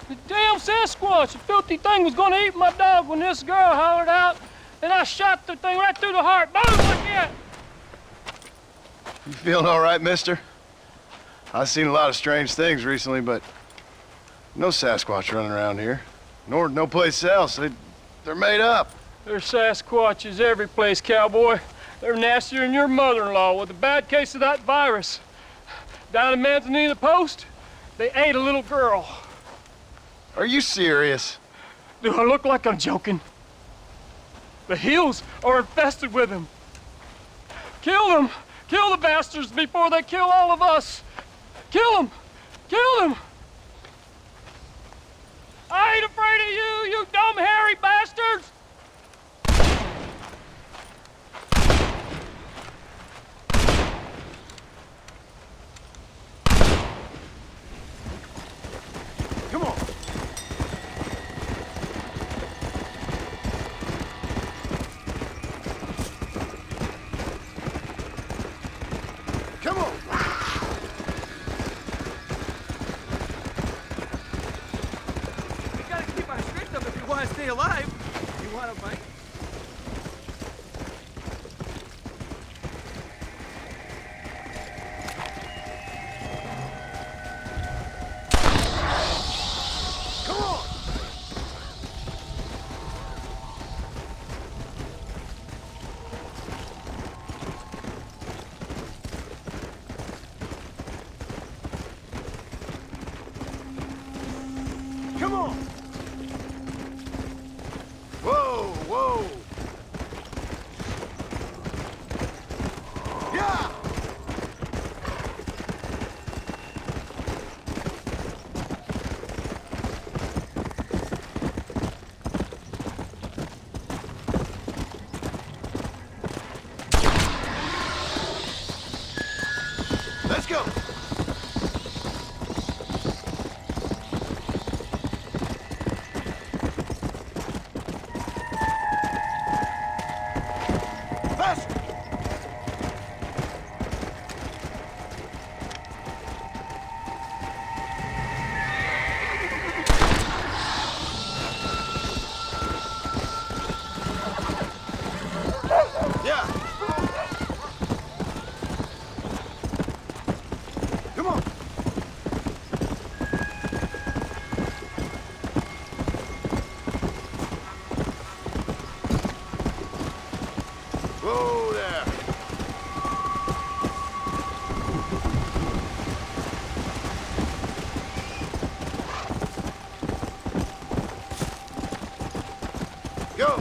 The damn Sasquatch. The filthy thing was gonna eat my dog when this girl hollered out, and I shot the thing right through the heart. Boom, like that. You feeling all right, mister? I've seen a lot of strange things recently, but no Sasquatch running around here. Nor no place else. They're made up. There's Sasquatches every place, cowboy. They're nastier than your mother-in-law with a bad case of that virus. Down in Manzanita Post, they ate a little girl. Are you serious? Do I look like I'm joking? The hills are infested with them. Kill them! Kill the bastards before they kill all of us! Kill them! Kill them! I ain't afraid of you, you dumb hairy bastards! Come on. Come on. You gotta keep our strength up if you want to stay alive. You want to fight? Come on. Come on. Whoa, whoa. Yeah. Let's go. Faster. Yeah. Come on. Whoa there. Go.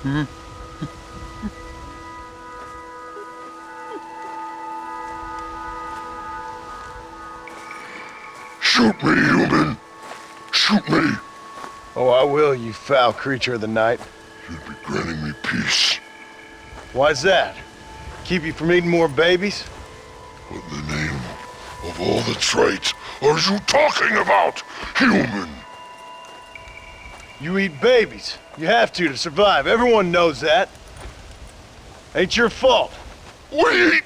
Shoot me, human! Shoot me! Oh, I will, you foul creature of the night. You'd be granting me peace. Why's that? Keep you from eating more babies? What in the name of all that's right are you talking about, human? You eat babies. You have to survive. Everyone knows that. Ain't your fault. We eat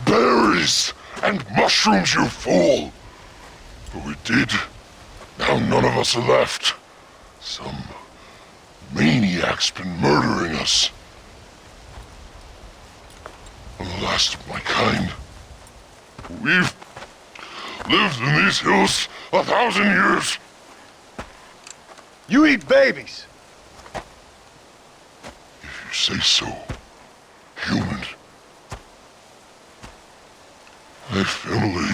berries and mushrooms, you fool! But we did. Now none of us are left. Some maniac's been murdering us. I'm the last of my kind. We've lived in these hills 1,000 years. You eat babies. If you say so, human. My family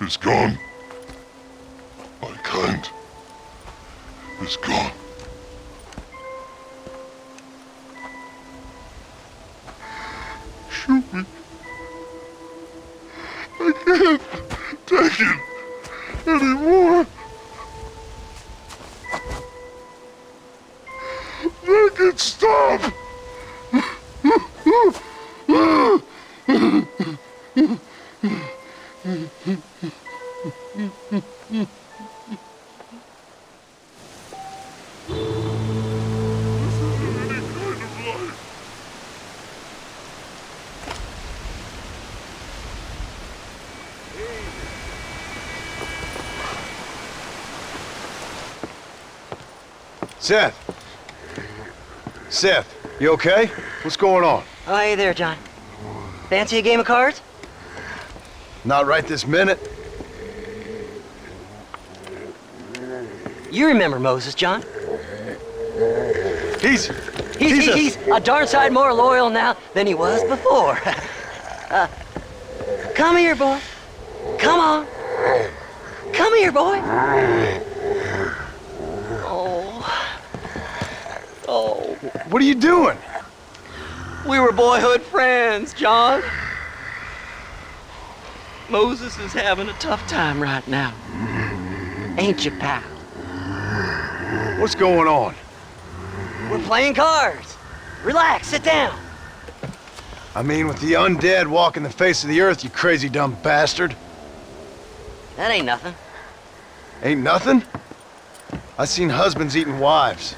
is gone. My kind is gone. Shoot me. I can't take it anymore. Make it stop. Seth. Seth, you okay? What's going on? Oh, hey there, John. Fancy a game of cards? Not right this minute. You remember Moses, John? He's a darn sight more loyal now than he was before. Come here, boy. Come on. Come here, boy. Oh. What are you doing? We were boyhood friends, John. Moses is having a tough time right now. Ain't you, pal? What's going on? We're playing cards. Relax, sit down. I mean, with the undead walking the face of the earth, you crazy dumb bastard. That ain't nothing. Ain't nothing? I seen husbands eating wives,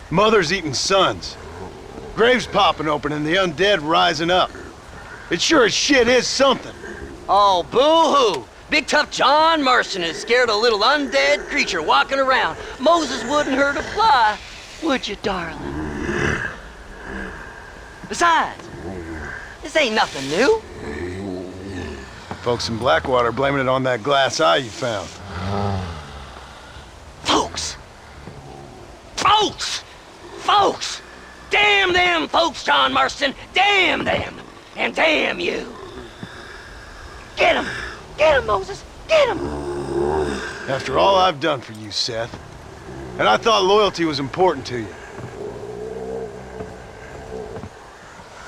mothers eating sons, graves popping open and the undead rising up. It sure as shit is something. Oh, boo-hoo! Big tough John Marston is scared of a little undead creature walking around. Moses wouldn't hurt a fly, would you, darling? Besides, this ain't nothing new. Folks in Blackwater blaming it on that glass eye you found. Folks! Folks! Folks! Damn them folks, John Marston! Damn them! And damn you! Get him! Get him, Moses! Get him! After all I've done for you, Seth. And I thought loyalty was important to you.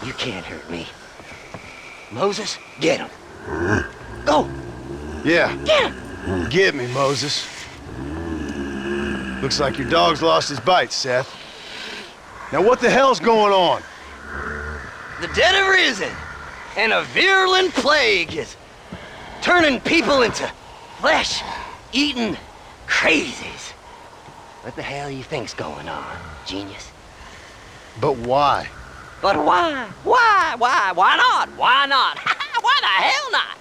You can't hurt me. Moses, get him. Go! Yeah. Get him! Get me, Moses. Looks like your dog's lost his bite, Seth. Now what the hell's going on? The dead have risen, and a virulent plague is turning people into flesh-eating crazies. What the hell you think's going on, genius? But why? But why? Why? Why? Why not? Why not? Why the hell not?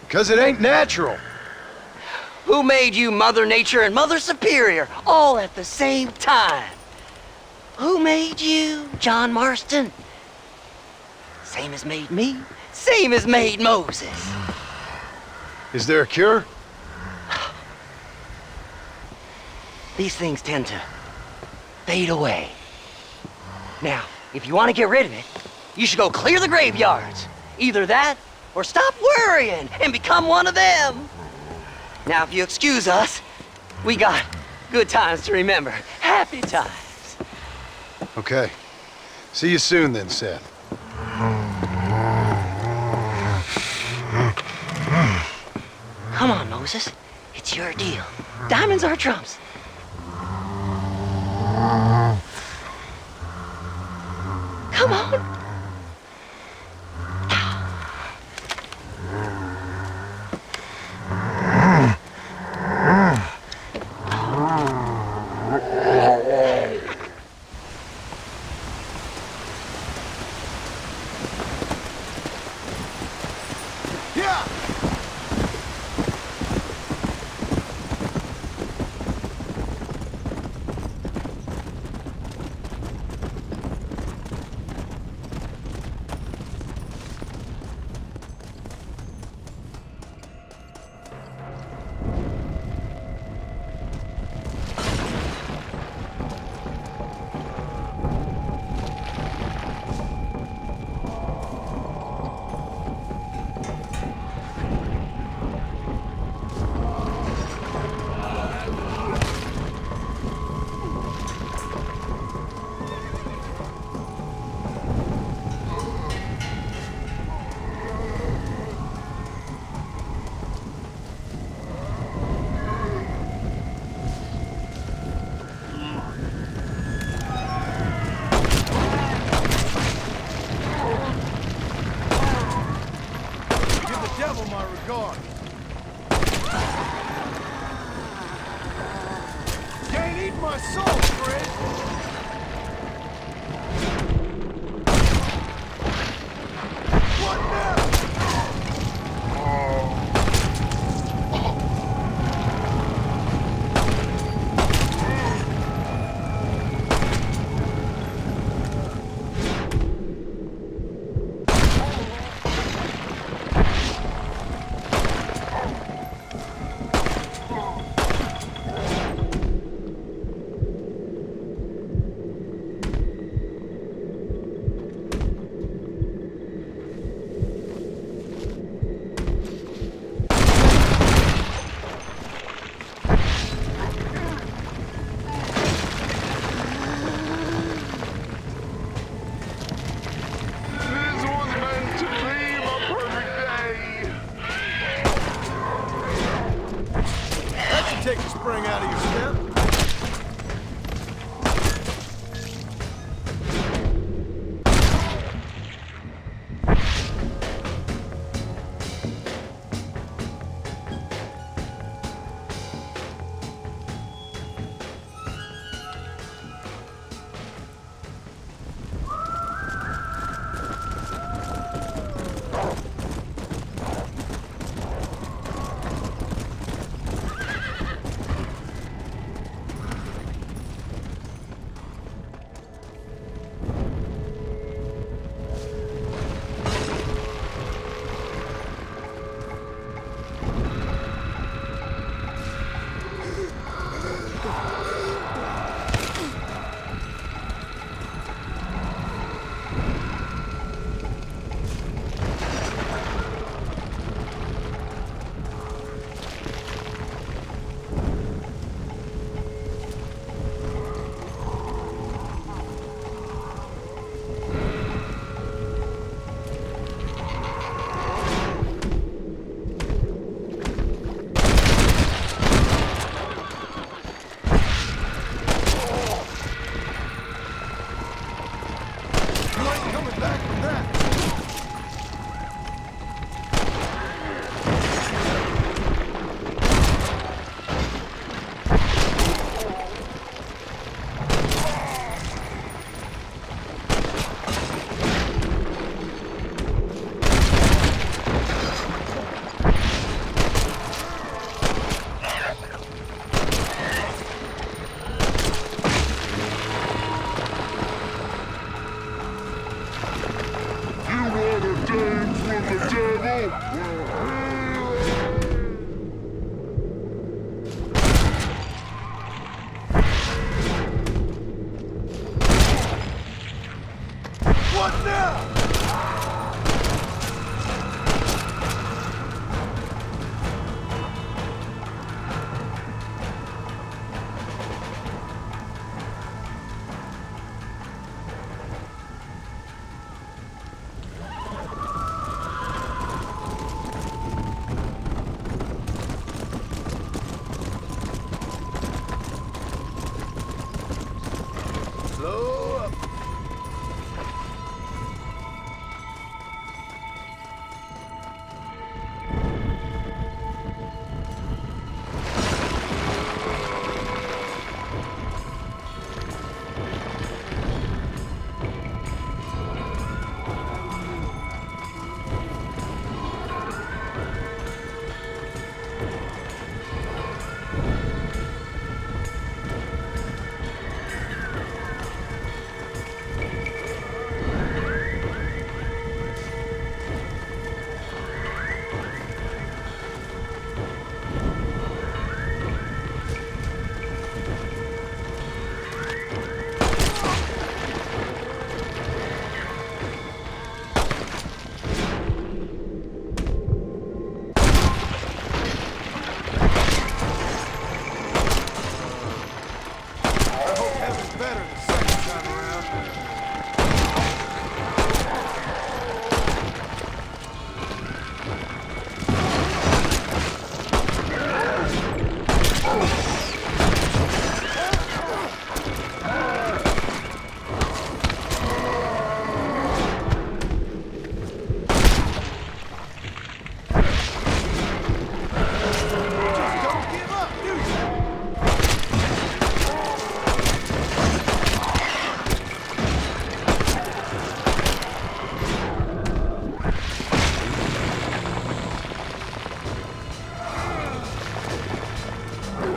'Cause it ain't natural. Who made you Mother Nature and Mother Superior all at the same time? Who made you, John Marston? Same as made me, same as made Moses. Is there a cure? These things tend to fade away. Now, if you want to get rid of it, you should go clear the graveyards. Either that, or stop worrying and become one of them. Now, if you excuse us, we got good times to remember. Happy times. Okay. See you soon then, Seth. Come on, Moses. It's your deal. Diamonds are trumps. Come on.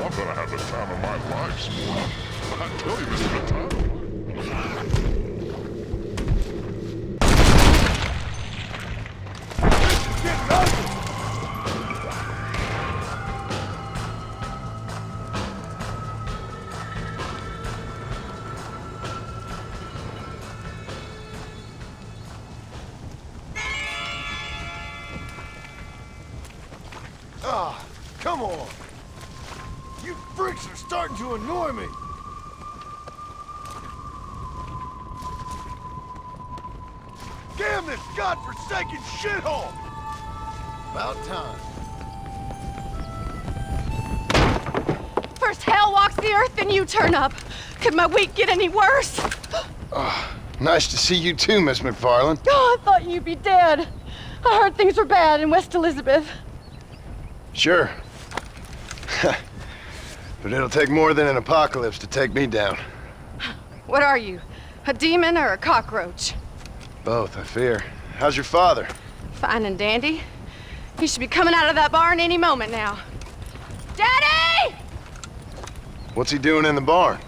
I'm gonna have the time of my life, sport. I tell you, Mr. Matano. Ah, come on! You freaks are starting to annoy me! Damn this godforsaken shithole! About time. First hell walks the earth, then you turn up. Could my week get any worse? Nice to see you too, Miss MacFarlane. Oh, I thought you'd be dead. I heard things were bad in West Elizabeth. Sure. But it'll take more than an apocalypse to take me down. What are you? A demon or a cockroach? Both, I fear. How's your father? Fine and dandy. He should be coming out of that barn any moment now. Daddy! What's he doing in the barn?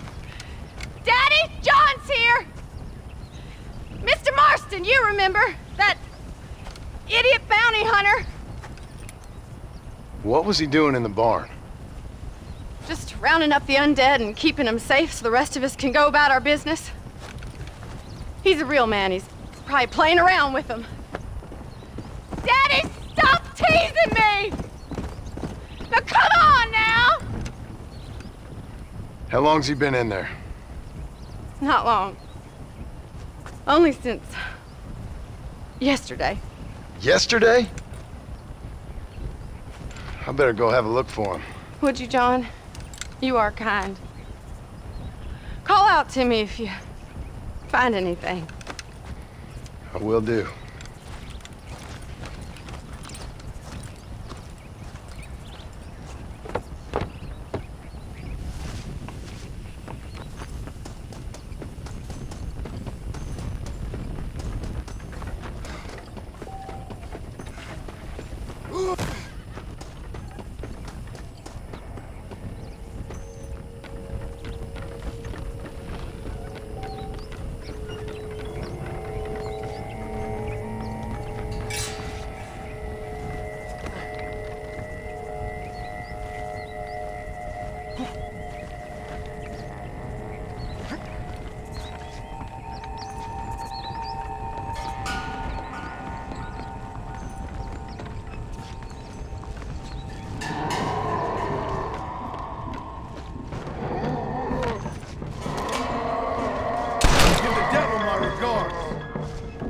Daddy, John's here! Mr. Marston, you remember? That idiot bounty hunter? What was he doing in the barn? Just rounding up the undead and keeping them safe so the rest of us can go about our business. He's a real man. He's probably playing around with them. Daddy, stop teasing me! Now come on now! How long's he been in there? Not long. Only since yesterday. Yesterday? I better go have a look for him. Would you, John? You are kind. Call out to me if you find anything. I will do.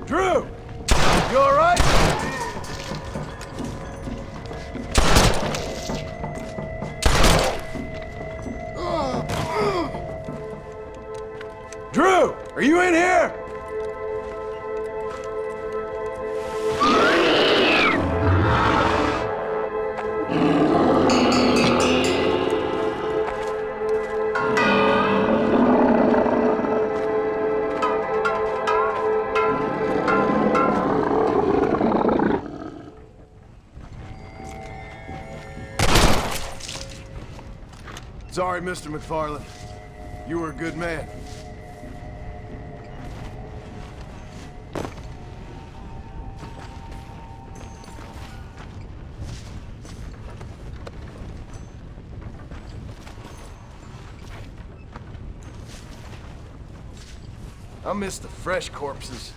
Drew! You all right? Drew! Are you in here? Sorry, Mr. MacFarlane. You were a good man. I miss the fresh corpses.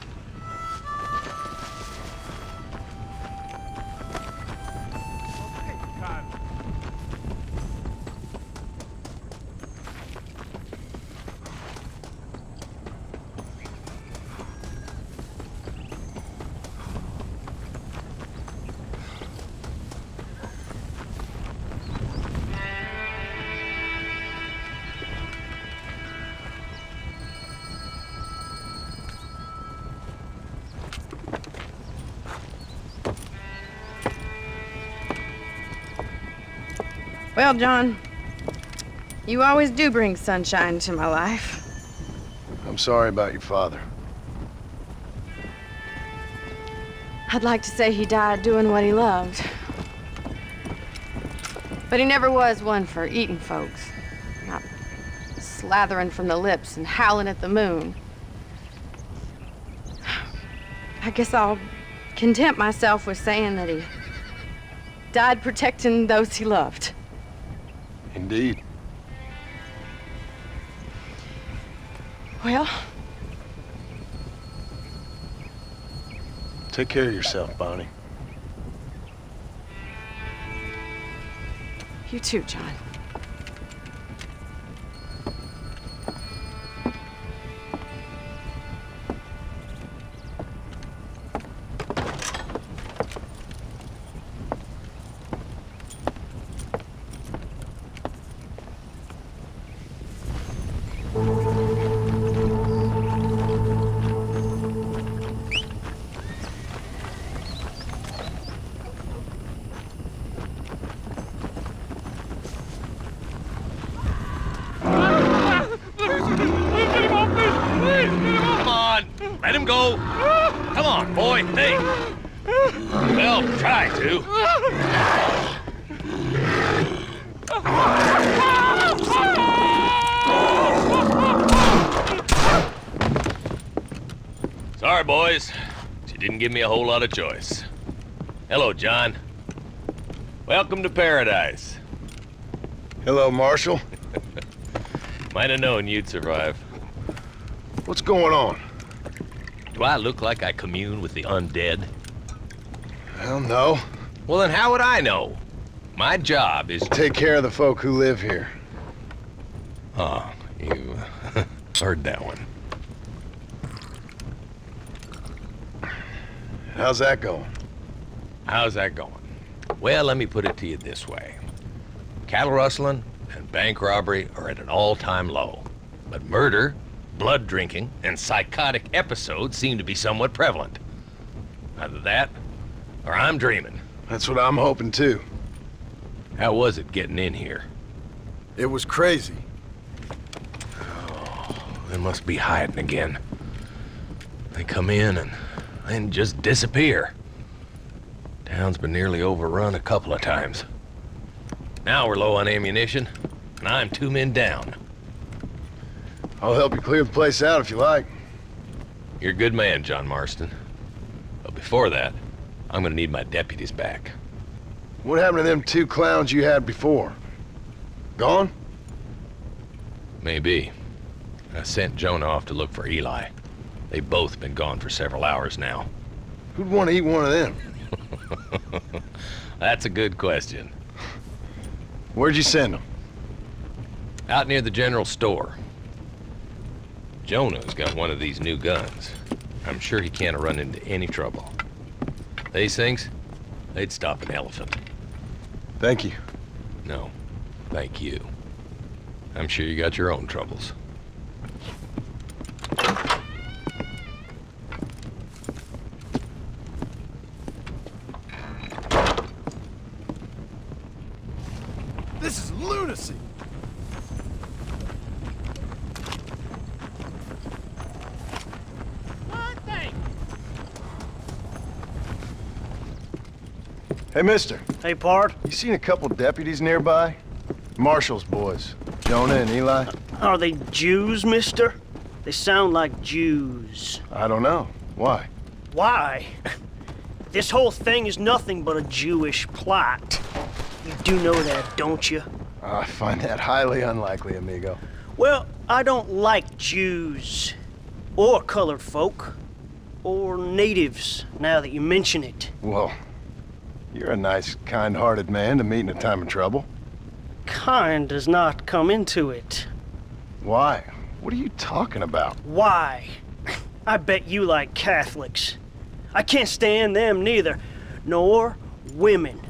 Well, John, you always do bring sunshine to my life. I'm sorry about your father. I'd like to say he died doing what he loved. But he never was one for eating folks. Not slathering from the lips and howling at the moon. I guess I'll content myself with saying that he died protecting those he loved. Indeed. Well, take care of yourself, Bonnie. you too, John. Let him go. Come on, boy. Hey. Well, try to. Sorry, boys. You didn't give me a whole lot of choice. Hello, John. Welcome to paradise. Hello, Marshal. Might have known you'd survive. What's going on? Do I look like I commune with the undead? Hell no. Well, then how would I know? My job is... Take care of the folk who live here. Oh, you heard that one. How's that going? How's that going? Well, let me put it to you this way. Cattle rustling and bank robbery are at an all-time low. But murder, blood drinking, and psychotic episodes seem to be somewhat prevalent. Either that, or I'm dreaming. That's what I'm hoping too. How was it getting in here? It was crazy. Oh, they must be hiding again. They come in and then just disappear. Town's been nearly overrun a couple of times. Now we're low on ammunition, and I'm 2 men down. I'll help you clear the place out if you like. You're a good man, John Marston. But before that, I'm gonna need my deputies back. What happened to them 2 clowns you had before? Gone? Maybe. I sent Jonah off to look for Eli. They've both been gone for several hours now. Who'd want to eat one of them? That's a good question. Where'd you send them? Out near the general store. Jonah's got one of these new guns. I'm sure he can't run into any trouble. These things, they'd stop an elephant. Thank you. No, thank you. I'm sure you got your own troubles. This is lunacy! Hey, mister. Hey, Pard. You seen a couple deputies nearby? Marshall's boys, Jonah and Eli. Are they Jews, mister? They sound like Jews. I don't know. Why? Why? This whole thing is nothing but a Jewish plot. You do know that, don't you? I find that highly unlikely, amigo. Well, I don't like Jews. Or colored folk. Or natives, now that you mention it. Well, you're a nice, kind-hearted man to meet in a time of trouble. Kind does not come into it. Why? What are you talking about? Why? I bet you like Catholics. I can't stand them neither. Nor women.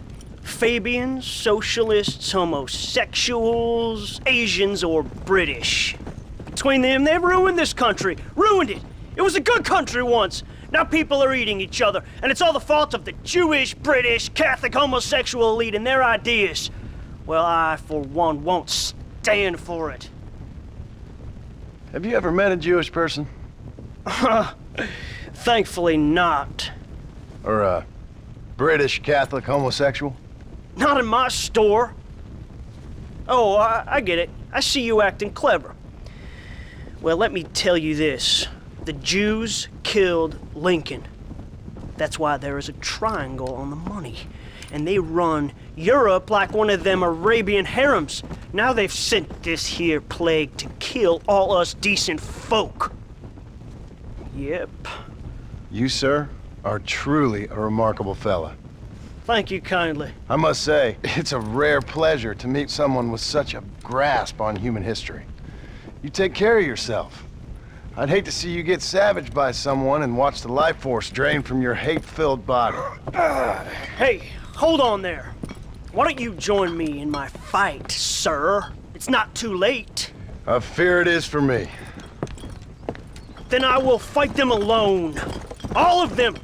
Fabians, socialists, homosexuals, Asians, or British. Between them, they've ruined this country. Ruined it. It was a good country once. Now people are eating each other, and it's all the fault of the Jewish, British, Catholic, homosexual elite and their ideas. Well, I, for one, won't stand for it. Have you ever met a Jewish person? Thankfully not. Or a British Catholic homosexual? Not in my store. Oh, I get it. I see you acting clever. Well, let me tell you this. The Jews killed Lincoln. That's why there is a triangle on the money. And they run Europe like one of them Arabian harems. Now they've sent this here plague to kill all us decent folk. Yep. You, sir, are truly a remarkable fella. Thank you kindly. I must say, it's a rare pleasure to meet someone with such a grasp on human history. You take care of yourself. I'd hate to see you get savaged by someone and watch the life force drain from your hate-filled body. Hey, hold on there. Why don't you join me in my fight, sir? It's not too late. I fear it is for me. Then I will fight them alone. All of them.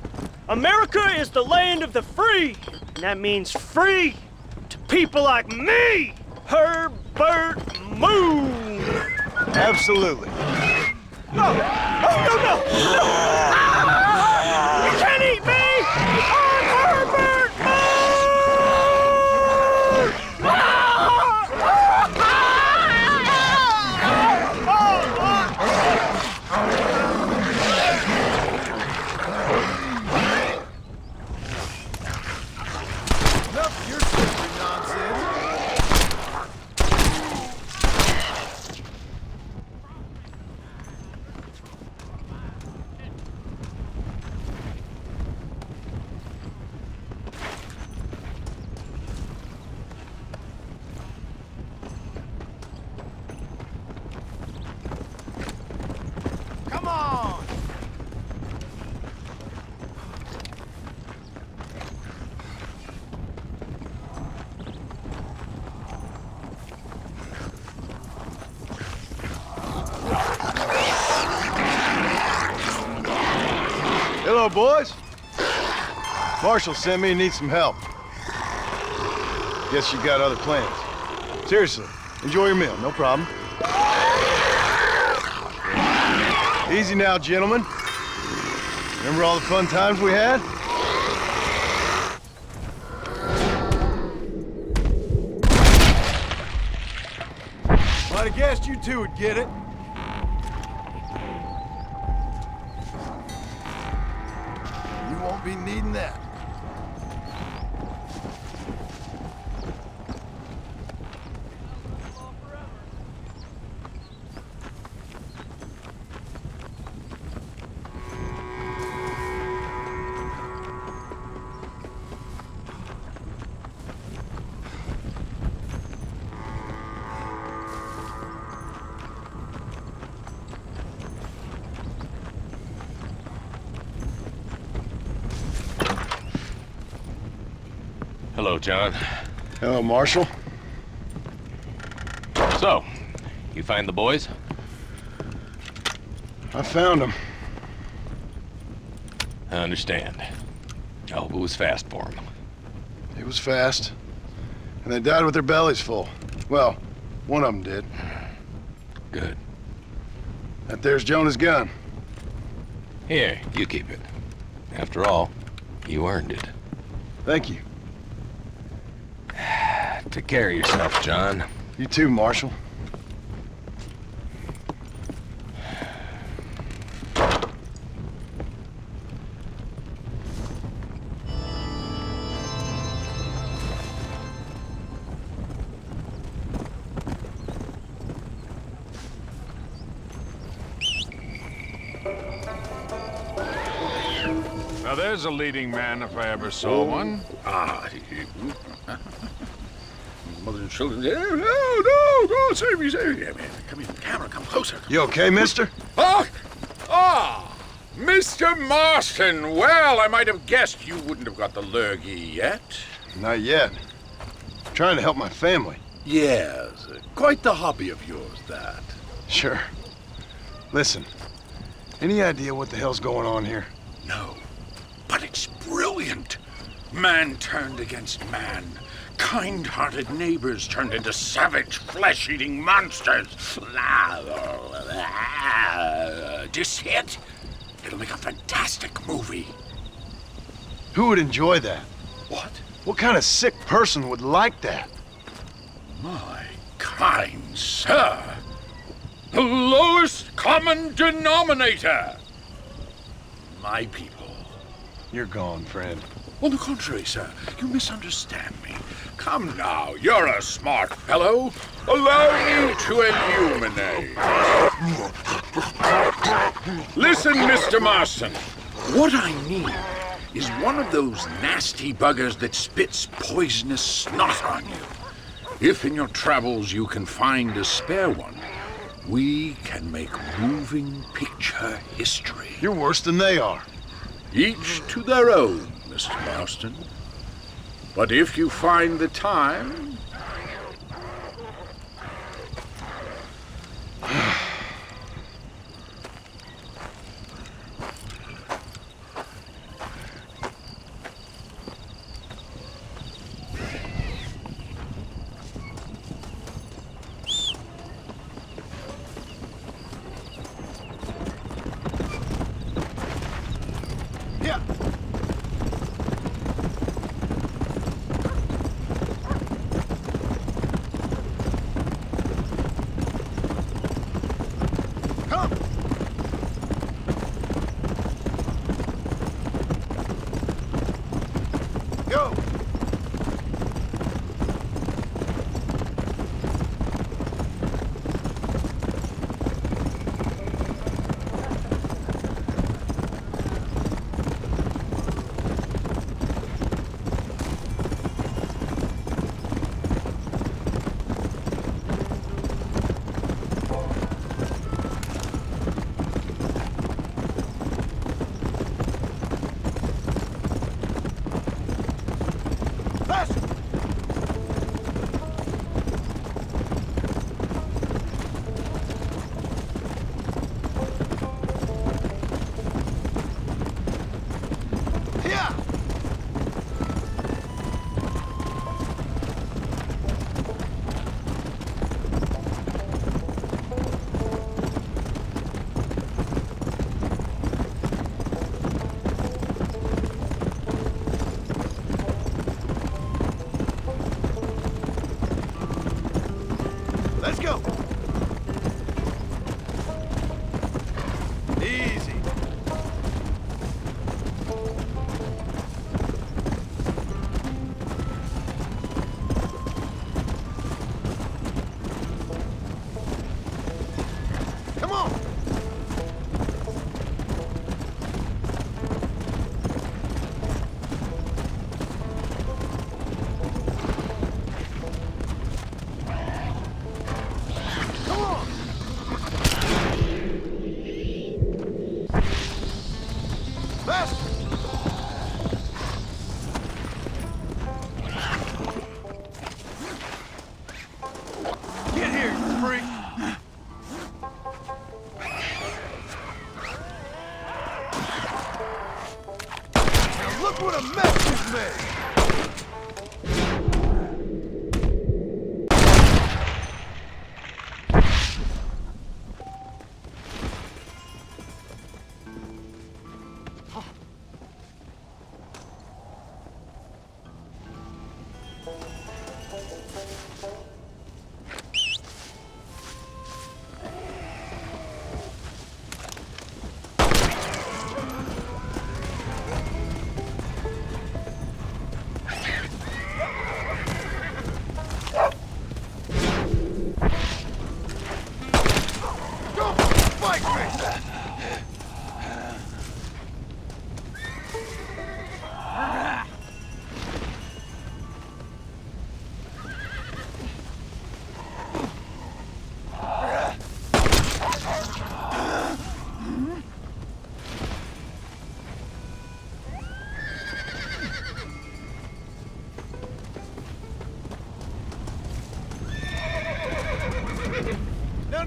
America is the land of the free. And that means free to people like me, Herbert Moon. Absolutely. No! Oh, no, no! No! You can't eat me! I'm Herbert Enough of your stupid nonsense. Come on! Hello, boys. Marshall sent me and needs some help. Guess you got other plans. Seriously, enjoy your meal, no problem. Easy now, gentlemen. Remember all the fun times we had? Might have guessed you two would get it. You won't be needing that. Hello, John. Hello, Marshal. So, you find the boys? I found them. I understand. I hope it was fast for them. It was fast. And they died with their bellies full. Well, one of them did. Good. That there's Jonah's gun. Here, you keep it. After all, you earned it. Thank you. Take care of yourself, John. You too, Marshal. Now there's a leading man if I ever saw one. Mother and children. No, save me. Yeah, man. Come in, camera, come closer. You okay, mister? Mr. Marston. Well, I might have guessed you wouldn't have got the lurgy yet. Not yet. I'm trying to help my family. Yes, quite the hobby of yours, that. Sure. Listen, any idea what the hell's going on here? No, but it's brilliant. Man turned against man. Kind-hearted neighbors turned into savage, flesh-eating monsters. Do you see it? It'll make a fantastic movie. Who would enjoy that? What? What kind of sick person would like that? My Kind sir, the lowest common denominator. My people. You're gone, friend. On the contrary, sir, you misunderstand me. Come now, you're a smart fellow. Allow me to illuminate. Listen, Mr. Marston. What I need is one of those nasty buggers that spits poisonous snot on you. If in your travels you can find a spare one, we can make moving picture history. You're worse than they are. Each to their own, Mr. Marston. But if you find the time...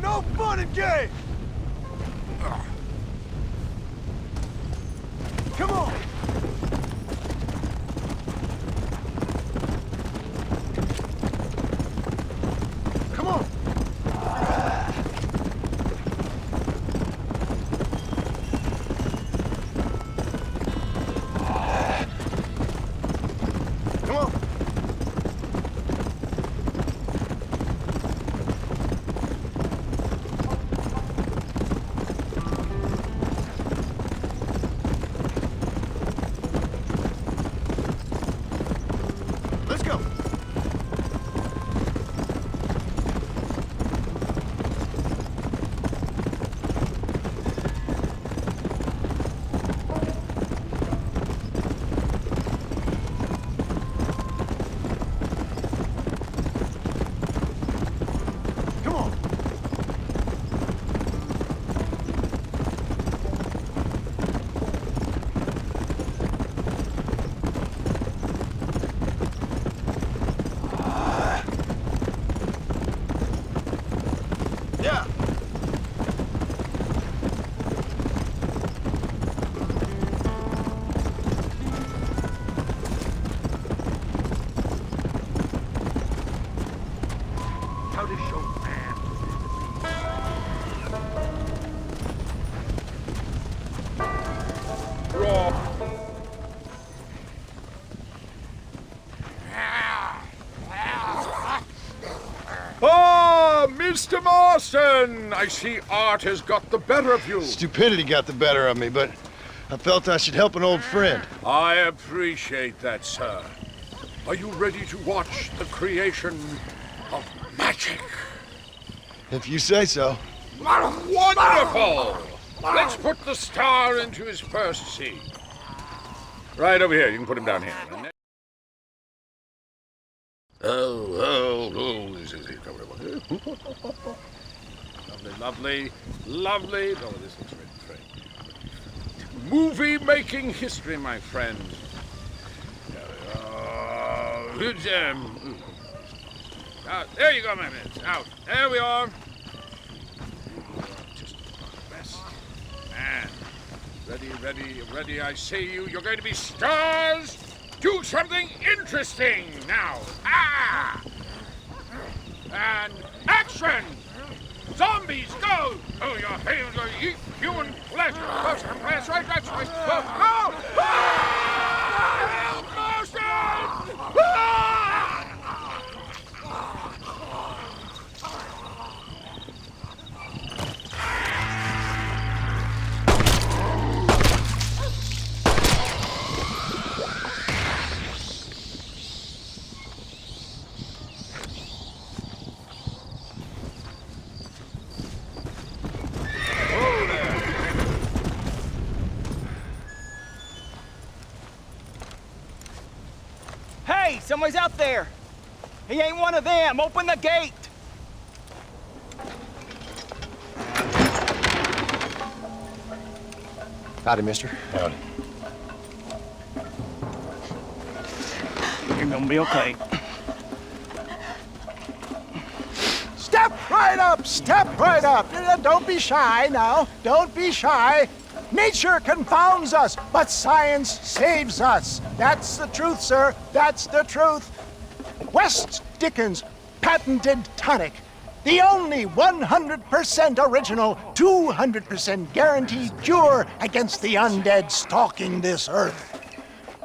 No fun and games! Come on! Come on! Come on! Yeah. How to show man. Ah, Mr. Marston! I see art has got the better of you. Stupidity got the better of me, but I felt I should help an old friend. I appreciate that, sir. Are you ready to watch the creation of magic? If you say so. Wonderful! Let's put the star into his first scene. Right over here. You can put him down here. Oh. Lovely. Oh, this looks great. Movie-making history, my friend. There you go, my man. Out. There we are. Just best. And ready. I say you're going to be stars. Do something interesting now. And action! Zombies, go! Oh, your hands are eat human flesh. That's right. Go! Hey, somebody's out there. He ain't one of them. Open the gate. Howdy, mister. Howdy. You're gonna be okay. Step right up! Don't be shy now. Don't be shy. Nature confounds us, but science saves us. That's the truth, sir. That's the truth. West Dickens patented tonic. The only 100% original, 200% guaranteed cure against the undead stalking this earth.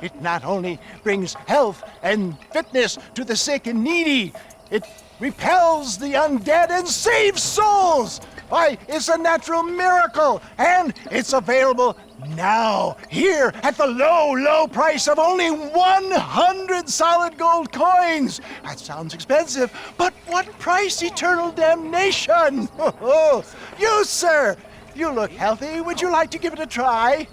It not only brings health and fitness to the sick and needy, it repels the undead and saves souls. Why, it's a natural miracle, and it's available now, here, at the low price of only 100 solid gold coins. That sounds expensive, but what price? Eternal damnation. You, sir, you look healthy. Would you like to give it a try?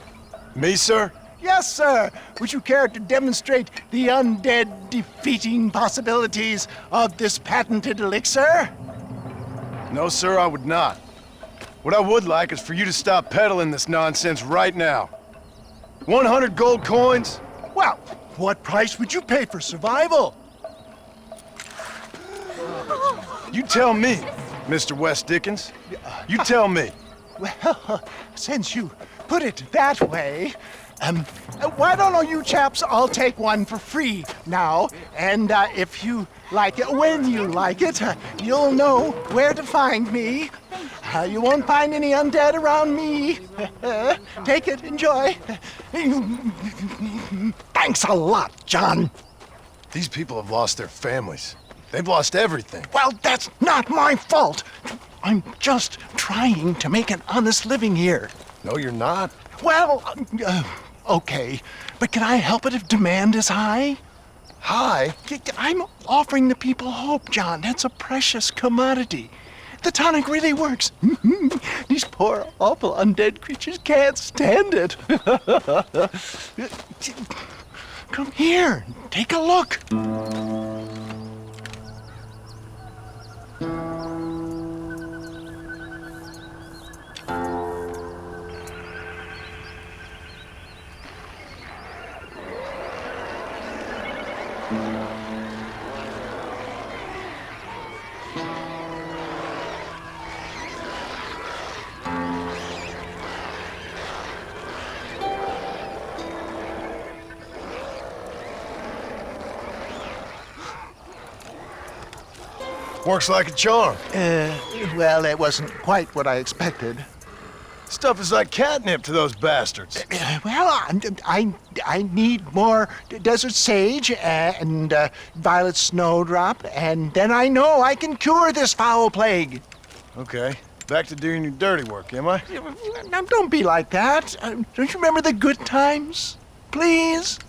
Me, sir? Yes, sir. Would you care to demonstrate the undead defeating possibilities of this patented elixir? No, sir, I would not. What I would like is for you to stop peddling this nonsense right now. 100 gold coins? Well, what price would you pay for survival? You tell me, Mr. West Dickens. You tell me. Well, since you put it that way, why don't all you chaps all take one for free now? And if you like it, when you like it, you'll know where to find me. You won't find any undead around me. Take it, enjoy. Thanks a lot, John. These people have lost their families. They've lost everything. Well, that's not my fault. I'm just trying to make an honest living here. No, you're not. Well, okay. But can I help it if demand is high? High? I'm offering the people hope, John. That's a precious commodity. The tonic really works. These poor, awful undead creatures can't stand it. Come here, take a look. Works like a charm. Well, it wasn't quite what I expected. Stuff is like catnip to those bastards. Well, I need more desert sage and violet snowdrop, and then I know I can cure this foul plague. Okay, back to doing your dirty work, am I? Now, don't be like that. Don't you remember the good times? Please?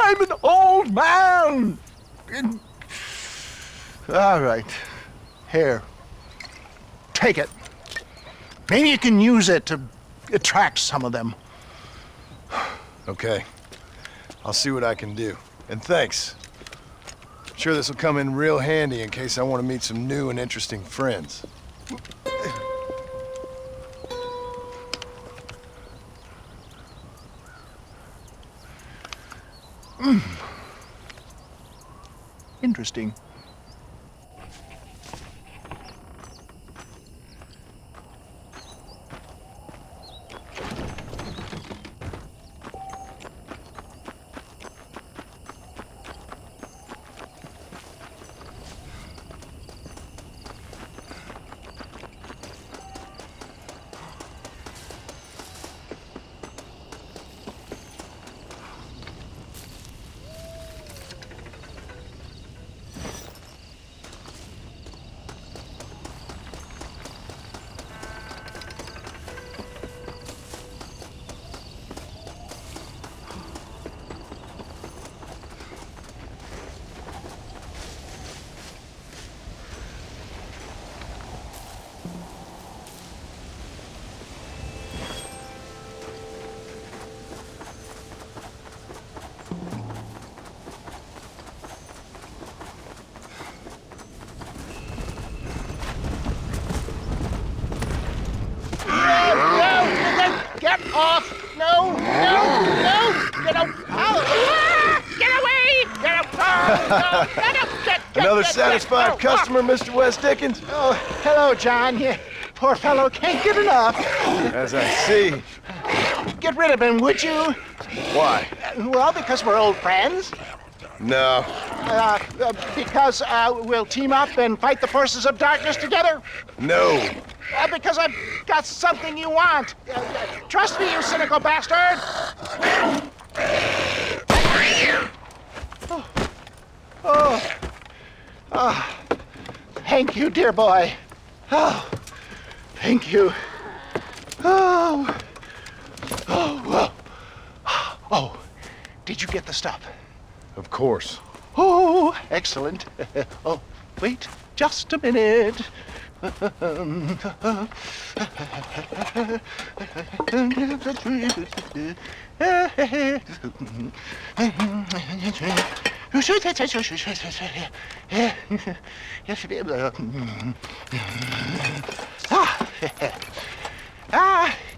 I'm an old man. All right. Here. Take it. Maybe you can use it to attract some of them. Okay. I'll see what I can do. And thanks. I'm sure this will come in real handy in case I want to meet some new and interesting friends. Interesting. Get off! No! Get out! Get away! Get out! Another satisfied customer, Mr. West Dickens? Oh, hello, John. You poor fellow can't get enough. As I see. Get rid of him, would you? Why? Well, because we're old friends. No. Because we'll team up and fight the forces of darkness together. No. Because I've got something you want. Trust me, you cynical bastard! Thank you, dear boy. Oh, thank you. Oh, did you get the stuff? Of course. Oh, excellent. Oh, wait just a minute.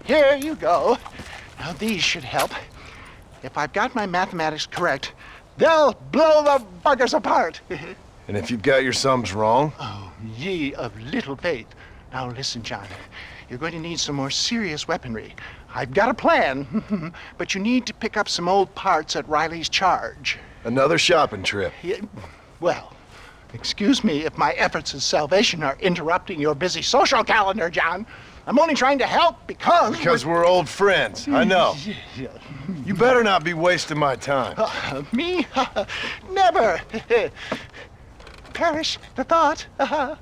Here you go. Now these should help. If I've got my mathematics correct, they'll blow the buggers apart. And if you've got your sums wrong? Oh, ye of little faith. Now listen, John. You're going to need some more serious weaponry. I've got a plan, but you need to pick up some old parts at Riley's charge. Another shopping trip. Yeah, well, excuse me if my efforts at salvation are interrupting your busy social calendar, John. I'm only trying to help because we're old friends. I know. You better not be wasting my time. Me? Never. Perish the thought. I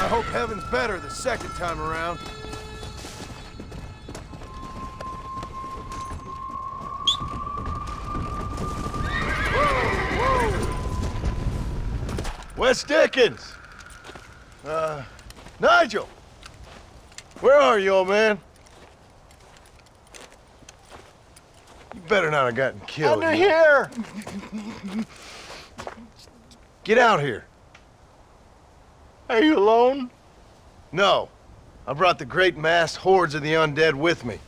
hope heaven's better the second time around. Wes Dickens! Nigel! Where are you, old man? You better not have gotten killed. Under here! Get out here. Are you alone? No. I brought the great massed hordes of the undead with me.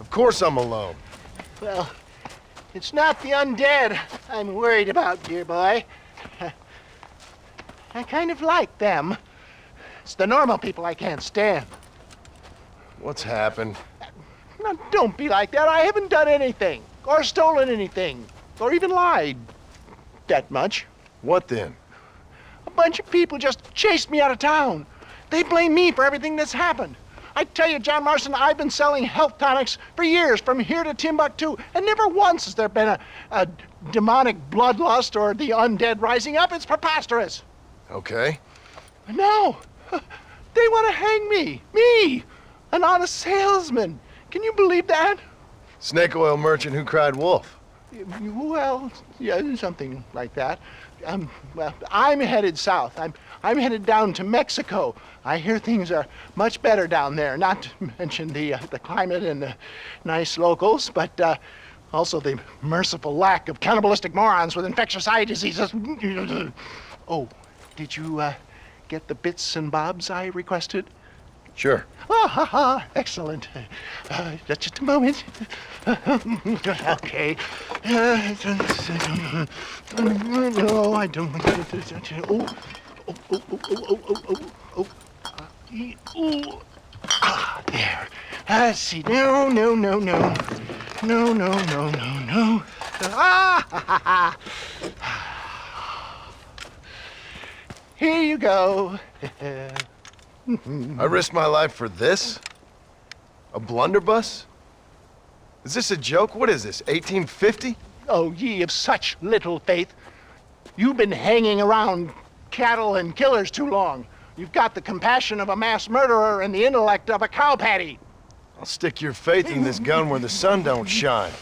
Of course I'm alone. Well, it's not the undead I'm worried about, dear boy. I kind of like them. It's the normal people I can't stand. What's happened? Now, don't be like that. I haven't done anything, or stolen anything, or even lied that much. What then? A bunch of people just chased me out of town. They blame me for everything that's happened. I tell you, John Marston, I've been selling health tonics for years, from here to Timbuktu, and never once has there been a demonic bloodlust or the undead rising up. It's preposterous. Okay. No, they want to hang me. Me, an honest salesman. Can you believe that? Snake oil merchant who cried wolf. Well, yeah, something like that. Well, I'm headed south. I'm headed down to Mexico. I hear things are much better down there. Not to mention the climate and the nice locals, but also the merciful lack of cannibalistic morons with infectious eye diseases. Oh, did you get the bits and bobs I requested? Sure. Ah, ha, ha. Excellent. Just a moment. Okay. No, I don't. Oh. There. Let's see. No. Ah, ha, ha. Here you go. I risked my life for this? A blunderbuss? Is this a joke? What is this, 1850? Oh, ye of such little faith. You've been hanging around cattle and killers too long. You've got the compassion of a mass murderer and the intellect of a cow patty. I'll stick your faith in this gun where the sun don't shine.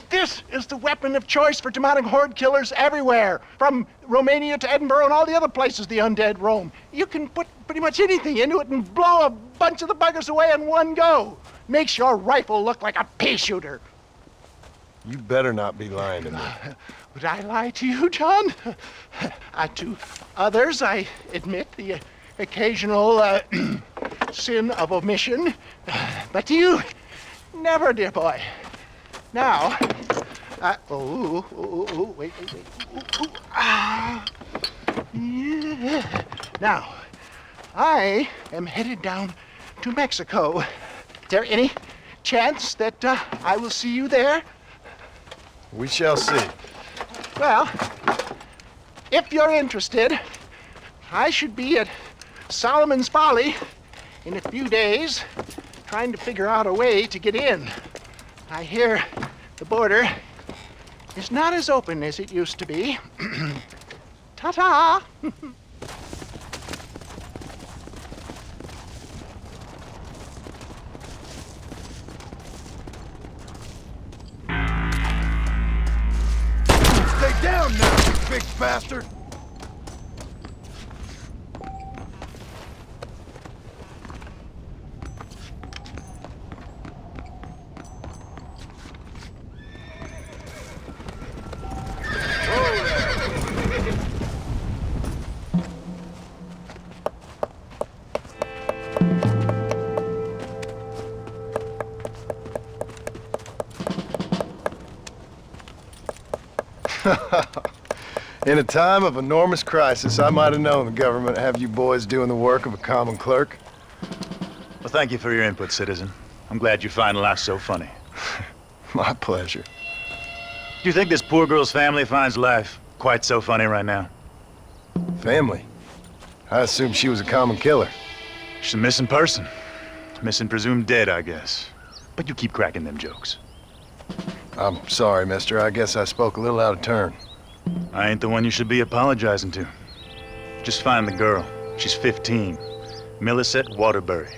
This is the weapon of choice for demonic horde killers everywhere, from Romania to Edinburgh and all the other places the undead roam. You can put pretty much anything into it and blow a bunch of the buggers away in one go. Makes your rifle look like a pea shooter. You better not be lying to me. Would I lie to you, John? To others, I admit the occasional sin of omission. But to you, never, dear boy. Now, wait. Yeah. Now, I am headed down to Mexico. Is there any chance that I will see you there? We shall see. Well, if you're interested, I should be at Solomon's Folly in a few days, trying to figure out a way to get in. I hear the border is not as open as it used to be. Ta-ta! Stay down now, you big bastard! In a time of enormous crisis, I might have known the government would have you boys doing the work of a common clerk. Well, thank you for your input, citizen. I'm glad you find life so funny. My pleasure. Do you think this poor girl's family finds life quite so funny right now? Family? I assumed she was a common killer. She's a missing person. Missing presumed dead, I guess. But you keep cracking them jokes. I'm sorry, mister. I guess I spoke a little out of turn. I ain't the one you should be apologizing to. Just find the girl. She's 15. Millicent Waterbury.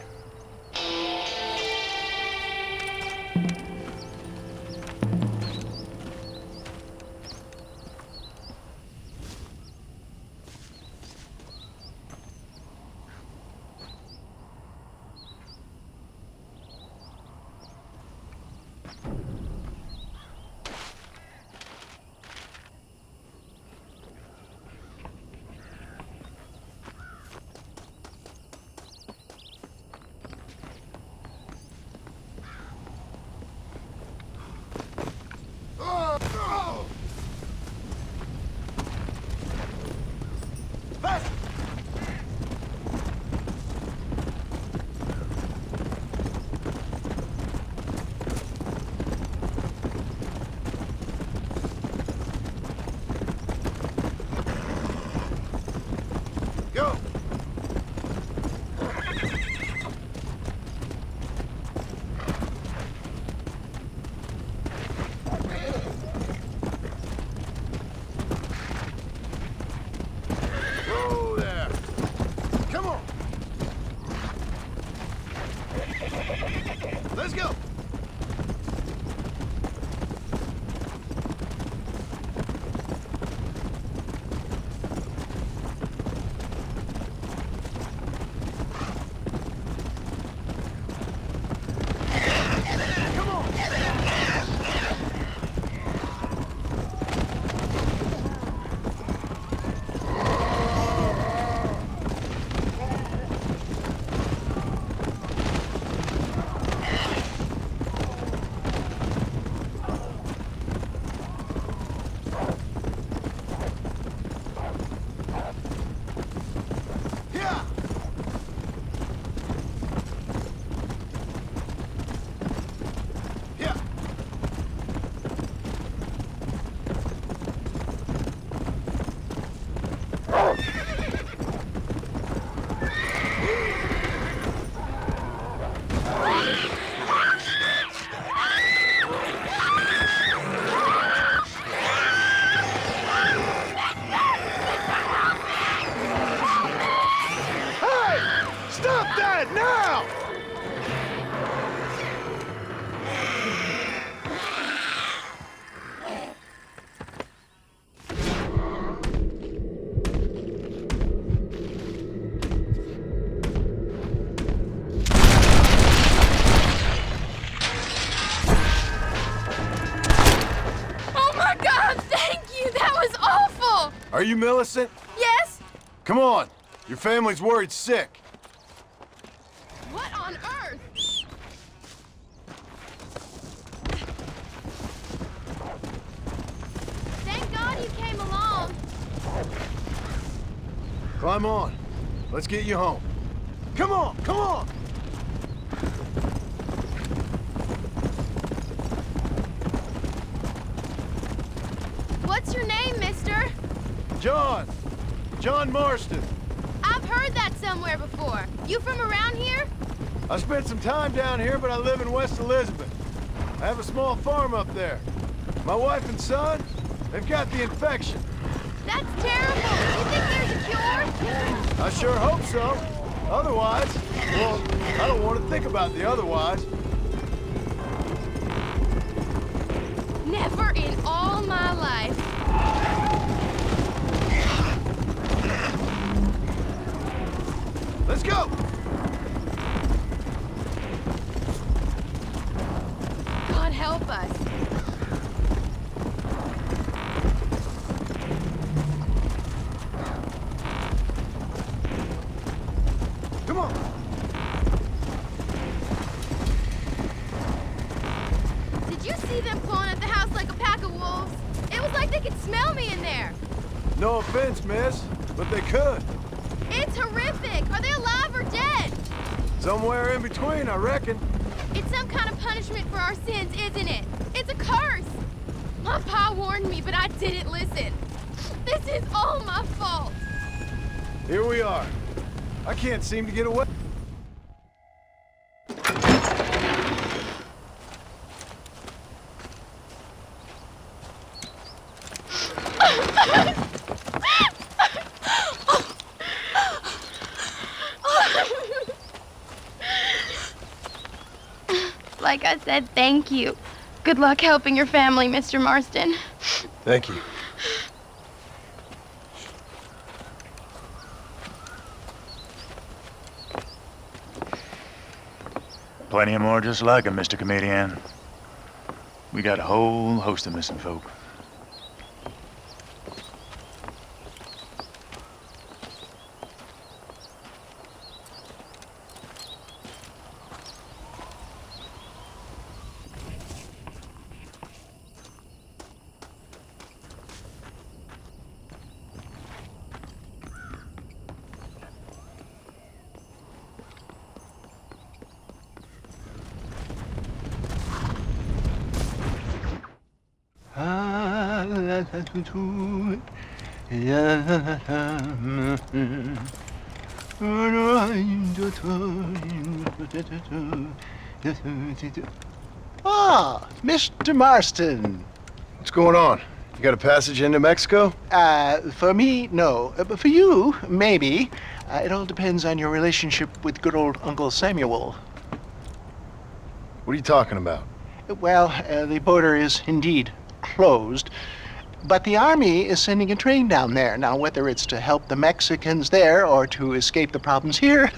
Are you Millicent? Yes? Come on. Your family's worried sick. What on earth? Thank God you came along. Climb on. Let's get you home. Come on, come on! What's your name, mister? John. John Marston. I've heard that somewhere before. You from around here? I spent some time down here, but I live in West Elizabeth. I have a small farm up there. My wife and son, they've got the infection. That's terrible. You think there's a cure? I sure hope so. Otherwise, well, I don't want to think about the otherwise. Never in all my life. Let's go! God help us. Come on! Did you see them clawing at the house like a pack of wolves? It was like they could smell me in there. No offense, miss, but they could. It's horrific. Are they alive or dead? Somewhere in between, I reckon. It's some kind of punishment for our sins, isn't it? It's a curse. My pa warned me, but I didn't listen. This is all my fault. Here we are. I can't seem to get away. Like I said, thank you. Good luck helping your family, Mr. Marston. Thank you. Plenty more just like him, Mr. Comedian. We got a whole host of missing folk. Ah, Mr. Marston. What's going on? You got a passage into Mexico? For me, no. But for you, maybe. It all depends on your relationship with good old Uncle Samuel. What are you talking about? Well, the border is indeed closed, but the Army is sending a train down there. Now, whether it's to help the Mexicans there or to escape the problems here,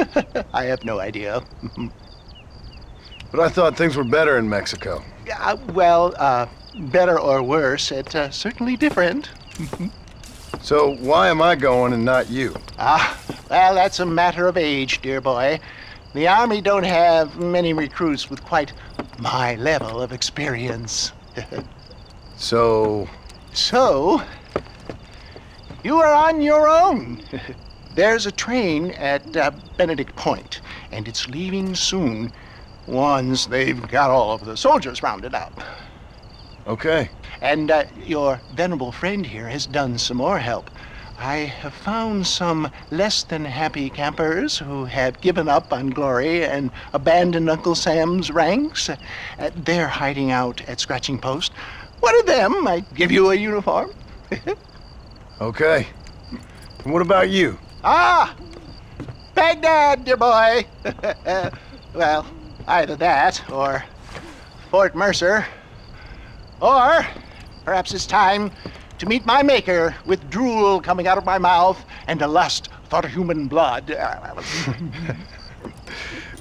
I have no idea. But I thought things were better in Mexico. Better or worse, it's certainly different. So why am I going and not you? Well, that's a matter of age, dear boy. The Army don't have many recruits with quite my level of experience. So, you are on your own. There's a train at Benedict Point, and it's leaving soon once they've got all of the soldiers rounded up. Okay. And your venerable friend here has done some more help. I have found some less than happy campers who have given up on glory and abandoned Uncle Sam's ranks. They're hiding out at Scratching Post. One of them might give you a uniform. Okay. And what about you? Baghdad, dear boy. Well, either that or Fort Mercer. Or perhaps it's time to meet my maker with drool coming out of my mouth and a lust for human blood.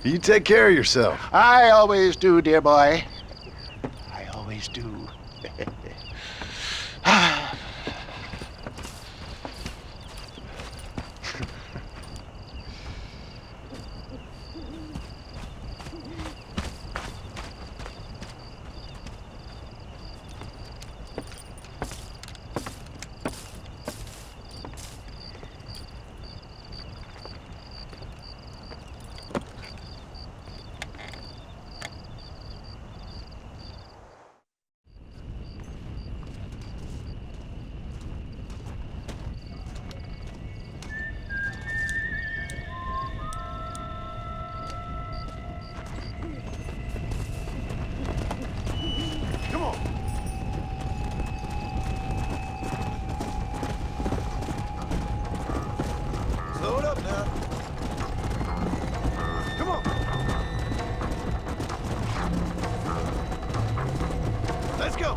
You take care of yourself. I always do, dear boy. I always do. Slow it up now. Come on. Let's go.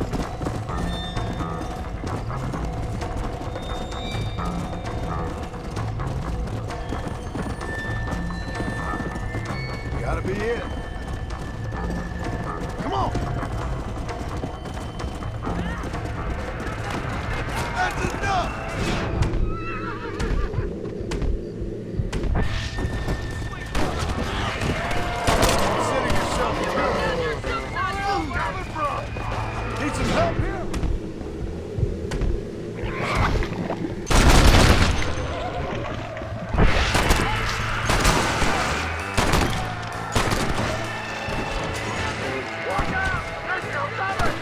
Gotta be it. Come on. That's enough. Need some help here? Watch out! They're still coming!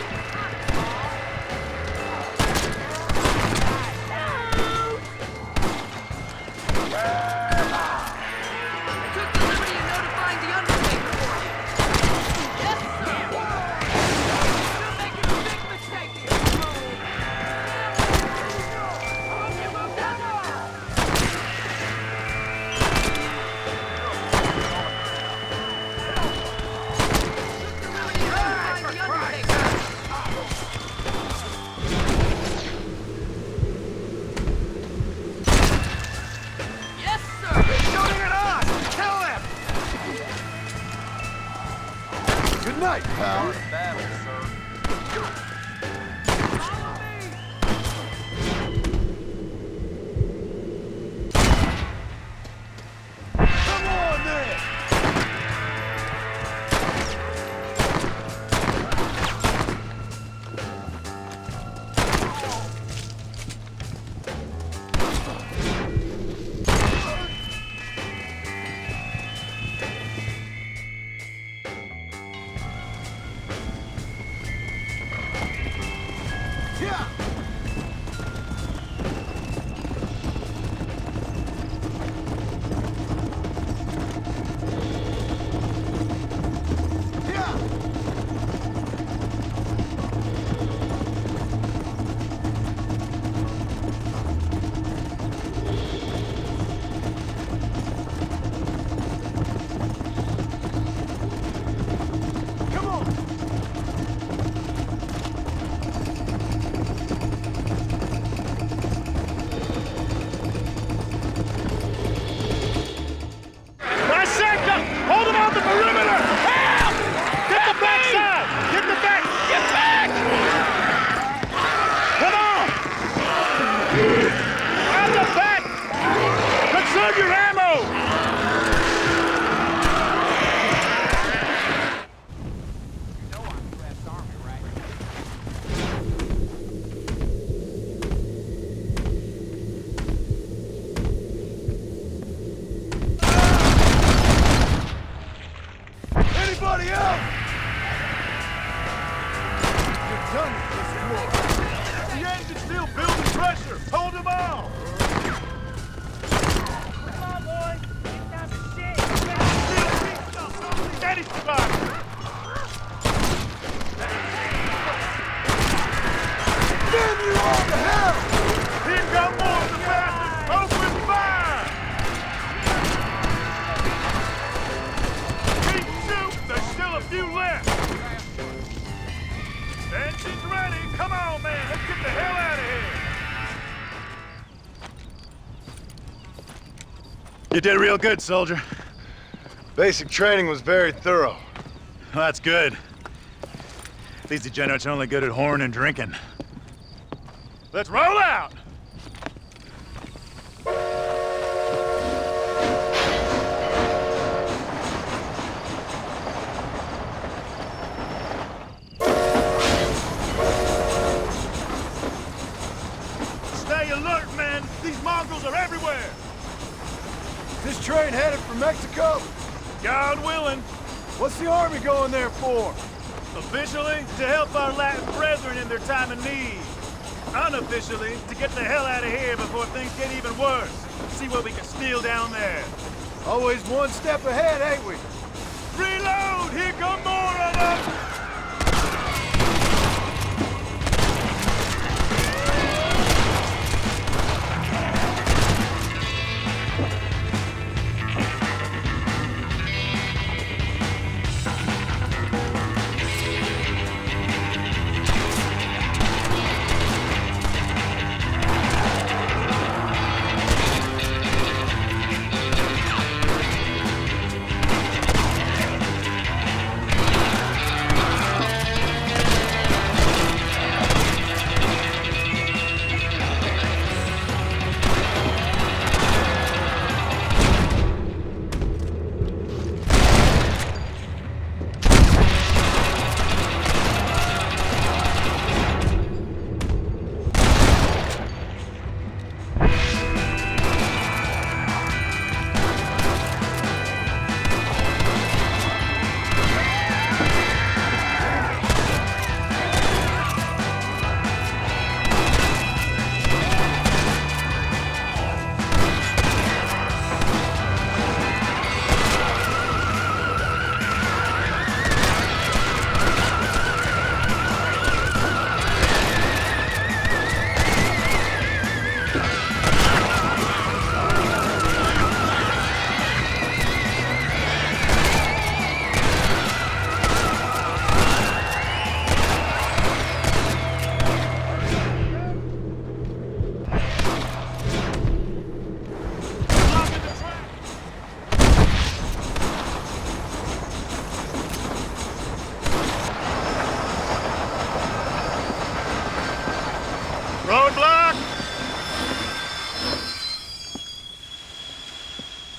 I took the liberty of notifying the Undertaker for you. Yes, sir! You're making a big mistake coming for some more. The engine's still building pressure. Hold them off. Come on, boys. Get down to shit. Steady, survivor. Damn you all to hell! Here come more of the bastards! Open fire! Keep shooting! There's still a few left! Engine's ready! Come on, man! Let's get the hell out of here! You did real good, soldier. Basic training was very thorough. Well, that's good. These degenerates are only good at whoring and drinking. Let's roll out! Stay alert, men! These Mongols are everywhere! This train headed for Mexico? God willing. What's the army going there for? Officially, to help our Latin brethren in their time of need. Unofficially, to get the hell out of here before things get even worse. See what we can steal down there. Always one step ahead, ain't we? Reload! Here come more of them!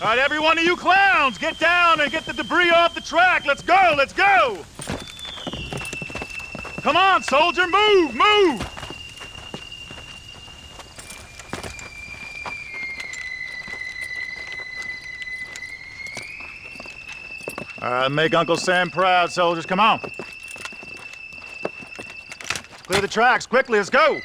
All right, every one of you clowns, get down and get the debris off the track. Let's go, let's go! Come on, soldier, move, move! All right, make Uncle Sam proud, soldiers. Come on. Clear the tracks, quickly, let's go!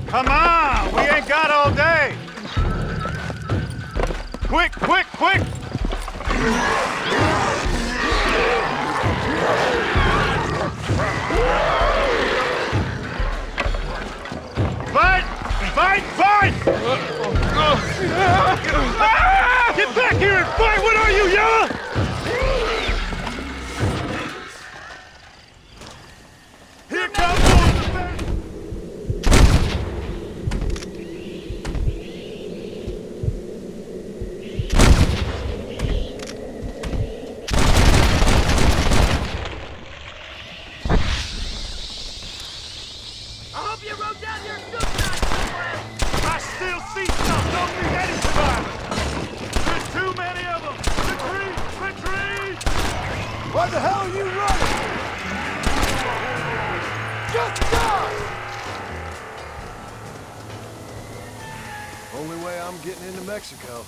Come on! We ain't got all day! Quick, quick, quick! Fight! Fight! Fight! Get back here and fight! What are you, Yella? Here comes Why the hell are you running? Just die! Only way I'm getting into Mexico.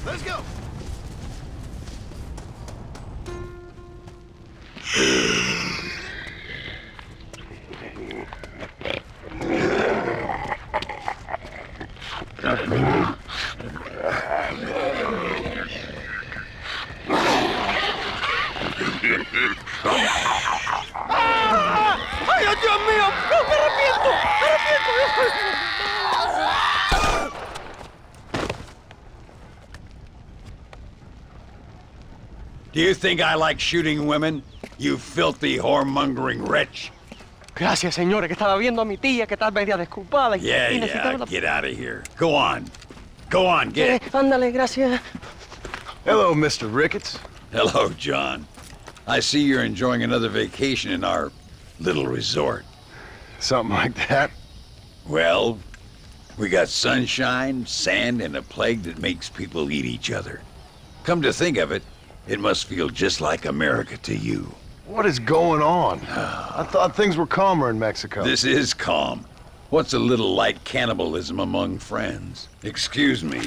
Let's go! ¡Ay, Dios mío! ¡No, me arrepiento! ¡Me arrepiento! Do you think I like shooting women? You filthy, whoremongering wretch. Gracias, señores, que estaba viendo a mi tía que está media desculpada. Yeah, get out of here. Go on. Go on, get it. Ándale, gracias. Hello, Mr. Ricketts. Hello, John. I see you're enjoying another vacation in our little resort. Something like that? Well, we got sunshine, sand, and a plague that makes people eat each other. Come to think of it, it must feel just like America to you. What is going on? I thought things were calmer in Mexico. This is calm. What's a little light cannibalism among friends? Excuse me.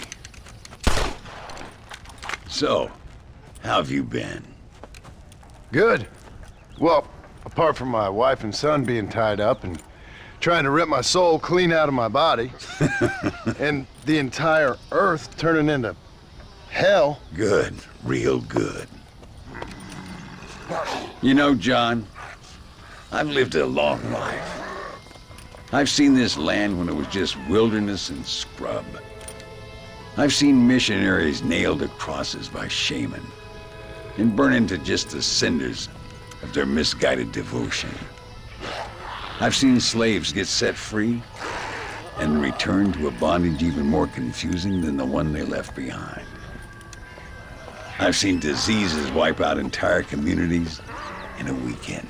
So, how have you been? Good. Well, apart from my wife and son being tied up and trying to rip my soul clean out of my body, and the entire Earth turning into hell. Good. Real good. You know, John, I've lived a long life. I've seen this land when it was just wilderness and scrub. I've seen missionaries nailed to crosses by shaman and burn into just the cinders of their misguided devotion. I've seen slaves get set free and return to a bondage even more confusing than the one they left behind. I've seen diseases wipe out entire communities in a weekend.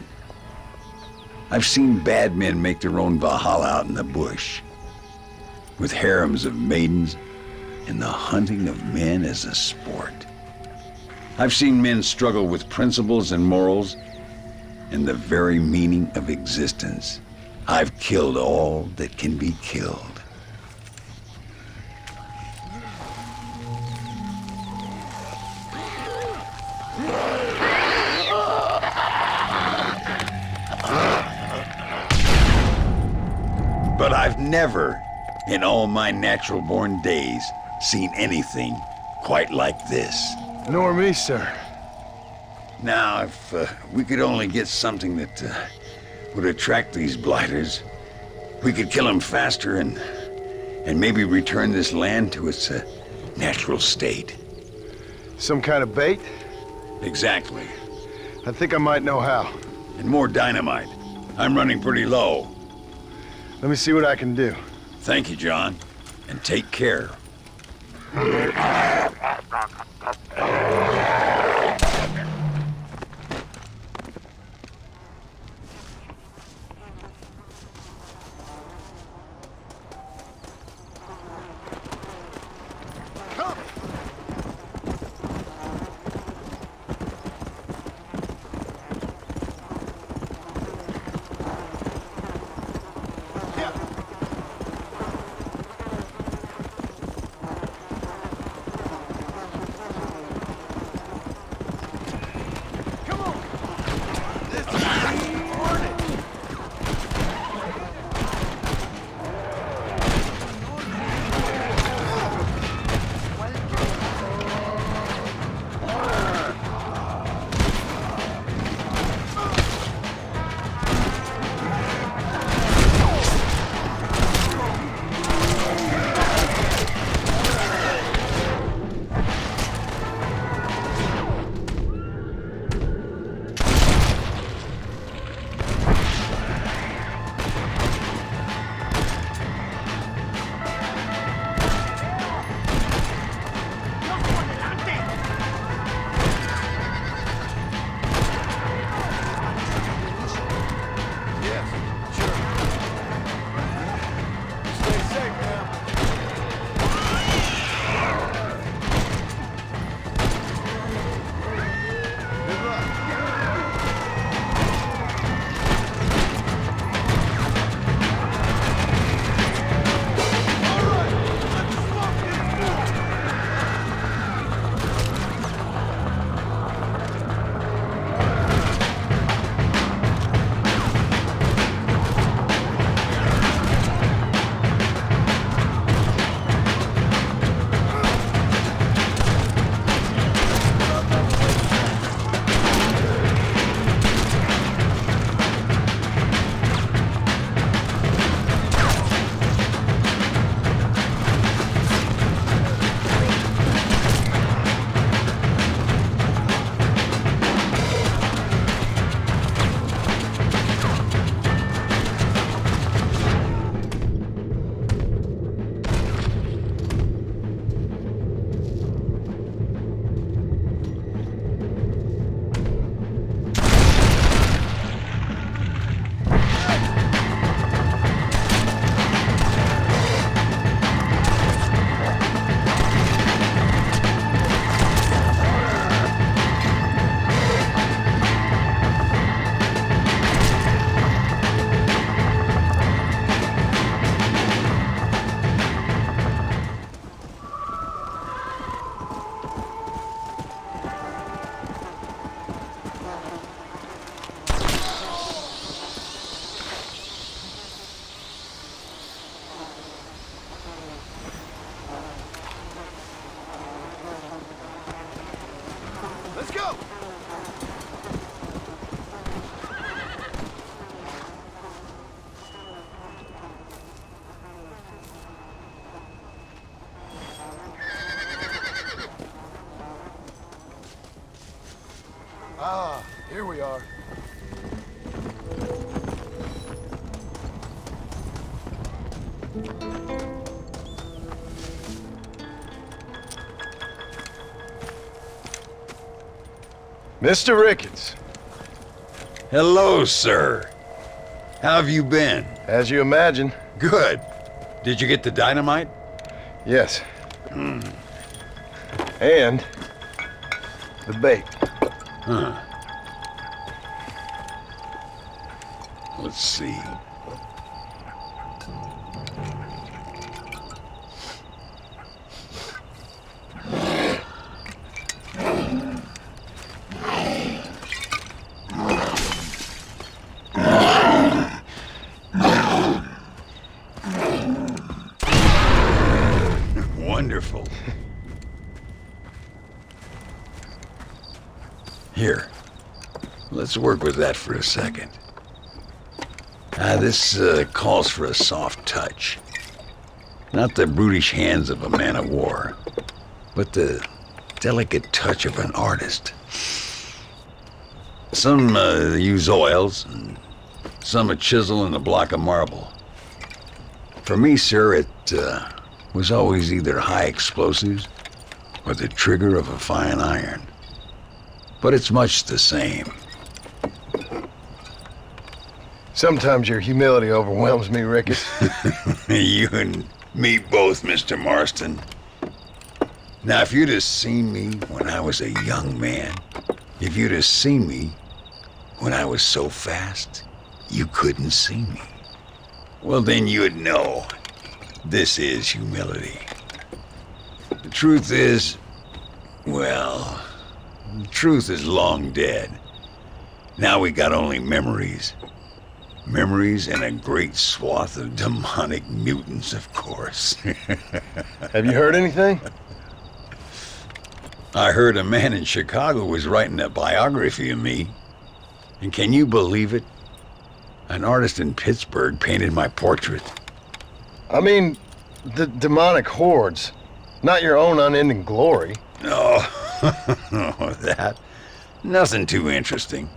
I've seen bad men make their own Valhalla out in the bush, with harems of maidens and the hunting of men as a sport. I've seen men struggle with principles and morals and the very meaning of existence. I've killed all that can be killed. But I've never, in all my natural-born days, seen anything quite like this. Nor me, sir. Now, if we could only get something that would attract these blighters, we could kill them faster and maybe return this land to its natural state. Some kind of bait? Exactly. I think I might know how. And more dynamite. I'm running pretty low. Let me see what I can do. Thank you, John. And take care. Mr. Ricketts. Hello, sir. How have you been? As you imagine. Good. Did you get the dynamite? Yes. And the bait. Huh. Let's see. Wonderful. Here, let's work with that for a second. This calls for a soft touch. Not the brutish hands of a man of war, but the delicate touch of an artist. Some use oils, and some a chisel and a block of marble. For me, sir, it was always either high explosives or the trigger of a fine iron. But it's much the same. Sometimes your humility overwhelms me, Ricketts. You and me both, Mr. Marston. Now, if you'd have seen me when I was a young man, if you'd have seen me when I was so fast, you couldn't see me. Well, then you'd know this is humility. The truth is, well, the truth is long dead. Now we got only memories. Memories and a great swath of demonic mutants, of course. Have you heard anything? I heard a man in Chicago was writing a biography of me. And can you believe it? An artist in Pittsburgh painted my portrait. I mean, the demonic hordes, not your own unending glory. No, that. Nothing too interesting.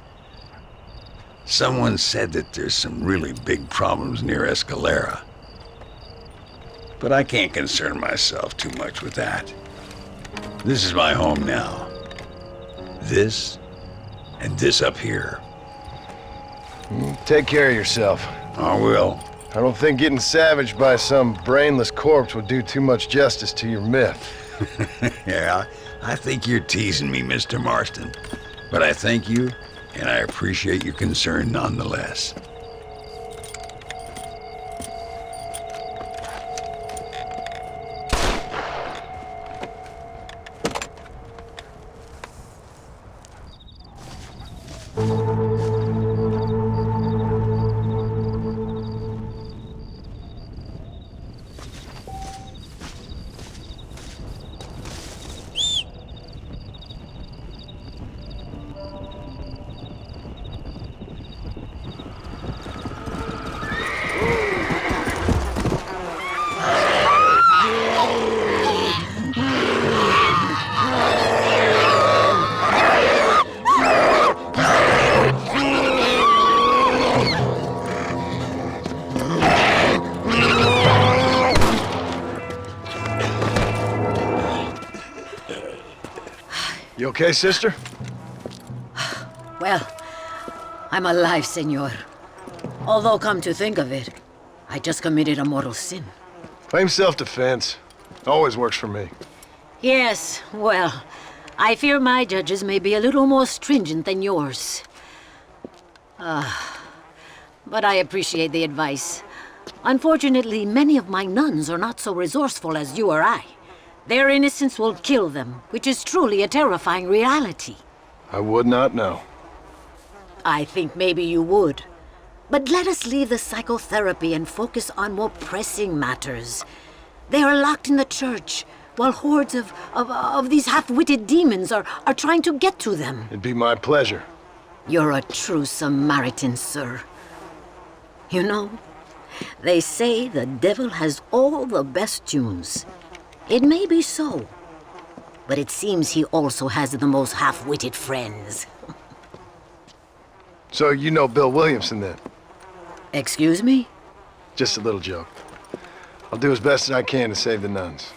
Someone said that there's some really big problems near Escalera. But I can't concern myself too much with that. This is my home now. This, and this up here. Take care of yourself. I will. I don't think getting savaged by some brainless corpse would do too much justice to your myth. Yeah, I think you're teasing me, Mr. Marston. But I thank you, and I appreciate your concern nonetheless. You okay, sister? Well, I'm alive, senor. Although, come to think of it, I just committed a mortal sin. Claim self-defense. Always works for me. Yes, well, I fear my judges may be a little more stringent than yours. But I appreciate the advice. Unfortunately, many of my nuns are not so resourceful as you or I. Their innocence will kill them, which is truly a terrifying reality. I would not know. I think maybe you would. But let us leave the psychotherapy and focus on more pressing matters. They are locked in the church, while hordes of these half-witted demons are trying to get to them. It'd be my pleasure. You're a true Samaritan, sir. You know, they say the devil has all the best tunes. It may be so, but it seems he also has the most half-witted friends. So you know Bill Williamson, then? Excuse me? Just a little joke. I'll do as best as I can to save the nuns.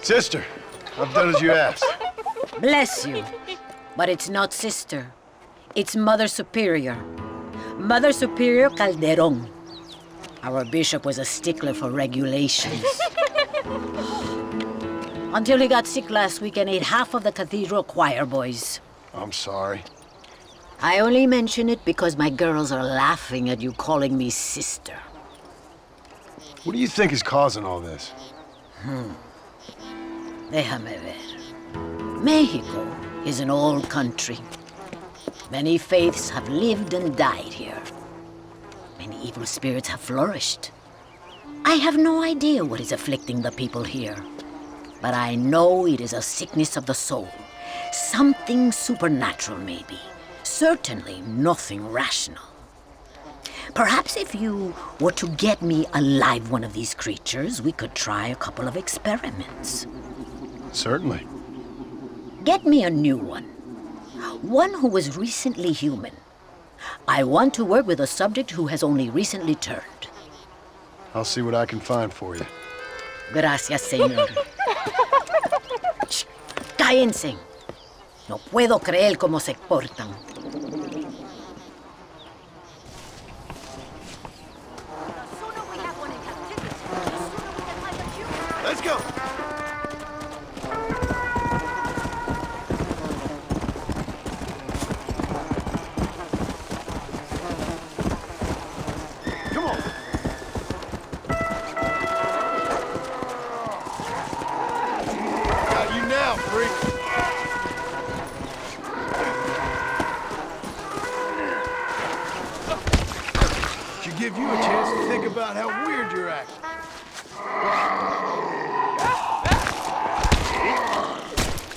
Sister, I've done as you asked. Bless you. But it's not sister. It's Mother Superior. Mother Superior Calderon. Our bishop was a stickler for regulations. Until he got sick last week and ate half of the cathedral choir boys. I'm sorry. I only mention it because my girls are laughing at you calling me sister. What do you think is causing all this? Déjame ver. Mexico is an old country. Many faiths have lived and died here. Many evil spirits have flourished. I have no idea what is afflicting the people here. But I know it is a sickness of the soul. Something supernatural, maybe. Certainly nothing rational. Perhaps if you were to get me alive one of these creatures, we could try a couple of experiments. Certainly. Get me a new one. One who was recently human. I want to work with a subject who has only recently turned. I'll see what I can find for you. Gracias, señor. Shh, cállense. No puedo creer cómo se portan. Let's go. Come on. Got you now, freak. Should give you a chance to think about how weird you're acting.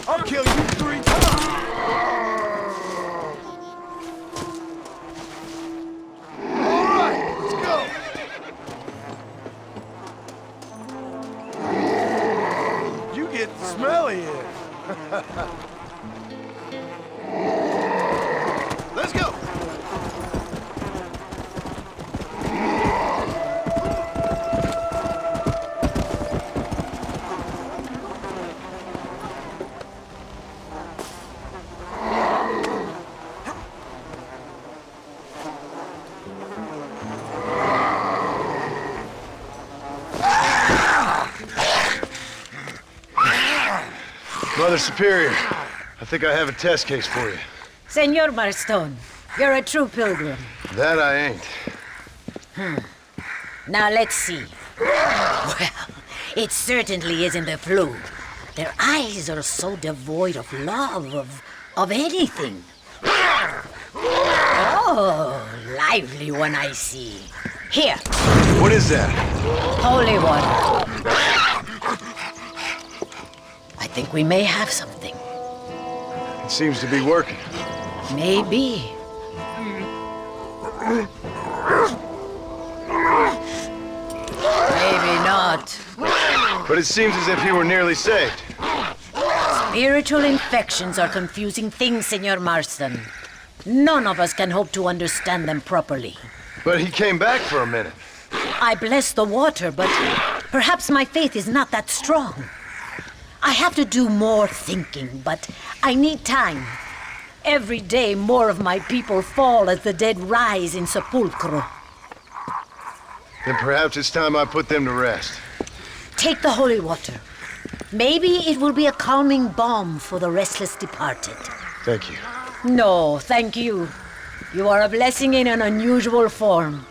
I'll kill you 3 times! All right, let's go! You get smelly here. Let's go! Mother Superior, I think I have a test case for you. Senor Marston, you're a true pilgrim. That I ain't. Now let's see. Well, it certainly isn't the flu. Their eyes are so devoid of love, of anything. Oh, lively one I see. Here. What is that? Holy water. I think we may have something. It seems to be working. Maybe. Maybe not. But it seems as if he were nearly saved. Spiritual infections are confusing things, Senor Marston. None of us can hope to understand them properly. But he came back for a minute. I bless the water, but perhaps my faith is not that strong. I have to do more thinking, but I need time. Every day more of my people fall as the dead rise in sepulchro. Then perhaps it's time I put them to rest. Take the holy water. Maybe it will be a calming balm for the restless departed. Thank you. No, thank you. You are a blessing in an unusual form.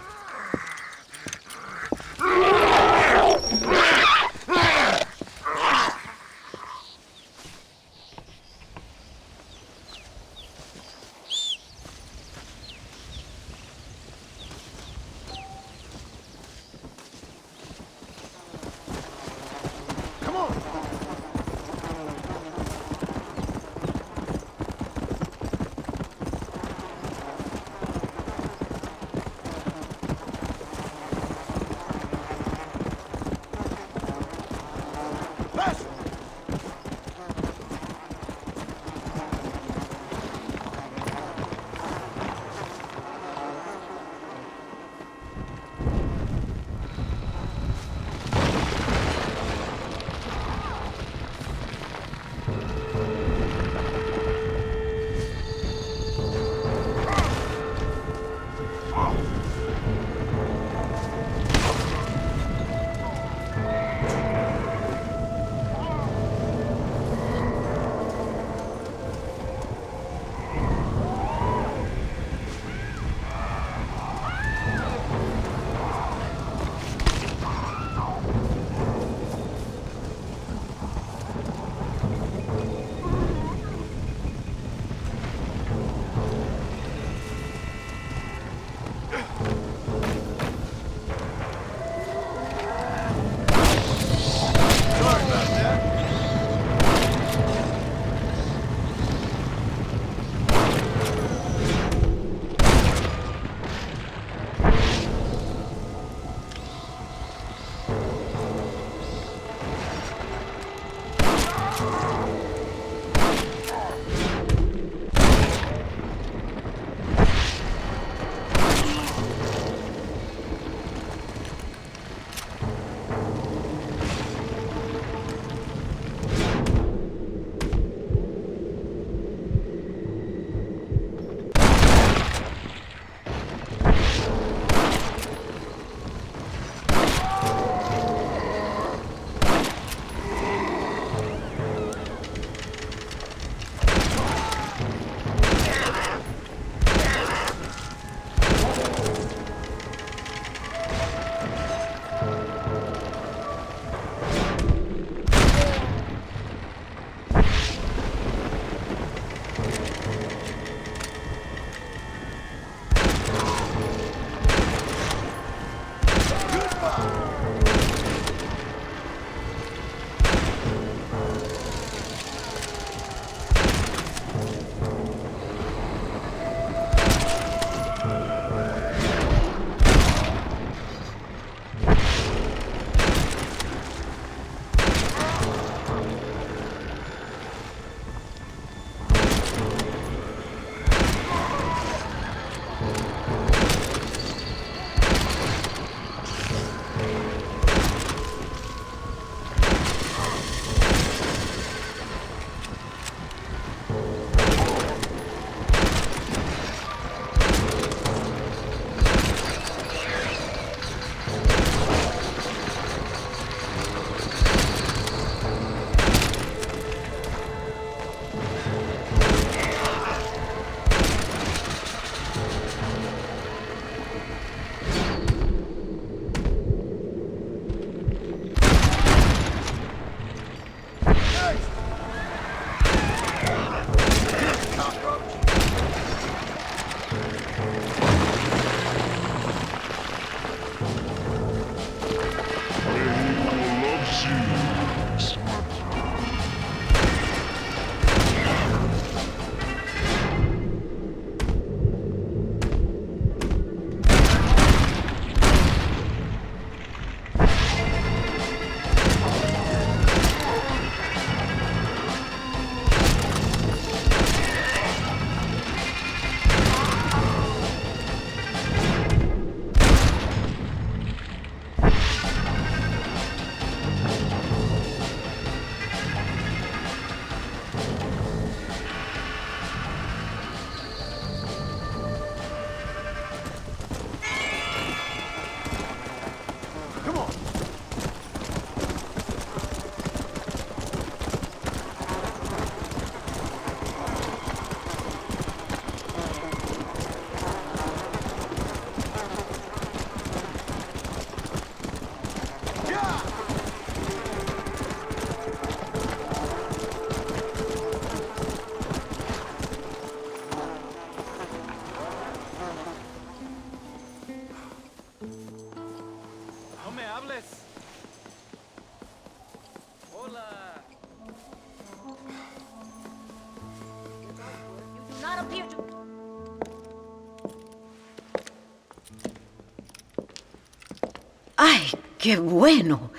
Ay, qué bueno.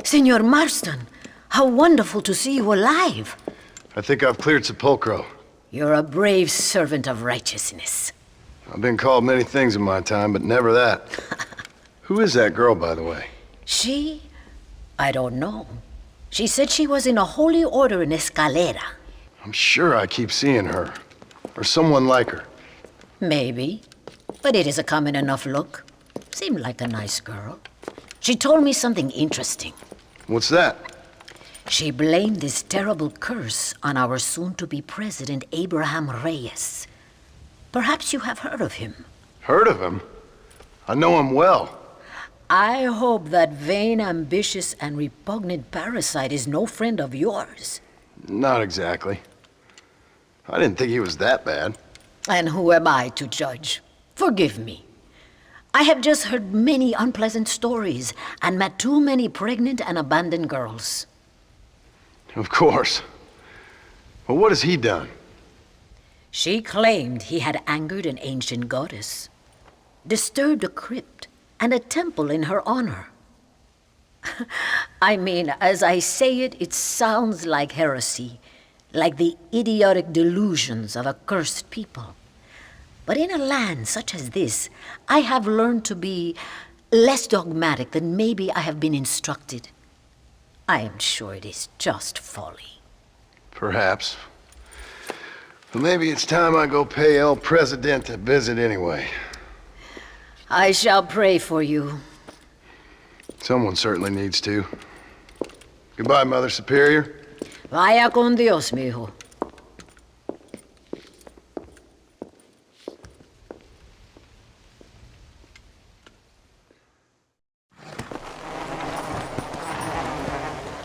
Senor Marston, how wonderful to see you alive. I think I've cleared Sepulchro. You're a brave servant of righteousness. I've been called many things in my time, but never that. Who is that girl, by the way? She? I don't know. She said she was in a holy order in Escalera. I'm sure I keep seeing her. Or someone like her. Maybe. But it is a common enough look. Seemed like a nice girl. She told me something interesting. What's that? She blamed this terrible curse on our soon-to-be president, Abraham Reyes. Perhaps you have heard of him. Heard of him? I know him well. I hope that vain, ambitious, and repugnant parasite is no friend of yours. Not exactly. I didn't think he was that bad. And who am I to judge? Forgive me. I have just heard many unpleasant stories and met too many pregnant and abandoned girls. Of course. Well, what has he done? She claimed he had angered an ancient goddess, disturbed a crypt and a temple in her honor. I mean, as I say it, it sounds like heresy, like the idiotic delusions of a cursed people. But in a land such as this, I have learned to be less dogmatic than maybe I have been instructed. I am sure it is just folly. Perhaps. But maybe it's time I go pay El Presidente a visit anyway. I shall pray for you. Someone certainly needs to. Goodbye, Mother Superior. Vaya con Dios, mijo.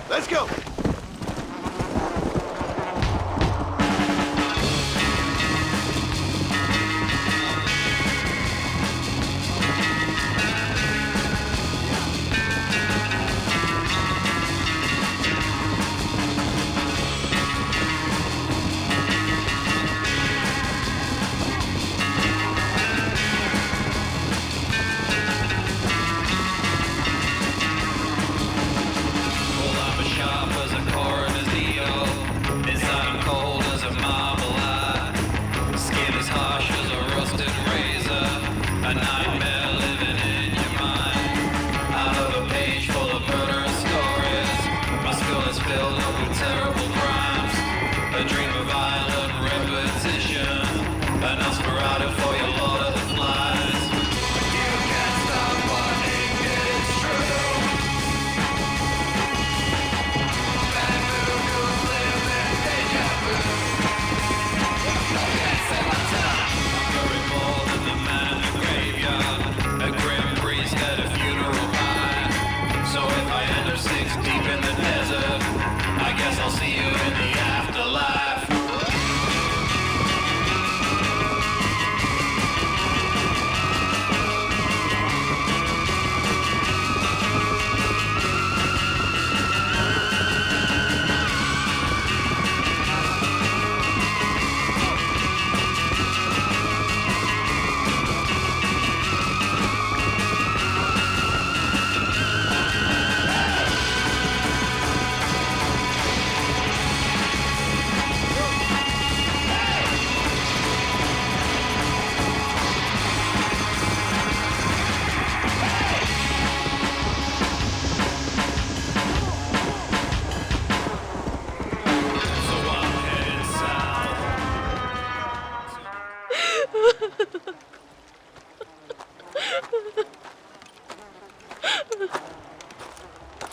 Let's go!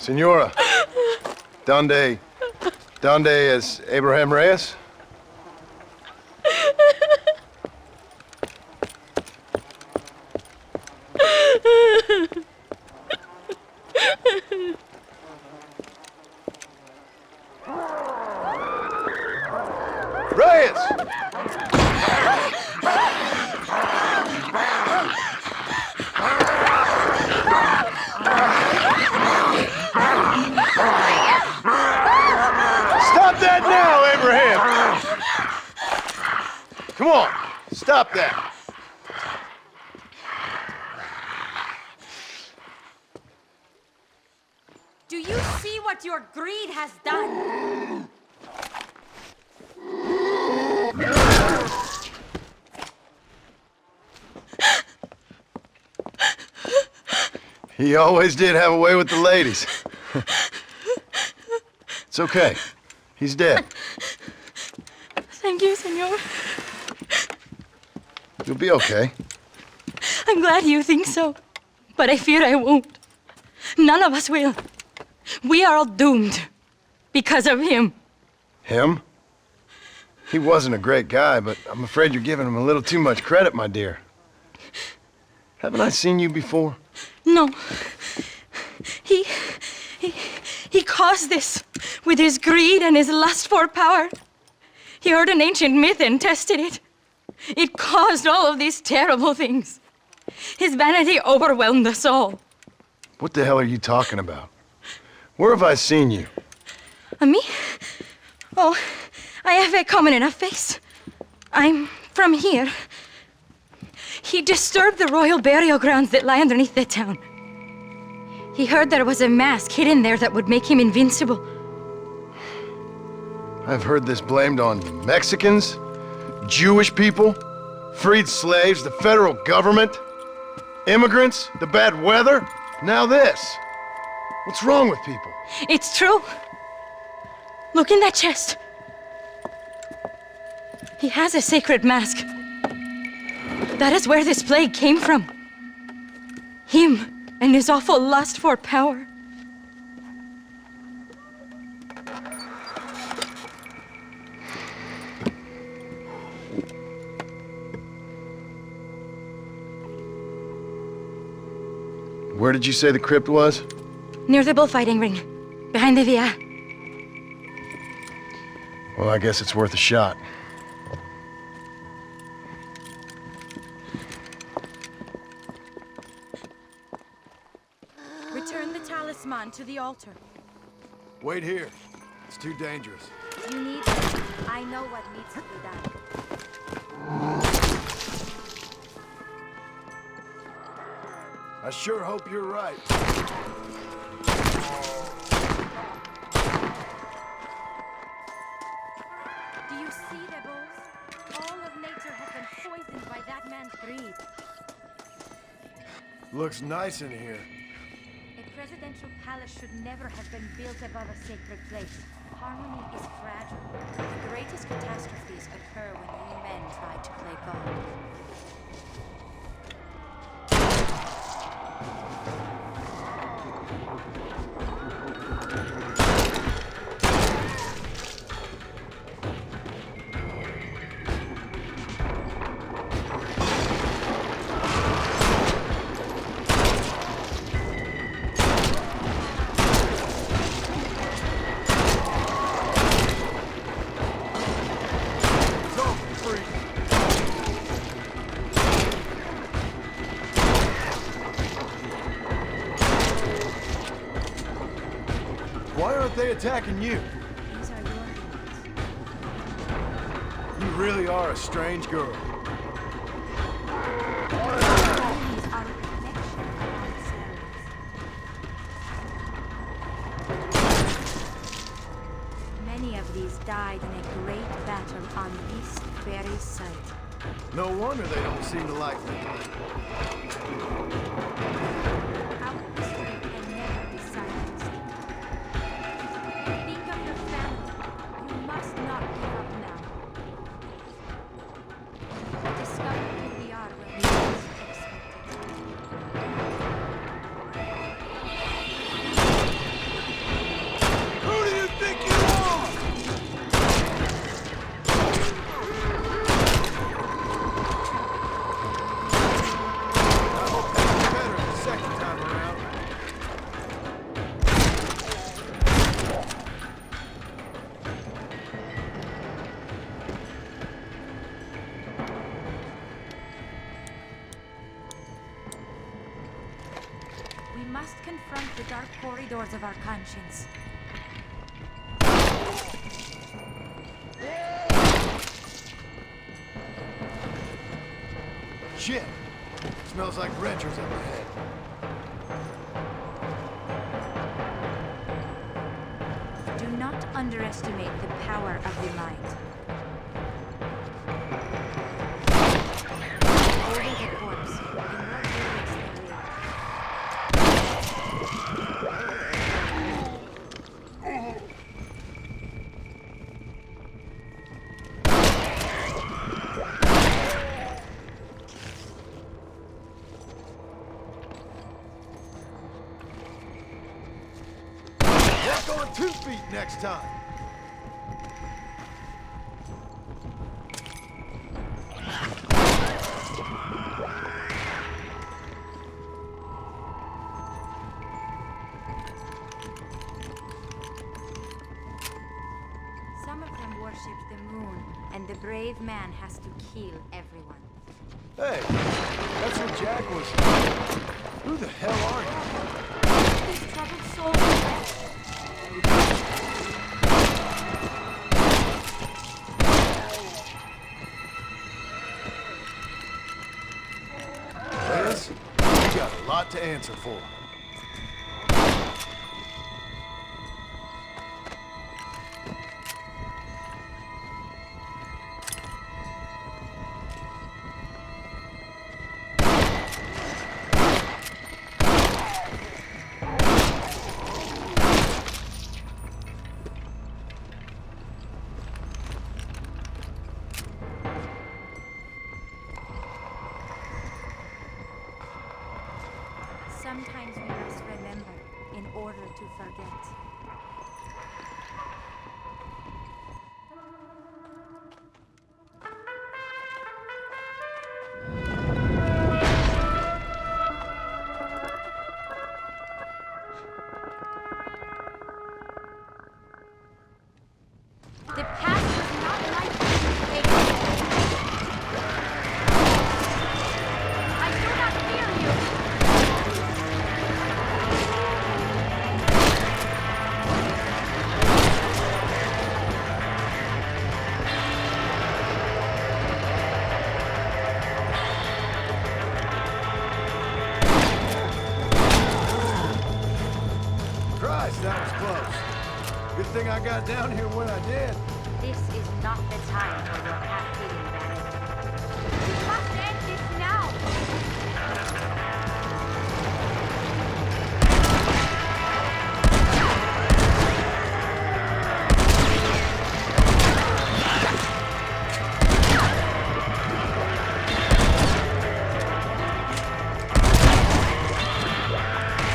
Senora, donde es Abraham Reyes? Reyes! Stop that now, Abraham! Come on, stop that. Do you see what your greed has done? He always did have a way with the ladies. It's okay. He's dead. Thank you, senor. You'll be okay. I'm glad you think so, but I fear I won't. None of us will. We are all doomed because of him. Him? He wasn't a great guy, but I'm afraid you're giving him a little too much credit, my dear. Haven't I seen you before? No. He caused this with his greed and his lust for power. He heard an ancient myth and tested it. It caused all of these terrible things. His vanity overwhelmed us all. What the hell are you talking about? Where have I seen you? Me? Oh, I have a common enough face. I'm from here. He disturbed the royal burial grounds that lie underneath the town. He heard there was a mask hidden there that would make him invincible. I've heard this blamed on Mexicans, Jewish people, freed slaves, the federal government, immigrants, the bad weather. Now this. What's wrong with people? It's true. Look in that chest. He has a sacred mask. That is where this plague came from. Him and his awful lust for power. Where did you say the crypt was? Near the bullfighting ring, behind the villa. Well, I guess it's worth a shot. Return the talisman to the altar. Wait here. It's too dangerous. You need it. I know what needs to be done. I sure hope you're right. Do you see, Rebels? All of nature has been poisoned by that man's greed. Looks nice in here. A presidential palace should never have been built above a sacred place. Harmony is fragile. The greatest catastrophes occur when we men try to play God. Why aren't they attacking you? These are your hands. You really are a strange girl. Enemies are a reflection of themselves. Many of these died in a great battle on this very site. No wonder they don't seem to like me. Our history can never be silenced. Think of your family. You must not give up now. Discover who we are when we least expect it. Who do you think you are? I hope that's better the second time around. We must confront the dark corridors of our conscience. Shit! Smells like wrenchers up ahead. Do not underestimate the power of the mind. Over the corpse, in what lyrics they live. Walk on 2 feet next time. Some of them worship the moon, and the brave man has to kill everyone. Hey, that's what Jack was. Who the hell are you? This troubled soul. Liz, you got a lot to answer for. Sometimes we must remember in order to forget. The past was not like this again. I do not fear you. Christ, that was close. Good thing I got down here when I did. This is not the time for your half-feeling, Bandit. We must end this now.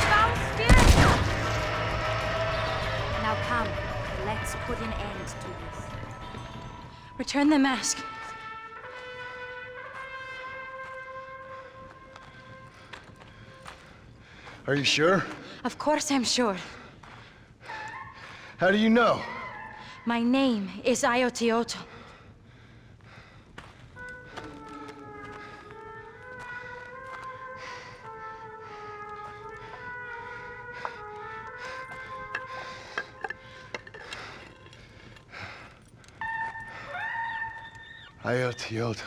Foul spirit! Now come, let's put an end to this. Return the mask. Are you sure? Of course I'm sure. How do you know? My name is Ayotioto. Ayotioto.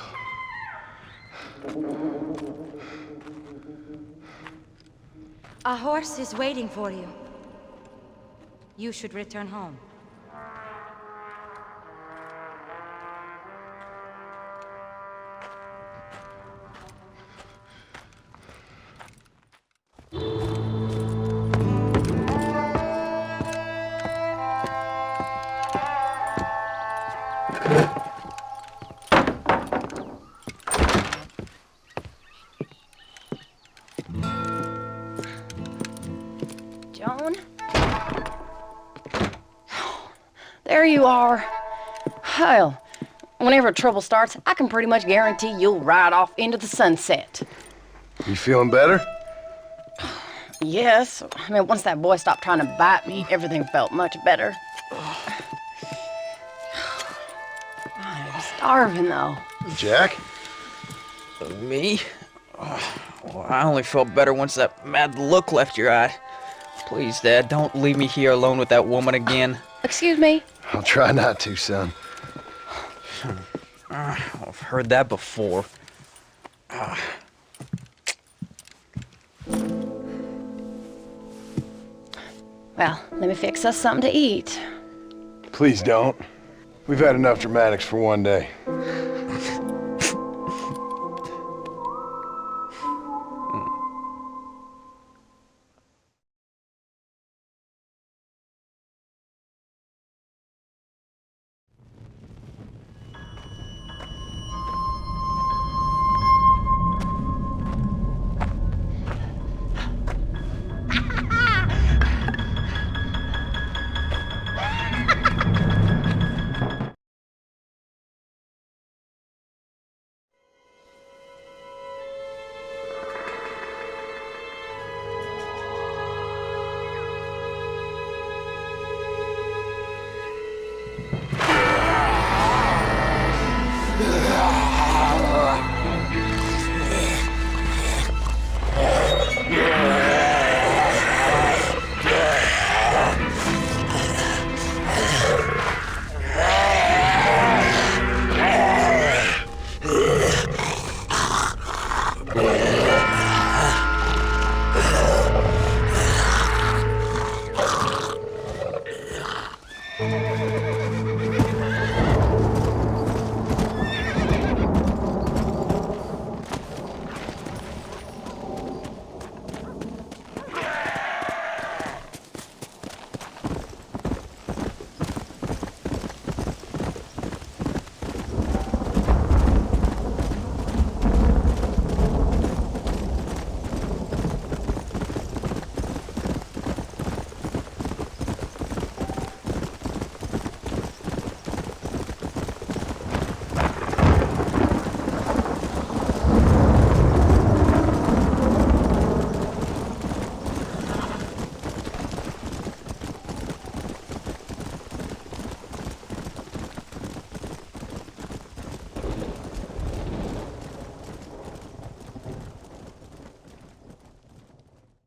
A horse is waiting for you. You should return home. Joan? There you are. Hell, whenever trouble starts, I can pretty much guarantee you'll ride off into the sunset. You feeling better? Yes. I mean, once that boy stopped trying to bite me, everything felt much better. I'm starving, though. Jack? Me? Well, I only felt better once that mad look left your eye. Please, Dad, don't leave me here alone with that woman again. Excuse me? I'll try not to, son. I've heard that before. Well, let me fix us something to eat. Please don't. We've had enough dramatics for one day.